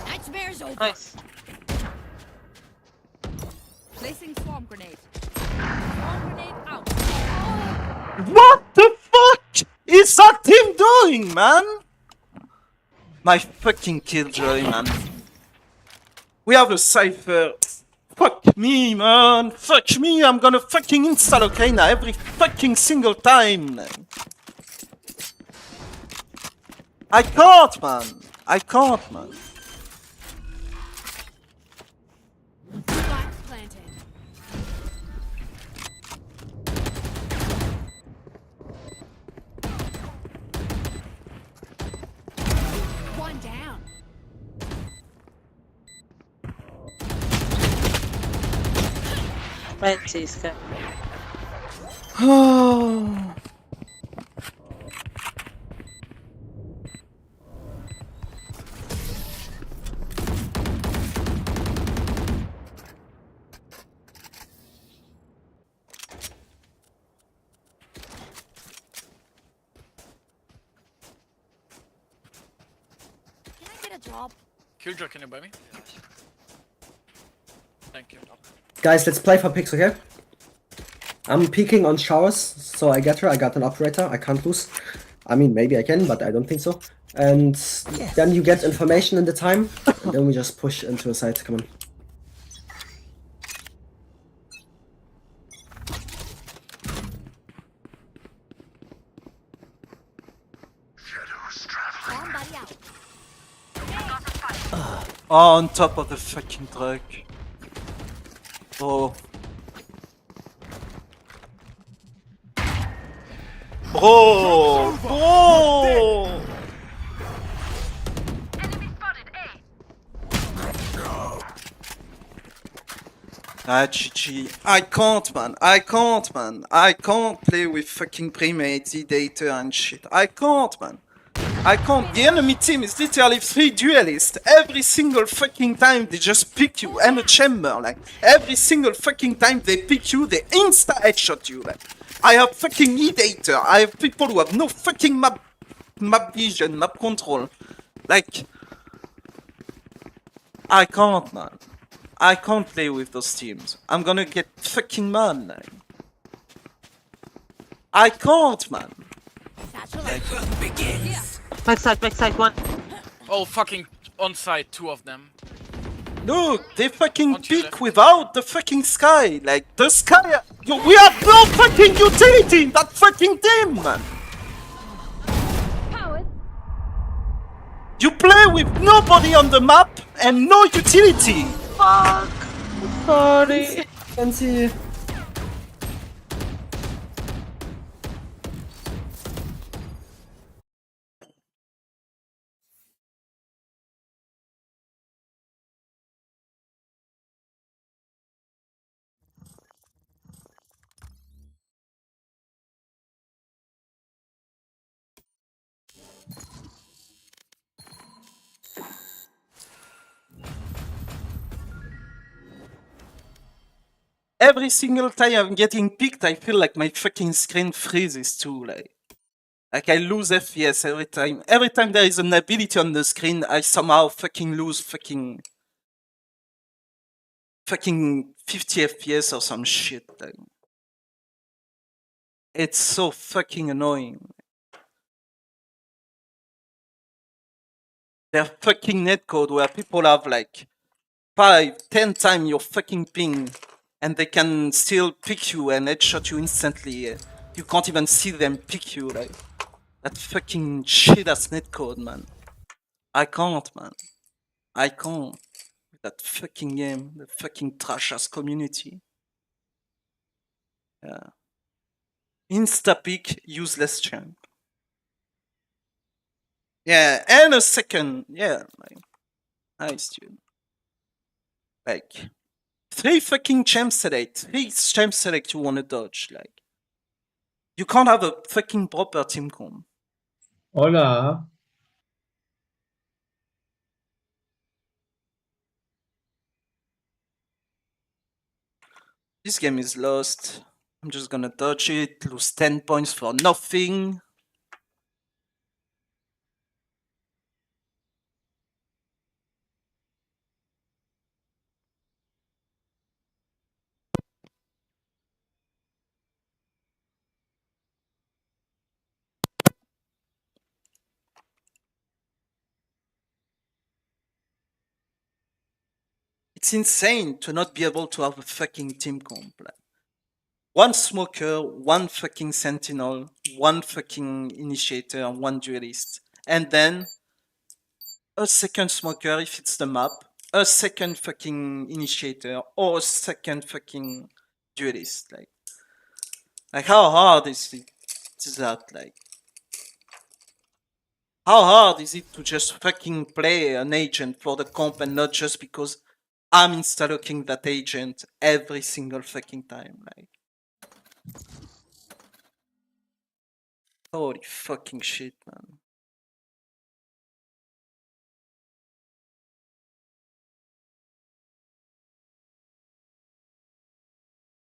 B: Nightmare's over.
Q: Nice.
B: Placing swarm grenade. Swarm grenade out.
M: What the fuck is that team doing, man? My fucking killjoy, man. We have a cipher. Fuck me, man. Fuck me, I'm gonna fucking install Ocarina every fucking single time. I can't, man. I can't, man.
B: Spike planted. One down.
Q: Francisca.
M: Oh.
B: Can I get a job?
C: Killjoy, can you buy me? Thank you.
S: Guys, let's play for picks, okay? I'm peeking on showers, so I get her. I got an operator. I can't lose. I mean, maybe I can, but I don't think so. And then you get information in the time, and then we just push into a site. Come on.
B: Somebody out.
M: Oh, on top of the fucking truck. Oh. Bro! Bro! Ah, GG. I can't, man. I can't, man. I can't play with fucking primates, data and shit. I can't, man. I can't. The enemy team is literally 3 duelists. Every single fucking time they just pick you and a chamber. Like, every single fucking time they pick you, they insta headshot you. Like, I have fucking e-data. I have people who have no fucking map vision, map control. Like, I can't, man. I can't play with those teams. I'm gonna get fucking mad, like. I can't, man.
Q: Backside, one.
C: Oh, fucking On site, 2 of them.
M: Look, they fucking peek without the fucking sky. Like, the sky... We have no fucking utility in that fucking team, man. You play with nobody on the map and no utility.
Q: Fuck. Sorry.
S: Fancy.
M: Every single time I'm getting picked, I feel like my fucking screen freezes too. Like I lose FPS every time. Every time there is an ability on the screen, I somehow fucking lose fucking 50 FPS or some shit. Like, it's so fucking annoying. There's fucking netcode where people have like 5-10 times your fucking ping and they can still pick you and headshot you instantly. You can't even see them pick you. Like, that fucking shit ass netcode, man. I can't, man. I can't. That fucking game, the fucking trash ass community. Yeah. Insta-pick, useless champ. Yeah, and a second. Yeah, like, nice, dude. Like, 3 fucking champ select. 3 champ select you wanna dodge. Like, you can't have a fucking proper team comp.
P: Hola.
M: This game is lost. I'm just gonna dodge it, lose 10 points for nothing. It's insane to not be able to have a fucking team comp. Like, 1 smoker, 1 fucking sentinel, 1 fucking initiator, 1 duelist. And then a second smoker if it's the map, a second fucking initiator, or a second fucking duelist. Like how hard is that? Like, how hard is it to just fucking play an agent for the comp and not just because I'm insta-locking that agent every single fucking time? Like, holy fucking shit, man.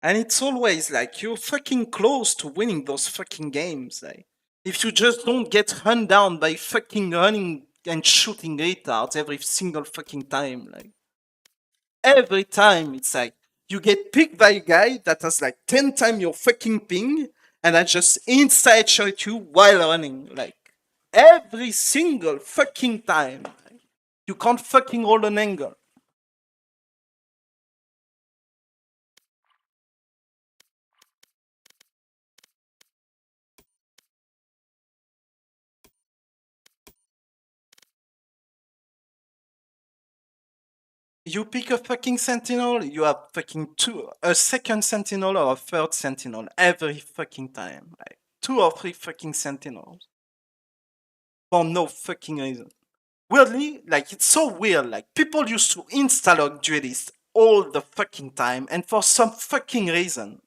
M: And it's always like, you're fucking close to winning those fucking games. Like, if you just don't get run down by fucking running and shooting retards every single fucking time. Like, every time it's like, you get picked by a guy that has like 10 times your fucking ping, and I just inside shot you while running. Like, every single fucking time. Like, you can't fucking hold an angle. You pick a fucking sentinel, you have fucking a second sentinel or a third sentinel every fucking time. Like, 2 or 3 fucking sentinels. For no fucking reason. Weirdly, like, it's so weird, like, people used to insta-log duelists all the fucking time, and for some fucking reason,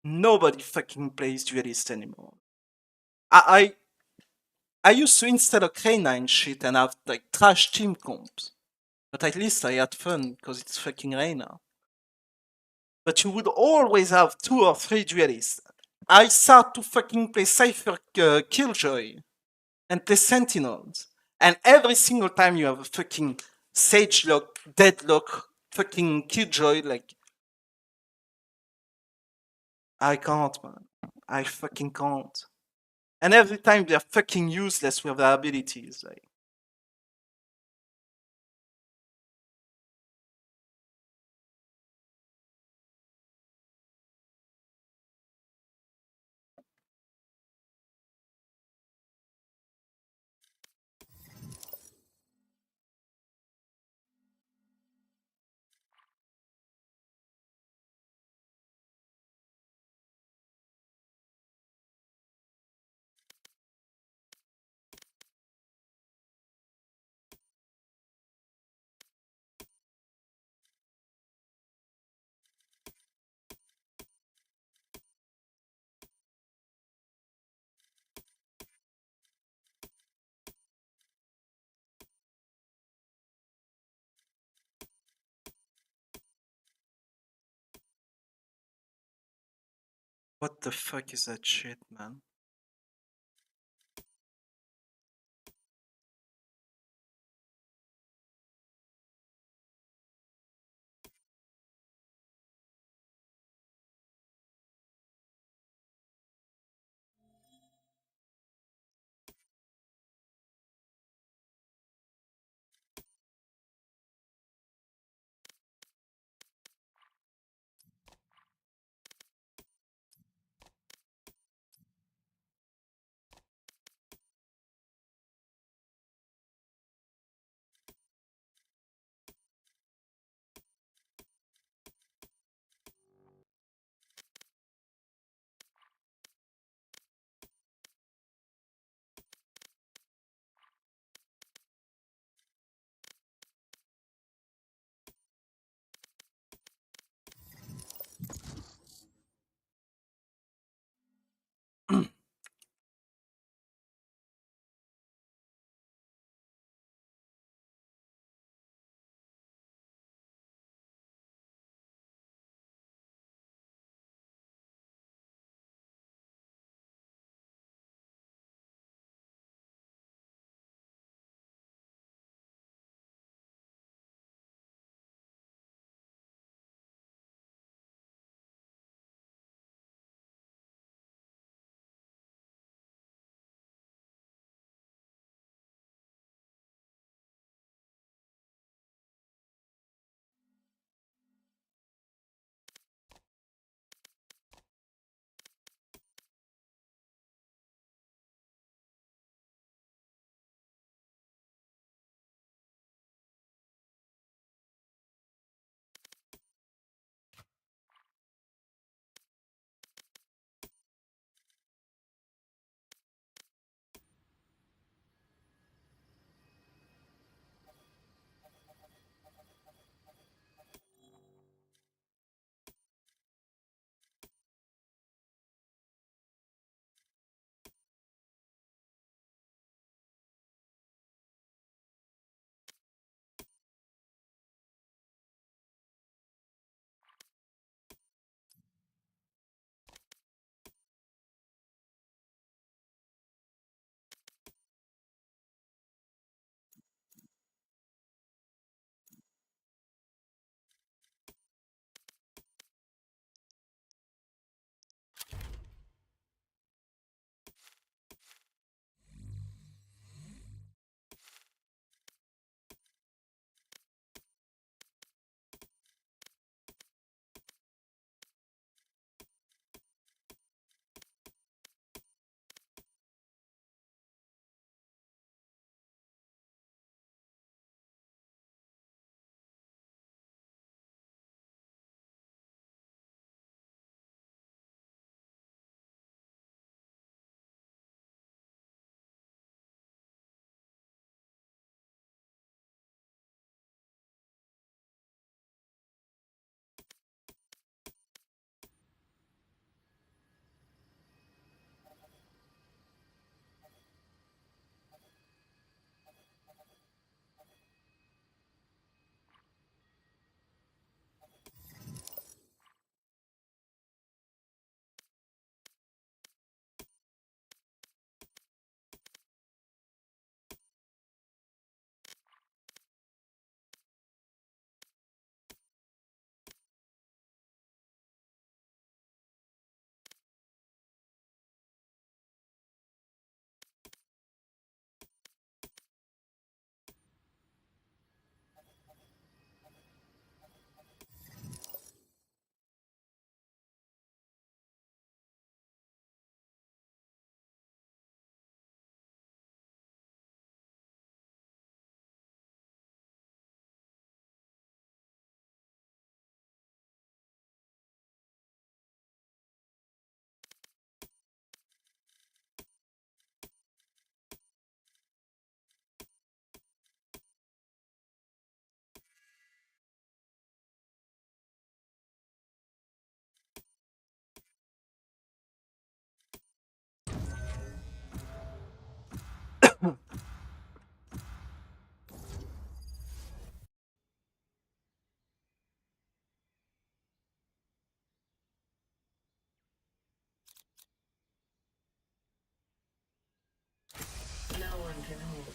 M: nobody fucking plays duelist anymore. I used to install a K9 shit and have like trash team comps. But at least I had fun because it's fucking Reyna. But you would always have 2 or 3 duelists. I start to fucking play Cypher Killjoy and play Sentinels. And every single time you have a fucking Sage Lock, Deadlock, fucking Killjoy, like, I can't, man. I fucking can't. And every time they're fucking useless with their abilities. Like, What the fuck is that shit, man?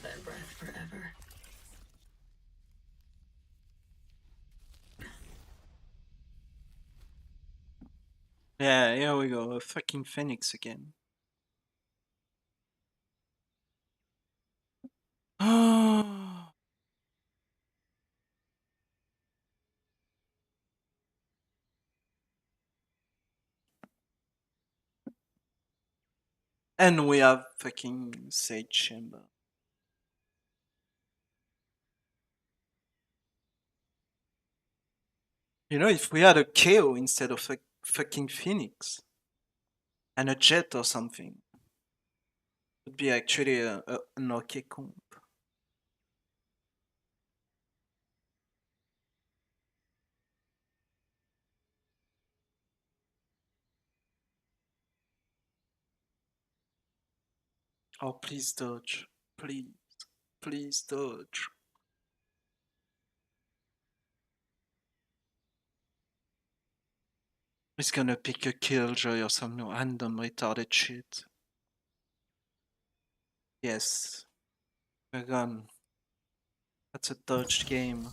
E: that breath forever.
M: Yeah, here we go. A fucking Phoenix again. And we have fucking Sage Chamber. You know, if we had a KO instead of a fucking Phoenix and a Jet or something, it would be actually an okay comp. Oh, please dodge. Please. Please dodge. He's gonna pick a Killjoy or some random retarded shit. Yes. We're gone. That's a dodged game.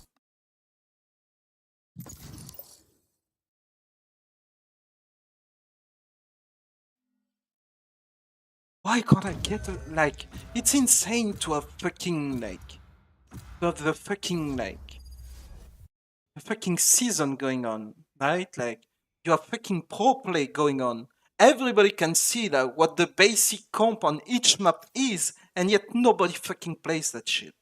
M: Why can't I get a, like, it's insane to have fucking, like, to have the fucking, like, the fucking season going on, right? Like, you have fucking pro play going on. Everybody can see like what the basic comp on each map is, and yet nobody fucking plays that shit.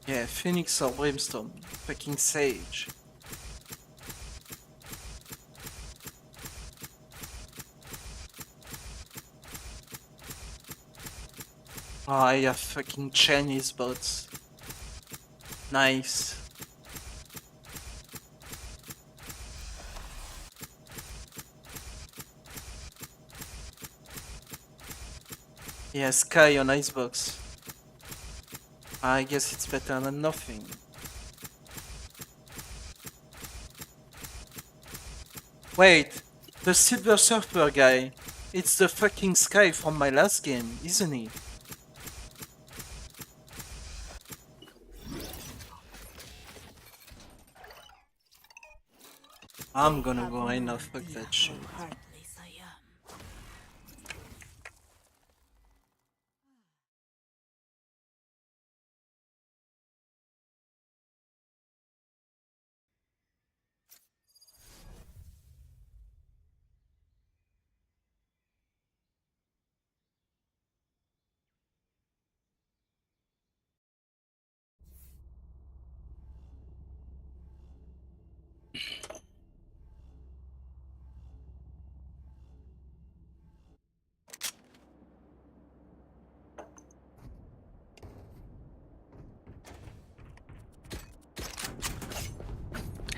M: Yeah, Phoenix or Brimstone. Fucking Sage. Ah, yeah, fucking Chinese bots. Nice. Yeah, Sky on Icebox. I guess it's better than nothing. Wait, the Silver Surfer guy. It's the fucking Sky from my last game, isn't he? I'm gonna go in and fuck that shit.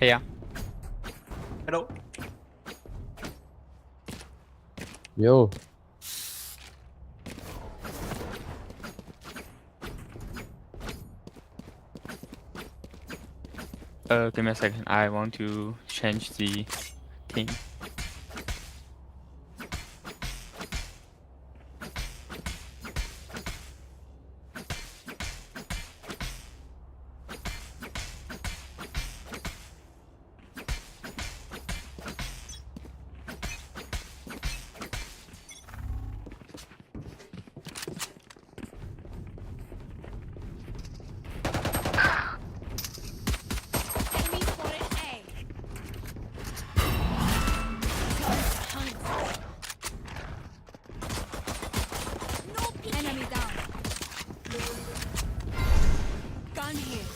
F: Hey, yeah.
M: Hello.
D: Yo.
F: Give me a second. I want to change the thing.
B: Enemy down. Gun here.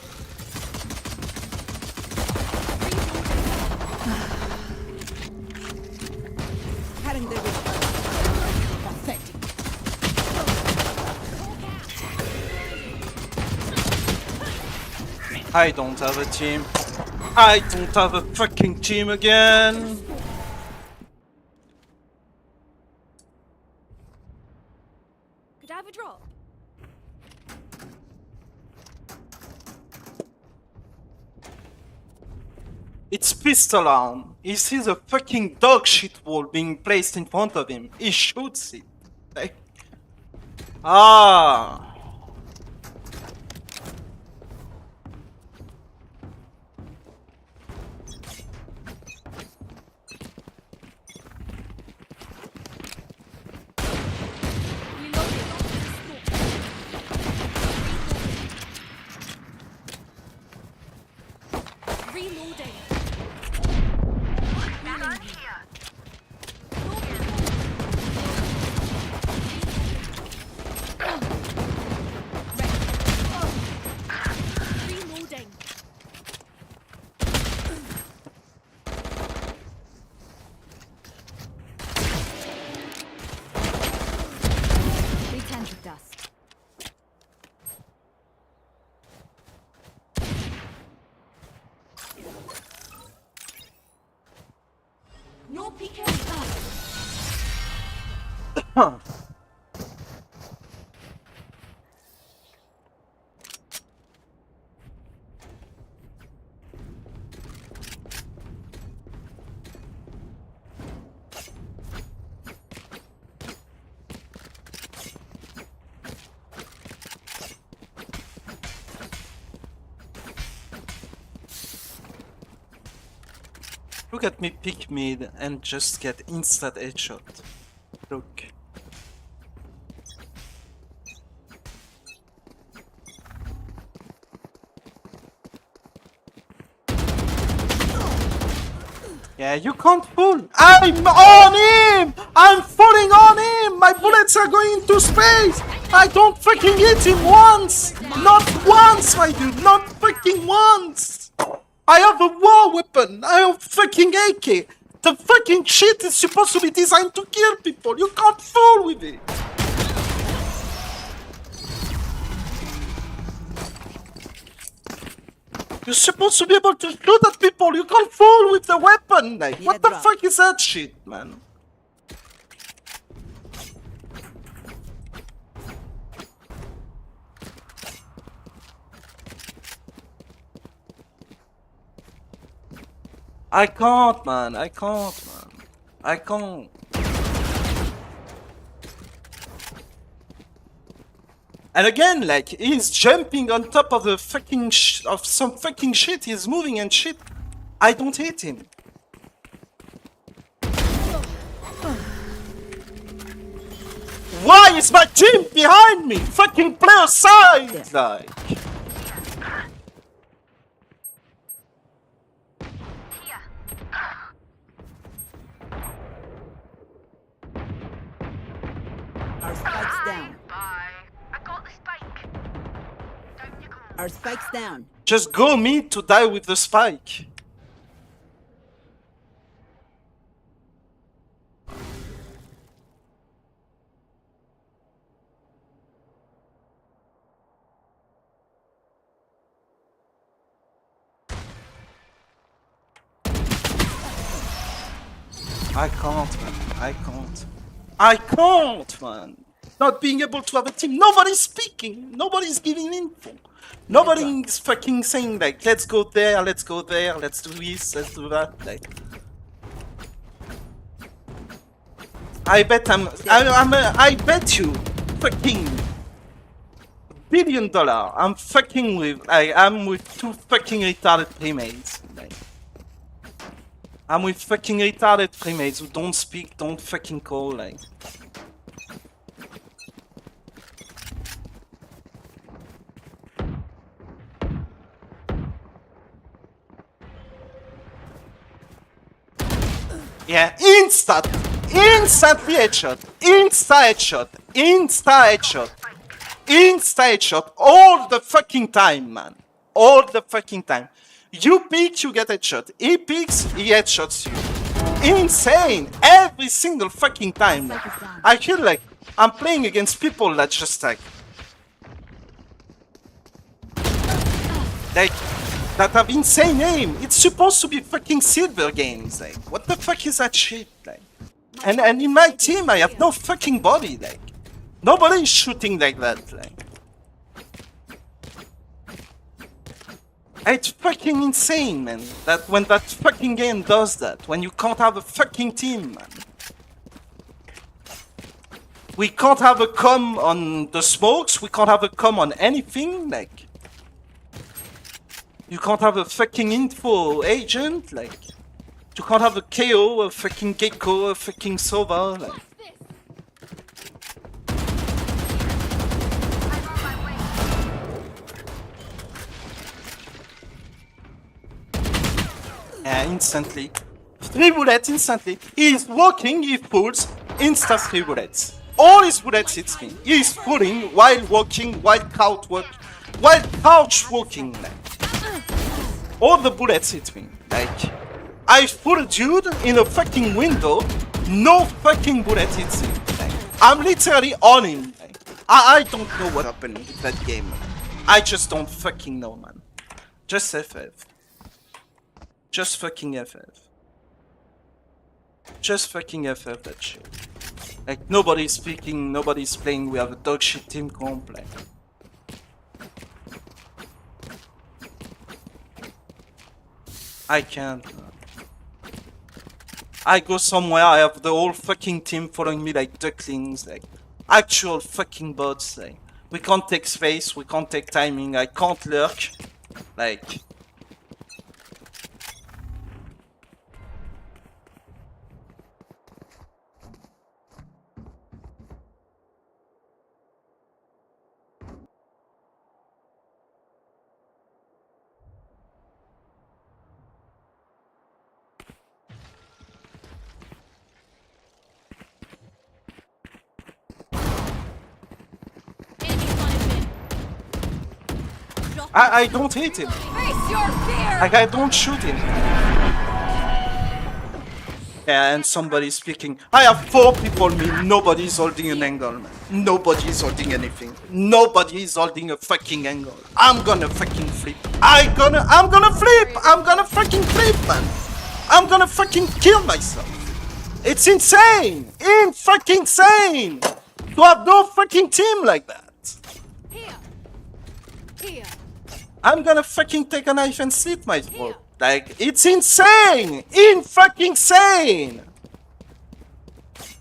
B: Cutting the pathetic.
M: I don't have a team. I don't have a fucking team again.
O: Could I have a drop?
M: It's pistol arm. He sees a fucking dog shit wall being placed in front of him. He shoots it. Like, ah.
O: Reloading. Reloading. They tend to dust. No peeking.
M: Look at me pick mid and just get instant headshot. Look. Yeah, you can't fool. I'm on him! I'm falling on him! My bullets are going into space! I don't fucking hit him once! Not once, my dude! Not fucking once! I have a war weapon! I have fucking AK! The fucking shit is supposed to be designed to kill people! You can't fool with it! You're supposed to be able to shoot at people! You can't fool with the weapon! Like, what the fuck is that shit, man? I can't, man. I can't, man. I can't. And again, like, he's jumping on top of the fucking of some fucking shit. He's moving and shit. I don't hit him. Why is my team behind me? Fucking play aside, like.
L: Our spike's down. I got the spike. Our spike's down.
M: Just go mid to die with the spike. I can't, man. I can't. I can't, man. Not being able to have a team. Nobody's speaking. Nobody's giving info. Nobody's fucking saying like, let's go there, let's go there, let's do this, let's do that. Like, I bet I bet you, fucking $1 billion. I'm fucking with, I'm with two fucking retarded premates. Like, I'm with fucking retarded premates who don't speak, don't fucking call, like. Yeah, instantly headshot, insta headshot, all the fucking time, man. All the fucking time. You peek, you get headshot. He peeks, he headshots you. Insane! Every single fucking time. I feel like I'm playing against people that just like that have insane aim. It's supposed to be fucking silver games. Like, what the fuck is that shit? Like, and in my team I have no fucking body. Like, Nobody is shooting like that. Like. It's fucking insane, man. That when that fucking game does that, when you can't have a fucking team, man. We can't have a comm on the smokes. We can't have a comm on anything. Like, you can't have a fucking info agent. Like, you can't have a KO, a fucking Gecko, a fucking Sova. Like. Yeah, instantly. 3 bullets instantly. He is walking, he pulls, insta 3 bullets. All his bullets hits me. He is pulling while walking, while couch walking. Like. All the bullets hit me. Like, I put a dude in a fucking window, no fucking bullet hits him. Like, I'm literally on him. Like, I don't know what happened with that game. I just don't fucking know, man. Just FF. Just fucking FF. Just fucking FF that shit. Like, nobody's speaking, nobody's playing, we have a dog shit team comp. Like. I can't. I go somewhere, I have the whole fucking team following me like ducklings, like actual fucking bots. Like, we can't take space, we can't take timing, I can't lurk. Like. I don't hit him. Like, I don't shoot him. Yeah, and somebody's speaking. I have 4 people, me. Nobody's holding an angle, man. Nobody's holding anything. Nobody is holding a fucking angle. I'm gonna fucking flip. I'm gonna flip. I'm gonna fucking flip, man. I'm gonna fucking kill myself. It's insane. Fucking insane. To have no fucking team like that. I'm gonna fucking take a knife and slit my throat. Like, it's insane! Fucking insane!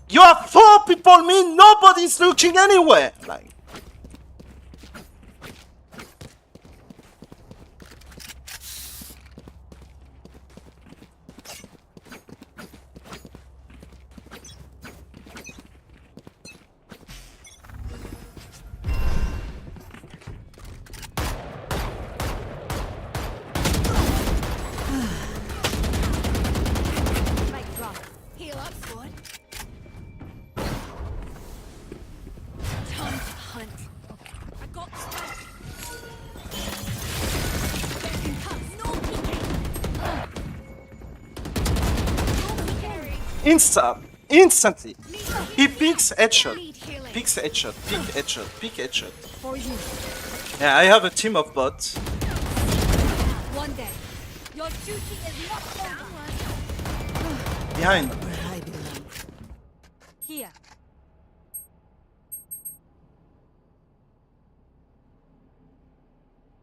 M: You have 4 people, me, nobody's looking anywhere! Like. Instantly. He picks headshot. Picks headshot. Pick headshot. Pick headshot. Yeah, I have a team of bots.
O: One day, your duty is not over.
M: Behind.
O: Here.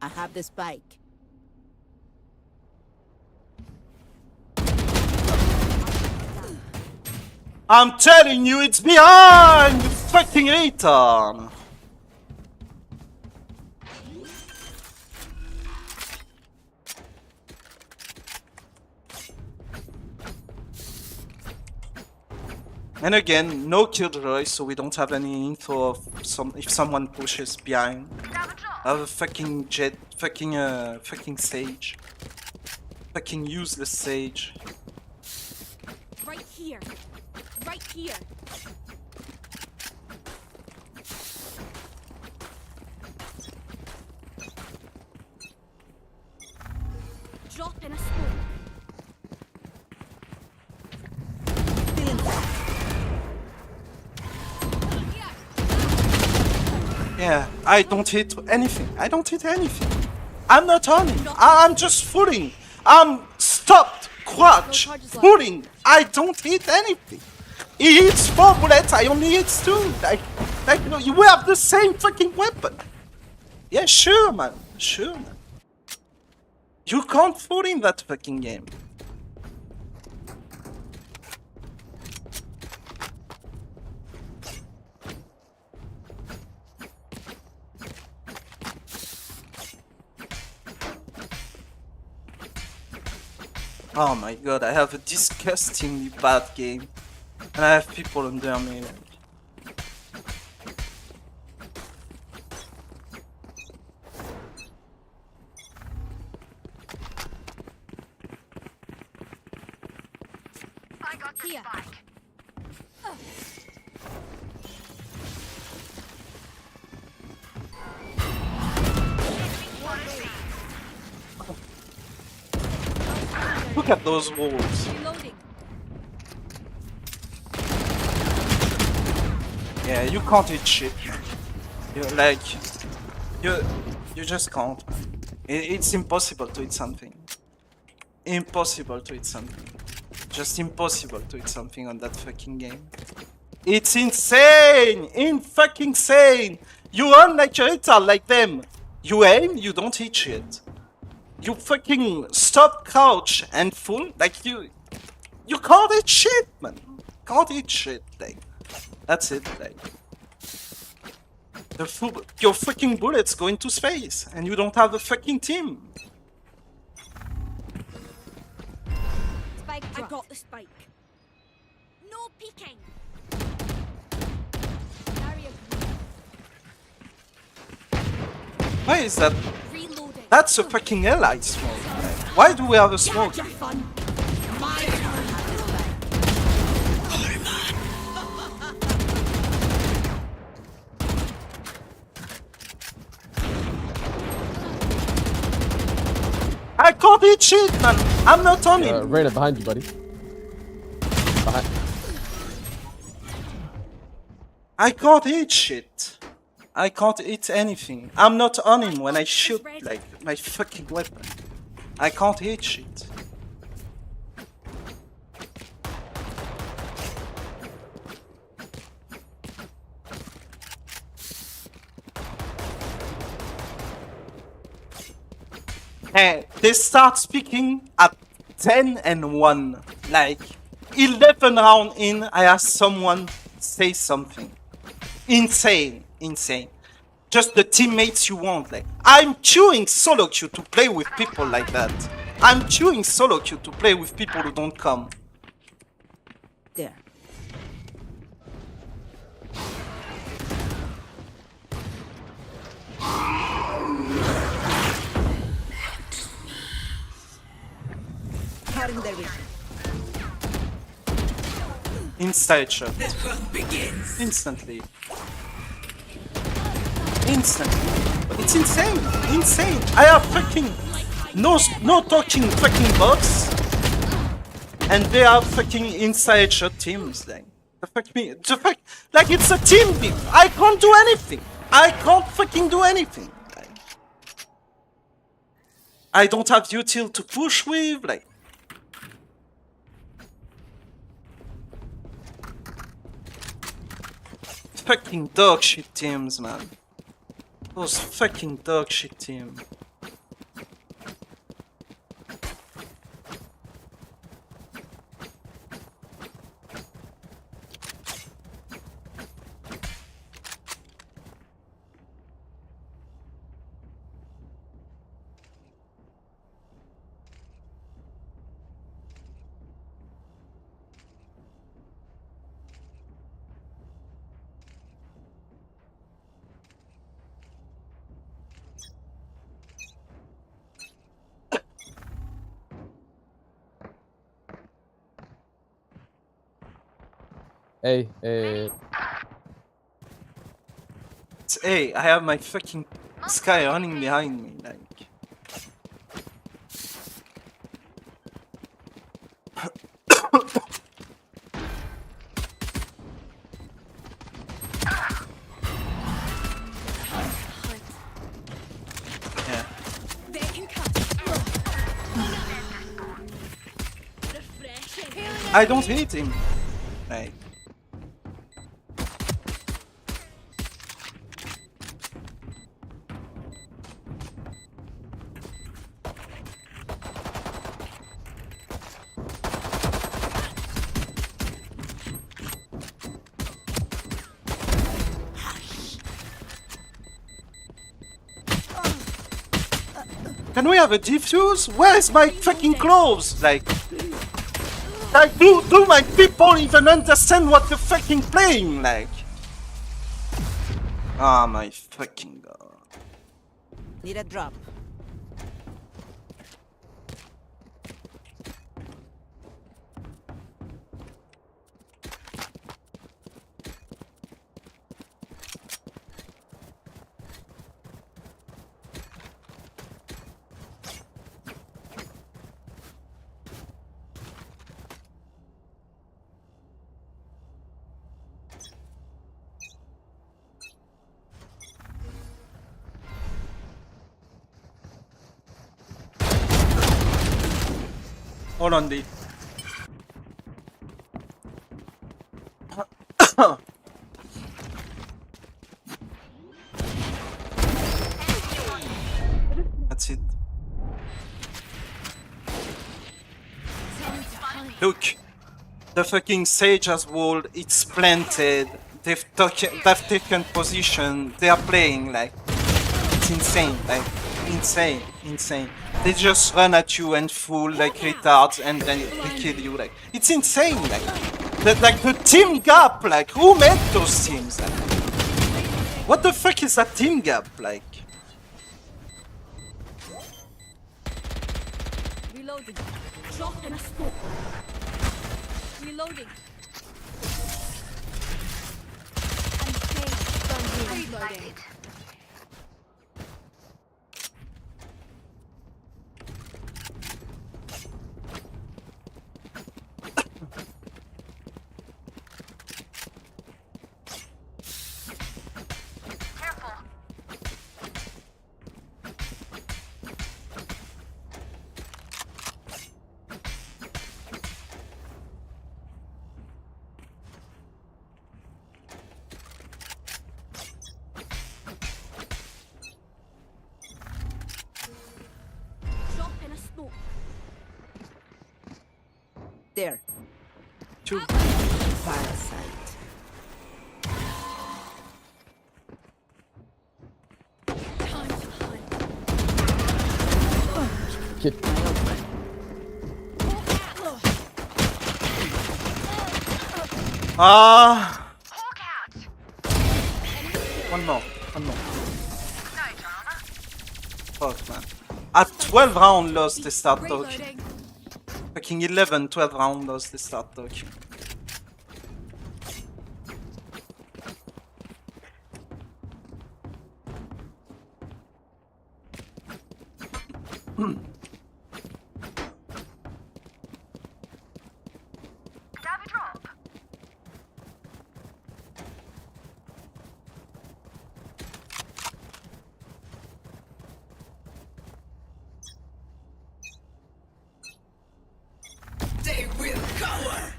L: I have the spike.
M: I'm telling you, it's behind! You fucking retard! And again, no killjoy, so we don't have any info of if someone pushes behind. I have a fucking jet, fucking sage. Fucking useless sage.
O: Right here. Right here. Drop in a smoke.
M: Yeah, I don't hit anything. I don't hit anything. I'm not on him. I'm just fooling. I'm stopped, crouch, fooling. I don't hit anything. He hits 4 bullets, I only hit 2. Like, you know, we have the same fucking weapon. Yeah, sure, man. Sure, man. You can't fool in that fucking game. Oh my god, I have a disgustingly bad game. And I have people under me.
O: I got the spike.
M: Look at those walls.
O: Reloading.
M: Yeah, you can't hit shit. You like, you just can't. It's impossible to hit something. Impossible to hit something. Just impossible to hit something on that fucking game. It's insane! Fucking insane! You run like a retard like them. You aim, you don't hit shit. You fucking stop, crouch, and full. Like you can't hit shit, man. Can't hit shit. Like that's it. Like your fucking bullets go into space, and you don't have a fucking team.
O: Spike, I got the spike. No peeking.
M: Why is that? That's a fucking ally smoke. Why do we have a smoke? I can't hit shit, man. I'm not on him.
D: Reyna, behind you, buddy. Behind.
M: I can't hit shit. I can't hit anything. I'm not on him when I shoot like my fucking weapon. I can't hit shit. Hey, they start speaking at 10 and 1. Like 11 round in, I asked someone say something. Insane. Insane. Just the teammates you want. Like I'm queuing solo queue to play with people like that. I'm queuing solo queue to play with people who don't come.
L: There. Cutting their vision.
M: Inside shot. Instantly. Instantly. It's insane. Insane. I have fucking no talking fucking bots. And they are fucking inside shot teams. Like the fuck me. The fuck, like it's a team beef. I can't do anything. I can't fucking do anything. Like, I don't have util to push with. Like. Fucking dog shit teams, man. Those fucking dog shit teams.
D: Hey,
M: Hey, I have my fucking Sky running behind me, like. Yeah. I don't hate him. Like, Can we have a defuse? Where is my fucking clothes? Like do my people even understand what they're fucking playing? Like, ah, my fucking god.
L: Need a drop.
M: Hold on, D. That's it. Look, the fucking Sage has walled, it's planted, they've taken position, they are playing, like, it's insane, like, insane. They just run at you and fool like retards and then they kill you, like, it's insane, like, the team gap, like, who made those teams, like, what the fuck is that team gap, like?
B: Reloading. Drop and a smoke. Reloading. Reloading.
L: There.
M: Two.
L: Parasite.
D: Kid.
M: One more. Fuck, man. At 12 rounds lost, they start talking. Fucking 11, 12 rounds lost, they start talking.
E: They will cower.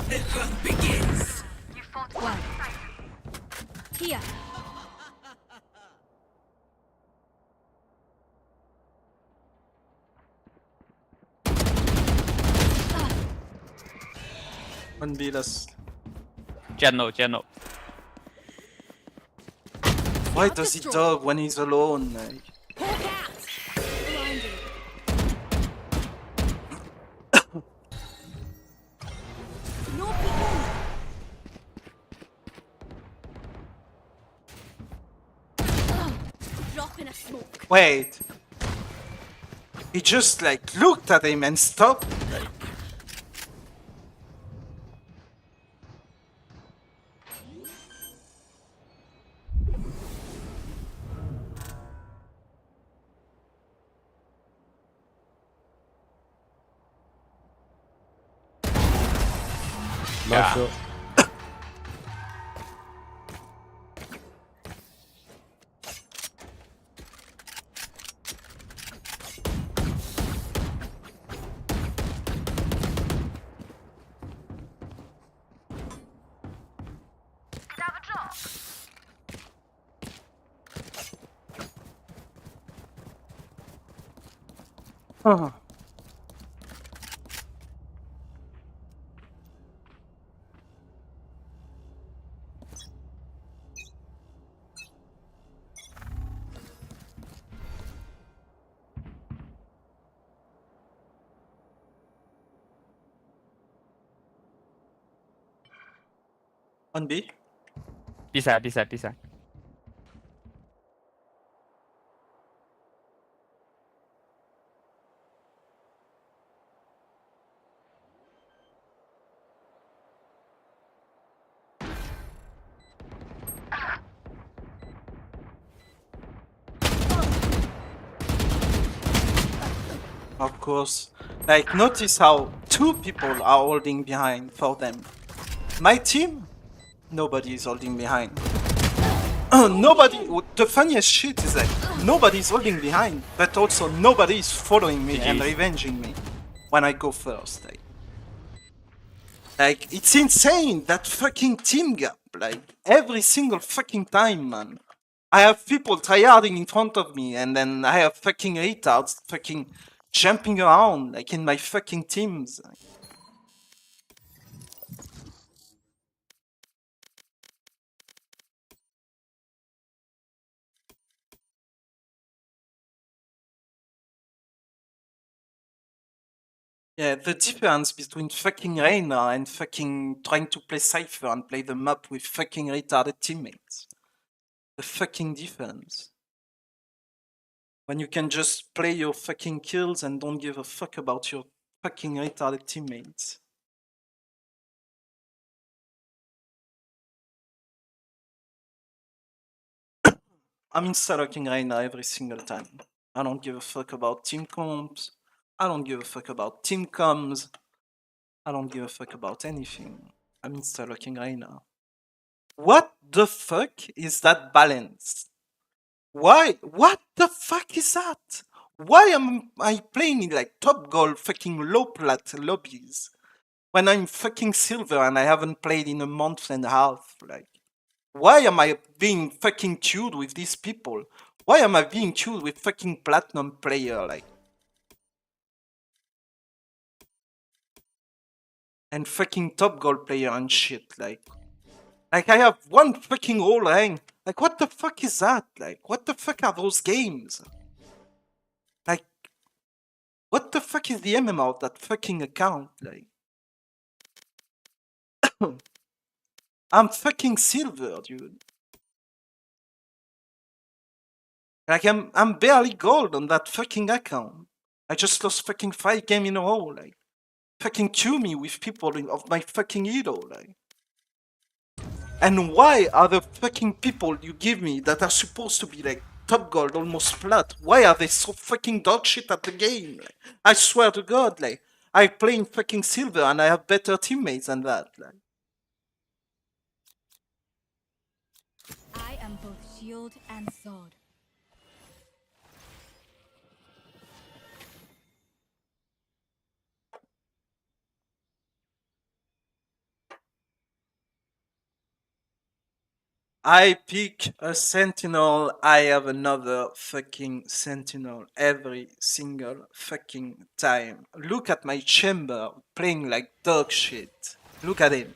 E: The hunt begins.
B: You fought well. Here.
M: One B less.
G: General.
M: Why does he dog when he's alone? Like?
B: Drop in a smoke.
M: Wait. He just like looked at him and stopped. Like.
D: Not sure.
M: On B.
G: B side, B side, B side.
M: Of course. Like, notice how 2 people are holding behind for them. My team, nobody is holding behind. Nobody. The funniest shit is that nobody's holding behind, but also nobody is following me and revenging me when I go first. Like, it's insane, that fucking team gap. Like, every single fucking time, man. I have people tryharding in front of me, and then I have fucking retards fucking jumping around, like, in my fucking teams. Yeah, the difference between fucking Reina and fucking trying to play Cypher and play the map with fucking retarded teammates. The fucking difference. When you can just play your fucking kills and don't give a fuck about your fucking retarded teammates. I'm insta-locking Reina every single time. I don't give a fuck about team comps. I don't give a fuck about team comms. I don't give a fuck about anything. I'm insta-locking Reina. What the fuck is that balance? Why? What the fuck is that? Why am I playing in like top goal fucking low plat lobbies when I'm fucking silver and I haven't played in a month and a half? Like, why am I being fucking queued with these people? Why am I being queued with fucking platinum player like? And fucking top goal player and shit like. Like, I have one fucking whole hang. Like, what the fuck is that? Like, what the fuck are those games? Like, what the fuck is the MMO of that fucking account? Like, I'm fucking silver, dude. Like, I'm barely gold on that fucking account. I just lost fucking 5 games in a row. Like, fucking queue me with people of my fucking hero. Like, and why are the fucking people you give me that are supposed to be like top gold, almost flat? Why are they so fucking dog shit at the game? Like, I swear to God, like, I play in fucking silver and I have better teammates than that. Like,
B: I am both shield and sword.
M: I pick a sentinel, I have another fucking sentinel every single fucking time. Look at my chamber playing like dog shit. Look at him.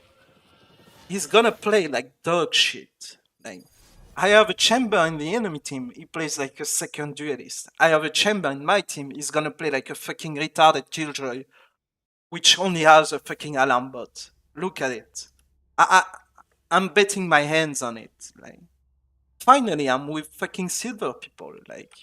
M: He's gonna play like dog shit. Like, I have a chamber in the enemy team, he plays like a second duelist. I have a chamber in my team, he's gonna play like a fucking retarded killjoy, which only has a fucking alarm bot. Look at it. I'm betting my hands on it. Like, finally, I'm with fucking silver people. Like,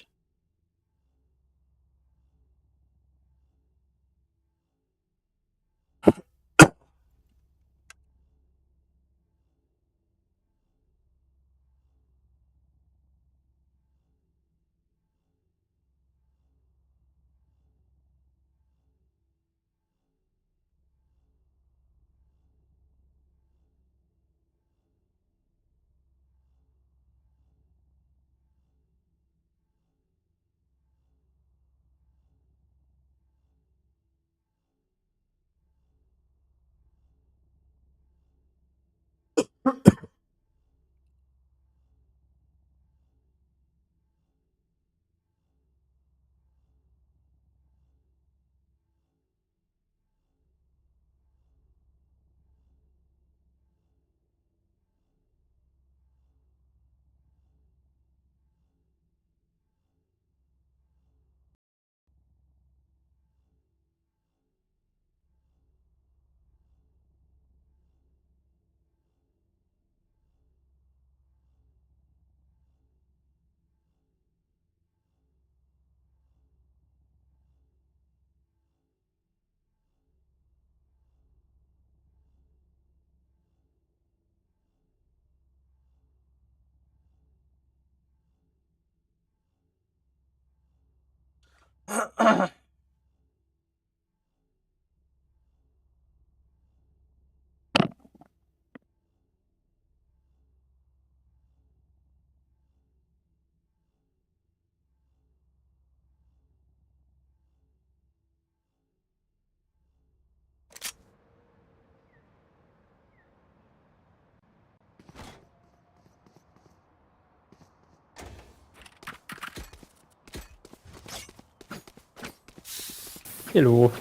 G: Hello.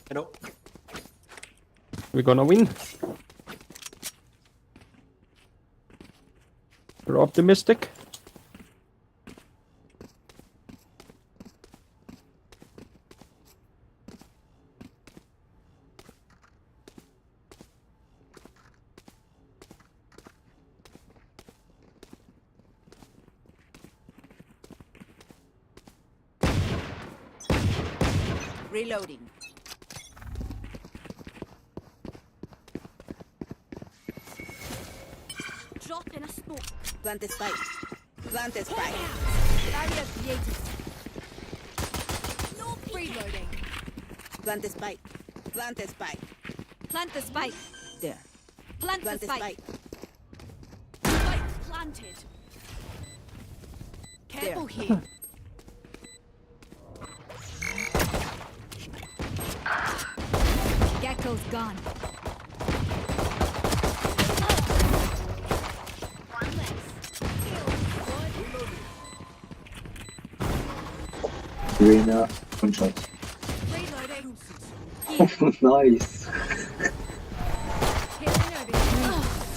M: Hello.
G: We gonna win? You're optimistic?
L: Reloading.
B: Drop in a smoke.
L: Plant the spike. Plant the spike.
B: Barrier created. No reloading.
L: Plant the spike. Plant the spike.
B: Plant the spike.
L: There.
B: Plant
L: Plant
B: the
L: the
B: spike.
L: spike.
B: Spike planted. Careful here. Gecko's gone.
A: Arena, one shot.
B: Reloading.
A: Nice.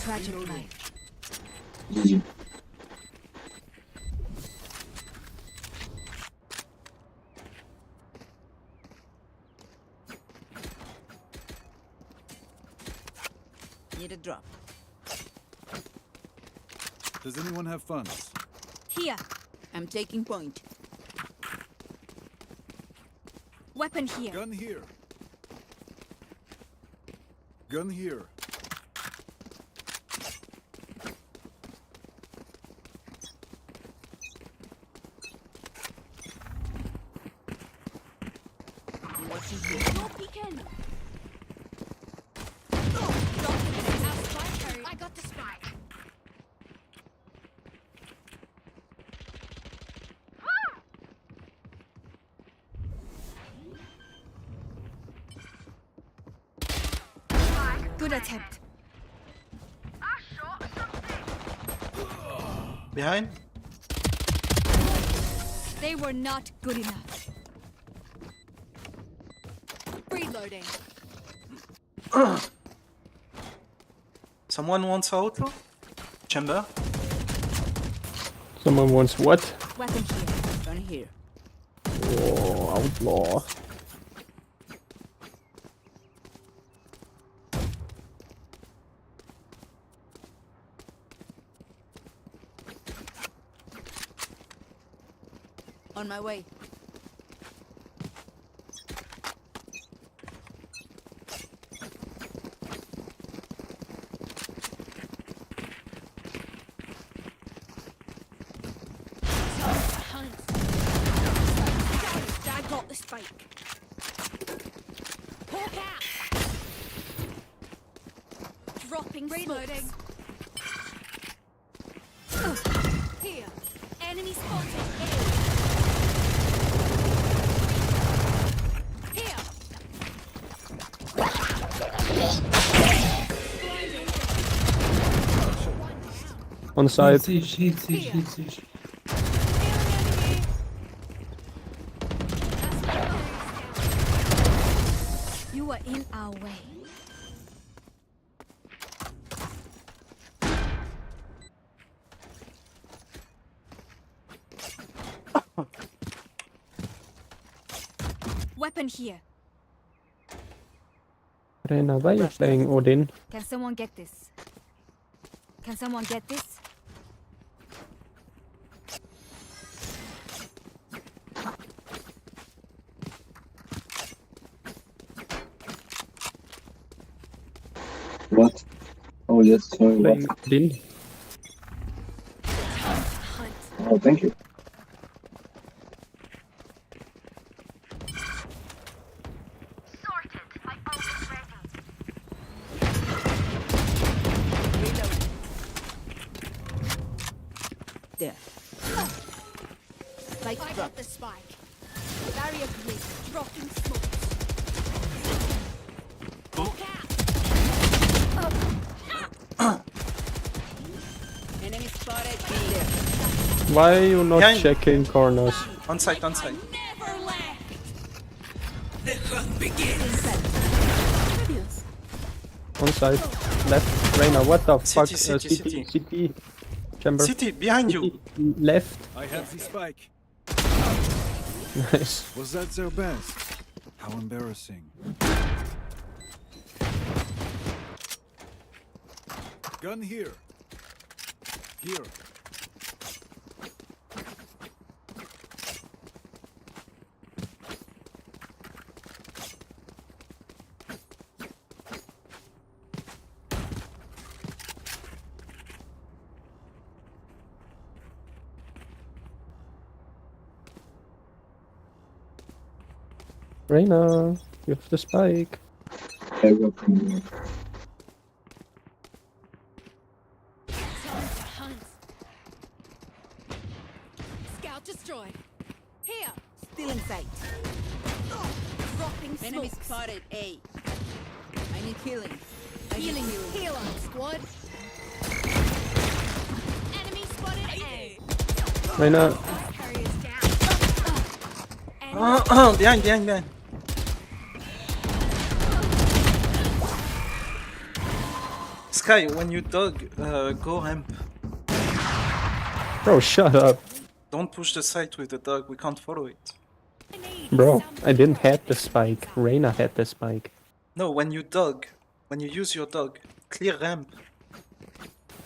B: Tragic life.
A: GG.
L: Need a drop.
R: Does anyone have funds?
B: Here.
L: I'm taking point.
B: Weapon here.
R: Gun here. Gun here.
L: Watching here.
B: No peeking. I got the spike. Good attempt.
M: Behind?
B: They were not good enough. Reloading.
M: Someone wants auto? Chamber?
G: Someone wants what?
B: Weapon here.
L: Gun here.
G: Oh, outlaw.
L: On my way.
B: I got the spike. Hawk out. Dropping reloading. Here. Enemy spotted. Here.
G: On the side.
B: You are in our way. Weapon here.
G: Rena, why are you playing Odin?
B: Can someone get this? Can someone get this?
A: What? Oh yes, sorry,
G: Playing
A: what?
G: Odin?
A: Oh, thank you.
B: I got the spike. Barrier created. Dropping smokes.
L: Enemy spotted.
G: Why are you not
M: Behind.
G: checking corners?
M: On site, on site.
E: The hunt begins.
G: On side. Left. Reyna, what the fuck?
M: CT.
G: CT. Chamber.
M: CT, behind you.
G: Left.
R: I have the spike.
G: Nice.
R: Was that their best? How embarrassing. Gun here. Here.
G: Reyna, you have the spike.
A: I will come here.
B: Scout destroyed. Here.
L: Still in sight.
B: Dropping
L: Enemy
B: smokes.
L: spotted. A. I need healing.
B: Healing you. Heal on, squad. Enemy spotted A.
G: Reyna.
B: Carriers down.
M: Behind. Sky, when you dog, go ramp.
G: Bro, shut up.
M: Don't push the site with the dog, we can't follow it.
G: Bro, I didn't have the spike. Reyna had the spike.
M: No, when you dog, when you use your dog, clear ramp.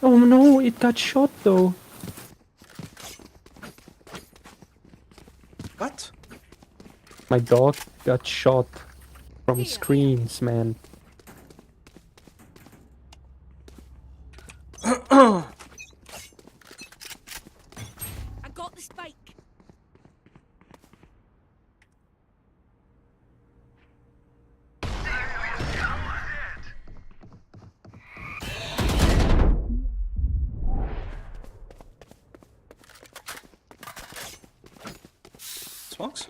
G: Oh no, it got shot though.
M: What?
G: My dog got shot from screens, man.
B: I got the spike.
M: Smokes?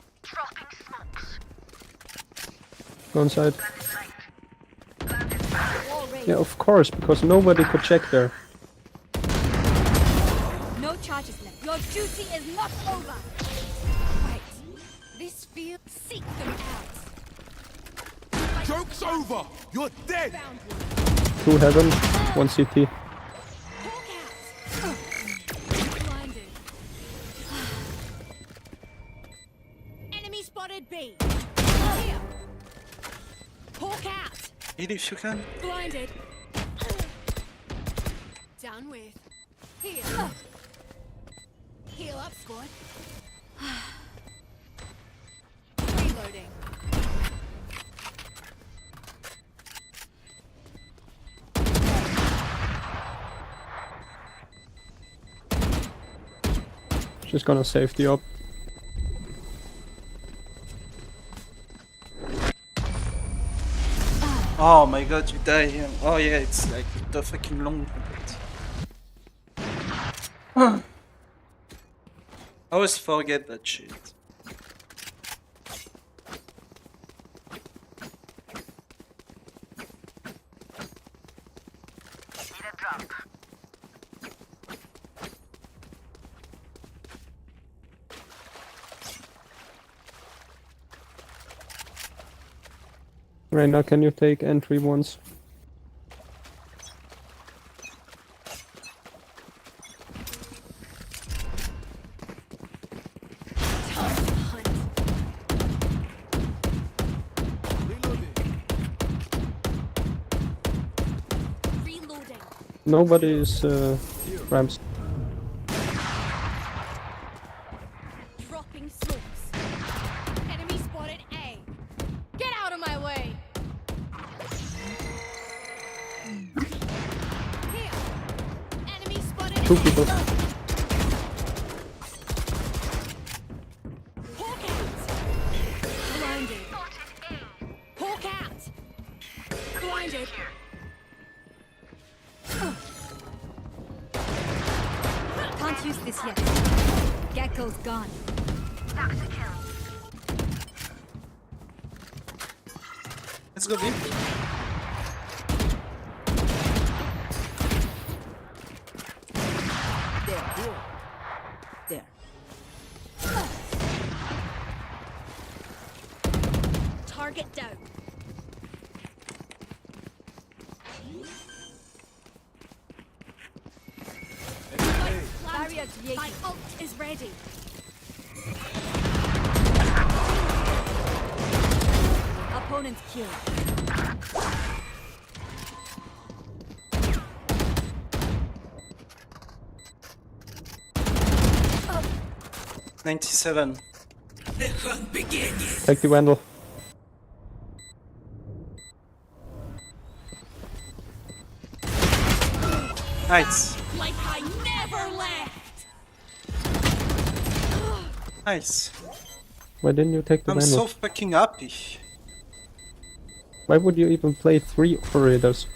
G: Go inside. Yeah, of course, because nobody could check there.
B: No charges left. Your duty is not over. Right. This field, seek them out.
J: Joke's over! You're dead!
B: Found one.
G: 2 heaven, 1 CT.
B: Blinded. Enemy spotted B. Here. Hawk out.
M: Eat if you can.
B: Blinded. Down with. Here. Heal up, squad. Reloading.
G: She's gonna save the op.
M: Oh my god, you die here. Oh yeah, it's like the fucking long I always forget that shit.
G: Reyna, can you take entry once?
B: Reloading.
G: Nobody is ramps.
B: Dropping smokes. Enemy spotted A. Get out of my way. Here. Enemy spotted
G: 2 people.
B: Hawk out. Blinded. Hawk out. Blinded. Can't use this yet. Gecko's gone.
M: Let's go, B.
L: There.
B: Target down. Barrier created. My ult is ready. Opponent's killed.
M: 97.
E: The hunt begins.
G: Take the Vandal.
M: Nice.
B: Like I never left.
M: Nice.
G: Why didn't you take the
M: I'm
G: Vandal?
M: so fucking happy.
G: Why would you even play 3 operators?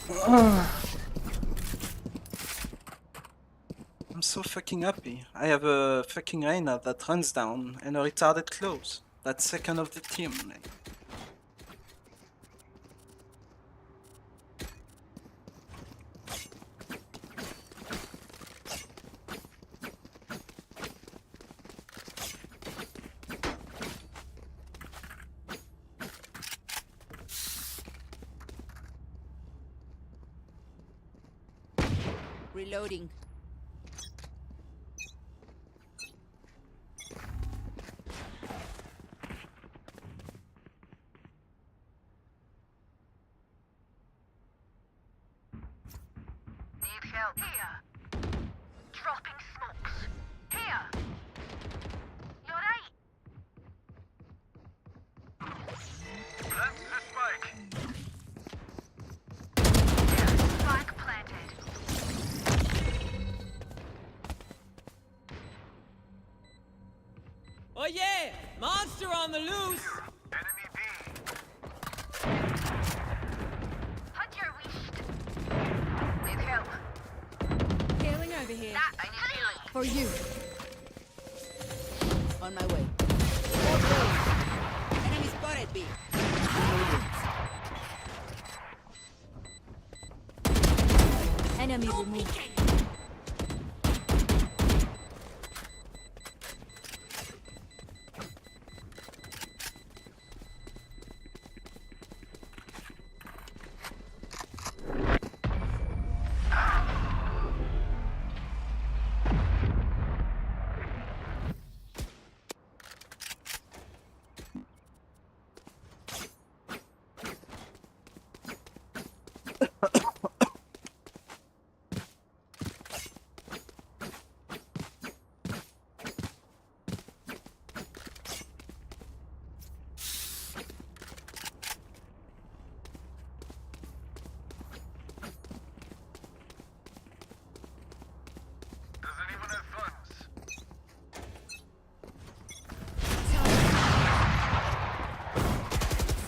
M: I'm so fucking happy. I have a fucking Reyna that runs down and a retarded close. That's second of the team. Like.
L: Reloading.
B: Need help here. Dropping smokes. Here. You're right. Plant the spike. Spike planted.
T: Oh yeah! Monster on the loose!
B: Enemy B. Hunter wished. Need help.
L: Healing over here.
B: I need healing.
L: For you. On my way. Enemy spotted B.
B: Enemy removed.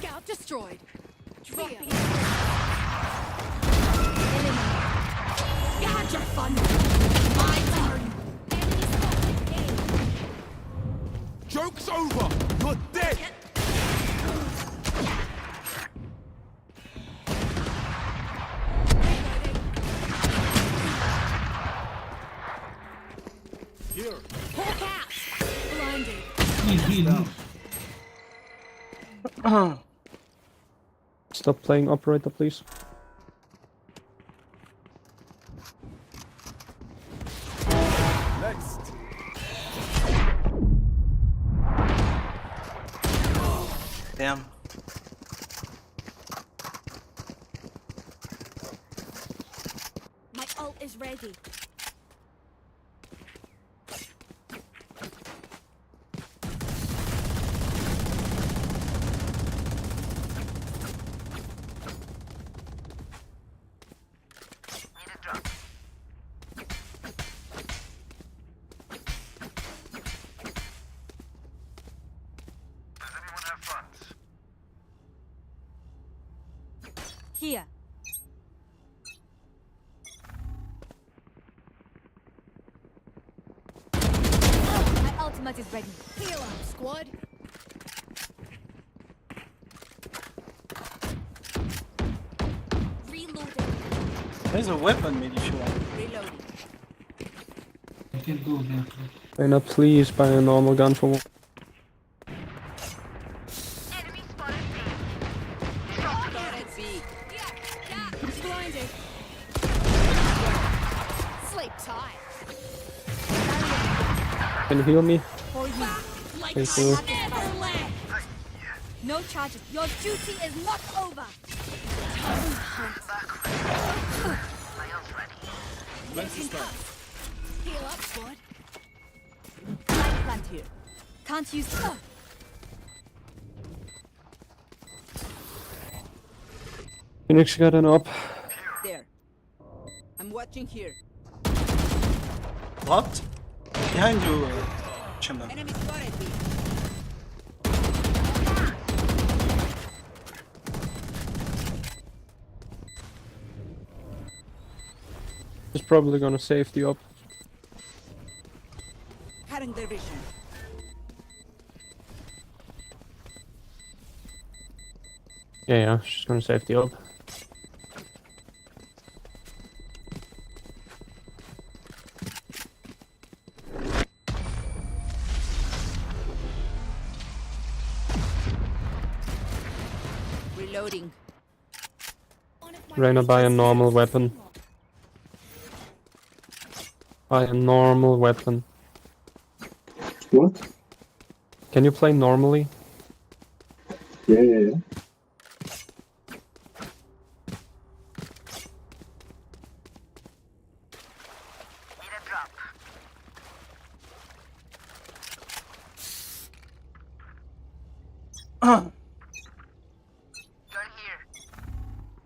B: Scout destroyed. Dropping. Got your fun. My turn. Enemy spotted.
J: Joke's over! You're dead!
B: Here. Hawk out. Blinded.
G: Stop playing operator, please.
J: Next.
M: Damn.
B: My ult is ready. Here. My ultimate ultimate is ready. Heal up, squad. Reloading.
M: There's a weapon maybe if you want.
B: Reloading.
P: I can go there.
G: Reyna, please buy a normal gun for one.
B: Spotted B. Yeah, blinded. Sleep tight.
G: Can you heal me?
B: For you. Like
G: Thank
B: I
G: you.
B: never left. No charges. Your duty is not over. Heal up, squad. Light plant here. Can't use.
G: Phoenix got an op.
L: There. I'm watching here.
M: What? Behind you, Chamber.
L: Enemy spotted B.
G: He's probably gonna save the op.
L: Cutting their vision.
G: Yeah, she's gonna save the op.
L: Reloading.
G: Reyna, buy a normal weapon. Buy a normal weapon.
A: What?
G: Can you play normally?
A: Yeah.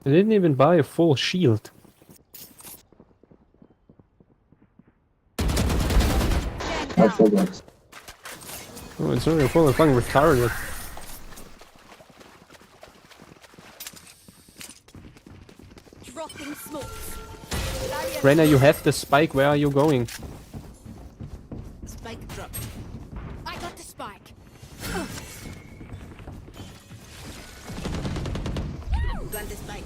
G: I didn't even buy a full shield.
A: I forgot.
G: Oh, it's only full of fucking retarded.
B: Dropping smokes.
G: Reyna, you have the spike. Where are you going?
L: Spike drop.
B: I got the spike.
L: Plant the spike.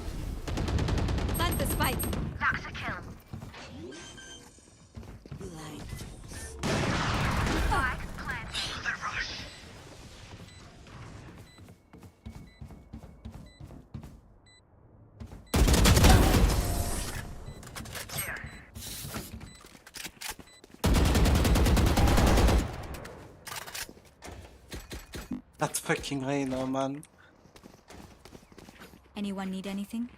B: Plant the spike.
L: That's a kill. Blind.
M: That fucking Reyna, man.
B: Anyone need anything?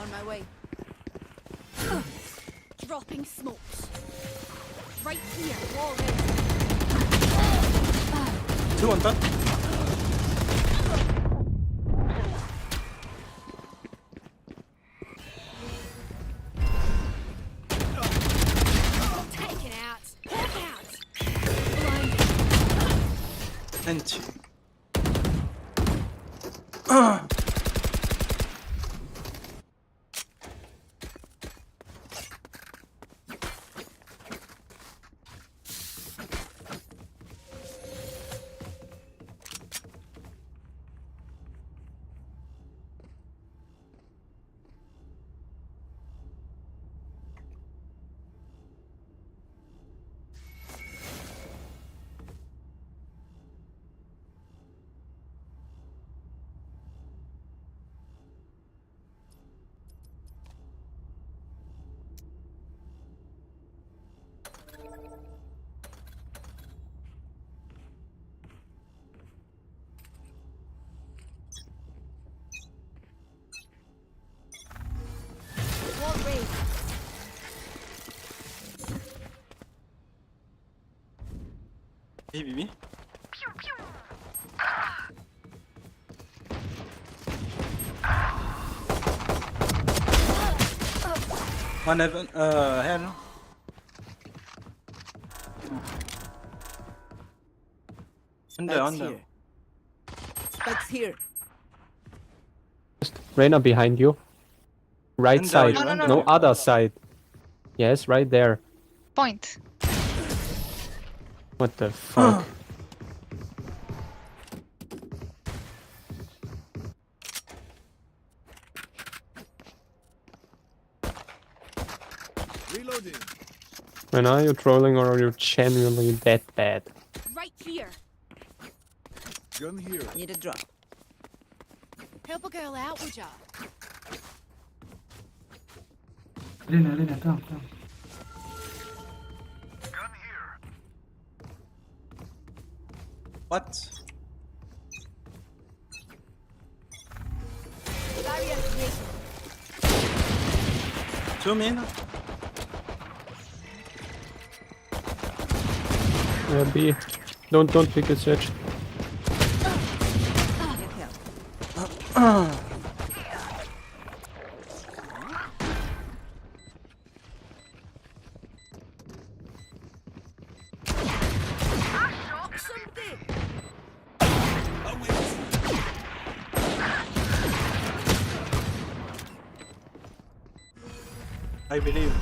L: On my way.
B: Dropping smokes. Right here. Wall ready.
M: 2 on top.
B: Taken out. Hawk out. Blinded.
M: And 2.
B: Shield raised.
M: B. One heaven, hell. Under.
L: Spike's here.
G: Reyna behind you. Right
M: Under
G: side.
M: you, No, no, no,
G: no
M: no.
G: other side. Yes, right there.
K: Point.
G: What the fuck?
R: Reloading.
G: When are you trolling or are you genuinely that bad?
B: Right here.
R: Gun here.
L: Need a drop.
B: Help a girl out, would ya?
P: Reyna, come.
M: What?
B: Barrier created.
M: 2 min.
G: B. Don't pick a search.
M: I believe.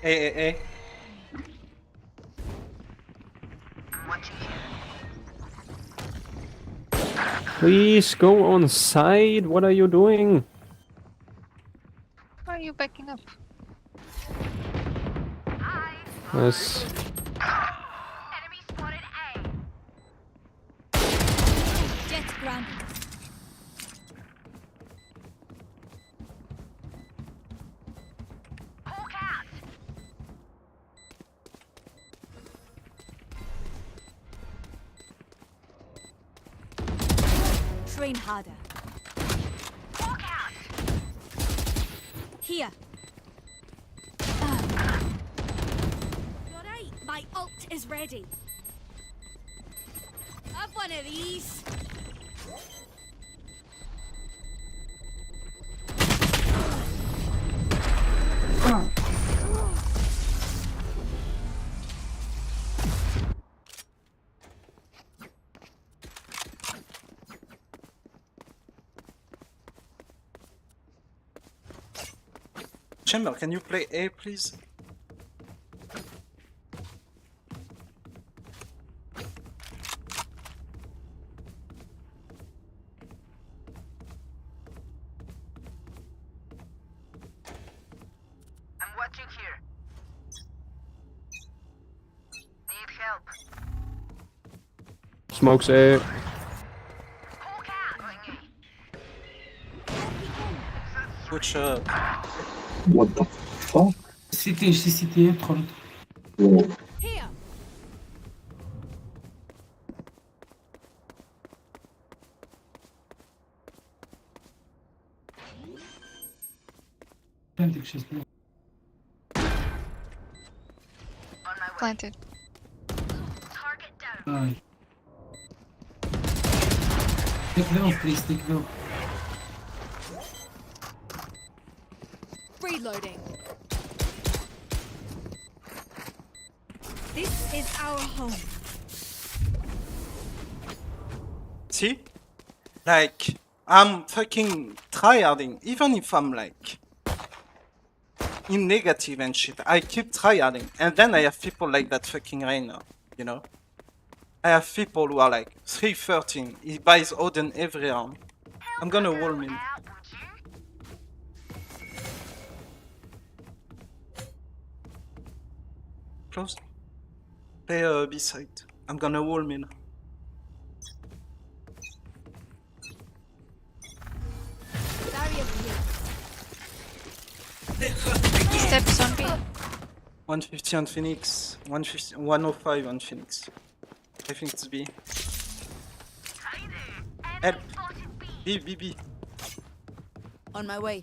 M: A.
G: Please go on side. What are you doing?
K: Why are you backing up?
G: Yes.
B: Jet grounded. Train harder. Here. Alright, my ult is ready. Have one of these.
M: Chamber, can you play A, please?
U: I'm watching here. Need help.
G: Smokes A.
M: Good shot.
A: What the fuck?
P: CT, troll.
B: Here.
P: Planting she's blue.
K: Planted.
P: Nice. Take the off, please, take the off.
B: Reloading. This is our home.
M: See? Like, I'm fucking tryharding, even if I'm like in negative and shit. I keep tryharding. And then I have people like that fucking Reina, you know? I have people who are like 313. He buys Odin every round. I'm gonna wall him. Close. Play B-side. I'm gonna wall him.
K: Steps on B.
M: 150 on Phoenix. 150, 105 on Phoenix. I think it's B. Help! B, B, B.
L: On my way.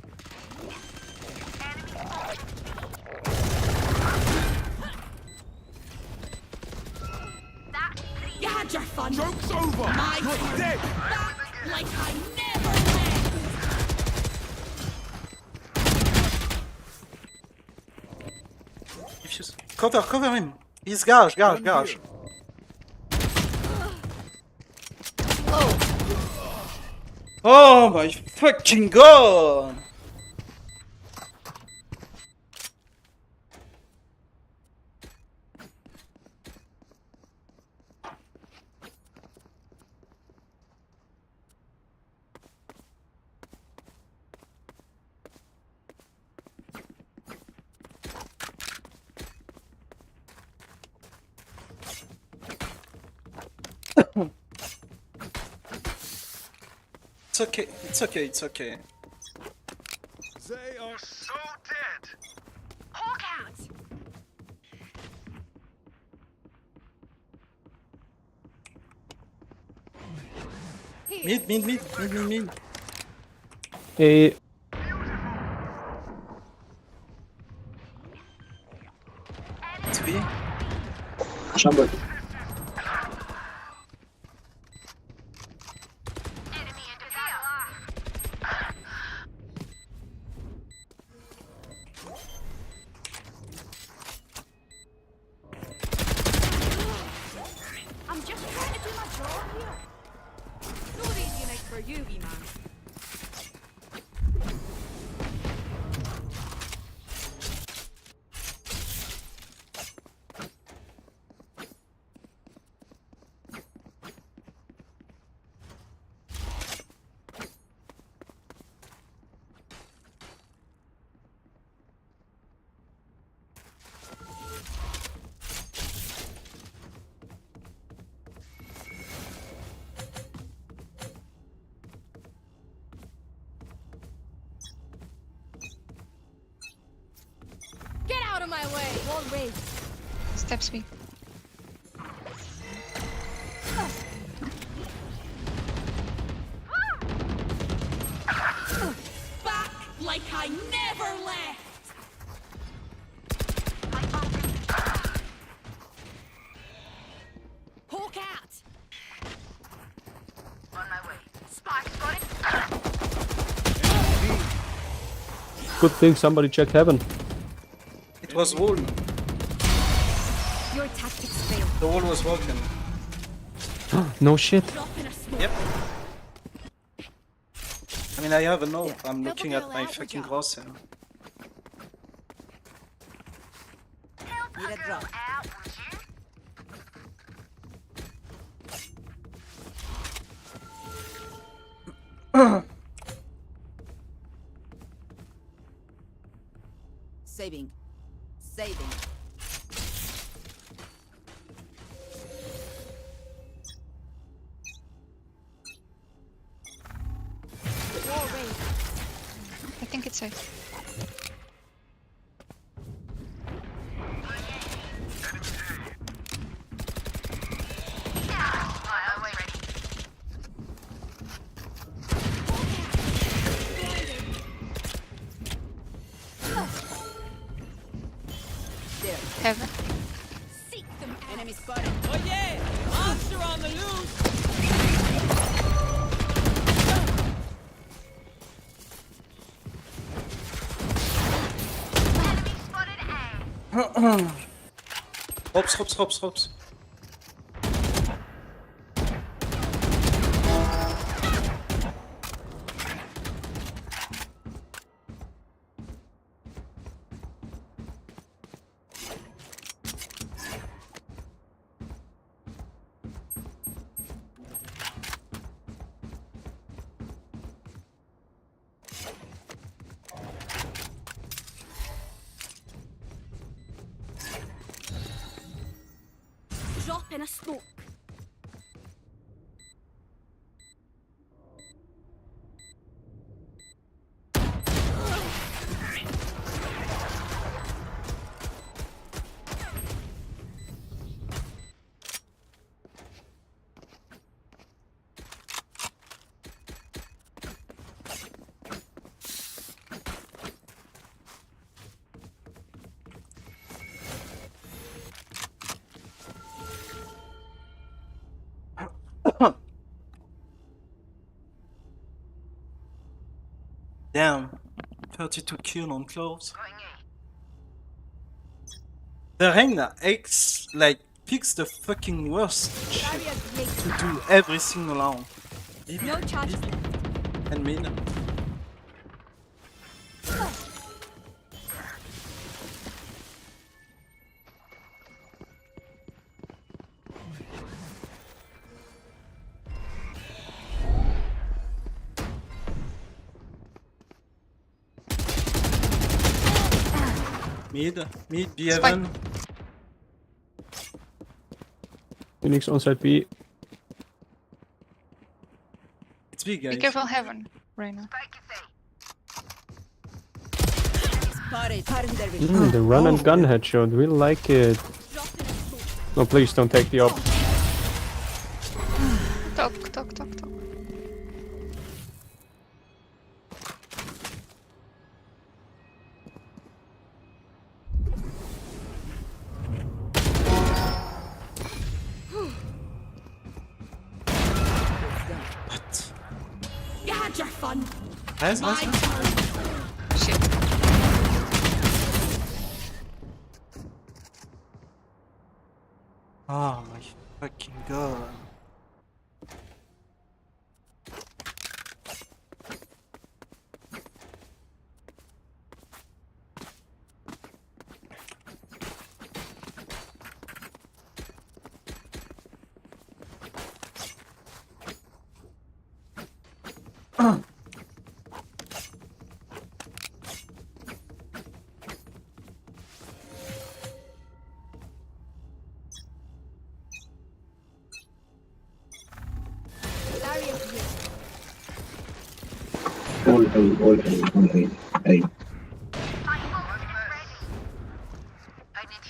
T: You had your fun.
J: Joke's over.
T: My
J: You're
T: turn.
J: dead.
T: Back like I never left.
M: If you cover him. He's garage. Oh my fucking god! It's okay, it's okay, it's okay.
J: They are so dead.
B: Hawk out.
M: Mid.
G: Hey,
M: It's B.
A: Chamber.
B: I'm just trying to do my job here. No easy night for you, wee man. Get out of my way! Wall raised.
K: Steps B.
T: Back like I never left.
B: Hawk out.
U: On my way. Spike spotted.
G: good thing somebody checked heaven.
M: It was wall.
B: Your tactics failed.
M: The wall was broken.
G: No shit.
M: Yep. I mean, I have a note. I'm looking at my fucking crosshair.
L: Need a drop. Saving.
B: Wall raised.
K: I think it's safe. Heaven.
B: Seek them.
L: Enemy spotted.
T: Oh yeah! Monster on the loose!
M: Hops.
B: Drop in a smoke.
M: Damn, 32 kill on close. The Reina X like picks the fucking worst shit to do every single round.
B: No charges left.
M: And mid. Mid, B heaven.
G: Phoenix on side B.
M: It's big, guys.
K: Be careful heaven, Reina.
G: The run and gun headshot, we like it. No, please don't take the op.
K: Talk.
M: What?
B: You had your fun.
M: Nice.
K: Shit.
M: Oh my fucking god.
A: All.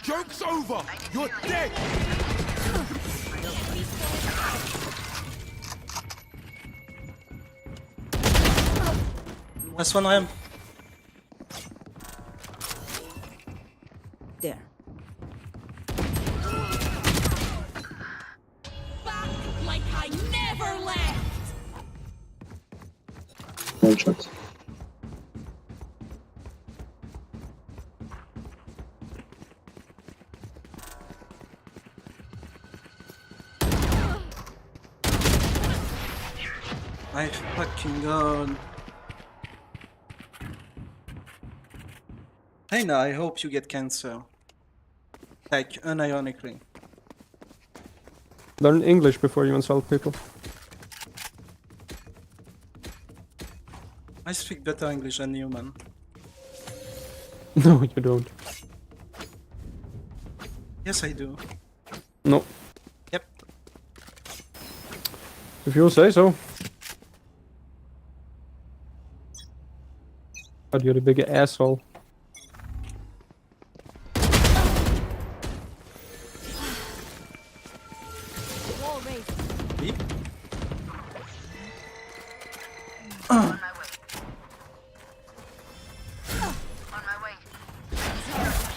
J: Joke's over! You're dead!
M: That's one ramp.
L: There.
B: Back like I never left.
A: One shot.
M: My fucking god. Hey, now I hope you get cancer. Like, unironically.
G: Learn English before you insult people.
M: I speak better English than you, man.
G: No, you don't.
M: Yes, I do.
G: No.
M: Yep.
G: If you say so. But you're the big asshole.
B: Wall raised.
M: Me?
U: On my way.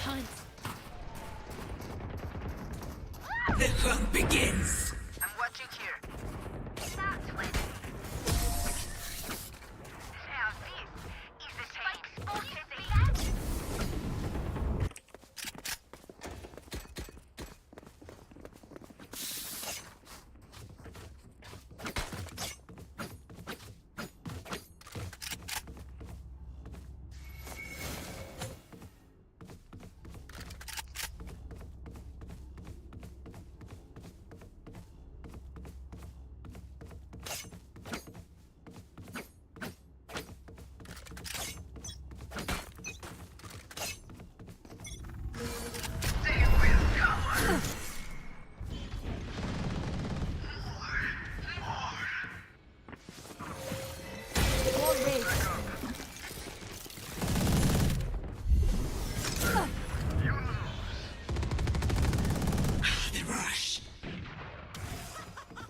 B: Hunt.
E: The hunt begins.
U: I'm watching here. That's when. Now this is the spike spotted there.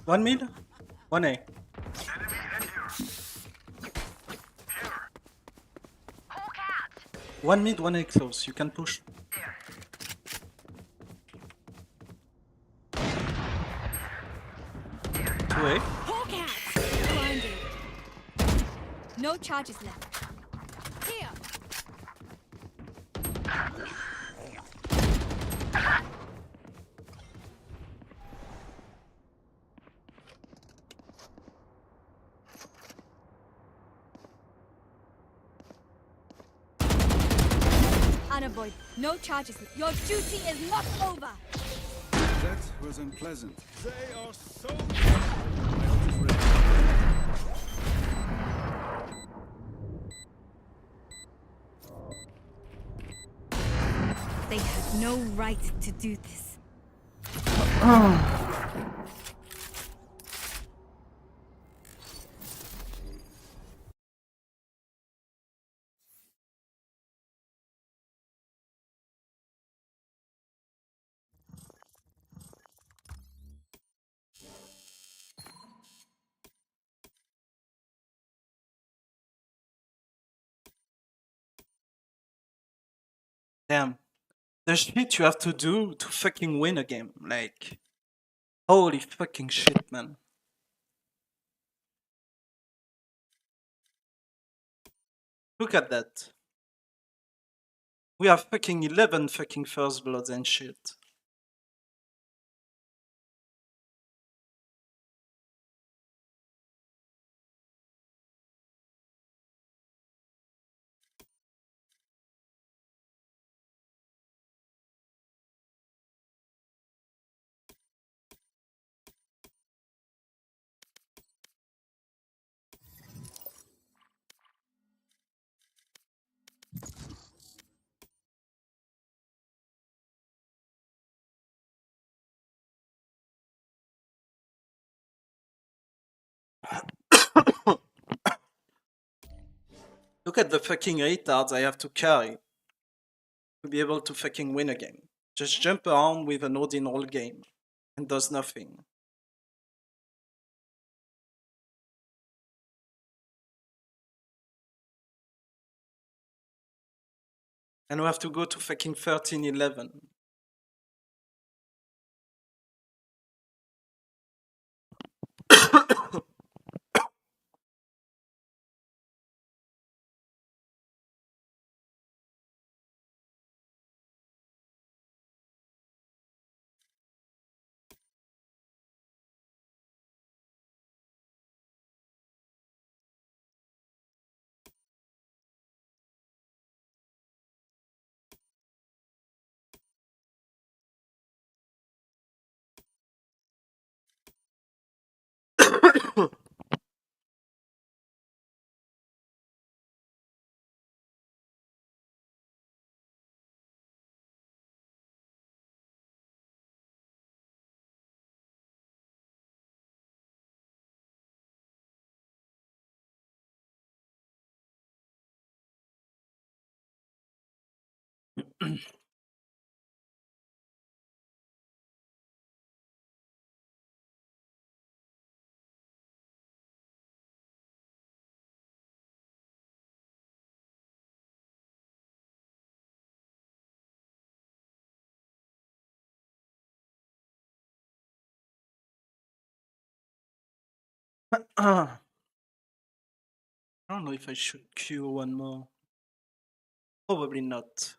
M: One mid, one A. One mid, one A close. You can push. Two A.
B: Hawkeye! Blinded. No charges left. Here. Unavoid. No charges left. Your duty is not over.
R: That was unpleasant.
Y: They are so.
B: They had no right to do this.
M: Damn. The shit you have to do to fucking win a game. Like, holy fucking shit, man. Look at that. We have fucking 11 fucking first bloods and shit. Look at the fucking retards I have to carry to be able to fucking win a game. Just jump around with an Odin all game and does nothing. And we have to go to fucking 13-11. I don't know if I should queue one more. Probably not.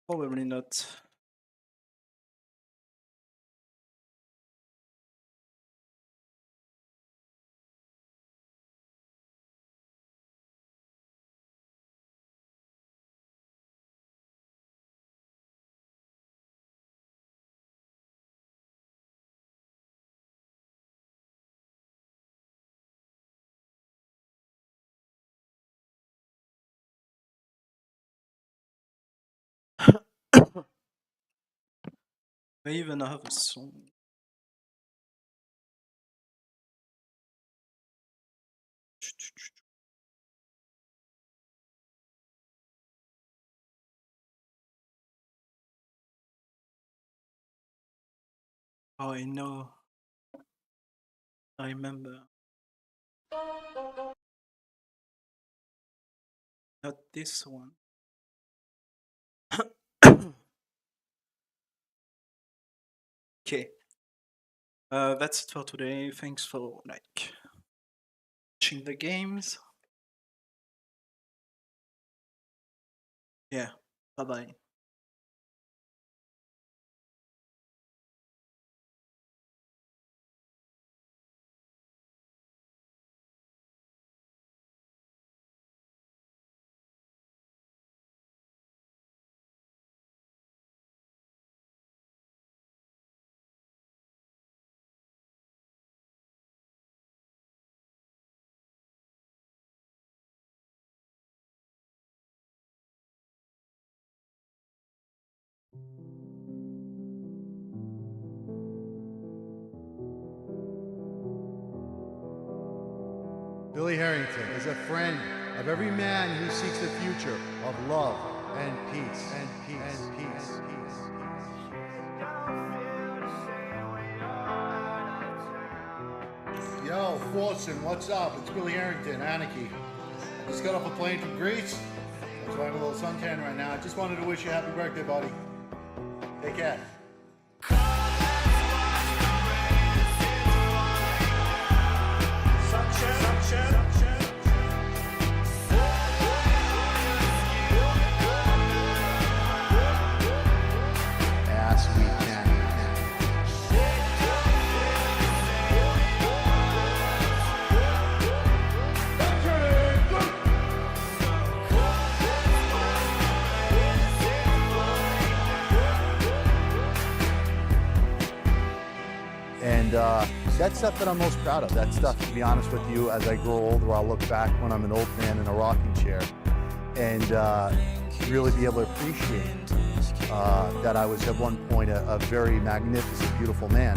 M: Probably not. I even have a song. Oh, I know. I remember. Not this one. Okay. That's it for today. Thanks for watching the games. Yeah. Bye bye.
R: Billy Harrington is a friend of every man who seeks the future of love and peace and peace and peace. Yo, Fortune, what's up? It's Billy Harrington, Anarchy. I just got off a plane from Greece. That's why I'm a little suntan right now. I just wanted to wish you a happy birthday, buddy. Take care. As we can. And that's stuff that I'm most proud of. That stuff, to be honest with you, as I grow older, I'll look back when I'm an old man in a rocking chair and really be able to appreciate that I was at one point a very magnificent, beautiful man.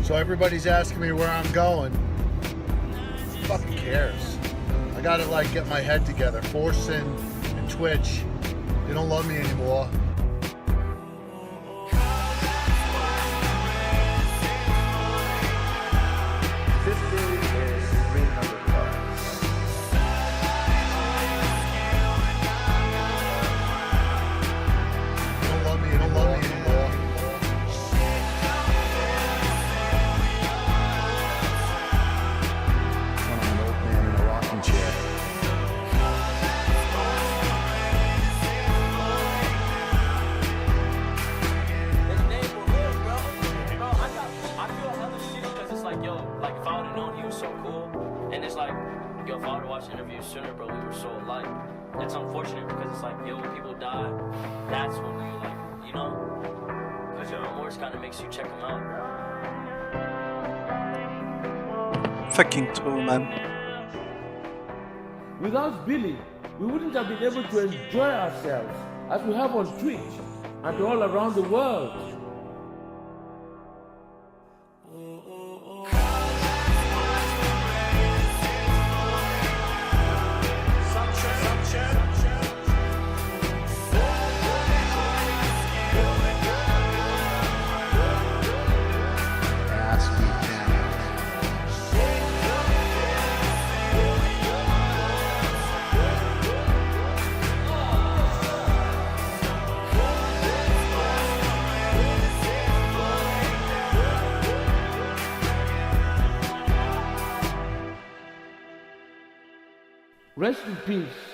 R: So everybody's asking me where I'm going. Who fucking cares? I gotta get my head together. Forsen and Twitch, they don't love me anymore.
H: Interviews sooner, but we were so alike. It's unfortunate because it's like, yo, when people die, that's when we because your remorse kind of makes you check them out.
M: Fucking true, man.
I: Without Billy, we wouldn't have been able to enjoy ourselves as we have on Twitch and all around the world. Rest in peace.